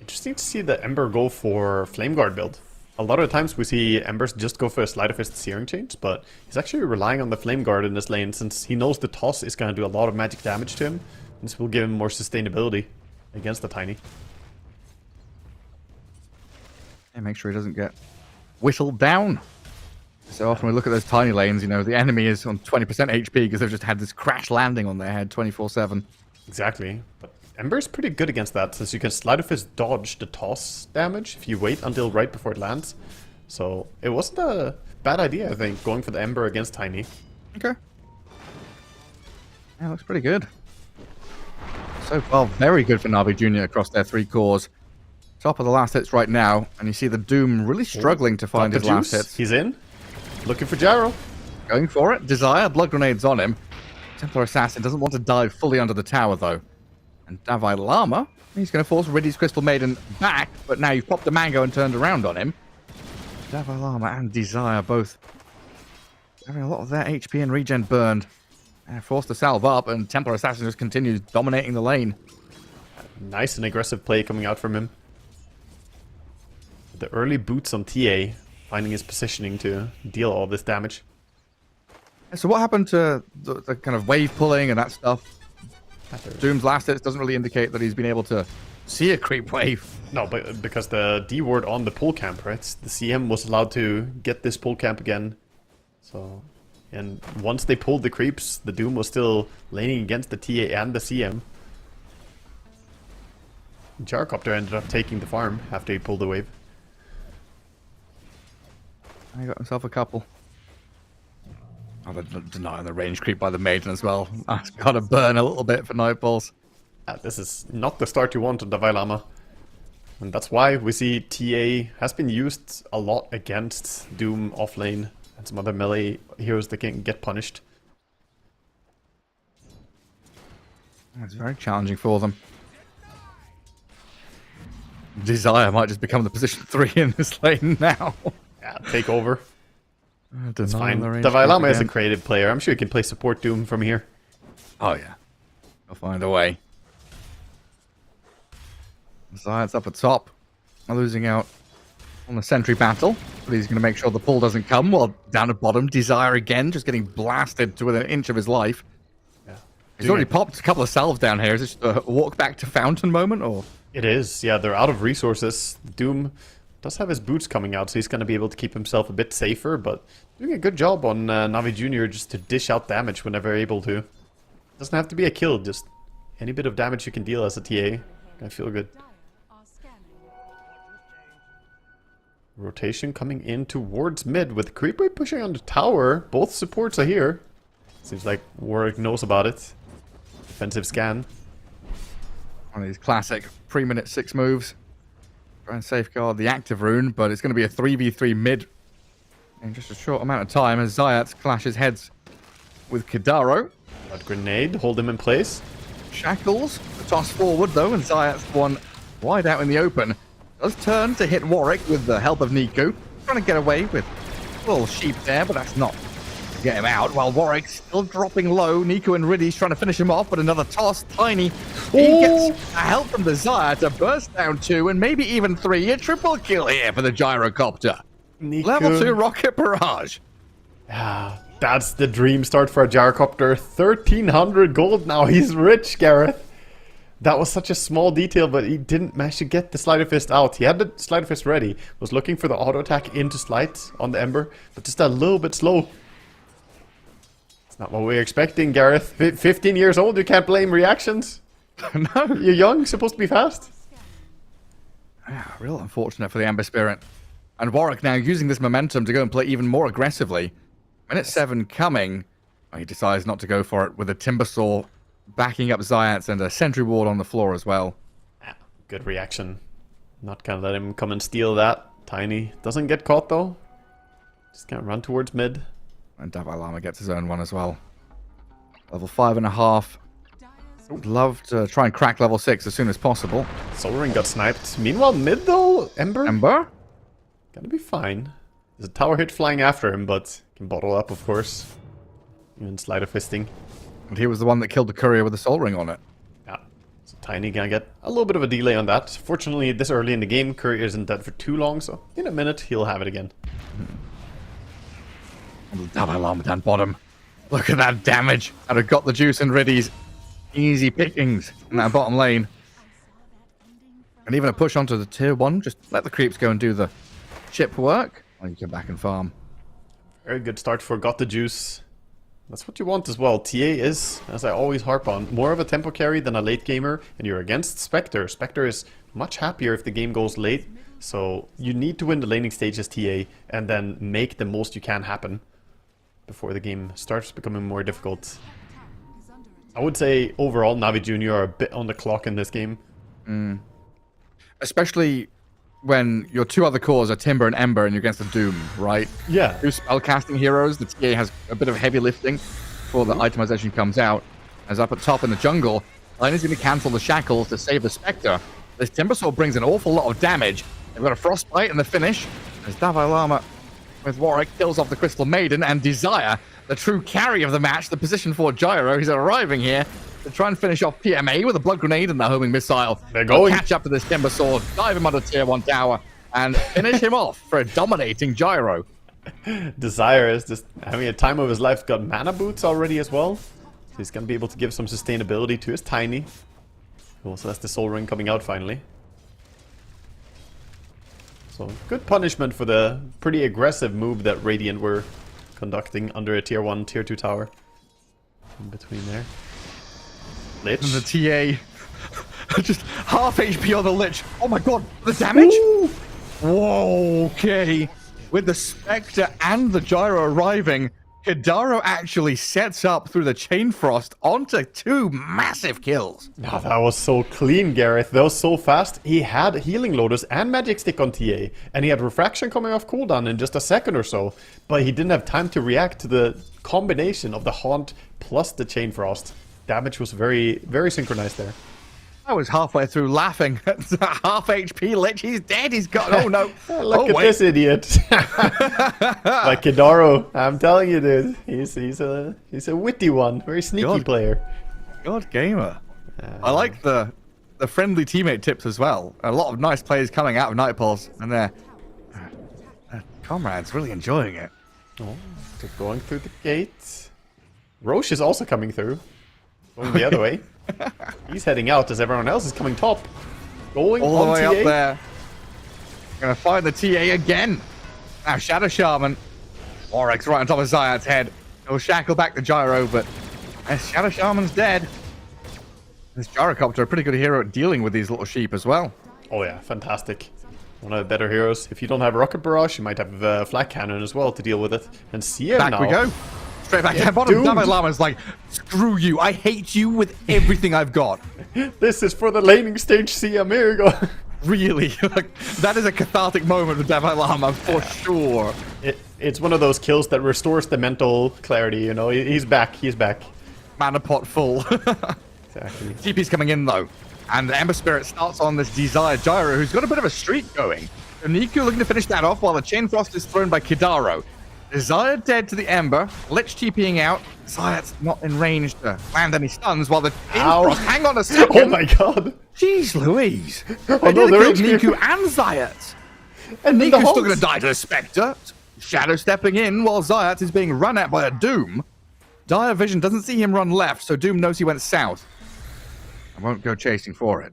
Interesting to see the Ember go for Flame Guard build. A lot of times we see Embers just go for a Sleight of Fist Searing Chains, but he's actually relying on the Flame Guard in this lane since he knows the toss is going to do a lot of magic damage to him. This will give him more sustainability against the Tiny. And make sure he doesn't get whittled down. So often we look at those tiny lanes, you know, the enemy is on 20% HP because they've just had this crash landing on their head 24/7. Exactly, but Ember's pretty good against that, since you can Sleight of Fist dodge the toss damage if you wait until right before it lands. So it wasn't a bad idea, I think, going for the Ember against Tiny. Okay. Yeah, looks pretty good. So far, very good for Na'Vi Jr. across their 3 cores. Top of the last hits right now, and you see the Doom really struggling to find his last hits. He's in. Looking for Gyro. Going for it. Desire, blood grenades on him. Templar Assassin doesn't want to dive fully under the tower, though. And Dalai Lama, he's going to force Riddy's Crystal Maiden back, but now you've popped a mango and turned around on him. Dalai Lama and Desire both having a lot of their HP and regen burned. And forced to salve up, and Templar Assassin just continues dominating the lane. Nice and aggressive play coming out from him. The early boots on TA, finding his positioning to deal all this damage. So what happened to the kind of wave pulling and that stuff? Doom's last hits doesn't really indicate that he's been able to see a creep wave. No, but because the D ward on the pull camp, right? The CM was allowed to get this pull camp again. So, and once they pulled the creeps, the Doom was still laning against the TA and the CM. Gyrocopter ended up taking the farm after he pulled the wave. He got himself a couple. Oh, they're denying the range creep by the Maiden as well. That's gotta burn a little bit for Nightballs. This is not the start you want on Davai Lama. And that's why we see TA has been used a lot against Doom offlane and some other melee heroes that can get punished. It's very challenging for them. Desire might just become the position 3 in this lane now. Yeah, take over. It's fine. Davai Davai Lama is a creative player. I'm sure he can play support Doom from here. Oh yeah. He'll find a way. Zayat's up at top. Losing out on the sentry battle. But he's going to make sure the pull doesn't come. Well, down at bottom, Desire again, just getting blasted to within an inch of his life. Yeah. He's already popped a couple of salves down here. Is this a walk back to fountain moment, or? It is. Yeah, they're out of resources. Doom does have his boots coming out, so he's going to be able to keep himself a bit safer, but doing a good job on Navi Jr. just to dish out damage whenever able to. Doesn't have to be a kill, just any bit of damage you can deal as a TA. I feel good. Rotation coming in towards mid with Creeper pushing on the tower. Both supports are here. Seems like Warwick knows about it. Defensive scan. One of these classic 3-minute 6 moves. Try and safeguard the active rune, but it's going to be a 3v3 mid in just a short amount of time as Zayat clashes heads with Kidaro. That grenade, hold him in place. Shackles, the toss forward though, and Zayat's one wide out in the open. Does turn to hit Warwick with the help of Nico. Trying to get away with a little sheep there, but that's not to get him out. While Warwick's still dropping low. Nico and Riddy's trying to finish him off, but another toss. Tiny. He gets a help from the Zayat to burst down 2 and maybe even 3. A triple kill here for the Gyrocopter. Nico. Level 2 rocket barrage. Yeah, that's the dream start for a Gyrocopter. 1300 gold now. He's rich, Gareth. That was such a small detail, but he didn't manage to get the Slider Fist out. He had the Slider Fist ready, was looking for the auto attack into Slide on the Ember, but just a little bit slow. It's not what we were expecting, Gareth. 15 years old, you can't blame reactions. No. You're young, supposed to be fast. Yeah, real unfortunate for the Amber Spirit. And Warwick now using this momentum to go and play even more aggressively. Minute 7 coming. He decides not to go for it with a Timbersaw backing up Zayats and a sentry ward on the floor as well. Good reaction. Not gonna let him come and steal that. Tiny doesn't get caught though. Just gonna run towards mid. And Davai Lama gets his own one as well. Level 5.5. Would love to try and crack level 6 as soon as possible. Soul Ring got sniped. Meanwhile, mid though, Ember? Ember? Gonna be fine. There's a tower hit flying after him, but can bottle up, of course. Even Slider Fisting. And he was the one that killed the courier with the soul ring on it. Yeah. So Tiny gonna get a little bit of a delay on that. Fortunately, this early in the game, courier isn't dead for too long, so in a minute, he'll have it again. Davai Lama down bottom. Look at that damage. I'd have got the juice and Riddy's easy pickings in that bottom lane. And even a push onto the tier 1. Just let the creeps go and do the chip work. And you come back and farm. Very good start for Got the Juice. That's what you want as well. TA is, as I always harp on, more of a tempo carry than a late gamer. And you're against Spectre. Spectre is much happier if the game goes late. So you need to win the laning stage as TA and then make the most you can happen before the game starts becoming more difficult. I would say overall Navi Jr. are a bit on the clock in this game. Especially when your 2 other cores are Timber and Ember and you're against the Doom, right? Yeah. 2 spellcasting heroes. The TA has a bit of heavy lifting before the itemization comes out. As up at top in the jungle, Lane is going to cancel the shackles to save the Spectre. This Timbersaw brings an awful lot of damage. They've got a Frostbite in the finish. As Davai Lama with Warwick kills off the Crystal Maiden and Desire, the true carry of the match, the position for Gyro. He's arriving here to try and finish off PMA with a blood grenade and the homing missile. They're going. Catch up to this Timbersaw, dive him under tier 1 tower, and finish him off for a dominating Gyro. Desire is just having a time of his life. Got mana boots already as well. So he's going to be able to give some sustainability to his Tiny. He also has the Soul Ring coming out finally. So good punishment for the pretty aggressive move that Radiant were conducting under a tier 1, tier 2 tower. In between there. Lich. And the TA Just half HP on the Lich. Oh my god, the damage? Whoa, okay. With the Spectre and the Gyro arriving, Kidaro actually sets up through the Chain Frost onto 2 massive kills. No, that was so clean, Gareth. That was so fast. He had Healing Lotus and Magic Stick on TA, and he had Refraction coming off cooldown in just a second or so, but he didn't have time to react to the combination of the Haunt plus the Chain Frost. Damage was very, very synchronized there. I was halfway through laughing. Half HP Lich, he's dead, he's got... Oh no. Look at this idiot. Like Kidaro, I'm telling you, dude. He's a witty one. Very sneaky player. God gamer. I like the friendly teammate tips as well. A lot of nice players coming out of Nightpulse, and their comrades really enjoying it. Oh, they're going through the gate. Roche is also coming through. Going the other way. He's heading out as everyone else is coming top. Going all the way TA. up there. Gonna find the TA again. Now Shadow Shaman. Oryx right on top of Zayat's head. He'll shackle back the Gyro, but Shadow Shaman's dead. This Gyrocopter, a pretty good hero at dealing with these little sheep as well. Oh yeah, fantastic. One of the better heroes. If you don't have Rocket Barrage, you might have Flak Cannon as well to deal with it. And see him back now. we go. Straight back to the bottom. doomed. Dalai Lama's like, screw you. I hate you with everything I've got. This is for the laning stage, CM. Here you go. Really. Like, that is a cathartic moment with Dalai Lama for sure. It's one of those kills that restores the mental clarity, you know. He's back. He's back. Mana pot full. Exactly. TP's coming in though. And the Ember Spirit starts on this Desired Gyro, who's got a bit of a streak going. So Niku looking to finish that off while the Chain Frost is thrown by Kidaro. Desire dead to the Ember, Lich TPing out. Zayat's not in range to land any stuns while the Chain Frost, hang on a second. Oh my god. Jeez Louise. Oh no, they they're killed Niku and Zayat. And then the Niku's still Hulks. going to die to the Spectre. Shadow stepping in while Zayat is being run at by a Doom. Dire Vision doesn't see him run left, so Doom knows he went south. I won't go chasing for it.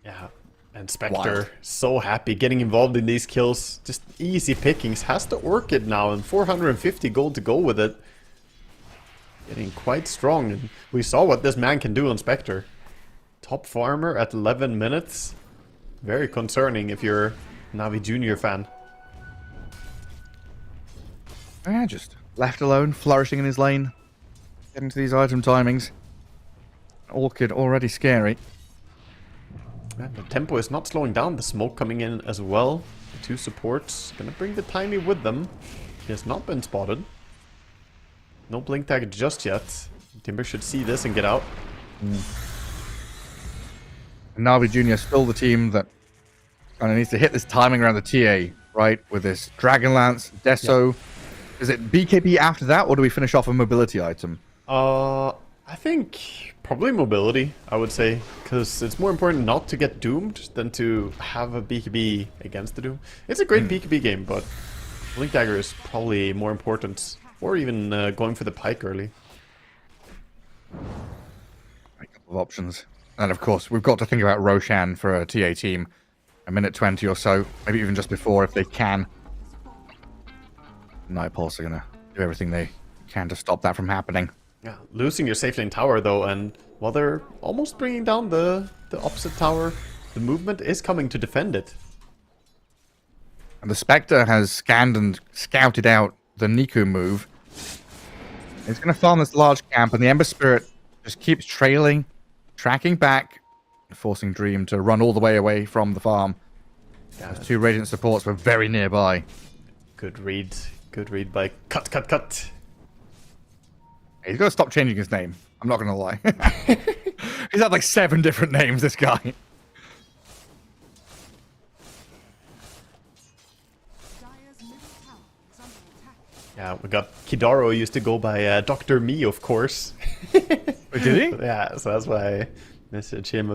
Yeah. And Spectre, so happy getting involved in these kills. Just easy pickings. Has the Orchid now and 450 gold to go with it. Getting quite strong. And we saw what this man can do on Spectre. Top farmer at 11 minutes. Very concerning if you're a Navi Junior fan. Yeah, just left alone, flourishing in his lane. Getting to these item timings. Orchid already scary. And the tempo is not slowing down. The smoke coming in as well. The 2 supports. Gonna bring the Tiny with them. He has not been spotted. No blink tag just yet. Timber should see this and get out. Navi Junior still the team that kind of needs to hit this timing around the TA, right? With this Dragonlance, Deso. Yep. Is it BKB after that, or do we finish off a mobility item? I think probably mobility, I would say, because it's more important not to get doomed than to have a BKB against the Doom. It's a great BKB game, but Blink Dagger is probably more important, or even going for the Pike early. A couple of options. And of course, we've got to think about Roshan for a TA team. A minute 20 or so, maybe even just before if they can. Nightpulse are going to do everything they can to stop that from happening. Yeah, losing your safe lane tower though, and while they're almost bringing down the opposite tower, the movement is coming to defend it. And the Spectre has scanned and scouted out the Niku move. He's going to farm this large camp, and the Ember Spirit just keeps trailing, tracking back, forcing Dream to run all the way away from the farm. Yeah. Those 2 Radiant supports were very nearby. Good read by Cut. He's got to stop changing his name. I'm not going to lie. He's had like 7 different names, this guy. Yeah, we got Kidaro used to go by Dr. Me, of course. Did he? Yeah, so that's why I messaged him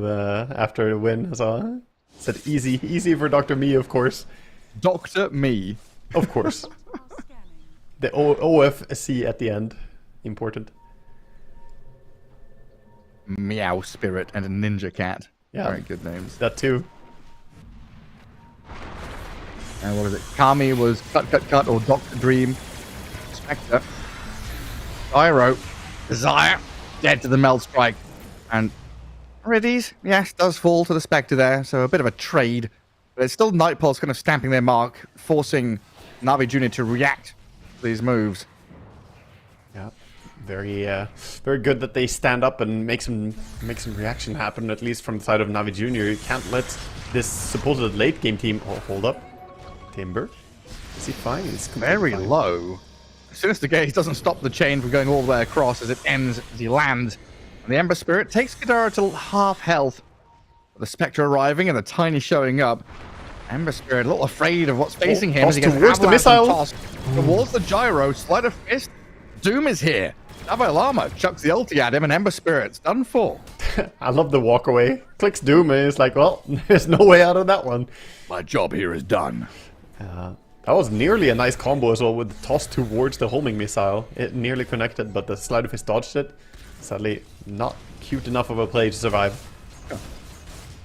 after the win. So said easy for Dr. Me, of course. Dr. Me. Of course. The OFC at the end. Important. Meow Spirit and a Ninja Cat. Yeah. Very good names. That too. And what is it? Kami was Cut or Dr. Dream. Spectre. Gyro. Desire. Dead to the Meld Strike. And Riddies, yes, does fall to the Spectre there, so a bit of a trade. But it's still Nightpulse kind of stamping their mark, forcing Na'Vi Jr. to react to these moves. Yeah, very good that they stand up and make some reaction happen, at least from the side of Na'Vi Jr. You can't let this supposed late game team... Oh, hold up. Timber. Is he fine? He's very fine. Low. Sinister Gaze doesn't stop the chain from going all the way across as it ends as he lands. And the Ember Spirit takes Kadara to half health. The Spectre arriving and the Tiny showing up. Ember Spirit a little afraid of what's facing him as he gets towards the missile. tossed towards the gyro. Sleight of fist. Doom is here. Davai Lama chucks the ulti at him and Ember Spirit's done for. I love the walk away. Clicks Doom and it's like, well, there's no way out of that one. My job here is done. That was nearly a nice combo as well with the toss towards the homing missile. It nearly connected, but the sleight of fist dodged it. Sadly, not cute enough of a play to survive.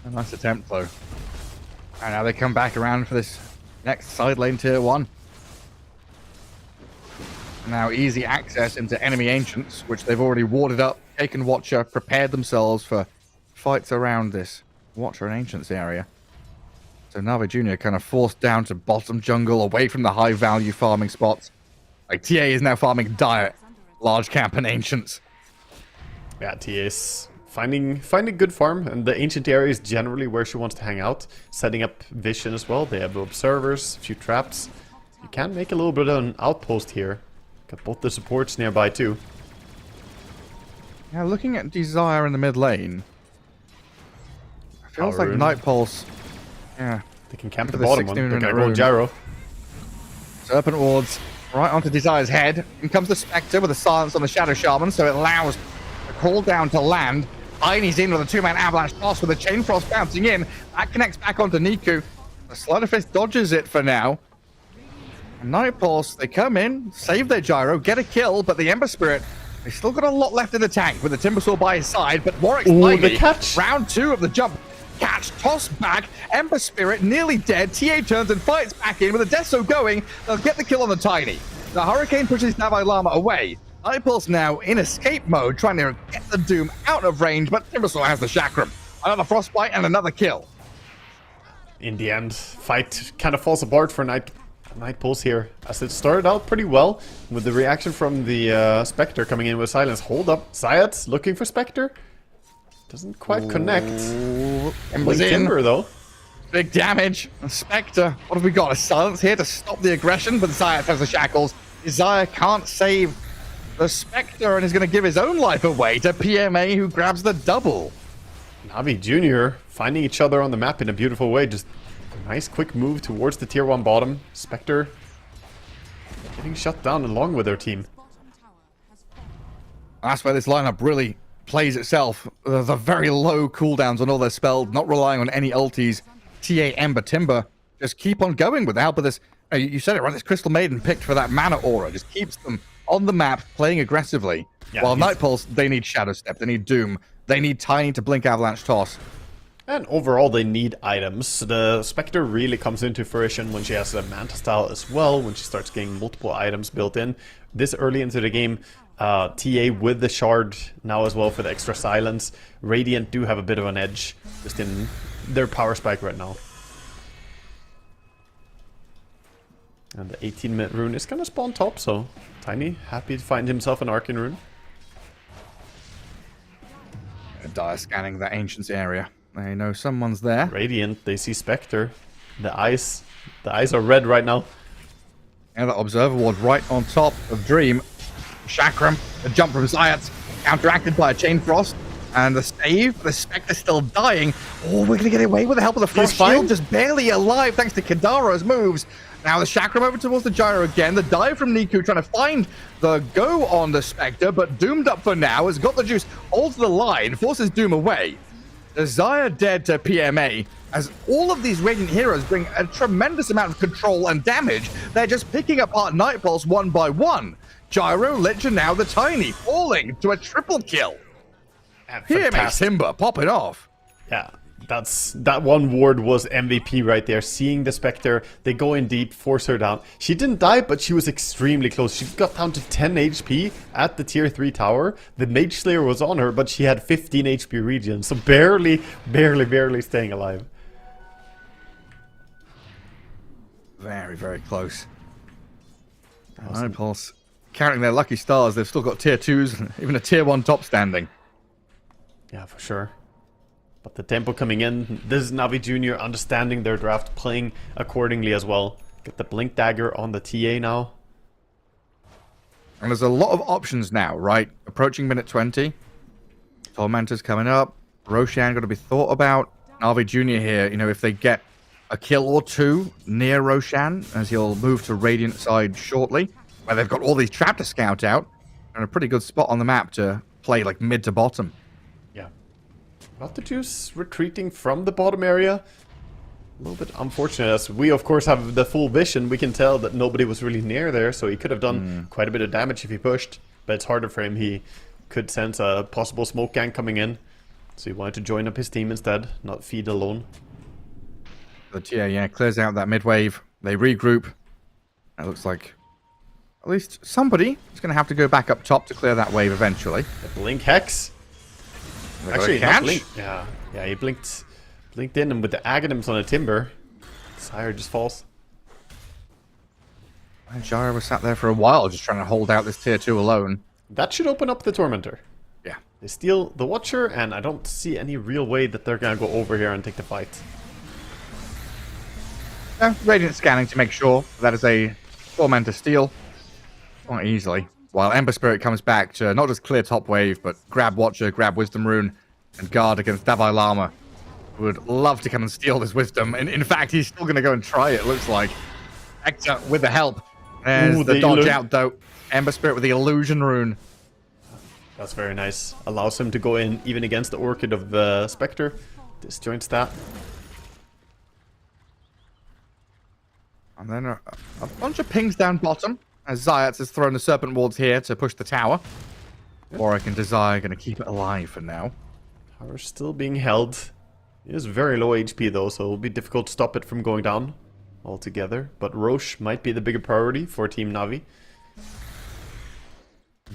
A nice attempt, though. And now they come back around for this next side lane tier 1. Now easy access into enemy ancients, which they've already warded up, taken Watcher, prepared themselves for fights around this Watcher and Ancients area. So Na'Vi Jr. kind of forced down to bottom jungle, away from the high value farming spots. Like TA is now farming Diet, large camp and Ancients. Yeah, TA is finding good farm, and the ancient area is generally where she wants to hang out. Setting up vision as well. They have observers, a few traps. You can make a little bit of an outpost here. Got both the supports nearby too. Yeah, looking at Desire in the mid lane, it feels like Nightpulse. Yeah, they can camp the bottom one. They're gonna go gyro. Serpent wards right onto Desire's head. In comes the Spectre with a silence on the Shadow Shaman, so it allows the call down to land. Tiny's in with a 2-man avalanche toss with a Chain Frost bouncing in. That connects back onto Niku. The Sleight of Fist dodges it for now. And Nightpulse, they come in, save their gyro, get a kill, but the Ember Spirit, they've still got a lot left in the tank with the Timbersaw by his side, but Warwick's the catch. Round 2 of the jump. Catch, toss back, Ember Spirit nearly dead. TA turns and fights back in with the Deso going. They'll get the kill on the Tiny. The Hurricane pushes Davai Lama away. Nightpulse now in escape mode, trying to get the Doom out of range, but Timbersaw has the Chakram. Another Frostbite and another kill. In the end, fight kind of falls apart for Nightpulse here, as it started out pretty well with the reaction from the Spectre coming in with silence. Hold up, Zayat looking for Spectre. Doesn't quite connect. Ember's in. Timber though. Big damage. Spectre, what have we got? A silence here to stop the aggression, but Zayat has the shackles. Desire can't save the Spectre and is going to give his own life away to PMA, who grabs the double. Na'Vi Jr. finding each other on the map in a beautiful way. Just a nice quick move towards the tier 1 bottom. Spectre getting shut down along with their team. That's where this lineup really plays itself. The very low cooldowns on all their spells, not relying on any ultis. TA, Ember, Timber just keep on going with the help of this. You said it right, this Crystal Maiden picked for that mana aura. Just keeps them on the map, playing aggressively. Yeah, while Nightpulse, they need Shadow Step, they need Doom, they need Tiny to blink Avalanche Toss. And overall, they need items. The Spectre really comes into fruition when she has a Manta style as well, when she starts getting multiple items built in. This early into the game, TA with the Shard now as well for the extra silence. Radiant do have a bit of an edge just in their power spike right now. And the 18-minute rune is gonna spawn top, so Tiny happy to find himself an Arcane rune. Dire scanning that Ancients area. They know someone's there. Radiant, they see Spectre. The eyes are red right now. And that Observer Ward right on top of Dream. Chakram, the jump from Zayat, counteracted by a Chain Frost. And the save, the Spectre still dying. Oh, we're going to get away with the help of the Frost Shield, just barely alive thanks to Kadara's moves. Now the Chakram over towards the gyro again. The dive from Niku trying to find the go on the Spectre, but doomed up for now. Has got the juice, holds the line, forces Doom away. Desire dead to PMA, as all of these Radiant heroes bring a tremendous amount of control and damage. They're just picking apart Nightpulse one by one. Gyro, Lich, and now the Tiny, falling to a triple kill. PMA Timber popping off. Yeah, that one ward was MVP right there. Seeing the Spectre, they go in deep, force her down. She didn't die, but she was extremely close. She got down to 10 HP at the tier 3 tower. The Mage Slayer was on her, but she had 15 HP regen, so barely staying alive. Very, very close. Alright, Pulse. Counting their lucky stars, they've still got tier 2s and even a tier 1 top standing. Yeah, for sure. But the tempo coming in, this is Navi Jr. understanding their draft, playing accordingly as well. Get the Blink Dagger on the TA now. And there's a lot of options now, right? Approaching minute 20. Tormentor's coming up. Roshan got to be thought about. Navi Jr. here, you know, if they get a kill or two near Roshan, as he'll move to Radiant side shortly, where they've got all these traps to scout out, and a pretty good spot on the map to play like mid to bottom. Yeah. Not the Juice retreating from the bottom area. A little bit unfortunate, as we of course have the full vision. We can tell that nobody was really near there, so he could have done quite a bit of damage if he pushed, but it's harder for him. He could sense a possible smoke gang coming in, so he wanted to join up his team instead, not feed alone. The TA, yeah, clears out that mid wave. They regroup. It looks like at least somebody is going to have to go back up top to clear that wave eventually. The Blink Hex. Actually, not Blink. Yeah, he blinked in, and with the Aghanims on a Timber, Sire just falls. And Gyro was sat there for a while just trying to hold out this tier 2 alone. That should open up the Tormentor. Yeah. They steal the Watcher, and I don't see any real way that they're going to go over here and take the fight. Radiant scanning to make sure that is a Tormentor steal. Not easily. While Ember Spirit comes back to not just clear top wave, but grab Watcher, grab Wisdom Rune, and guard against Davai Lama. Who would love to come and steal this Wisdom. And in fact, he's still going to go and try it, looks like. Hector with the help. There's the dodge out, though. Ember Spirit with the Illusion Rune. That's very nice. Allows him to go in even against the Orchid of the Spectre. Disjoints that. And then a bunch of pings down bottom. As Zayats has thrown the Serpent Wards here to push the tower. Warwick and Desire going to keep it alive for now. Tower's still being held. It is very low HP though, so it'll be difficult to stop it from going down altogether. But Roche might be the bigger priority for Team Navi.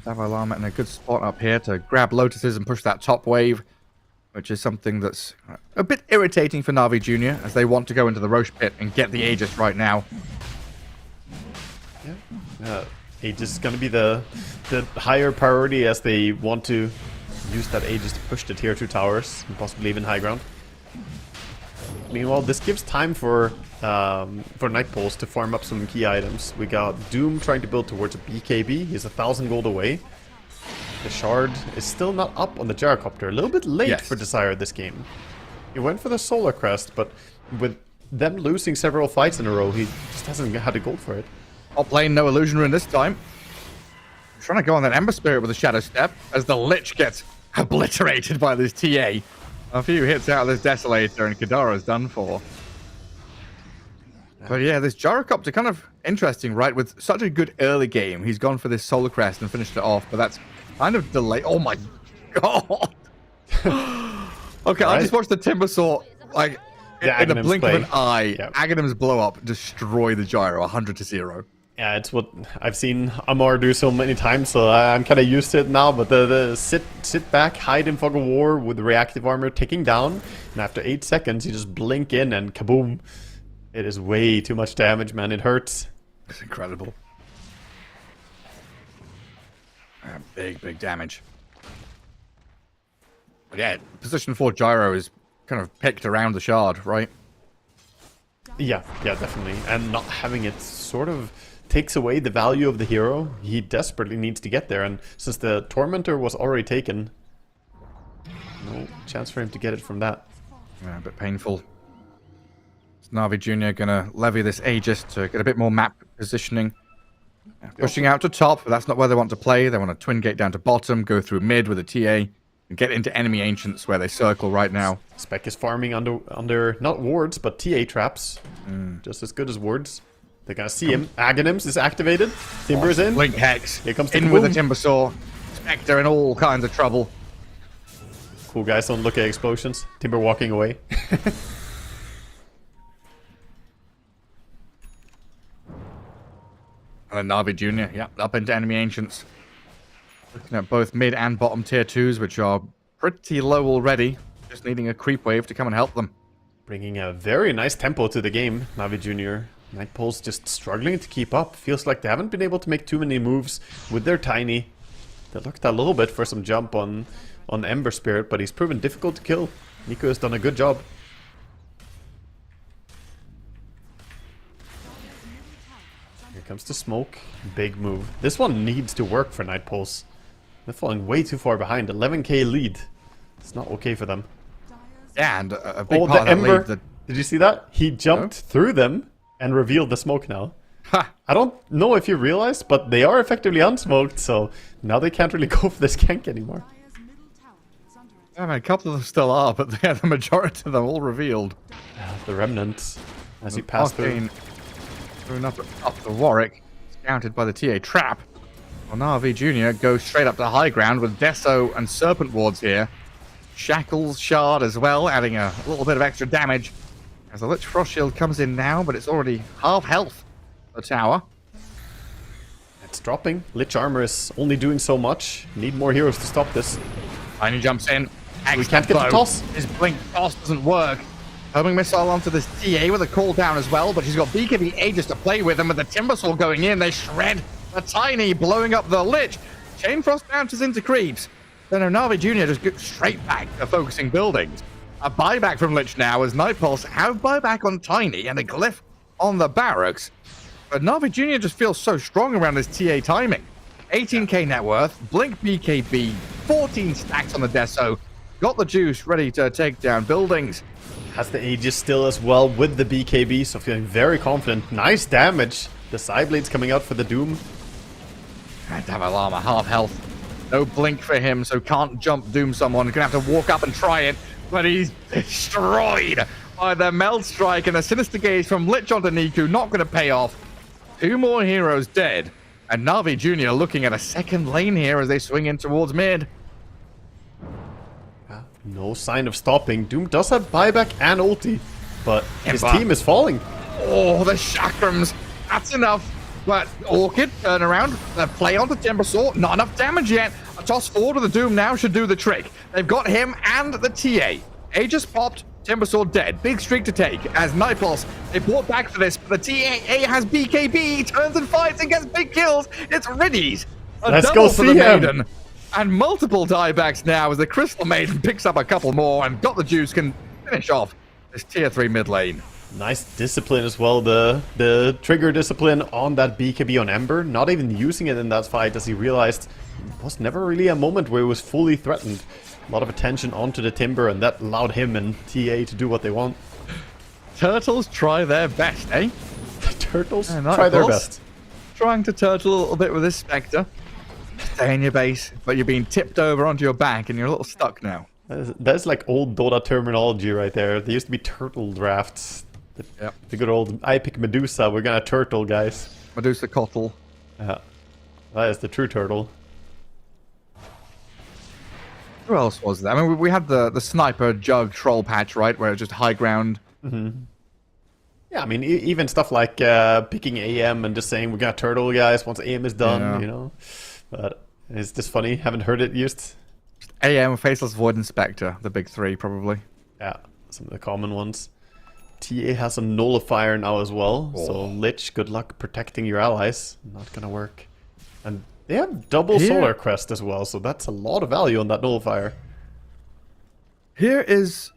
Davai Lama in a good spot up here to grab Lotuses and push that top wave. Which is something that's a bit irritating for Navi Jr. as they want to go into the Roche pit and get the Aegis right now. Yeah, Aegis is going to be the higher priority as they want to use that Aegis to push the tier 2 towers and possibly even high ground. Meanwhile, this gives time for Night Pulse to farm up some key items. We got Doom trying to build towards a BKB. He's 1,000 gold away. The Shard is still not up on the Gyrocopter. A little bit late for Desire this game. He went for the Solar Crest, but with them losing several fights in a row, he just hasn't had the gold for it. Top lane, no Illusion Rune this time. Trying to go on that Ember Spirit with a Shadow Step as the Lich gets obliterated by this TA. A few hits out of this Desolator and Kadara's done for. But yeah, this Gyrocopter kind of interesting, right? With such a good early game, he's gone for this Solar Crest and finished it off, but that's kind of delayed. Oh my god! Okay, I just watched the Timbersaw, like, in the blink of an eye. Aghanim's blow up destroy the Gyro 100-0. Yeah, it's what I've seen Amar do so many times, so I'm kind of used to it now. But the sit back, hide in fog of war with reactive armor ticking down, and after 8 seconds, you just blink in and kaboom! It is way too much damage, man. It hurts. It's incredible. Big damage. But yeah, position 4 Gyro is kind of picked around the Shard, right? Yeah, definitely. And not having it sort of takes away the value of the hero. He desperately needs to get there, and since the Tormentor was already taken, no chance for him to get it from that. Yeah, a bit painful. Is Navi Jr. gonna levy this Aegis to get a bit more map positioning? Yeah, pushing out to top, but that's not where they want to play. They want to twin gate down to bottom, go through mid with a TA, and get into enemy ancients where they circle right now. Spec is farming under not wards, but TA traps. Just as good as wards. They're gonna see him. Aghanims is activated. Timber's in. Blink Hex. Here comes the in with the Timbersaw. Spectre in all kinds of trouble. Cool guys don't look at explosions. Timber walking away. And then Na'Vi Jr., yep, up into enemy ancients. Looking at both mid and bottom tier 2s, which are pretty low already. Just needing a creep wave to come and help them. Bringing a very nice tempo to the game, Na'Vi Jr. Nightpole's just struggling to keep up. Feels like they haven't been able to make too many moves with their tiny. They looked a little bit for some jump on Ember Spirit, but he's proven difficult to kill. Nico has done a good job. Here comes the smoke. Big move. This one needs to work for Nightpoles. They're falling way too far behind. 11k lead. It's not okay for them. Yeah, and a big part of that Ember. lead that... Did you see that? He jumped through them and revealed the smoke now. Ha! I don't know if you realized, but they are effectively unsmoked, so now they can't really go for this gank anymore. Yeah, man, a couple of them still are, but yeah, the majority of them all revealed. The remnant, as you pass through. Thrown up the Warwick, scouted by the TA trap. Well, Na'Vi Jr. goes straight up to high ground with Deso and Serpent Wards here. Shackles Shard as well, adding a little bit of extra damage. As the Lich Frost Shield comes in now, but it's already half health. The tower. It's dropping. Lich Armor is only doing so much. Need more heroes to stop this. Tiny jumps in. We can't get the toss. His blink toss doesn't work. Homing missile onto this TA with a cooldown as well, but she's got BKB Aegis to play with, and with the Timbersaw going in, they shred the Tiny, blowing up the Lich. Chain Frost bounces into creeps. Then Na'Vi Jr. just goes straight back to focusing buildings. A buyback from Lich now as Nightpulse have buyback on Tiny and a glyph on the barracks. But Na'Vi Jr. just feels so strong around his TA timing. 18k net worth, blink BKB, 14 stacks on the Deso. Got the juice ready to take down buildings. Has the Aegis still as well with the BKB, so feeling very confident. Nice damage. The side blades coming out for the Doom. And Davalama, half health. No blink for him, so can't jump Doom someone. Gonna have to walk up and try it, but he's destroyed by the Meld Strike, and a Sinister Gaze from Lich onto Niku, not gonna pay off. 2 more heroes dead, and Na'Vi Jr. looking at a second lane here as they swing in towards mid. No sign of stopping. Doom does have buyback and ulti, but his Ember. team is falling. Oh, the Chakrams. That's enough. But Orchid, turn around. Play onto Timbersaw. Not enough damage yet. A toss forward of the Doom now should do the trick. They've got him and the TA. Aegis popped. Timbersaw dead. Big streak to take. As Nightpulse, they brought back for this, but the TA has BKB. He turns and fights and gets big kills. It's Riddies. Let's go For see the him. Maiden. And multiple diebacks now as the Crystal Maiden picks up a couple more and got the juice, can finish off this tier 3 mid lane. Nice discipline as well. The trigger discipline on that BKB on Ember. Not even using it in that fight as he realized it was never really a moment where he was fully threatened. A lot of attention onto the Timber, and that allowed him and TA to do what they want. Turtles try their best, eh? The Turtles Yeah, try their Nightpulse. best. Trying to turtle a little bit with this Spectre. Stay in your base, but you're being tipped over onto your back and you're a little stuck now. That's like old Dota terminology right there. There used to be turtle drafts. The good old, I pick Medusa, we're gonna turtle, guys. Medusa Cottle. Yeah. That is the true turtle. Who else was there? I mean, we had the Sniper Jug Troll patch, right? Where it's just high ground. Yeah, I mean, even stuff like picking AM and just saying we're gonna turtle, guys, once AM is done, you know? But it's just funny, haven't heard it used. AM, Faceless Void, and Spectre, the big 3, probably. Yeah, some of the common ones. TA has a nullifier now as well, so Lich, good luck protecting your allies. Not gonna work. And they have double Solar Crest as well, so that's a lot of value on that nullifier. Here is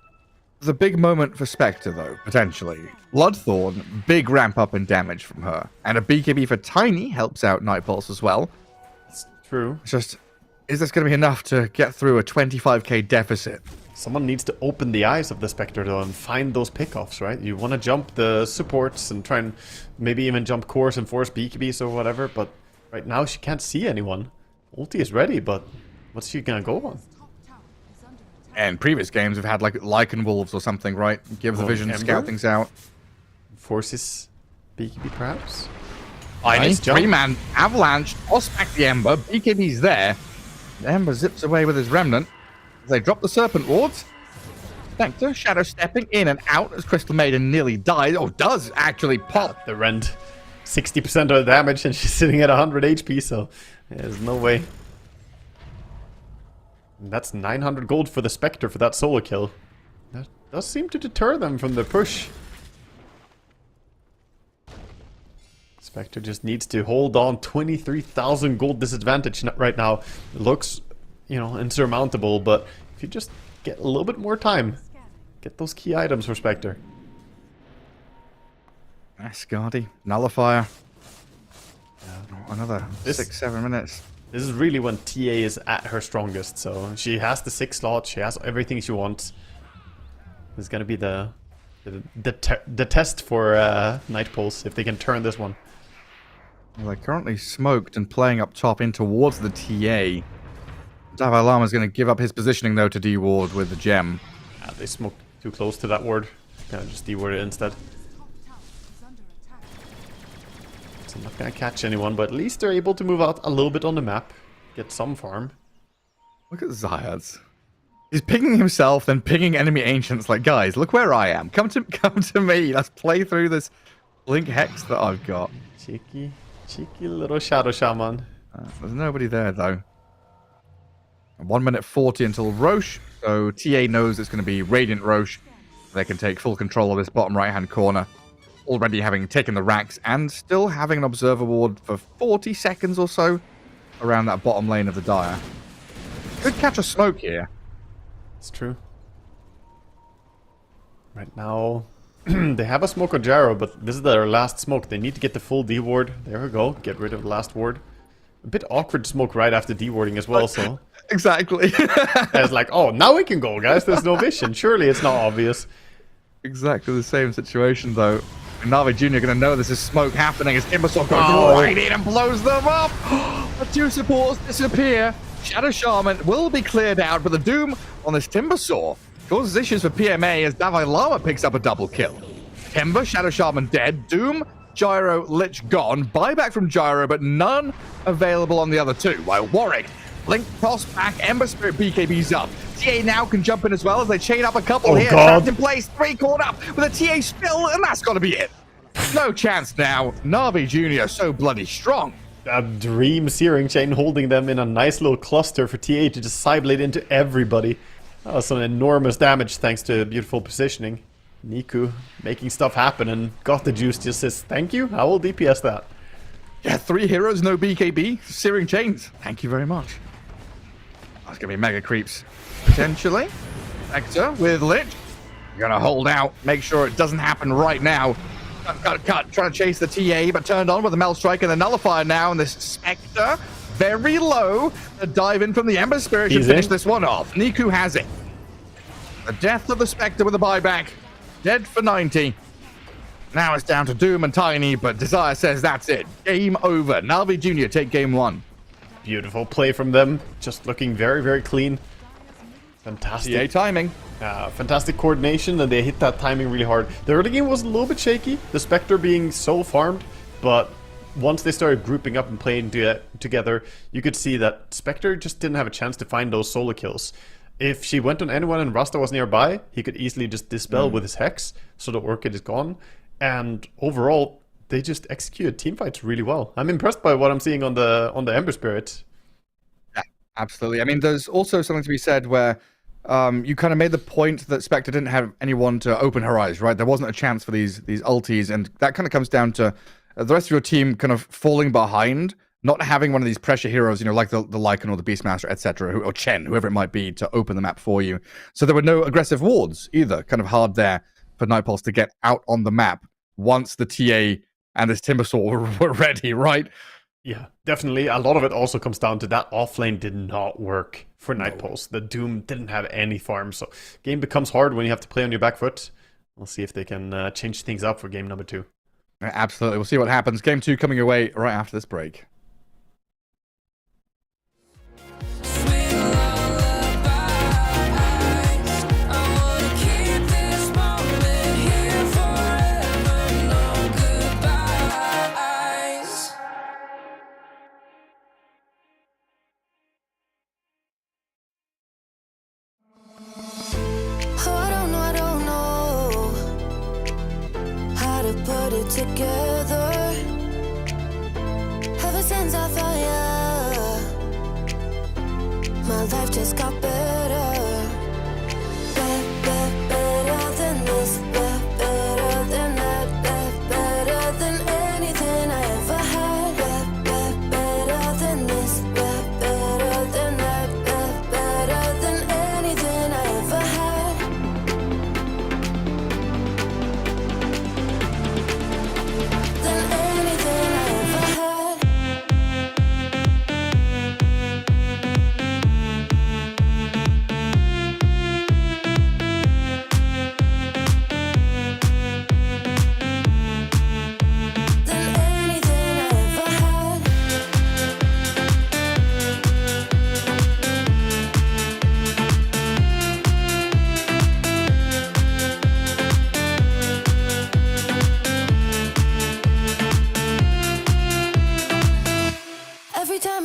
the big moment for Spectre, though, potentially. Bloodthorn, big ramp up in damage from her. And a BKB for Tiny helps out Nightpulse as well. It's true. It's just, is this going to be enough to get through a 25k deficit? Someone needs to open the eyes of the Spectre, though, and find those pickoffs, right? You want to jump the supports and try and maybe even jump cores and force BKBs or whatever, but right now she can't see anyone. Ulti is ready, but what's she gonna go on? And previous games have had like Lycan Wolves or something, right? Give the vision, Ember? scout things out. Forces BKB perhaps? Nice jump. 3-man avalanche, toss back the Ember, BKB's there. The Ember zips away with his remnant. They drop the Serpent Wards. Spectre shadow stepping in and out as Crystal Maiden nearly dies. Oh, does actually pop. The Rend, 60% of the damage, and she's sitting at 100 HP, so there's no way. And that's 900 gold for the Spectre for that solo kill. That does seem to deter them from the push. Spectre just needs to hold on. 23,000 gold disadvantage right now. It looks, you know, insurmountable, but if you just get a little bit more time, get those key items for Spectre. Asgardy, Nullifier. Another 6-7 minutes. This is really when TA is at her strongest, so she has the 6 slots, she has everything she wants. This is gonna be the test for Night Pulse, if they can turn this one. Well, they're currently smoked and playing up top in towards the TA. Dalai Lama's going to give up his positioning, though, to D-ward with the gem. They smoked too close to that ward. Gonna just D-ward it instead. So I'm not gonna catch anyone, but at least they're able to move out a little bit on the map. Get some farm. Look at Zayas. He's pinging himself, then pinging enemy ancients. Like, guys, look where I am. Come to me. Let's play through this Blink Hex that I've got. Cheeky little Shadow Shaman. There's nobody there, though. 1 minute 40 until Roche. So TA knows it's going to be Radiant Roche. They can take full control of this bottom right-hand corner. Already having taken the racks and still having an Observer Ward for 40 seconds or so around that bottom lane of the Dire. Could catch a smoke here. It's true. Right now, they have a smoke on Gyro, but this is their last smoke. They need to get the full D-ward. There we go. Get rid of the last ward. A bit awkward smoke right after D-warding as well, so... Exactly. It's like, oh, now we can go, guys. There's no vision. Surely it's not obvious. Exactly the same situation, though. Na'Vi Jr. going to know this is smoke happening as Timbersaw goes right in and blows them up. The two supports disappear. Shadow Shaman will be cleared out, but the Doom on this Timbersaw causes issues for PMA as Davai Lama picks up a double kill. Timber, Shadow Shaman dead. Doom, Gyro, Lich gone. Buyback from Gyro, but none available on the other two. While Warwick, Blink toss back, Ember Spirit BKB's up. TA now can jump in as well as they chain up a couple here. Trapped in place, 3 caught up with a TA spill, and that's got to be it. No chance now. Na'Vi Jr. so bloody strong. A dream Searing Chain holding them in a nice little cluster for TA to just side-blade into everybody. That was some enormous damage thanks to beautiful positioning. Niku making stuff happen and got the juice, just says, thank you, I will DPS that. Yeah, 3 heroes, no BKB. Searing Chains. Thank you very much. That's going to be mega creeps. Potentially. Hector with Lich. You're going to hold out. Make sure it doesn't happen right now. Cut. Trying to chase the TA, but turned on with the Mel Strike and the Nullifier now. And this Spectre, very low. The dive in from the Ember Spirit should finish this one off. Niku has it. The death of the Spectre with a buyback. Dead for 90. Now it's down to Doom and Tiny, but Desire says that's it. Game over. Na'Vi Jr. take game 1. Beautiful play from them. Just looking very, very clean. Fantastic. TA timing. Fantastic coordination, and they hit that timing really hard. The early game was a little bit shaky, the Spectre being so farmed, but once they started grouping up and playing together, you could see that Spectre just didn't have a chance to find those solo kills. If she went on anyone and Rasta was nearby, he could easily just dispel with his Hex, so the Orchid is gone. And overall, they just executed teamfights really well. I'm impressed by what I'm seeing on the Ember Spirit. Yeah, absolutely. I mean, there's also something to be said where you kind of made the point that Spectre didn't have anyone to open her eyes, right? There wasn't a chance for these ultis, and that kind of comes down to the rest of your team kind of falling behind, not having one of these pressure heroes, you know, like the Lycan or the Beastmaster, etc., or Chen, whoever it might be, to open the map for you. So there were no aggressive wards either. Kind of hard there for Night Pulse to get out on the map once the TA and this Timbersaw were ready, right? Yeah, definitely. A lot of it also comes down to that offlane did not work for Night Pulse. The Doom didn't have any farm, so game becomes hard when you have to play on your back foot. We'll see if they can change things up for game number 2. Absolutely. We'll see what happens. Game 2 coming your way right after this break. life just got better. Better than this, better than that, better than anything I ever had. Better than this, better than that, better than anything I ever had. Than anything I ever had. Than anything I ever had.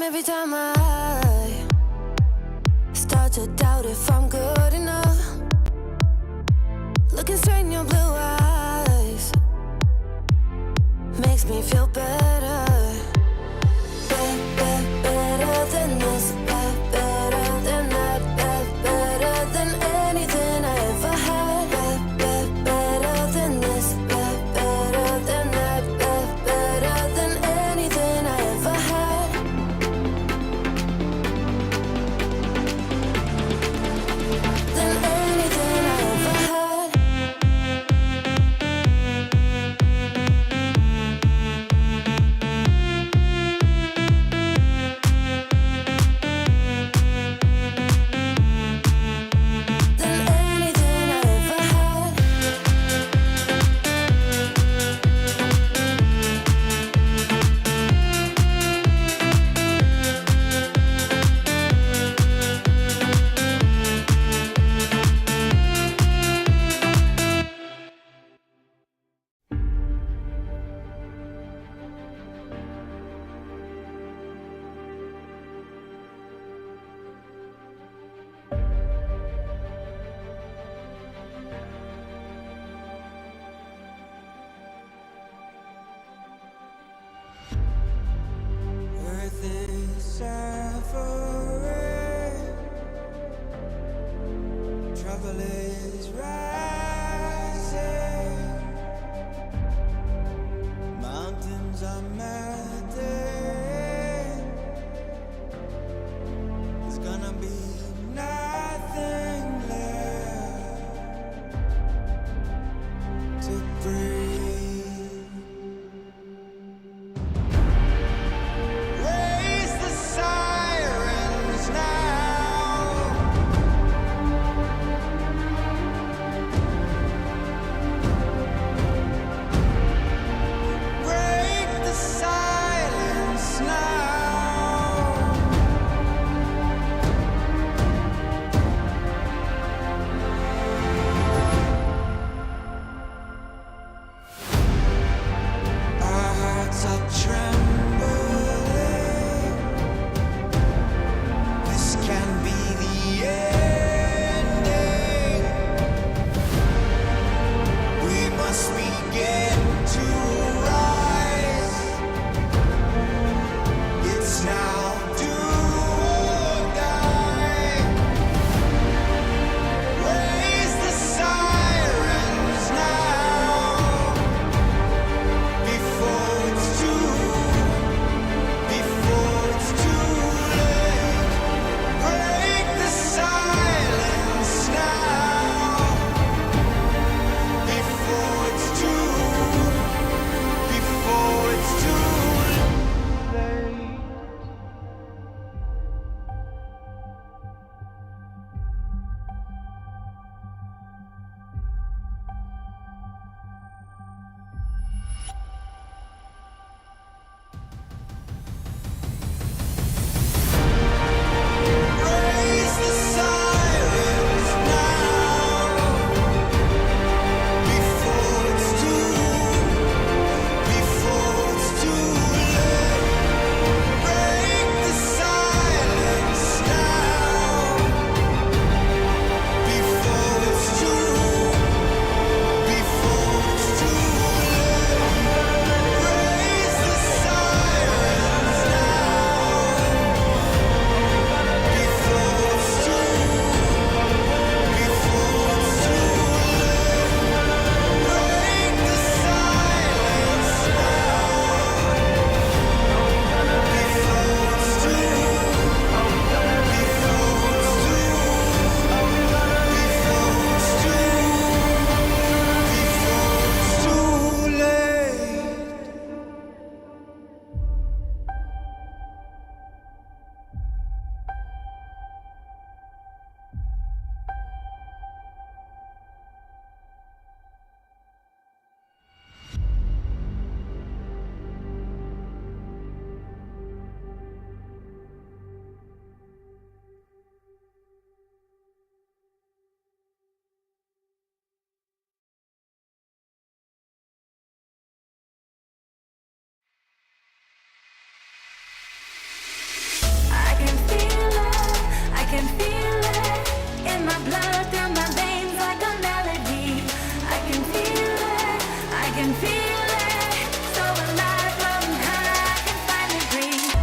Every time I start to doubt if I'm good enough, looking straight in your blue eyes makes me feel better. Better than this, better than that, better than anything I ever had. Better than this, better than that, better than anything I ever had. Than anything I ever had. Than anything I ever had. Earth is suffering, trouble is rising, mountains are melting, there's gonna be nothing left to breathe. Raise the sirens now. can feel it in my blood, through my veins like a melody. I can feel it, I can feel it. So alive, floating high, I can finally breathe.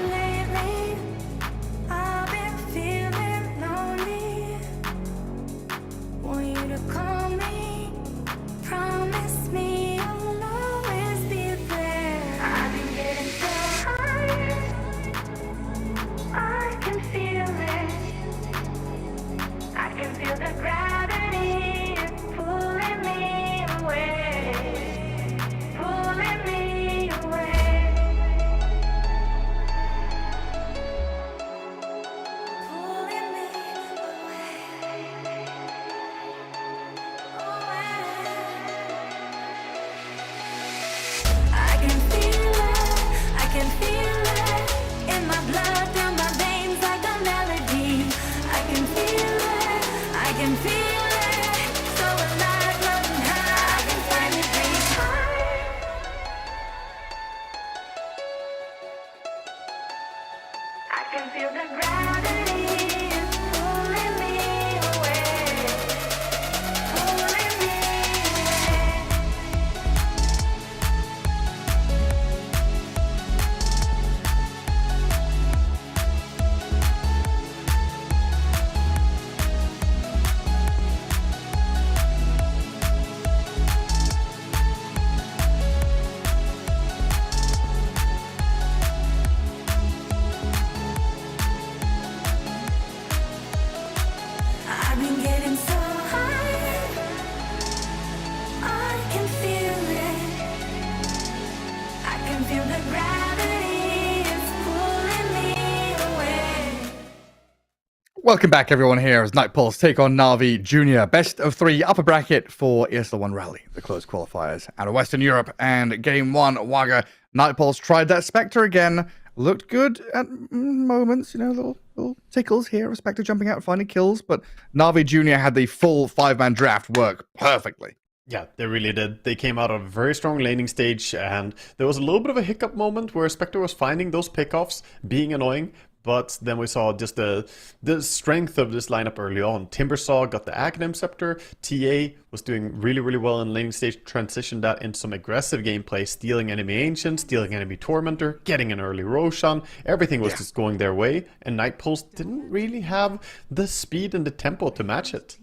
Lately, I've been feeling lonely. Want you to call me, promise me you'll always be there. I've been getting so high, I can feel it. I can feel the gravity is pulling me away, pulling me away. Pulling me I can feel it, I can feel it in my blood, through my veins like a melody. I can feel it, I can feel it. So alive, floating high, I can finally breathe. I can feel the gravity is pulling me away, pulling me away. I've been getting so high, I can feel it. I can feel the gravity is pulling me away. Welcome back, everyone. Here as Nightpulse take on Na'Vi Junior. Best of 3 upper bracket for ESL One Raleigh, the closed qualifiers out of Western Europe. And game 1, Wagga. Nightpulse tried that Spectre again. Looked good at moments, you know, little tickles here of Spectre jumping out and finding kills. But Na'Vi Junior had the full 5-man draft work perfectly. Yeah, they really did. They came out of a very strong laning stage, and there was a little bit of a hiccup moment where Spectre was finding those pickoffs, being annoying, but then we saw just the strength of this lineup early on. Timbersaw got the Aghanim Scepter, TA was doing really, really well in laning stage, transitioned that into some aggressive gameplay, stealing enemy Ancient, stealing enemy Tormentor, getting an early Roshan, everything was just going their way, and Nightpulse didn't really have the speed and the tempo to match it.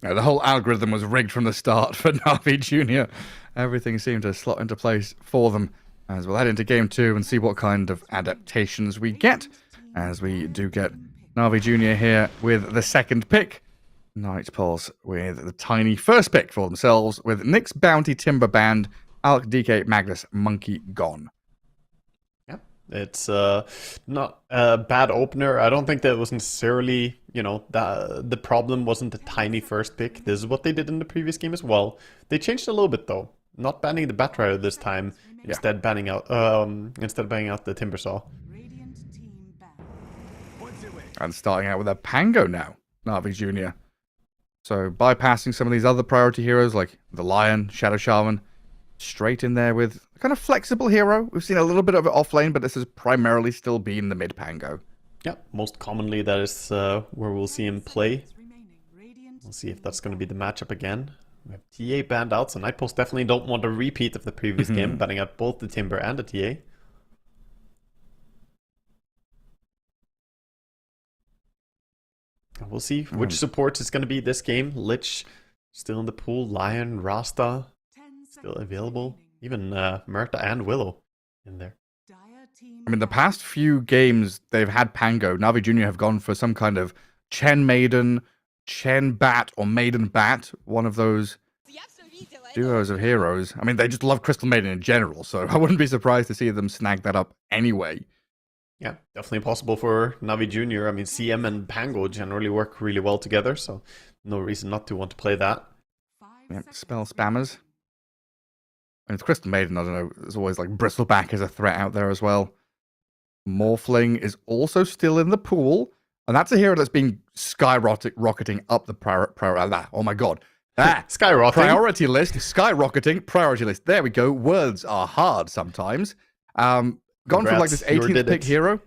Yeah, the whole algorithm was rigged from the start for Na'Vi Junior. Everything seemed to slot into place for them. As we'll head into game 2 and see what kind of adaptations we get. As we do get Na'Vi Junior here with the second pick. Nightpulse with the tiny first pick for themselves with Nyx Bounty Timber Band, Alec DK Magnus Monkey gone. It's not a bad opener. I don't think that was necessarily, you know, the problem wasn't the tiny first pick. This is what they did in the previous game as well. They changed a little bit though. Not banning the Batrider this time. Instead banning out the Timbersaw. And starting out with a Pango now, Na'Vi Junior. So bypassing some of these other priority heroes like the Lion, Shadow Shaman, straight in there with a kind of flexible hero. We've seen a little bit of it off lane, but this has primarily still been the mid Pango. Yeah, most commonly that is where we'll see him play. We'll see if that's going to be the matchup again. We have TA banned out, so Nightpulse definitely don't want a repeat of the previous game, banning out both the Timber and the TA. And we'll see which support is going to be this game. Lich still in the pool, Lion, Rasta still available, even Murta and Willow in there. I mean, the past few games they've had Pango, Na'Vi Junior have gone for some kind of Chen Maiden, Chen Bat or Maiden Bat, one of those duos of heroes. I mean, they just love Crystal Maiden in general, so I wouldn't be surprised to see them snag that up anyway. Yeah, definitely possible for Navi Jr. I mean, CM and Pango generally work really well together, so no reason not to want to play that. Yeah, spell spammers. And it's Crystal Maiden, I don't know, there's always like Bristleback as a threat out there as well. Morphling is also still in the pool, and that's a hero that's been skyrocketing up the oh my god. Skyrocketing. Priority list, skyrocketing, priority list. There we go. Words are hard sometimes. Gone from like this 18th pick hero.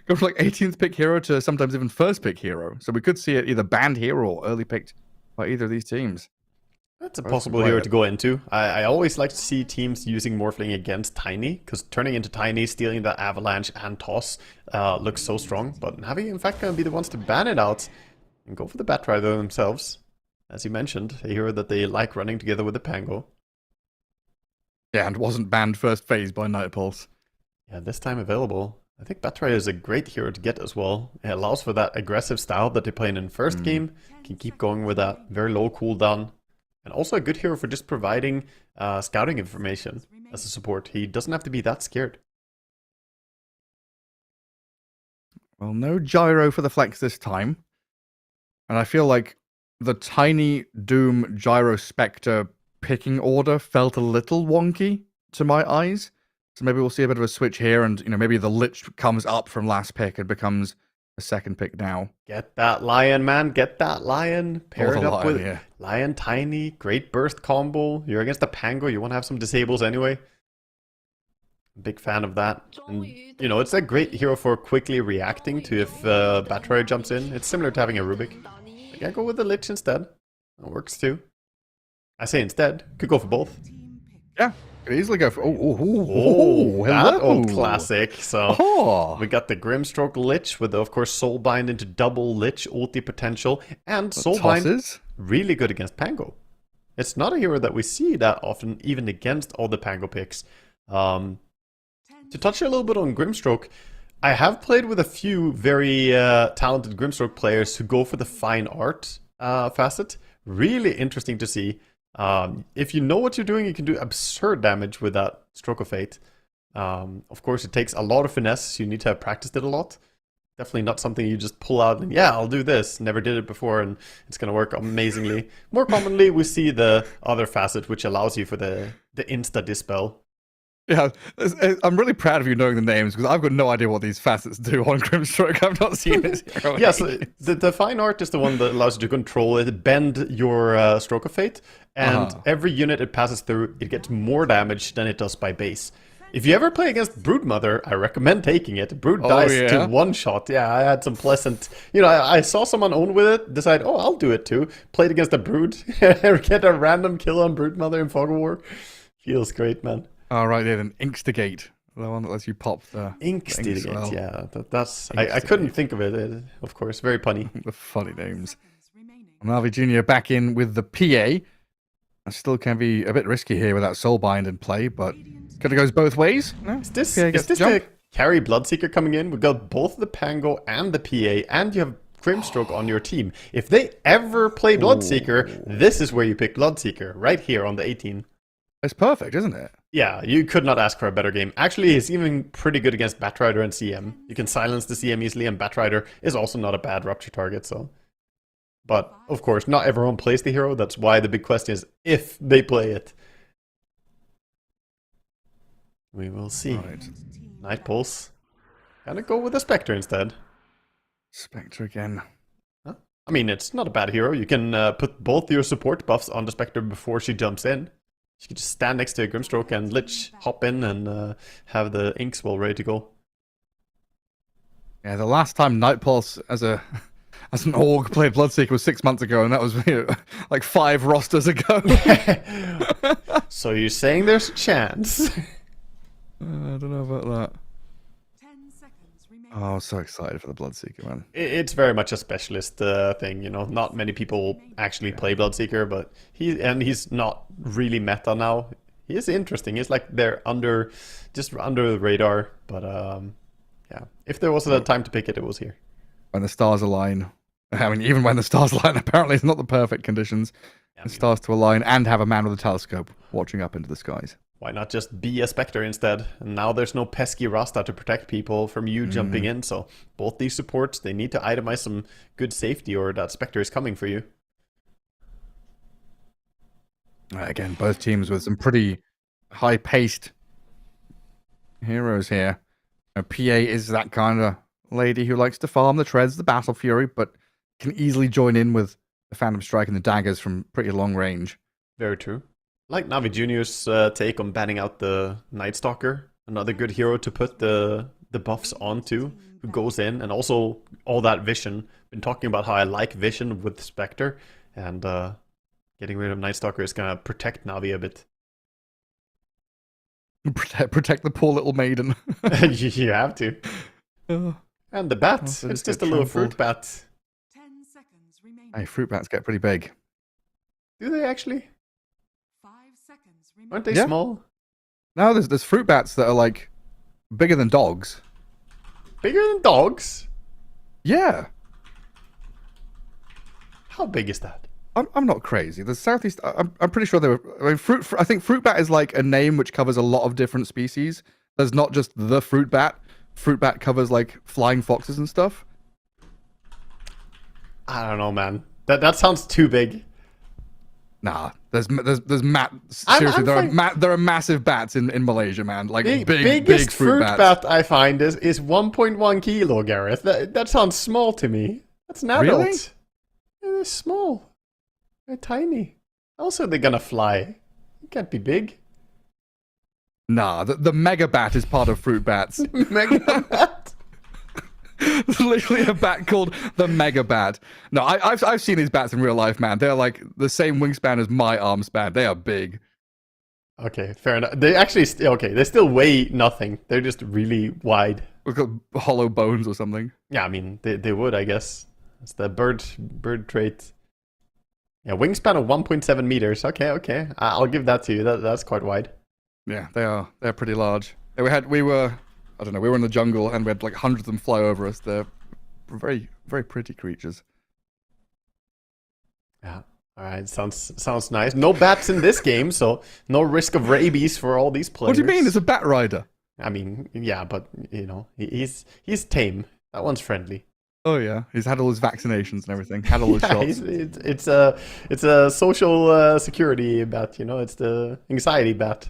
Gone from like 18th pick hero to sometimes even first pick hero. So we could see it either banned here or early picked by either of these teams. That's a possible hero to go into. I always like to see teams using Morphling against Tiny, because turning into Tiny, stealing the Avalanche and Toss looks so strong. But Navi, in fact, going to be the ones to ban it out and go for the Batrider themselves. As you mentioned, a hero that they like running together with the Pango. Yeah, and wasn't banned first phase by Night Pulse. Yeah, this time available. I think Batrider is a great hero to get as well. It allows for that aggressive style that they played in first game. Can keep going with that. Very low cooldown. And also a good hero for just providing scouting information as a support. He doesn't have to be that scared. Well, no gyro for the flex this time. And I feel like the Tiny Doom Gyro Spectre picking order felt a little wonky to my eyes. So maybe we'll see a bit of a switch here, and maybe the Lich comes up from last pick and becomes a second pick now. Get that Lion, man. Get that Lion. Pair it up with yeah. Lion Tiny. Great burst combo. You're against the Pango. You want to have some disables anyway. Big fan of that. And, it's a great hero for quickly reacting to if Batrider jumps in. It's similar to having a Rubik. Yeah, go with the Lich instead. That works too. I say instead. Could go for both. Yeah, could easily go for... That old classic. So we got the Grimstroke Lich with, of course, Soulbind into double Lich ulti potential. And Soulbind really good against Pango. It's not a hero that we see that often, even against all the Pango picks. To touch a little bit on Grimstroke, I have played with a few very talented Grimstroke players who go for the fine art facet. Really interesting to see. If you know what you're doing, you can do absurd damage with that Stroke of Fate. Of course, it takes a lot of finesse. You need to have practiced it a lot. Definitely not something you just pull out and, yeah, I'll do this. Never did it before, and it's going to work amazingly. More commonly, we see the other facet, which allows you for the insta-dispel. Yeah, I'm really proud of you knowing the names, because I've got no idea what these facets do on Grimstroke. I've not seen this hero. Yeah, so the fine art is the one that allows you to control it, bend your Stroke of Fate, and every unit it passes through, it gets more damage than it does by base. If you ever play against Broodmother, I recommend taking it. Brood dies to one shot. Yeah, I had some pleasant... I saw someone own with it, decide, I'll do it too. Played against a Brood, get a random kill on Broodmother in Fog of War. Feels great, man. All right, then Inkstigate, the one that lets you pop the Inkstigate, well. Yeah, that's I couldn't think of it. Of course, very punny. The funny names. Navi Jr. back in with the PA. I still can be a bit risky here without Soulbind in play, but kind of goes both ways. No? Is this the carry Bloodseeker coming in? We've got both the Pango and the PA, and you have Grimstroke on your team. If they ever play Bloodseeker, this is where you pick Bloodseeker, right here on the 18. It's perfect, isn't it? Yeah, you could not ask for a better game. Actually, he's even pretty good against Batrider and CM. You can silence the CM easily, and Batrider is also not a bad rupture target, so... But, of course, not everyone plays the hero. That's why the big question is if they play it. We will see. Right. Night Pulse. Gonna go with the Spectre instead. Spectre again. Huh? I mean, it's not a bad hero. You can put both your support buffs on the Spectre before she jumps in. You can just stand next to a Grimstroke and Lich hop in and have the Inks Wall ready to go. Yeah, the last time Night Pulse as an org played Bloodseeker was 6 months ago, and that was like 5 rosters ago. So you're saying there's a chance? I don't know about that. Oh, I'm so excited for the Bloodseeker, man. It's very much a specialist thing, Not many people actually play Bloodseeker, but he's not really meta now. He is interesting. He's like they're just under the radar, but yeah. If there was a time to pick it, it was here. When the stars align, I mean, even when the stars align, apparently it's not the perfect conditions. The stars to align and have a man with a telescope watching up into the skies. Why not just be a Spectre instead? And now there's no pesky Rasta to protect people from you jumping in, so both these supports, they need to itemize some good safety or that Spectre is coming for you. Again, both teams with some pretty high-paced heroes here. PA is that kind of lady who likes to farm the treads, the Battle Fury, but can easily join in with the Phantom Strike and the daggers from pretty long range. Very true. Like Navi Jr.'s take on banning out the Night Stalker, another good hero to put the buffs onto, who goes in, and also all that vision. Been talking about how I like vision with Spectre, and getting rid of Night Stalker is gonna protect Navi a bit. Protect the poor little maiden. You have to. And the bat, it's just a little fruit bat. 10 seconds remaining. Hey, fruit bats get pretty big. Do they actually? 5 seconds remaining. Aren't they Yeah. small? No, there's fruit bats that are like bigger than dogs. Bigger than dogs? Yeah. How big is that? I'm not crazy. The southeast. I'm pretty sure they were. I mean, I think fruit bat is like a name which covers a lot of different species. There's not just the fruit bat. Fruit bat covers like flying foxes and stuff. I don't know, man. That sounds too big. Nah, there's seriously, there are massive bats in Malaysia, man. Like biggest big fruit bats. bat I find is 1.1 kilo, Gareth. That sounds small to me. That's an adult. Really? Yeah, they're small. They're tiny. Also, they're gonna fly. It can't be big. Nah, the mega bat is part of fruit bats. Mega bat. There's literally a bat called the mega bat. No, I've seen these bats in real life, man. They're like the same wingspan as my arm span. They are big. Okay, fair enough. They actually they still weigh nothing. They're just really wide. We've got hollow bones or something. Yeah, I mean they would, I guess. It's the bird trait. Yeah, wingspan of 1.7 meters. Okay. I'll give that to you. That's quite wide. Yeah, they're pretty large. We were in the jungle and we had like hundreds of them fly over us. They're very, very pretty creatures. Yeah. All right. Sounds nice. No bats in this game, so no risk of rabies for all these players. What do you mean? It's a bat rider. I mean, yeah, but you know, he's tame. That one's friendly. Oh yeah, he's had all his vaccinations and everything. Had all his shots. It's a social security bat. You know, it's the anxiety bat.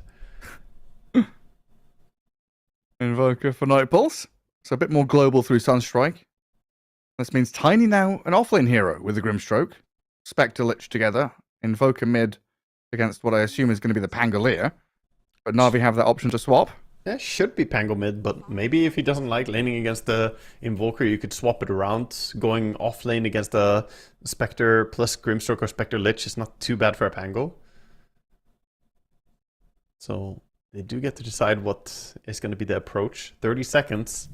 Invoker for Night Pulse. So a bit more global through Sunstrike. This means Tiny now an offlane hero with the Grimstroke. Spectre Lich together. Invoker mid against what I assume is going to be the Pangolier. But Na'Vi have that option to swap. Yeah, should be Pango mid, but maybe if he doesn't like laning against the Invoker, you could swap it around. Going off lane against the Spectre plus Grimstroke or Spectre Lich is not too bad for a Pango. So they do get to decide what is going to be the approach. 30 seconds.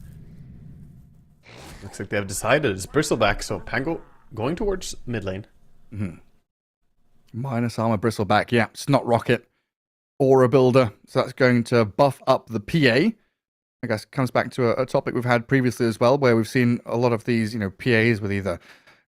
Looks like they have decided. It's Bristleback, so Pango going towards mid lane. Mm-hmm. Minus armor Bristleback, yeah. Snot Rocket. Aura Builder, so that's going to buff up the PA. I guess comes back to a topic we've had previously as well, where we've seen a lot of these, PAs with either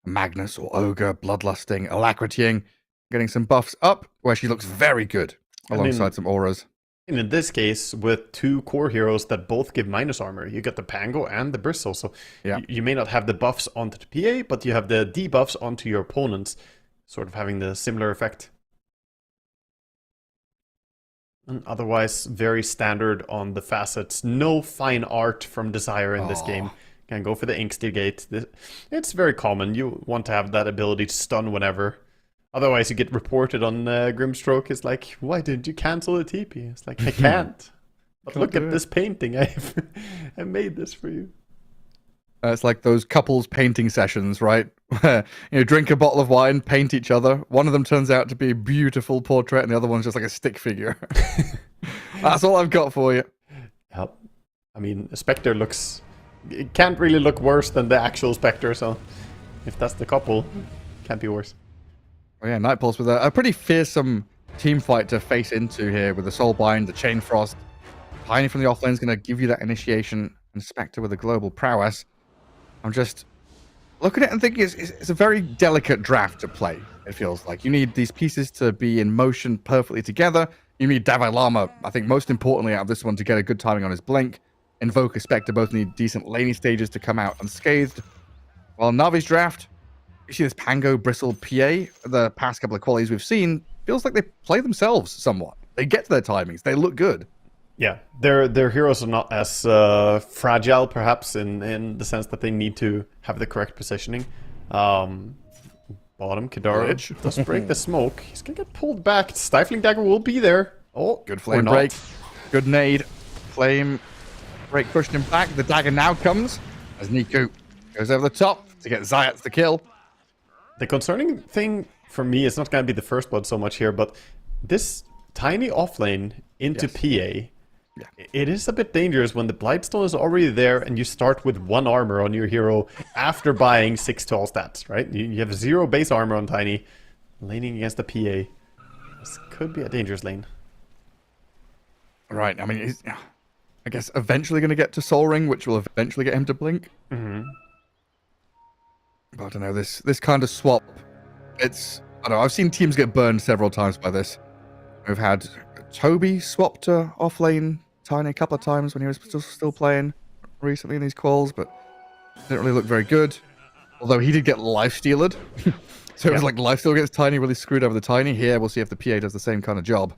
Magnus or Ogre, Bloodlusting, Alacritying, getting some buffs up, where she looks very good alongside some auras. And in this case, with two core heroes that both give minus armor, you get the Pango and the Bristle, so yeah. You may not have the buffs onto the PA, but you have the debuffs onto your opponents, sort of having the similar effect. And otherwise, very standard on the facets. No fine art from Desire in this game. Can go for the Instigate. It's very common. You want to have that ability to stun whenever. Otherwise, you get reported on Grimstroke. It's like, why didn't you cancel the TP? It's like, I can't. But look at this painting. I made this for you. It's like those couples painting sessions, right? Where, drink a bottle of wine, paint each other. One of them turns out to be a beautiful portrait, and the other one's just like a stick figure. That's all I've got for you. Yep. I mean, Spectre it can't really look worse than the actual Spectre, so if that's the couple, can't be worse. Oh yeah, Night Pulse with a pretty fearsome team fight to face into here with the Soulbind, the Chain Frost. Tiny from the offlane is going to give you that initiation, and Spectre with a global prowess. I'm just look at it and think it's a very delicate draft to play. It feels like you need these pieces to be in motion perfectly together. You need Dalai Lama, I think most importantly out of this one, to get a good timing on his blink. Invoker, Spectre both need decent laning stages to come out unscathed. While Navi's draft, you see this Pango, Bristle, PA, the past couple of qualities we've seen, feels like they play themselves somewhat. They get to their timings. They look good. Yeah, their heroes are not as fragile, perhaps, in the sense that they need to have the correct positioning. Bottom, Kidara does break the smoke. He's gonna get pulled back. Stifling Dagger will be there. Oh, good flame break. Good nade. Flame break pushed him back. The dagger now comes as Niku goes over the top to get Zayats the kill. The concerning thing for me is not going to be the first blood so much here, but this tiny offlane into PA, it is a bit dangerous when the Blightstone is already there and you start with 1 armor on your hero after buying 6 tall stats, right? You have 0 base armor on Tiny, laning against the PA. This could be a dangerous lane. Right, I mean, he's, I guess eventually going to get to Soul Ring, which will eventually get him to blink. Mm-hmm. But I don't know, this kind of swap, I don't know, I've seen teams get burned several times by this. We've had Toby swap to offlane Tiny a couple of times when he was still playing recently in these calls, but didn't really look very good. Although he did get lifestealed. So it was like lifesteal against Tiny, really screwed over the Tiny. Here, we'll see if the PA does the same kind of job.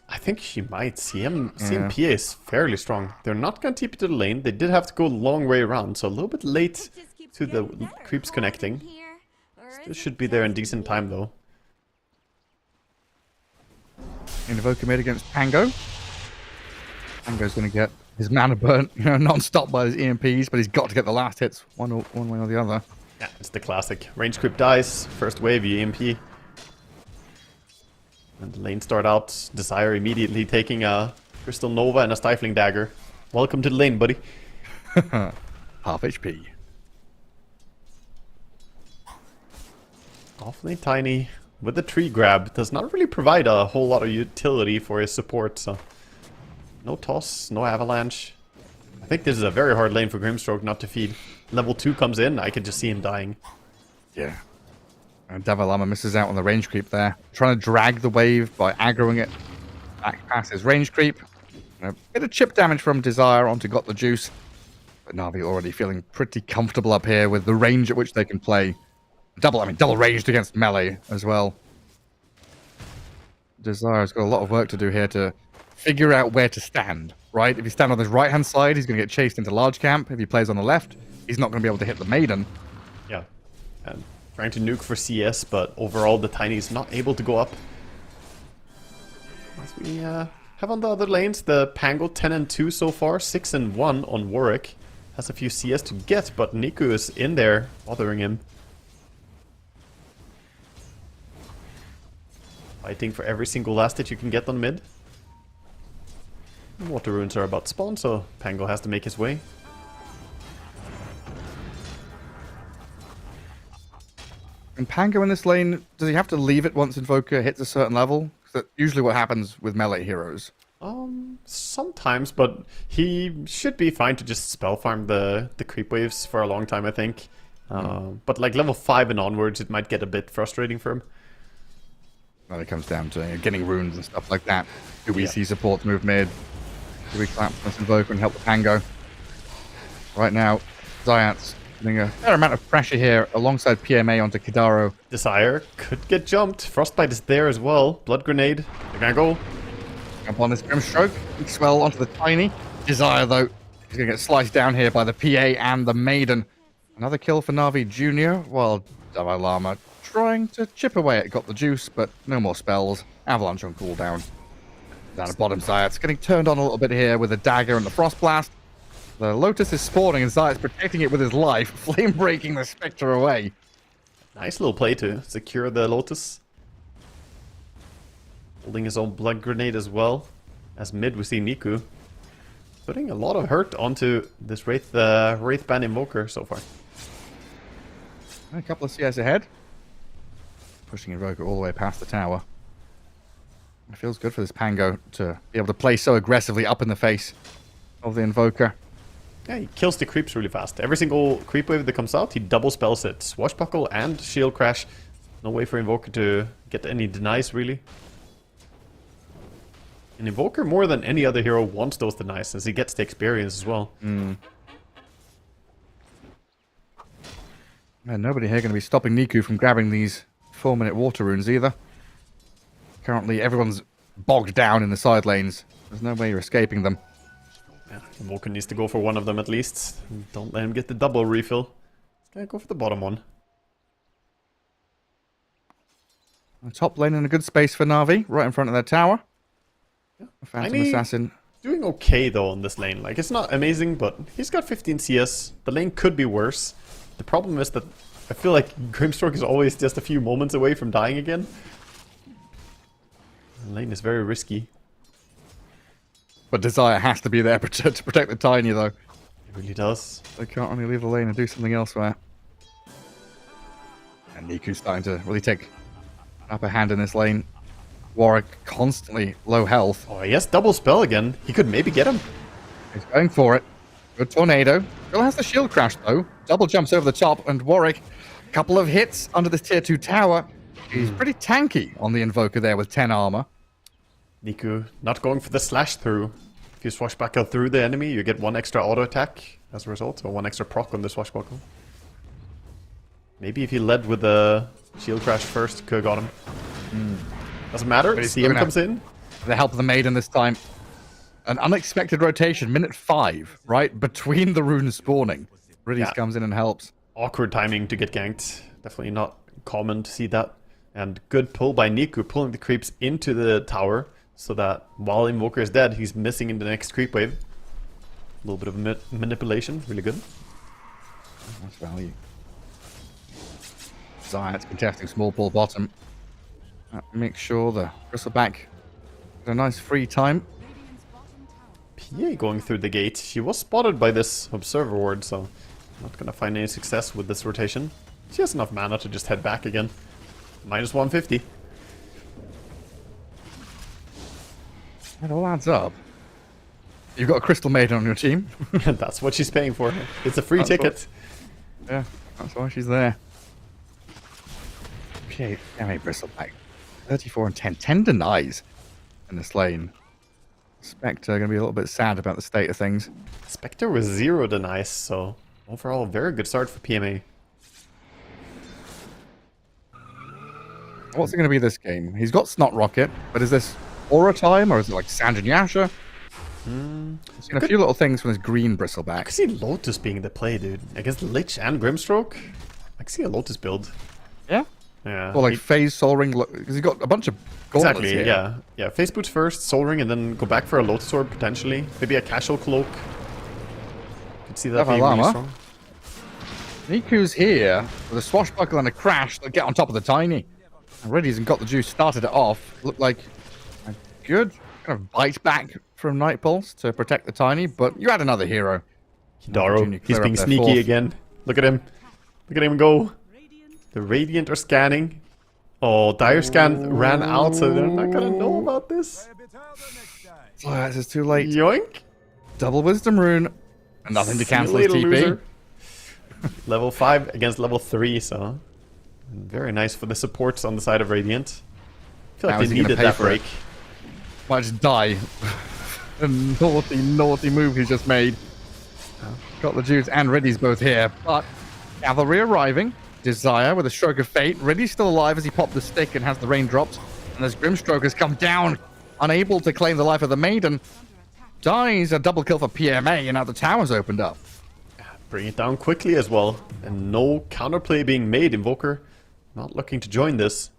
I think she might. CM PA is fairly strong. They're not going to TP to the lane. They did have to go a long way around, so a little bit late to the creeps connecting. Still should be there in decent time, though. Invoker mid against Pango. Pango's going to get his mana burnt, non-stop by his EMPs, but he's got to get the last hits one way or the other. Yeah, it's the classic. Range creep dies, first wave EMP. And the lane start out, Desire immediately taking a Crystal Nova and a Stifling Dagger. Welcome to the lane, buddy. Half HP. Awfully Tiny with the tree grab. Does not really provide a whole lot of utility for his support, so... No toss, no avalanche. I think this is a very hard lane for Grimstroke not to feed. Level 2 comes in, I can just see him dying. Yeah. And Davalama misses out on the range creep there. Trying to drag the wave by aggroing it back past his range creep. A bit of chip damage from Desire onto Got the Juice. But Na'Vi already feeling pretty comfortable up here with the range at which they can play. Double ranged against melee as well. Desire's got a lot of work to do here to figure out where to stand, right? If you stand on his right-hand side, he's going to get chased into large camp. If he plays on the left, he's not going to be able to hit the Maiden. Yeah. And trying to nuke for CS, but overall the Tiny is not able to go up. As we have on the other lanes, the Pango 10 and 2 so far, 6 and 1 on Warwick. Has a few CS to get, but Niku is in there bothering him. Fighting for every single last hit you can get on mid. Water runes are about to spawn, so Pango has to make his way. And Pango in this lane, does he have to leave it once Invoker hits a certain level? That's usually what happens with melee heroes. Sometimes, but he should be fine to just spell farm the creep waves for a long time, I think. But like level 5 and onwards, it might get a bit frustrating for him. Well, it comes down to getting runes and stuff like that. Do we see support move mid? Do we collapse this Invoker and help the Pango? Right now, Zayat's putting a fair amount of pressure here alongside PMA onto Kidaro. Desire could get jumped. Frostbite is there as well. Blood Grenade. They're gonna go. Jump on this Grimstroke. Big swell onto the Tiny. Desire, though, is going to get sliced down here by the PA and the Maiden. Another kill for Na'Vi Jr., while Dalai Lama trying to chip away at Got the Juice, but no more spells. Avalanche on cooldown. Down at bottom, Zayat's getting turned on a little bit here with the dagger and the frost blast. The Lotus is spawning and Zayat's protecting it with his life, flame breaking the Spectre away. Nice little play to secure the Lotus. Holding his own blood grenade as well. As mid we see Niku putting a lot of hurt onto this Wraithband Invoker so far. A couple of CS ahead. Pushing Invoker all the way past the tower. It feels good for this Pango to be able to play so aggressively up in the face of the Invoker. Yeah, he kills the creeps really fast. Every single creep wave that comes out, he double spells it. Swashbuckle and Shield Crash. No way for Invoker to get any denies, really. And Invoker, more than any other hero, wants those denies, since he gets the experience as well. And nobody here going to be stopping Niku from grabbing these 4-minute water runes either. Currently, everyone's bogged down in the side lanes. There's no way you're escaping them. Yeah, Invoker needs to go for one of them at least. Don't let him get the double refill. He's gonna go for the bottom one. The top lane in a good space for Na'Vi, right in front of their tower. Yeah. Phantom Assassin. Doing okay though on this lane. Like, it's not amazing, but he's got 15 CS. The lane could be worse. The problem is that I feel like Grimstroke is always just a few moments away from dying again. The lane is very risky. But Desire has to be there to protect the Tiny, though. It really does. They can't really leave the lane and do something elsewhere. And Niku's starting to really take an upper hand in this lane. Warwick constantly low health. Oh, he has double spell again. He could maybe get him. He's going for it. Good tornado. Still has the shield crash, though. Double jumps over the top, and Warwick, a couple of hits under this tier 2 tower. He's pretty tanky on the Invoker there with 10 armor. Niku not going for the slash through. If you swashbuckle through the enemy, you get 1 extra auto attack as a result, or 1 extra proc on the swashbuckle. Maybe if he led with the shield crash first, could have got him. Doesn't matter. CM comes in. The help of the Maiden this time. An unexpected rotation, minute 5, right? Between the runes spawning. Riddies comes in and helps. Awkward timing to get ganked. Definitely not common to see that. And good pull by Niku, pulling the creeps into the tower, so that while Invoker is dead, he's missing in the next creep wave. A little bit of manipulation, really good. Nice value. Zayat's contesting small ball bottom. Make sure the Bristleback has a nice free time. PA going through the gate. She was spotted by this Observer Ward, so not gonna find any success with this rotation. She has enough mana to just head back again. Minus 150. It all adds up. You've got a Crystal Maiden on your team. That's what she's paying for. It's a free ticket. Yeah, that's why she's there. Okay, Bristleback. 34 and 10. 10 denies in this lane. Spectre going to be a little bit sad about the state of things. Spectre with 0 denies, so overall, very good start for PMA. What's it going to be this game? He's got Snot Rocket, but is this Aura time, or is it like Sand and Yasha? I've seen a few little things from this green Bristleback. I can see Lotus being the play, dude. Against Lich and Grimstroke, I can see a Lotus build. Yeah? Yeah. Or like Phase Soul Ring, because he's got a bunch of gauntlets Exactly, here. yeah. Phase Boots first, Soul Ring, and then go back for a Lotus Orb, potentially. Maybe a Casual Cloak. Could see that being really strong. Niku's here with a swashbuckle and a crash to get on top of the Tiny. Already hasn't got the juice, started it off. Looked like a good kind of bite back from Night Pulse to protect the Tiny, but you had another hero. Hidaro, he's being sneaky again. Look at him. Look at him go. The Radiant are scanning. Oh, Dire Scan ran out, so they're not gonna know about this. Oh, this is too late. Yoink. Double Wisdom Rune. And nothing to cancel his TP. Loser. Level 5 against level 3, so very nice for the supports on the side of Radiant. I feel like they needed that break. Might just die. A naughty move he's just made. Got the Jews and Riddy's both here, but Cavalry arriving. Desire with a stroke of fate. Riddy's still alive as he popped the stick and has the raindrops. And as Grimstroke has come down, unable to claim the life of the Maiden. Dies a double kill for PMA, and now the tower's opened up. Bring it down quickly as well. And no counterplay being made. Invoker not looking to join this.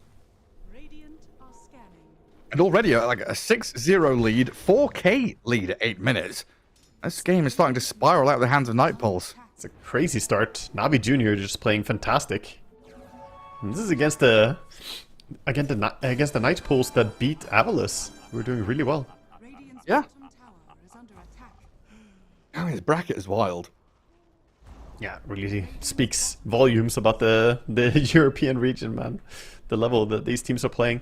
And already like a 6-0 lead, 4K lead at 8 minutes. This game is starting to spiral out of the hands of Night Pulse. It's a crazy start. Navi Jr. just playing fantastic. And this is against the Night Pulse that beat Avalis. We're doing really well. Yeah. Oh, his bracket is wild. Yeah, really speaks volumes about the European region, man. The level that these teams are playing.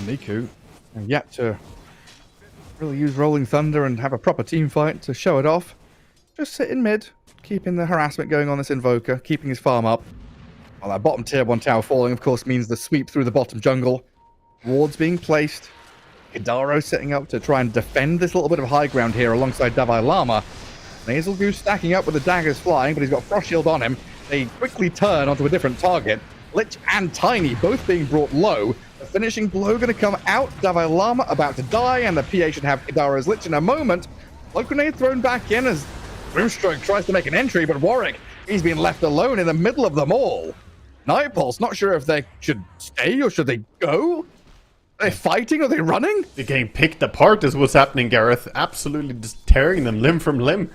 Niku yet to really use Rolling Thunder and have a proper team fight to show it off. Just sit in mid, keeping the harassment going on this Invoker, keeping his farm up. While that bottom tier 1 tower falling, of course, means the sweep through the bottom jungle. Wards being placed. Hidaro setting up to try and defend this little bit of high ground here alongside Davai Lama. Nasal Goose stacking up with the daggers flying, but he's got Frost Shield on him. They quickly turn onto a different target. Lich and Tiny both being brought low. The finishing blow going to come out. Davai Lama about to die, and the PA should have Hidaro's Lich in a moment. Blood grenade thrown back in as Grimstroke tries to make an entry, but Warwick, he's been left alone in the middle of them all. Nightpulse, not sure if they should stay or should they go? Are they fighting? Are they running? They're getting picked apart is what's happening, Gareth. Absolutely just tearing them limb from limb.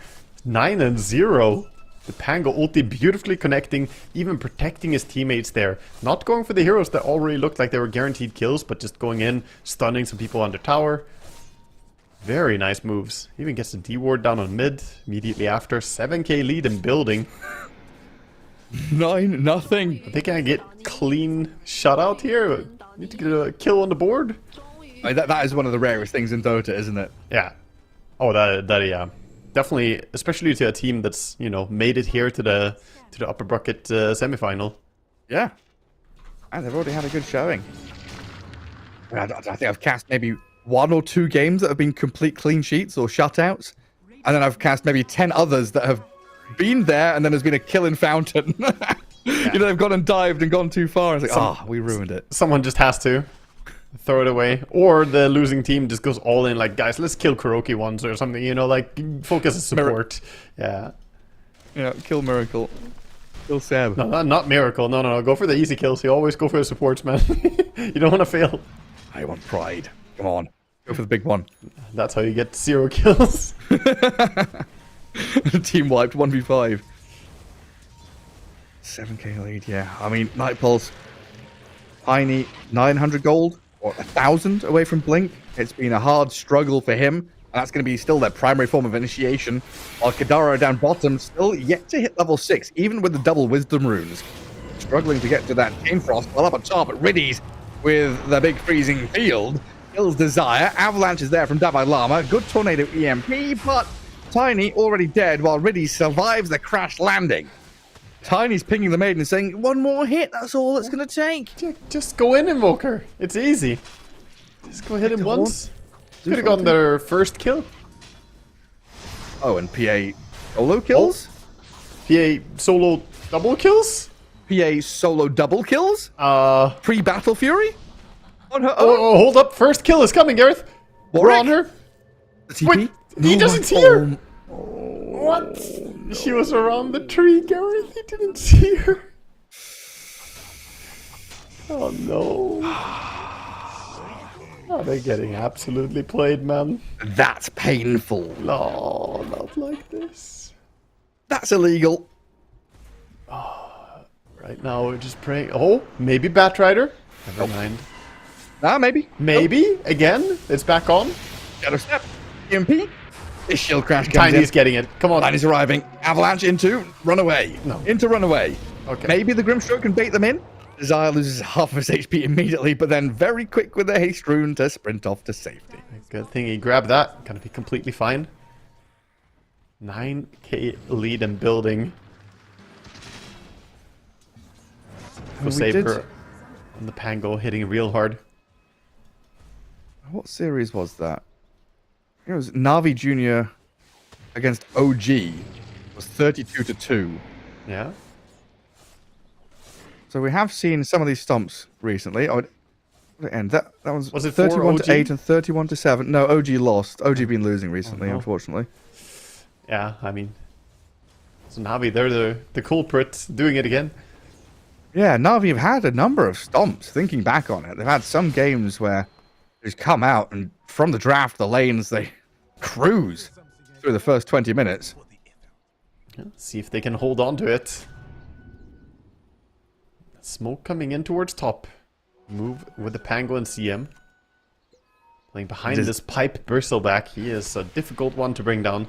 9-0. The Pango ulti beautifully connecting, even protecting his teammates there. Not going for the heroes that already looked like they were guaranteed kills, but just going in, stunning some people under tower. Very nice moves. Even gets the D-ward down on mid immediately after. 7k lead in building. 9-0. They can't get clean shutout here. Need to get a kill on the board. That is one of the rarest things in Dota, isn't it? Yeah. Oh, yeah. Definitely, especially to a team that's, you know, made it here to the upper bracket semifinal. Yeah. And they've already had a good showing. I think I've cast maybe 1 or 2 games that have been complete clean sheets or shutouts. And then I've cast maybe 10 others that have been there and then there's been a kill in fountain. Yeah. You know, they've gone and dived and gone too far. It's like, we ruined it. Someone just has to throw it away. Or the losing team just goes all in, like, guys, let's kill Kuroki once or something, you know, like, focus on support. Yeah. Yeah, kill Miracle. Kill Seb. No, not Miracle. No. Go for the easy kills. You always go for the supports, man. You don't want to fail. I want pride. Come on. Go for the big one. That's how you get 0 kills. Team wiped 1v5. 7k lead, yeah. I mean, Nightpulse, Tiny, 900 gold, or 1,000 away from Blink. It's been a hard struggle for him, and that's going to be still their primary form of initiation. While Kadaro down bottom, still yet to hit level 6, even with the double Wisdom runes. Struggling to get to that Chain Frost, while up at top, Riddies with the big freezing field. Kills Desire, Avalanche is there from Davai Lama, good Tornado EMP, but Tiny already dead, while Riddies survives the crash landing. Tiny's pinging the maiden and saying, 1 more hit, that's all it's going to take. Just go in, Invoker. It's easy. Just go hit him once. Could have gotten their first kill. Oh, and PA solo kills? PA solo double kills? PA solo double kills? Pre-Battle Fury? On her own? Oh, hold up. First kill is coming, Gareth. We're on her. Wait, he doesn't see her. What? She was around the tree, Gareth. He didn't see her. Oh, no. Oh, they're getting absolutely played, man. That's painful. No, not like this. That's illegal. Oh, right now, we're just praying. Oh, maybe Batrider. Never mind. Maybe. Maybe. Again, it's back on. Shadow Step. EMP. This shield crash comes Tiny's in. getting it. Come on. Tiny's arriving. Avalanche into Runaway. No. Into Runaway. Okay. Maybe the Grimstroke can bait them in. Desire loses half of his HP immediately, but then very quick with the haste rune to sprint off to safety. Good thing he grabbed that. Gonna be completely fine. 9k lead in building. Go save her on the Pango, hitting real hard. What series was that? It was Navi Jr. against OG. It was 32-2. Yeah. So we have seen some of these stomps recently. What did it end? That was it 31-8 and 31-7. No, OG lost. OG been losing recently, unfortunately. Yeah, I mean, so Navi, they're the culprit doing it again. Yeah, Navi have had a number of stomps, thinking back on it. They've had some games where they just come out and from the draft, the lanes, they cruise through the first 20 minutes. Yeah, see if they can hold on to it. Smoke coming in towards top. Move with the Pango and CM. Playing behind this pipe Bristleback. He is a difficult one to bring down.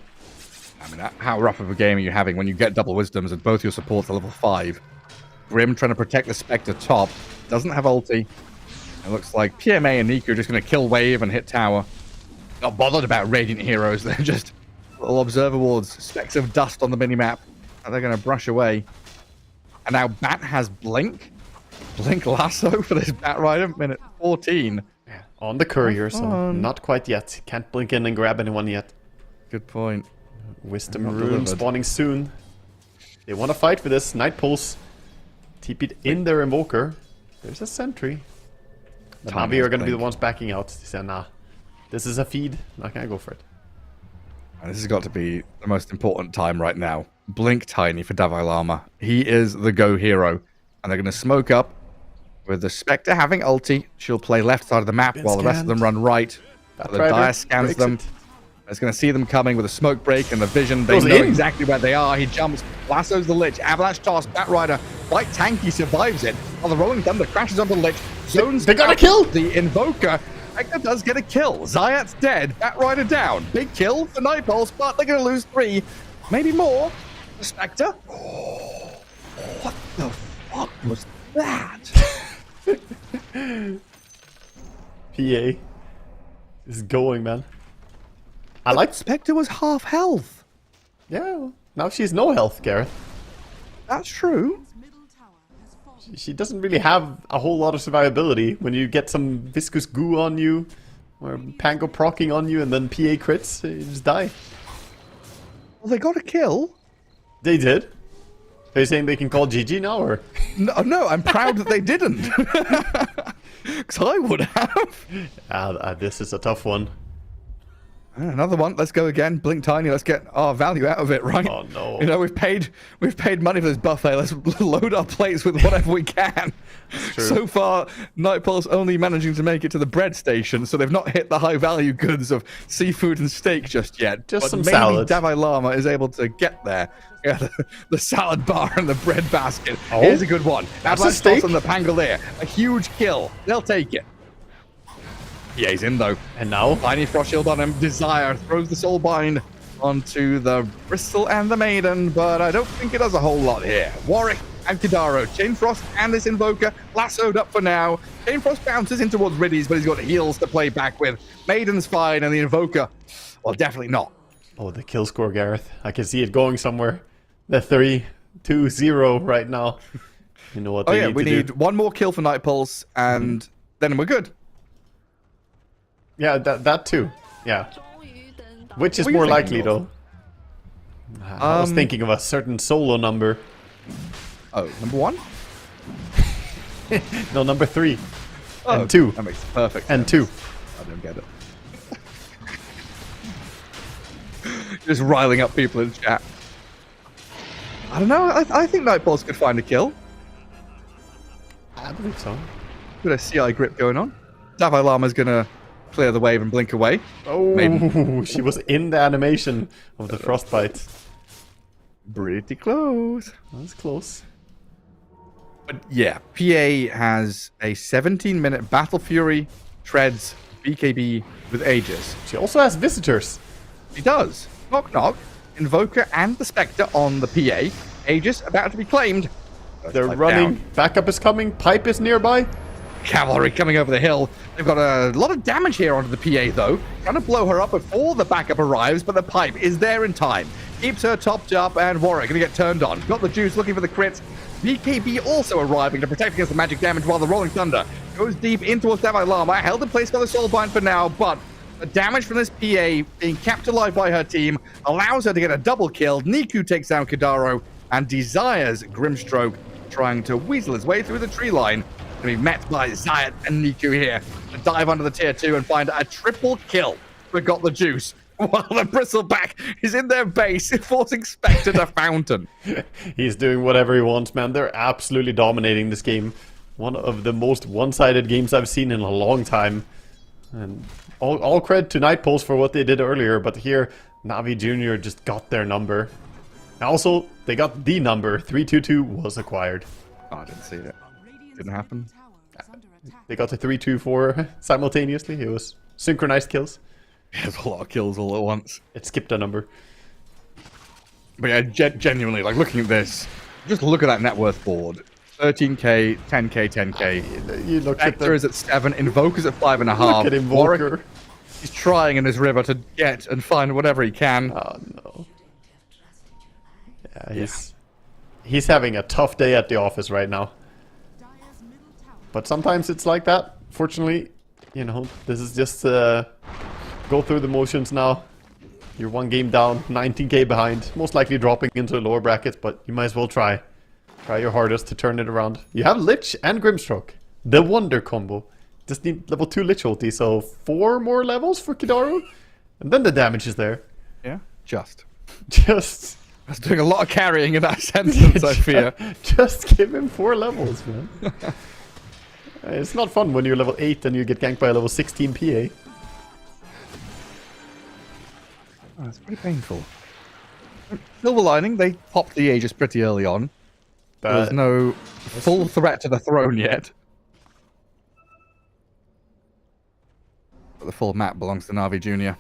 I mean, how rough of a game are you having when you get double wisdoms and both your supports are level 5? Grim trying to protect the Spectre top. Doesn't have ulti. It looks like PMA and Nico are just going to kill wave and hit tower. not bothered about Radiant heroes. They're just little observer wards, specks of dust on the minimap that they're going to brush away. And now Bat has Blink. Blink Lasso for this Bat Rider, minute 14. Yeah, on the courier, so not quite yet. Can't blink in and grab anyone yet. Good point. Wisdom Not Rune delivered. spawning soon. They want to fight for this. Night Pulse. TP'd in their Invoker. There's a sentry. The Tiny Navi are as going to be the Blink. ones backing out. They say, nah, this is a feed. Not going to go for it. And this has got to be the most important time right now. Blink Tiny for Davai Lama. He is the go hero. And they're going to smoke up with the Spectre having ulti. She'll play left side of the map Been while the rest of them run right. That The Rider Dire scans breaks them. it. It's going to see them coming with a smoke break and the vision. They Goes know in. exactly where they are. He jumps, lassos the Lich. Avalanche toss. Bat Rider, quite tanky, survives it. While the Rolling Thunder crashes onto the Lich. Zones They got a out kill! The Invoker. Hector does get a kill. Zayat's dead. Bat Rider down. Big kill for Night Pulse, but they're going to lose 3. Maybe more. The Spectre. What the fuck was that? PA is going, man. I like... Spectre was half health. Yeah, now she's no health, Gareth. That's true. She doesn't really have a whole lot of survivability when you get some viscous goo on you, or Pango procking on you, and then PA crits, you just die. Well, they got a kill. They did. Are you saying they can call GG now, or? No, I'm proud that they didn't. Because I would have. This is a tough one. Another one. Let's go again. Blink Tiny. Let's get our value out of it, right? Oh no! You know, we've paid money for this buffet. Let's load our plates with whatever we can. True. So far, Night Pulse only managing to make it to the bread station, so they've not hit the high value goods of seafood and steak just yet. Just but some maybe salad. Davai Lama is able to get there. Yeah, the salad bar and the bread basket. Oh, Here's a good one. that's a Avalanche steak? toss on the Pangolier. A huge kill. They'll take it. Yeah, he's in though. And now? Tiny Frost Shield on him. Desire throws the Soulbind onto the Bristol and the Maiden, but I don't think it does a whole lot here. Warwick and Kidaro, Chain Frost and this Invoker lassoed up for now. Chain Frost bounces in towards Riddies, but he's got heals to play back with. Maiden's fine, and the Invoker, well, definitely not. Oh, the kill score, Gareth. I can see it going somewhere. The 3-2-0 right now. You know what they need we to need do. one more kill for Night Pulse, and then we're good. Yeah, that too. Yeah. Which is What are you more thinking likely, of? though? I was thinking of a certain solo number. Oh, number 1? No, number 3. Oh, And 2. That makes perfect And sense. 2. I don't get it. Just riling up people in chat. I don't know. I think Night Pulse could find a kill. I believe so. Bit of CI grip going on. Davai Lama's gonna clear the wave and blink away. Oh, Maiden. she was in the animation of the frostbite. Pretty close. That's close. But yeah, PA has a 17-minute Battle Fury, Treads, BKB with Aegis. She also has visitors. He does. Knock knock. Invoker and the Spectre on the PA. Aegis about to be claimed. They're Pipe running. down. Backup is coming. Pipe is nearby. Cavalry coming over the hill. They've got a lot of damage here onto the PA, though. Trying to blow her up before the backup arrives, but the pipe is there in time. Keeps her topped up, and Warwick going to get turned on. Got the juice, looking for the crits. BKB also arriving to protect against the magic damage, while the Rolling Thunder goes deep in towards Davai Lama. Held in place by the Soulbind for now, but the damage from this PA being kept alive by her team allows her to get a double kill. Niku takes down Kidaro, and Desire's Grimstroke trying to weasel his way through the tree line. Going to be met by Zayat and Niku here to dive under the tier 2 and find a triple kill for Got the Juice, while the Bristleback is in their base, forcing Spectre to Fountain. He's doing whatever he wants, man. They're absolutely dominating this game. One of the most one-sided games I've seen in a long time. And all credit to Night Pulse for what they did earlier, but here, Navi Jr. just got their number. And also, they got the number. 322 was acquired. Oh, I didn't see it. Didn't happen. They got to 324 simultaneously. It was synchronized kills. There's a lot of kills all at once. It skipped a number. But yeah, genuinely, like looking at this, just look at that net worth board. 13k, 10k, 10k. You look at Spectre the... is at 7, Invoker's at 5.5. Look at Invoker. He's trying in this river to get and find whatever he can. Oh no. Yeah, he's having a tough day at the office right now. But sometimes it's like that. Fortunately, you know, this is just go through the motions now. You're 1 game down, 19k behind, most likely dropping into the lower brackets, but you might as well try. Try your hardest to turn it around. You have Lich and Grimstroke. The Wonder combo. Just need level 2 Lich ulti, so 4 more levels for Kidaru. And then the damage is there. Yeah, just. Just. I was doing a lot of carrying in that sentence, I fear. Just give him 4 levels, man. It's not fun when you're level 8 and you get ganked by a level 16 PA. Oh, it's pretty painful. Silver lining, they popped the Aegis pretty early on. There's no full threat to the throne yet. But the full map belongs to Na'Vi Jr.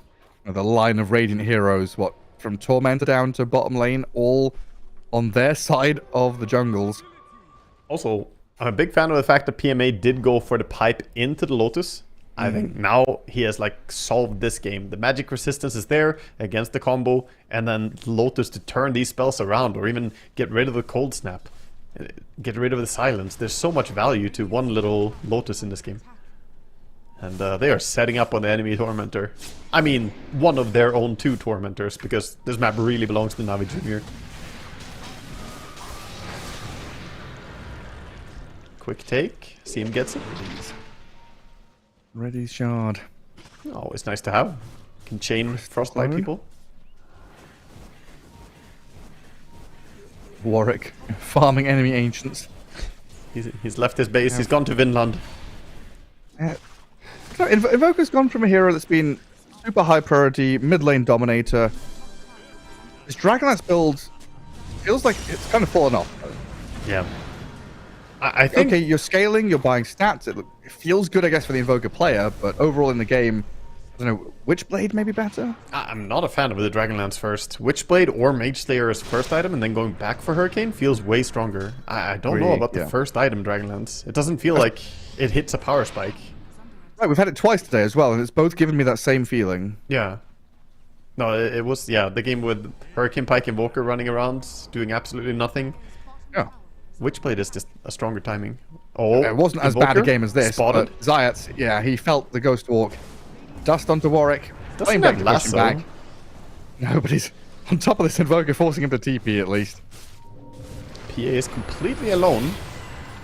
The line of Radiant heroes, what, from Tormentor down to bottom lane, all on their side of the jungles. Also, I'm a big fan of the fact that PMA did go for the pipe into the Lotus. I think now he has like solved this game. The magic resistance is there against the combo, and then Lotus to turn these spells around or even get rid of the cold snap. Get rid of the silence. There's so much value to one little Lotus in this game. And they are setting up on the enemy Tormentor. I mean, one of their own 2 Tormentors, because this map really belongs to Na'Vi Jr. Quick take. See him gets it. Ready shard. Always nice to have. Can chain Frostbite people. Warwick, farming enemy ancients. He's left his base. He's gone to Vinland. Invoker's gone from a hero that's been super high priority, mid lane dominator. This Dragonlance build feels like it's kind of fallen off. Yeah. I think... Okay, you're scaling, you're buying stats. It feels good, I guess, for the Invoker player, but overall in the game, I don't know, Witchblade may be better? I'm not a fan of the Dragonlance first. Witchblade or Mage Slayer as first item and then going back for Hurricane feels way stronger. I don't know about the first item Dragonlance. It doesn't feel like it hits a power spike. Right, we've had it twice today as well, and it's both given me that same feeling. Yeah. No, it was, yeah, the game with Hurricane Pike Invoker running around, doing absolutely nothing. Yeah. Witchblade is just a stronger timing. Oh, it wasn't as bad a game as this, but Zayat, yeah, he felt the Ghost Walk. Dust onto Warwick. Doesn't have lasso. Back. No, but he's on top of this Invoker, forcing him to TP at least. PA is completely alone.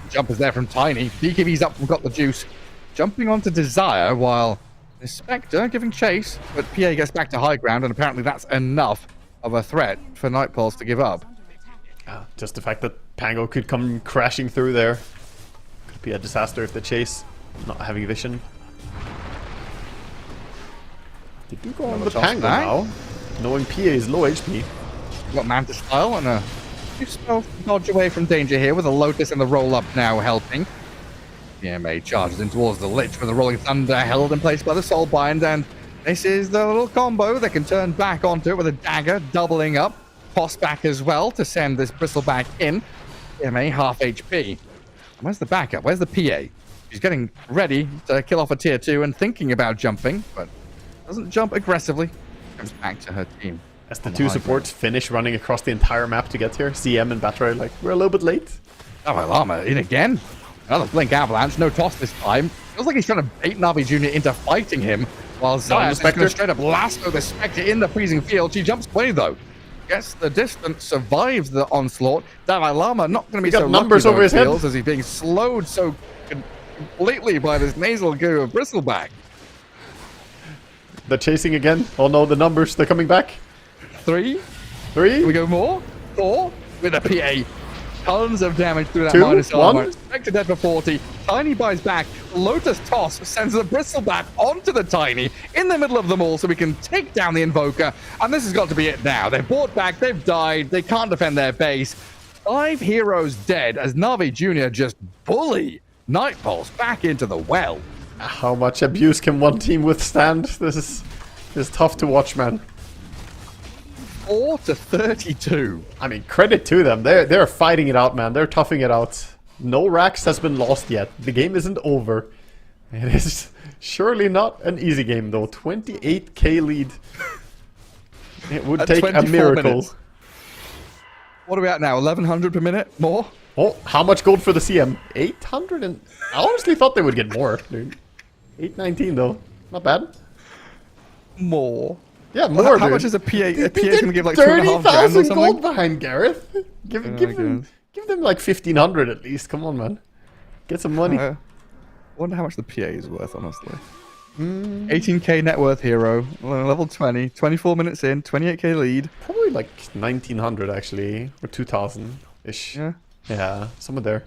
Jump is there from Tiny. BKB's up from Got the Juice. Jumping onto Desire while the Spectre giving chase, but PA gets back to high ground, and apparently that's enough of a threat for Nightpulse to give up. Just the fact that Pango could come crashing through there could be a disaster if the chase not having vision. They do go on the Pango now, knowing PA is low HP. Got Mantis Style and a few spells to dodge away from danger here, with a Lotus and the roll up now helping. PMA charges in towards the Lich with a Rolling Thunder held in place by the Soulbind, and this is the little combo they can turn back onto it with a dagger doubling up. Toss back as well to send this Bristleback in. PMA half HP. Where's the backup? Where's the PA? She's getting ready to kill off a tier 2 and thinking about jumping, but doesn't jump aggressively. Comes back to her team. As the 2 supports finish running across the entire map to get here, CM and Batra are like, we're a little bit late. Dalai Lama in again. Another Blink Avalanche, no toss this time. Feels like he's trying to bait Na'Vi Jr. into fighting him, while Zayat is going to straight up lasso the Spectre in the freezing field. She jumps away though. Gets the distance, survives the onslaught. Dalai Lama not going to be so numbers lucky, over his head as he's being slowed so completely by this nasal goo of Bristleback. They're chasing again. Oh no, the numbers, they're coming back. 3. Here we go more. 4 with a PA. Tons of damage through that 2, minus 1. Spectre dead for 40. Tiny buys back. Lotus toss sends the Bristleback onto the Tiny in the middle of them all so we can take down the Invoker. And this has got to be it now. They've bought back. They've died. They can't defend their base. 5 heroes dead as Na'Vi Jr. just bully Nightpulse back into the well. How much abuse can one team withstand? This is tough to watch, man. 4-32. I mean, credit to them. They're fighting it out, man. They're toughing it out. No Rax has been lost yet. The game isn't over. It is Surely not an easy game though. 28k lead. It would At take a 24 miracle. minutes. What are we at now? 1100 per minute? More? Oh, how much gold for the CM? 800 and... I honestly thought they would get more, dude. 819 though. Not bad. More. Yeah, more, How dude. much is a PA? A They PA's did gonna give like 2.5 grand or 30,000 something? gold behind Gareth. Give guess. them like 1,500 at least. Come on, man. Get some money. Wonder how much the PA is worth, honestly. 18k net worth hero, level 20, 24 minutes in, 28k lead. Probably like 1,900 actually, or 2,000-ish. Yeah. Yeah, somewhere there.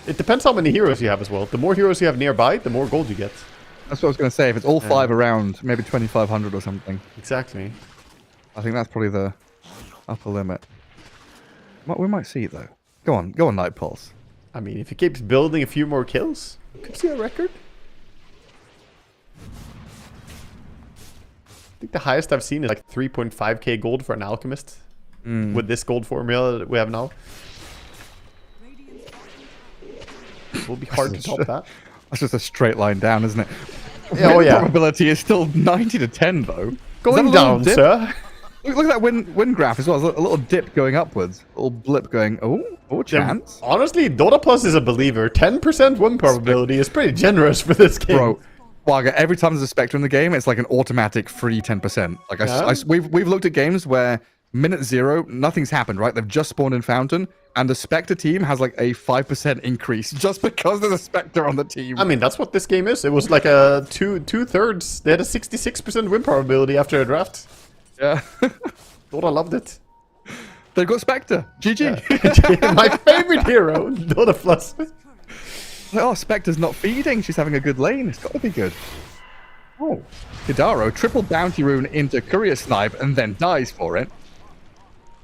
It depends how many heroes you have as well. The more heroes you have nearby, the more gold you get. That's what I was going to say. If it's all 5 around, maybe 2,500 or something. Exactly. I think that's probably the upper limit. We might see it though. Go on, Night Pulse. I mean, if he keeps building a few more kills, could see a record. I think the highest I've seen is like 3.5k gold for an alchemist. With this gold formula that we have now. It will be hard to top that. That's just a straight line down, isn't it? Yeah, oh Win yeah. probability is still 90 to 10 though. Going down, sir. Look at that win graph as well. There's a little dip going upwards. A little blip going, oh, chance. Honestly, Dota Plus is a believer. 10% win probability is pretty generous for this game. Bro, Waga, every time there's a Spectre in the game, it's like an automatic free 10%. Like we've looked at games where minute 0, nothing's happened, right? They've just spawned in Fountain, and the Spectre team has like a 5% increase just because there's a Spectre on the team. I mean, that's what this game is. It was like a two-thirds. They had a 66% win probability after a draft. Yeah. Dota loved it. They've got Spectre. GG. Yeah. My favorite hero, Dota Plus. Oh, Spectre's not feeding. She's having a good lane. It's got to be good. Oh. Hidaro, triple bounty rune into Courier Snipe and then dies for it.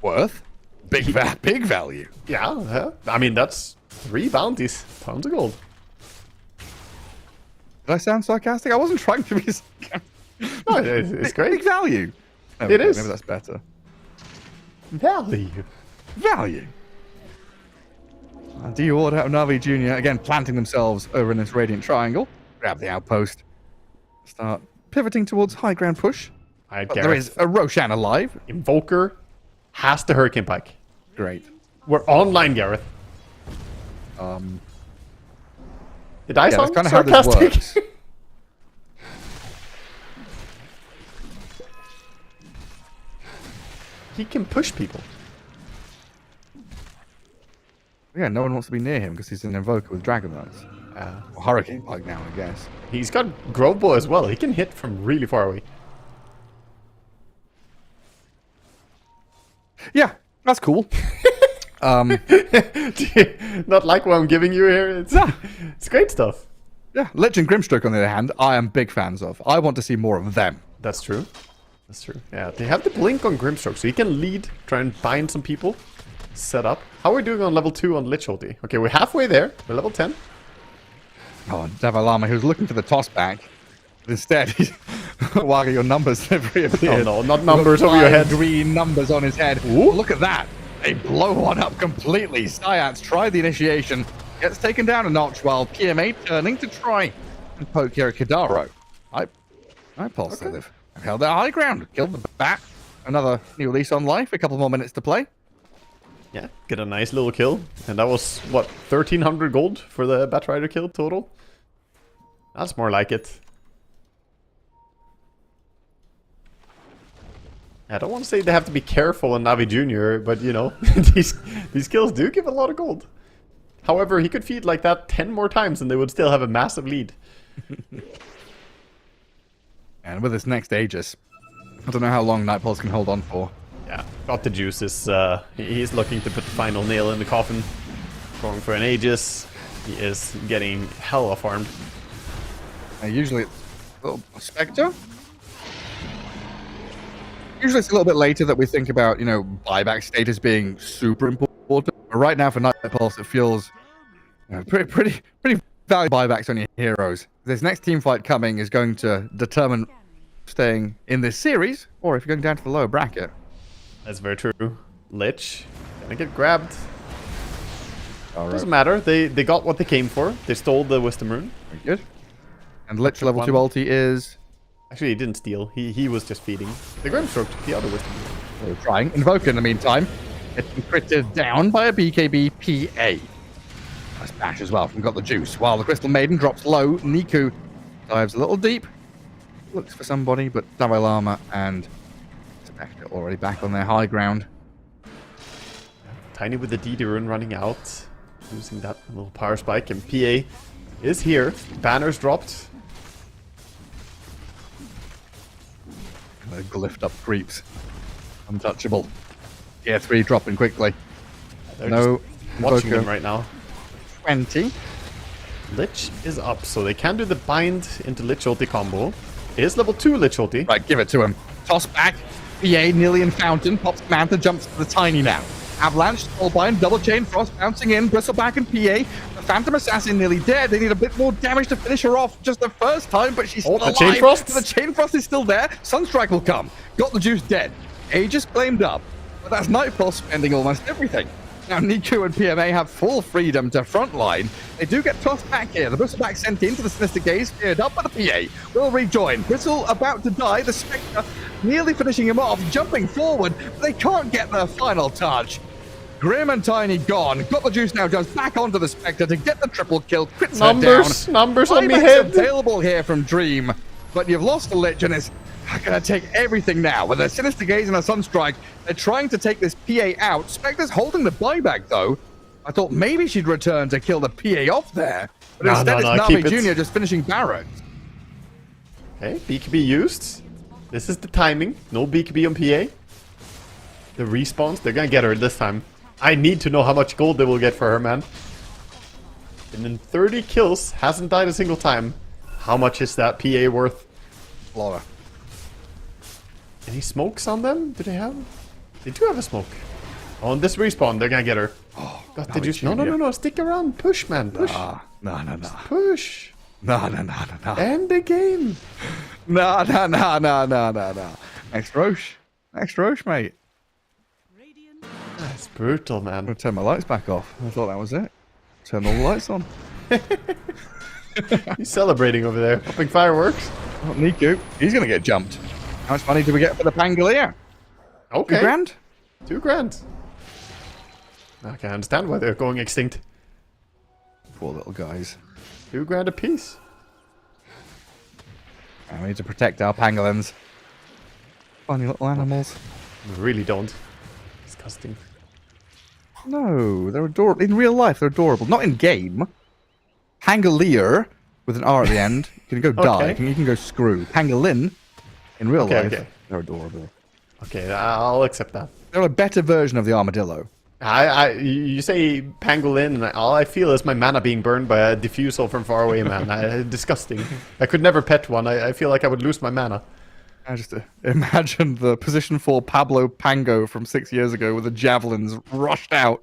Worth. Big value. Yeah. I mean, that's 3 bounties. Tons of gold. Did I sound sarcastic? I wasn't trying to be sarcastic. No, it's great. Big value. It is. Maybe that's better. Value. Value. Dior out of Navi Jr. again planting themselves over in this Radiant Triangle. Grab the outpost. Start pivoting towards high ground push. Alright, But there is a Roshan alive. Invoker has the Hurricane Pike. Great. We're online, Gareth. Did I sound that's kind of how this sarcastic? works. He can push people. Yeah, no one wants to be near him because he's an Invoker with Dragon Knights. Or Hurricane Pike now, I guess. He's got Grove Bow as well. He can hit from really far away. Yeah, that's cool. Do you not like what I'm giving you here? It's great stuff. Yeah, Lich and Grimstroke, on the other hand, I am big fans of. I want to see more of them. That's true. That's true. Yeah, they have the blink on Grimstroke, so he can lead, try and bind some people, set up. How are we doing on level 2 on Lich ulti? Okay, we're halfway there. We're level 10. Oh, Davalama, he was looking for the toss back. But instead, Waga, your numbers have reappeared. Oh no, not numbers over your head. Green numbers on his head. Ooh. Look at that. They blow one up completely. Syats try the initiation. Gets taken down a notch while PMA turning to try and poke here at Kidaro. I pulse okay. They've held their high ground. Killed the bat. Another new lease on life. A couple more minutes to play. Yeah, get a nice little kill. And that was, what, 1,300 gold for the Batrider kill total? That's more like it. I don't want to say they have to be careful on Navi Jr., but, you know, these kills do give a lot of gold. However, he could feed like that 10 more times and they would still have a massive lead. And with this next Aegis, I don't know how long Nightpulse can hold on for. Yeah, got the juices. He's looking to put the final nail in the coffin. Going for an Aegis. He is getting hella farmed. Usually it's a little Spectre. Usually it's a little bit later that we think about, you know, buyback status being super important. But right now for Nightpulse, it feels pretty valuable buybacks on your heroes. This next team fight coming is going to determine staying in this series, or if you're going down to the lower bracket. That's very true. Lich gonna get grabbed. All right. Doesn't matter. They got what they came for. They stole the Wisdom Rune. Very good. And Lich level 2 ulti is... Actually, he didn't steal. He was just feeding. The Grimstroke took the other wisdom. They're trying. Invoke in the meantime. Getting critted down by a BKB PA. Nice bash as well from Got the Juice. While the Crystal Maiden drops low, Niku dives a little deep. Looks for somebody, but Dalai Lama and Spectre already back on their high ground. Tiny with the DD rune running out. Using that little power spike. And PA is here. Banners dropped. The glyphed up creeps. Untouchable. Tier 3 dropping quickly. They're No. just watching Invoker. them right now. 20. Lich is up, so they can do the bind into Lich ulti combo. It is level 2 Lich ulti. Right, give it to him. Toss back. PA nearly in fountain. Pops Manta, jumps to the Tiny now. Avalanche, Soulbind, double chain, Frost bouncing in, Bristleback and PA. The Phantom Assassin nearly dead. They need a bit more damage to finish her off just the first time, but she's still the alive. Chain Frost? The Chain Frost is still there. Sunstrike will come. Got the Juice dead. Aegis flamed up. But that's Nightfall spending almost everything. Now Niku and PMA have full freedom to frontline. They do get tossed back here. The Bristleback sent into the Sinister Gaze, cleared up, but the PA will rejoin. Bristle about to die. The Spectre nearly finishing him off, jumping forward, but they can't get their final touch. Grim and Tiny gone. Got the Juice now jumps back onto the Spectre to get the triple kill. Crits her down. Numbers on me Buybacks head. available here from Dream, but you've lost the Lich and it's going to take everything now. With a Sinister Gaze and a Sunstrike, they're trying to take this PA out. Spectre's holding the buyback though. I thought maybe she'd return to kill the PA off there, but instead it's keep Navi it. Jr. just finishing barracks. Okay, BKB used. This is the timing. No BKB on PA. The respawns, they're gonna get her this time. I need to know how much gold they will get for her, man. And in 30 kills, hasn't died a single time. How much is that PA worth? Laura. Any smokes on them? Do they have? They do have a smoke. On this respawn, they're gonna get her. Oh, God, did you? No, stick around. Push, man, push. No. Push. No. End the game. No. Next Roche, mate. That's brutal, man. I'm gonna turn my lights back off. I thought that was it. Turn all the lights on. He's celebrating over there, popping fireworks. Oh, Niku, he's gonna get jumped. How much money do we get for the Pangolier? Okay. 2 grand? 2 grand. I can understand why they're going extinct. Poor little guys. 2 grand a piece. And we need to protect our pangolins. Funny little animals. I really don't. Disgusting. No, they're adorable. In real life, they're adorable. Not in game. Pangolier, with an R at the end. You can go die. Okay. You can go screw. Pangolin, in real life, okay. they're adorable. Okay, I'll accept that. They're a better version of the armadillo. You say pangolin, and all I feel is my mana being burned by a diffusal from far away, man. Disgusting. I could never pet one. I feel like I would lose my mana. I just imagine the position 4 Pablo Pango from 6 years ago with the javelins rushed out.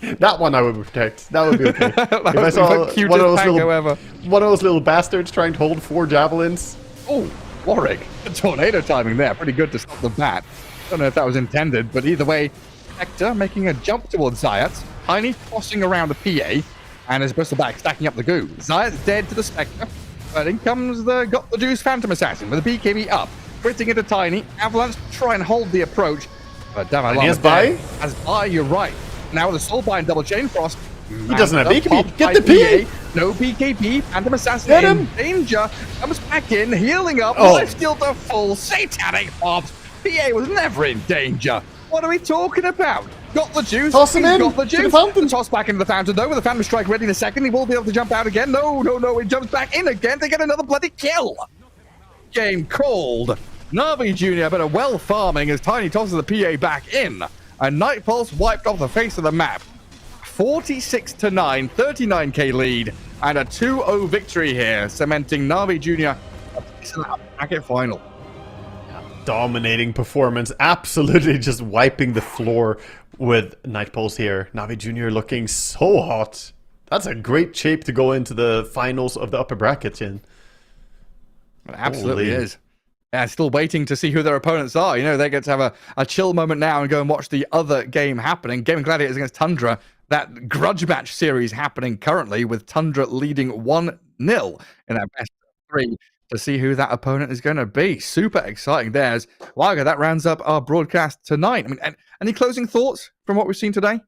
That one I would protect. That would be okay. If I was saw the cutest one of Pango ever. one of those little bastards trying to hold 4 javelins. Oh, Warwick. The tornado timing there. Pretty good to stop the bat. Don't know if that was intended, but either way, Hector making a jump towards Zayat. Tiny tossing around the PA, and his Bristleback stacking up the goo. Zayat's dead to the Spectre. But in comes the Got the Juice Phantom Assassin with a BKB up. Critting into Tiny. Avalanche try and hold the approach. But damn, he has buy? As buy, you're right. Now with the Soulbind double chain frost. He doesn't have BKB. Popped Get by the PA. No BKB. Phantom Assassin Get in him. danger. Comes back in, healing up. Oh. Lifesteal to full. Satanic pops. PA was never in danger. What are we talking about? Got the juice. Toss him He's in got the to the juice. fountain. Toss back into the fountain though with the Phantom Strike ready in a second. He will be able to jump out again. No. He jumps back in again to get another bloody kill. Game called. Navi Jr. better well farming as Tiny tosses the PA back in. And Nightfall's wiped off the face of the map. 46-9, 39k lead, and a 2-0 victory here, cementing Navi Jr. a place in that bracket final. Dominating performance, absolutely just wiping the floor with Nightpulse here. Navi Jr. looking so hot. That's a great shape to go into the finals of the upper brackets in. It absolutely Holy. is. Yeah, still waiting to see who their opponents are. You know, they get to have a chill moment now and go and watch the other game happening. Gaming Gladiators against Tundra. That grudge match series happening currently with Tundra leading 1-0 in that best 3 to see who that opponent is going to be. Super exciting. There's Waga. That rounds up our broadcast tonight. I mean, any closing thoughts from what we've seen today?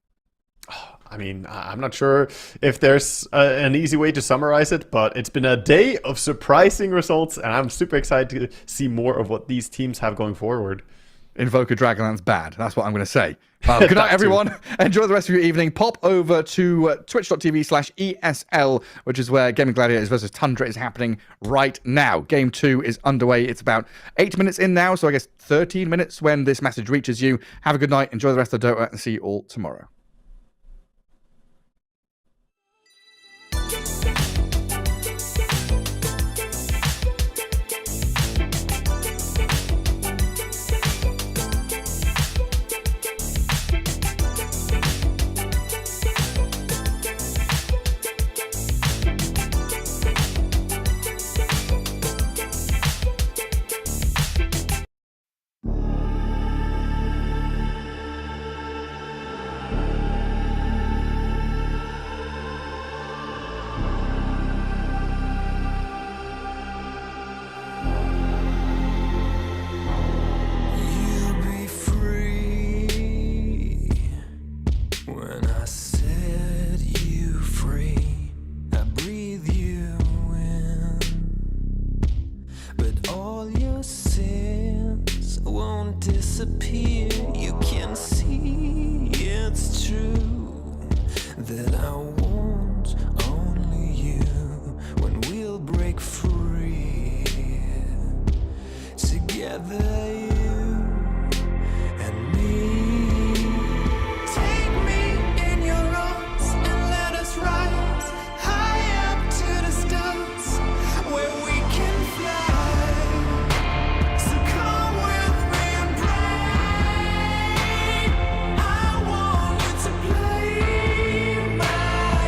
I mean, I'm not sure if there's an easy way to summarize it, but it's been a day of surprising results, and I'm super excited to see more of what these teams have going forward. Invoker Dragonland's bad. That's what I'm going to say. Good night, everyone. Enjoy the rest of your evening. Pop over to twitch.tv/ESL, which is where Gaming Gladiators versus Tundra is happening right now. Game 2 is underway. It's about 8 minutes in now, so I guess 13 minutes when this message reaches you. Have a good night. Enjoy the rest of Dota, and see you all tomorrow. Disappear, you can see it's true that I want only you when we'll break free together, you and me. Take me in your arms and let us rise high up to the stars where we can fly. So come with me. I want you to play my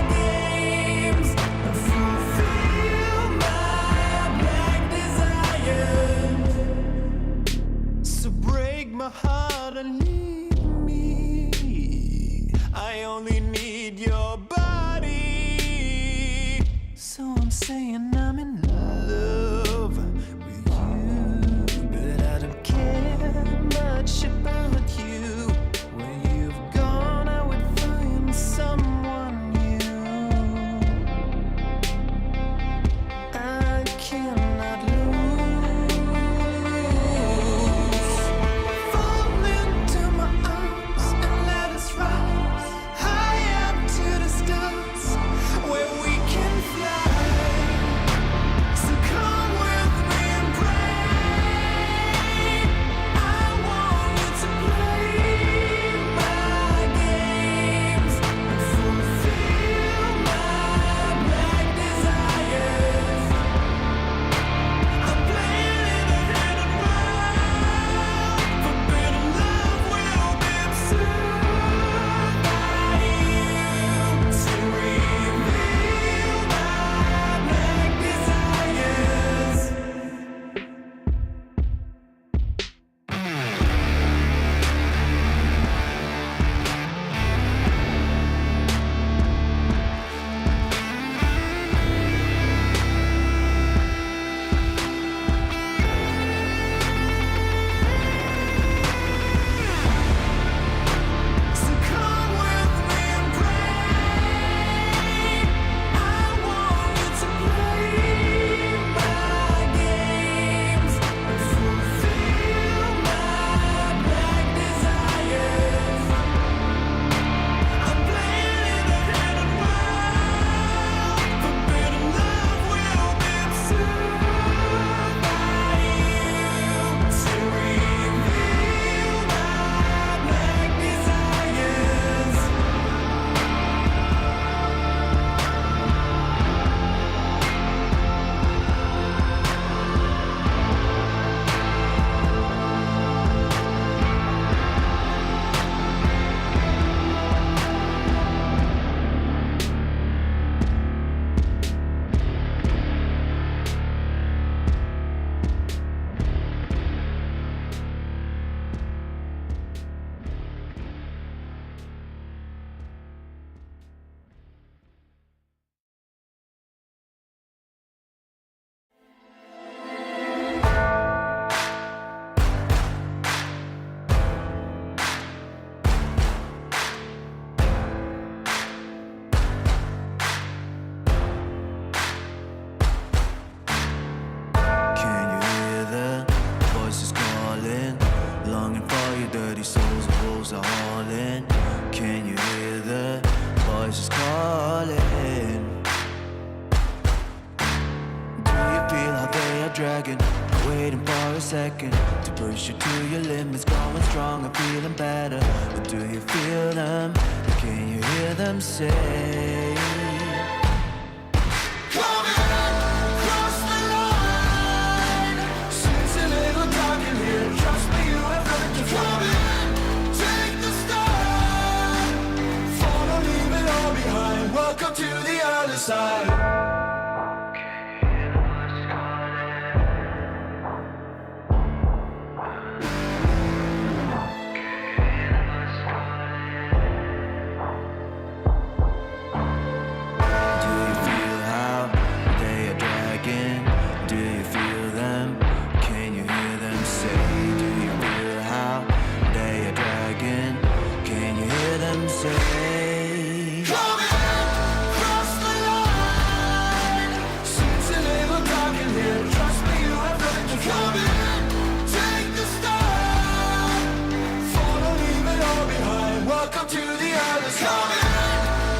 waiting for a second to push you to your limits, going strong and feeling better. But do you feel them? Can you hear them say? Welcome to the other side. Do you feel how they are dragging? Do you feel them? Can you hear them say? Do you feel how they are dragging? Can you hear them say? Welcome to the other side.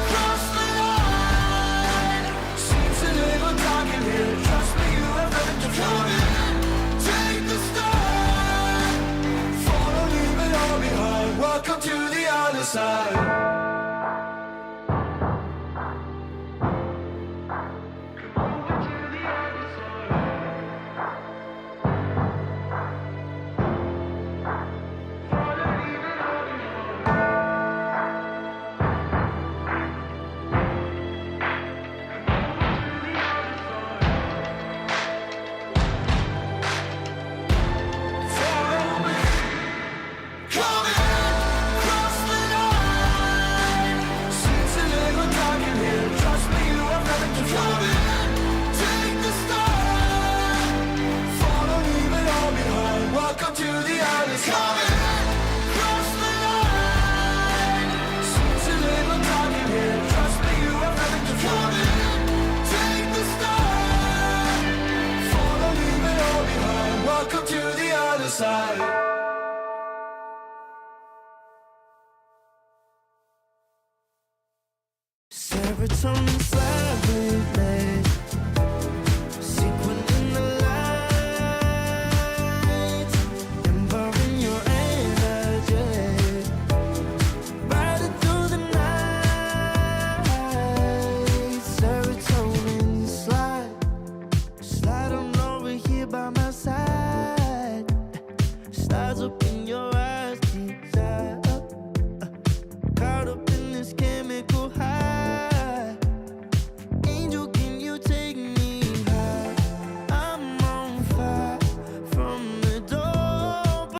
Cross the line. Seems a little dark in here. Trust me, you have nothing to fear. Take the start. Follow, leave it all behind. Welcome to the other side. Welcome to the other side. Cross the line. Seems a little dark in here. Trust me, you have nothing to fear. Take the start. Follow, leave it all behind. Welcome to the other side. Serotonin flag.